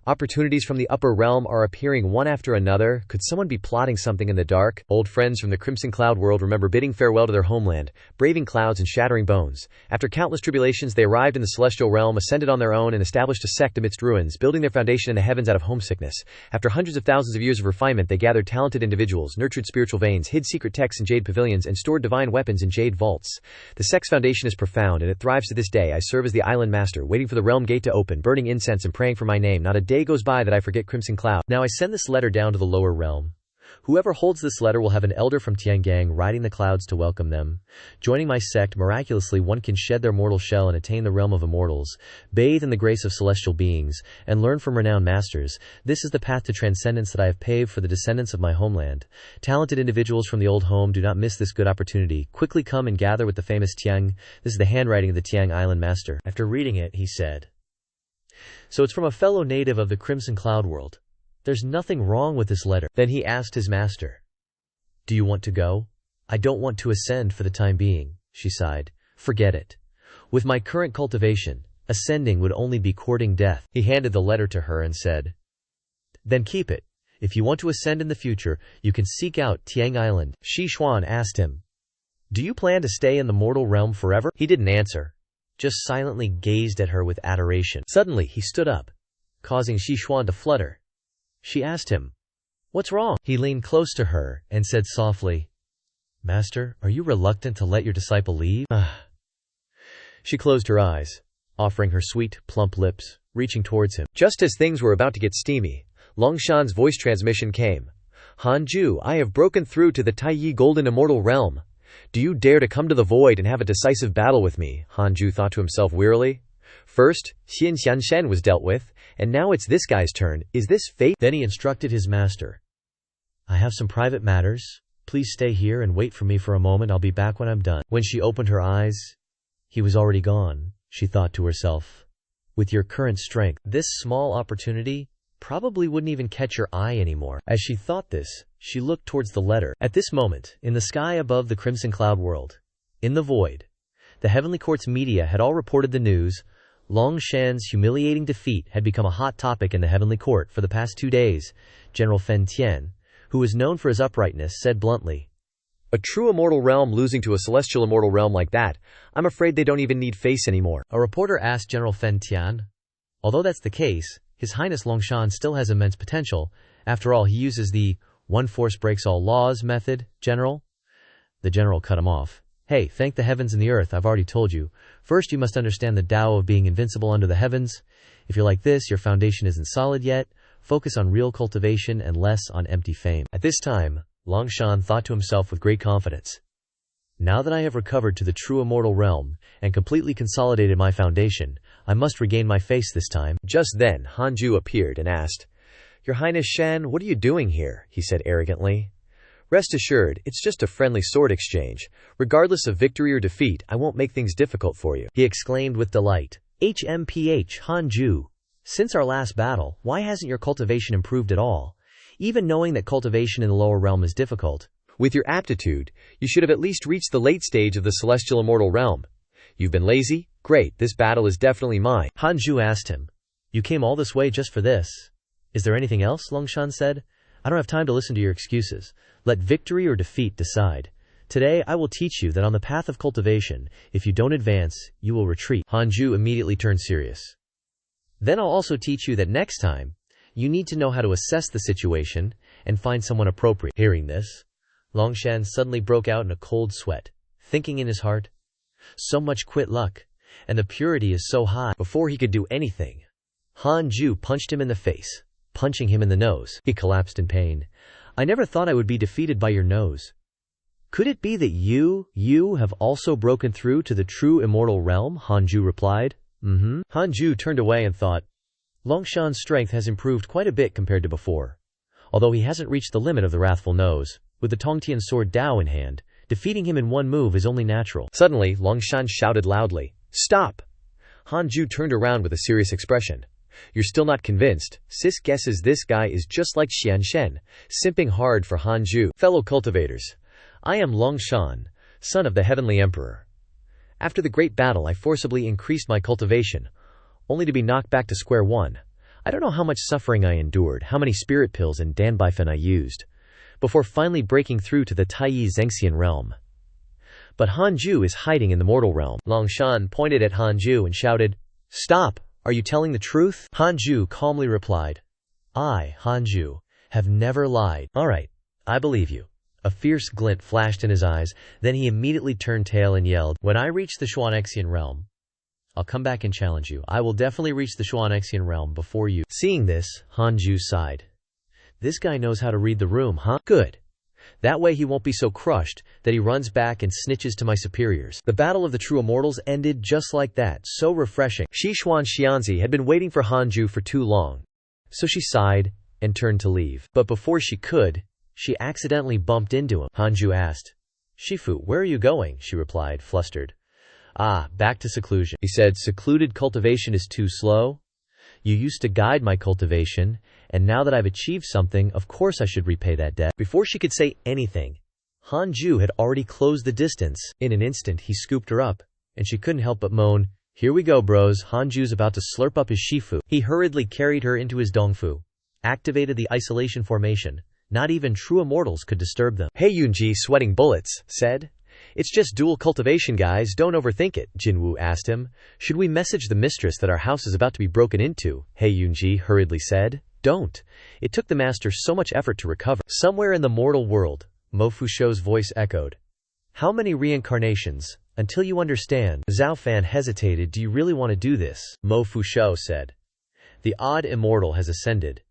Opportunities from the upper realm are appearing one after another. Could someone be plotting something in the dark? Old friends from the Crimson Cloud world remember bidding farewell to their homeland, braving clouds and shattering bones. After countless tribulations, they arrived in the celestial realm, ascended on their own, and established a sect amidst ruins, building their foundation in the heavens out of homesickness. After hundreds of thousands of years of refinement, they gathered talented individuals, nurtured spiritual veins, hid secret texts in jade pavilions, and stored divine weapons in jade vaults. The sect's foundation is profound, and it thrives to this day. I serve as the island master, waiting for the realm gate to open, burning incense and praying for my name. Not a day goes by that I forget Crimson Cloud. Now I send this letter down to the lower realm. Whoever holds this letter will have an elder from Tiangang riding the clouds to welcome them. Joining my sect, miraculously one can shed their mortal shell and attain the realm of immortals, bathe in the grace of celestial beings, and learn from renowned masters. This is the path to transcendence that I have paved for the descendants of my homeland. Talented individuals from the old home, do not miss this good opportunity. Quickly come and gather with the famous Tiang. This is the handwriting of the Tiang Island master. After reading it, he said, "So it's from a fellow native of the Crimson Cloud world. There's nothing wrong with this letter." Then he asked his master, "Do you want to go?" "I don't want to ascend for the time being," she sighed. "Forget it. With my current cultivation, ascending would only be courting death." He handed the letter to her and said, "Then keep it. If you want to ascend in the future, you can seek out Tiang Island." Shi Xuan asked him, "Do you plan to stay in the mortal realm forever?" He didn't answer, just silently gazed at her with adoration. Suddenly, he stood up, causing Shi Xuan to flutter. She asked him, "What's wrong?" He leaned close to her and said softly, "Master, are you reluctant to let your disciple leave?" She closed her eyes, offering her sweet, plump lips, reaching towards him. Just as things were about to get steamy, Longshan's voice transmission came. "Hanju, I have broken through to the Taiyi Golden Immortal Realm. Do you dare to come to the void and have a decisive battle with me?" Hanju thought to himself wearily. First, Xin Xianshen was dealt with, and now it's this guy's turn. Is this fate? Then he instructed his master, "I have some private matters. Please stay here and wait for me for a moment. I'll be back when I'm done." When she opened her eyes, he was already gone. She thought to herself, "With your current strength, this small opportunity probably wouldn't even catch your eye anymore." As she thought this, she looked towards the letter. At this moment, in the sky above the Crimson Cloud world, in the void, the Heavenly Court's media had all reported the news. Long Shan's humiliating defeat had become a hot topic in the Heavenly Court for the past 2 days. General Fen Tian, who was known for his uprightness, said bluntly, "A true immortal realm losing to a celestial immortal realm like that, I'm afraid they don't even need face anymore." A reporter asked General Fen Tian, "Although that's the case, His Highness Longshan still has immense potential. After all, he uses the one force breaks all laws method, General." The general cut him off. "Hey, thank the heavens and the earth, I've already told you. First, you must understand the Tao of being invincible under the heavens. If you're like this, your foundation isn't solid yet. Focus on real cultivation and less on empty fame." At this time, Longshan thought to himself with great confidence, "Now that I have recovered to the true immortal realm and completely consolidated my foundation, I must regain my face this time." Just then, Hanju appeared and asked, "Your Highness Shan, what are you doing here?" he said arrogantly. "Rest assured, it's just a friendly sword exchange. Regardless of victory or defeat, I won't make things difficult for you," he exclaimed with delight. "HMPH, Hanju. Since our last battle, why hasn't your cultivation improved at all? Even knowing that cultivation in the lower realm is difficult. With your aptitude, you should have at least reached the late stage of the celestial immortal realm. You've been lazy? Great, this battle is definitely mine." Hanju asked him, "You came all this way just for this? Is there anything else?" Longshan said. "I don't have time to listen to your excuses. Let victory or defeat decide. Today, I will teach you that on the path of cultivation, if you don't advance, you will retreat." Hanju immediately turned serious. "Then I'll also teach you that next time, you need to know how to assess the situation and find someone appropriate." Hearing this, Longshan suddenly broke out in a cold sweat, thinking in his heart, "So much quit luck, and the purity is so high." Before he could do anything, Hanju punched him in the face, punching him in the nose. He collapsed in pain. "I never thought I would be defeated by your nose. Could it be that you have also broken through to the true immortal realm?" Hanju replied. Hanju turned away and thought, Longshan's strength has improved quite a bit compared to before. Although he hasn't reached the limit of the wrathful nose, with the Tongtian sword Dao in hand, defeating him in one move is only natural. Suddenly, Longshan shouted loudly, "Stop!" Hanju turned around with a serious expression. "You're still not convinced? Sis guesses this guy is just like Xianshen, simping hard for Hanju." Fellow cultivators, I am Longshan, son of the Heavenly Emperor. After the great battle, I forcibly increased my cultivation, only to be knocked back to square one. I don't know how much suffering I endured, how many spirit pills and danbaifen I used, before finally breaking through to the Taiyi Zengxian realm. But Hanju is hiding in the mortal realm. Longshan pointed at Hanju and shouted, "Stop! Are you telling the truth?" Hanju calmly replied, "I, Hanju, have never lied." "All right, I believe you." A fierce glint flashed in his eyes, then he immediately turned tail and yelled, "When I reach the Xuanexian realm, I'll come back and challenge you. I will definitely reach the Xuanexian realm before you." Seeing this, Hanju sighed. This guy knows how to read the room, huh? Good. That way he won't be so crushed that he runs back and snitches to my superiors. The battle of the true immortals ended just like that, so refreshing. Xishuan Xianzi had been waiting for Hanju for too long, so she sighed and turned to leave. But before she could, she accidentally bumped into him. Hanju asked, "Shifu, where are you going?" She replied, flustered. "Ah, back to seclusion." He said, "Secluded cultivation is too slow. You used to guide my cultivation, and now that I've achieved something, of course I should repay that debt." Before she could say anything, Hanju had already closed the distance. In an instant, he scooped her up, and she couldn't help but moan, "Here we go, bros." Hanju's about to slurp up his shifu. He hurriedly carried her into his dongfu, activated the isolation formation. Not even true immortals could disturb them. "Hey Yunji, sweating bullets," said. "It's just dual cultivation, guys, don't overthink it." Jinwoo asked him, "Should we message the mistress that our house is about to be broken into?" Hey Yunji hurriedly said, "Don't. It took the master so much effort to recover." Somewhere in the mortal world, Mo Fushou's voice echoed. "How many reincarnations? Until you understand." Zhao Fan hesitated. "Do you really want to do this?" Mo Fushou said. "The odd immortal has ascended,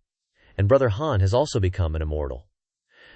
and Brother Han has also become an immortal.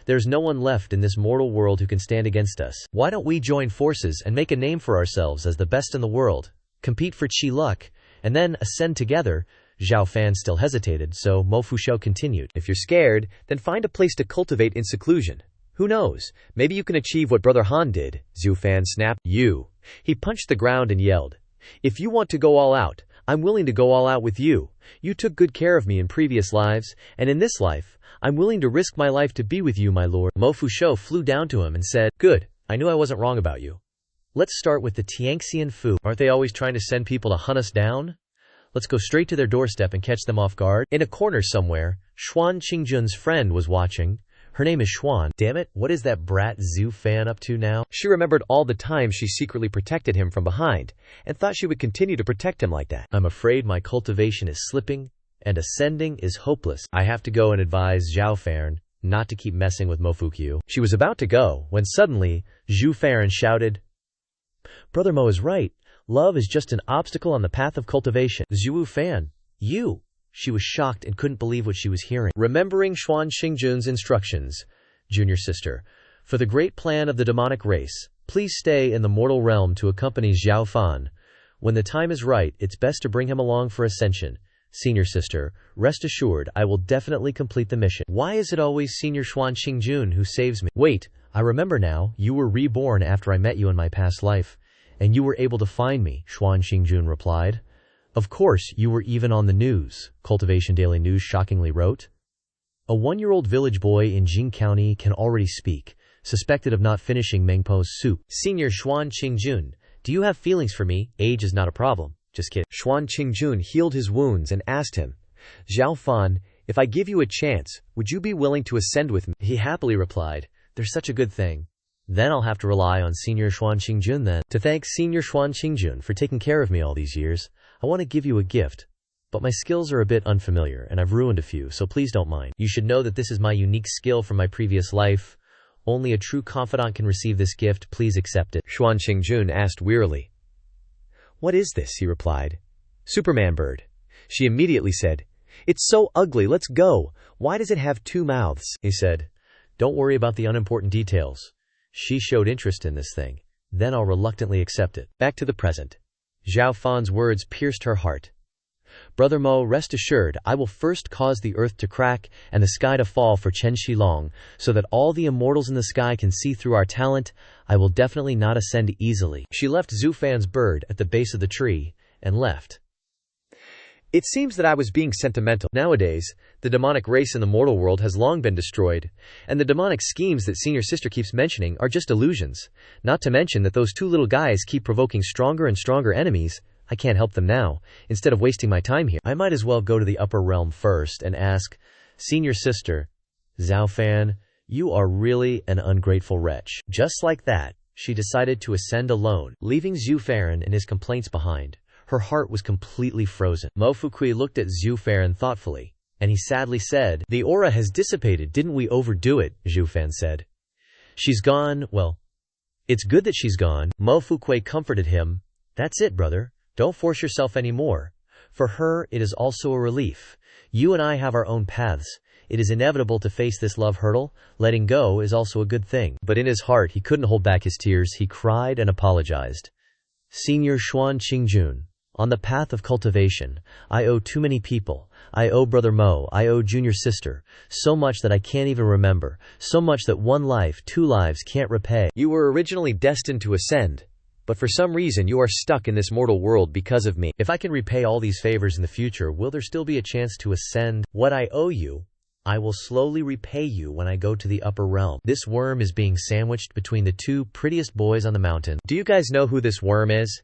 There's no one left in this mortal world who can stand against us. Why don't we join forces and make a name for ourselves as the best in the world, compete for Chi luck, and then ascend together?" Zhao Fan still hesitated, so Mo Fushou continued. "If you're scared, then find a place to cultivate in seclusion. Who knows, maybe you can achieve what Brother Han did." Zhu Fan snapped. "You." He punched the ground and yelled, "If you want to go all out, I'm willing to go all out with you. You took good care of me in previous lives, and in this life, I'm willing to risk my life to be with you, my lord." Mo Fushou flew down to him and said, "Good, I knew I wasn't wrong about you. Let's start with the Tiangxian Fu. Aren't they always trying to send people to hunt us down? Let's go straight to their doorstep and catch them off guard." In a corner somewhere, Xuan Qingjun's friend was watching. Her name is Xuan. Damn it, what is that brat Zhu Fan up to now? She remembered all the times she secretly protected him from behind, and thought she would continue to protect him like that. "I'm afraid my cultivation is slipping, and ascending is hopeless. I have to go and advise Zhao Fan not to keep messing with Mo Fukyu." She was about to go, when suddenly, Zhu Fan shouted, "Brother Mo is right. Love is just an obstacle on the path of cultivation." "Zhu Fan, you!" She was shocked and couldn't believe what she was hearing. Remembering Xuan Xingjun's instructions, "Junior sister, for the great plan of the demonic race, please stay in the mortal realm to accompany Zhao Fan. When the time is right, it's best to bring him along for ascension. Senior sister, rest assured I will definitely complete the mission." Why is it always Senior Xuan Xingjun who saves me? Wait, I remember now, you were reborn after I met you in my past life, and you were able to find me, Xuan Xingjun replied. "Of course, you were even on the news," Cultivation Daily News shockingly wrote. "A 1-year-old village boy in Jing County can already speak, suspected of not finishing Mengpo's soup. Senior Xuan Qingjun, do you have feelings for me? Age is not a problem. Just kidding." Xuan Qingjun healed his wounds and asked him, "Zhao Fan, if I give you a chance, would you be willing to ascend with me?" He happily replied, "There's such a good thing. Then I'll have to rely on Senior Xuan Qingjun then. To thank Senior Xuan Qingjun for taking care of me all these years, I want to give you a gift. But my skills are a bit unfamiliar, and I've ruined a few, so please don't mind. You should know that this is my unique skill from my previous life. Only a true confidant can receive this gift. Please accept it." Xuan Qingjun asked wearily. "What is this?" he replied. "Superman bird." She immediately said, "It's so ugly, let's go. Why does it have 2 mouths? He said, "Don't worry about the unimportant details. She showed interest in this thing. Then I'll reluctantly accept it." Back to the present. Zhao Fan's words pierced her heart. "Brother Mo, rest assured, I will first cause the earth to crack and the sky to fall for Chen Shilong, so that all the immortals in the sky can see through our talent. I will definitely not ascend easily." She left Zhu Fan's bird at the base of the tree and left. It seems that I was being sentimental. Nowadays, the demonic race in the mortal world has long been destroyed, and the demonic schemes that Senior Sister keeps mentioning are just illusions. Not to mention that those 2 little guys keep provoking stronger and stronger enemies. I can't help them now. Instead of wasting my time here, I might as well go to the upper realm first and ask, "Senior Sister, Zhao Fan, you are really an ungrateful wretch." Just like that, she decided to ascend alone, leaving Zhu Fan and his complaints behind. Her heart was completely frozen. Mo Fukui looked at Zhu Fan thoughtfully, and he sadly said, "The aura has dissipated, didn't we overdo it?" Zhu Fan said. "She's gone, well, it's good that she's gone." Mo Fukui comforted him. "That's it, brother. Don't force yourself anymore. For her, it is also a relief. You and I have our own paths. It is inevitable to face this love hurdle. Letting go is also a good thing. But in his heart, he couldn't hold back his tears. He cried and apologized. Senior Xuan Qingjun, on the path of cultivation, I owe too many people. I owe Brother Mo, I owe junior sister, so much that I can't even remember, so much that one life, two lives can't repay. You were originally destined to ascend, but for some reason you are stuck in this mortal world because of me. If I can repay all these favors in the future, will there still be a chance to ascend? What I owe you, I will slowly repay you when I go to the upper realm. This worm is being sandwiched between the two prettiest boys on the mountain. Do you guys know who this worm is?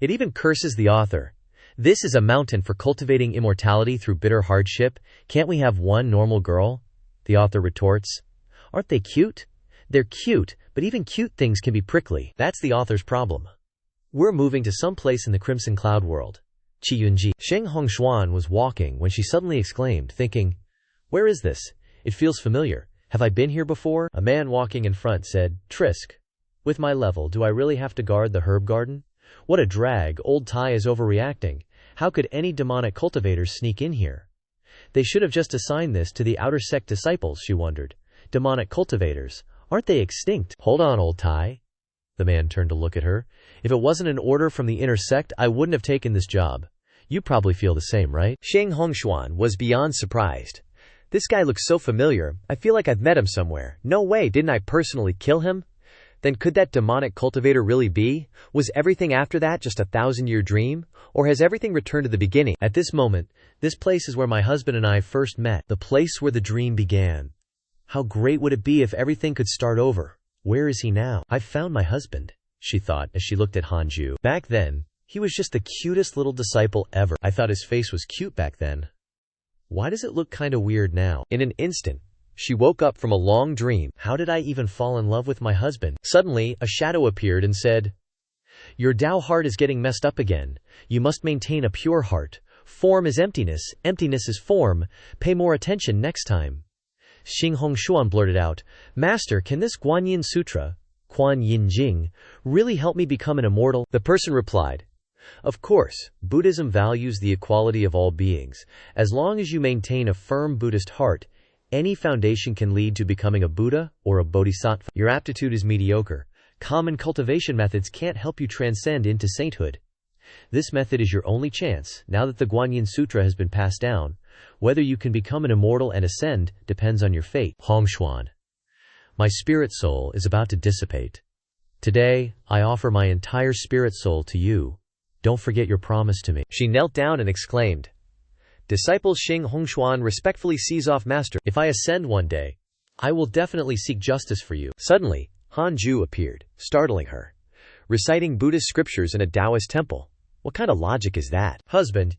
It even curses the author. This is a mountain for cultivating immortality through bitter hardship. Can't we have one normal girl? The author retorts. Aren't they cute? They're cute, but even cute things can be prickly. That's the author's problem. We're moving to some place in the Crimson Cloud world. Qi Yunji. Sheng Hongshuan was walking when she suddenly exclaimed, thinking, where is this? It feels familiar. Have I been here before? A man walking in front said, Trisk. With my level, do I really have to guard the herb garden? What a drag, old Tai is overreacting. How could any demonic cultivators sneak in here? They should have just assigned this to the outer sect disciples, she wondered. Demonic cultivators. Aren't they extinct? Hold on, old Tai. The man turned to look at her. If it wasn't an order from the inner sect, I wouldn't have taken this job. You probably feel the same, right? Sheng Hongshuan was beyond surprised. This guy looks so familiar. I feel like I've met him somewhere. No way, didn't I personally kill him? Then could that demonic cultivator really be? Was everything after that just a 1,000-year dream? Or has everything returned to the beginning? At this moment, this place is where my husband and I first met. The place where the dream began. How great would it be if everything could start over? Where is he now? I've found my husband, she thought as she looked at Hanju. Back then, he was just the cutest little disciple ever. I thought his face was cute back then. Why does it look kinda weird now? In an instant, she woke up from a long dream. How did I even fall in love with my husband? Suddenly, a shadow appeared and said, your Tao heart is getting messed up again. You must maintain a pure heart. Form is emptiness, emptiness is form. Pay more attention next time. Xing Hongshuan blurted out, Master, can this Guanyin Sutra, Quan Yin Jing, really help me become an immortal? The person replied, of course, Buddhism values the equality of all beings. As long as you maintain a firm Buddhist heart, any foundation can lead to becoming a Buddha or a Bodhisattva. Your aptitude is mediocre. Common cultivation methods can't help you transcend into sainthood. This method is your only chance. Now that the Guanyin Sutra has been passed down, whether you can become an immortal and ascend depends on your fate. Hongshuan. My spirit soul is about to dissipate. Today, I offer my entire spirit soul to you. Don't forget your promise to me. She knelt down and exclaimed, Disciple Xing Hongshuan respectfully sees off Master. If I ascend one day, I will definitely seek justice for you. Suddenly, Hanju appeared, startling her, reciting Buddhist scriptures in a Taoist temple. What kind of logic is that? Husband,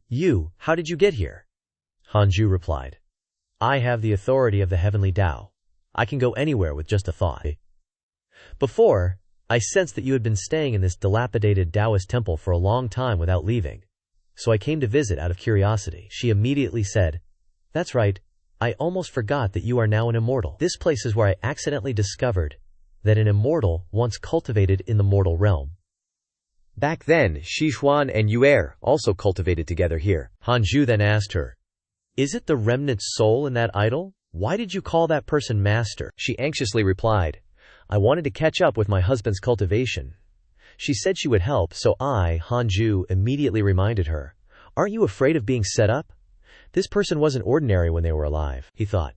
how did you get here? Hanju replied, I have the authority of the heavenly Tao. I can go anywhere with just a thought. Before, I sensed that you had been staying in this dilapidated Taoist temple for a long time without leaving. So I came to visit out of curiosity. She immediately said, that's right, I almost forgot that you are now an immortal. This place is where I accidentally discovered that an immortal once cultivated in the mortal realm. Back then, Xishuan and Yuer also cultivated together here. Hanju then asked her, is it the remnant soul in that idol? Why did you call that person master? She anxiously replied, I wanted to catch up with my husband's cultivation. She said she would help, so I, Hanju, immediately reminded her, aren't you afraid of being set up? This person wasn't ordinary when they were alive, he thought.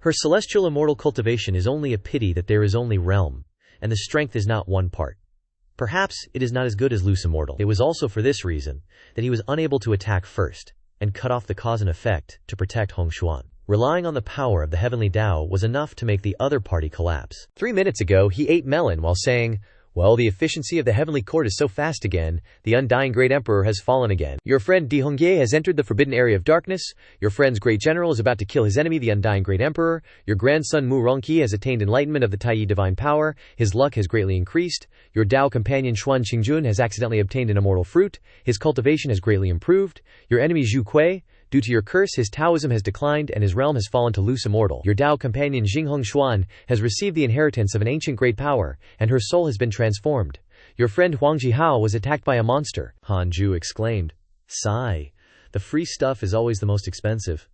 Her celestial immortal cultivation is only a pity that there is only realm, and the strength is not one part. Perhaps it is not as good as loose immortal. It was also for this reason that he was unable to attack first, and cut off the cause and effect to protect Hongshuan. Relying on the power of the heavenly Tao was enough to make the other party collapse. 3 minutes ago, he ate melon while saying, well, the efficiency of the heavenly court is so fast again, the undying great emperor has fallen again. Your friend Di Hongye has entered the forbidden area of darkness. Your friend's great general is about to kill his enemy, the undying great emperor. Your grandson Mu Rongqi has attained enlightenment of the Taiyi divine power. His luck has greatly increased. Your Tao companion Xuan Qingjun has accidentally obtained an immortal fruit. His cultivation has greatly improved. Your enemy Zhu Kui, due to your curse, his Taoism has declined and his realm has fallen to loose immortal. Your Tao companion Xinghong Xuan has received the inheritance of an ancient great power, and her soul has been transformed. Your friend Huang Jihao was attacked by a monster. Hanju exclaimed. Sigh. The free stuff is always the most expensive.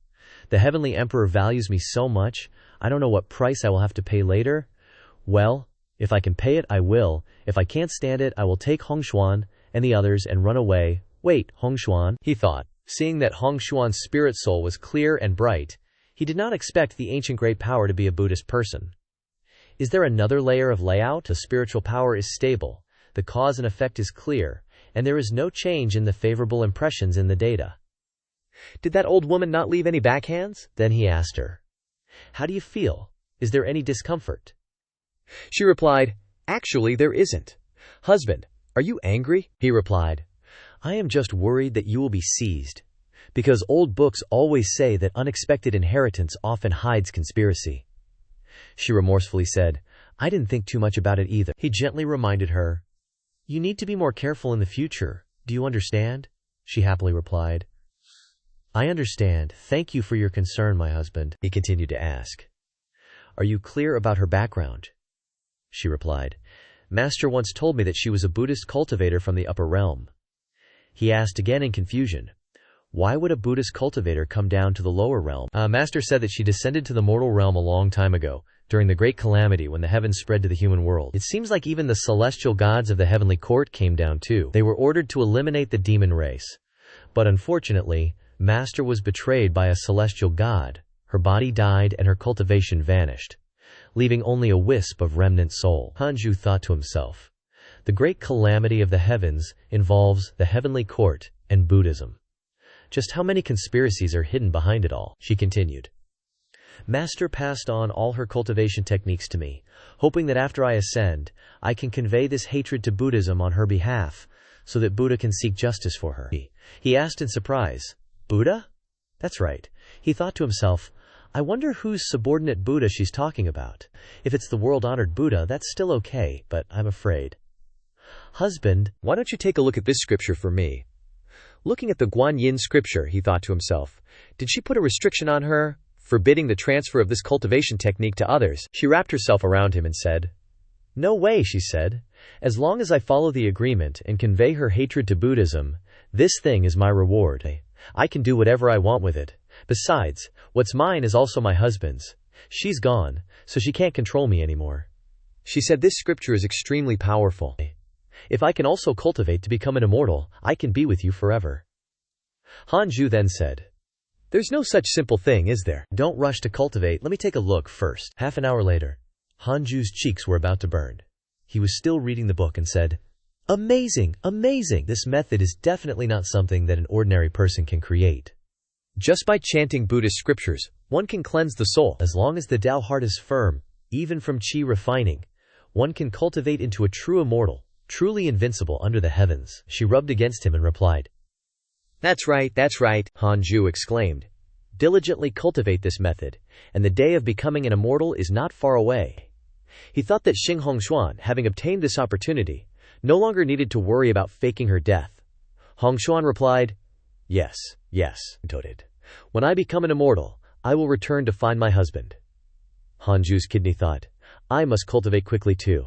The heavenly emperor values me so much, I don't know what price I will have to pay later. Well, if I can pay it, I will. If I can't stand it, I will take Hongshuan and the others and run away. Wait, Hongshuan, he thought. Seeing that Hongshuan's spirit soul was clear and bright, he did not expect the ancient great power to be a Buddhist person. Is there another layer of layout? The spiritual power is stable, the cause and effect is clear, and there is no change in the favorable impressions in the data. Did that old woman not leave any backhands? Then he asked her. How do you feel? Is there any discomfort? She replied, Actually, there isn't. Husband, are you angry? He replied, I am just worried that you will be seized, because old books always say that unexpected inheritance often hides conspiracy. She remorsefully said, I didn't think too much about it either. He gently reminded her, You need to be more careful in the future. Do you understand? She happily replied, I understand. Thank you for your concern, my husband. He continued to ask, Are you clear about her background? She replied, Master once told me that she was a Buddhist cultivator from the upper realm. He asked again in confusion, Why would a Buddhist cultivator come down to the lower realm? Master said that she descended to the mortal realm a long time ago, during the great calamity when the heavens spread to the human world. It seems like even the celestial gods of the heavenly court came down too. They were ordered to eliminate the demon race. But unfortunately, Master was betrayed by a celestial god, her body died and her cultivation vanished, leaving only a wisp of remnant soul. Hanju thought to himself, the great calamity of the heavens involves the heavenly court and Buddhism. Just how many conspiracies are hidden behind it all? She continued. Master passed on all her cultivation techniques to me, hoping that after I ascend, I can convey this hatred to Buddhism on her behalf, so that Buddha can seek justice for her. He asked in surprise, Buddha? That's right. He thought to himself, I wonder whose subordinate Buddha she's talking about. If it's the world-honored Buddha, that's still okay, but I'm afraid. Husband, why don't you take a look at this scripture for me? Looking at the Guanyin scripture, he thought to himself, did she put a restriction on her, forbidding the transfer of this cultivation technique to others? She wrapped herself around him and said, No way, she said. As long as I follow the agreement and convey her hatred to Buddhism, this thing is my reward. I can do whatever I want with it. Besides, what's mine is also my husband's. She's gone, so she can't control me anymore. She said this scripture is extremely powerful. If I can also cultivate to become an immortal, I can be with you forever. Hanju then said, There's no such simple thing, is there? Don't rush to cultivate, let me take a look first. Half an hour later, Hanju's cheeks were about to burn. He was still reading the book and said, Amazing, amazing! This method is definitely not something that an ordinary person can create. Just by chanting Buddhist scriptures, one can cleanse the soul. As long as the Tao heart is firm, even from qi refining, one can cultivate into a true immortal, truly invincible under the heavens. She rubbed against him and replied, That's right, Hanju exclaimed. Diligently cultivate this method, and the day of becoming an immortal is not far away. He thought that Xing Hongshuan, having obtained this opportunity, no longer needed to worry about faking her death. Hongshuan replied, Yes, noted. When I become an immortal, I will return to find my husband. Hanju's kidney thought, I must cultivate quickly too.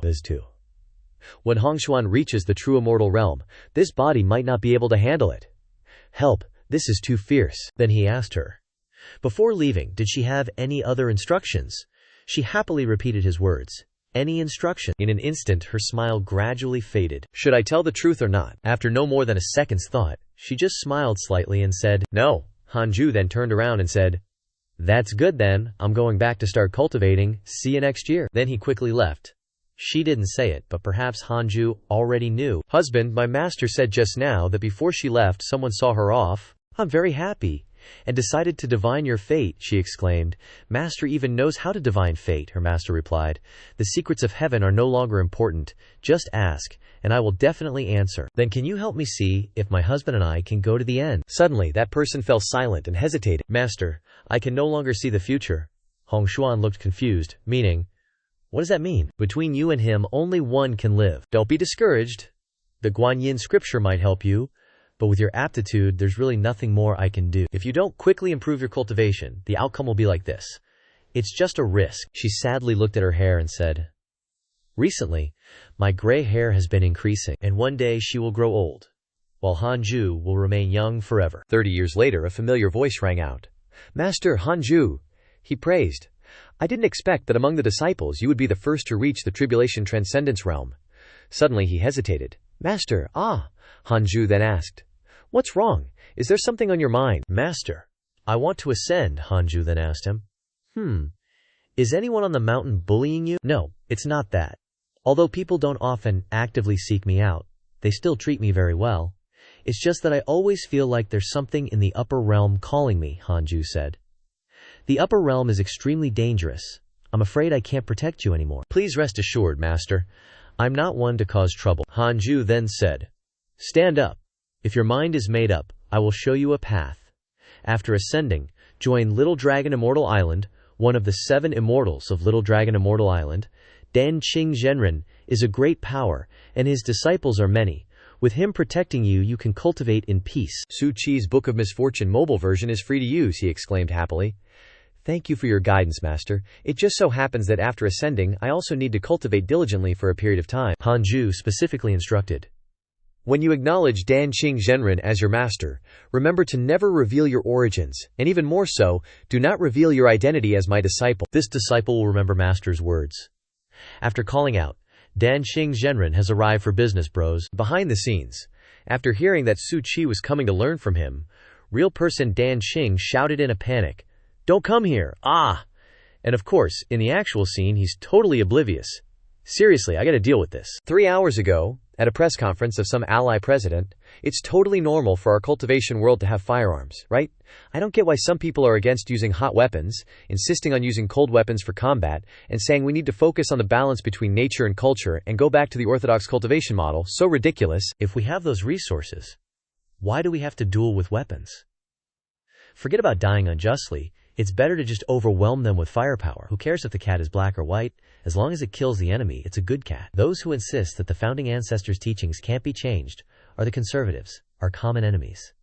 When Hongshuan reaches the true immortal realm, this body might not be able to handle it. Help, this is too fierce. Then he asked her. Before leaving, did she have any other instructions? She happily repeated his words. Any instruction? In an instant, her smile gradually faded. Should I tell the truth or not? After no more than a second's thought, she just smiled slightly and said, No. Hanju then turned around and said, That's good then, I'm going back to start cultivating, see you next year. Then he quickly left. She didn't say it, but perhaps Hanju already knew. Husband, my master said just now that before she left someone saw her off. I'm very happy. And decided to divine your fate, she exclaimed. Master even knows how to divine fate, her master replied. The secrets of heaven are no longer important. Just ask, and I will definitely answer. Then can you help me see if my husband and I can go to the end? Suddenly, that person fell silent and hesitated. Master, I can no longer see the future. Hongshuan looked confused, meaning, what does that mean? Between you and him, only one can live. Don't be discouraged. The Guanyin scripture might help you. But with your aptitude, there's really nothing more I can do. If you don't quickly improve your cultivation, the outcome will be like this. It's just a risk. She sadly looked at her hair and said, Recently, my gray hair has been increasing, and one day she will grow old. while Hanju will remain young forever. 30 years later, a familiar voice rang out. Master Hanju, he praised. I didn't expect that among the disciples you would be the first to reach the tribulation transcendence realm. Suddenly he hesitated. Master, Hanju then asked. What's wrong? Is there something on your mind? Master, I want to ascend, Hanju then asked him. Is anyone on the mountain bullying you? No, it's not that. Although people don't often actively seek me out, they still treat me very well. It's just that I always feel like there's something in the upper realm calling me, Hanju said. The upper realm is extremely dangerous. I'm afraid I can't protect you anymore. Please rest assured, Master. I'm not one to cause trouble. Hanju then said, Stand up. If your mind is made up, I will show you a path. After ascending, join Little Dragon Immortal Island, one of the 7 immortals of Little Dragon Immortal Island. Dan Qing Zhenren is a great power, and his disciples are many. With him protecting you, you can cultivate in peace. Su Chi's Book of Misfortune mobile version is free to use, he exclaimed happily. Thank you for your guidance, Master. It just so happens that after ascending, I also need to cultivate diligently for a period of time, Hanju specifically instructed. When you acknowledge Dan Qing Zhenren as your master, remember to never reveal your origins, and even more so, do not reveal your identity as my disciple. This disciple will remember Master's words. After calling out, Dan Qing Zhenren has arrived for business, bros. Behind the scenes, after hearing that Su Chi was coming to learn from him, real person Dan Qing shouted in a panic, Don't come here, And of course, in the actual scene, he's totally oblivious. Seriously, I gotta deal with this. 3 hours ago, at a press conference of some ally president, it's totally normal for our cultivation world to have firearms, right? I don't get why some people are against using hot weapons, insisting on using cold weapons for combat, and saying we need to focus on the balance between nature and culture and go back to the orthodox cultivation model. So ridiculous. If we have those resources, why do we have to duel with weapons? Forget about dying unjustly. It's better to just overwhelm them with firepower. Who cares if the cat is black or white? As long as it kills the enemy, it's a good cat. Those who insist that the founding ancestors' teachings can't be changed are the conservatives, our common enemies.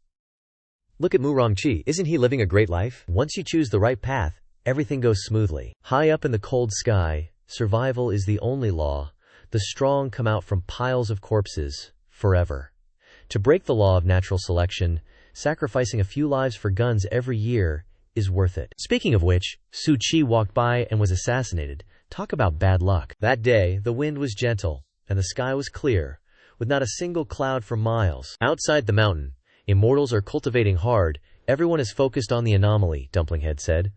Look at Mu Rongqi. Isn't he living a great life? Once you choose the right path, everything goes smoothly. High up in the cold sky, survival is the only law. The strong come out from piles of corpses, forever. To break the law of natural selection, sacrificing a few lives for guns every year is worth it. Speaking of which, Su Chi walked by and was assassinated. Talk about bad luck. That day, the wind was gentle, and the sky was clear, with not a single cloud for miles. Outside the mountain, immortals are cultivating hard. Everyone is focused on the anomaly, Dumplinghead said.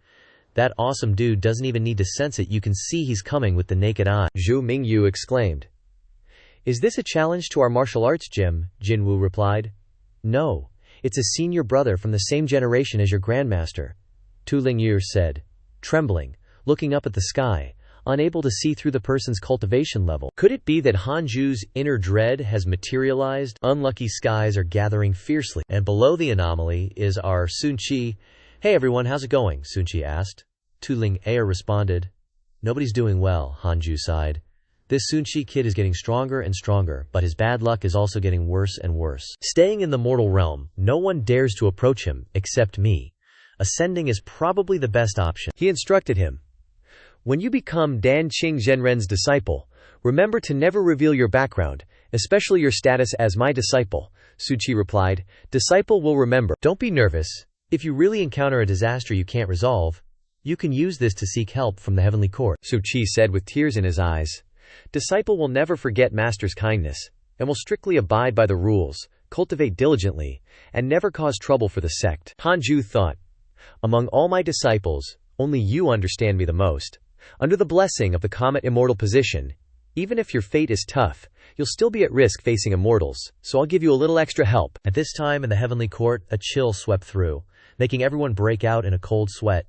That awesome dude doesn't even need to sense it. You can see he's coming with the naked eye. Zhu Mingyu exclaimed. Is this a challenge to our martial arts gym? Jinwu replied. No, it's a senior brother from the same generation as your grandmaster, Tu Lingyu said, trembling, looking up at the sky, unable to see through the person's cultivation level. Could it be that Hanju's inner dread has materialized? Unlucky skies are gathering fiercely, and below the anomaly is our Sun Chi. Hey everyone, how's it going? Sun Chi asked. Tu Ling Air responded. Nobody's doing well, Hanju sighed. This Sun Chi kid is getting stronger and stronger, but his bad luck is also getting worse and worse. Staying in the mortal realm, no one dares to approach him, except me. Ascending is probably the best option. He instructed him. When you become Dan Qing Zhenren's disciple, remember to never reveal your background, especially your status as my disciple, Su Chi replied. Disciple will remember. Don't be nervous. If you really encounter a disaster you can't resolve, you can use this to seek help from the heavenly court, Su Chi said with tears in his eyes. Disciple will never forget master's kindness, and will strictly abide by the rules, cultivate diligently, and never cause trouble for the sect. Hanju thought. Among all my disciples, only you understand me the most. Under the blessing of the comet immortal position, even if your fate is tough, you'll still be at risk facing immortals, so I'll give you a little extra help. At this time in the heavenly court, a chill swept through, making everyone break out in a cold sweat.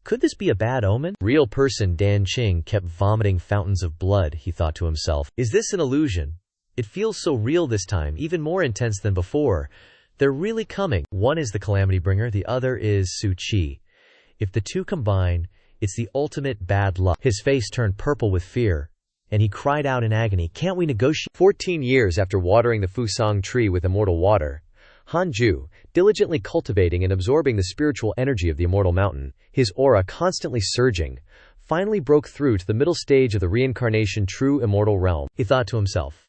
Could this be a bad omen? Real person Dan Qing kept vomiting fountains of blood, he thought to himself. Is this an illusion? It feels so real this time, even more intense than before. They're really coming. One is the calamity bringer, the other is Su Chi. If the two combine, it's the ultimate bad luck. His face turned purple with fear, and he cried out in agony, can't we negotiate? 14 years after watering the Fusang tree with immortal water, Hanju, diligently cultivating and absorbing the spiritual energy of the immortal mountain, his aura constantly surging, finally broke through to the middle stage of the reincarnation true immortal realm. He thought to himself,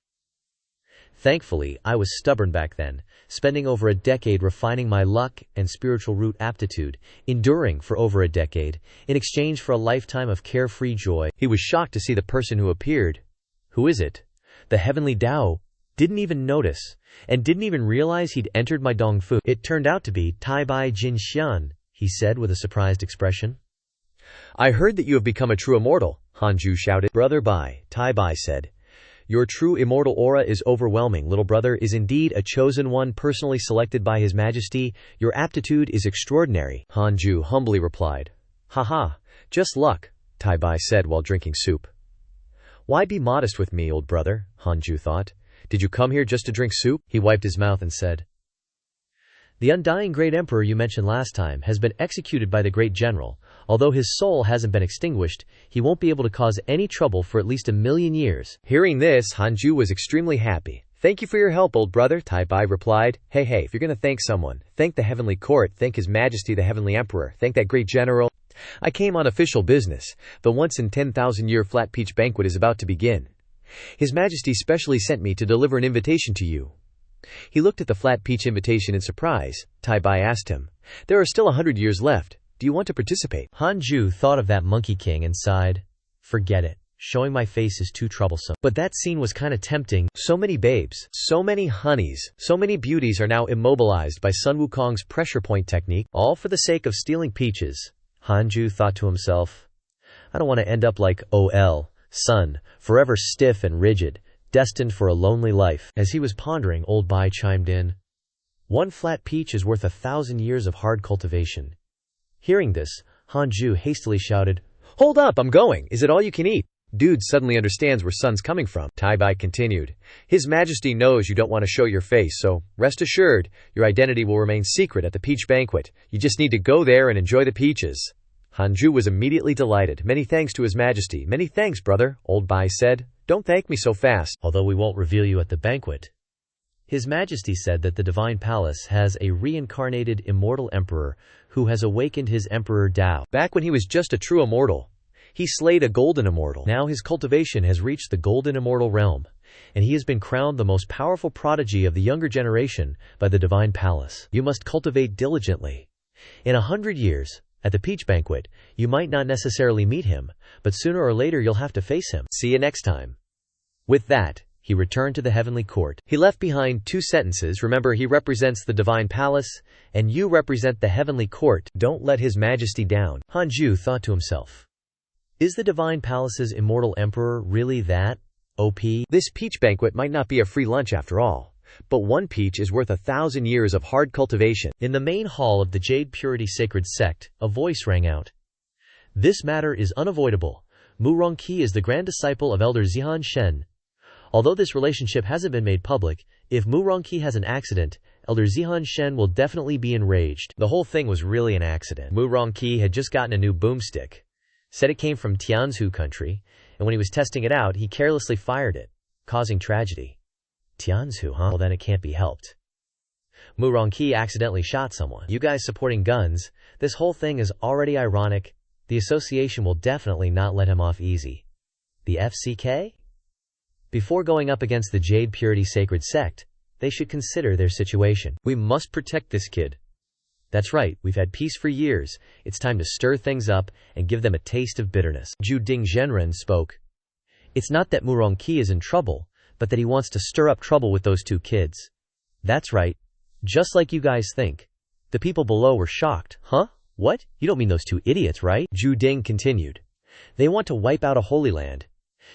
Thankfully, I was stubborn back then, spending over a decade refining my luck and spiritual root aptitude, enduring for over a decade, in exchange for a lifetime of carefree joy. He was shocked to see the person who appeared. Who is it? The heavenly Tao. Didn't even notice, and didn't even realize he'd entered my dong fu. It turned out to be Tai Bai Jin Xian, he said with a surprised expression. I heard that you have become a true immortal, Hanju shouted. Brother Bai, Tai Bai said. Your true immortal aura is overwhelming. Little brother is indeed a chosen one personally selected by His Majesty. Your aptitude is extraordinary, Hanju humbly replied. Haha, just luck, Tai Bai said while drinking soup. Why be modest with me, old brother, Hanju thought. Did you come here just to drink soup? He wiped his mouth and said. The undying great emperor you mentioned last time has been executed by the great general. Although his soul hasn't been extinguished, he won't be able to cause any trouble for at least 1,000,000 years. Hearing this, Hanju was extremely happy. Thank you for your help, old brother, Tai Bai replied. Hey, if you're going to thank someone, thank the heavenly court, thank His Majesty the heavenly emperor, thank that great general. I came on official business. The once in 10,000-year flat peach banquet is about to begin. His Majesty specially sent me to deliver an invitation to you. He looked at the flat peach invitation in surprise. Tai Bai asked him, there are still 100 years left. Do you want to participate? Hanju thought of that Monkey King and sighed. Forget it. Showing my face is too troublesome. But that scene was kinda tempting. So many babes, so many honeys, so many beauties are now immobilized by Sun Wukong's pressure point technique, all for the sake of stealing peaches. Hanju thought to himself. I don't want to end up like O.L. Sun, forever stiff and rigid, destined for a lonely life. As he was pondering, old Bai chimed in. One flat peach is worth 1,000 years of hard cultivation. Hearing this, Hanju hastily shouted, Hold up, I'm going! Is it all you can eat? Dude suddenly understands where Sun's coming from. Tai Bai continued. His Majesty knows you don't want to show your face, so rest assured, your identity will remain secret at the peach banquet. You just need to go there and enjoy the peaches. Hanju was immediately delighted. Many thanks to His Majesty. Many thanks, brother, old Bai said. Don't thank me so fast. Although we won't reveal you at the banquet. His Majesty said that the Divine Palace has a reincarnated immortal emperor who has awakened his Emperor Tao. Back when he was just a true immortal, he slayed a golden immortal. Now his cultivation has reached the golden immortal realm, and he has been crowned the most powerful prodigy of the younger generation by the Divine Palace. You must cultivate diligently. In 100 years, at the peach banquet, you might not necessarily meet him, but sooner or later you'll have to face him. See you next time. With that, he returned to the heavenly court. He left behind 2 sentences. Remember, he represents the Divine Palace, and you represent the heavenly court. Don't let His Majesty down. Hanju thought to himself. Is the Divine Palace's immortal emperor really that OP? This peach banquet might not be a free lunch after all, but 1 peach is worth 1,000 years of hard cultivation. In the main hall of the Jade Purity Sacred Sect, a voice rang out. This matter is unavoidable. Mu Rongqi is the grand disciple of Elder Zihan Shen. Although this relationship hasn't been made public, if Mu Rongqi has an accident, Elder Zihan Shen will definitely be enraged. The whole thing was really an accident. Mu Rongqi had just gotten a new boomstick. Said it came from Tianzhu country, and when he was testing it out, he carelessly fired it, causing tragedy. Tianzhu, huh? Well, then it can't be helped. Mu Rongqi accidentally shot someone. You guys supporting guns, this whole thing is already ironic. The association will definitely not let him off easy. The FCK? Before going up against the Jade Purity Sacred Sect, they should consider their situation. We must protect this kid. That's right, we've had peace for years. It's time to stir things up and give them a taste of bitterness. Zhu Ding Zhenren spoke. It's not that Mu Rongqi is in trouble, but that he wants to stir up trouble with those 2 kids. That's right. Just like you guys think. The people below were shocked. Huh? What? You don't mean those 2 idiots, right? Zhu Ding continued. They want to wipe out a holy land.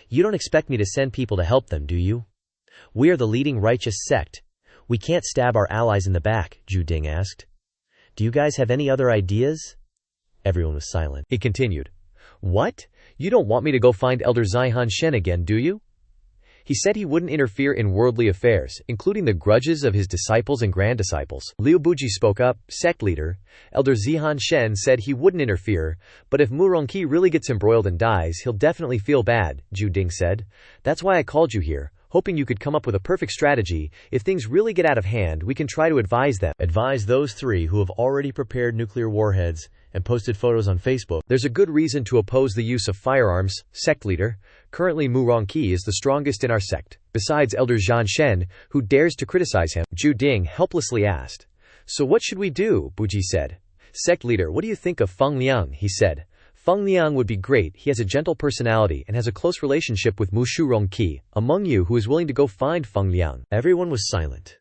You don't expect me to send people to help them, do you? We are the leading righteous sect. We can't stab our allies in the back, Zhu Ding asked. Do you guys have any other ideas? Everyone was silent. He continued. What? You don't want me to go find Elder Zihan Shen again, do you? He said he wouldn't interfere in worldly affairs, including the grudges of his disciples and grand-disciples. Liu Buji spoke up, sect leader. Elder Zihan Shen said he wouldn't interfere, but if Mu Rongqi really gets embroiled and dies, he'll definitely feel bad, Zhu Ding said. That's why I called you here, hoping you could come up with a perfect strategy. If things really get out of hand, we can try to advise them. Advise those 3 who have already prepared nuclear warheads and posted photos on Facebook. There's a good reason to oppose the use of firearms. Sect leader. Currently Mu Rongqi is the strongest in our sect, besides Elder Zhan Shen, who dares to criticize him. Zhu Ding helplessly asked. So what should we do? Buji said. Sect leader, what do you think of Feng Liang? He said. Feng Liang would be great. He has a gentle personality and has a close relationship with Mu Shu Rongqi. Among you, who is willing to go find Feng Liang? Everyone was silent.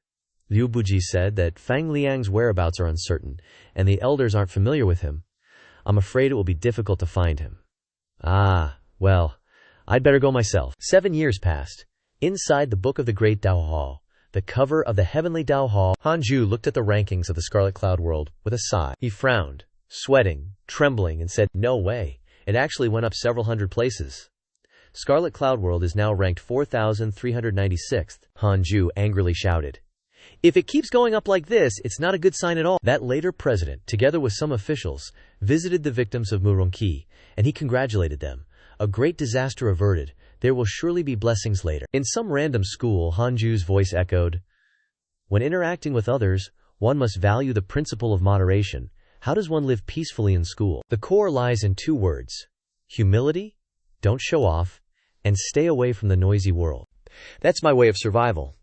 Liu Buji said that Feng Liang's whereabouts are uncertain, and the elders aren't familiar with him. I'm afraid it will be difficult to find him. Ah, well, I'd better go myself. 7 years passed. Inside the Book of the Great Dao Hall, the cover of the Heavenly Dao Hall, Hanju looked at the rankings of the Scarlet Cloud World with a sigh. He frowned, sweating, trembling, and said, no way, it actually went up several hundred places. Scarlet Cloud World is now ranked 4,396th. Hanju angrily shouted. If it keeps going up like this, it's not a good sign at all. That later president, together with some officials, visited the victims of Murongqi, and he congratulated them. A great disaster averted. There will surely be blessings later. In some random school, Hanju's voice echoed. When interacting with others, one must value the principle of moderation. How does one live peacefully in school? The core lies in 2 words. Humility, don't show off, and stay away from the noisy world. That's my way of survival.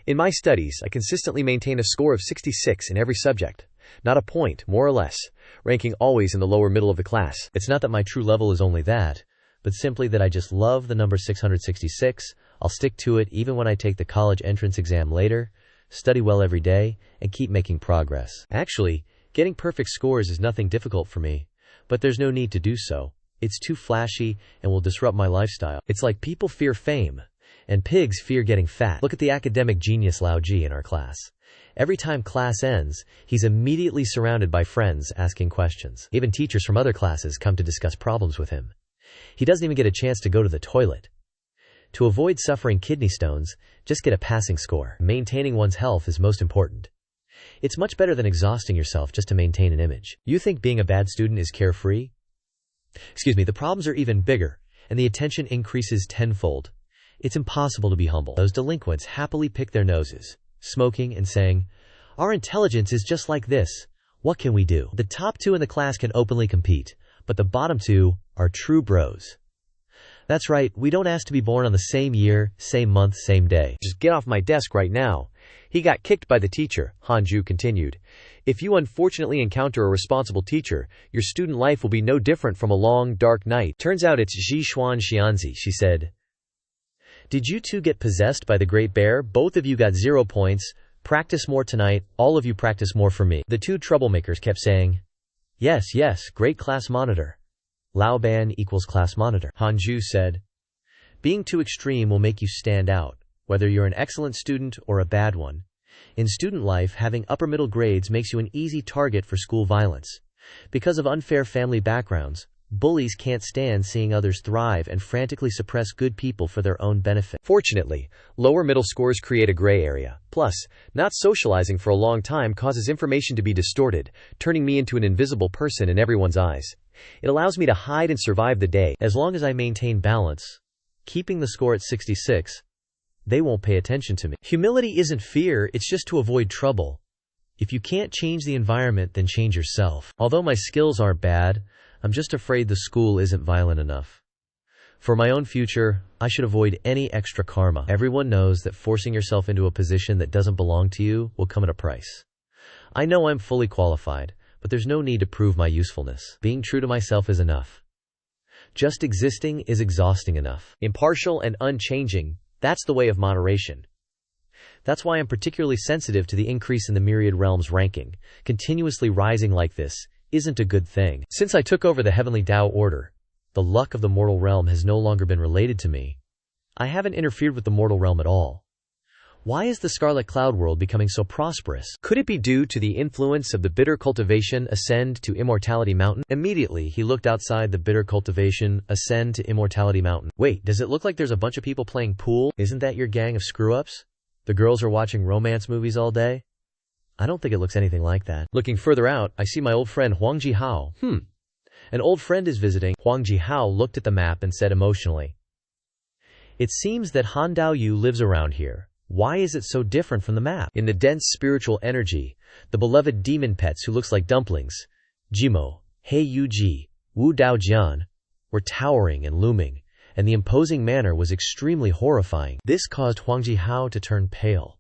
In my studies, I consistently maintain a score of 66 in every subject. Not a point, more or less, ranking always in the lower middle of the class. It's not that my true level is only that, but simply that I just love the number 666. I'll stick to it even when I take the college entrance exam later, study well every day, and keep making progress. Actually, getting perfect scores is nothing difficult for me, but there's no need to do so. It's too flashy and will disrupt my lifestyle. It's like people fear fame, and pigs fear getting fat. Look at the academic genius Lao Ji in our class. Every time class ends, he's immediately surrounded by friends asking questions. Even teachers from other classes come to discuss problems with him. He doesn't even get a chance to go to the toilet. To avoid suffering kidney stones, just get a passing score. Maintaining one's health is most important. It's much better than exhausting yourself just to maintain an image. You think being a bad student is carefree? The problems are even bigger, and the attention increases tenfold. It's impossible to be humble. Those delinquents happily pick their noses, smoking and saying, our intelligence is just like this. What can we do? The top 2 in the class can openly compete, but the bottom 2 are true bros. That's right, we don't ask to be born on the same year, same month, same day. Just get off my desk right now. He got kicked by the teacher, Hanju continued. If you unfortunately encounter a responsible teacher, your student life will be no different from a long, dark night. Turns out it's Zhi Xuan Xianzi, she said. Did you 2 get possessed by the Great Bear? Both of you got 0 points. Practice more tonight. All of you practice more for me. The 2 troublemakers kept saying, yes, yes, great class monitor. Lao Ban equals class monitor. Hanju said, being too extreme will make you stand out, whether you're an excellent student or a bad one. In student life, having upper middle grades makes you an easy target for school violence. Because of unfair family backgrounds, bullies can't stand seeing others thrive and frantically suppress good people for their own benefit. Fortunately, lower middle scores create a gray area. Plus, not socializing for a long time causes information to be distorted, turning me into an invisible person in everyone's eyes. It allows me to hide and survive the day. As long as I maintain balance, keeping the score at 66, they won't pay attention to me. Humility isn't fear, it's just to avoid trouble. If you can't change the environment, then change yourself. Although my skills aren't bad, I'm just afraid the school isn't violent enough. For my own future, I should avoid any extra karma. Everyone knows that forcing yourself into a position that doesn't belong to you will come at a price. I know I'm fully qualified, but there's no need to prove my usefulness. Being true to myself is enough. Just existing is exhausting enough. Impartial and unchanging, that's the way of moderation. That's why I'm particularly sensitive to the increase in the Myriad Realms ranking. Continuously rising like this isn't a good thing. Since I took over the Heavenly Dao Order, the luck of the mortal realm has no longer been related to me. I haven't interfered with the mortal realm at all. Why is the Scarlet Cloud World becoming so prosperous? Could it be due to the influence of the bitter cultivation ascend to Immortality Mountain? Immediately, he looked outside the bitter cultivation ascend to Immortality Mountain. Wait, does it look like there's a bunch of people playing pool? Isn't that your gang of screw-ups? The girls are watching romance movies all day? I don't think it looks anything like that. Looking further out, I see my old friend Huang Jihao. An old friend is visiting. Huang Jihao looked at the map and said emotionally, it seems that Han Daoyu lives around here. Why is it so different from the map? In the dense spiritual energy, the beloved demon pets who looks like dumplings, Jimo, He Yuji, Wu Daojian, were towering and looming, and the imposing manner was extremely horrifying. This caused Huang Jihao to turn pale.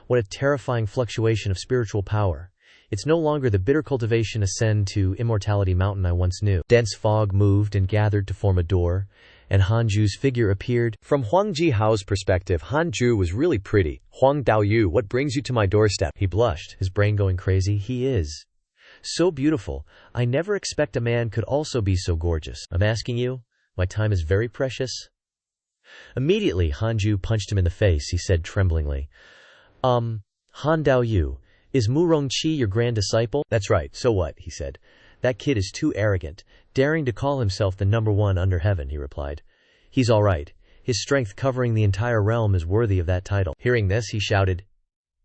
What a terrifying fluctuation of spiritual power. It's no longer the bitter cultivation ascend to immortality mountain I once knew. Dense fog moved and gathered to form a door, and Hanju's figure appeared. From Huang Jihao's perspective, Hanju was really pretty. Huang Daoyu, what brings you to my doorstep? He blushed, his brain going crazy. He is so beautiful. I never expect a man could also be so gorgeous. I'm asking you, my time is very precious. Immediately, Hanju punched him in the face. He said tremblingly, Han Daoyu, is Mu Rongqi your grand disciple? That's right, so what? He said. That kid is too arrogant, daring to call himself the #1 under heaven, he replied. He's all right. His strength covering the entire realm is worthy of that title. Hearing this, he shouted,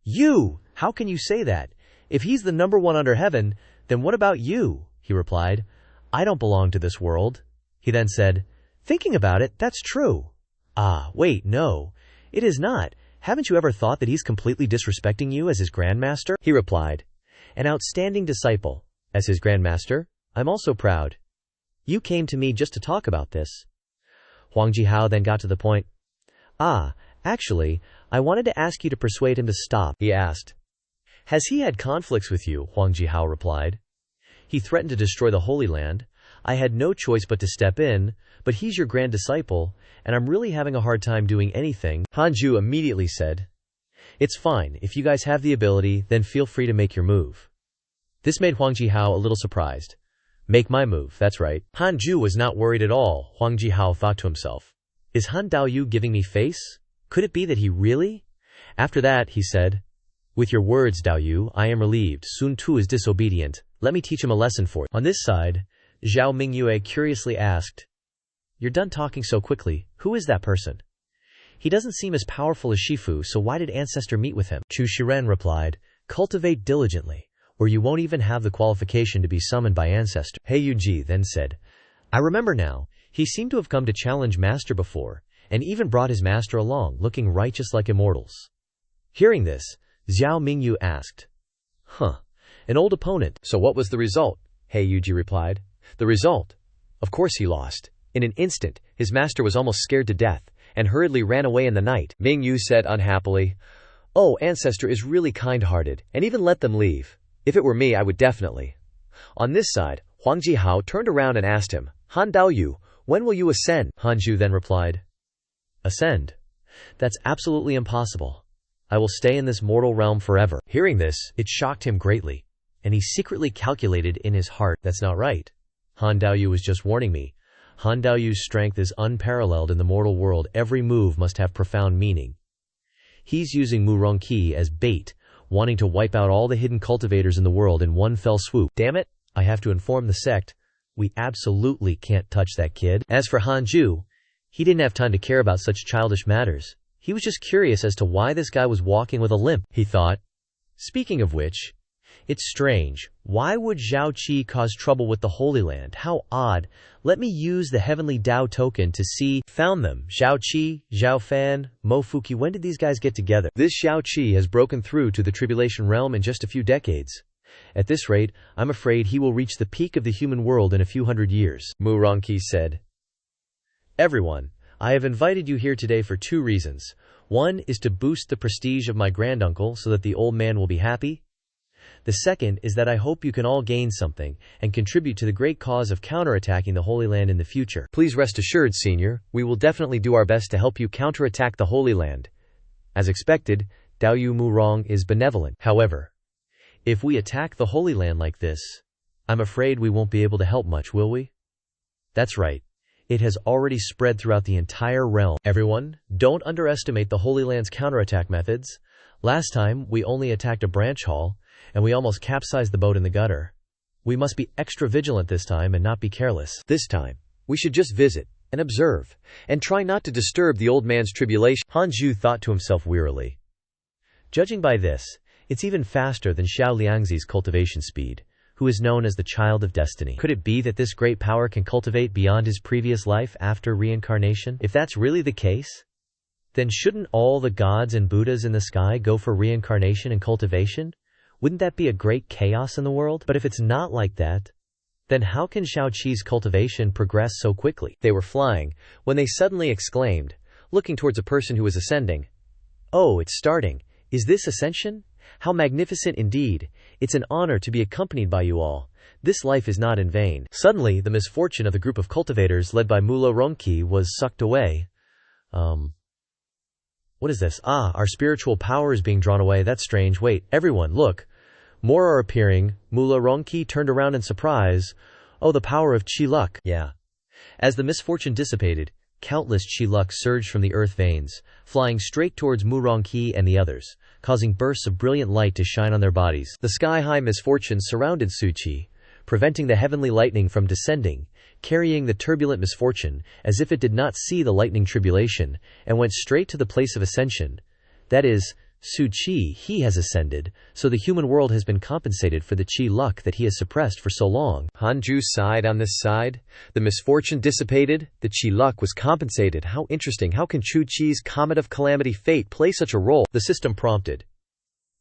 You! How can you say that? If he's the #1 under heaven, then what about you? He replied. I don't belong to this world. He then said, Thinking about it, that's true. Ah, wait, no. It is not. Haven't you ever thought that he's completely disrespecting you as his grandmaster? He replied. An outstanding disciple. As his grandmaster, I'm also proud. You came to me just to talk about this. Huang Jihao then got to the point. Actually, I wanted to ask you to persuade him to stop, he asked. Has he had conflicts with you? Huang Jihao replied. He threatened to destroy the Holy Land. I had no choice but to step in, but he's your grand disciple, and I'm really having a hard time doing anything. Hanju immediately said, It's fine, if you guys have the ability, then feel free to make your move. This made Huang Jihao a little surprised. Make my move, that's right. Hanju was not worried at all, Huang Jihao thought to himself. Is Han Daoyu giving me face? Could it be that he really? After that, he said, With your words, Daoyu, I am relieved. Sun Tu is disobedient. Let me teach him a lesson for you. On this side, Zhao Mingyue curiously asked, You're done talking so quickly. Who is that person? He doesn't seem as powerful as Shifu, so why did Ancestor meet with him? Chu Shiren replied, Cultivate diligently, or you won't even have the qualification to be summoned by Ancestor. He Yuji then said, I remember now. He seemed to have come to challenge Master before, and even brought his master along, looking righteous like immortals. Hearing this, Zhao Mingyu asked, An old opponent. So what was the result? He Yuji replied. The result? Of course he lost. In an instant, his master was almost scared to death, and hurriedly ran away in the night. Mingyu said unhappily, Oh, Ancestor is really kind-hearted, and even let them leave. If it were me, I would definitely. On this side, Huang Jihao turned around and asked him, Han Daoyu, when will you ascend? Hanju then replied, Ascend? That's absolutely impossible. I will stay in this mortal realm forever. Hearing this, it shocked him greatly, and he secretly calculated in his heart, That's not right. Han Daoyu was just warning me. Han Daoyu's strength is unparalleled in the mortal world. Every move must have profound meaning. He's using Mu Rongqi as bait, wanting to wipe out all the hidden cultivators in the world in one fell swoop. Damn it, I have to inform the sect. We absolutely can't touch that kid. As for Hanju, he didn't have time to care about such childish matters. He was just curious as to why this guy was walking with a limp, he thought. Speaking of which, it's strange. Why would Zhao Qi cause trouble with the Holy Land? How odd. Let me use the Heavenly Dao token to see. Found them. Zhao Qi, Zhao Fan, Mofuki. When did these guys get together? This Zhao Qi has broken through to the Tribulation Realm in just a few decades. At this rate, I'm afraid he will reach the peak of the human world in a few hundred years. Mu Rongqi said. Everyone, I have invited you here today for 2 reasons. One is to boost the prestige of my granduncle so that the old man will be happy. The second is that I hope you can all gain something and contribute to the great cause of counterattacking the Holy Land in the future. Please rest assured, Senior, we will definitely do our best to help you counterattack the Holy Land. As expected, Daoyu Murong is benevolent. However, if we attack the Holy Land like this, I'm afraid we won't be able to help much, will we? That's right. It has already spread throughout the entire realm. Everyone, don't underestimate the Holy Land's counterattack methods. Last time, we only attacked a branch hall, and we almost capsized the boat in the gutter. We must be extra vigilant this time and not be careless. This time, we should just visit and observe, and try not to disturb the old man's tribulation. Hanju thought to himself wearily. Judging by this, it's even faster than Xiao Liangzi's cultivation speed, who is known as the Child of Destiny. Could it be that this great power can cultivate beyond his previous life after reincarnation? If that's really the case, then shouldn't all the gods and Buddhas in the sky go for reincarnation and cultivation? Wouldn't that be a great chaos in the world? But if it's not like that, Then how can Xiaoqi's cultivation progress so quickly? They were flying, when they suddenly exclaimed, looking towards a person who was ascending. Oh, it's starting. Is this ascension? How magnificent indeed. It's an honor to be accompanied by you all. This life is not in vain. Suddenly, the misfortune of the group of cultivators led by Mula Ronqi was sucked away. What is this? Ah, our spiritual power is being drawn away. That's strange. Wait, everyone, look. More are appearing. Mula Ronqi turned around in surprise. Oh, the power of Qi luck. Yeah. As the misfortune dissipated, countless Qi luck surged from the earth veins, flying straight towards Mu Ronqi and the others, causing bursts of brilliant light to shine on their bodies. The sky-high misfortune surrounded Su Qi, preventing the heavenly lightning from descending, carrying the turbulent misfortune, as if it did not see the lightning tribulation, and went straight to the place of ascension. That is, Su Qi, he has ascended, so the human world has been compensated for the Qi luck that he has suppressed for so long. Hanju sighed on this side. The misfortune dissipated, the Qi luck was compensated. How interesting. How can Chu Qi's comet of calamity fate play such a role? The system prompted.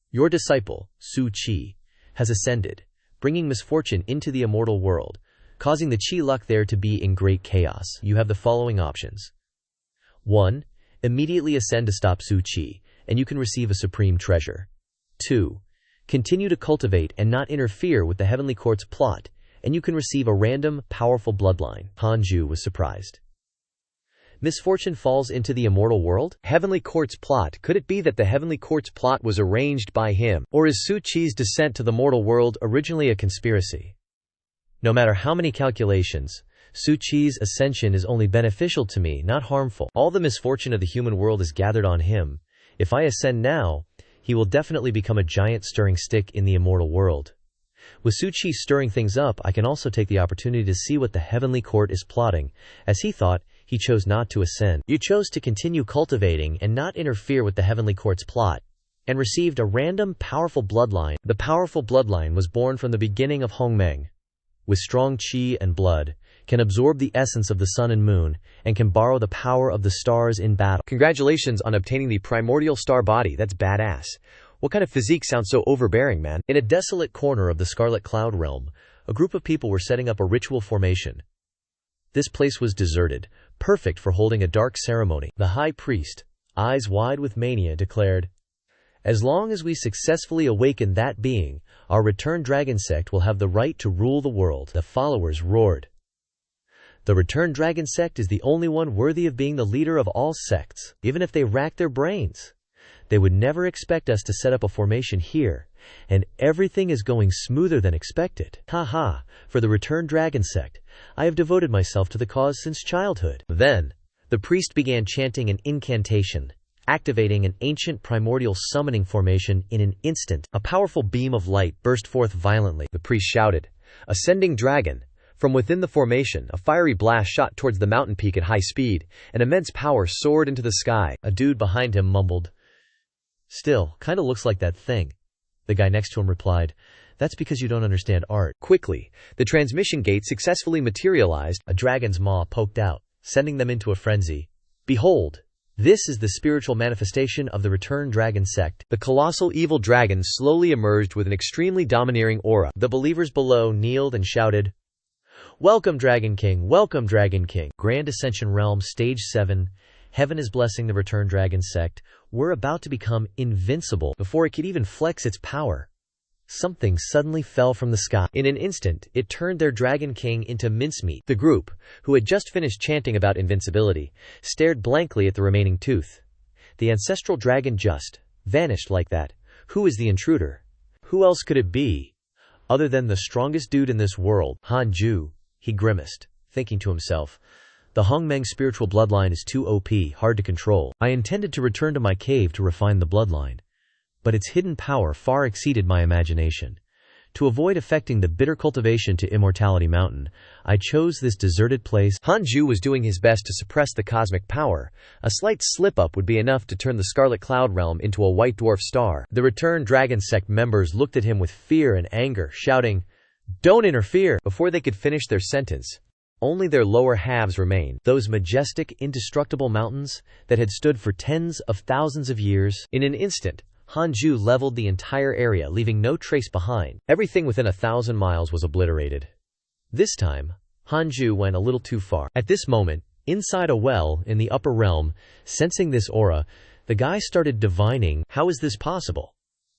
Your disciple, Su Qi, has ascended, bringing misfortune into the immortal world, causing the Qi luck there to be in great chaos. You have the following options. 1. Immediately ascend to stop Su Qi, and you can receive a supreme treasure. 2. Continue to cultivate and not interfere with the heavenly court's plot, and you can receive a random, powerful bloodline. Hanju was surprised. Misfortune falls into the immortal world? Heavenly court's plot. Could it be that the heavenly court's plot was arranged by him? Or is Su Qi's descent to the mortal world originally a conspiracy? No matter how many calculations, Su Qi's ascension is only beneficial to me, not harmful. All the misfortune of the human world is gathered on him. If I ascend now, he will definitely become a giant stirring stick in the immortal world. With Su Qi stirring things up, I can also take the opportunity to see what the heavenly court is plotting. As he thought, he chose not to ascend. You chose to continue cultivating and not interfere with the heavenly court's plot, and received a random, powerful bloodline. The powerful bloodline was born from the beginning of Hongmeng. With strong qi and blood, can absorb the essence of the sun and moon, and can borrow the power of the stars in battle. Congratulations on obtaining the primordial star body. That's badass. What kind of physique sounds so overbearing, man? In a desolate corner of the Scarlet Cloud realm, a group of people were setting up a ritual formation. This place was deserted, perfect for holding a dark ceremony. The high priest, eyes wide with mania, declared, "As long as we successfully awaken that being, our returned dragon sect will have the right to rule the world." The followers roared. The returned dragon sect is the only one worthy of being the leader of all sects, even if they rack their brains. They would never expect us to set up a formation here, and everything is going smoother than expected. Haha, for the returned dragon sect, I have devoted myself to the cause since childhood. Then, the priest began chanting an incantation, activating an ancient primordial summoning formation in an instant. A powerful beam of light burst forth violently. The priest shouted, "Ascending dragon!" From within the formation, a fiery blast shot towards the mountain peak at high speed, and immense power soared into the sky. A dude behind him mumbled, "Still, kinda looks like that thing." The guy next to him replied, "That's because you don't understand art." Quickly, the transmission gate successfully materialized. A dragon's maw poked out, sending them into a frenzy. "Behold! This is the spiritual manifestation of the returned dragon sect." The colossal evil dragon slowly emerged with an extremely domineering aura. The believers below kneeled and shouted, "Welcome, Dragon King! Welcome, Dragon King!" Grand Ascension Realm, Stage 7. Heaven is blessing the returned dragon sect. We're about to become invincible before it could even flex its power. Something suddenly fell from the sky. In an instant, it turned their Dragon King into mincemeat. The group, who had just finished chanting about invincibility, stared blankly at the remaining tooth. The ancestral dragon just vanished like that. Who is the intruder? Who else could it be? Other than the strongest dude in this world, Hanju. He grimaced, thinking to himself, "The Hongmeng spiritual bloodline is too OP, hard to control. I intended to return to my cave to refine the bloodline, but its hidden power far exceeded my imagination. To avoid affecting the bitter cultivation to Immortality Mountain, I chose this deserted place." Hanju was doing his best to suppress the cosmic power. A slight slip-up would be enough to turn the Scarlet Cloud Realm into a white dwarf star. The returned dragon sect members looked at him with fear and anger, shouting, "Don't interfere!" Before they could finish their sentence, only their lower halves remained, those majestic, indestructible mountains that had stood for tens of thousands of years. In an instant, Hanju leveled the entire area, leaving no trace behind. Everything within 1,000 miles was obliterated. This time, Hanju went a little too far. At this moment, inside a well in the upper realm, sensing this aura, the guy started divining, how is this possible?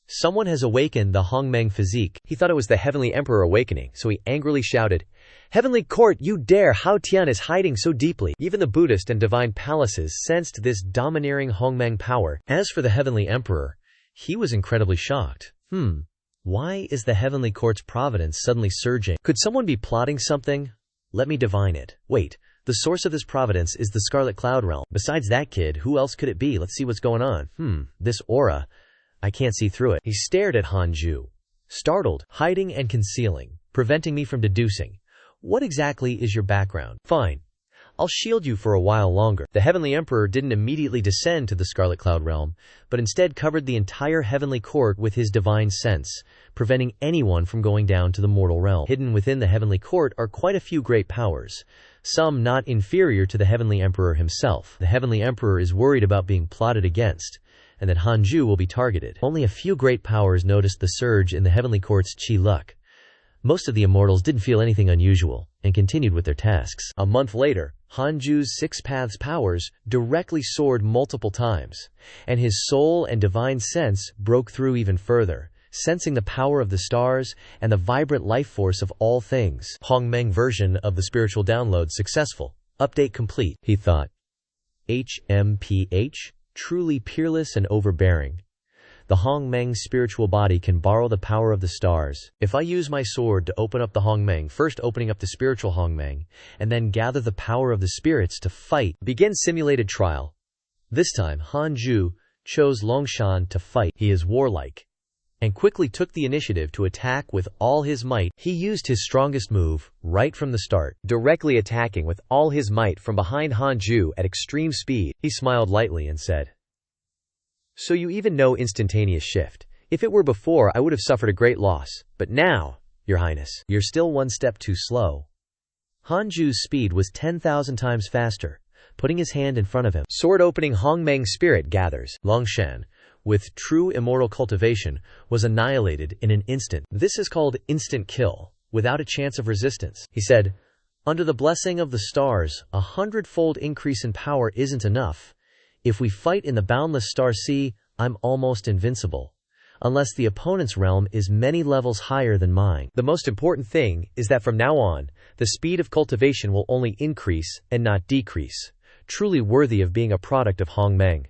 Someone has awakened the Hongmeng physique. He thought it was the Heavenly Emperor awakening, so he angrily shouted, "Heavenly Court, you dare! How Tian is hiding so deeply!" Even the Buddhist and divine palaces sensed this domineering Hongmeng power. As for the Heavenly Emperor, he was incredibly shocked. Why is the Heavenly Court's providence suddenly surging? Could someone be plotting something? Let me divine it. Wait, the source of this providence is the Scarlet Cloud Realm. Besides that kid, who else could it be? Let's see what's going on. This aura, I can't see through it. He stared at Hanju, startled, hiding and concealing, preventing me from deducing. What exactly is your background? Fine. I'll shield you for a while longer. The Heavenly Emperor didn't immediately descend to the Scarlet Cloud Realm, but instead covered the entire Heavenly Court with his divine sense, preventing anyone from going down to the mortal realm. Hidden within the Heavenly Court are quite a few great powers, some not inferior to the Heavenly Emperor himself. The Heavenly Emperor is worried about being plotted against, and that Hanju will be targeted. Only a few great powers noticed the surge in the Heavenly Court's chi luck. Most of the immortals didn't feel anything unusual, and continued with their tasks. A month later, Hanju's Six Paths powers directly soared multiple times, and his soul and divine sense broke through even further, sensing the power of the stars and the vibrant life force of all things. Hongmeng version of the spiritual download successful. Update complete, he thought. HMPH, truly peerless and overbearing. The Hongmeng spiritual body can borrow the power of the stars. If I use my sword to open up the Hongmeng, first opening up the spiritual Hongmeng, and then gather the power of the spirits to fight. Begin simulated trial. This time, Hanju chose Longshan to fight. He is warlike, and quickly took the initiative to attack with all his might. He used his strongest move right from the start, directly attacking with all his might from behind Hanju at extreme speed. He smiled lightly and said, "So you even know instantaneous shift. If it were before, I would have suffered a great loss. But now, Your Highness, you're still one step too slow." Hanju's speed was 10,000 times faster, putting his hand in front of him. Sword-opening Hongmeng spirit gathers. Longshan, with true immortal cultivation, was annihilated in an instant. This is called instant kill, without a chance of resistance. He said, "Under the blessing of the stars, 100-fold increase in power isn't enough. If we fight in the boundless star sea, I'm almost invincible, unless the opponent's realm is many levels higher than mine. The most important thing is that from now on, the speed of cultivation will only increase and not decrease, truly worthy of being a product of Hongmeng.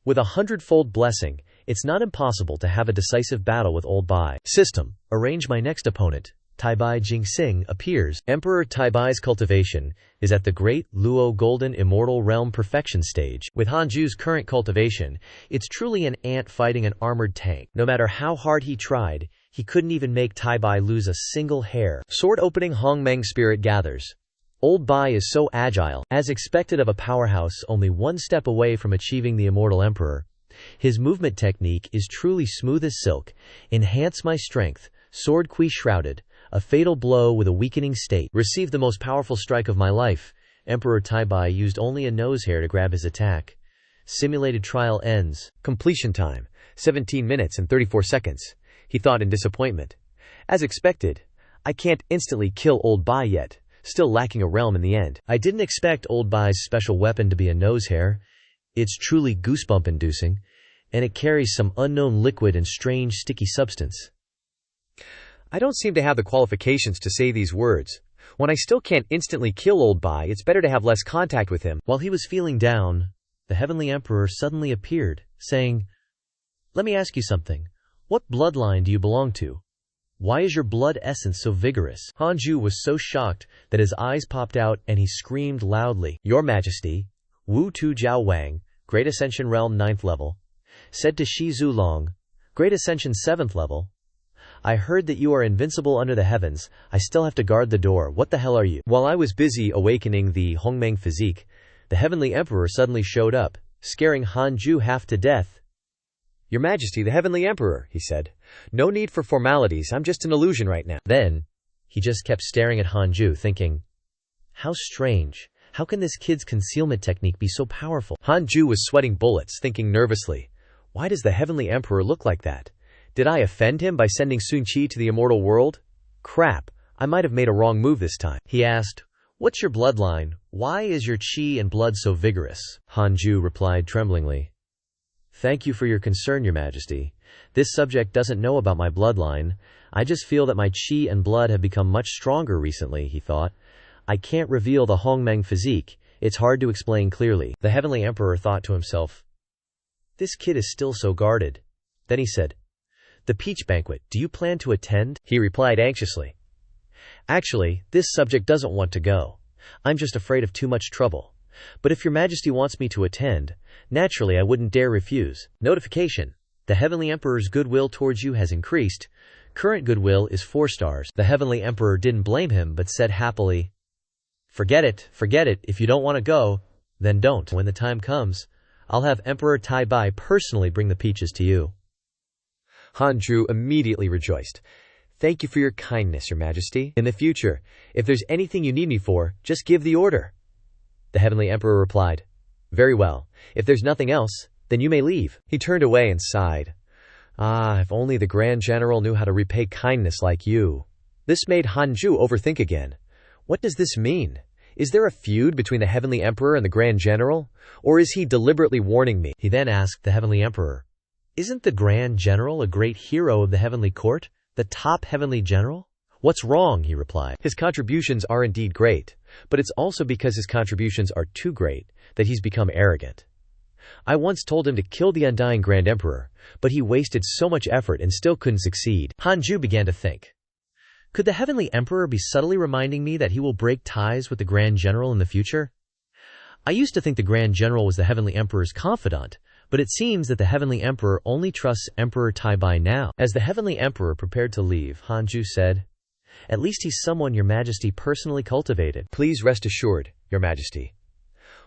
With 100-fold blessing, it's not impossible to have a decisive battle with Old Bai. System. Arrange my next opponent. Taibai Jingxing appears. Emperor Taibai's cultivation is at the great Luo Golden Immortal Realm perfection stage. With Hanju's current cultivation, it's truly an ant fighting an armored tank. No matter how hard he tried, he couldn't even make Taibai lose a single hair. Sword-opening Hongmeng spirit gathers. Old Bai is so agile, as expected of a powerhouse only one step away from achieving the Immortal Emperor. His movement technique is truly smooth as silk. Enhance my strength. Sword Kui shrouded. A fatal blow with a weakening state. Received the most powerful strike of my life. Emperor Taibai used only a nose hair to grab his attack. Simulated trial ends. Completion time, 17 minutes and 34 seconds. He thought in disappointment. As expected, I can't instantly kill Old Bai yet, still lacking a realm in the end. I didn't expect Old Bai's special weapon to be a nose hair. It's truly goosebump-inducing, and it carries some unknown liquid and strange sticky substance. I don't seem to have the qualifications to say these words. When I still can't instantly kill Old Bai, it's better to have less contact with him. While he was feeling down, the Heavenly Emperor suddenly appeared, saying, "Let me ask you something. What bloodline do you belong to? Why is your blood essence so vigorous?" Hanju was so shocked that his eyes popped out and he screamed loudly, "Your Majesty, Wu Tu Jiao Wang, Great Ascension Realm 9th level, said to Shi Zulong, Great Ascension 7th level, I heard that you are invincible under the heavens. I still have to guard the door. What the hell are you?" While I was busy awakening the Hongmeng physique, the Heavenly Emperor suddenly showed up, scaring Hanju half to death. "Your Majesty, the Heavenly Emperor," he said. "No need for formalities. I'm just an illusion right now." Then, he just kept staring at Hanju, thinking, how strange. How can this kid's concealment technique be so powerful? Hanju was sweating bullets, thinking nervously, why does the Heavenly Emperor look like that? Did I offend him by sending Sun Qi to the immortal world? Crap, I might have made a wrong move this time. He asked, "What's your bloodline? Why is your qi and blood so vigorous?" Hanju replied tremblingly. "Thank you for your concern, Your Majesty. This subject doesn't know about my bloodline. I just feel that my qi and blood have become much stronger recently," he thought. "I can't reveal the Hongmeng physique. It's hard to explain clearly." The Heavenly Emperor thought to himself, "This kid is still so guarded." Then he said, "The peach banquet, do you plan to attend?" He replied anxiously. "Actually, this subject doesn't want to go. I'm just afraid of too much trouble. But if Your Majesty wants me to attend, naturally I wouldn't dare refuse. Notification. The Heavenly Emperor's goodwill towards you has increased. Current goodwill is 4 stars. The Heavenly Emperor didn't blame him but said happily, forget it. If you don't want to go, then don't. When the time comes, I'll have Emperor Tai Bai personally bring the peaches to you." Hanju immediately rejoiced. "Thank you for your kindness, Your Majesty. In the future, if there's anything you need me for, just give the order." The Heavenly Emperor replied, "Very well. If there's nothing else, then you may leave." He turned away and sighed. If only the Grand General knew how to repay kindness like you." This made Hanju overthink again. What does this mean? Is there a feud between the Heavenly Emperor and the Grand General? Or is he deliberately warning me? He then asked the Heavenly Emperor, "Isn't the Grand General a great hero of the Heavenly Court? The top Heavenly General?" "What's wrong?" he replied. "His contributions are indeed great, but it's also because his contributions are too great that he's become arrogant. I once told him to kill the undying Grand Emperor, but he wasted so much effort and still couldn't succeed." Hanju began to think, could the Heavenly Emperor be subtly reminding me that he will break ties with the Grand General in the future? I used to think the Grand General was the Heavenly Emperor's confidant, but it seems that the Heavenly Emperor only trusts Emperor Tai Bai now. As the Heavenly Emperor prepared to leave, Hanju said, "At least he's someone Your Majesty personally cultivated." "Please rest assured, Your Majesty.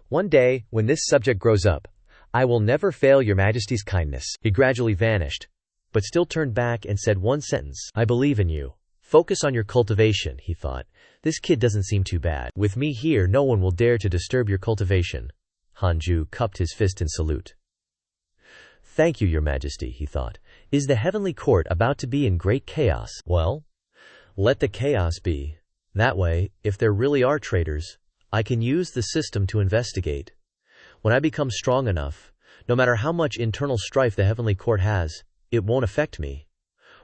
One day, when this subject grows up, I will never fail Your Majesty's kindness." He gradually vanished, but still turned back and said one sentence, "I believe in you. Focus on your cultivation," he thought. "This kid doesn't seem too bad. With me here, no one will dare to disturb your cultivation." Hanju cupped his fist in salute. "Thank you, Your Majesty," he thought. "Is the Heavenly Court about to be in great chaos? Well, let the chaos be. That way, if there really are traitors, I can use the system to investigate. When I become strong enough, no matter how much internal strife the Heavenly Court has, it won't affect me.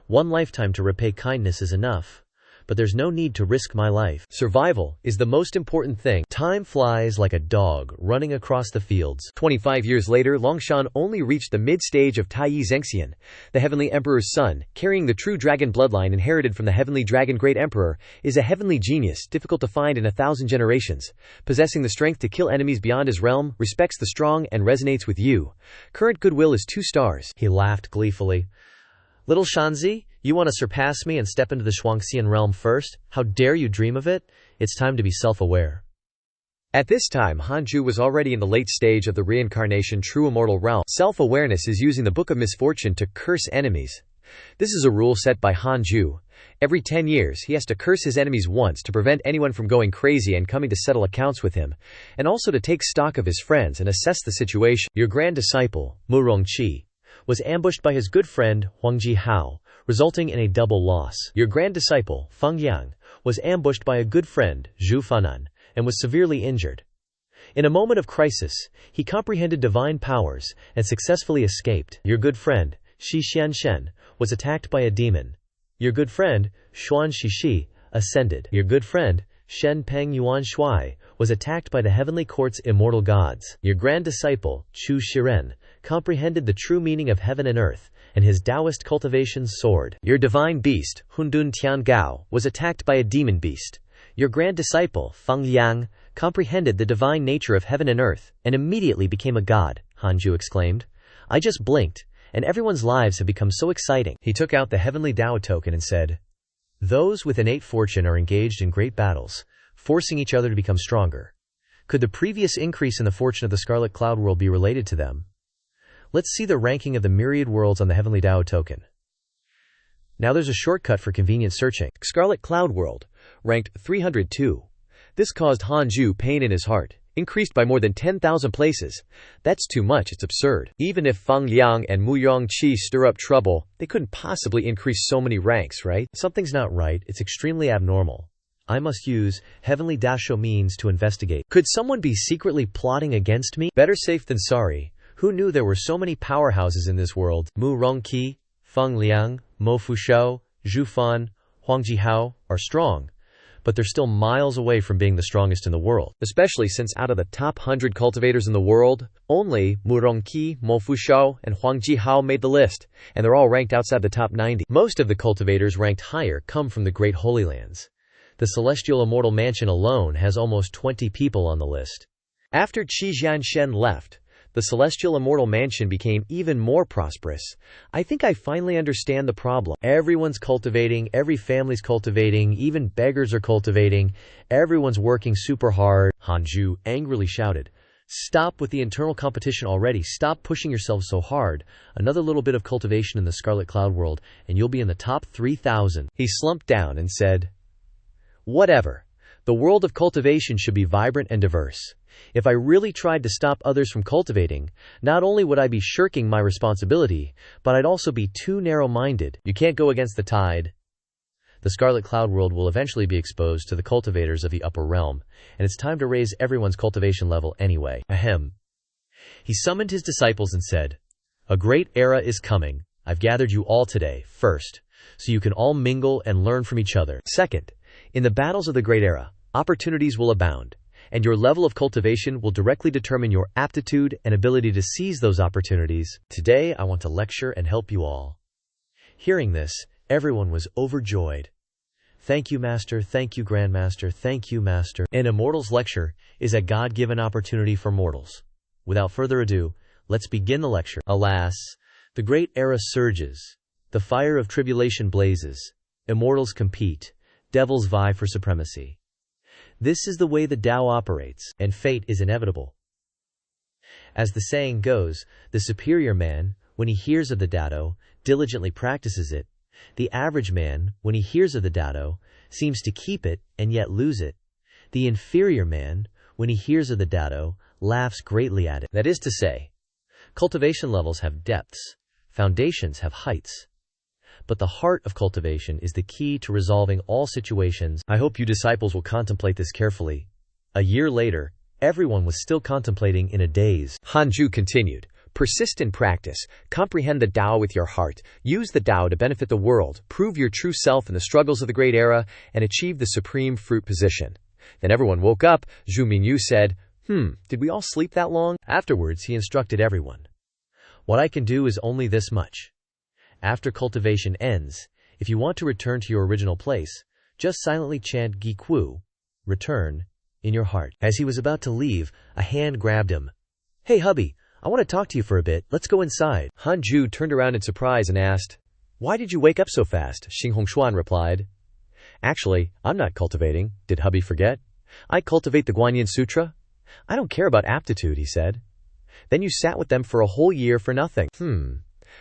One lifetime to repay kindness is enough, but there's no need to risk my life. Survival is the most important thing." Time flies like a dog running across the fields. 25 years later, Longshan only reached the mid-stage of Taiyi Zengxian, the Heavenly Emperor's son, carrying the true dragon bloodline inherited from the Heavenly Dragon Great Emperor, is a heavenly genius, difficult to find in 1,000 generations, possessing the strength to kill enemies beyond his realm, respects the strong, and resonates with you. Current goodwill is 2 stars. He laughed gleefully. "Little Shanzi, you want to surpass me and step into the Shuangxian realm first? How dare you dream of it? It's time to be self-aware." At this time, Hanju was already in the late stage of the reincarnation true immortal realm. Self-awareness is using the Book of Misfortune to curse enemies. This is a rule set by Hanju. Every 10 years, he has to curse his enemies once to prevent anyone from going crazy and coming to settle accounts with him, and also to take stock of his friends and assess the situation. Your grand disciple, Mu Rongqi, was ambushed by his good friend, Huang Jihao, resulting in a double loss. Your grand disciple, Feng Yang, was ambushed by a good friend, Zhu Fanan, and was severely injured. In a moment of crisis, he comprehended divine powers and successfully escaped. Your good friend, Shi Xianshen, was attacked by a demon. Your good friend, Xuan Shishi, ascended. Your good friend, Shen Peng Yuan Shuai, was attacked by the heavenly court's immortal gods. Your grand disciple, Chu Shiren, comprehended the true meaning of heaven and earth, and his Taoist cultivation's sword. Your divine beast, Hundun Tian Gao, was attacked by a demon beast. Your grand disciple, Feng Yang, comprehended the divine nature of heaven and earth, and immediately became a god, Hanju exclaimed. I just blinked, and everyone's lives have become so exciting. He took out the heavenly Tao token and said, those with innate fortune are engaged in great battles, forcing each other to become stronger. Could the previous increase in the fortune of the Scarlet Cloud World be related to them? Let's see the ranking of the myriad worlds on the heavenly Tao token. Now there's a shortcut for convenient searching. Scarlet Cloud World, ranked 302. This caused Hanju pain in his heart. increased by more than 10,000 places. That's too much, it's absurd. Even if Feng Liang and Mu Yongqi stir up trouble, they couldn't possibly increase so many ranks, right? Something's not right, it's extremely abnormal. I must use heavenly dasho means to investigate. Could someone be secretly plotting against me? Better safe than sorry. Who knew there were so many powerhouses in this world? Mu Rongqi, Feng Liang, Mo Fushou, Zhu Fan, Huang Jihao are strong, but they're still miles away from being the strongest in the world. Especially since out of the top 100 cultivators in the world, only Mu Rongqi, Mo Fushou, and Huang Jihao made the list, and they're all ranked outside the top 90. Most of the cultivators ranked higher come from the Great Holy Lands. The Celestial Immortal Mansion alone has almost 20 people on the list. After Qi Jianshen left, the Celestial Immortal Mansion became even more prosperous. I think I finally understand the problem. Everyone's cultivating, every family's cultivating, even beggars are cultivating, everyone's working super hard. Hanju angrily shouted, "Stop with the internal competition already, stop pushing yourselves so hard. Another little bit of cultivation in the Scarlet Cloud world, and you'll be in the top 3,000. He slumped down and said, "Whatever. The world of cultivation should be vibrant and diverse. If I really tried to stop others from cultivating, not only would I be shirking my responsibility, but I'd also be too narrow-minded. You can't go against the tide." The Scarlet Cloud world will eventually be exposed to the cultivators of the upper realm, and it's time to raise everyone's cultivation level anyway. Ahem. He summoned his disciples and said, "A great era is coming. I've gathered you all today, first, so you can all mingle and learn from each other. Second, in the battles of the great era, opportunities will abound, and your level of cultivation will directly determine your aptitude and ability to seize those opportunities. Today, I want to lecture and help you all." Hearing this, everyone was overjoyed. "Thank you, Master. Thank you, Grandmaster. Thank you, Master." An Immortal's lecture is a God-given opportunity for mortals. Without further ado, let's begin the lecture. Alas, the great era surges. The fire of tribulation blazes. Immortals compete. Devils vie for supremacy. This is the way the Tao operates, and fate is inevitable. As the saying goes, the superior man, when he hears of the Dao, diligently practices it. The average man, when he hears of the Dao, seems to keep it and yet lose it. The inferior man, when he hears of the Dao, laughs greatly at it. That is to say, cultivation levels have depths, foundations have heights. But the heart of cultivation is the key to resolving all situations. I hope you disciples will contemplate this carefully. A year later, everyone was still contemplating in a daze. Hanju continued, "Persist in practice, comprehend the Tao with your heart, use the Tao to benefit the world, prove your true self in the struggles of the great era, and achieve the supreme fruit position." Then everyone woke up. Zhu Mingyu said, "Did we all sleep that long?" Afterwards, he instructed everyone. "What I can do is only this much. After cultivation ends, if you want to return to your original place, just silently chant Giku, return, in your heart." As he was about to leave, a hand grabbed him. "Hey hubby, I want to talk to you for a bit, let's go inside." Hanju turned around in surprise and asked, "Why did you wake up so fast?" Xing Hongshuan replied, "Actually, I'm not cultivating. Did hubby forget? I cultivate the Guanyin Sutra. I don't care about aptitude," he said. "Then you sat with them for a whole year for nothing."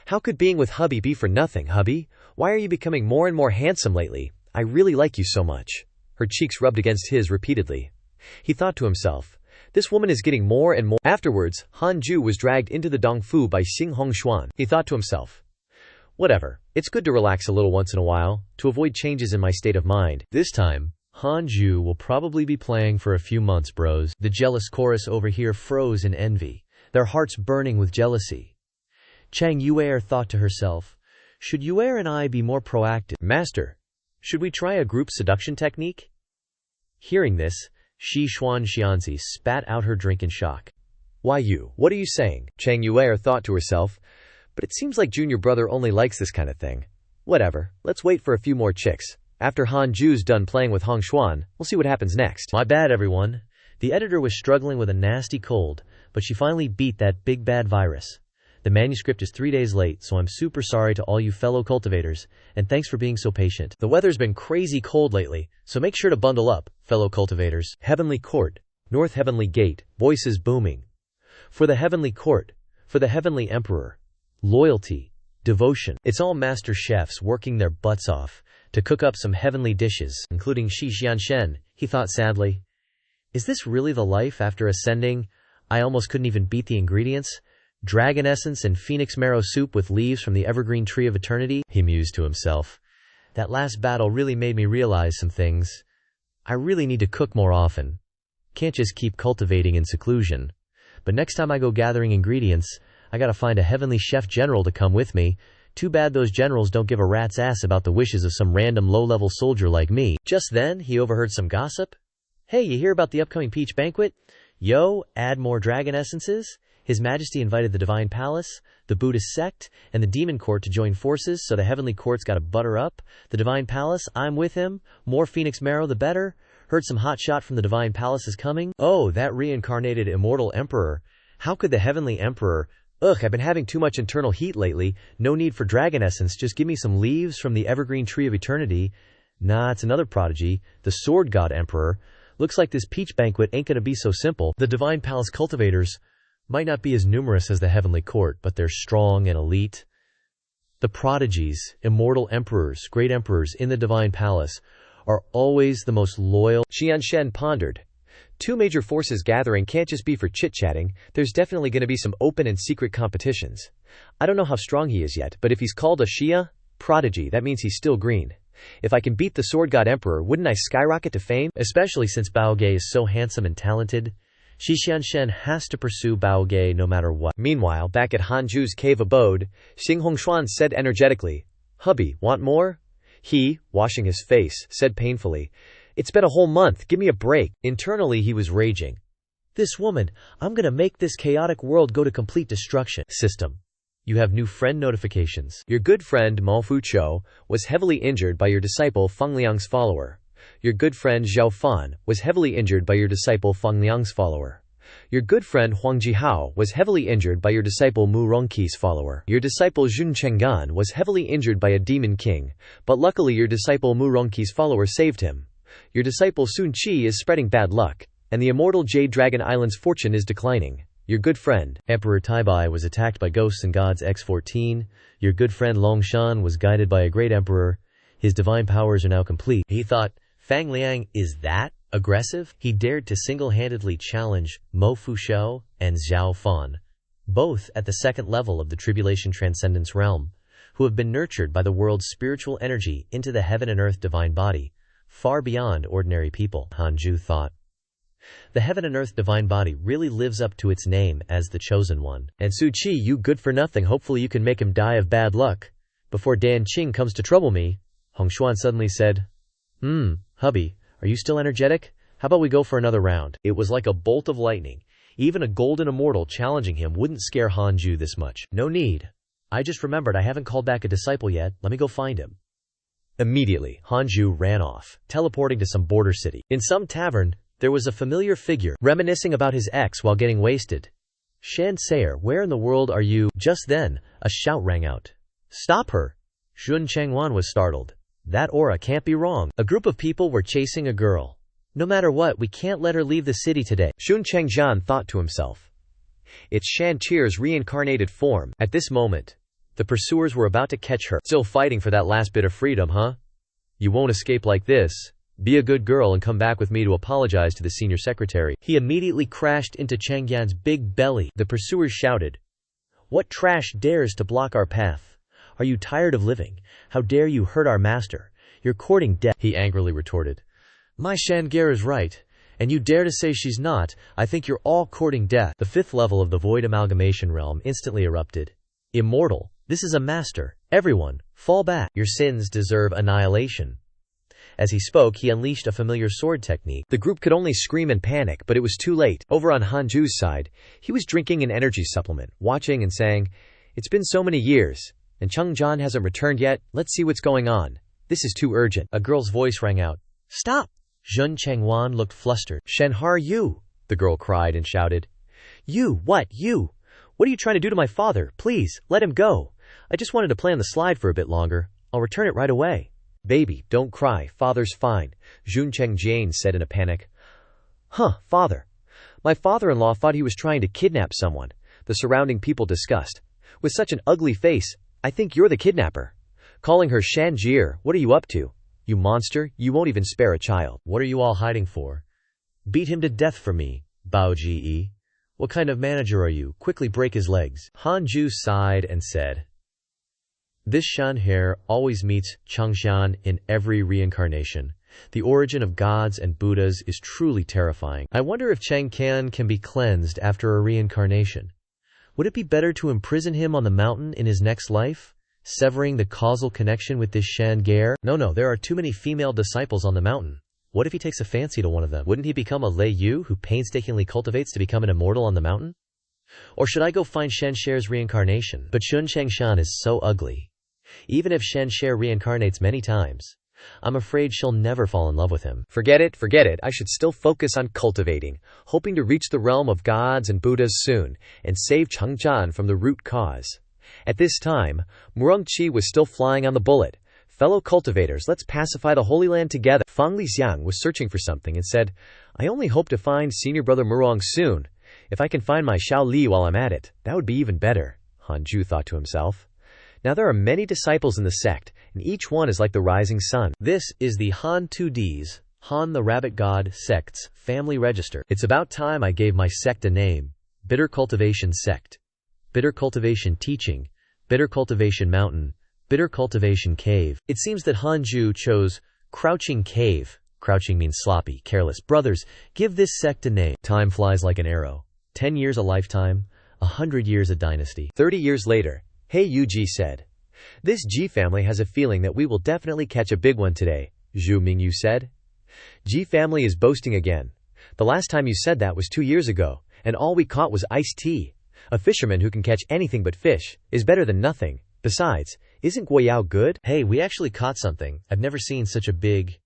How could being with hubby be for nothing, hubby? Why are you becoming more and more handsome lately? I really like you so much." Her cheeks rubbed against his repeatedly. He thought to himself, this woman is getting more and more. Afterwards, Hanju was dragged into the Dongfu by Xing Hongshuan. He thought to himself, whatever, it's good to relax a little once in a while, to avoid changes in my state of mind. This time, Hanju will probably be playing for a few months, bros. The jealous chorus over here froze in envy, their hearts burning with jealousy. Chang Yuer thought to herself, should Yuer and I be more proactive? Master, should we try a group seduction technique? Hearing this, Shi Xuan Xianzi spat out her drink in shock. Why you? What are you saying? Chang Yuer thought to herself, but it seems like junior brother only likes this kind of thing. Whatever, let's wait for a few more chicks. After Han Ju's done playing with Hong Xuan, we'll see what happens next. My bad, everyone. The editor was struggling with a nasty cold, but she finally beat that big bad virus. The manuscript is 3 days late, so I'm super sorry to all you fellow cultivators, and thanks for being so patient. The weather's been crazy cold lately, so make sure to bundle up, fellow cultivators. Heavenly Court, North Heavenly Gate, voices booming. For the Heavenly Court, for the Heavenly Emperor. Loyalty, devotion. It's all master chefs working their butts off to cook up some heavenly dishes, including Shi Xianshen, he thought sadly. Is this really the life after ascending? I almost couldn't even beat the ingredients. Dragon essence and phoenix marrow soup with leaves from the evergreen tree of eternity, he mused to himself. That last battle really made me realize some things. I really need to cook more often. Can't just keep cultivating in seclusion. But next time I go gathering ingredients, I gotta find a heavenly chef general to come with me. Too bad those generals don't give a rat's ass about the wishes of some random low-level soldier like me. Just then, he overheard some gossip. Hey, you hear about the upcoming peach banquet? Yo, add more dragon essences? His Majesty invited the Divine Palace, the Buddhist sect, and the Demon Court to join forces, so the Heavenly Court's gotta butter up. The Divine Palace, I'm with him. More phoenix marrow, the better. Heard some hot shot from the Divine Palace is coming. Oh, that reincarnated immortal emperor. How could the Heavenly Emperor... Ugh, I've been having too much internal heat lately. No need for dragon essence, just give me some leaves from the evergreen tree of eternity. Nah, it's another prodigy, the Sword God Emperor. Looks like this peach banquet ain't gonna be so simple. The Divine Palace cultivators might not be as numerous as the Heavenly Court, but they're strong and elite. The prodigies, immortal emperors, great emperors in the Divine Palace are always the most loyal. Qianshen pondered. Two major forces gathering can't just be for chit-chatting. There's definitely going to be some open and secret competitions. I don't know how strong he is yet, but if he's called a Xia prodigy, that means he's still green. If I can beat the Sword God Emperor, wouldn't I skyrocket to fame? Especially since Bao Ge is so handsome and talented. Qianshen has to pursue Bao Ge no matter what. Meanwhile, back at Hanju's cave abode, Xing Hongshuan said energetically, "Hubby, want more?" He, washing his face, said painfully, "It's been a whole month, give me a break." Internally he was raging. This woman, I'm gonna make this chaotic world go to complete destruction. System. You have new friend notifications. Your good friend Mo Fu Chou was heavily injured by your disciple Feng Liang's follower. Your good friend Zhao Fan was heavily injured by your disciple Feng Liang's follower. Your good friend Huang Jihao was heavily injured by your disciple Mu Rongqi's follower. Your disciple Jun Chenggan was heavily injured by a demon king, but luckily your disciple Mu Rongqi's follower saved him. Your disciple Sun Qi is spreading bad luck, and the immortal Jade Dragon Island's fortune is declining. Your good friend Emperor Taibai was attacked by ghosts and gods X14. Your good friend Longshan was guided by a great emperor. His divine powers are now complete. He thought, Fang Liang is that aggressive? He dared to single-handedly challenge Mo Fu Shou and Zhao Fan, both at the second level of the Tribulation Transcendence realm, who have been nurtured by the world's spiritual energy into the heaven and earth divine body, far beyond ordinary people. Hanju thought. The heaven and earth divine body really lives up to its name as the chosen one. And Su Qi, you good for nothing, hopefully you can make him die of bad luck before Dan Qing comes to trouble me. Hongshuan suddenly said, hubby, are you still energetic? How about we go for another round? It was like a bolt of lightning. Even a golden immortal challenging him wouldn't scare Hanju this much. No need. I just remembered I haven't called back a disciple yet. Let me go find him. Immediately, Hanju ran off, teleporting to some border city. In some tavern, there was a familiar figure, reminiscing about his ex while getting wasted. Shan Sayer, where in the world are you? Just then, a shout rang out. Stop her! Jun Chengwan was startled. That aura can't be wrong. A group of people were chasing a girl. No matter what, we can't let her leave the city today. Xun Chengjian thought to himself. It's Shan Qir's reincarnated form. At this moment, the pursuers were about to catch her. Still fighting for that last bit of freedom, huh? You won't escape like this. Be a good girl and come back with me to apologize to the senior secretary. He immediately crashed into Chengyan's big belly. The pursuers shouted, What trash dares to block our path? Are you tired of living? How dare you hurt our master? You're courting death, he angrily retorted. My Shangare is right, and you dare to say she's not. I think you're all courting death. The fifth level of the void amalgamation realm instantly erupted. Immortal, this is a master. Everyone, fall back. Your sins deserve annihilation. As he spoke, he unleashed a familiar sword technique. The group could only scream and panic, but it was too late. Over on Hanju's side, he was drinking an energy supplement, watching and saying, It's been so many years, and Chengjian hasn't returned yet. Let's see what's going on. This is too urgent. A girl's voice rang out. Stop! Zhun Chengwan looked flustered. Shenhar, you! The girl cried and shouted. You! What? You! What are you trying to do to my father? Please, let him go. I just wanted to play on the slide for a bit longer. I'll return it right away. Baby, don't cry. Father's fine, Zhun Chengjian said in a panic. Father. My father-in-law thought he was trying to kidnap someone, the surrounding people discussed. With such an ugly face, I think you're the kidnapper. Calling her Shanjir, what are you up to? You monster, you won't even spare a child. What are you all hiding for? Beat him to death for me, Bao Ji. What kind of manager are you? Quickly break his legs. Hanju sighed and said, This Shan hair always meets Changshan in every reincarnation. The origin of gods and Buddhas is truly terrifying. I wonder if Changcan can be cleansed after a reincarnation. Would it be better to imprison him on the mountain in his next life, severing the causal connection with this Shan Gaer? No, there are too many female disciples on the mountain. What if he takes a fancy to one of them? Wouldn't he become a Lei Yu who painstakingly cultivates to become an immortal on the mountain? Or should I go find Shan Sher's reincarnation? But Shun Changshan is so ugly. Even if Shan Sher reincarnates many times, I'm afraid she'll never fall in love with him. Forget it. I should still focus on cultivating, hoping to reach the realm of gods and Buddhas soon, and save Changjian from the root cause. At this time, Murongqi was still flying on the bullet. Fellow cultivators, let's pacify the Holy Land together. Fang Lixiang was searching for something and said, I only hope to find senior brother Murong soon. If I can find my Xiao Li while I'm at it, that would be even better, Hanju thought to himself. Now there are many disciples in the sect, and each one is like the rising sun. This is the Han 2Ds, Han the Rabbit God Sect's family register. It's about time I gave my sect a name. Bitter Cultivation Sect. Bitter Cultivation Teaching. Bitter Cultivation Mountain. Bitter Cultivation Cave. It seems that Hanju chose Crouching Cave. Crouching means sloppy, careless. Brothers, give this sect a name. Time flies like an arrow. 10 years a lifetime, 100 years a dynasty. 30 years later, Hey Yuji said, This Ji family has a feeling that we will definitely catch a big one today, Zhu Mingyu said. Ji family is boasting again. The last time you said that was 2 years ago, and all we caught was iced tea. A fisherman who can catch anything but fish is better than nothing. Besides, isn't Guayao good? Hey, we actually caught something. I've never seen such a big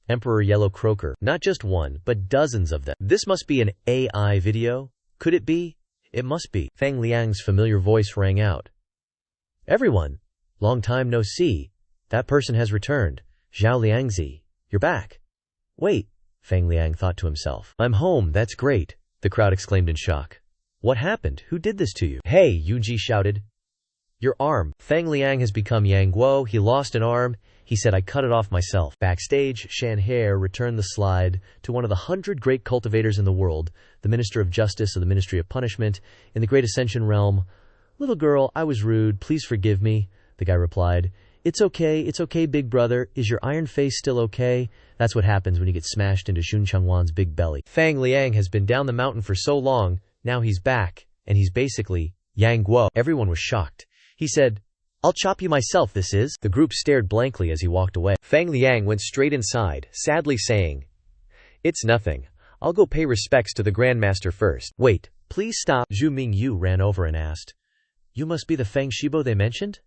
emperor yellow croaker. Not just one, but dozens of them. This must be an AI video. Could it be? It must be. Fang Liang's familiar voice rang out. Everyone, long time no see. That person has returned. Zhao Liangzi, you're back. Wait, Fang Liang thought to himself. I'm home, that's great, the crowd exclaimed in shock. What happened? Who did this to you? Hey, Yuji shouted. Your arm. Fang Liang has become Yang Guo. He lost an arm. He said, I cut it off myself. Backstage, Shan He returned the slide to one of the 100 great cultivators in the world, the Minister of Justice of the Ministry of Punishment, in the Great Ascension Realm. Little girl, I was rude. Please forgive me, the guy replied. It's okay, big brother. Is your iron face still okay? That's what happens when you get smashed into Shun Changwan's big belly. Fang Liang has been down the mountain for so long, now he's back, and he's basically Yang Guo. Everyone was shocked. He said, I'll chop you myself, this is. The group stared blankly as he walked away. Fang Liang went straight inside, sadly saying, It's nothing. I'll go pay respects to the Grandmaster first. Wait, please stop. Zhu Mingyu ran over and asked, You must be the Fang Shibo they mentioned?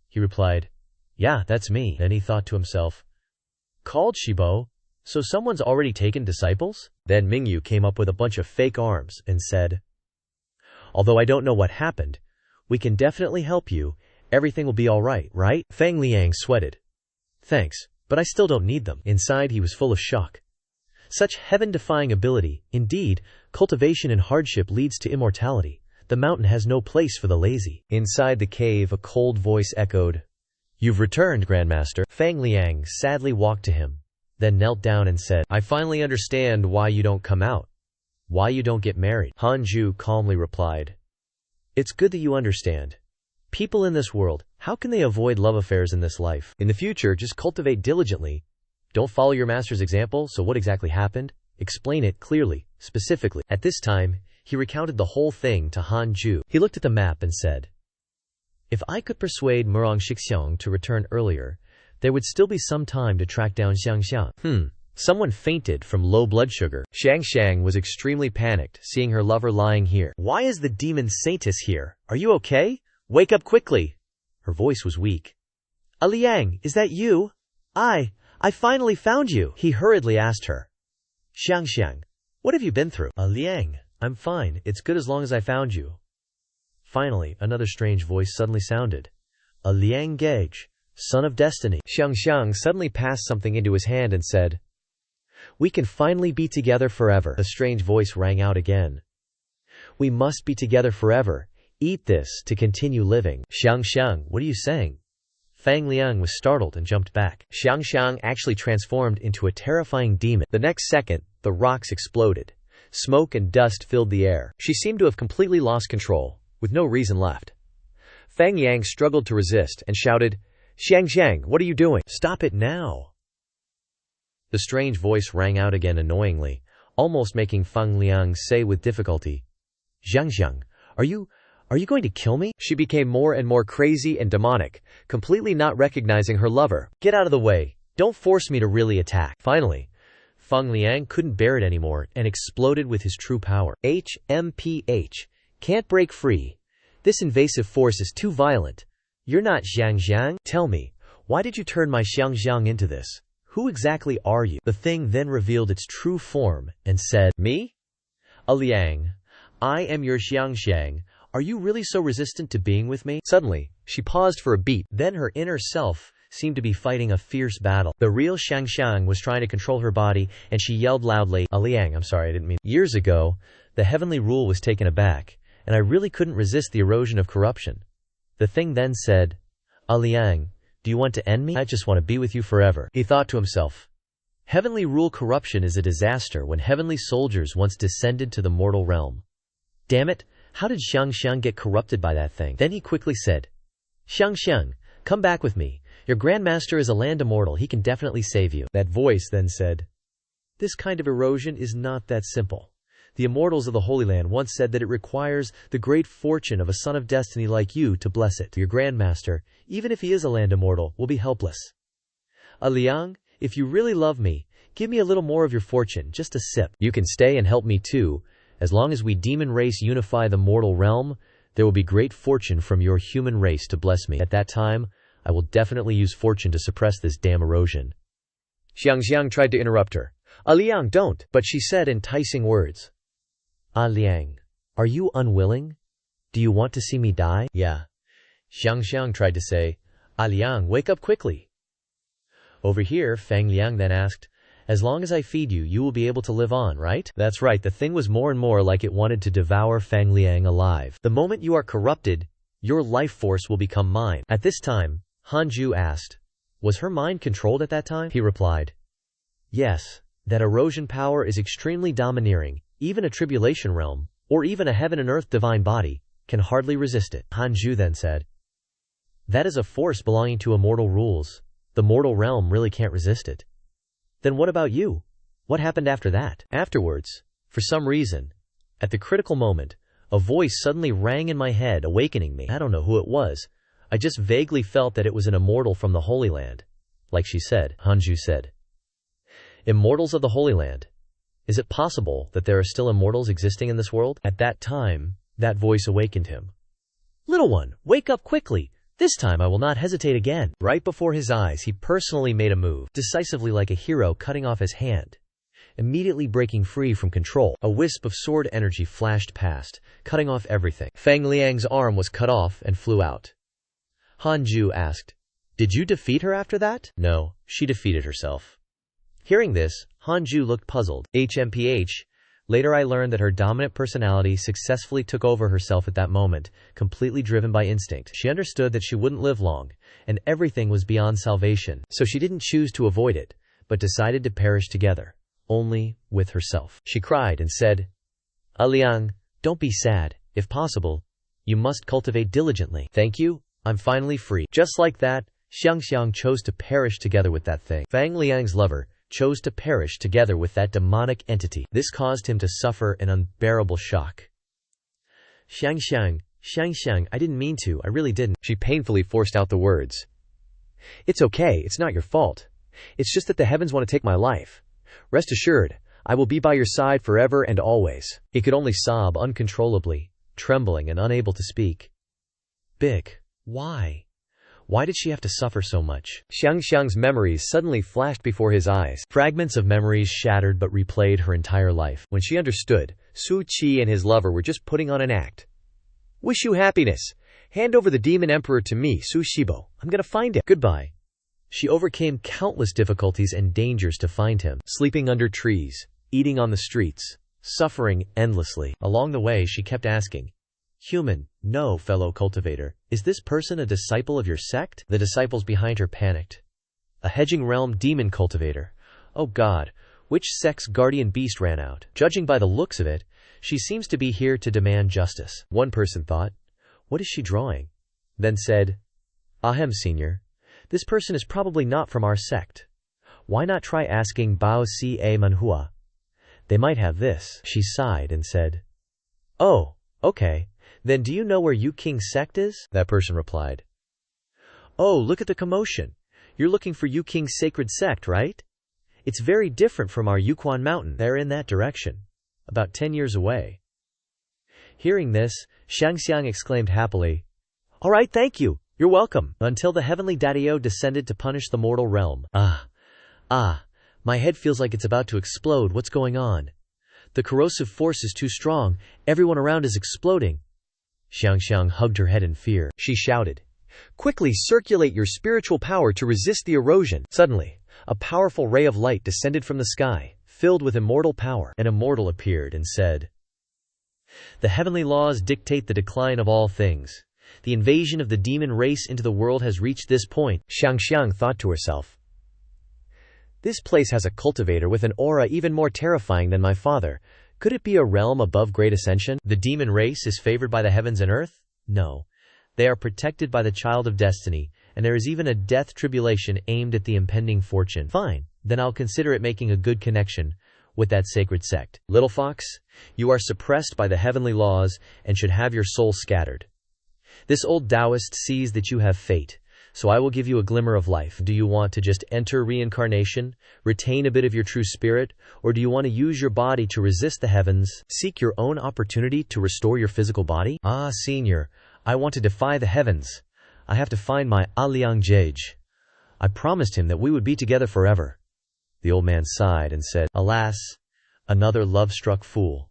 He replied, Yeah, that's me. Then he thought to himself, Called Shibo? So someone's already taken disciples? Then Mingyu came up with a bunch of fake arms and said, Although I don't know what happened, we can definitely help you. Everything will be all right, right? Fang Liang sweated. Thanks, but I still don't need them. Inside he was full of shock. Such heaven-defying ability. Indeed, cultivation in hardship leads to immortality. The mountain has no place for the lazy. Inside the cave a cold voice echoed, You've returned, Grandmaster. Fang Liang sadly walked to him, then knelt down and said, I finally understand why you don't come out. Why you don't get married. Hanju calmly replied, It's good that you understand. People in this world, how can they avoid love affairs in this life? In the future, just cultivate diligently. Don't follow your master's example, so what exactly happened? Explain it clearly, specifically. At this time, he recounted the whole thing to Hanju. He looked at the map and said, If I could persuade Murong Shixiang to return earlier, there would still be some time to track down Xiangxiang. Someone fainted from low blood sugar. Xiangxiang was extremely panicked, seeing her lover lying here. Why is the demon saintess here? Are you okay? Wake up quickly. Her voice was weak. Liang, is that you? I finally found you. He hurriedly asked her. Xiangxiang, what have you been through? Liang, I'm fine. It's good as long as I found you. Finally, another strange voice suddenly sounded. Liang Gage, son of destiny. Xiangxiang suddenly passed something into his hand and said, We can finally be together forever. The strange voice rang out again. We must be together forever. Eat this to continue living. Xiangxiang, what are you saying? Fang Liang was startled and jumped back. Xiangxiang actually transformed into a terrifying demon. The next second, the rocks exploded. Smoke and dust filled the air. She seemed to have completely lost control, with no reason left. Fang Yang struggled to resist and shouted, "Xiangxiang, what are you doing? Stop it now!" The strange voice rang out again annoyingly, almost making Fang Liang say with difficulty, "Xiangxiang, are you going to kill me?" She became more and more crazy and demonic, completely not recognizing her lover. "Get out of the way. Don't force me to really attack." Finally, Fang Liang couldn't bear it anymore and exploded with his true power. HMPH. Can't break free. This invasive force is too violent. You're not Xiangxiang. Tell me, why did you turn my Xiangxiang into this? Who exactly are you? The thing then revealed its true form and said, "Me? Liang, I am your Xiangxiang. Are you really so resistant to being with me?" Suddenly, she paused for a beat. Then her inner self seemed to be fighting a fierce battle. The real Xiangxiang was trying to control her body, and she yelled loudly, "Liang, I'm sorry, I didn't mean." Years ago, the heavenly rule was taken aback, and I really couldn't resist the erosion of corruption. The thing then said, "Liang, do you want to end me? I just want to be with you forever." He thought to himself, heavenly rule corruption is a disaster when heavenly soldiers once descended to the mortal realm. Damn it, how did Xiangxiang get corrupted by that thing? Then he quickly said, "Xiangxiang, come back with me. Your grandmaster is a land immortal, he can definitely save you." That voice then said, "This kind of erosion is not that simple. The immortals of the Holy Land once said that it requires the great fortune of a son of destiny like you to bless it. Your grandmaster, even if he is a land immortal, will be helpless. Liang, if you really love me, give me a little more of your fortune, just a sip. You can stay and help me too. As long as we demon race unify the mortal realm, there will be great fortune from your human race to bless me. At that time, I will definitely use fortune to suppress this damn erosion." Xiangxiang tried to interrupt her. "Liang, don't," but she said enticing words. "Liang, are you unwilling? Do you want to see me die?" "Yeah." Xiangxiang tried to say. "Liang, wake up quickly." Over here, Fang Liang then asked, "As long as I feed you, you will be able to live on, right?" That's right, the thing was more and more like it wanted to devour Fang Liang alive. "The moment you are corrupted, your life force will become mine." At this time, Hanju asked, "Was her mind controlled at that time?" He replied, "Yes, that erosion power is extremely domineering. Even a tribulation realm, or even a heaven and earth divine body, can hardly resist it." Hanju then said, "That is a force belonging to immortal rules. The mortal realm really can't resist it." "Then what about you? What happened after that?" "Afterwards, for some reason, at the critical moment, a voice suddenly rang in my head, awakening me. I don't know who it was. I just vaguely felt that it was an immortal from the Holy Land. Like she said," Hanju said. "Immortals of the Holy Land. Is it possible that there are still immortals existing in this world?" At that time, that voice awakened him. "Little one, wake up quickly. This time I will not hesitate again." Right before his eyes, he personally made a move, decisively like a hero cutting off his hand. Immediately breaking free from control, a wisp of sword energy flashed past, cutting off everything. Fang Liang's arm was cut off and flew out. Hanju asked, "Did you defeat her after that?" "No, she defeated herself." Hearing this, Hanju looked puzzled. HMPH. Later I learned that her dominant personality successfully took over herself at that moment, completely driven by instinct. She understood that she wouldn't live long, and everything was beyond salvation, so she didn't choose to avoid it, but decided to perish together, only with herself. She cried and said, "Liang, don't be sad. If possible, you must cultivate diligently. Thank you, I'm finally free." Just like that, Xiangxiang chose to perish together with that thing. Fang Liang's lover chose to perish together with that demonic entity. This caused him to suffer an unbearable shock. Xiangxiang, I didn't mean to, I really didn't." She painfully forced out the words. "It's okay, it's not your fault. It's just that the heavens want to take my life. Rest assured, I will be by your side forever and always." He could only sob uncontrollably, trembling and unable to speak. Big. Why? Why did she have to suffer so much? Xiangxiang's memories suddenly flashed before his eyes. Fragments of memories shattered but replayed her entire life. When she understood, Su Qi and his lover were just putting on an act. "Wish you happiness. Hand over the demon emperor to me, Su Shibo. I'm gonna find him. Goodbye." She overcame countless difficulties and dangers to find him, sleeping under trees, eating on the streets, suffering endlessly. Along the way she kept asking, Human, no, fellow cultivator. Is this person a disciple of your sect? The disciples behind her panicked. A hedging realm demon cultivator. Oh God, which sect's guardian beast ran out? Judging by the looks of it, she seems to be here to demand justice. One person thought, what is she drawing? Then said, Ahem, senior. This person is probably not from our sect. Why not try asking Bao Si A Manhwa? They might have this. She sighed and said, oh, okay. Then do you know where Yu King's sect is? That person replied. Oh, look at the commotion. You're looking for Yu King's sacred sect, right? It's very different from our Yuquan mountain. They're in that direction. About 10 years away. Hearing this, Xiangxiang exclaimed happily, all right, thank you. You're welcome. Until the heavenly Daddio descended to punish the mortal realm. My head feels like it's about to explode. What's going on? The corrosive force is too strong. Everyone around is exploding. Xiangxiang hugged her head in fear. She shouted, quickly circulate your spiritual power to resist the erosion. Suddenly, a powerful ray of light descended from the sky, filled with immortal power. An immortal appeared and said, the heavenly laws dictate the decline of all things. The invasion of the demon race into the world has reached this point. Xiangxiang thought to herself, this place has a cultivator with an aura even more terrifying than my father. Could it be a realm above great ascension? The demon race is favored by the heavens and earth? No. They are protected by the child of destiny, and there is even a death tribulation aimed at the impending fortune. Fine, then I'll consider it making a good connection with that sacred sect. Little fox, you are suppressed by the heavenly laws and should have your soul scattered. This old Taoist sees that you have fate, so I will give you a glimmer of life. Do you want to just enter reincarnation, retain a bit of your true spirit, or do you want to use your body to resist the heavens, seek your own opportunity to restore your physical body? Ah, senior, I want to defy the heavens. I have to find my Aliang Jej. I promised him that we would be together forever. The old man sighed and said, alas, another love-struck fool.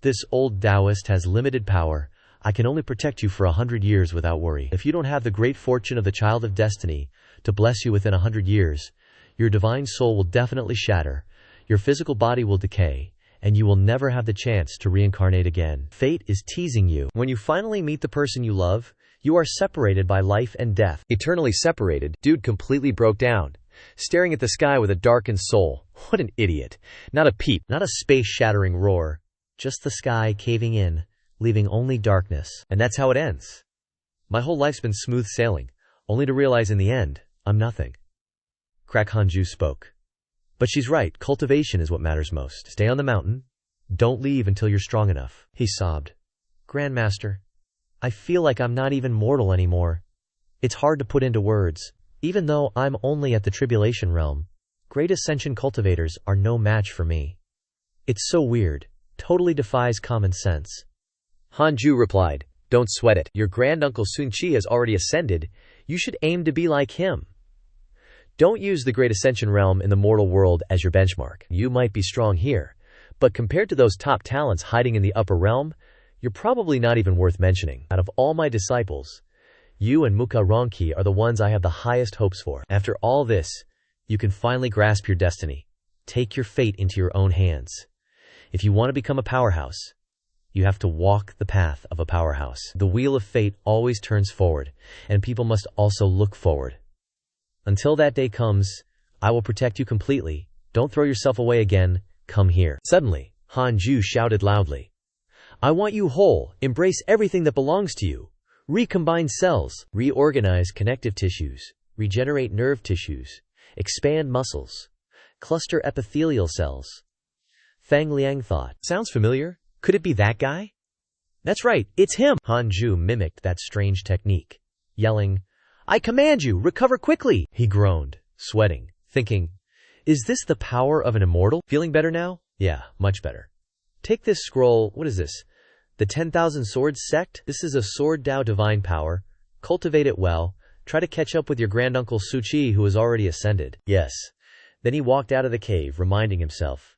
This old Taoist has limited power. I can only protect you for 100 years without worry. If you don't have the great fortune of the child of destiny to bless you within 100 years, your divine soul will definitely shatter, your physical body will decay, and you will never have the chance to reincarnate again. Fate is teasing you. When you finally meet the person you love, you are separated by life and death. Eternally separated, dude completely broke down, staring at the sky with a darkened soul. What an idiot. Not a peep, not a space-shattering roar, just the sky caving in, leaving only darkness. And that's how it ends. My whole life's been smooth sailing, only to realize in the end, I'm nothing. Crack Hanju spoke. But she's right, cultivation is what matters most. Stay on the mountain. Don't leave until you're strong enough. He sobbed. Grandmaster, I feel like I'm not even mortal anymore. It's hard to put into words. Even though I'm only at the tribulation realm, great ascension cultivators are no match for me. It's so weird, totally defies common sense. Hanju replied, don't sweat it. Your granduncle Sun Chi has already ascended. You should aim to be like him. Don't use the great ascension realm in the mortal world as your benchmark. You might be strong here, but compared to those top talents hiding in the upper realm, you're probably not even worth mentioning. Out of all my disciples, you and Muka Ronki are the ones I have the highest hopes for. After all this, you can finally grasp your destiny. Take your fate into your own hands. If you want to become a powerhouse, you have to walk the path of a powerhouse. The wheel of fate always turns forward, and people must also look forward. Until that day comes, I will protect you completely. Don't throw yourself away again. Come here. Suddenly, Hanju shouted loudly, I want you whole. Embrace everything that belongs to you. Recombine cells. Reorganize connective tissues. Regenerate nerve tissues. Expand muscles. Cluster epithelial cells. Fang Liang thought. Sounds familiar? Could it be that guy? That's right, it's him. Hanju mimicked that strange technique, yelling, I command you, recover quickly. He groaned, sweating, thinking, is this the power of an immortal? Feeling better now? Yeah, much better. Take this scroll. What is this? The 10,000 Swords Sect? This is a Sword Dao divine power. Cultivate it well. Try to catch up with your granduncle Su Chi, who has already ascended. Yes. Then he walked out of the cave, reminding himself,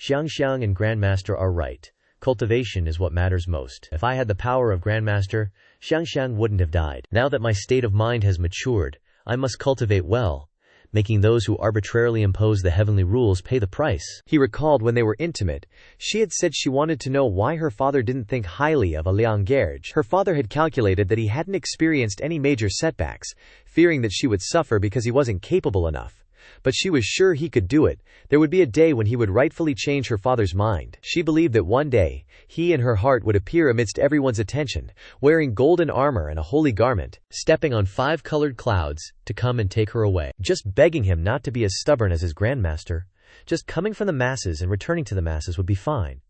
Xiangxiang and Grandmaster are right. Cultivation is what matters most. If I had the power of Grandmaster, Xiangxiang wouldn't have died. Now that my state of mind has matured, I must cultivate well. making those who arbitrarily impose the heavenly rules pay the price. He recalled when they were intimate, she had said she wanted to know why her father didn't think highly of a Liang Gerge. Her father had calculated that he hadn't experienced any major setbacks, fearing that she would suffer because he wasn't capable enough. But she was sure he could do it. There would be a day when he would rightfully change her father's mind. She believed that one day, he in her heart would appear amidst everyone's attention, wearing golden armor and a holy garment, stepping on 5 colored clouds to come and take her away, just begging him not to be as stubborn as his grandmaster. Just coming from the masses and returning to the masses would be fine.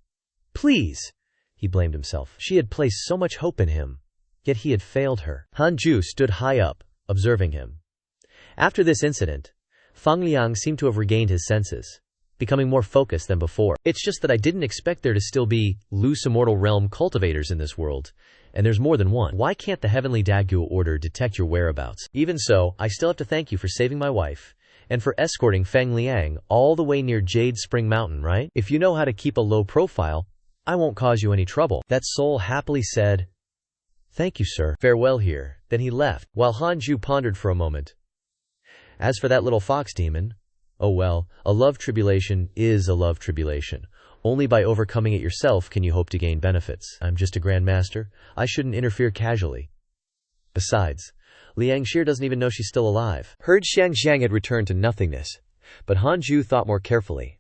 Please, he blamed himself. She had placed so much hope in him, yet he had failed her. Hanju stood high up, observing him. After this incident, Fang Liang seemed to have regained his senses, becoming more focused than before. It's just that I didn't expect there to still be loose immortal realm cultivators in this world, and there's more than one. Why can't the heavenly Dagu order detect your whereabouts? Even so, I still have to thank you for saving my wife, and for escorting Fang Liang all the way near Jade Spring Mountain, right? If you know how to keep a low profile, I won't cause you any trouble. That soul happily said, "Thank you, sir. Farewell here." Then he left, while Hanju pondered for a moment. As for that little fox demon, oh well, a love tribulation is a love tribulation. Only by overcoming it yourself can you hope to gain benefits. I'm just a grandmaster. I shouldn't interfere casually. Besides, Liang Shir doesn't even know she's still alive. Heard Xiangxiang had returned to nothingness, but Hanju thought more carefully.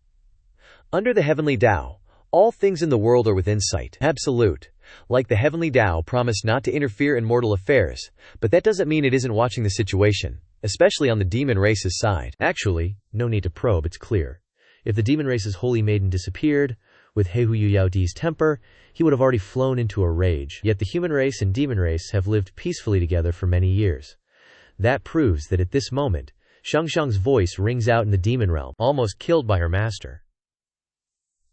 Under the heavenly Tao, all things in the world are within sight. Absolute. Like the heavenly Tao promised not to interfere in mortal affairs, but that doesn't mean it isn't watching the situation, especially on the demon race's side. Actually, no need to probe, it's clear. If the demon race's holy maiden disappeared, with He Hu Yao Di's temper, he would have already flown into a rage. Yet the human race and demon race have lived peacefully together for many years. That proves that at this moment, Shangshang's voice rings out in the demon realm, almost killed by her master.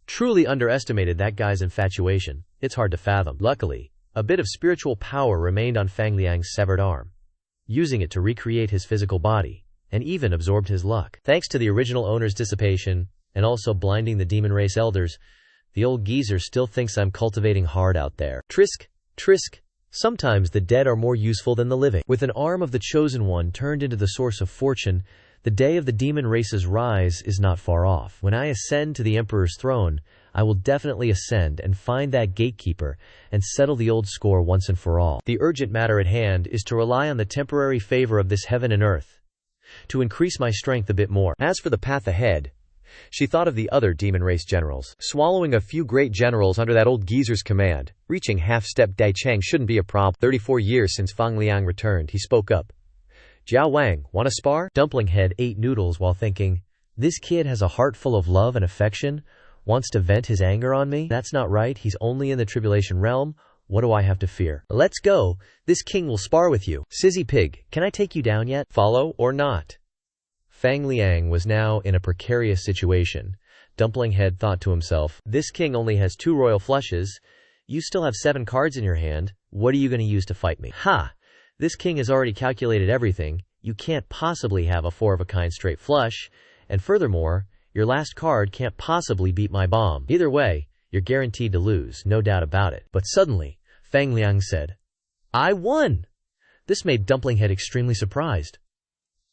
Truly underestimated that guy's infatuation. It's hard to fathom. Luckily, a bit of spiritual power remained on Fang Liang's severed arm, using it to recreate his physical body, and even absorbed his luck. Thanks to the original owner's dissipation, and also blinding the demon race elders, the old geezer still thinks I'm cultivating hard out there. Trisk, trisk. Sometimes the dead are more useful than the living. With an arm of the chosen one turned into the source of fortune, the day of the demon race's rise is not far off. When I ascend to the emperor's throne, I will definitely ascend and find that gatekeeper and settle the old score once and for all. The urgent matter at hand is to rely on the temporary favor of this heaven and earth, to increase my strength a bit more. As for the path ahead, she thought of the other demon race generals. Swallowing a few great generals under that old geezer's command, reaching half-step Daichang shouldn't be a problem. 34 years since Fang Liang returned, he spoke up. Jiao Wang, wanna spar? Dumpling Head ate noodles while thinking, this kid has a heart full of love and affection, wants to vent his anger on me? That's not right, he's only in the tribulation realm. What do I have to fear? Let's go, this king will spar with you. Sizzy Pig, can I take you down yet? Follow or not? Fang Liang was now in a precarious situation. Dumpling Head thought to himself, this king only has 2 royal flushes. You still have 7 cards in your hand. What are you going to use to fight me? Ha! This king has already calculated everything. You can't possibly have a 4-of-a-kind straight flush. And furthermore, your last card can't possibly beat my bomb. Either way, you're guaranteed to lose, no doubt about it. But suddenly, Fang Liang said, I won! This made Dumpling Head extremely surprised.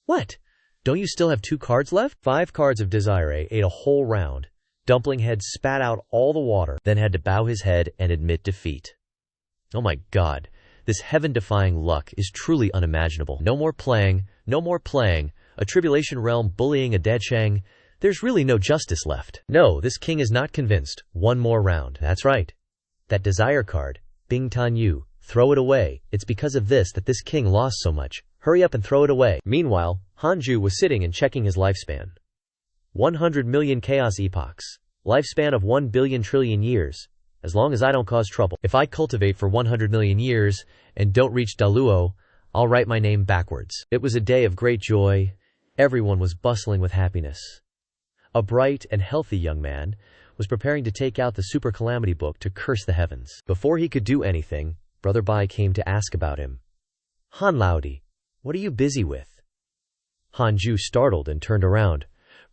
What? Don't you still have 2 cards left? 5 cards of Desire ate a whole round. Dumpling Head spat out all the water, then had to bow his head and admit defeat. Oh my god, this heaven-defying luck is truly unimaginable. No more playing, no more playing, a tribulation realm bullying a Decheng. There's really no justice left. No, this king is not convinced. 1 more round. That's right. That Desire card, Bing Tan Yu, throw it away. It's because of this that this king lost so much. Hurry up and throw it away. Meanwhile, Hanju was sitting and checking his lifespan. 100 million chaos epochs. Lifespan of 1 billion trillion years. As long as I don't cause trouble. If I cultivate for 100 million years and don't reach Daluo, I'll write my name backwards. It was a day of great joy. Everyone was bustling with happiness. A bright and healthy young man was preparing to take out the Super Calamity book to curse the heavens. Before he could do anything, Brother Bai came to ask about him. Han Laodi, what are you busy with? Hanju startled and turned around.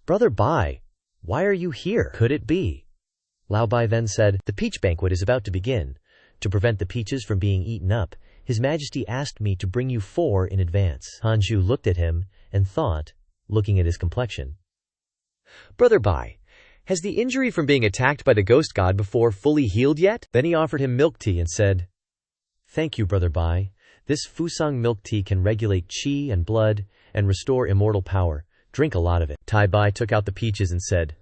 Brother Bai, why are you here? Could it be? Lao Bai then said, the peach banquet is about to begin. To prevent the peaches from being eaten up, His Majesty asked me to bring you 4 in advance. Hanju looked at him and thought, looking at his complexion. Brother Bai, has the injury from being attacked by the ghost god before fully healed yet? Then he offered him milk tea and said, Thank you, Brother Bai. This Fusang milk tea can regulate qi and blood and restore immortal power. Drink a lot of it. Tai Bai took out the peaches and said,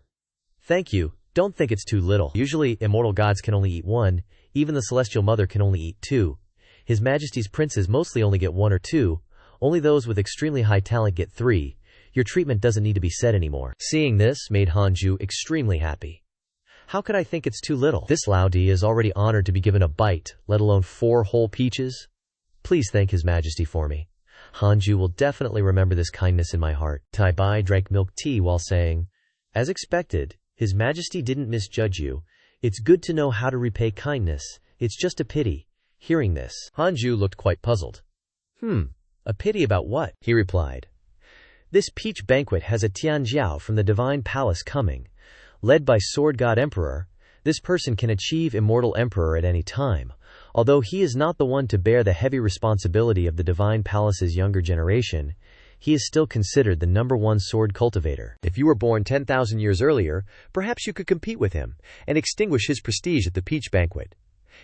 Thank you. Don't think it's too little. Usually, immortal gods can only eat one. Even the celestial mother can only eat two. His Majesty's princes mostly only get one or two. Only those with extremely high talent get three. Your treatment doesn't need to be said anymore. Seeing this made Hanju extremely happy. How could I think it's too little? This Laudi is already honored to be given a bite, let alone 4 whole peaches. Please thank His Majesty for me. Hanju will definitely remember this kindness in my heart. Tai Bai drank milk tea while saying, As expected, His Majesty didn't misjudge you. It's good to know how to repay kindness. It's just a pity. Hearing this, Hanju looked quite puzzled. A pity about what? He replied. This peach banquet has a Tianjiao from the divine palace coming. Led by Sword God Emperor, this person can achieve immortal emperor at any time. Although he is not the one to bear the heavy responsibility of the divine palace's younger generation, he is still considered the #1 sword cultivator. If you were born 10,000 years earlier, perhaps you could compete with him and extinguish his prestige at the peach banquet.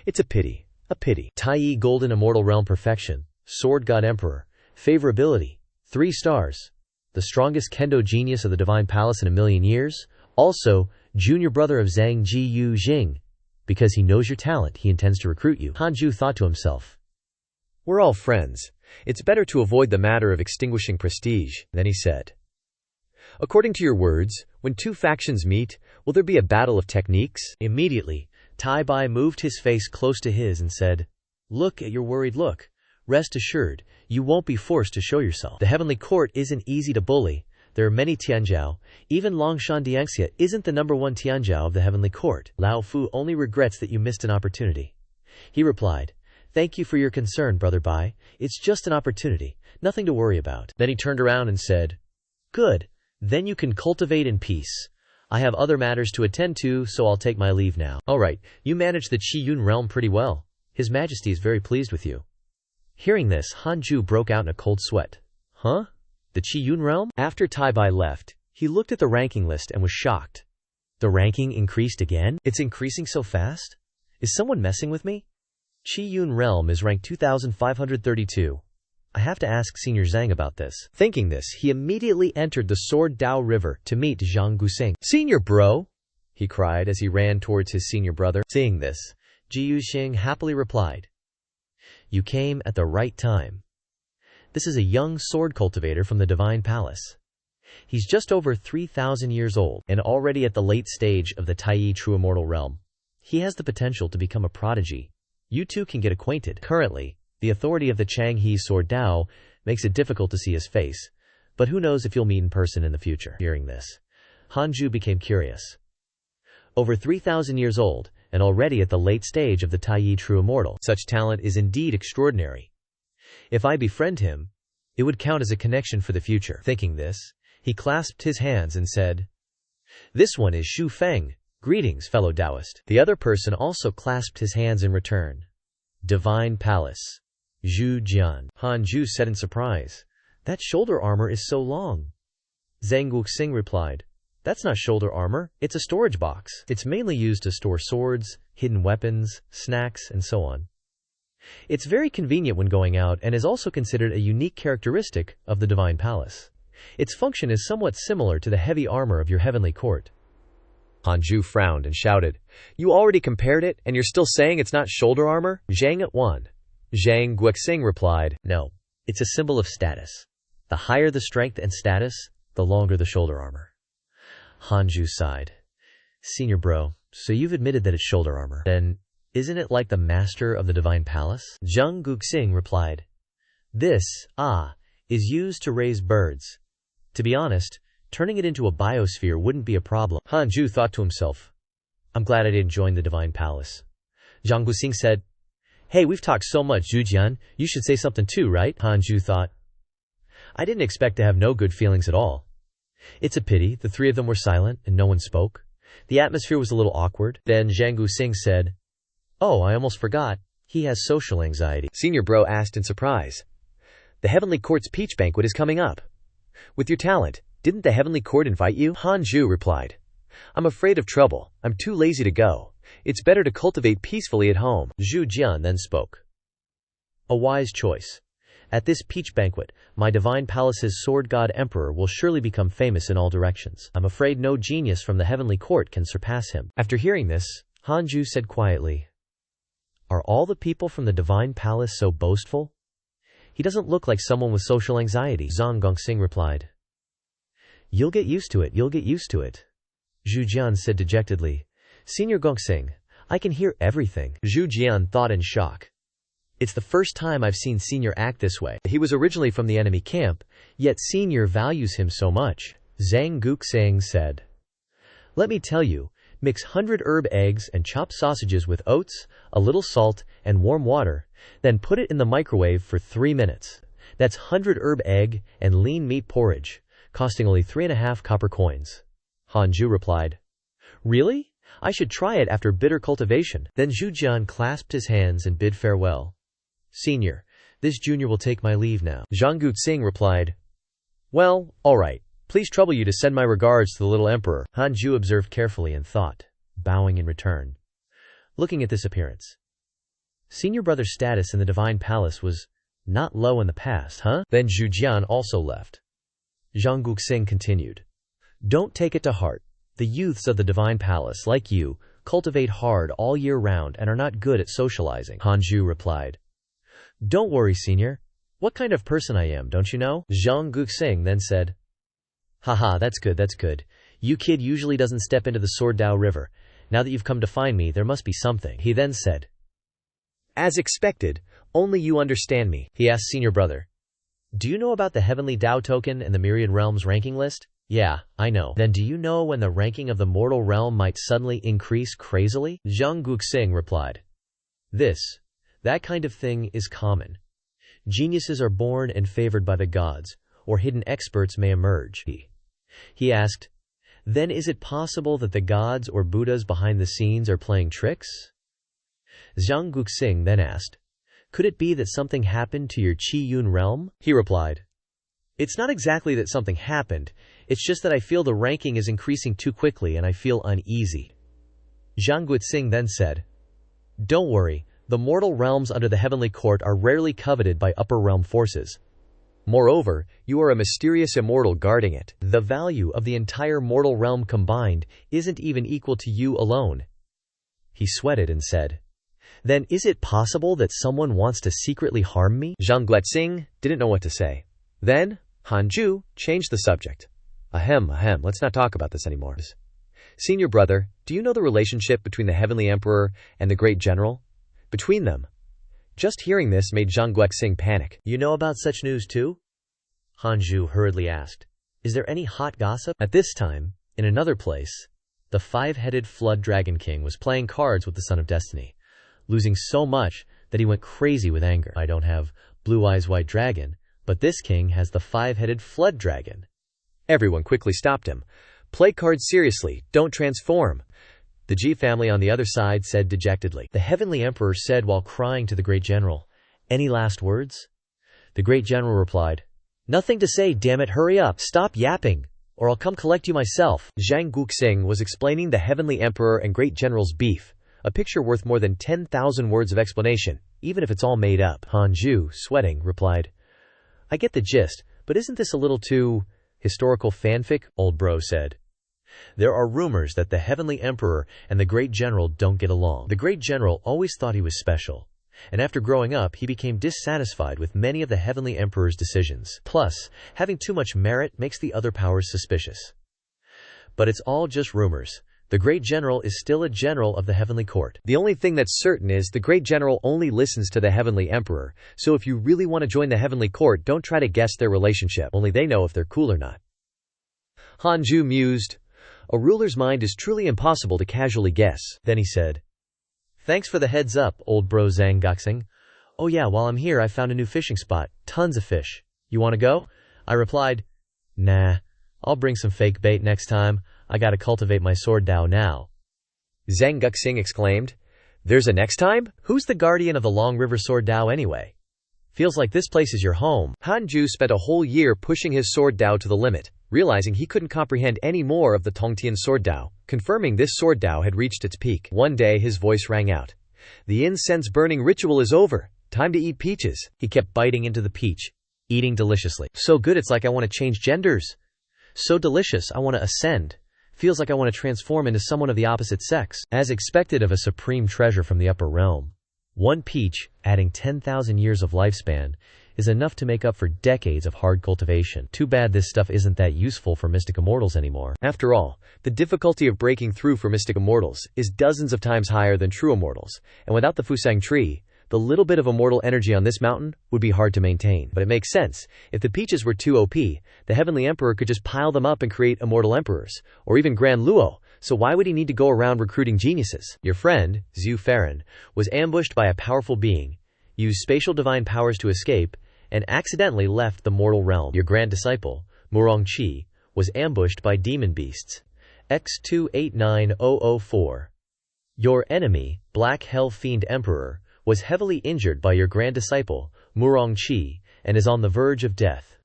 It's a pity. A pity. Tai Golden Immortal Realm Perfection. Sword God Emperor. Favorability. 3 stars. The strongest kendo genius of the divine palace in a million years. Also, junior brother of Zhang Jiyu Jing. Because he knows your talent, he intends to recruit you. Hanju thought to himself. We're all friends. It's better to avoid the matter of extinguishing prestige. Then he said, According to your words, when 2 factions meet, will there be a battle of techniques? Immediately, Tai Bai moved his face close to his and said, Look at your worried look. Rest assured, you won't be forced to show yourself. The heavenly court isn't easy to bully. There are many Tianjiao. Even Longshan Dianxia isn't the #1 Tianjiao of the heavenly court. Lao Fu only regrets that you missed an opportunity. He replied, Thank you for your concern, Brother Bai. It's just an opportunity. Nothing to worry about. Then he turned around and said, Good. Then you can cultivate in peace. I have other matters to attend to, so I'll take my leave now. All right, you managed the Qi-Yun realm pretty well. His Majesty is very pleased with you. Hearing this, Hanju broke out in a cold sweat. Huh? The Qi-Yun realm? After Tai Bai left, he looked at the ranking list and was shocked. The ranking increased again? It's increasing so fast? Is someone messing with me? Qi-Yun realm is ranked 2532. I have to ask Senior Zhang about this. Thinking this, he immediately entered the Sword Dao River to meet Zhang Guxing. Senior bro! He cried as he ran towards his senior brother. Seeing this, Ji Yuxing happily replied, You came at the right time. This is a young sword cultivator from the Divine Palace. He's just over 3,000 years old and already at the late stage of the Tai True Immortal Realm. He has the potential to become a prodigy. You two can get acquainted. Currently, the authority of the Changhe Sword Dao makes it difficult to see his face, but who knows if you'll meet in person in the future. Hearing this, Hanju became curious. Over 3,000 years old, and already at the late stage of the Tai True Immortal. Such talent is indeed extraordinary. If I befriend him, it would count as a connection for the future. Thinking this, he clasped his hands and said, This one is Shu Feng. Greetings, fellow Taoist. The other person also clasped his hands in return. Divine Palace. Zhu Jian. Hanju said in surprise, That shoulder armor is so long. Zhang Guxing replied, That's not shoulder armor, it's a storage box. It's mainly used to store swords, hidden weapons, snacks, and so on. It's very convenient when going out and is also considered a unique characteristic of the Divine Palace. Its function is somewhat similar to the heavy armor of your heavenly court. Hanju frowned and shouted, You already compared it, and you're still saying it's not shoulder armor? Zhang at one. Zhang Guxing replied, No, it's a symbol of status. The higher the strength and status, the longer the shoulder armor. Hanju sighed. Senior bro, so you've admitted that it's shoulder armor. Then, isn't it like the master of the Divine Palace? Zhang Guxing replied, This, is used to raise birds. To be honest, turning it into a biosphere wouldn't be a problem. Hanju thought to himself, I'm glad I didn't join the Divine Palace. Zhang Guxing said, Hey, we've talked so much, Zhujian, you should say something too, right? Hanju thought, I didn't expect to have no good feelings at all. It's a pity, the three of them were silent and no one spoke. The atmosphere was a little awkward. Then Zhang Guxing said, Oh, I almost forgot. He has social anxiety. Senior bro asked in surprise, The Heavenly Court's peach banquet is coming up. With your talent, Didn't the heavenly court invite you? Hanju replied. I'm afraid of trouble. I'm too lazy to go. It's better to cultivate peacefully at home. Zhu Jian then spoke. A wise choice. At this peach banquet, my divine palace's sword god emperor will surely become famous in all directions. I'm afraid no genius from the heavenly court can surpass him. After hearing this, Hanju said quietly, Are all the people from the divine palace so boastful? He doesn't look like someone with social anxiety. Zhang Gongxing replied. You'll get used to it, you'll get used to it. Zhu Jian said dejectedly. Senior Gongxing, I can hear everything. Zhu Jian thought in shock. It's the first time I've seen Senior act this way. He was originally from the enemy camp, yet Senior values him so much. Zhang Guxing said. Let me tell you, mix 100 herb eggs and chopped sausages with oats, a little salt, and warm water, then put it in the microwave for 3 minutes. That's 100 herb egg and lean meat porridge, costing only 3.5 copper coins. Hanju replied. Really? I should try it after bitter cultivation. Then Zhu Jian clasped his hands and bid farewell. Senior, this junior will take my leave now. Zhang Guxing replied. Well, all right. Please trouble you to send my regards to the little emperor. Hanju observed carefully and thought, bowing in return. Looking at this appearance, Senior brother's status in the divine palace was not low in the past, huh? Then Zhu Jian also left. Zhang Guxing continued. Don't take it to heart. The youths of the divine palace, like you, cultivate hard all year round and are not good at socializing. Hanju replied. Don't worry, Senior. What kind of person I am, don't you know? Zhang Guxing then said. Haha, that's good, that's good. You kid usually doesn't step into the Sword Dao River. Now that you've come to find me, there must be something. He then said. As expected, only you understand me. He asked Senior brother. Do you know about the Heavenly Dao token and the Myriad Realms ranking list? Yeah, I know. Then do you know when the ranking of the mortal realm might suddenly increase crazily? Zhang Guxing replied. That kind of thing is common. Geniuses are born and favored by the gods, or hidden experts may emerge. He asked, then is it possible that the gods or Buddhas behind the scenes are playing tricks? Zhang Guxing then asked, could it be that something happened to your Qi Yun realm? He replied, it's not exactly that something happened, it's just that I feel the ranking is increasing too quickly and I feel uneasy. Zhang Guxing then said, don't worry, the mortal realms under the heavenly court are rarely coveted by upper realm forces. Moreover, you are a mysterious immortal guarding it. The value of the entire mortal realm combined isn't even equal to you alone. He sweated and said, then is it possible that someone wants to secretly harm me? Zhang Guxing didn't know what to say. Then, Hanju changed the subject. Ahem, let's not talk about this anymore. Senior brother, do you know the relationship between the heavenly emperor and the great general? Between them. Just hearing this made Zhang Guxing panic. You know about such news too? Hanju hurriedly asked. Is there any hot gossip? At this time, in another place, the 5-headed Flood Dragon King was playing cards with the Son of Destiny, losing so much that he went crazy with anger. I don't have Blue Eyes White Dragon, but this king has the 5-headed Flood Dragon. Everyone quickly stopped him. Play cards seriously, don't transform. The Ji family on the other side said dejectedly. The heavenly emperor said while crying to the great general, any last words? The great general replied, nothing to say, damn it, hurry up, stop yapping, or I'll come collect you myself. Zhang Guxing was explaining the heavenly emperor and great general's beef, a picture worth more than 10,000 words of explanation, even if it's all made up. Hanju, sweating, replied, I get the gist, but isn't this a little too historical fanfic? Old bro said. There are rumors that the heavenly emperor and the great general don't get along. The great general always thought he was special, and after growing up he became dissatisfied with many of the heavenly emperor's decisions. Plus, having too much merit makes the other powers suspicious. But it's all just rumors. The great general is still a general of the heavenly court. The only thing that's certain is the great general only listens to the heavenly emperor, so if you really want to join the heavenly court, don't try to guess their relationship. Only they know if they're cool or not. Hanju mused. A ruler's mind is truly impossible to casually guess. Then he said, thanks for the heads up, old bro Zhang Guxing. Oh yeah, while I'm here I found a new fishing spot. Tons of fish. You want to go? I replied, nah, I'll bring some fake bait next time. I gotta cultivate my sword Dao now. Zhang Guxing exclaimed, there's a next time? Who's the guardian of the Long River sword Dao anyway? Feels like this place is your home. Hanju spent a whole year pushing his sword Dao to the limit, realizing he couldn't comprehend any more of the Tongtian sword Dao, confirming this sword Dao had reached its peak. One day his voice rang out. The incense-burning ritual is over. Time to eat peaches. He kept biting into the peach, eating deliciously. So good it's like I want to change genders. So delicious I want to ascend. Feels like I want to transform into someone of the opposite sex. As expected of a supreme treasure from the upper realm. One peach, adding 10,000 years of lifespan, is enough to make up for decades of hard cultivation. Too bad this stuff isn't that useful for mystic immortals anymore. After all, the difficulty of breaking through for mystic immortals is dozens of times higher than true immortals, and without the Fusang tree, the little bit of immortal energy on this mountain would be hard to maintain. But it makes sense. If the peaches were too OP, the Heavenly Emperor could just pile them up and create immortal emperors, or even Grand Luo, so why would he need to go around recruiting geniuses? Your friend, Zhu Farron, was ambushed by a powerful being, used spatial divine powers to escape, and accidentally left the mortal realm. Your grand disciple, Murongqi, was ambushed by demon beasts. X289004. Your enemy, Black Hell Fiend Emperor, was heavily injured by your grand disciple, Murongqi, and is on the verge of death.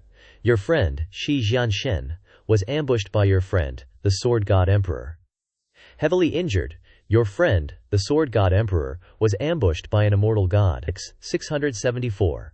Your friend, Shi Jianshen, was ambushed by your friend, the Sword God Emperor. Heavily injured, your friend, the Sword God Emperor, was ambushed by an immortal god. X674.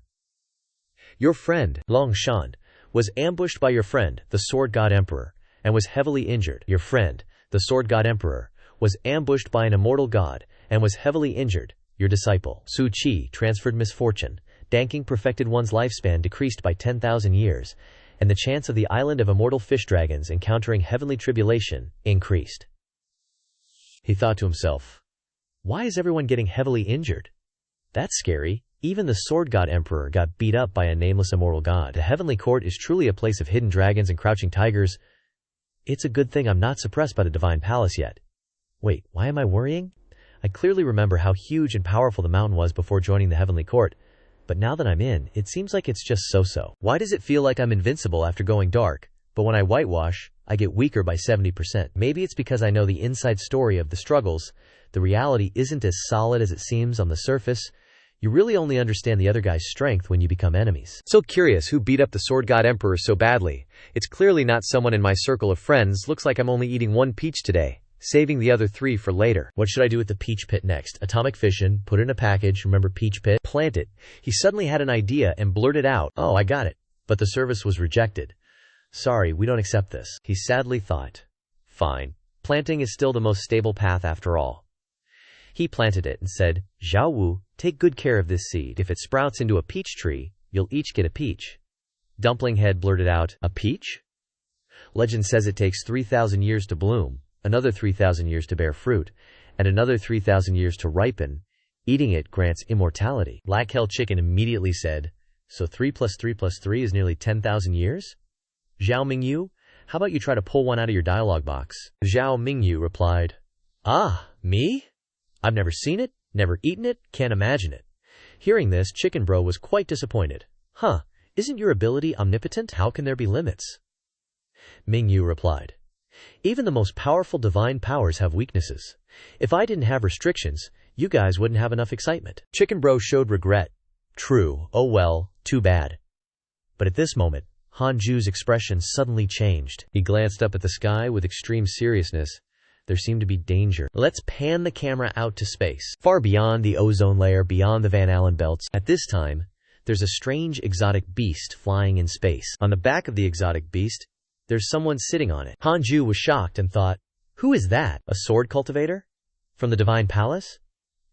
Your friend, Long Shan, was ambushed by your friend, the Sword God Emperor, and was heavily injured. Your friend, the Sword God Emperor, was ambushed by an immortal god, and was heavily injured. Your disciple, Su Qi, transferred misfortune. Danking perfected one's lifespan decreased by 10,000 years, and the chance of the island of immortal fish dragons encountering heavenly tribulation increased. He thought to himself, why is everyone getting heavily injured? That's scary. Even the Sword God Emperor got beat up by a nameless immortal god. The heavenly court is truly a place of hidden dragons and crouching tigers. It's a good thing I'm not suppressed by the divine palace yet. Wait, why am I worrying? I clearly remember how huge and powerful the mountain was before joining the heavenly court, but now that I'm in, it seems like it's just so-so. Why does it feel like I'm invincible after going dark, but when I whitewash, I get weaker by 70%? Maybe it's because I know the inside story of the struggles. The reality isn't as solid as it seems on the surface. You really only understand the other guy's strength when you become enemies. So curious who beat up the Sword God Emperor so badly. It's clearly not someone in my circle of friends. Looks like I'm only eating one peach today, saving the other 3 for later. What should I do with the peach pit next? Atomic fission, put it in a package, remember peach pit? Plant it. He suddenly had an idea and blurted out, oh, I got it. But the service was rejected. Sorry, we don't accept this. He sadly thought. Fine. Planting is still the most stable path after all. He planted it and said, Zhao Wu, take good care of this seed. If it sprouts into a peach tree, you'll each get a peach. Dumpling Head blurted out, a peach? Legend says it takes 3,000 years to bloom, another 3,000 years to bear fruit, and another 3,000 years to ripen. Eating it grants immortality. Black Hell Chicken immediately said, so 3 plus 3 plus 3 is nearly 10,000 years? Zhao Mingyu, how about you try to pull one out of your dialogue box? Zhao Mingyu replied, ah, me? I've never seen it, never eaten it, can't imagine it. Hearing this, Chicken Bro was quite disappointed. Huh, isn't your ability omnipotent? How can there be limits? Mingyu replied, even the most powerful divine powers have weaknesses. If I didn't have restrictions, you guys wouldn't have enough excitement. Chicken Bro showed regret. True, oh well, too bad. But at this moment, Hanju's expression suddenly changed. He glanced up at the sky with extreme seriousness. There seemed to be danger. Let's pan the camera out to space, far beyond the ozone layer, beyond the Van Allen belts. At this time, there's a strange exotic beast flying in space. On the back of the exotic beast, there's someone sitting on it. Hanju was shocked and thought, who is that? A sword cultivator? From the divine palace?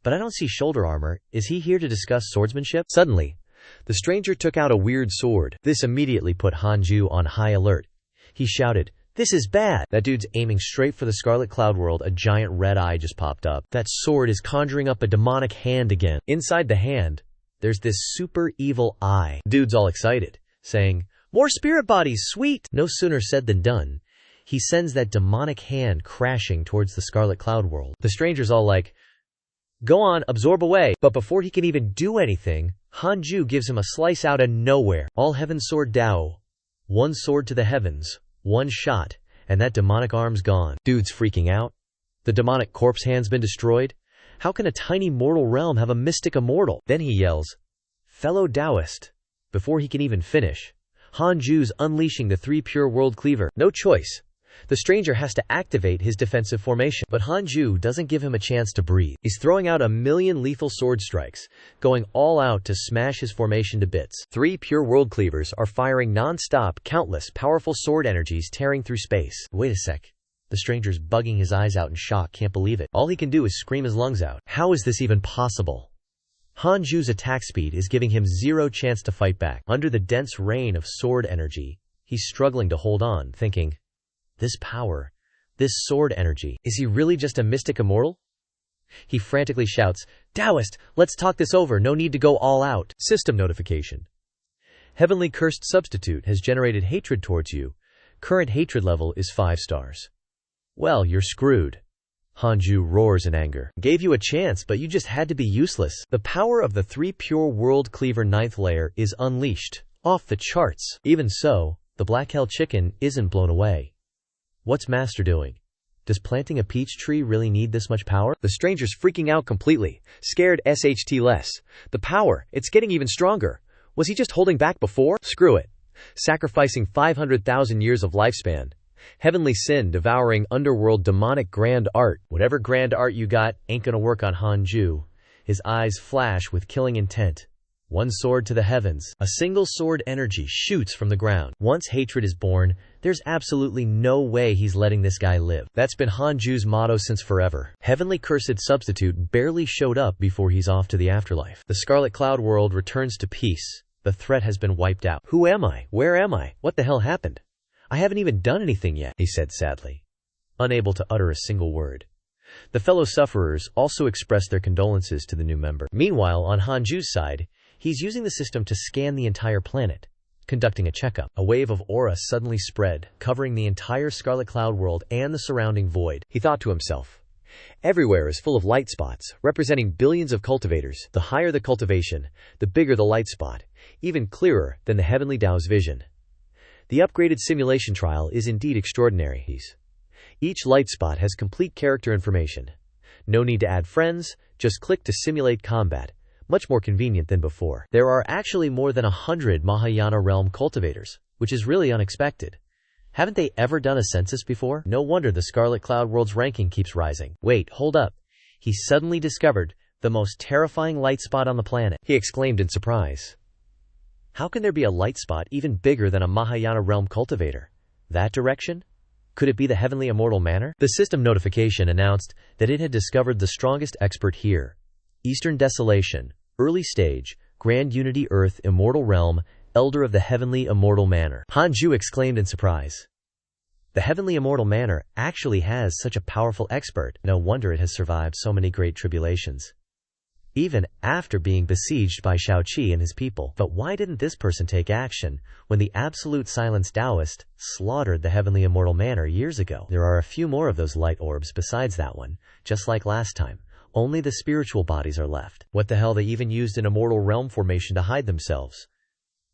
But I don't see shoulder armor. Is he here to discuss swordsmanship? Suddenly, the stranger took out a weird sword. This immediately put Hanju on high alert. He shouted, this is bad. That dude's aiming straight for the Scarlet Cloud World. A giant red eye just popped up. That sword is conjuring up a demonic hand again. Inside the hand, there's this super evil eye. Dude's all excited, saying, more spirit bodies, sweet! No sooner said than done. He sends that demonic hand crashing towards the Scarlet Cloud World. The stranger's all like, go on, absorb away. But before he can even do anything, Hanju gives him a slice out of nowhere. All heaven sword Dao. One sword to the heavens. One shot, and that demonic arm's gone. Dude's freaking out. The demonic corpse hand's been destroyed. How can a tiny mortal realm have a mystic immortal? Then he yells, Fellow Taoist. Before he can even finish, Hanju's unleashing the 3 pure world cleaver. No choice. The stranger has to activate his defensive formation. But Hanju doesn't give him a chance to breathe. He's throwing out 1,000,000 lethal sword strikes, going all out to smash his formation to bits. 3 pure world cleavers are firing non-stop, countless, powerful sword energies tearing through space. Wait a sec. The stranger's bugging his eyes out in shock, can't believe it. All he can do is scream his lungs out. How is this even possible? Hanju's attack speed is giving him zero chance to fight back. Under the dense rain of sword energy, he's struggling to hold on, thinking, this power, this sword energy, is he really just a mystic immortal? He frantically shouts, Taoist, let's talk this over, no need to go all out. System notification. Heavenly cursed substitute has generated hatred towards you. Current hatred level is 5 stars. Well, you're screwed. Hanju roars in anger. Gave you a chance, but you just had to be useless. The power of the 3 pure world cleaver 9th layer is unleashed. Off the charts. Even so, the black hell chicken isn't blown away. What's Master doing? Does planting a peach tree really need this much power? The stranger's freaking out completely. Scared SHT less. The power, it's getting even stronger. Was he just holding back before? Screw it. Sacrificing 500,000 years of lifespan. Heavenly sin devouring underworld demonic grand art. Whatever grand art you got ain't gonna work on Hanju. His eyes flash with killing intent. One sword to the heavens. A single sword energy shoots from the ground. Once hatred is born, there's absolutely no way he's letting this guy live. That's been Hanju's motto since forever. Heavenly cursed substitute barely showed up before he's off to the afterlife. The Scarlet Cloud world returns to peace. The threat has been wiped out. Who am I? Where am I? What the hell happened? I haven't even done anything yet, he said sadly, unable to utter a single word. The fellow sufferers also expressed their condolences to the new member. Meanwhile, on Hanju's side, he's using the system to scan the entire planet, conducting a checkup. A wave of aura suddenly spread, covering the entire Scarlet Cloud world and the surrounding void. He thought to himself, everywhere is full of light spots, representing billions of cultivators. The higher the cultivation, the bigger the light spot, even clearer than the heavenly Tao's vision. The upgraded simulation trial is indeed extraordinary. Each light spot has complete character information. No need to add friends, just click to simulate combat. Much more convenient than before. There are actually more than 100 Mahayana realm cultivators, which is really unexpected. Haven't they ever done a census before? No wonder the Scarlet Cloud world's ranking keeps rising. Wait, hold up. He suddenly discovered the most terrifying light spot on the planet. He exclaimed in surprise. How can there be a light spot even bigger than a Mahayana realm cultivator? That direction? Could it be the heavenly immortal manor? The system notification announced that it had discovered the strongest expert here. Eastern Desolation, Early Stage, Grand Unity Earth Immortal Realm, Elder of the Heavenly Immortal Manor. Hanju exclaimed in surprise. The Heavenly Immortal Manor actually has such a powerful expert. No wonder it has survived so many great tribulations, even after being besieged by Shaoqi and his people. But why didn't this person take action when the absolute silence Taoist slaughtered the Heavenly Immortal Manor years ago? There are a few more of those light orbs besides that one, just like last time. Only the spiritual bodies are left. What the hell, they even used an immortal realm formation to hide themselves.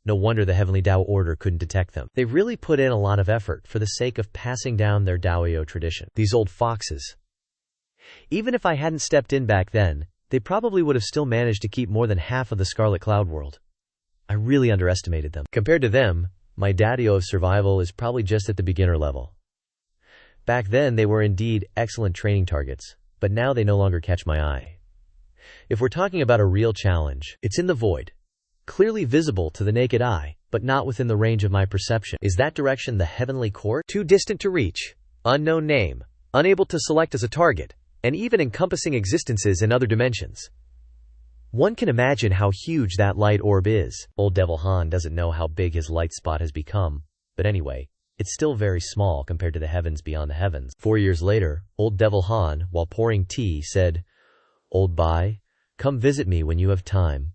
No wonder the Heavenly Tao Order couldn't detect them. They really put in a lot of effort for the sake of passing down their Daoyo tradition. These old foxes. Even if I hadn't stepped in back then, they probably would have still managed to keep more than half of the Scarlet Cloud world. I really underestimated them. Compared to them, my Daoyo of survival is probably just at the beginner level. Back then they were indeed excellent training targets, but now they no longer catch my eye. If we're talking about a real challenge, it's in the void. Clearly visible to the naked eye, but not within the range of my perception. Is that direction the Heavenly Court? Too distant to reach. Unknown name. Unable to select as a target. And even encompassing existences in other dimensions. One can imagine how huge that light orb is. Old Devil Han doesn't know how big his light spot has become, but anyway, it's still very small compared to the heavens beyond the heavens. 4 years later, Old Devil Han, while pouring tea, said, Old Bai, come visit me when you have time.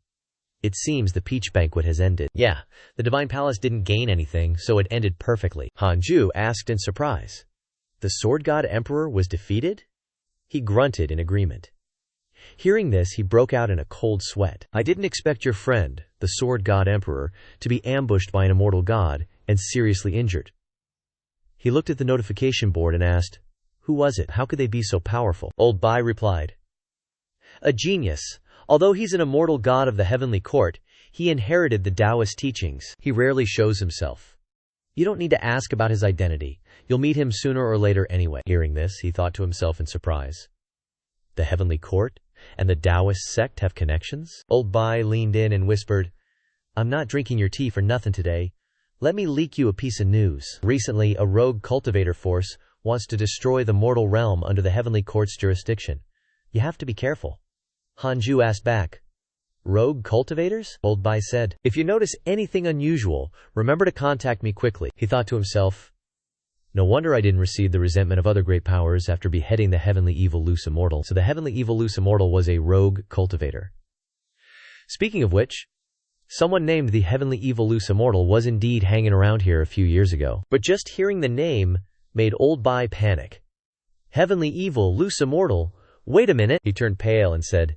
It seems the peach banquet has ended. Yeah, the Divine Palace didn't gain anything, so it ended perfectly. Hanju asked in surprise. The Sword God Emperor was defeated? He grunted in agreement. Hearing this, he broke out in a cold sweat. I didn't expect your friend, the Sword God Emperor, to be ambushed by an immortal god and seriously injured. He looked at the notification board and asked, who was it? How could they be so powerful? Old Bai replied, a genius. Although he's an immortal god of the heavenly court, He inherited the Taoist teachings. He rarely shows himself. You don't need to ask about his identity. You'll meet him sooner or later anyway. Hearing this, he thought to himself in surprise. The heavenly court and the Taoist sect have connections? Old Bai leaned in and whispered, I'm not drinking your tea for nothing today. Let me leak you a piece of news. Recently, a rogue cultivator force wants to destroy the mortal realm under the heavenly court's jurisdiction. You have to be careful. Hanju asked back. Rogue cultivators? Old Bai said. If you notice anything unusual, remember to contact me quickly. He thought to himself, no wonder I didn't receive the resentment of other great powers after beheading the heavenly evil loose immortal. So the heavenly evil loose immortal was a rogue cultivator. Speaking of which, someone named the heavenly evil loose immortal was indeed hanging around here a few years ago. But just hearing the name made Old Bai panic. Heavenly evil loose immortal? Wait a minute. He turned pale and said,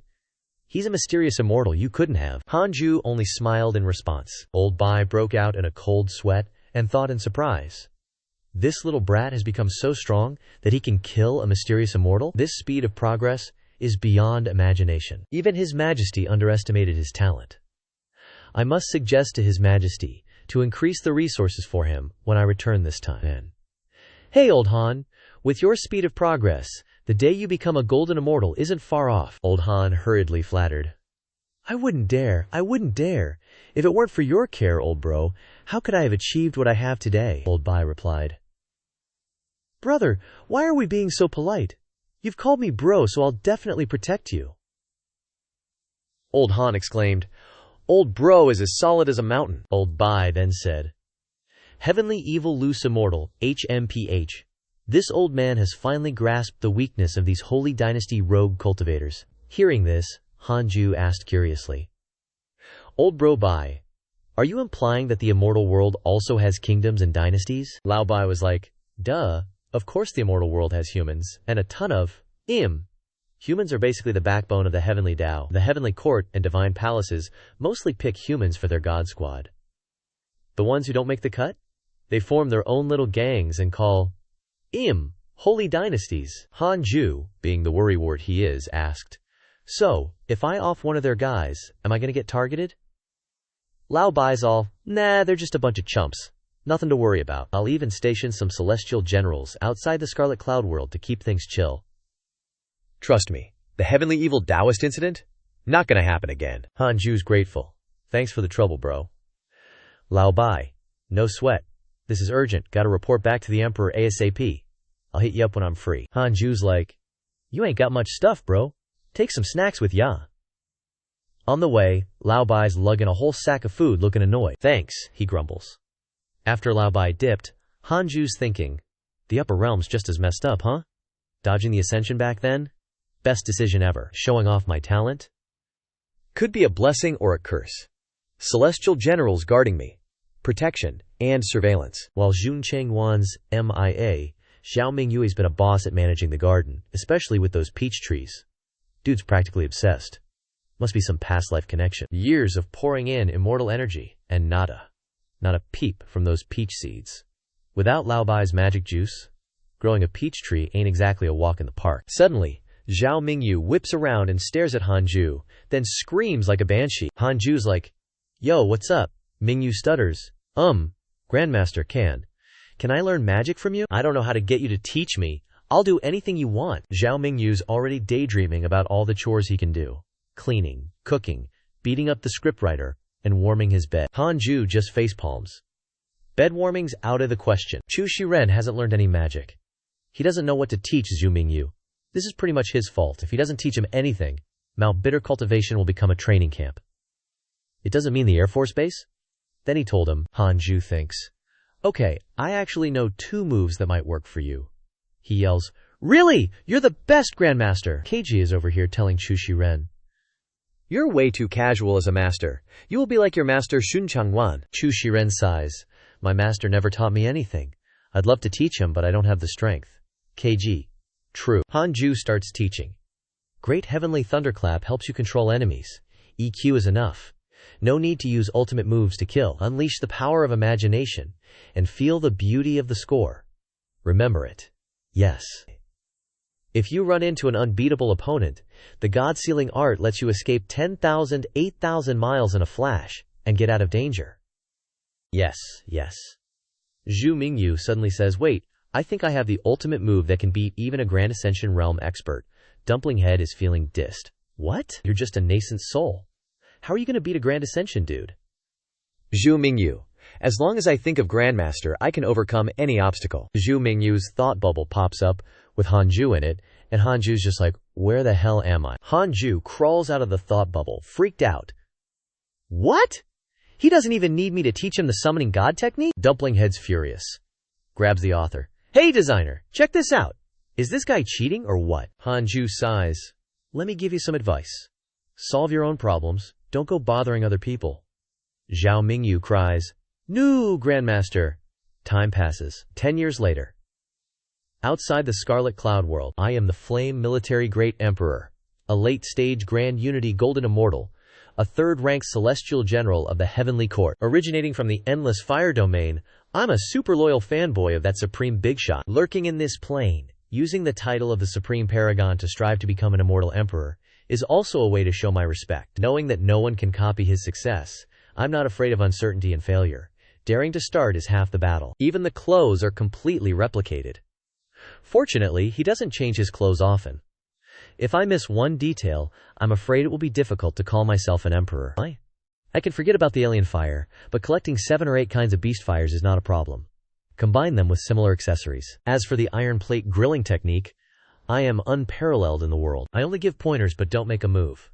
he's a mysterious immortal you couldn't have. Hanju only smiled in response. Old Bai broke out in a cold sweat and thought in surprise. This little brat has become so strong that he can kill a mysterious immortal? This speed of progress is beyond imagination. Even His Majesty underestimated his talent. I must suggest to His Majesty to increase the resources for him when I return this time. Hey, old Han, with your speed of progress, the day you become a golden immortal isn't far off. Old Han hurriedly flattered. I wouldn't dare. If it weren't for your care, old bro, how could I have achieved what I have today? Old Bai replied. Brother, why are we being so polite? You've called me bro, so I'll definitely protect you. Old Han exclaimed. Old bro is as solid as a mountain. Old Bai then said, Heavenly evil loose immortal, HMPH. This old man has finally grasped the weakness of these holy dynasty rogue cultivators. Hearing this, Hanju asked curiously. Old bro Bai, are you implying that the immortal world also has kingdoms and dynasties? Lao Bai was like, duh, of course the immortal world has humans, and a ton of Humans are basically the backbone of the heavenly Tao. The heavenly court and divine palaces mostly pick humans for their god squad. The ones who don't make the cut? They form their own little gangs and call holy dynasties. Hanju, being the worrywart he is, asked, so, if I off one of their guys, am I gonna get targeted? Lao Bai's all, nah, they're just a bunch of chumps. Nothing to worry about. I'll even station some celestial generals outside the Scarlet Cloud world to keep things chill. Trust me, the heavenly evil Taoist incident? Not gonna happen again. Hanju's grateful. Thanks for the trouble, bro. Lao Bai, no sweat. This is urgent. Gotta report back to the Emperor ASAP. I'll hit you up when I'm free. Hanju's like, you ain't got much stuff, bro. Take some snacks with ya. On the way, Lao Bai's lugging a whole sack of food looking annoyed. Thanks, he grumbles. After Lao Bai dipped, Hanju's thinking, the upper realm's just as messed up, huh? Dodging the ascension back then? Best decision ever. Showing off my talent? Could be a blessing or a curse. Celestial generals guarding me. Protection and surveillance. While Jun Chengwan's MIA, Xiao Mingyui's been a boss at managing the garden, especially with those peach trees. Dude's practically obsessed. Must be some past life connection. Years of pouring in immortal energy, and nada. Not a peep from those peach seeds. Without Lao Bai's magic juice, growing a peach tree ain't exactly a walk in the park. Suddenly, Zhao Mingyu whips around and stares at Hanju, then screams like a banshee. Hanju's like, yo, what's up? Mingyu stutters. Grandmaster can I learn magic from you? I don't know how to get you to teach me. I'll do anything you want. Zhao Mingyu's already daydreaming about all the chores he can do. Cleaning, cooking, beating up the scriptwriter, and warming his bed. Hanju just facepalms. Bed warming's out of the question. Chu Shiren hasn't learned any magic. He doesn't know what to teach Zhu Mingyu. This is pretty much his fault. If he doesn't teach him anything, Bitter cultivation will become a training camp. It doesn't mean the Air Force Base? Then he told him, Hanju thinks. Okay, I actually know 2 moves that might work for you. He yells, really? You're the best, Grandmaster! Keiji is over here telling Chu Shiren. You're way too casual as a master. You will be like your master Shun Changwan. Chu Shiren sighs. My master never taught me anything. I'd love to teach him, but I don't have the strength. Keiji. True. Hanju starts teaching. Great Heavenly Thunderclap helps you control enemies. EQ is enough. No need to use ultimate moves to kill. Unleash the power of imagination and feel the beauty of the score. Remember it. Yes. If you run into an unbeatable opponent, the God-sealing art lets you escape 10,000, 8,000 miles in a flash and get out of danger. Yes, yes. Zhu Mingyu suddenly says, wait, I think I have the ultimate move that can beat even a Grand Ascension realm expert. Dumpling Head is feeling dissed. What? You're just a nascent soul. How are you going to beat a Grand Ascension dude? Zhu Mingyu. As long as I think of Grandmaster, I can overcome any obstacle. Zhu Mingyu's thought bubble pops up with Hanju in it, and Hanju's just like, where the hell am I? Hanju crawls out of the thought bubble, freaked out. What? He doesn't even need me to teach him the summoning god technique? Dumpling Head's furious. Grabs the author. Hey designer, check this out. Is this guy cheating or what? Hanju sighs. Let me give you some advice. Solve your own problems. Don't go bothering other people. Zhao Mingyu cries, No, Grandmaster. Time passes. 10 years later. Outside the Scarlet Cloud world, I am the Flame Military Great Emperor, a late-stage Grand Unity Golden Immortal, a third-rank Celestial General of the Heavenly Court. Originating from the Endless Fire Domain, I'm a super loyal fanboy of that Supreme Big Shot. Lurking in this plane, using the title of the Supreme Paragon to strive to become an immortal emperor, is also a way to show my respect. Knowing that no one can copy his success, I'm not afraid of uncertainty and failure. Daring to start is half the battle. Even the clothes are completely replicated. Fortunately, he doesn't change his clothes often. If I miss one detail, I'm afraid it will be difficult to call myself an emperor. I can forget about the alien fire, but collecting 7 or 8 kinds of beast fires is not a problem. Combine them with similar accessories. As for the iron plate grilling technique, I am unparalleled in the world. I only give pointers but don't make a move.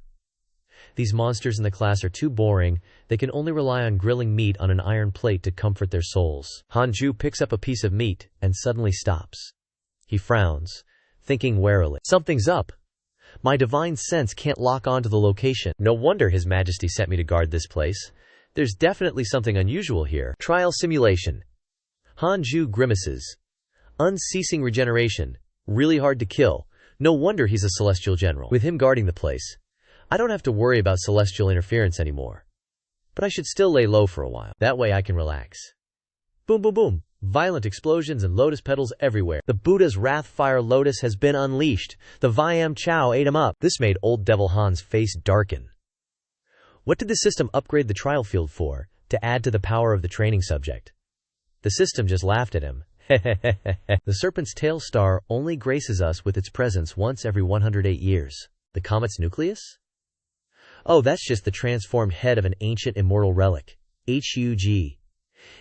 These monsters in the class are too boring. They can only rely on grilling meat on an iron plate to comfort their souls. Hanju picks up a piece of meat and suddenly stops. He frowns, thinking warily. Something's up. My divine sense can't lock onto the location. No wonder His Majesty sent me to guard this place. There's definitely something unusual here. Trial simulation. Hanju grimaces. Unceasing regeneration. Really hard to kill. No wonder he's a celestial general. With him guarding the place, I don't have to worry about celestial interference anymore. But I should still lay low for a while. That way I can relax. Boom boom boom. Violent explosions and lotus petals everywhere. The Buddha's wrath fire lotus has been unleashed. The Vyam Chow ate him up. This made old Devil Han's face darken. What did the system upgrade the trial field for? To add to the power of the training subject. The system just laughed at him. The serpent's tail star only graces us with its presence once every 108 years. The comet's nucleus? Oh, that's just the transformed head of an ancient immortal relic. HUG.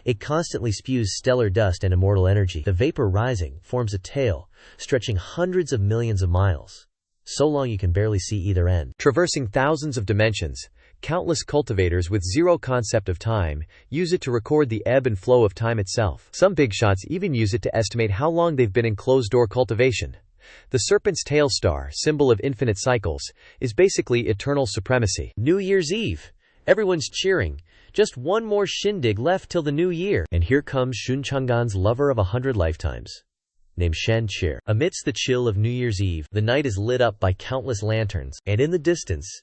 It constantly spews stellar dust and immortal energy. The vapor rising forms a tail, stretching hundreds of millions of miles. So long you can barely see either end. Traversing thousands of dimensions, countless cultivators with zero concept of time use it to record the ebb and flow of time itself. Some big shots even use it to estimate how long they've been in closed-door cultivation. The serpent's tail star, symbol of infinite cycles, is basically eternal supremacy. New Year's Eve. Everyone's cheering. Just one more shindig left till the new year. And here comes Shun Chang'an's lover of 100 lifetimes, named Shen Qi. Amidst the chill of New Year's Eve, the night is lit up by countless lanterns, and in the distance,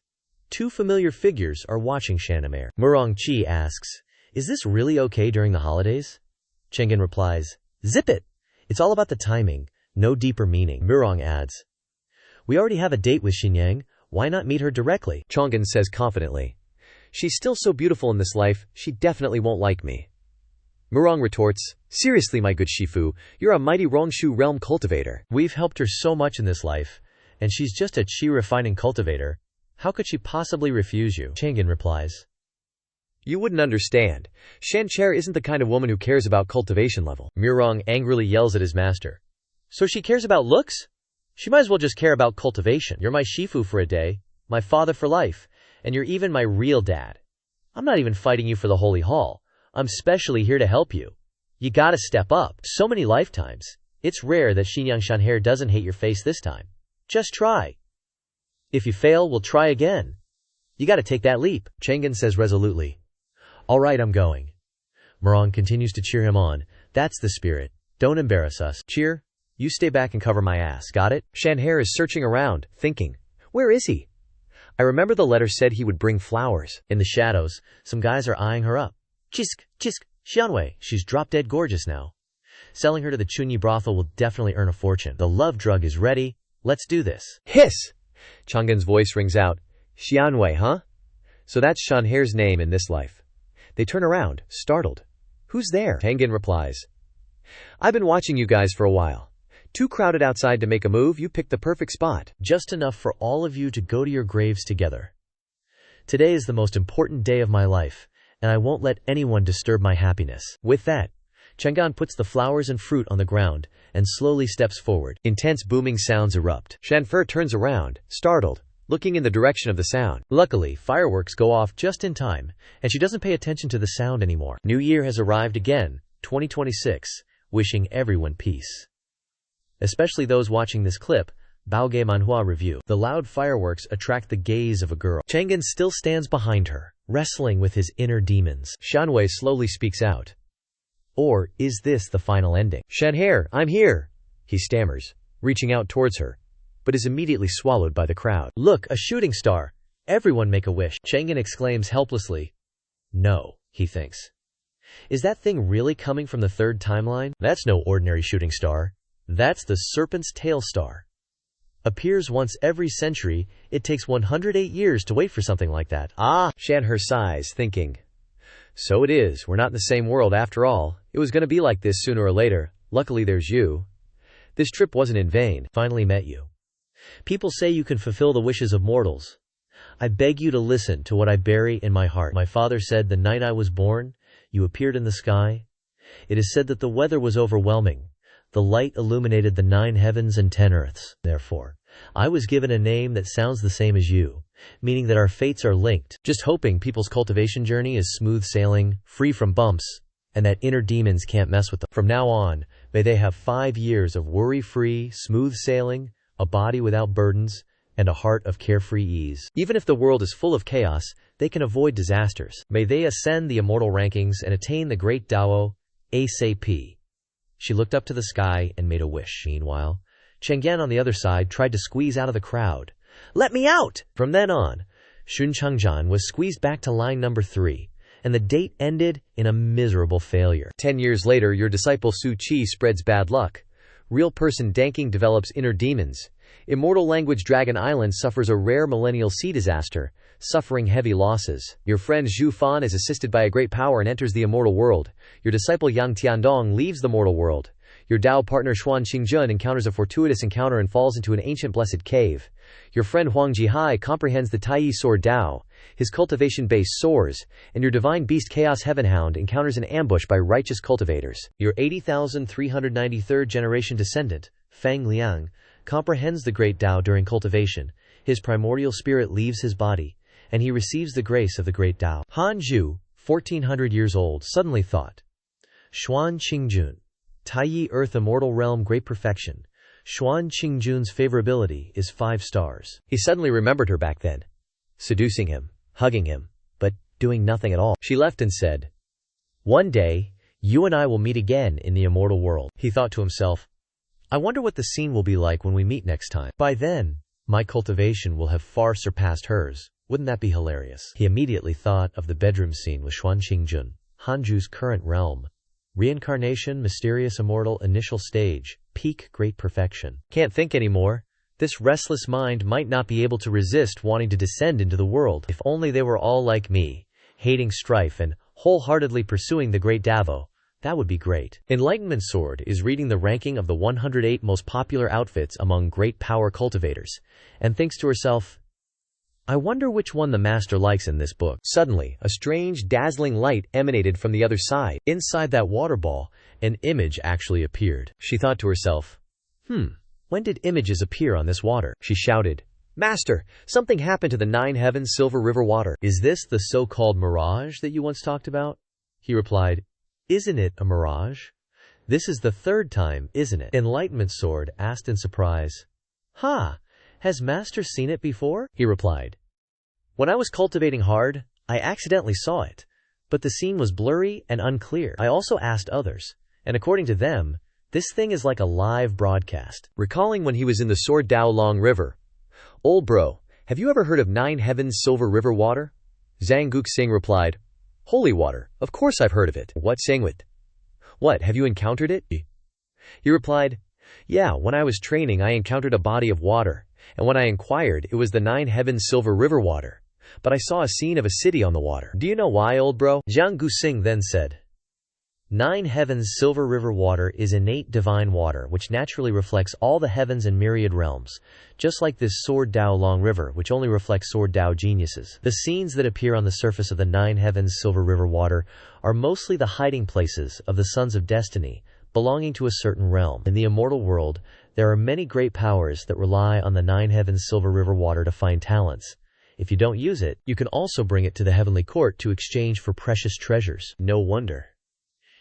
2 familiar figures are watching Shanamere. Murong Qi asks, Is this really okay during the holidays? Chenggen replies, Zip it! It's all about the timing, no deeper meaning. Murong adds, We already have a date with Xinyang, why not meet her directly? Chong'an says confidently, She's still so beautiful in this life, she definitely won't like me. Murong retorts, Seriously, my good Shifu, you're a mighty Rongshu realm cultivator. We've helped her so much in this life, and she's just a chi refining cultivator. How could she possibly refuse you? Chang'an replies, You wouldn't understand. Shan Qi isn't the kind of woman who cares about cultivation level. Murong angrily yells at his master. So she cares about looks? She might as well just care about cultivation. You're my Shifu for a day, my father for life, and you're even my real dad. I'm not even fighting you for the Holy Hall. I'm specially here to help you. You gotta step up. So many lifetimes. It's rare that Xinyang Shanhair doesn't hate your face this time. Just try. If you fail, we'll try again. You gotta take that leap. Chang'an says resolutely. Alright, I'm going. Murong continues to cheer him on. That's the spirit. Don't embarrass us. Cheer. You stay back and cover my ass. Got it? Shanhair is searching around, thinking, Where is he? I remember the letter said he would bring flowers. In the shadows, some guys are eyeing her up. Chisk, chisk, Xianwei, she's drop-dead gorgeous now. Selling her to the Chunyi brothel will definitely earn a fortune. The love drug is ready. Let's do this. Hiss! Chang'an's voice rings out. Xianwei, huh? So that's Shanhair's name in this life. They turn around, startled. Who's there? Chang'an replies. I've been watching you guys for a while. Too crowded outside to make a move, you picked the perfect spot. Just enough for all of you to go to your graves together. Today is the most important day of my life, and I won't let anyone disturb my happiness. With that, Chang'an puts the flowers and fruit on the ground and slowly steps forward. Intense booming sounds erupt. Shanfer turns around, startled, looking in the direction of the sound. Luckily, fireworks go off just in time, and she doesn't pay attention to the sound anymore. New Year has arrived again, 2026, wishing everyone peace. Especially those watching this clip, Baoge Manhwa review. The loud fireworks attract the gaze of a girl. Chang'an still stands behind her, wrestling with his inner demons. Shanwei slowly speaks out. Or is this the final ending? Shanhair, I'm here, he stammers, reaching out towards her, but is immediately swallowed by the crowd. Look, a shooting star. Everyone make a wish. Chang'an exclaims helplessly. No, he thinks. Is that thing really coming from the third timeline? That's no ordinary shooting star. That's the Serpent's Tail Star. Appears once every century, it takes 108 years to wait for something like that. Ah, Shanhair sighs, thinking. So it is, we're not in the same world after all. It was going to be like this sooner or later. Luckily there's you. This trip wasn't in vain. Finally met you. People say you can fulfill the wishes of mortals. I beg you to listen to what I bury in my heart. My father said the night I was born, you appeared in the sky. It is said that the weather was overwhelming. The light illuminated the 9 heavens and 10 earths. Therefore, I was given a name that sounds the same as you, meaning that our fates are linked. Just hoping people's cultivation journey is smooth sailing, free from bumps, and that inner demons can't mess with them. From now on, may they have 5 years of worry-free, smooth sailing, a body without burdens, and a heart of carefree ease. Even if the world is full of chaos, they can avoid disasters. May they ascend the immortal rankings and attain the great Dao, ASAP. She looked up to the sky and made a wish. Meanwhile, Chang'an on the other side tried to squeeze out of the crowd. Let me out! From then on, Xun Changzhan was squeezed back to line number 3, and the date ended in a miserable failure. 10 years later, your disciple Su Qi spreads bad luck. Real person Danking develops inner demons. Immortal language Dragon Island suffers a rare millennial sea disaster, suffering heavy losses. Your friend Zhu Fan is assisted by a great power and enters the immortal world. Your disciple Yang Tiandong leaves the mortal world. Your Dao partner Xuan Qingjun encounters a fortuitous encounter and falls into an ancient blessed cave. Your friend Huang Jihai comprehends the Taiyi sword Dao. His cultivation base soars, and your divine beast Chaos Heavenhound encounters an ambush by righteous cultivators. Your 80,393rd generation descendant, Fang Liang, comprehends the great Dao during cultivation. His primordial spirit leaves his body, and he receives the grace of the great Dao. Han Zhu, 1400 years old, suddenly thought. Xuan Qingjun, Taiyi Earth Immortal Realm Great Perfection. Xuan Qingjun's favorability is 5 stars. He suddenly remembered her back then, seducing him, hugging him, but doing nothing at all. She left and said, One day, you and I will meet again in the immortal world. He thought to himself, I wonder what the scene will be like when we meet next time. By then, my cultivation will have far surpassed hers. Wouldn't that be hilarious? He immediately thought of the bedroom scene with Xuan Qingjun, Hanju's current realm. Reincarnation, mysterious immortal, initial stage, peak great perfection. Can't think anymore. This restless mind might not be able to resist wanting to descend into the world. If only they were all like me, hating strife and wholeheartedly pursuing the great Davo. That would be great. Enlightenment Sword is reading the ranking of the 108 most popular outfits among great power cultivators, and thinks to herself, I wonder which one the master likes in this book. Suddenly, a strange, dazzling light emanated from the other side. Inside that water ball, an image actually appeared. She thought to herself, when did images appear on this water? She shouted, Master, something happened to the 9 heavens silver river water. Is this the so-called mirage that you once talked about? He replied, Isn't it a mirage? This is the 3rd time, isn't it? Enlightenment Sword asked in surprise. Has Master seen it before? He replied. When I was cultivating hard, I accidentally saw it, but the scene was blurry and unclear. I also asked others, and according to them, this thing is like a live broadcast. Recalling when he was in the Sword Dao Long River. Old bro, have you ever heard of 9 heavens silver river water? Zhang Guxing replied, Holy water, of course I've heard of it. What Sangwit? What, have you encountered it? He replied, Yeah, when I was training I encountered a body of water, and when I inquired, it was the Nine Heavens Silver River water. But I saw a scene of a city on the water. Do you know why, old bro? Jiang Guxing then said, Nine Heavens Silver River water is innate divine water which naturally reflects all the heavens and myriad realms, just like this Sword Dao Long River which only reflects Sword Dao geniuses. The scenes that appear on the surface of the Nine Heavens Silver River water are mostly the hiding places of the Sons of Destiny, belonging to a certain realm. In the immortal world, there are many great powers that rely on the Nine Heavens Silver River water to find talents. If you don't use it, you can also bring it to the heavenly court to exchange for precious treasures. No wonder.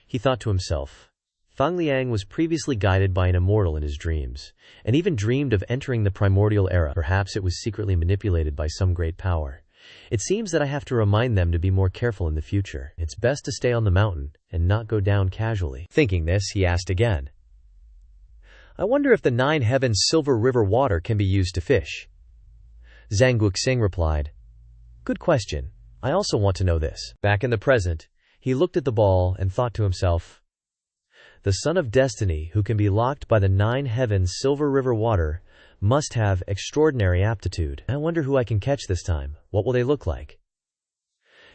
He thought to himself. Fang Liang was previously guided by an immortal in his dreams, and even dreamed of entering the primordial era. Perhaps it was secretly manipulated by some great power. It seems that I have to remind them to be more careful in the future. It's best to stay on the mountain and not go down casually. Thinking this, he asked again. I wonder if the Nine Heavens Silver River water can be used to fish. Zhang Guoxing replied, Good question. I also want to know this. Back in the present, he looked at the ball and thought to himself, the Son of Destiny who can be locked by the Nine Heavens Silver River water must have extraordinary aptitude. I wonder who I can catch this time. What will they look like?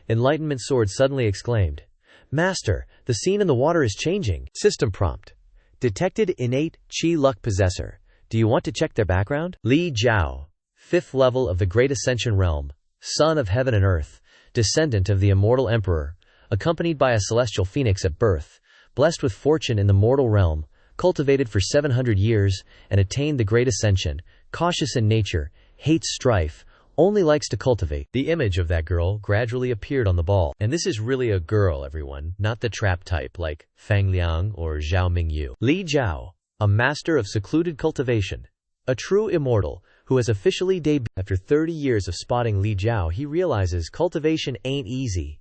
Enlightenment Sword suddenly exclaimed, Master, the scene in the water is changing. System prompt. Detected innate Qi luck possessor. Do you want to check their background? Li Jiao, 5th level of the Great Ascension Realm, son of heaven and earth, descendant of the immortal emperor, accompanied by a celestial phoenix at birth, blessed with fortune in the mortal realm, cultivated for 700 years, and attained the great ascension, cautious in nature, hates strife, only likes to cultivate. The image of that girl gradually appeared on the ball. And this is really a girl, everyone, not the trap type like Fang Liang or Zhao Mingyu. Li Jiao, a master of secluded cultivation, a true immortal, who has officially debuted. After 30 years of spotting Li Jiao, he realizes cultivation ain't easy.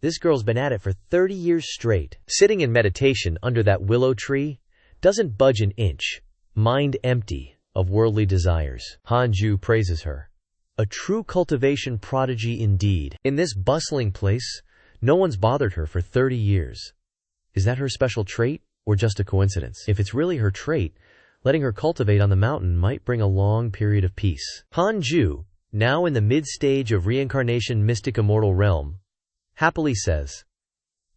This girl's been at it for 30 years straight, sitting in meditation under that willow tree, doesn't budge an inch, mind empty of worldly desires. Hanju praises her. A true cultivation prodigy indeed. In this bustling place, no one's bothered her for 30 years. Is that her special trait, or just a coincidence? If it's really her trait, letting her cultivate on the mountain might bring a long period of peace. Hanju, now in the mid-stage of reincarnation mystic immortal realm, happily says,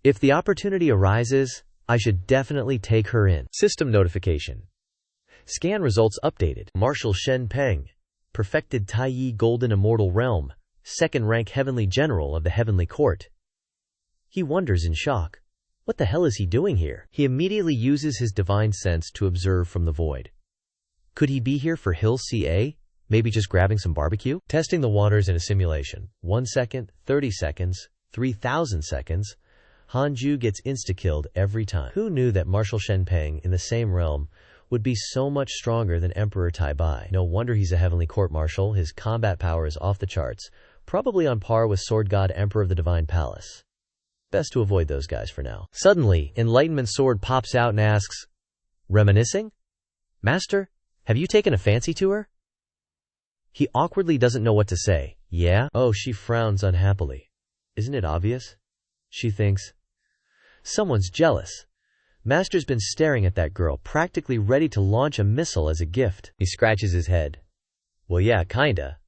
if the opportunity arises, I should definitely take her in. System notification. Scan results updated. Marshal Shen Peng, perfected Taiyi Golden Immortal Realm, 2nd rank Heavenly General of the Heavenly Court. He wonders in shock. What the hell is he doing here? He immediately uses his divine sense to observe from the void. Could he be here for Hill CA? Maybe just grabbing some barbecue? Testing the waters in a simulation. 1 second, 30 seconds, 3,000 seconds. Hanju gets insta-killed every time. Who knew that Marshal Shen Peng in the same realm would be so much stronger than Emperor Tai Bai? No wonder he's a heavenly court marshal. His combat power is off the charts, probably on par with Sword God Emperor of the Divine Palace. Best to avoid those guys for now. Suddenly, Enlightenment Sword pops out and asks, Reminiscing? Master, have you taken a fancy to her? He awkwardly doesn't know what to say. Yeah? Oh, she frowns unhappily. Isn't it obvious? She thinks. Someone's jealous. Master's been staring at that girl, practically ready to launch a missile as a gift. He scratches his head. Well, yeah, kinda.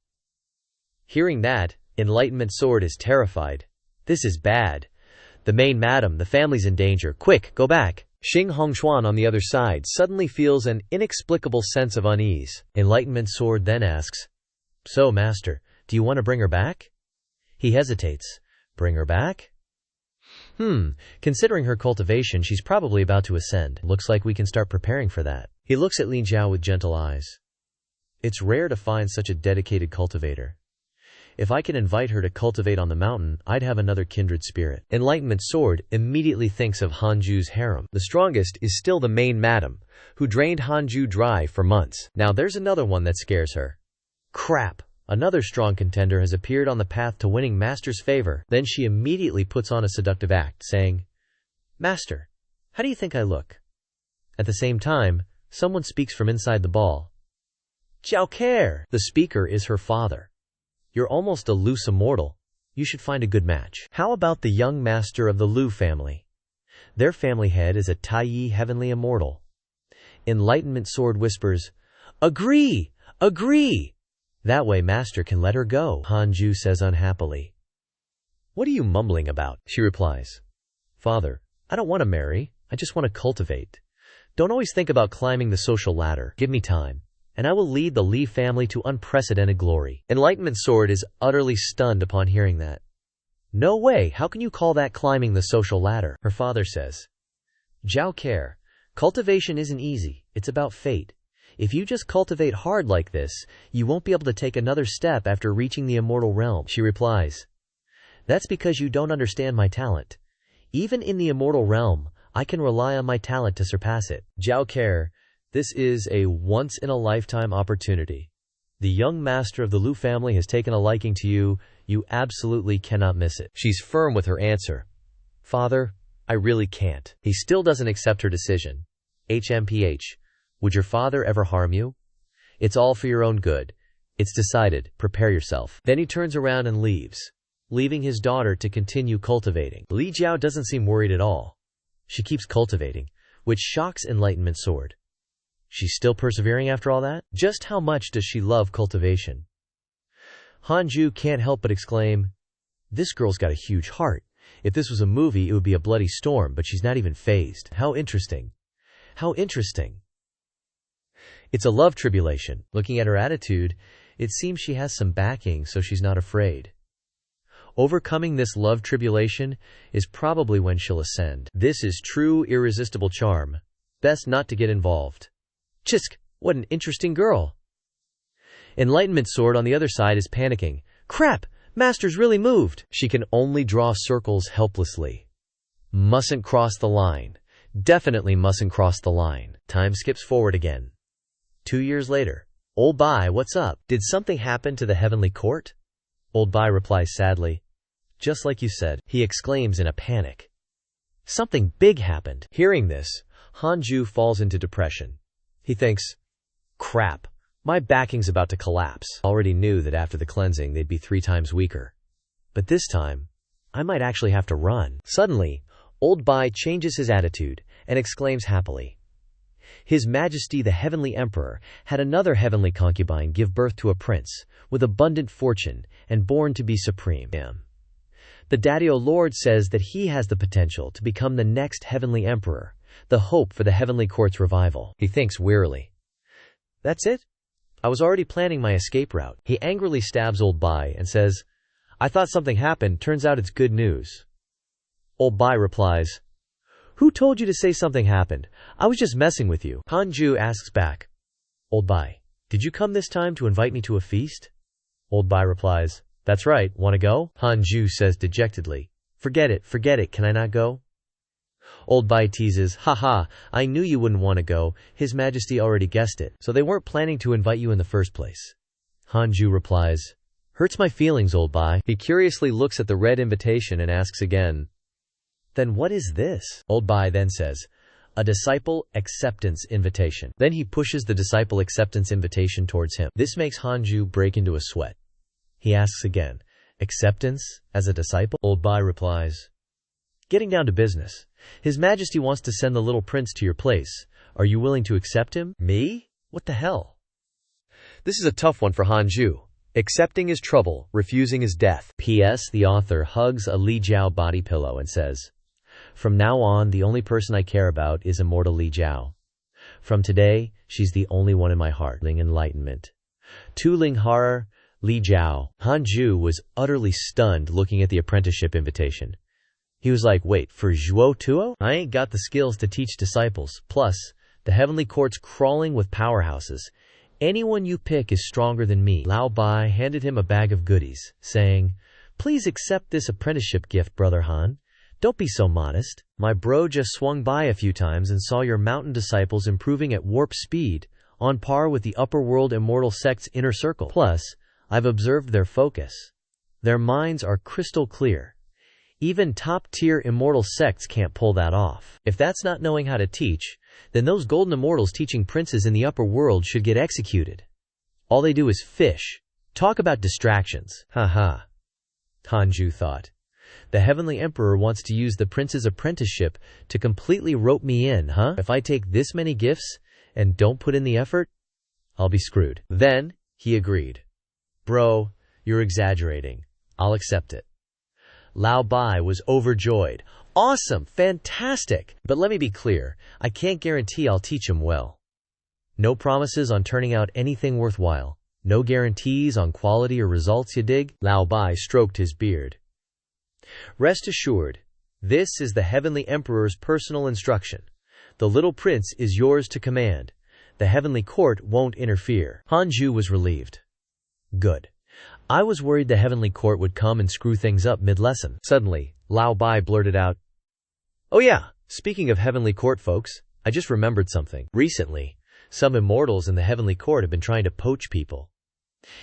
Hearing that, Enlightenment Sword is terrified. This is bad. The main madam, the family's in danger. Quick, go back. Xing Hongxuan on the other side suddenly feels an inexplicable sense of unease. Enlightenment Sword then asks, So, Master, do you want to bring her back? He hesitates. Bring her back? Considering her cultivation, she's probably about to ascend. Looks like we can start preparing for that. He looks at Lin Jiao with gentle eyes. It's rare to find such a dedicated cultivator. If I can invite her to cultivate on the mountain, I'd have another kindred spirit. Enlightenment Sword immediately thinks of Hanju's harem. The strongest is still the main madam, who drained Hanju dry for months. Now there's another one that scares her. Crap! Another strong contender has appeared on the path to winning Master's favor. Then she immediately puts on a seductive act, saying, Master, how do you think I look? At the same time, someone speaks from inside the ball. Jiao Care! The speaker is her father. You're almost a loose immortal. You should find a good match. How about the young master of the Lu family? Their family head is a Taiyi heavenly immortal. Enlightenment Sword whispers, "Agree! Agree! That way Master can let her go," Hanju says unhappily. "What are you mumbling about?" she replies. "Father, I don't want to marry. I just want to cultivate. Don't always think about climbing the social ladder. Give me time, and I will lead the Li family to unprecedented glory." Enlightenment Sword is utterly stunned upon hearing that. "No way, how can you call that climbing the social ladder?" her father says. "Zhao care. Cultivation isn't easy, it's about fate. If you just cultivate hard like this, you won't be able to take another step after reaching the immortal realm," she replies. "That's because you don't understand my talent. Even in the immortal realm, I can rely on my talent to surpass it. Zhao care, this is a once-in-a-lifetime opportunity. The young master of the Lu family has taken a liking to you. You absolutely cannot miss it." She's firm with her answer. "Father, I really can't." He still doesn't accept her decision. HMPH, would your father ever harm you? It's all for your own good. It's decided. Prepare yourself. Then he turns around and leaves, leaving his daughter to continue cultivating. Li Jiao doesn't seem worried at all. She keeps cultivating, which shocks Enlightenment Sword. She's still persevering after all that? Just how much does she love cultivation? Hanju can't help but exclaim, "This girl's got a huge heart. If this was a movie, it would be a bloody storm, but she's not even fazed. How interesting. How interesting." It's a love tribulation. Looking at her attitude, it seems she has some backing, so she's not afraid. Overcoming this love tribulation is probably when she'll ascend. This is true irresistible charm. Best not to get involved. Chisk, what an interesting girl. Enlightenment Sword on the other side is panicking. Crap, Master's really moved. She can only draw circles helplessly. Mustn't cross the line. Definitely mustn't cross the line. Time skips forward again. 2 years later. Old Bai, what's up? Did something happen to the heavenly court? Old Bai replies sadly. Just like you said, he exclaims in a panic. Something big happened. Hearing this, Hanju falls into depression. He thinks, crap, my backing's about to collapse. Already knew that after the cleansing they'd be 3 times weaker. But this time, I might actually have to run. Suddenly, Old Bai changes his attitude and exclaims happily. His Majesty the Heavenly Emperor had another heavenly concubine give birth to a prince, with abundant fortune, and born to be supreme. The Daddio Lord says that he has the potential to become the next heavenly emperor, the hope for the heavenly court's revival. He thinks wearily. That's it? I was already planning my escape route. He angrily stabs Old Bai and says, I thought something happened, turns out it's good news. Old Bai replies, Who told you to say something happened? I was just messing with you. Hanju asks back, Old Bai, did you come this time to invite me to a feast? Old Bai replies, That's right, wanna go? Hanju says dejectedly, Forget it, can I not go? Old Bai teases, Haha, I knew you wouldn't want to go, His Majesty already guessed it, so they weren't planning to invite you in the first place. Hanju replies, Hurts my feelings, Old Bai. He curiously looks at the red invitation and asks again, Then what is this? Old Bai then says, A disciple acceptance invitation. Then he pushes the disciple acceptance invitation towards him. This makes Hanju break into a sweat. He asks again, Acceptance as a disciple? Old Bai replies, Getting down to business. His Majesty wants to send the little prince to your place. Are you willing to accept him? Me? What the hell? This is a tough one for Hanju. Accepting is trouble, refusing is death. P.S. The author hugs a Li Jiao body pillow and says, From now on, the only person I care about is immortal Li Jiao. From today, she's the only one in my heart. Ling enlightenment. Tu Ling horror, Li Jiao. Hanju was utterly stunned looking at the apprenticeship invitation. He was like, wait, for Zhuo Tuo? I ain't got the skills to teach disciples. Plus, the heavenly court's crawling with powerhouses. Anyone you pick is stronger than me. Lao Bai handed him a bag of goodies, saying, Please accept this apprenticeship gift, Brother Han. Don't be so modest. My bro just swung by a few times and saw your mountain disciples improving at warp speed, on par with the upper world immortal sect's inner circle. Plus, I've observed their focus. Their minds are crystal clear. Even top-tier immortal sects can't pull that off. If that's not knowing how to teach, then those golden immortals teaching princes in the upper world should get executed. All they do is fish. Talk about distractions. Haha. Hanju thought. The heavenly emperor wants to use the prince's apprenticeship to completely rope me in, huh? If I take this many gifts, and don't put in the effort, I'll be screwed. Then, he agreed. Bro, you're exaggerating. I'll accept it. Lao Bai was overjoyed. Awesome, fantastic. But let me be clear, I can't guarantee I'll teach him well. No promises on turning out anything worthwhile. No guarantees on quality or results, you dig? Lao Bai stroked his beard. Rest assured, this is the Heavenly Emperor's personal instruction. The little prince is yours to command. The Heavenly Court won't interfere. Hanju was relieved. Good. I was worried the Heavenly Court would come and screw things up mid-lesson. Suddenly, Lao Bai blurted out, "Oh yeah, speaking of Heavenly Court folks, I just remembered something. Recently, some immortals in the Heavenly Court have been trying to poach people.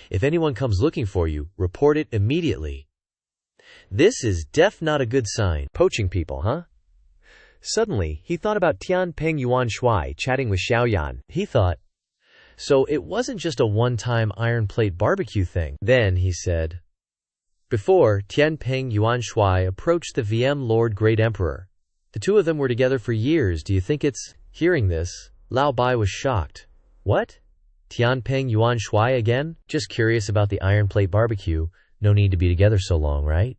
If anyone comes looking for you, report it immediately." This is not a good sign. Poaching people, huh? Suddenly, he thought about Tian Peng Yuan Shui chatting with Xiaoyan. He thought, so it wasn't just a one-time iron plate barbecue thing. Then he said, before Tian Peng Yuan Shui approached the VM Lord Great Emperor. The two of them were together for years. Do you think it's... Hearing this, Lao Bai was shocked. What? Tian Peng Yuan Shui again? Just curious about the iron plate barbecue. No need to be together so long, right?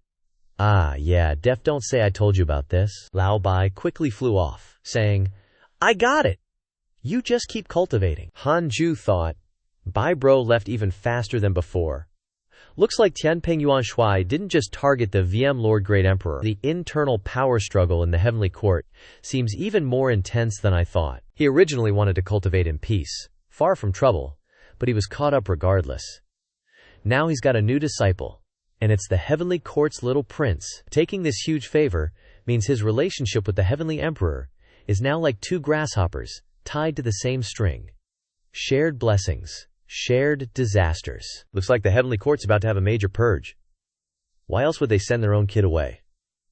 Ah, yeah, don't say I told you about this. Lao Bai quickly flew off, saying, I got it! You just keep cultivating. Hanju thought. Bai bro left even faster than before. Looks like Tianping Yuan Shui didn't just target the VM Lord Great Emperor. The internal power struggle in the Heavenly Court seems even more intense than I thought. He originally wanted to cultivate in peace, far from trouble, but he was caught up regardless. Now he's got a new disciple, and it's the Heavenly Court's little prince. Taking this huge favor means his relationship with the Heavenly Emperor is now like two grasshoppers, tied to the same string. Shared blessings, shared disasters. Looks like the Heavenly Court's about to have a major purge. Why else would they send their own kid away?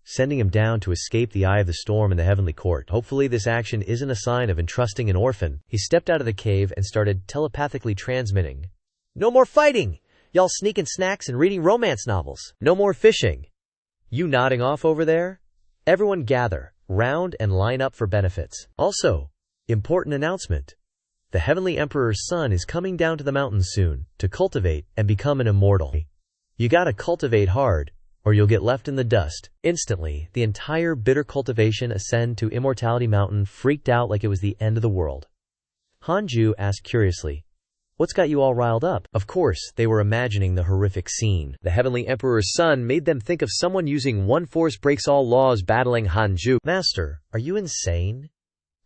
Sending him down to escape the eye of the storm in the Heavenly Court. Hopefully this action isn't a sign of entrusting an orphan. He stepped out of the cave and started telepathically transmitting. No more fighting! Y'all sneaking snacks and reading romance novels. No more fishing. You nodding off over there? Everyone gather, round and line up for benefits. Also, important announcement. The Heavenly Emperor's son is coming down to the mountains soon to cultivate and become an immortal. You gotta cultivate hard, or you'll get left in the dust. Instantly, the entire bitter cultivation ascend to Immortality Mountain freaked out like it was the end of the world. Hanju asked curiously, what's got you all riled up? Of course, they were imagining the horrific scene. The Heavenly Emperor's son made them think of someone using one force breaks all laws battling Hanju. Master, are you insane?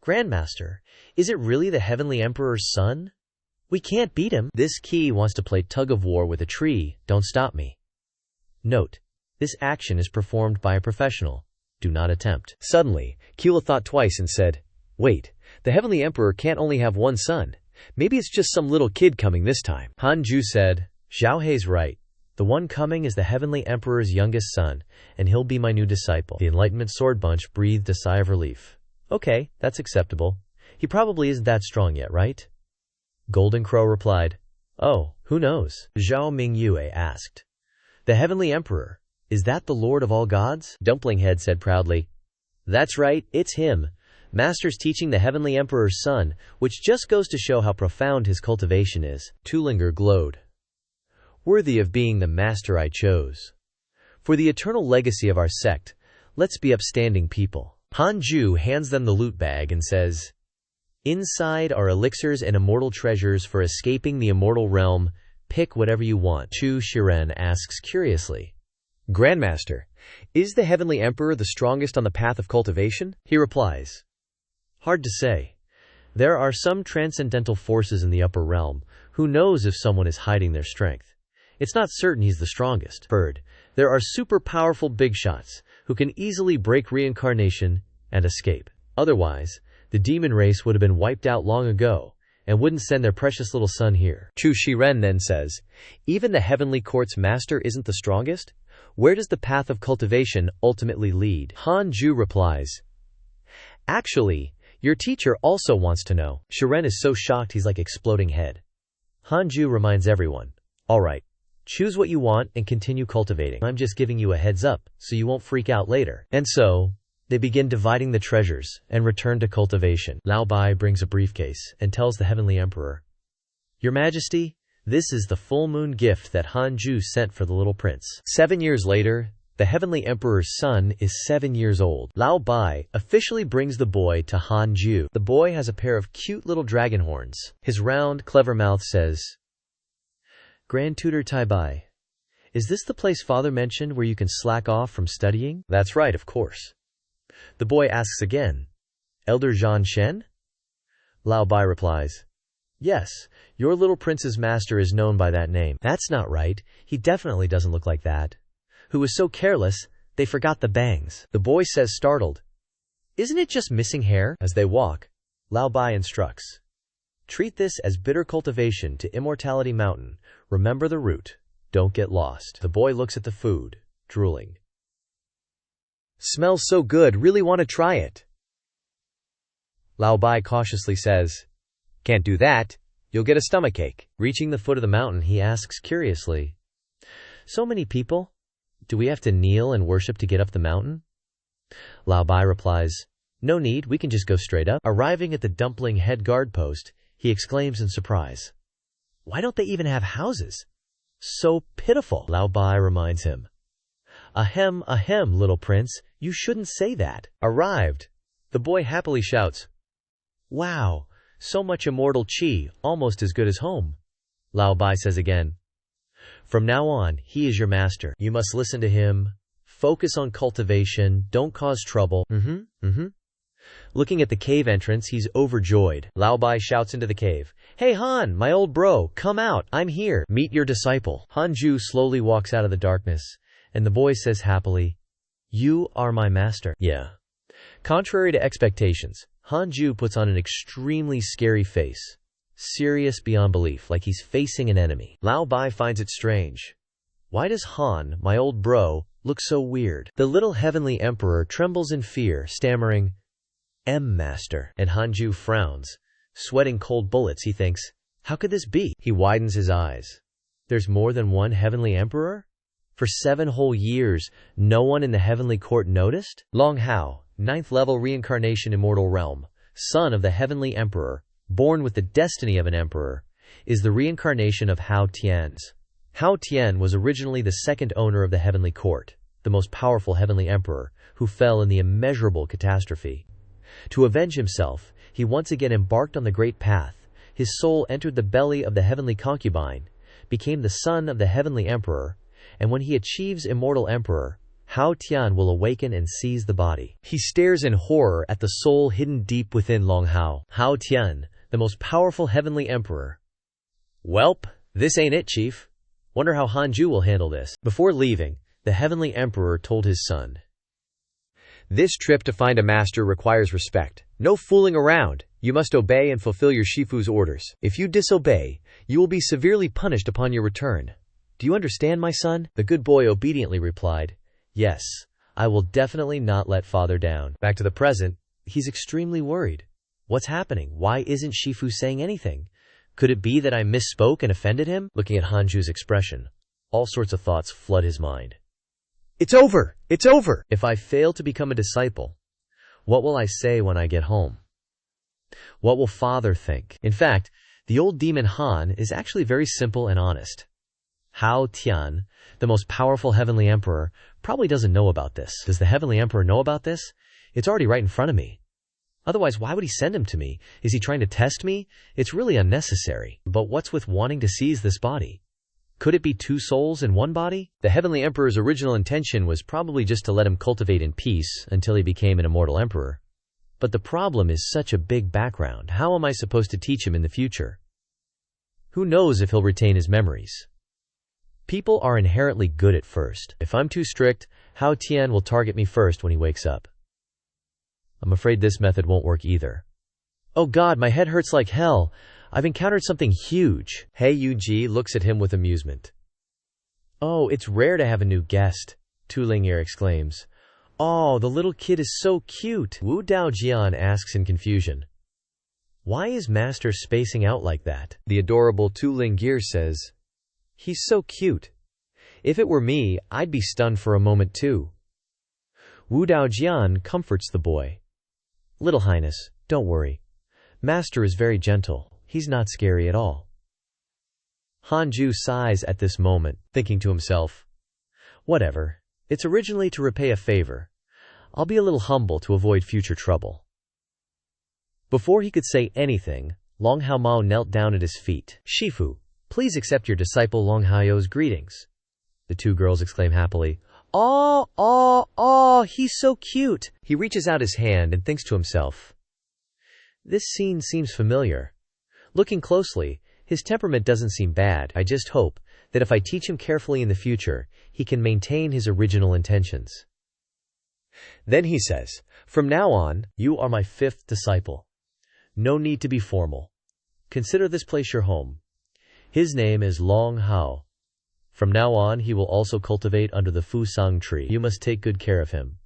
Grandmaster, is it really the Heavenly Emperor's son? We can't beat him. This key wants to play tug-of-war with a tree. Don't stop me. Note, this action is performed by a professional. Do not attempt. Suddenly, Kila thought twice and said, wait, the Heavenly Emperor can't only have one son. Maybe it's just some little kid coming this time. Hanju said, Zhao Hei's right. The one coming is the Heavenly Emperor's youngest son, and he'll be my new disciple. The Enlightenment Sword Bunch breathed a sigh of relief. Okay, that's acceptable. He probably isn't that strong yet, right? Golden Crow replied, oh, who knows? Zhao Mingyue asked. The Heavenly Emperor, is that the Lord of all gods? Dumplinghead said proudly, that's right, it's him. Master's teaching the Heavenly Emperor's son, which just goes to show how profound his cultivation is. Tulinger glowed. Worthy of being the master I chose. For the eternal legacy of our sect, let's be upstanding people. Hanju hands them the loot bag and says, inside are elixirs and immortal treasures for escaping the immortal realm. Pick whatever you want. Chu Shiren asks curiously, Grandmaster, is the Heavenly Emperor the strongest on the path of cultivation? He replies, hard to say. There are some transcendental forces in the upper realm. Who knows if someone is hiding their strength? It's not certain he's the strongest. Bird, there are super powerful big shots who can easily break reincarnation and escape. Otherwise, the demon race would have been wiped out long ago and wouldn't send their precious little son here. Chu Shiren then says, even the Heavenly Court's master isn't the strongest? Where does the path of cultivation ultimately lead? Hanju replies, actually, your teacher also wants to know. Shiren is so shocked he's like exploding head. Hanju reminds everyone, alright, choose what you want and continue cultivating. I'm just giving you a heads up so you won't freak out later. And so, They begin dividing the treasures and return to cultivation. Lao Bai brings a briefcase and tells the Heavenly Emperor, "Your Majesty, this is the full moon gift that Hanju sent for the little prince." 7 years later, the Heavenly Emperor's son is 7 years old. Lao Bai officially brings the boy to Hanju. The boy has a pair of cute little dragon horns. His round, clever mouth says, "Grand Tutor Tai Bai, is this the place Father mentioned where you can slack off from studying?" "That's right, of course." The boy asks again, "Elder Zhan Shen?" Lao Bai replies, "Yes, your little prince's master is known by that name." "That's not right. He definitely doesn't look like that. Who was so careless, they forgot the bangs." The boy says, startled, "Isn't it just missing hair?" As they walk, Lao Bai instructs, "Treat this as bitter cultivation to Immortality Mountain. Remember the route. Don't get lost." The boy looks at the food, drooling. "Smells so good, really want to try it." Lao Bai cautiously says, "Can't do that. You'll get a stomachache." Reaching the foot of the mountain, he asks curiously, "So many people? Do we have to kneel and worship to get up the mountain?" Lao Bai replies, "No need, we can just go straight up." Arriving at the dumpling head guard post, he exclaims in surprise, "Why don't they even have houses? So pitiful." Lao Bai reminds him, ahem, little prince, you shouldn't say that." Arrived, the boy happily shouts, "Wow, so much immortal chi, almost as good as home." Lao Bai says again, "From now on, he is your master. You must listen to him. Focus on cultivation. Don't cause trouble." Looking at the cave entrance, he's overjoyed. Lao Bai shouts into the cave, "Hey Han, my old bro, come out. I'm here. Meet your disciple." Hanju slowly walks out of the darkness, and the boy says happily, "You are my master." Yeah. Contrary to expectations, Hanju puts on an extremely scary face. Serious beyond belief, like he's facing an enemy. Lao Bai finds it strange. Why does Han, my old bro, look so weird? The little Heavenly Emperor trembles in fear, stammering, "Master." And Hanju frowns. Sweating cold bullets, he thinks, how could this be? He widens his eyes. There's more than one Heavenly Emperor? For 7 whole years, no one in the Heavenly Court noticed? Long Hao, 9th level reincarnation immortal realm, son of the Heavenly Emperor, born with the destiny of an emperor, is the reincarnation of Hao Tian's. Hao Tian was originally the second owner of the Heavenly Court, the most powerful Heavenly Emperor, who fell in the immeasurable catastrophe. To avenge himself, he once again embarked on the great path. His soul entered the belly of the Heavenly Concubine, became the son of the Heavenly Emperor, and when he achieves immortal emperor, Hao Tian will awaken and seize the body. He stares in horror at the soul hidden deep within Long Hao. Hao Tian, the most powerful Heavenly Emperor. Welp, this ain't it, Chief. Wonder how Hanju will handle this. Before leaving, the Heavenly Emperor told his son, "This trip to find a master requires respect. No fooling around. You must obey and fulfill your Shifu's orders. If you disobey, you will be severely punished upon your return. Do you understand, my son?" The good boy obediently replied, "Yes, I will definitely not let father down." Back to the present, he's extremely worried. What's happening? Why isn't Shifu saying anything? Could it be that I misspoke and offended him? Looking at Hanju's expression, all sorts of thoughts flood his mind. It's over! It's over! If I fail to become a disciple, what will I say when I get home? What will father think? In fact, the old demon Han is actually very simple and honest. Hao Tian, the most powerful Heavenly Emperor, probably doesn't know about this. Does the Heavenly Emperor know about this? It's already right in front of me. Otherwise, why would he send him to me? Is he trying to test me? It's really unnecessary. But what's with wanting to seize this body? Could it be 2 souls in one body? The Heavenly Emperor's original intention was probably just to let him cultivate in peace until he became an immortal emperor. But the problem is such a big background. How am I supposed to teach him in the future? Who knows if he'll retain his memories? People are inherently good at first. If I'm too strict, Hao Tian will target me first when he wakes up. I'm afraid this method won't work either. Oh God, my head hurts like hell. I've encountered something huge. Hey Yuji looks at him with amusement. Oh, it's rare to have a new guest, Tu Ling'er exclaims. Oh, the little kid is so cute. Wu Daojian asks in confusion. Why is Master spacing out like that? The adorable Tu Ling'er says, he's so cute. If it were me, I'd be stunned for a moment too. Wu Daojian comforts the boy. Little Highness, don't worry. Master is very gentle. He's not scary at all. Hanju sighs at this moment, thinking to himself, whatever. It's originally to repay a favor. I'll be a little humble to avoid future trouble. Before he could say anything, Long Hao Mao knelt down at his feet. Shifu, please accept your disciple Long Hao's greetings. The two girls exclaim happily. Oh, he's so cute. He reaches out his hand and thinks to himself. This scene seems familiar. Looking closely, his temperament doesn't seem bad. I just hope that if I teach him carefully in the future, he can maintain his original intentions. Then he says, from now on, you are my 5th disciple. No need to be formal. Consider this place your home. His name is Long Hao. From now on, he will also cultivate under the Fusang tree. You must take good care of him.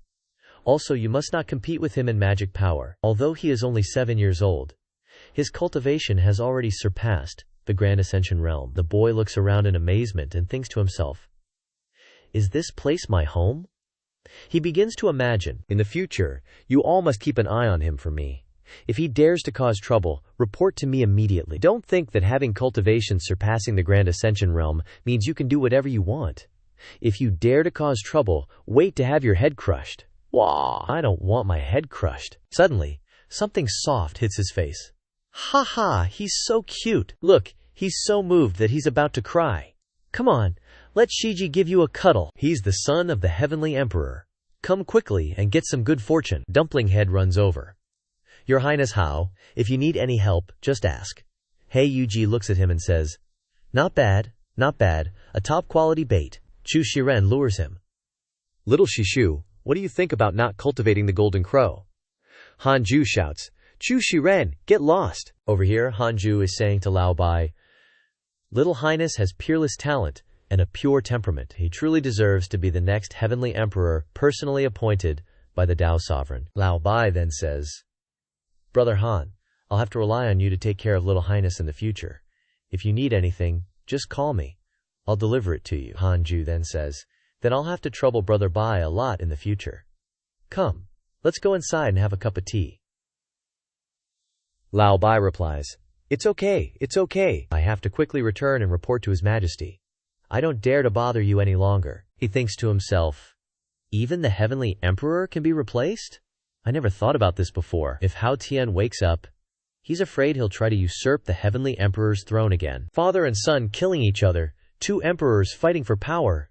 Also, you must not compete with him in magic power. Although he is only 7 years old, his cultivation has already surpassed the Grand Ascension realm. The boy looks around in amazement and thinks to himself, is this place my home? He begins to imagine, in the future, you all must keep an eye on him for me. If he dares to cause trouble, report to me immediately. Don't think that having cultivation surpassing the Grand Ascension realm means you can do whatever you want. If you dare to cause trouble, wait to have your head crushed. Wah! I don't want my head crushed. Suddenly, something soft hits his face. Ha ha, he's so cute. Look, he's so moved that he's about to cry. Come on, let Shiji give you a cuddle. He's the son of the Heavenly Emperor. Come quickly and get some good fortune. Dumpling Head runs over. Your Highness Hao, if you need any help, just ask. Hei Yuji looks at him and says, not bad, a top-quality bait. Chu Shiren lures him. Little Shishu, what do you think about not cultivating the golden crow? Hanju shouts, Chu Shiren, get lost. Over here, Hanju is saying to Lao Bai, Little Highness has peerless talent and a pure temperament. He truly deserves to be the next Heavenly Emperor personally appointed by the Tao Sovereign. Lao Bai then says, Brother Han, I'll have to rely on you to take care of Little Highness in the future. If you need anything, just call me. I'll deliver it to you. Hanju then says, then I'll have to trouble Brother Bai a lot in the future. Come, let's go inside and have a cup of tea. Lao Bai replies, It's okay. I have to quickly return and report to His Majesty. I don't dare to bother you any longer. He thinks to himself, even the Heavenly Emperor can be replaced? I never thought about this before. If Hao Tian wakes up, he's afraid he'll try to usurp the Heavenly Emperor's throne again. Father and son killing each other, 2 emperors fighting for power.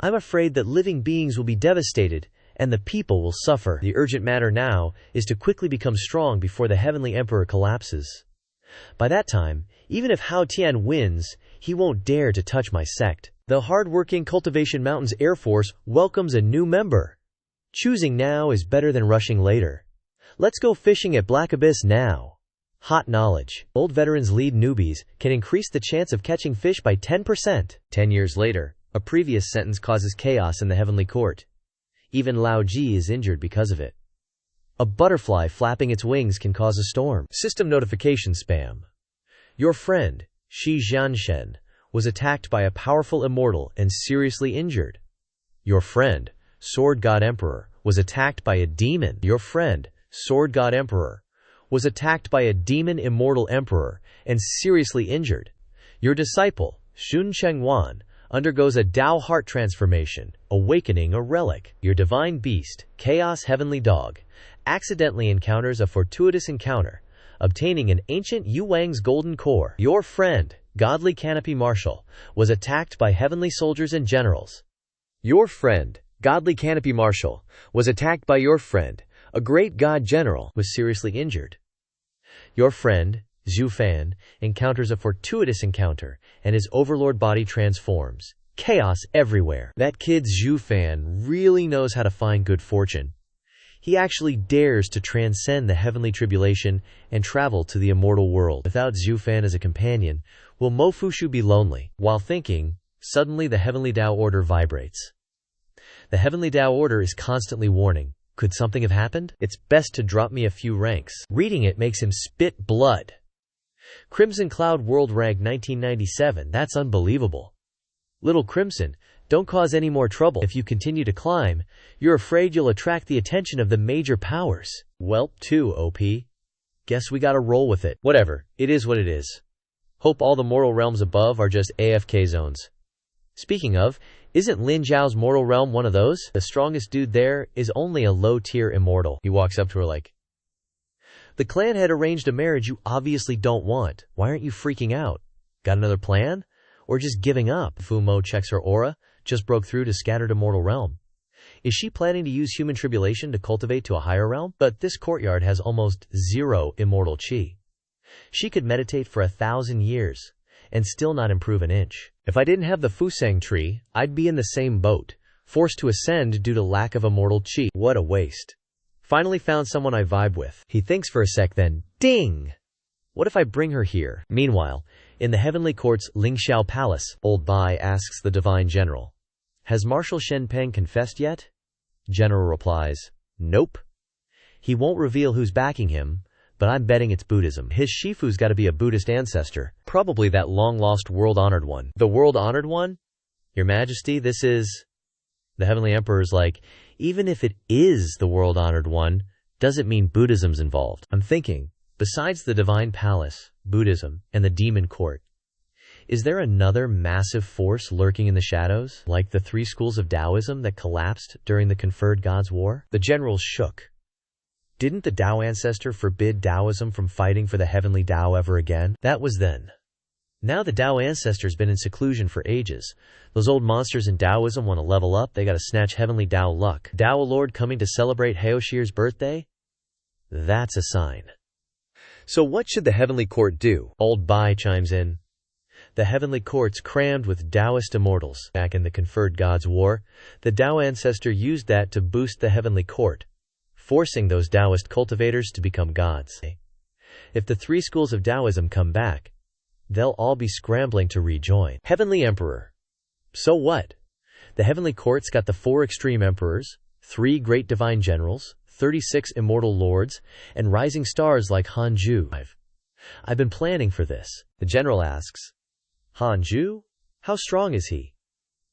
I'm afraid that living beings will be devastated, and the people will suffer. The urgent matter now is to quickly become strong before the Heavenly Emperor collapses. By that time, even if Hao Tian wins, he won't dare to touch my sect. The hard-working Cultivation Mountains Air Force welcomes a new member. Choosing now is better than rushing later. Let's go fishing at Black Abyss now. Hot knowledge. Old veterans lead newbies can increase the chance of catching fish by 10%. 10 years later, a previous sentence causes chaos in the Heavenly Court. Even Lao Ji is injured because of it. A butterfly flapping its wings can cause a storm. System notification spam. Your friend, Shi Jianshen, was attacked by a powerful immortal and seriously injured. Your friend, Sword God Emperor, was attacked by a demon. Your friend, Sword God Emperor, was attacked by a demon immortal emperor and seriously injured. Your disciple, Xun Chengwan, undergoes a Tao heart transformation, awakening a relic. Your divine beast, Chaos Heavenly Dog, accidentally encounters a fortuitous encounter, obtaining an ancient Yu Wang's golden core. Your friend, Godly Canopy Marshal, was attacked by heavenly soldiers and generals. Your friend, Godly Canopy Marshal, was attacked by your friend, a great god general, was seriously injured. Your friend, Zhu Fan, encounters a fortuitous encounter, and his overlord body transforms. Chaos everywhere. That kid Zhu Fan really knows how to find good fortune. He actually dares to transcend the heavenly tribulation and travel to the immortal world. Without Zhu Fan as a companion, will Mo Fushu be lonely? While thinking, suddenly the Heavenly Tao Order vibrates. The Heavenly Tao Order is constantly warning. Could something have happened? It's best to drop me a few ranks. Reading it makes him spit blood. Crimson Cloud World Rank 1997, that's unbelievable. Little Crimson, Don't cause any more trouble. If you continue to climb, you're afraid you'll attract the attention of the major powers. Welp, too, OP. Guess we gotta roll with it. Whatever, it is what it is. Hope all the mortal realms above are just AFK zones. Speaking of, isn't Lin Zhao's mortal realm one of those? The strongest dude there is only a low-tier immortal. He walks up to her like, the clan had arranged a marriage you obviously don't want. Why aren't you freaking out? Got another plan? Or just giving up? Fu Mo checks her aura, just broke through to scattered immortal realm. Is she planning to use human tribulation to cultivate to a higher realm? But this courtyard has almost zero immortal chi. She could meditate for 1,000 years and still not improve an inch. If I didn't have the Fusang tree, I'd be in the same boat, forced to ascend due to lack of immortal chi. What a waste. Finally found someone I vibe with. He thinks for a sec, then, ding! What if I bring her here? Meanwhile, in the Heavenly Court's Lingxiao Palace, Old Bai asks the Divine General, has Marshal Shenpeng confessed yet? General replies, nope. He won't reveal who's backing him, but I'm betting it's Buddhism. His Shifu's gotta be a Buddhist ancestor. Probably that long-lost world-honored one. The world-honored one? Your Majesty, this is... The Heavenly Emperor's like, even if it is the world-honored one, doesn't mean Buddhism's involved. I'm thinking, besides the Divine Palace, Buddhism, and the Demon Court, is there another massive force lurking in the shadows, like the 3 schools of Taoism that collapsed during the Conferred Gods War? The generals shook. Didn't the Tao ancestor forbid Taoism from fighting for the heavenly Tao ever again? That was then. Now the Tao ancestor's been in seclusion for ages. Those old monsters in Taoism want to level up, they gotta snatch heavenly Tao luck. Tao Lord coming to celebrate Haoshir's birthday? That's a sign. So what should the Heavenly Court do? Old Bai chimes in. The Heavenly Court's crammed with Taoist immortals. Back in the Conferred Gods War, the Tao ancestor used that to boost the Heavenly Court, forcing those Taoist cultivators to become gods. If the 3 schools of Taoism come back, they'll all be scrambling to rejoin. Heavenly Emperor. So what? The Heavenly Court's got the 4 extreme emperors, 3 great divine generals, 36 immortal lords, and rising stars like Hanju. I've been planning for this. The general asks, Hanju? How strong is he?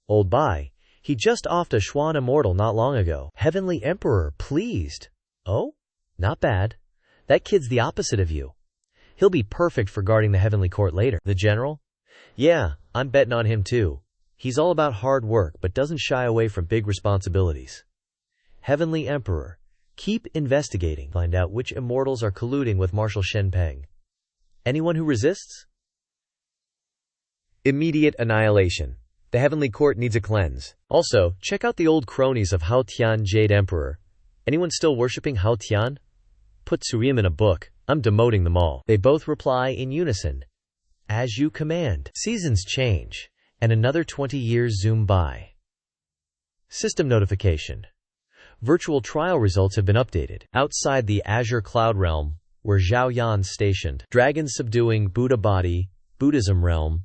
Old Bai. He just offed a Xuan immortal not long ago. Heavenly Emperor, pleased. Oh? Not bad. That kid's the opposite of you. He'll be perfect for guarding the Heavenly Court later. The general? Yeah, I'm betting on him too. He's all about hard work but doesn't shy away from big responsibilities. Heavenly Emperor, keep investigating. Find out which immortals are colluding with Marshal Shenpeng. Anyone who resists? Immediate annihilation. The Heavenly Court needs a cleanse. Also, check out the old cronies of Hao Tian Jade Emperor. Anyone still worshipping Hao Tian? Put Surim in a book. I'm demoting them all. They both reply in unison. As you command. Seasons change, and another 20 years zoom by. System notification. Virtual trial results have been updated. Outside the Azure Cloud Realm, where Zhao Yan's stationed. Dragons subduing Buddha body, Buddhism realm.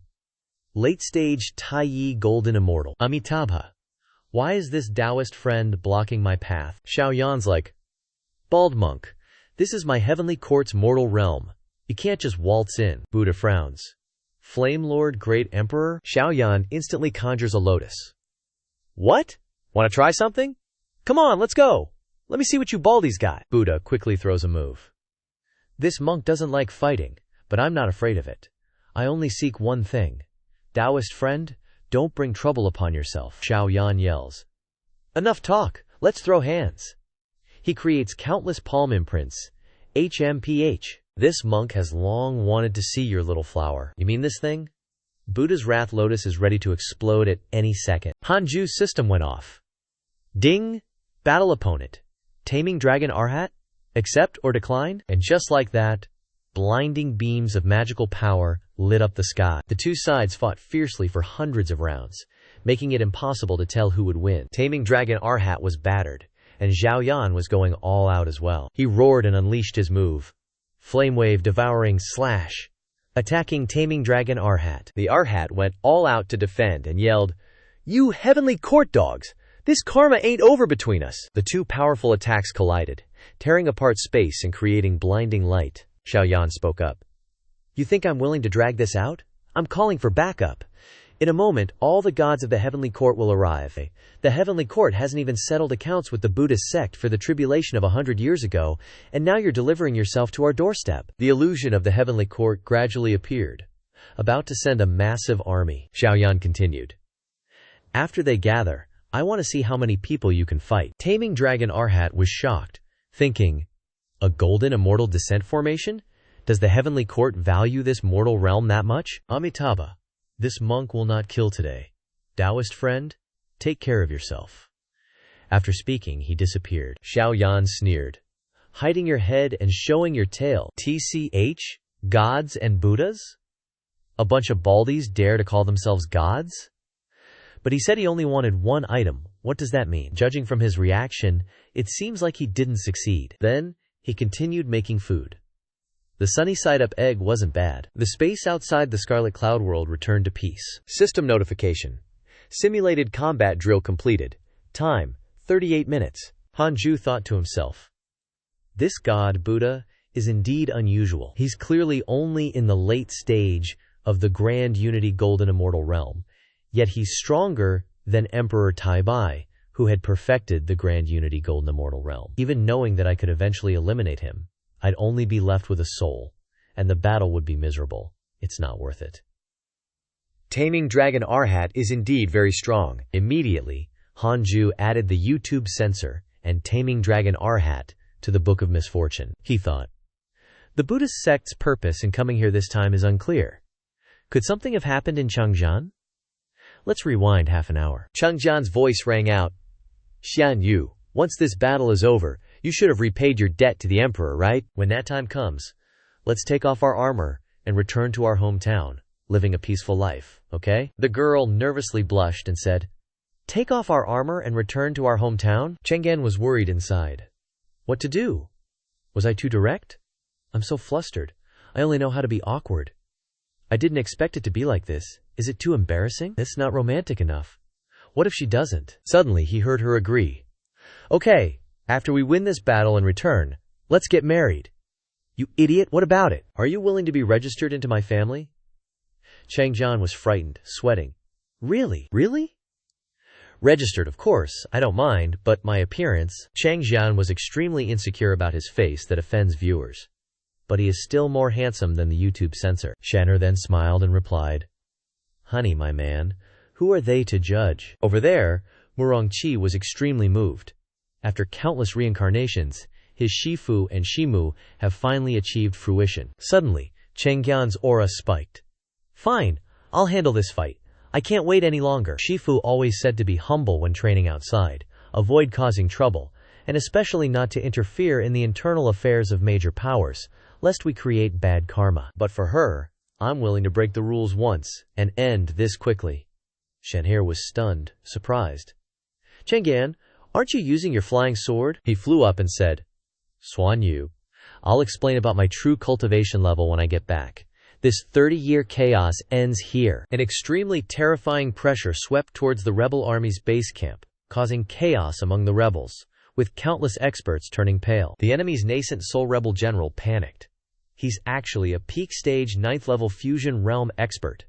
Late-stage Taiyi Golden Immortal. Amitabha. Why is this Taoist friend blocking my path? Xiao Yan's like, Bald monk, this is my Heavenly Court's mortal realm. You can't just waltz in. Buddha frowns. Flame Lord Great Emperor? Xiao Yan instantly conjures a lotus. What? Want to try something? Come on, let's go. Let me see what you baldies got. Buddha quickly throws a move. This monk doesn't like fighting, but I'm not afraid of it. I only seek one thing. Taoist friend, don't bring trouble upon yourself. Xiao Yan yells. Enough talk, let's throw hands. He creates countless palm imprints. HMPH. This monk has long wanted to see your little flower. You mean this thing? Buddha's Wrath Lotus is ready to explode at any second. Hanju's system went off. Ding! Battle opponent. Taming Dragon Arhat? Accept or decline? And just like that, blinding beams of magical power lit up the sky. The two sides fought fiercely for hundreds of rounds, making it impossible to tell who would win. Taming Dragon Arhat was battered, and Zhao Yan was going all out as well. He roared and unleashed his move. Flame Wave Devouring Slash, attacking Taming Dragon Arhat. The Arhat went all out to defend and yelled, You Heavenly Court dogs! This karma ain't over between us! The two powerful attacks collided, tearing apart space and creating blinding light. Xiao Yan spoke up. You think I'm willing to drag this out? I'm calling for backup. In a moment, all the gods of the heavenly court will arrive. The heavenly court hasn't even settled accounts with the Buddhist sect for the tribulation of 100 years ago, and now you're delivering yourself to our doorstep." The illusion of the heavenly court gradually appeared, about to send a massive army. Xiaoyan continued. "After they gather, I want to see how many people you can fight." Taming Dragon Arhat was shocked, thinking, "A golden immortal descent formation? Does the heavenly court value this mortal realm that much?" "Amitabha, this monk will not kill today. Taoist friend, take care of yourself." After speaking, he disappeared. Xiaoyan sneered. "Hiding your head and showing your tail. TCH? Gods and Buddhas? A bunch of baldies dare to call themselves gods?" But he said he only wanted one item. What does that mean? Judging from his reaction, it seems like he didn't succeed. Then, he continued making food. The sunny side up egg wasn't bad. The space outside the Scarlet Cloud world returned to peace. System notification. Simulated combat drill completed. Time, 38 minutes. Hanju thought to himself. This god, Buddha, is indeed unusual. He's clearly only in the late stage of the Grand Unity Golden Immortal Realm, yet he's stronger than Emperor Taibai, who had perfected the Grand Unity Golden Immortal Realm. Even knowing that I could eventually eliminate him, I'd only be left with a soul, and the battle would be miserable. It's not worth it. Taming Dragon Arhat is indeed very strong. Immediately, Hanju added the YouTube censor and Taming Dragon Arhat to the Book of Misfortune. He thought, the Buddhist sect's purpose in coming here this time is unclear. Could something have happened in Changjian? Let's rewind half an hour. Changjian's voice rang out. Xian Yu, once this battle is over, you should have repaid your debt to the emperor, right? When that time comes, let's take off our armor and return to our hometown, living a peaceful life, okay? The girl nervously blushed and said, take off our armor and return to our hometown? Changjian was worried inside. What to do? Was I too direct? I'm so flustered. I only know how to be awkward. I didn't expect it to be like this. Is it too embarrassing? It's not romantic enough. What if she doesn't? Suddenly, he heard her agree. Okay, after we win this battle and return, let's get married. You idiot, what about it? Are you willing to be registered into my family? Changjian was frightened, sweating. Really? Really? Registered, of course, I don't mind, but my appearance. Changjian was extremely insecure about his face that offends viewers. But he is still more handsome than the YouTube censor. Shan'er then smiled and replied, honey, my man, who are they to judge? Over there, Murongqi was extremely moved. After countless reincarnations, his Shifu and Shimu have finally achieved fruition. Suddenly, Changjian's aura spiked. Fine, I'll handle this fight. I can't wait any longer. Shifu always said to be humble when training outside, avoid causing trouble, and especially not to interfere in the internal affairs of major powers, lest we create bad karma. But for her, I'm willing to break the rules once and end this quickly. Shan'er was stunned, surprised. Changjian, aren't you using your flying sword? He flew up and said, Swan Yu, I'll explain about my true cultivation level when I get back. This 30-year chaos ends here. An extremely terrifying pressure swept towards the rebel army's base camp, causing chaos among the rebels, with countless experts turning pale. The enemy's nascent soul rebel general panicked. He's actually a peak-stage 9th-level fusion realm expert.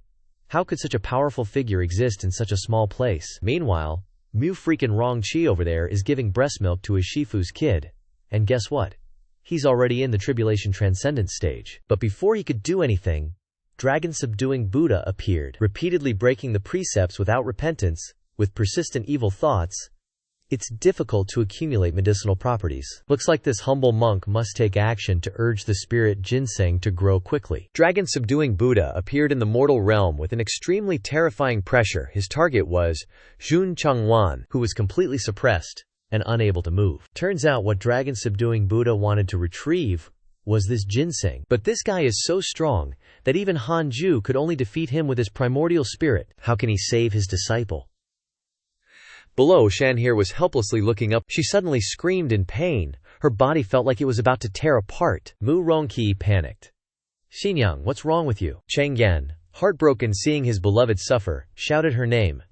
How could such a powerful figure exist in such a small place? Meanwhile, Mu freaking Rongqi over there is giving breast milk to his Shifu's kid. And guess what? He's already in the Tribulation Transcendence stage. But before he could do anything, dragon-subduing Buddha appeared, repeatedly breaking the precepts without repentance, with persistent evil thoughts. It's difficult to accumulate medicinal properties. Looks like this humble monk must take action to urge the spirit ginseng to grow quickly. Dragon-subduing Buddha appeared in the mortal realm with an extremely terrifying pressure. His target was Jun Changwan, who was completely suppressed and unable to move. Turns out what dragon-subduing Buddha wanted to retrieve was this ginseng. But this guy is so strong that even Hanju could only defeat him with his primordial spirit. How can he save his disciple? Below, Shan'er was helplessly looking up. She suddenly screamed in pain. Her body felt like it was about to tear apart. Mu Rongqi panicked. Xinyang, what's wrong with you? Changjian, heartbroken seeing his beloved suffer, shouted her name.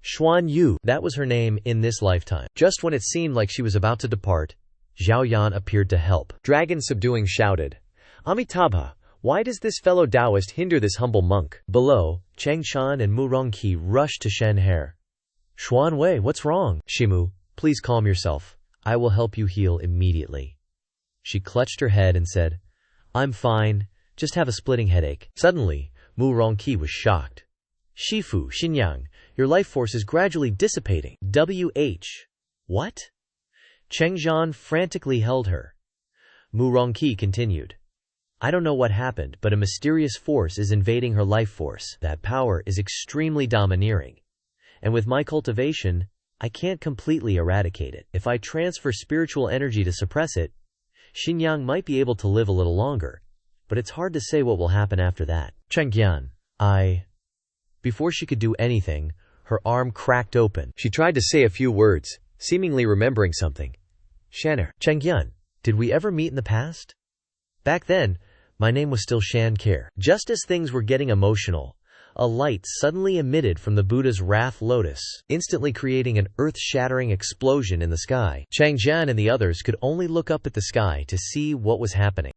Xuan Yu, that was her name in this lifetime. Just when it seemed like she was about to depart, Zhao Yan appeared to help. Dragon subduing shouted, Amitabha, Why does this fellow Taoist hinder this humble monk? Below, Cheng Shan and Mu Rongqi rushed to Shen He. Xuan Wei, what's wrong? Shimu, please calm yourself. I will help you heal immediately. She clutched her head and said, I'm fine, just have a splitting headache. Suddenly, Mu Rongqi was shocked. Shifu, Xinyang, your life force is gradually dissipating. W.H. What? Cheng Zhan frantically held her. Mu Rongqi continued. I don't know what happened, but a mysterious force is invading her life force. That power is extremely domineering. And with my cultivation, I can't completely eradicate it. If I transfer spiritual energy to suppress it, Xinyang might be able to live a little longer, but it's hard to say what will happen after that. Chengyan, Before she could do anything, her arm cracked open. She tried to say a few words, seemingly remembering something. Shan'er. Chengyan, did we ever meet in the past? Back then, my name was still Shan Care. Just as things were getting emotional, a light suddenly emitted from the Buddha's wrath lotus, instantly creating an earth-shattering explosion in the sky. Changjian and the others could only look up at the sky to see what was happening.